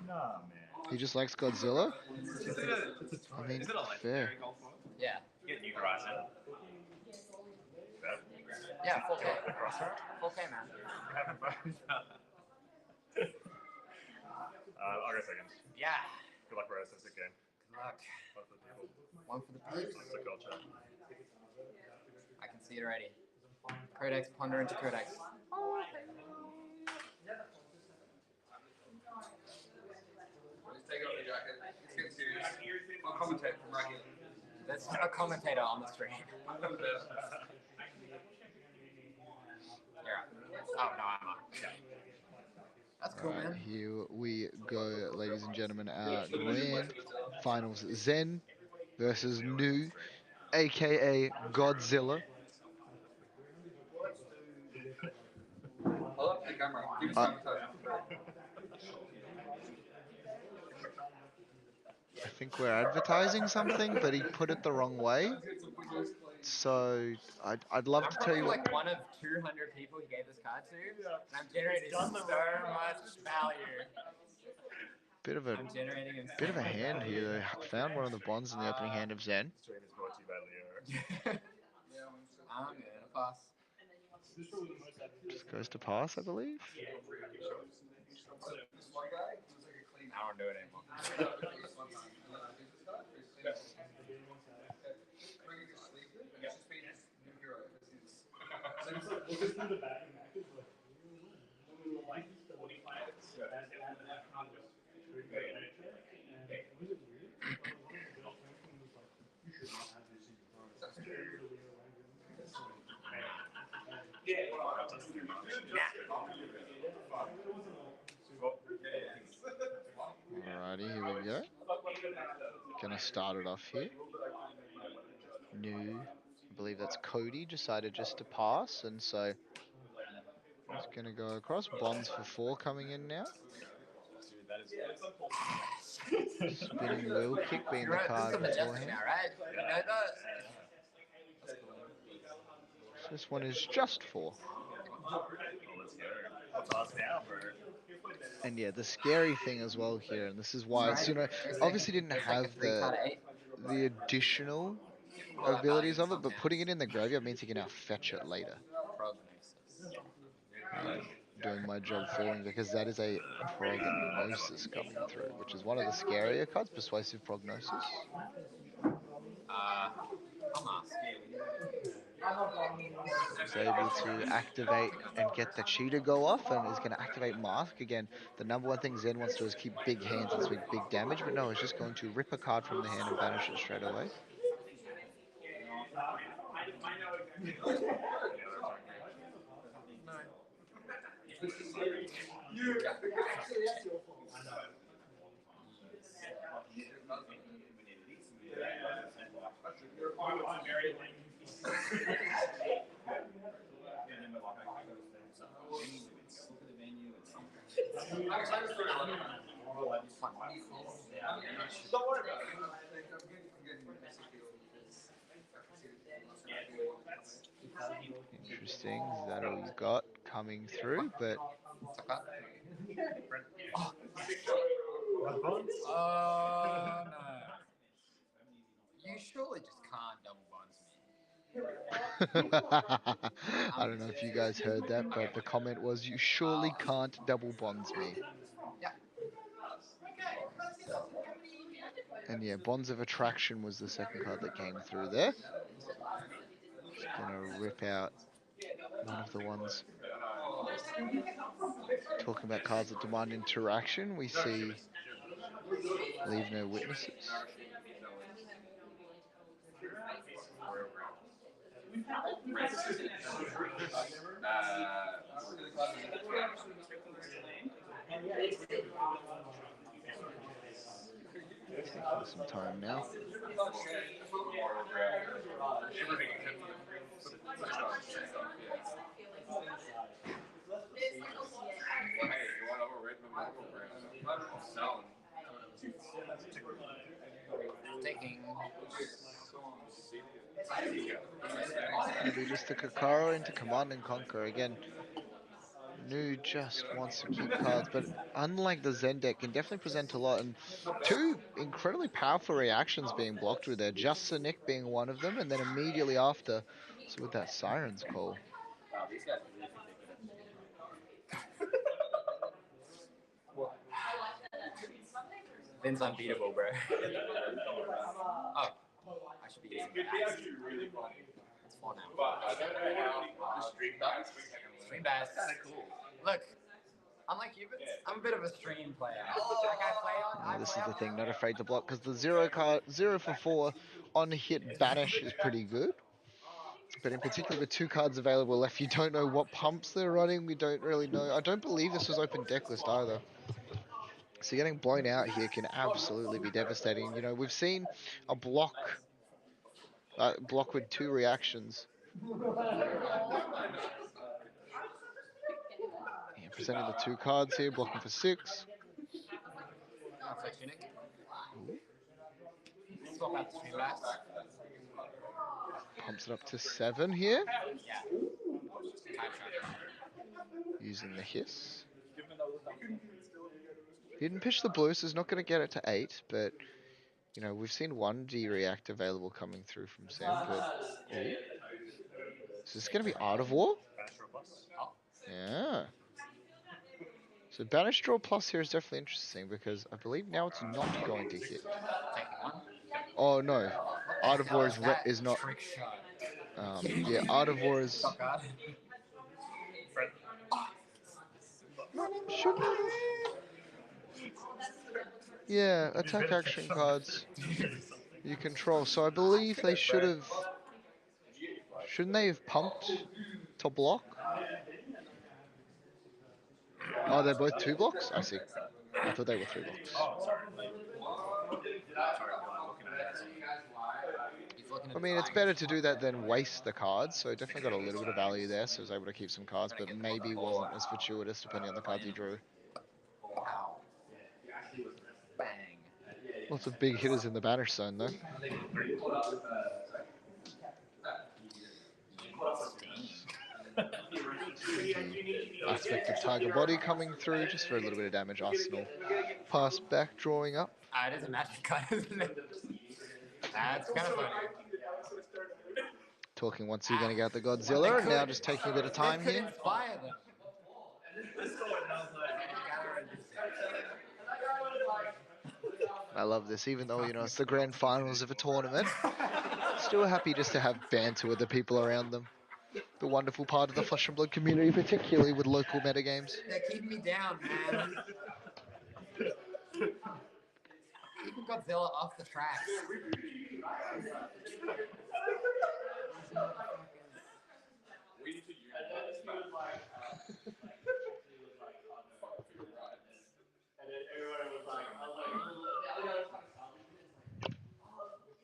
Nah, man. He just likes Godzilla? I mean, Is it a fair. legendary golf ball? Yeah. Get new horizon. Yeah, 4K. 4K, man. I'll go second. Yeah. Good luck, Rose. That's a game. Good luck. One for the people. One for the peeps. One for the culture. I can see it already. Codex, ponder into Codex. Take off your jacket. Let's get serious. I'll commentate from right here. There's a commentator on the stream. I'm going there. You're right. Oh, no, I'm not. Yeah. That's cool, Alright, man. here we go, ladies and gentlemen. Our grand finals: Zen versus New, aka Godzilla. Hold up the camera. Give me some advertising. I think we're advertising something, but he put it the wrong way. So I'd love to tell you what. I'm like one of 200 people he gave this card to, and I'm generating so much value. Bit of a hand here. They found one of the bonds in the opening hand of Zen. Stream is brought to you by Leo. I'm gonna pass. Just goes to pass, I believe. I don't do it anymore. Alrighty, here we go. Gonna start it off here. New, I believe that's Cody, decided just to pass, and so he's gonna go across. Bonds for 4 coming in now. Spinning wheel kick being the card beforehand. This one is just 4. And yeah, the scary thing as well here, and this is why it's, obviously didn't have the additional abilities of it, but putting it in the graveyard means you can now fetch it later. Doing my job for me, because that is a prognosis coming through, which is one of the scarier cards, Persuasive Prognosis. Is able to activate and get the cheetah go off, and is going to activate Mask again. The number one thing Zen wants to do is keep big hands and swing big damage, but no, it's just going to rip a card from the hand and banish it straight away. Don't worry about it. Interesting. Is that all he's got coming through? But Oh no! You surely just can't double bonds me. I don't know if you guys heard that, but the comment was, "You surely can't double bonds me." Yeah. And yeah, Bonds of Attraction was the second card that came through there. Just gonna rip out one of the ones. Talking about cards that demand interaction, we see Leave No Witnesses. Taking some time now. Taking. Maybe just a Kakaro into Command and Conquer again. New just wants to keep cards, but unlike the Zen deck, can definitely present a lot. And two incredibly powerful reactions being blocked with there. Just Sonic being one of them, and then immediately after, so with that Siren's Call. Vin's unbeatable, bro. Oh, I should be using that. It's 4 now. Stream bass. Look, unlike you, I'm a bit of a stream player. Like I play on. This is the thing, not afraid to block, because the 0 for 4 on hit Banish is pretty good. But in particular, with 2 cards available left, you don't know what pumps they're running. We don't really know. I don't believe this was open deck list either. So getting blown out here can absolutely be devastating. You know, we've seen a block with 2 reactions. Yeah, presenting the 2 cards here, blocking for 6. Swap out the stream bass. Pumps it up to 7 here. Yeah. Using the hiss. He didn't pitch the blue, so he's not going to get it to 8, but you know, we've seen 1 D-React available coming through from Sam, but ooh. So this is going to be Art of War? Yeah. So Banish Draw Plus here is definitely interesting, because I believe now it's not going to hit. Oh no, Art of War is not. Yeah, Art of War is. Shouldn't have. Yeah, attack action cards you control. So I believe they should have. Shouldn't they have pumped to block? Oh, they're both 2 blocks? I see. I thought they were 3 blocks. I mean, it's better to do that than waste the cards, so definitely got a little bit of value there, so I was able to keep some cards, but maybe wasn't as fortuitous depending on the cards he drew. Bang. Lots of big hitters in the Banish zone, though. Aspect of Tiger Body coming through, just for a little bit of damage. Arsenal pass back, drawing up. It is a magic card, isn't it? That's kind of funny. Talking once you're going to get the Godzilla, and now just taking a bit of time here. Inspire them. I love this, even though, you know, it's the grand finals of a tournament. Still happy just to have banter with the people around them. The wonderful part of the Flesh and Blood community, particularly with local metagames. They're keeping me down, man. Keeping Godzilla off the tracks.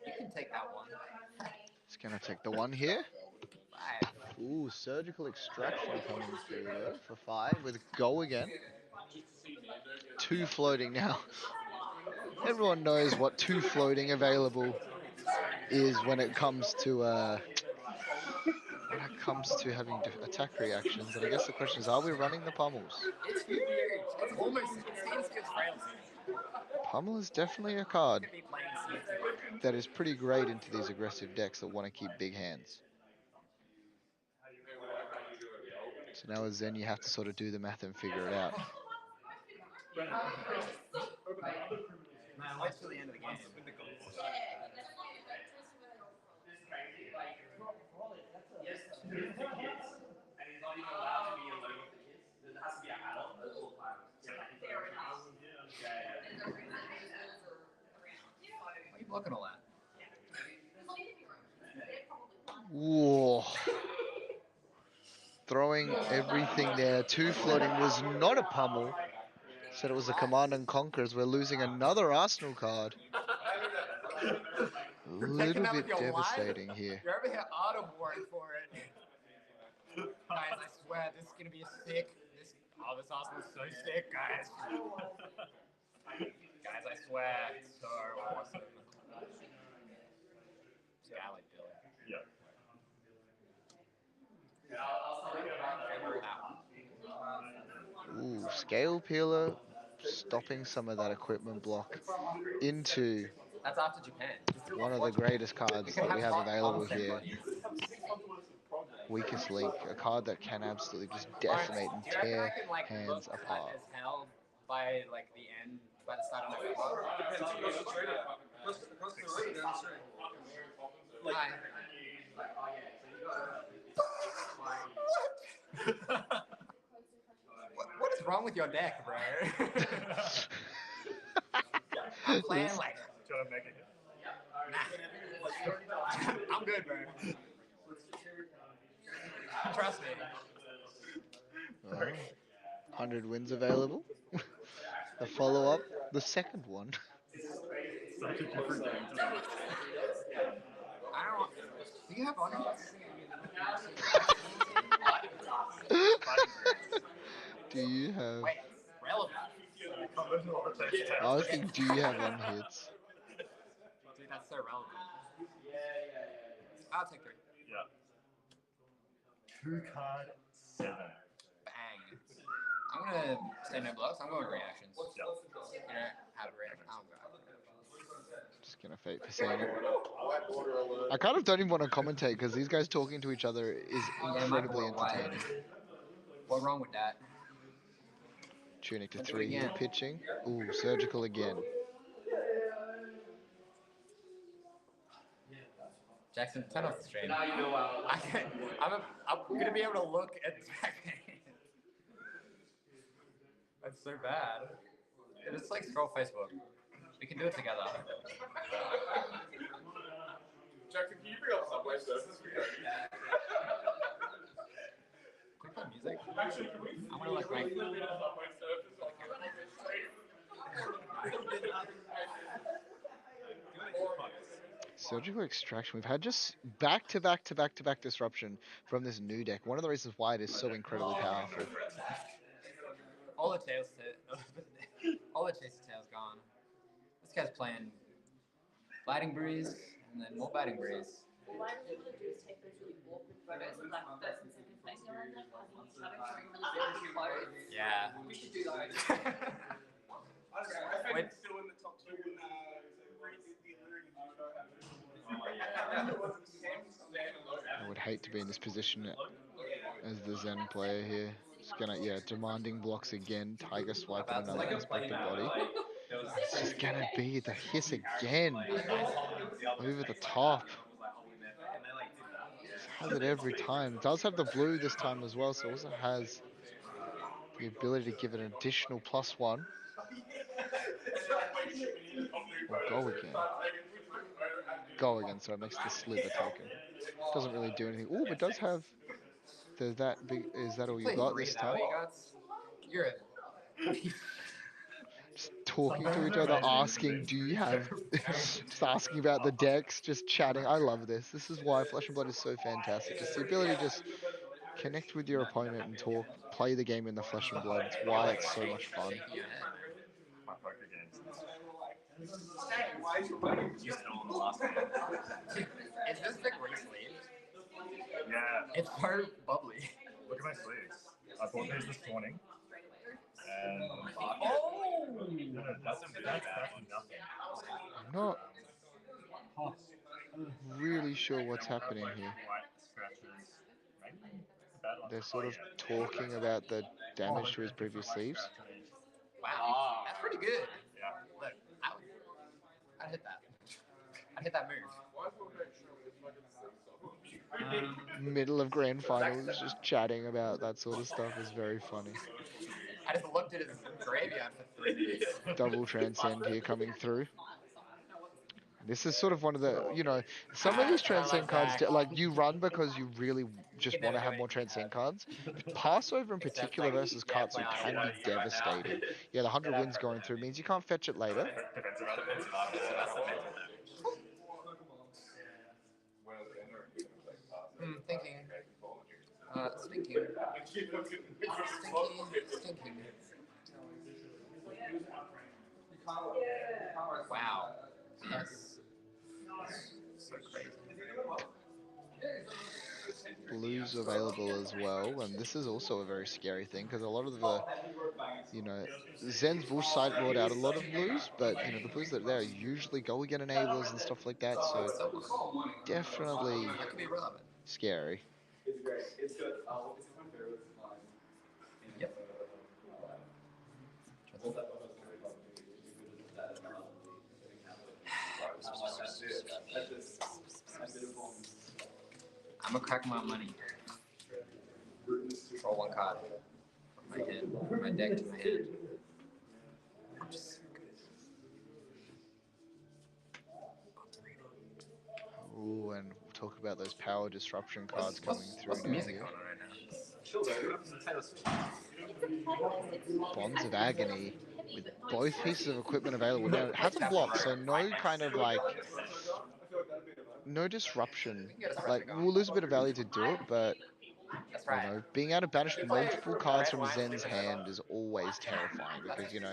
You can take that one. It's going to take the 1 here. Ooh, Surgical Extraction coming through though for 5 with Go again. 2 floating now. Everyone knows what 2 floating available is when it comes to having attack reactions. And I guess the question is, are we running the pummels? It's huge. It's almost, it seems to frailty. Pummel is definitely a card that is pretty great into these aggressive decks that want to keep big hands. So now as Zen, you have to sort of do the math and figure it out. wait till the end of the game. Yes, 2 kids, and he's not even allowed to be alone with the kids. There has to be an adult at all times. Why are you blocking all that? Whoa. Throwing everything there. 2 floating was not a pummel. Said it was a Command and Conquers. We're losing another Arsenal card. A little bit devastating here. You're over here auto-boarding for it. Guys, I swear, this is going to be a sick... this Arsenal is so sick, guys. Guys, I swear, it's so awesome. Scally Bill. Yeah. Ooh, Scale Peeler stopping some of that equipment block into That's after Japan. one of the greatest cards that we have available here. Weakest Link, a card that can absolutely just decimate and tear hands apart. As hell by like the end, by the start of November. What is wrong with your deck, bro? I'm playing like. Trying to make it. Nah. I'm good, bro. Trust me. 100 wins available. The follow-up, the second one. Such a different game. I don't. Do you have honor? Do you have... Wait, relevant. I was thinking, do you have on hits? Dude, that's so relevant. I'll take 3. Yeah. 2 card 7. Bang. I'm gonna say no blocks. I'm going reactions. You don't have a reaction. I'm going. Just gonna fate for saying it. I kind of don't even want to commentate because these guys talking to each other is incredibly entertaining. What's wrong with that? Tunic to 3 here, pitching. Ooh, surgical again. Jackson, turn off the stream. Now you know I'm gonna be able to look at Jackson. That's so bad. It's like scroll Facebook. We can do it together. Jackson, can you bring up Subway Surfers? Can we play music? Actually, can we? I'm gonna like rank. Subway Surfers on Surgical extraction. We've had just back-to-back disruption from this new deck. One of the reasons why it is so incredibly powerful. All the tails gone. This guy's playing Biting Breeze and then more Biting Breeze. Why don't you do is take those really awkward photos of like first and second place around them? I think you have really good clothes. Yeah. We should do those. Wait. still in the top 2 in I would hate to be in this position as the Zen player here. Just gonna, demanding blocks again. Tiger swiping another unexpected body. It's just gonna be the hiss again. Over the top. It has it every time. It does have the blue this time as well, so it also has the ability to give an additional +1. Or go again. Go again, so it makes the sliver token. Doesn't really do anything. Ooh, but it does have. There's that big. Is that all you got this time? You're it. Just talking to each other, asking, do you have. Just asking about the decks, just chatting. I love this. This is why Flesh and Blood is so fantastic. Just the ability to just connect with your opponent and talk, play the game in the Flesh and Blood. It's why it's so much fun. My poker games. Is this big ring sleeves? Yeah. It's so bubbly. Look at my sleeves. I bought these this morning. And no, that's nothing. I'm not really sure what's happening here. They're sort of talking about the damage to his previous sleeves. Wow, that's pretty good. Yeah. Look, I'd hit that. I'd hit that move. Middle of grand finals, just chatting about that sort of stuff is very funny. I just looked at his graveyard for 3 minutes. Double transcend here coming through. This is sort of one of the, you know, some of these transcend cards, like you run because you really just want to have more transcend cards. But Passover in particular versus Katsu can be devastating. Yeah, the 100 wins going through means you can't fetch it later. Thinking. Stinking. Wow. That's so crazy. Blues available as well, and this is also a very scary thing because a lot of the, you know, Zen's Bush sideboard out a lot of blues, but you know the blues that are there usually go again enablers and stuff like that, so definitely scary. It's good. Yep. I'm gonna crack my money. Draw 1 card from my hand, from my deck to my hand. Ooh, and we'll talk about those power disruption cards coming through What's the now music here. on right now? Bonds of Agony with both pieces of equipment available. Now, it hasn't blocked, so no kind of like, no disruption. Like, we'll lose a bit of value to do it, but, you know, being able to banish multiple cards from Zen's hand is always terrifying because, you know,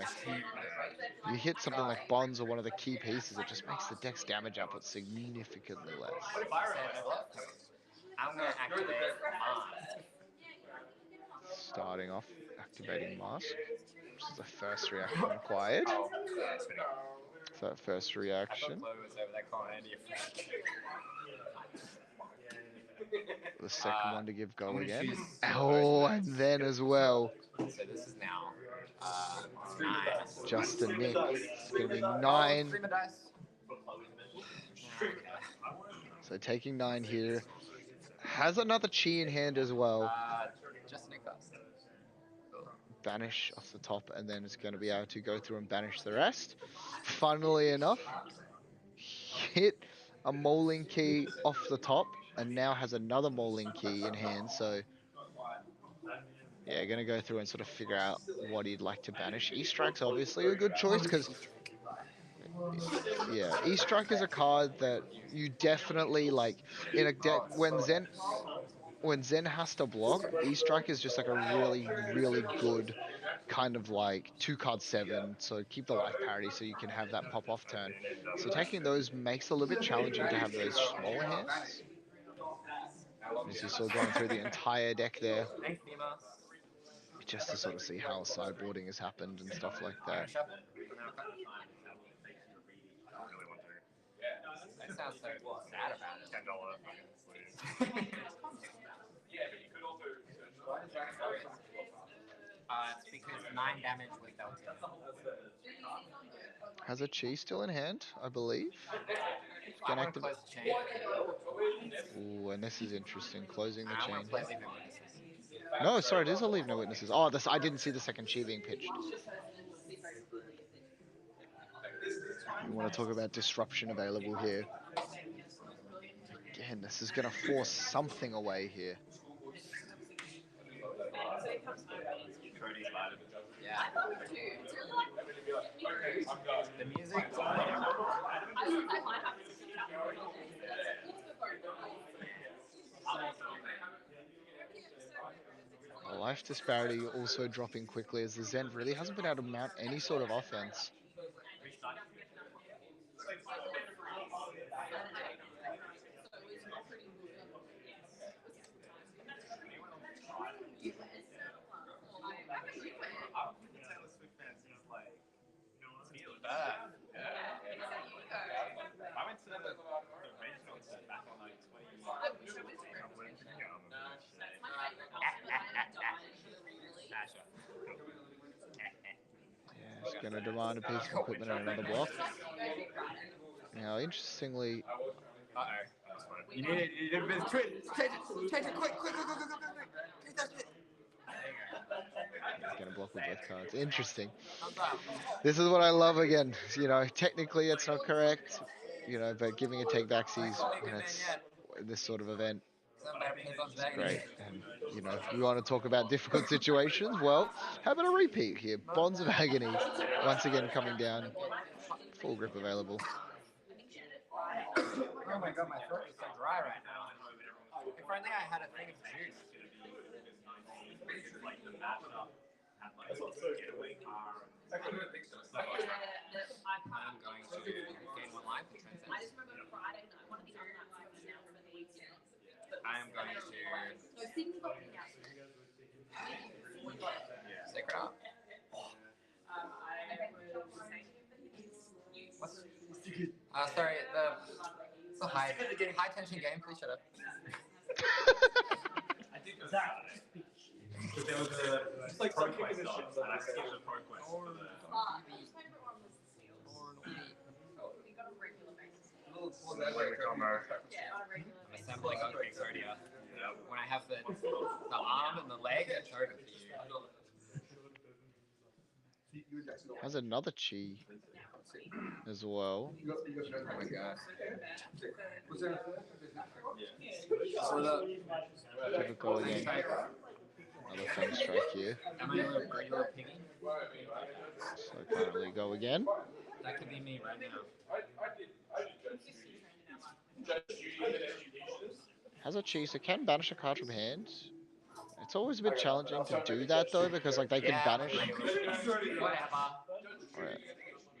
you hit something like Bonds or one of the key pieces, it just makes the deck's damage output significantly less. I'm gonna activate Mars. Starting off, activating Mask, which is the first reaction required. So that first reaction. The second one to give go again. Oh, and then as well. So this is now 9. Just a nick. It's going to be 9. So taking 9 here. Has another chi in hand as well. Just a nick dust. Banish off the top, and then it's going to be able to go through and banish the rest. Funnily enough, hit a Molding Key off the top, and now has another Molding Key in hand, so yeah, going to go through and sort of figure out what he'd like to banish. E-Strike's obviously a good choice, because yeah, E-Strike is a card that you definitely, like, in a deck, when Zen has to block, E-Strike is just like a really, really good kind of like 2-card 7, so keep the life parity so you can have that pop-off turn. So taking those makes it a little bit challenging to have those smaller hands. As you saw going through the entire deck there. Just to sort of see how sideboarding has happened and stuff like that. That sounds so sad about it. It's because 9 damage with Delta. Has a chi still in hand, I believe. I want to close the chain. Ooh, and this is interesting. Closing the chain. Play Leave No Witnesses. No, sorry, it is a Leave No Witnesses. Oh, this, I didn't see the second chi being pitched. You want to talk about disruption available here. Again, this is going to force something away here. Yeah. The music. Life disparity also dropping quickly as the Zen really hasn't been able to mount any sort of offense. Yeah, it's going to demand a piece of equipment and another block. Now, interestingly, You need a bit of twin. Change it, quick. Change that shit. he's going to block with both cards. Interesting. This is what I love again. You know, technically it's not correct, you know, but giving a take backsies when it's this sort of event is great. And, you know, we want to talk about difficult situations. Well, how about a repeat here? Bonds of Agony, once again coming down. Full grip available. Oh my god, my throat is so dry right now. If only I had a thing of juice. I'm going to gain one life and transcend. I am going to Sacred Art. Sorry, it's a high tension game. Please shut up. I think exactly. Because there was just like pro quest and I skipped the pro quest for the. I'm assembling on Exodia. When I have the arm and the leg, it's over for you. Has another chi as well. Oh my god. Difficult again. Another Fang Strike here. Am I a little piggy? So currently go again. That could be me right now. Has a chi, so can banish a card from hand. It's always a bit challenging to do that though, because like they can banish. Whatever. Alright.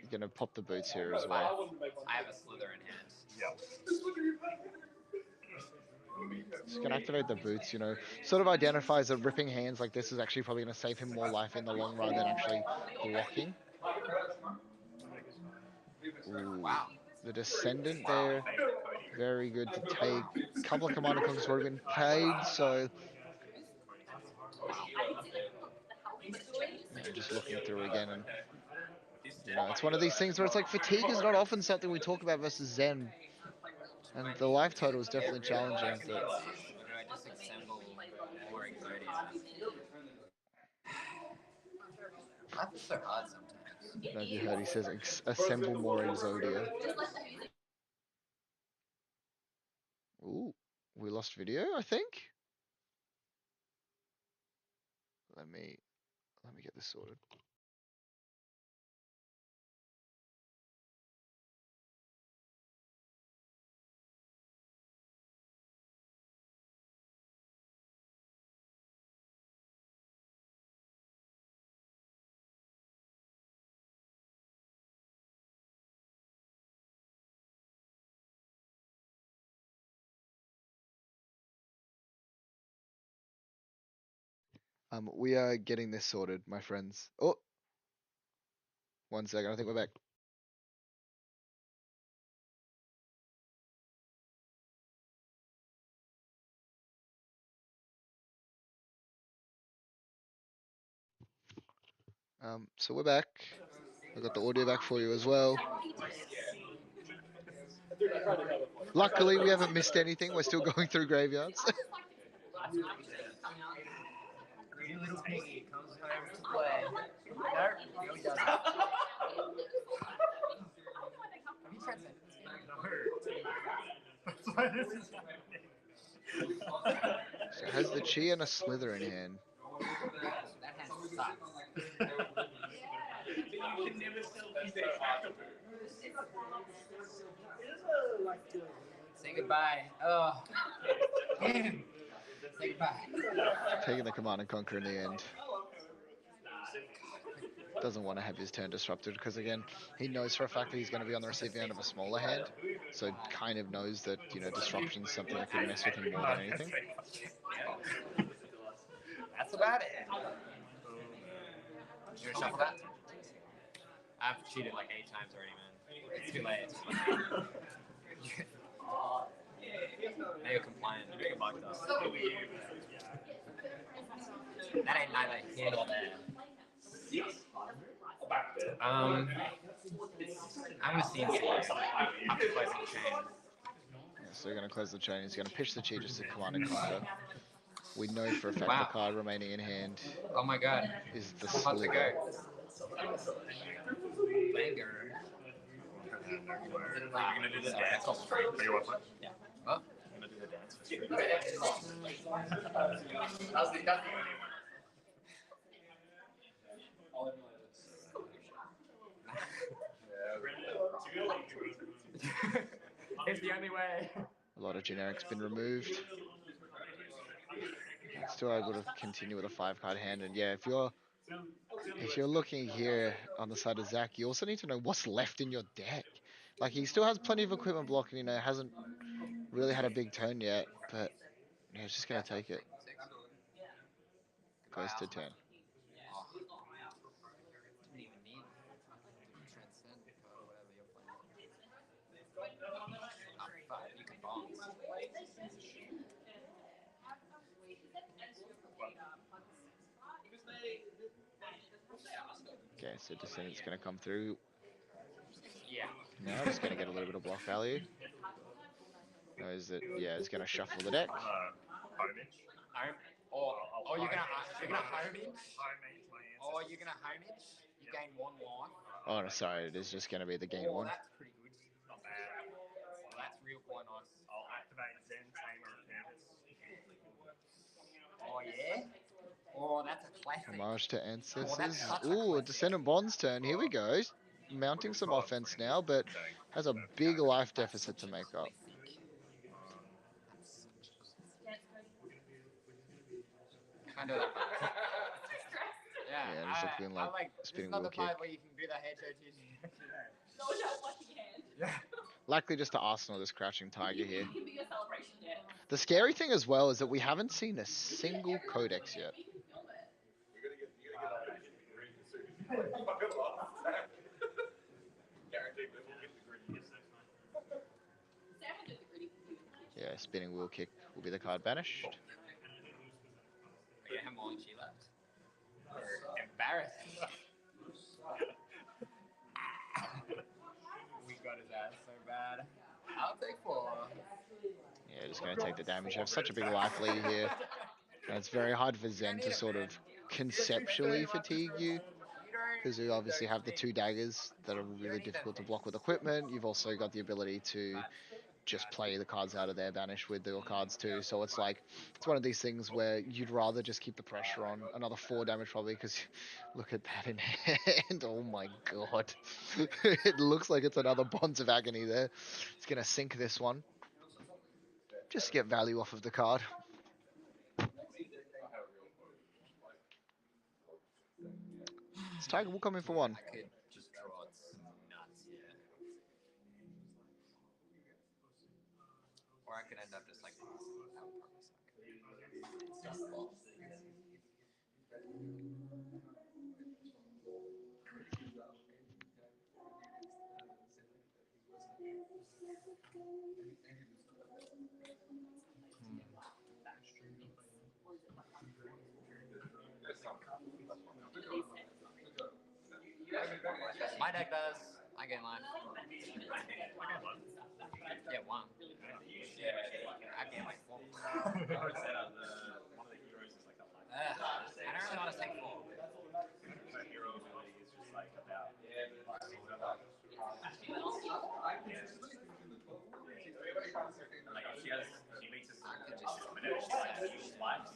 You're gonna pop the boots here as well. I have a slither in hand. Just gonna activate the boots, you know. Sort of identifies that ripping hands like this is actually probably gonna save him more life in the long run than actually blocking. Ooh. Wow. The Descendant there. Very good to take. A couple of Commander Conquers would have been paid, so yeah, just looking through again, and you know, it's one of these things where it's like fatigue is not often something we talk about versus Zen, and the life total is definitely challenging. But I just assemble more Exodia. That's so hard sometimes. I don't know if you heard, he says assemble more Exodia. Ooh, we lost video, I think. Let me get this sorted. We are getting this sorted, my friends. Oh, 1 second, I think we're back. So we're back. I got the audio back for you as well. Luckily, we haven't missed anything. We're still going through graveyards. Greedy little piggy comes home to play. No, he doesn't. Have you transcended this game? No. That's why this is happening. So it has the chi and a slither in hand. That hand sucks. Say goodbye. Oh. Damn. Say goodbye. Taking the Command and Conquer in the end. Doesn't want to have his turn disrupted because, again, he knows for a fact that he's going to be on the receiving end of a smaller hand. So kind of knows that, you know, disruption is something that could mess with him more than anything. That's about it. You want to shuffle that? I've cheated like 8 times already, man. It's too late. Now you're compliant. You're bugged up. That ain't neither here nor there. I'm gonna CNC after closing the chain. Yeah, so you're going to close the chain. He's going to pitch the cheat just to command and conquer. We know for a fact Wow. the card remaining in hand Oh my god. is the Hot to go. sliver. Banger. You're gonna do the dance on stream for your Wi-Fi? Yeah. What? I'm gonna do the dance for stream. It's the only way. A lot of generics been removed. Still able to continue with a 5-card hand. And yeah, if you're looking here on the side of Zach, you also need to know what's left in your deck. Like, he still has plenty of equipment blocking, hasn't really had a big turn yet, but yeah, he's just going to take it. Goes to 10. Didn't even need transcend card or whatever you're playing. But you can bounce. Okay, so Descendant's going to come through. Yeah. Now he's going to get a little bit of block value. No, is it? Yeah, he's going to shuffle the deck. Or you're gonna home inch. Or you're gonna home inch. You gain 1 life. Oh, no, sorry, it is just going to be the game Oh, 1. that's pretty good. Not bad. Well, that's real quite nice. I'll activate Zen Tamer of Canvas. Oh yeah. Oh, that's a classic. Homage to Ancestors. such a Ooh, a classic. Descendant Bond's turn. Here we go. Mounting some offense now, but has a big life deficit to make up. Kind of. Yeah, just looking like this is spinning not wheel the part kick. where you can do the HOTG. Likely just to Arsenal this Crouching Tiger here. It can be a celebration day. The scary thing as well is that we haven't seen a single codex yet. Yeah, spinning wheel kick will be the card banished. Yeah, how long she left? Embarrassing. We got his ass so bad. I'll take 4. Yeah, just going to take the damage. You have such a big life lead here. And it's very hard for Zen to sort of conceptually fatigue you, because you obviously have the 2 daggers that are really difficult to block with equipment. You've also got the ability to just play the cards out of their banish with your cards too. So it's like, it's one of these things where you'd rather just keep the pressure on. Another 4 damage probably, because look at that in hand. Oh my god. It looks like it's another Bonds of Agony there. It's going to sink this one. Just to get value off of the card. This Tiger will come in for 1. I could just draw some nuts here. Or I could end up just like passing without purpose. My deck does. I get life. Get 1. I get like 4. I don't really want to take 4. She meets us whenever she likes lives.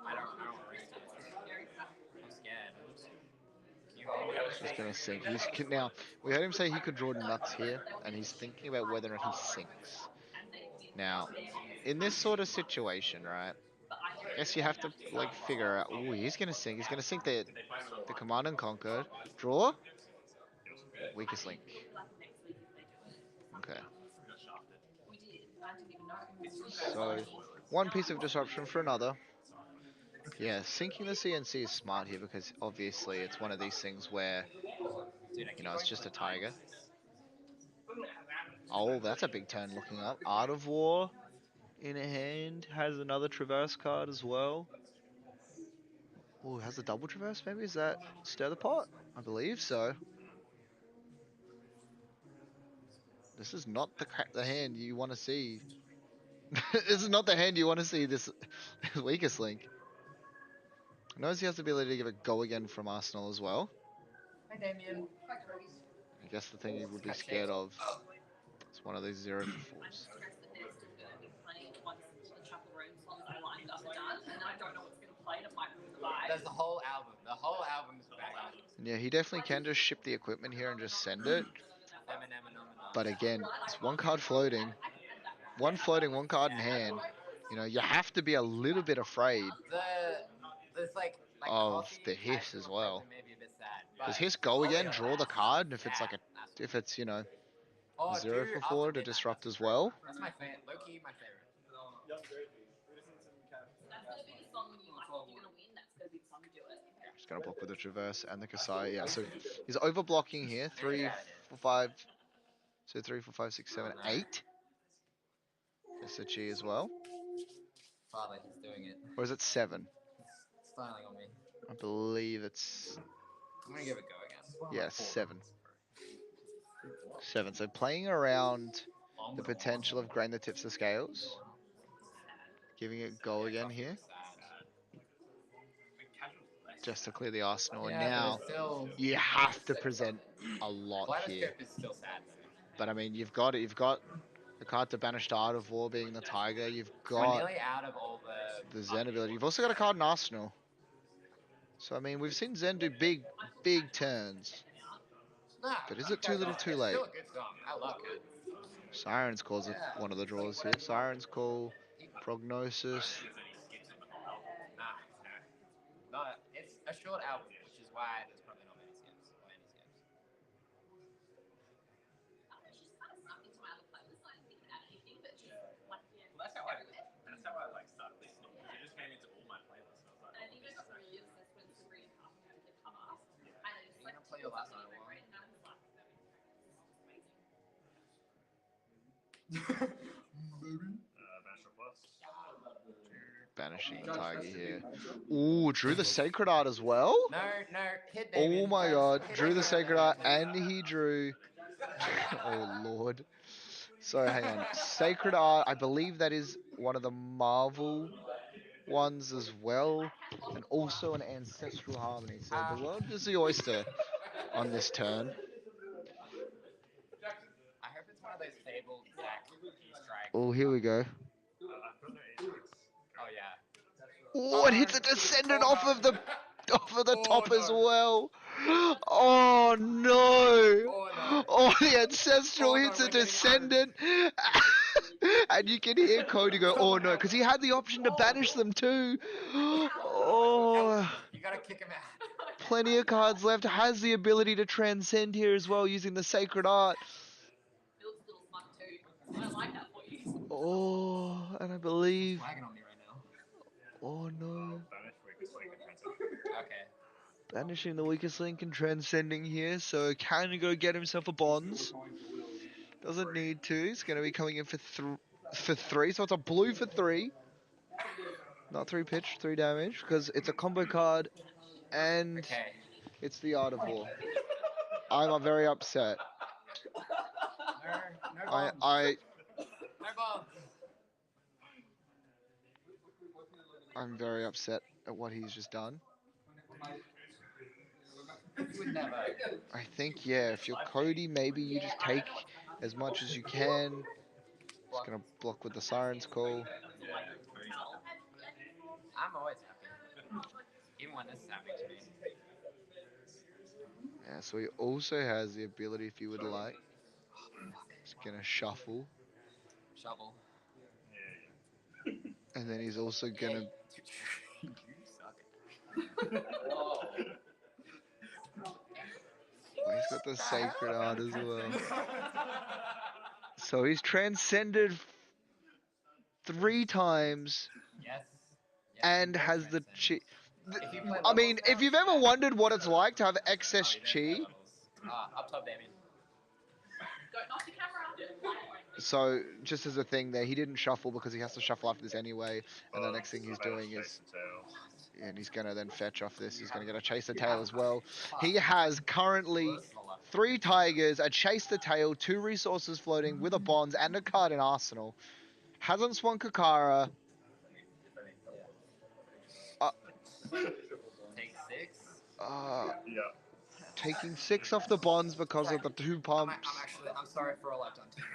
I don't risk it. I'm scared. He's going to sink. Now, we heard him say he could draw nuts here, and he's thinking about whether or not he sinks. Now, in this sort of situation, right, I guess you have to, like, figure out, ooh, he's going to sink. He's going to sink the Command and Conquer. Draw? Weakest link. Okay. So, one piece of disruption for another. Yeah, sinking the CNC is smart here because obviously it's one of these things where, it's just a Tiger. Oh, that's a big turn looking up. Art of War in a hand. Has another Traverse card as well. Oh, has a double Traverse maybe? Is that Stir the Pot? I believe so. This is not the hand you want to see. This is not the hand you want to see. This weakest link. Knows he has the ability to give it go again from Arsenal as well. Hi, Damien. I guess the thing he would be scared of is one of these 0 for 4s. There's the whole album. The whole album is banger. Yeah, he definitely can just ship the equipment here and just send it. But again, it's one card floating. One floating, one card in hand. You know, you have to be a little bit afraid of the hiss as well. Does hiss go again, draw the card? If it's if it's, you know, 0 for 4 to disrupt as well. That's my favorite. Low-key, my favorite. Just gonna block with the Traverse and the Kasai. Yeah, so he's over blocking here. 3, 4, 5. So 3, 4, 5, 6, 7, 8. FABTCG as well. Father, he's doing it. Or is it 7? He's styling on me. I believe it's. I'm gonna give it a go again. Yeah, 7. 7. So playing around the potential of grain that tips the scales. Giving it go again here. Just to clear the Arsenal. And now you have to present a lot here. Is still sad, but I mean, you've got it. You've got the card to banish the Art of War being the Tiger. You've We're got nearly out of all the Zen ability. You've also got a card in Arsenal. So I mean, we've seen Zen do big turns. But is it too little too late? Still a good song. I love it. Siren's Call's one of the draws here. Siren's Call, Prognosis. No, it's a short album, which is why there's probably not many skips. That's how I like started listening. It just came into all my playlists. And I was like, I think it's really obsessed with Sabrina Carpenter the cover. And it's like play your last one. Banishing the Tiger here. Ooh, drew the Sacred Art as well? No, hit Oh my god, drew the Sacred Art and he drew... Oh lord. So hang on, Sacred Art, I believe that is one of the Marvel ones as well. And also an Ancestral Harmony. So the world is the oyster on this turn. I hope it's one of those fabled Zack strikes. Oh, here we go. Oh yeah. Oh, it hits a Descendant off of the top as well. Oh no! Oh, the Ancestral hits a Descendant. And you can hear Cody go, oh no, because he had the option to banish them too. Oh. You gotta kick him out. Plenty of cards left. Has the ability to transcend here as well using the Sacred Art. Oh, and I believe. Oh no. Okay. Banishing the weakest link and transcending here, so can he go get himself a Bonds? Doesn't need to. He's going to be coming in for 3, so it's a blue for 3. Not 3 pitch, 3 damage, because it's a combo card, and it's the Art of War. I'm very upset. No bombs. I'm very upset at what he's just done. I think, yeah, if you're Cody, maybe you just take as much as you can. Just gonna block with the Siren's Call. I'm always happy. Even when this is happening to me. Yeah, so he also has the ability, if you would like. Just gonna shuffle. Shovel. And then he's also gonna... You suck. He's got the Sacred Art as well. So he's transcended 3 times. Yes. And has the chi. I mean, if you've ever wondered what it's like to have excess chi. Up top, Damien. So, just as a thing there, he didn't shuffle because he has to shuffle after this anyway. And the next thing he's doing is... And he's going to then fetch off this. He's going to get a Chase the Tail as well. He has currently 3 tigers, a chase the tail, 2 resources floating with a bonds and a card in arsenal. Hasn't swung Kakara. Take 6. Taking 6 off the bonds because of the 2 pumps. I'm sorry for all I've done to you.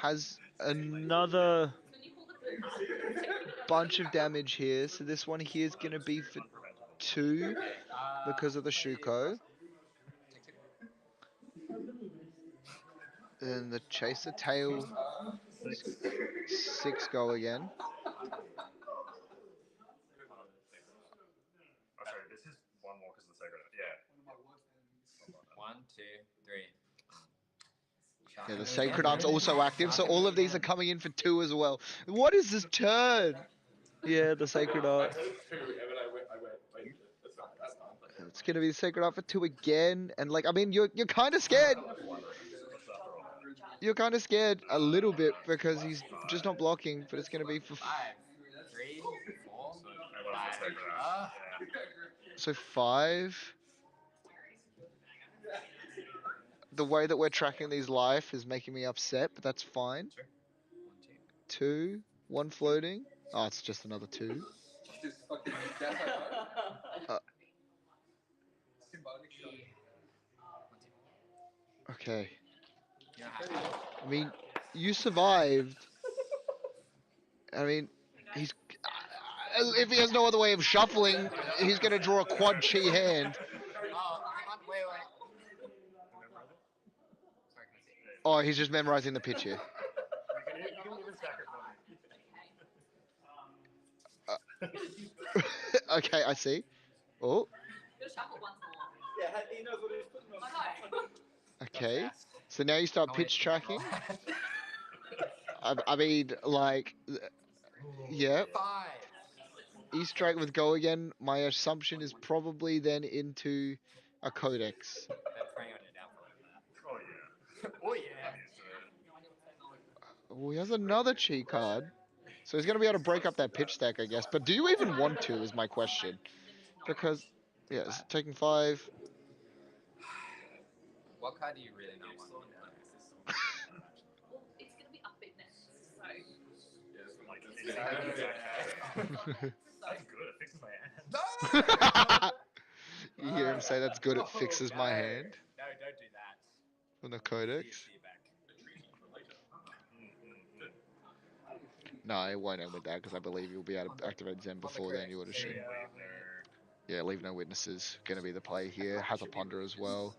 Has another bunch of damage here. So this one here is going to be for 2 because of the Shuko. Then the chase the tail. 6 go again. Oh, sorry, this is one more because of the sacred. Yeah. 1, 2, 3. Yeah, the Sacred Art's also active, so all of these are coming in for 2 as well. What is this turn? Yeah, the Sacred Art. It's gonna be the Sacred Art for 2 again, and like, I mean, you're kind of scared. You're kind of scared a little bit because he's just not blocking, but it's gonna be for 5, 3, 4, 5. so 5. The way that we're tracking these live is making me upset, but that's fine. 2, 1 floating. Oh, it's just another 2. Okay. I mean, you survived. I mean, he's... if he has no other way of shuffling, he's going to draw a quad chi hand. Wait. Oh, he's just memorizing the pitch here. Okay, I see. Oh. Okay. So now you start pitch tracking. I mean, like, yeah. 5. East strike with go again. My assumption is probably then into a codex. Oh yeah. Oh, he has another chi card. So he's going to be able to break up that pitch stack, I guess. But do you even want to, is my question. Because, yeah, it's taking 5. What card do you really not want? Well, it's going to be up big next, so... That's good, it fixes my hand. You hear him say that's good, it fixes my hand. No, don't do that. On the codex. No, it won't end with that because I believe you'll be able to activate Zen before then, you would assume. Yeah, leave no witnesses. Going to be the play here. Has a ponder as well.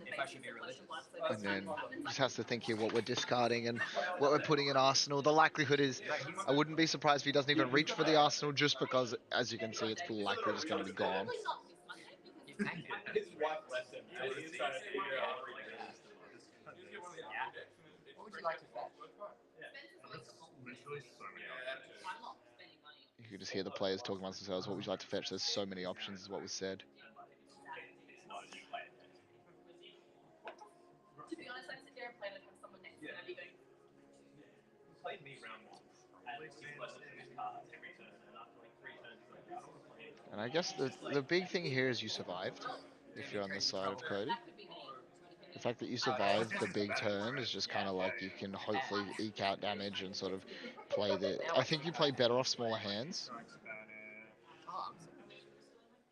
If I should be religious. And then just has to think here what we're discarding and what we're putting in Arsenal. The likelihood is, I wouldn't be surprised if he doesn't even reach for the Arsenal just because, as you can see, it's likely just going to be gone. His wife left him. He's trying to figure out. What would you like to fetch? You can just hear the players talking amongst themselves. What would you like to fetch? There's so many options, is what was said. To be honest, I sit there and play and have someone next to me and I'd be going... Played me round 1. Played 6 lessons in his cards every turn, and after like 3 turns, And I guess the big thing here is you survived, if you're on the side of Cody. The fact that you survived the big turn is just kind of like you can hopefully eke out damage and sort of play the... I think you play better off smaller hands. Oh, I'm so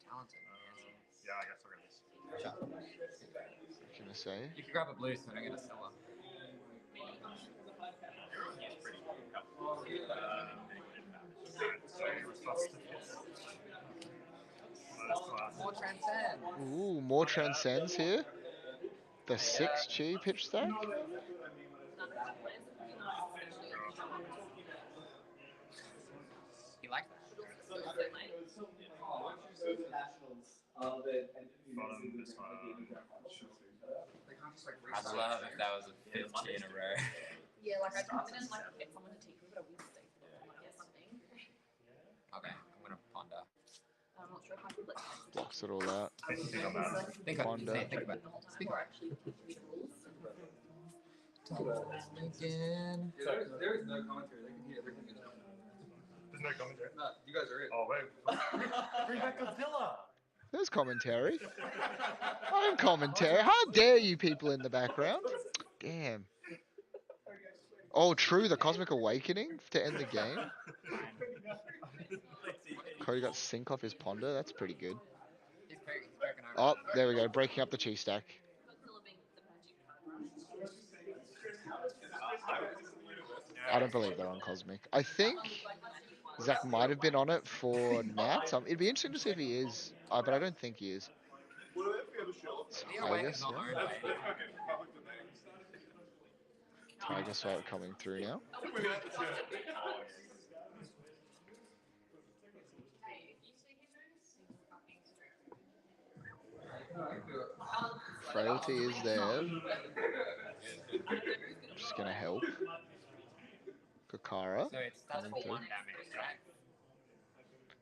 talented. yeah, I guess I'll get this. What can I say? You can grab a blue so I don't get a silver. More transcend. Ooh, more transcends here. The 6 chi pitch stack. You like that? I'd love if that was a 15 in a row. Yeah, like I didn't like get someone to teach me, but I will stay for them. Like, yeah, something. Okay, I'm gonna ponder. I'm not sure if I could like... Blocks it all out. Think about it. Speak Or actually teach me the rules. Again. There is no commentary. They can hear everything. There's no commentary. No, you guys are it. Oh, wait. Bring back Godzilla. There's commentary. I'm commentary. How dare you people in the background? Damn. Oh, true. The Cosmic Awakening to end the game. Cody got sync off his Ponder. That's pretty good. Oh, there we go. Breaking up the cheese stack. I don't believe they're on Cosmic. I think Zach might have been on it for Nats. It'd be interesting to see if he is, but I don't think he is. Tiger Swipe. Tiger Swipe coming through now. Frailty is there. Just gonna help. Kakara. So it's that's for 1 damage, right?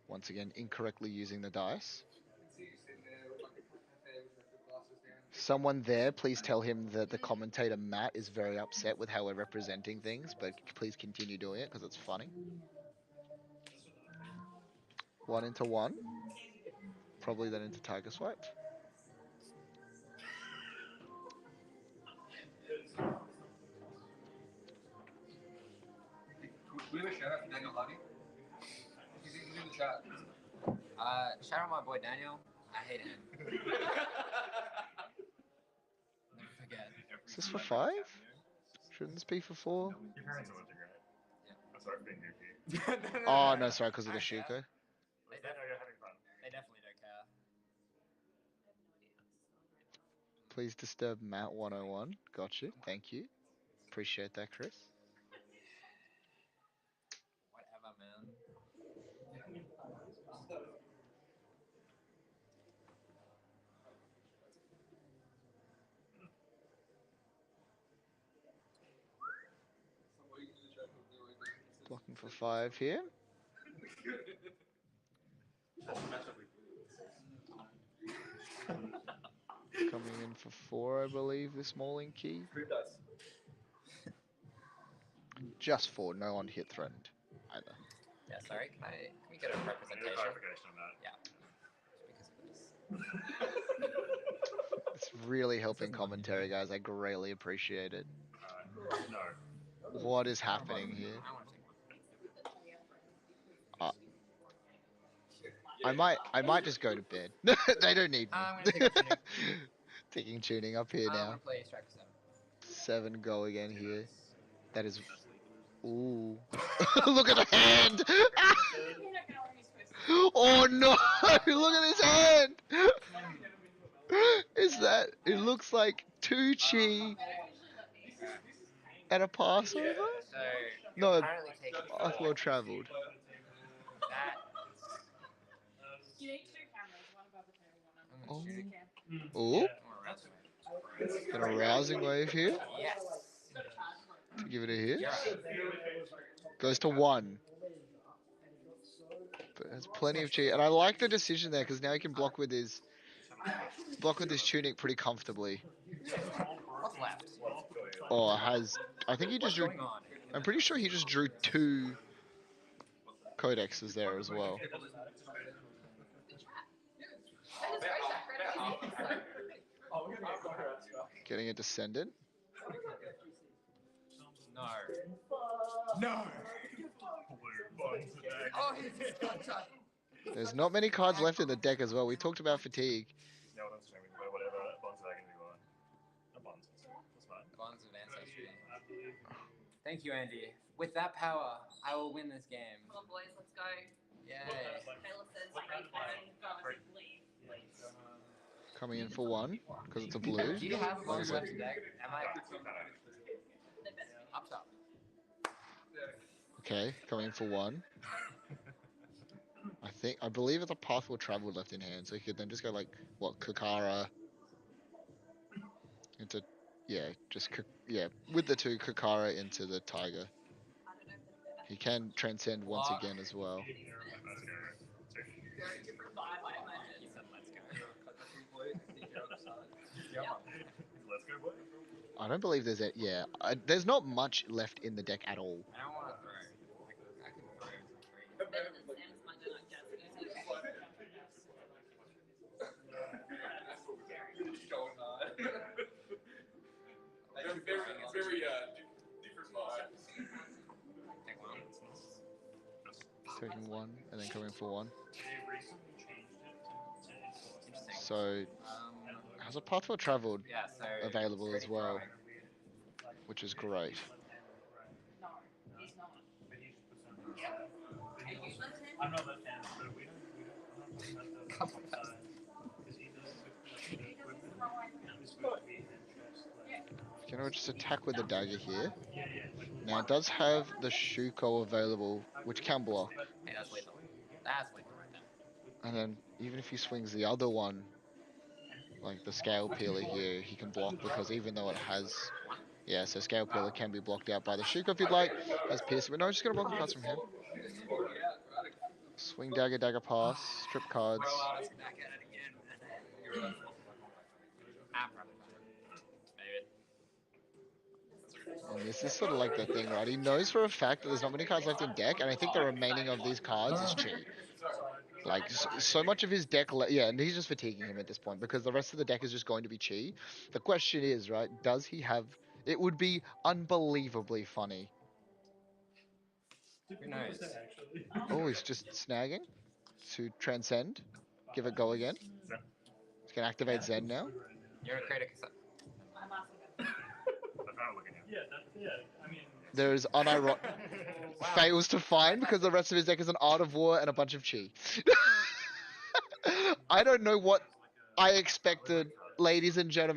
Once again, incorrectly using the dice. Someone there, please tell him that the commentator Matt is very upset with how we're representing things, but please continue doing it because it's funny. 1 into 1. Probably then into Tiger Swipe. Can you give a shout out to Daniel Lottie? He's in the chat. Shout out my boy Daniel. I hate him. Never forget. Is this for 5? Shouldn't this be for 4? Your parents are watching, right? Yeah. I'm sorry for being goofy. Oh, no, sorry, because of the Shuko. They know you're having fun. They definitely don't care. Please disturb Matt 101. Gotcha. Thank you. Appreciate that, Chris. Whatever, man. Blocking for 5 here. Coming in for 4, I believe, this Mauling key. Just 4, no on hit threatened either. Yeah, sorry. Can we get a representation? Clarification on that. Yeah. Just because of this. It's really helping commentary, guys. I greatly appreciate it. No. What is happening here? I might just go to bed. They don't need me. I'm gonna take a tuning. Taking tuning up here I'm now. gonna play Striker 7. 7 go again here. That is. Ooh. Look at the hand! Oh no! Look at his hand! Is that. It looks like 2 chi and a Passover? So, No, apparently taking path well travelled. that. You need 2 cameras, one above the table, one Oh. under the cam. Oh. Yes. Got a rousing wave here. Yes. To give it a hit. Goes to 1. But there's plenty of cheat. And I like the decision there because now he can block with his tunic pretty comfortably. What's left? Oh, I think he just drew. Going on? I'm pretty sure he just drew 2 codexes there as well. Getting a descendant. No. No! Oh, he's got There's not many cards left in the deck as well. We talked about fatigue. No, don't stream with whatever bonds are going to be on. No bonds. That's fine. Bonds of Ancestry. Thank you, Andy. With that power, I will win this game. Come on, boys, let's go. Yay. Taylor says, go, leave. Coming in for 1 because it's a blue. Do you have a bonus left in deck? Am I They best be. up top? Okay, coming in for 1. I believe it's a path will travel left in hand, so he could then just go like what Kakara into with the 2 Kakara into the Tiger. He can transcend once again as well. Let's go, boy. I don't believe there's there's not much left in the deck at all. I don't want to throw. I can throw some free. Better than Sam's Monday Night Jazz music. taking 1 and then coming for 1. They recently changed it to So has a pathway traveled Yeah, so available as it's well, growing. which is great. No, he's not. But he's percent. Are you left-handed? I'm not left-handed, but we don't, I'm not talking about the side. Because he does the equipment. It's supposed to be hand chest. Can I just attack with the dagger here? Yeah. Now it does have the Shuko available, which can block. Hey, that's lethal. That's lethal right there. And then even if he swings the other one, like the scale peeler here, he can block because even though it has, yeah, so scale peeler can be blocked out by the Shuko if you'd like. Has piercing, but no, just gonna block the cards from him. Swing dagger, dagger pass, strip cards. Well, let's back at it again, man. I'm probably And this is sort of like the thing, right? He knows for a fact that there's not many cards left in deck, and I think the remaining of these cards is cheap. Like, so much of his deck, yeah, and he's just fatiguing him at this point because the rest of the deck is just going to be chi. The question is, right, does he have... It would be unbelievably funny. Who knows? Oh, he's just snagging to transcend. Give it go again. He's going to activate Zen now. You're gonna create a cassette. I'm asking There's fails to find because the rest of his deck is an Art of War and a bunch of chi. I don't know what I expected, ladies and gentlemen.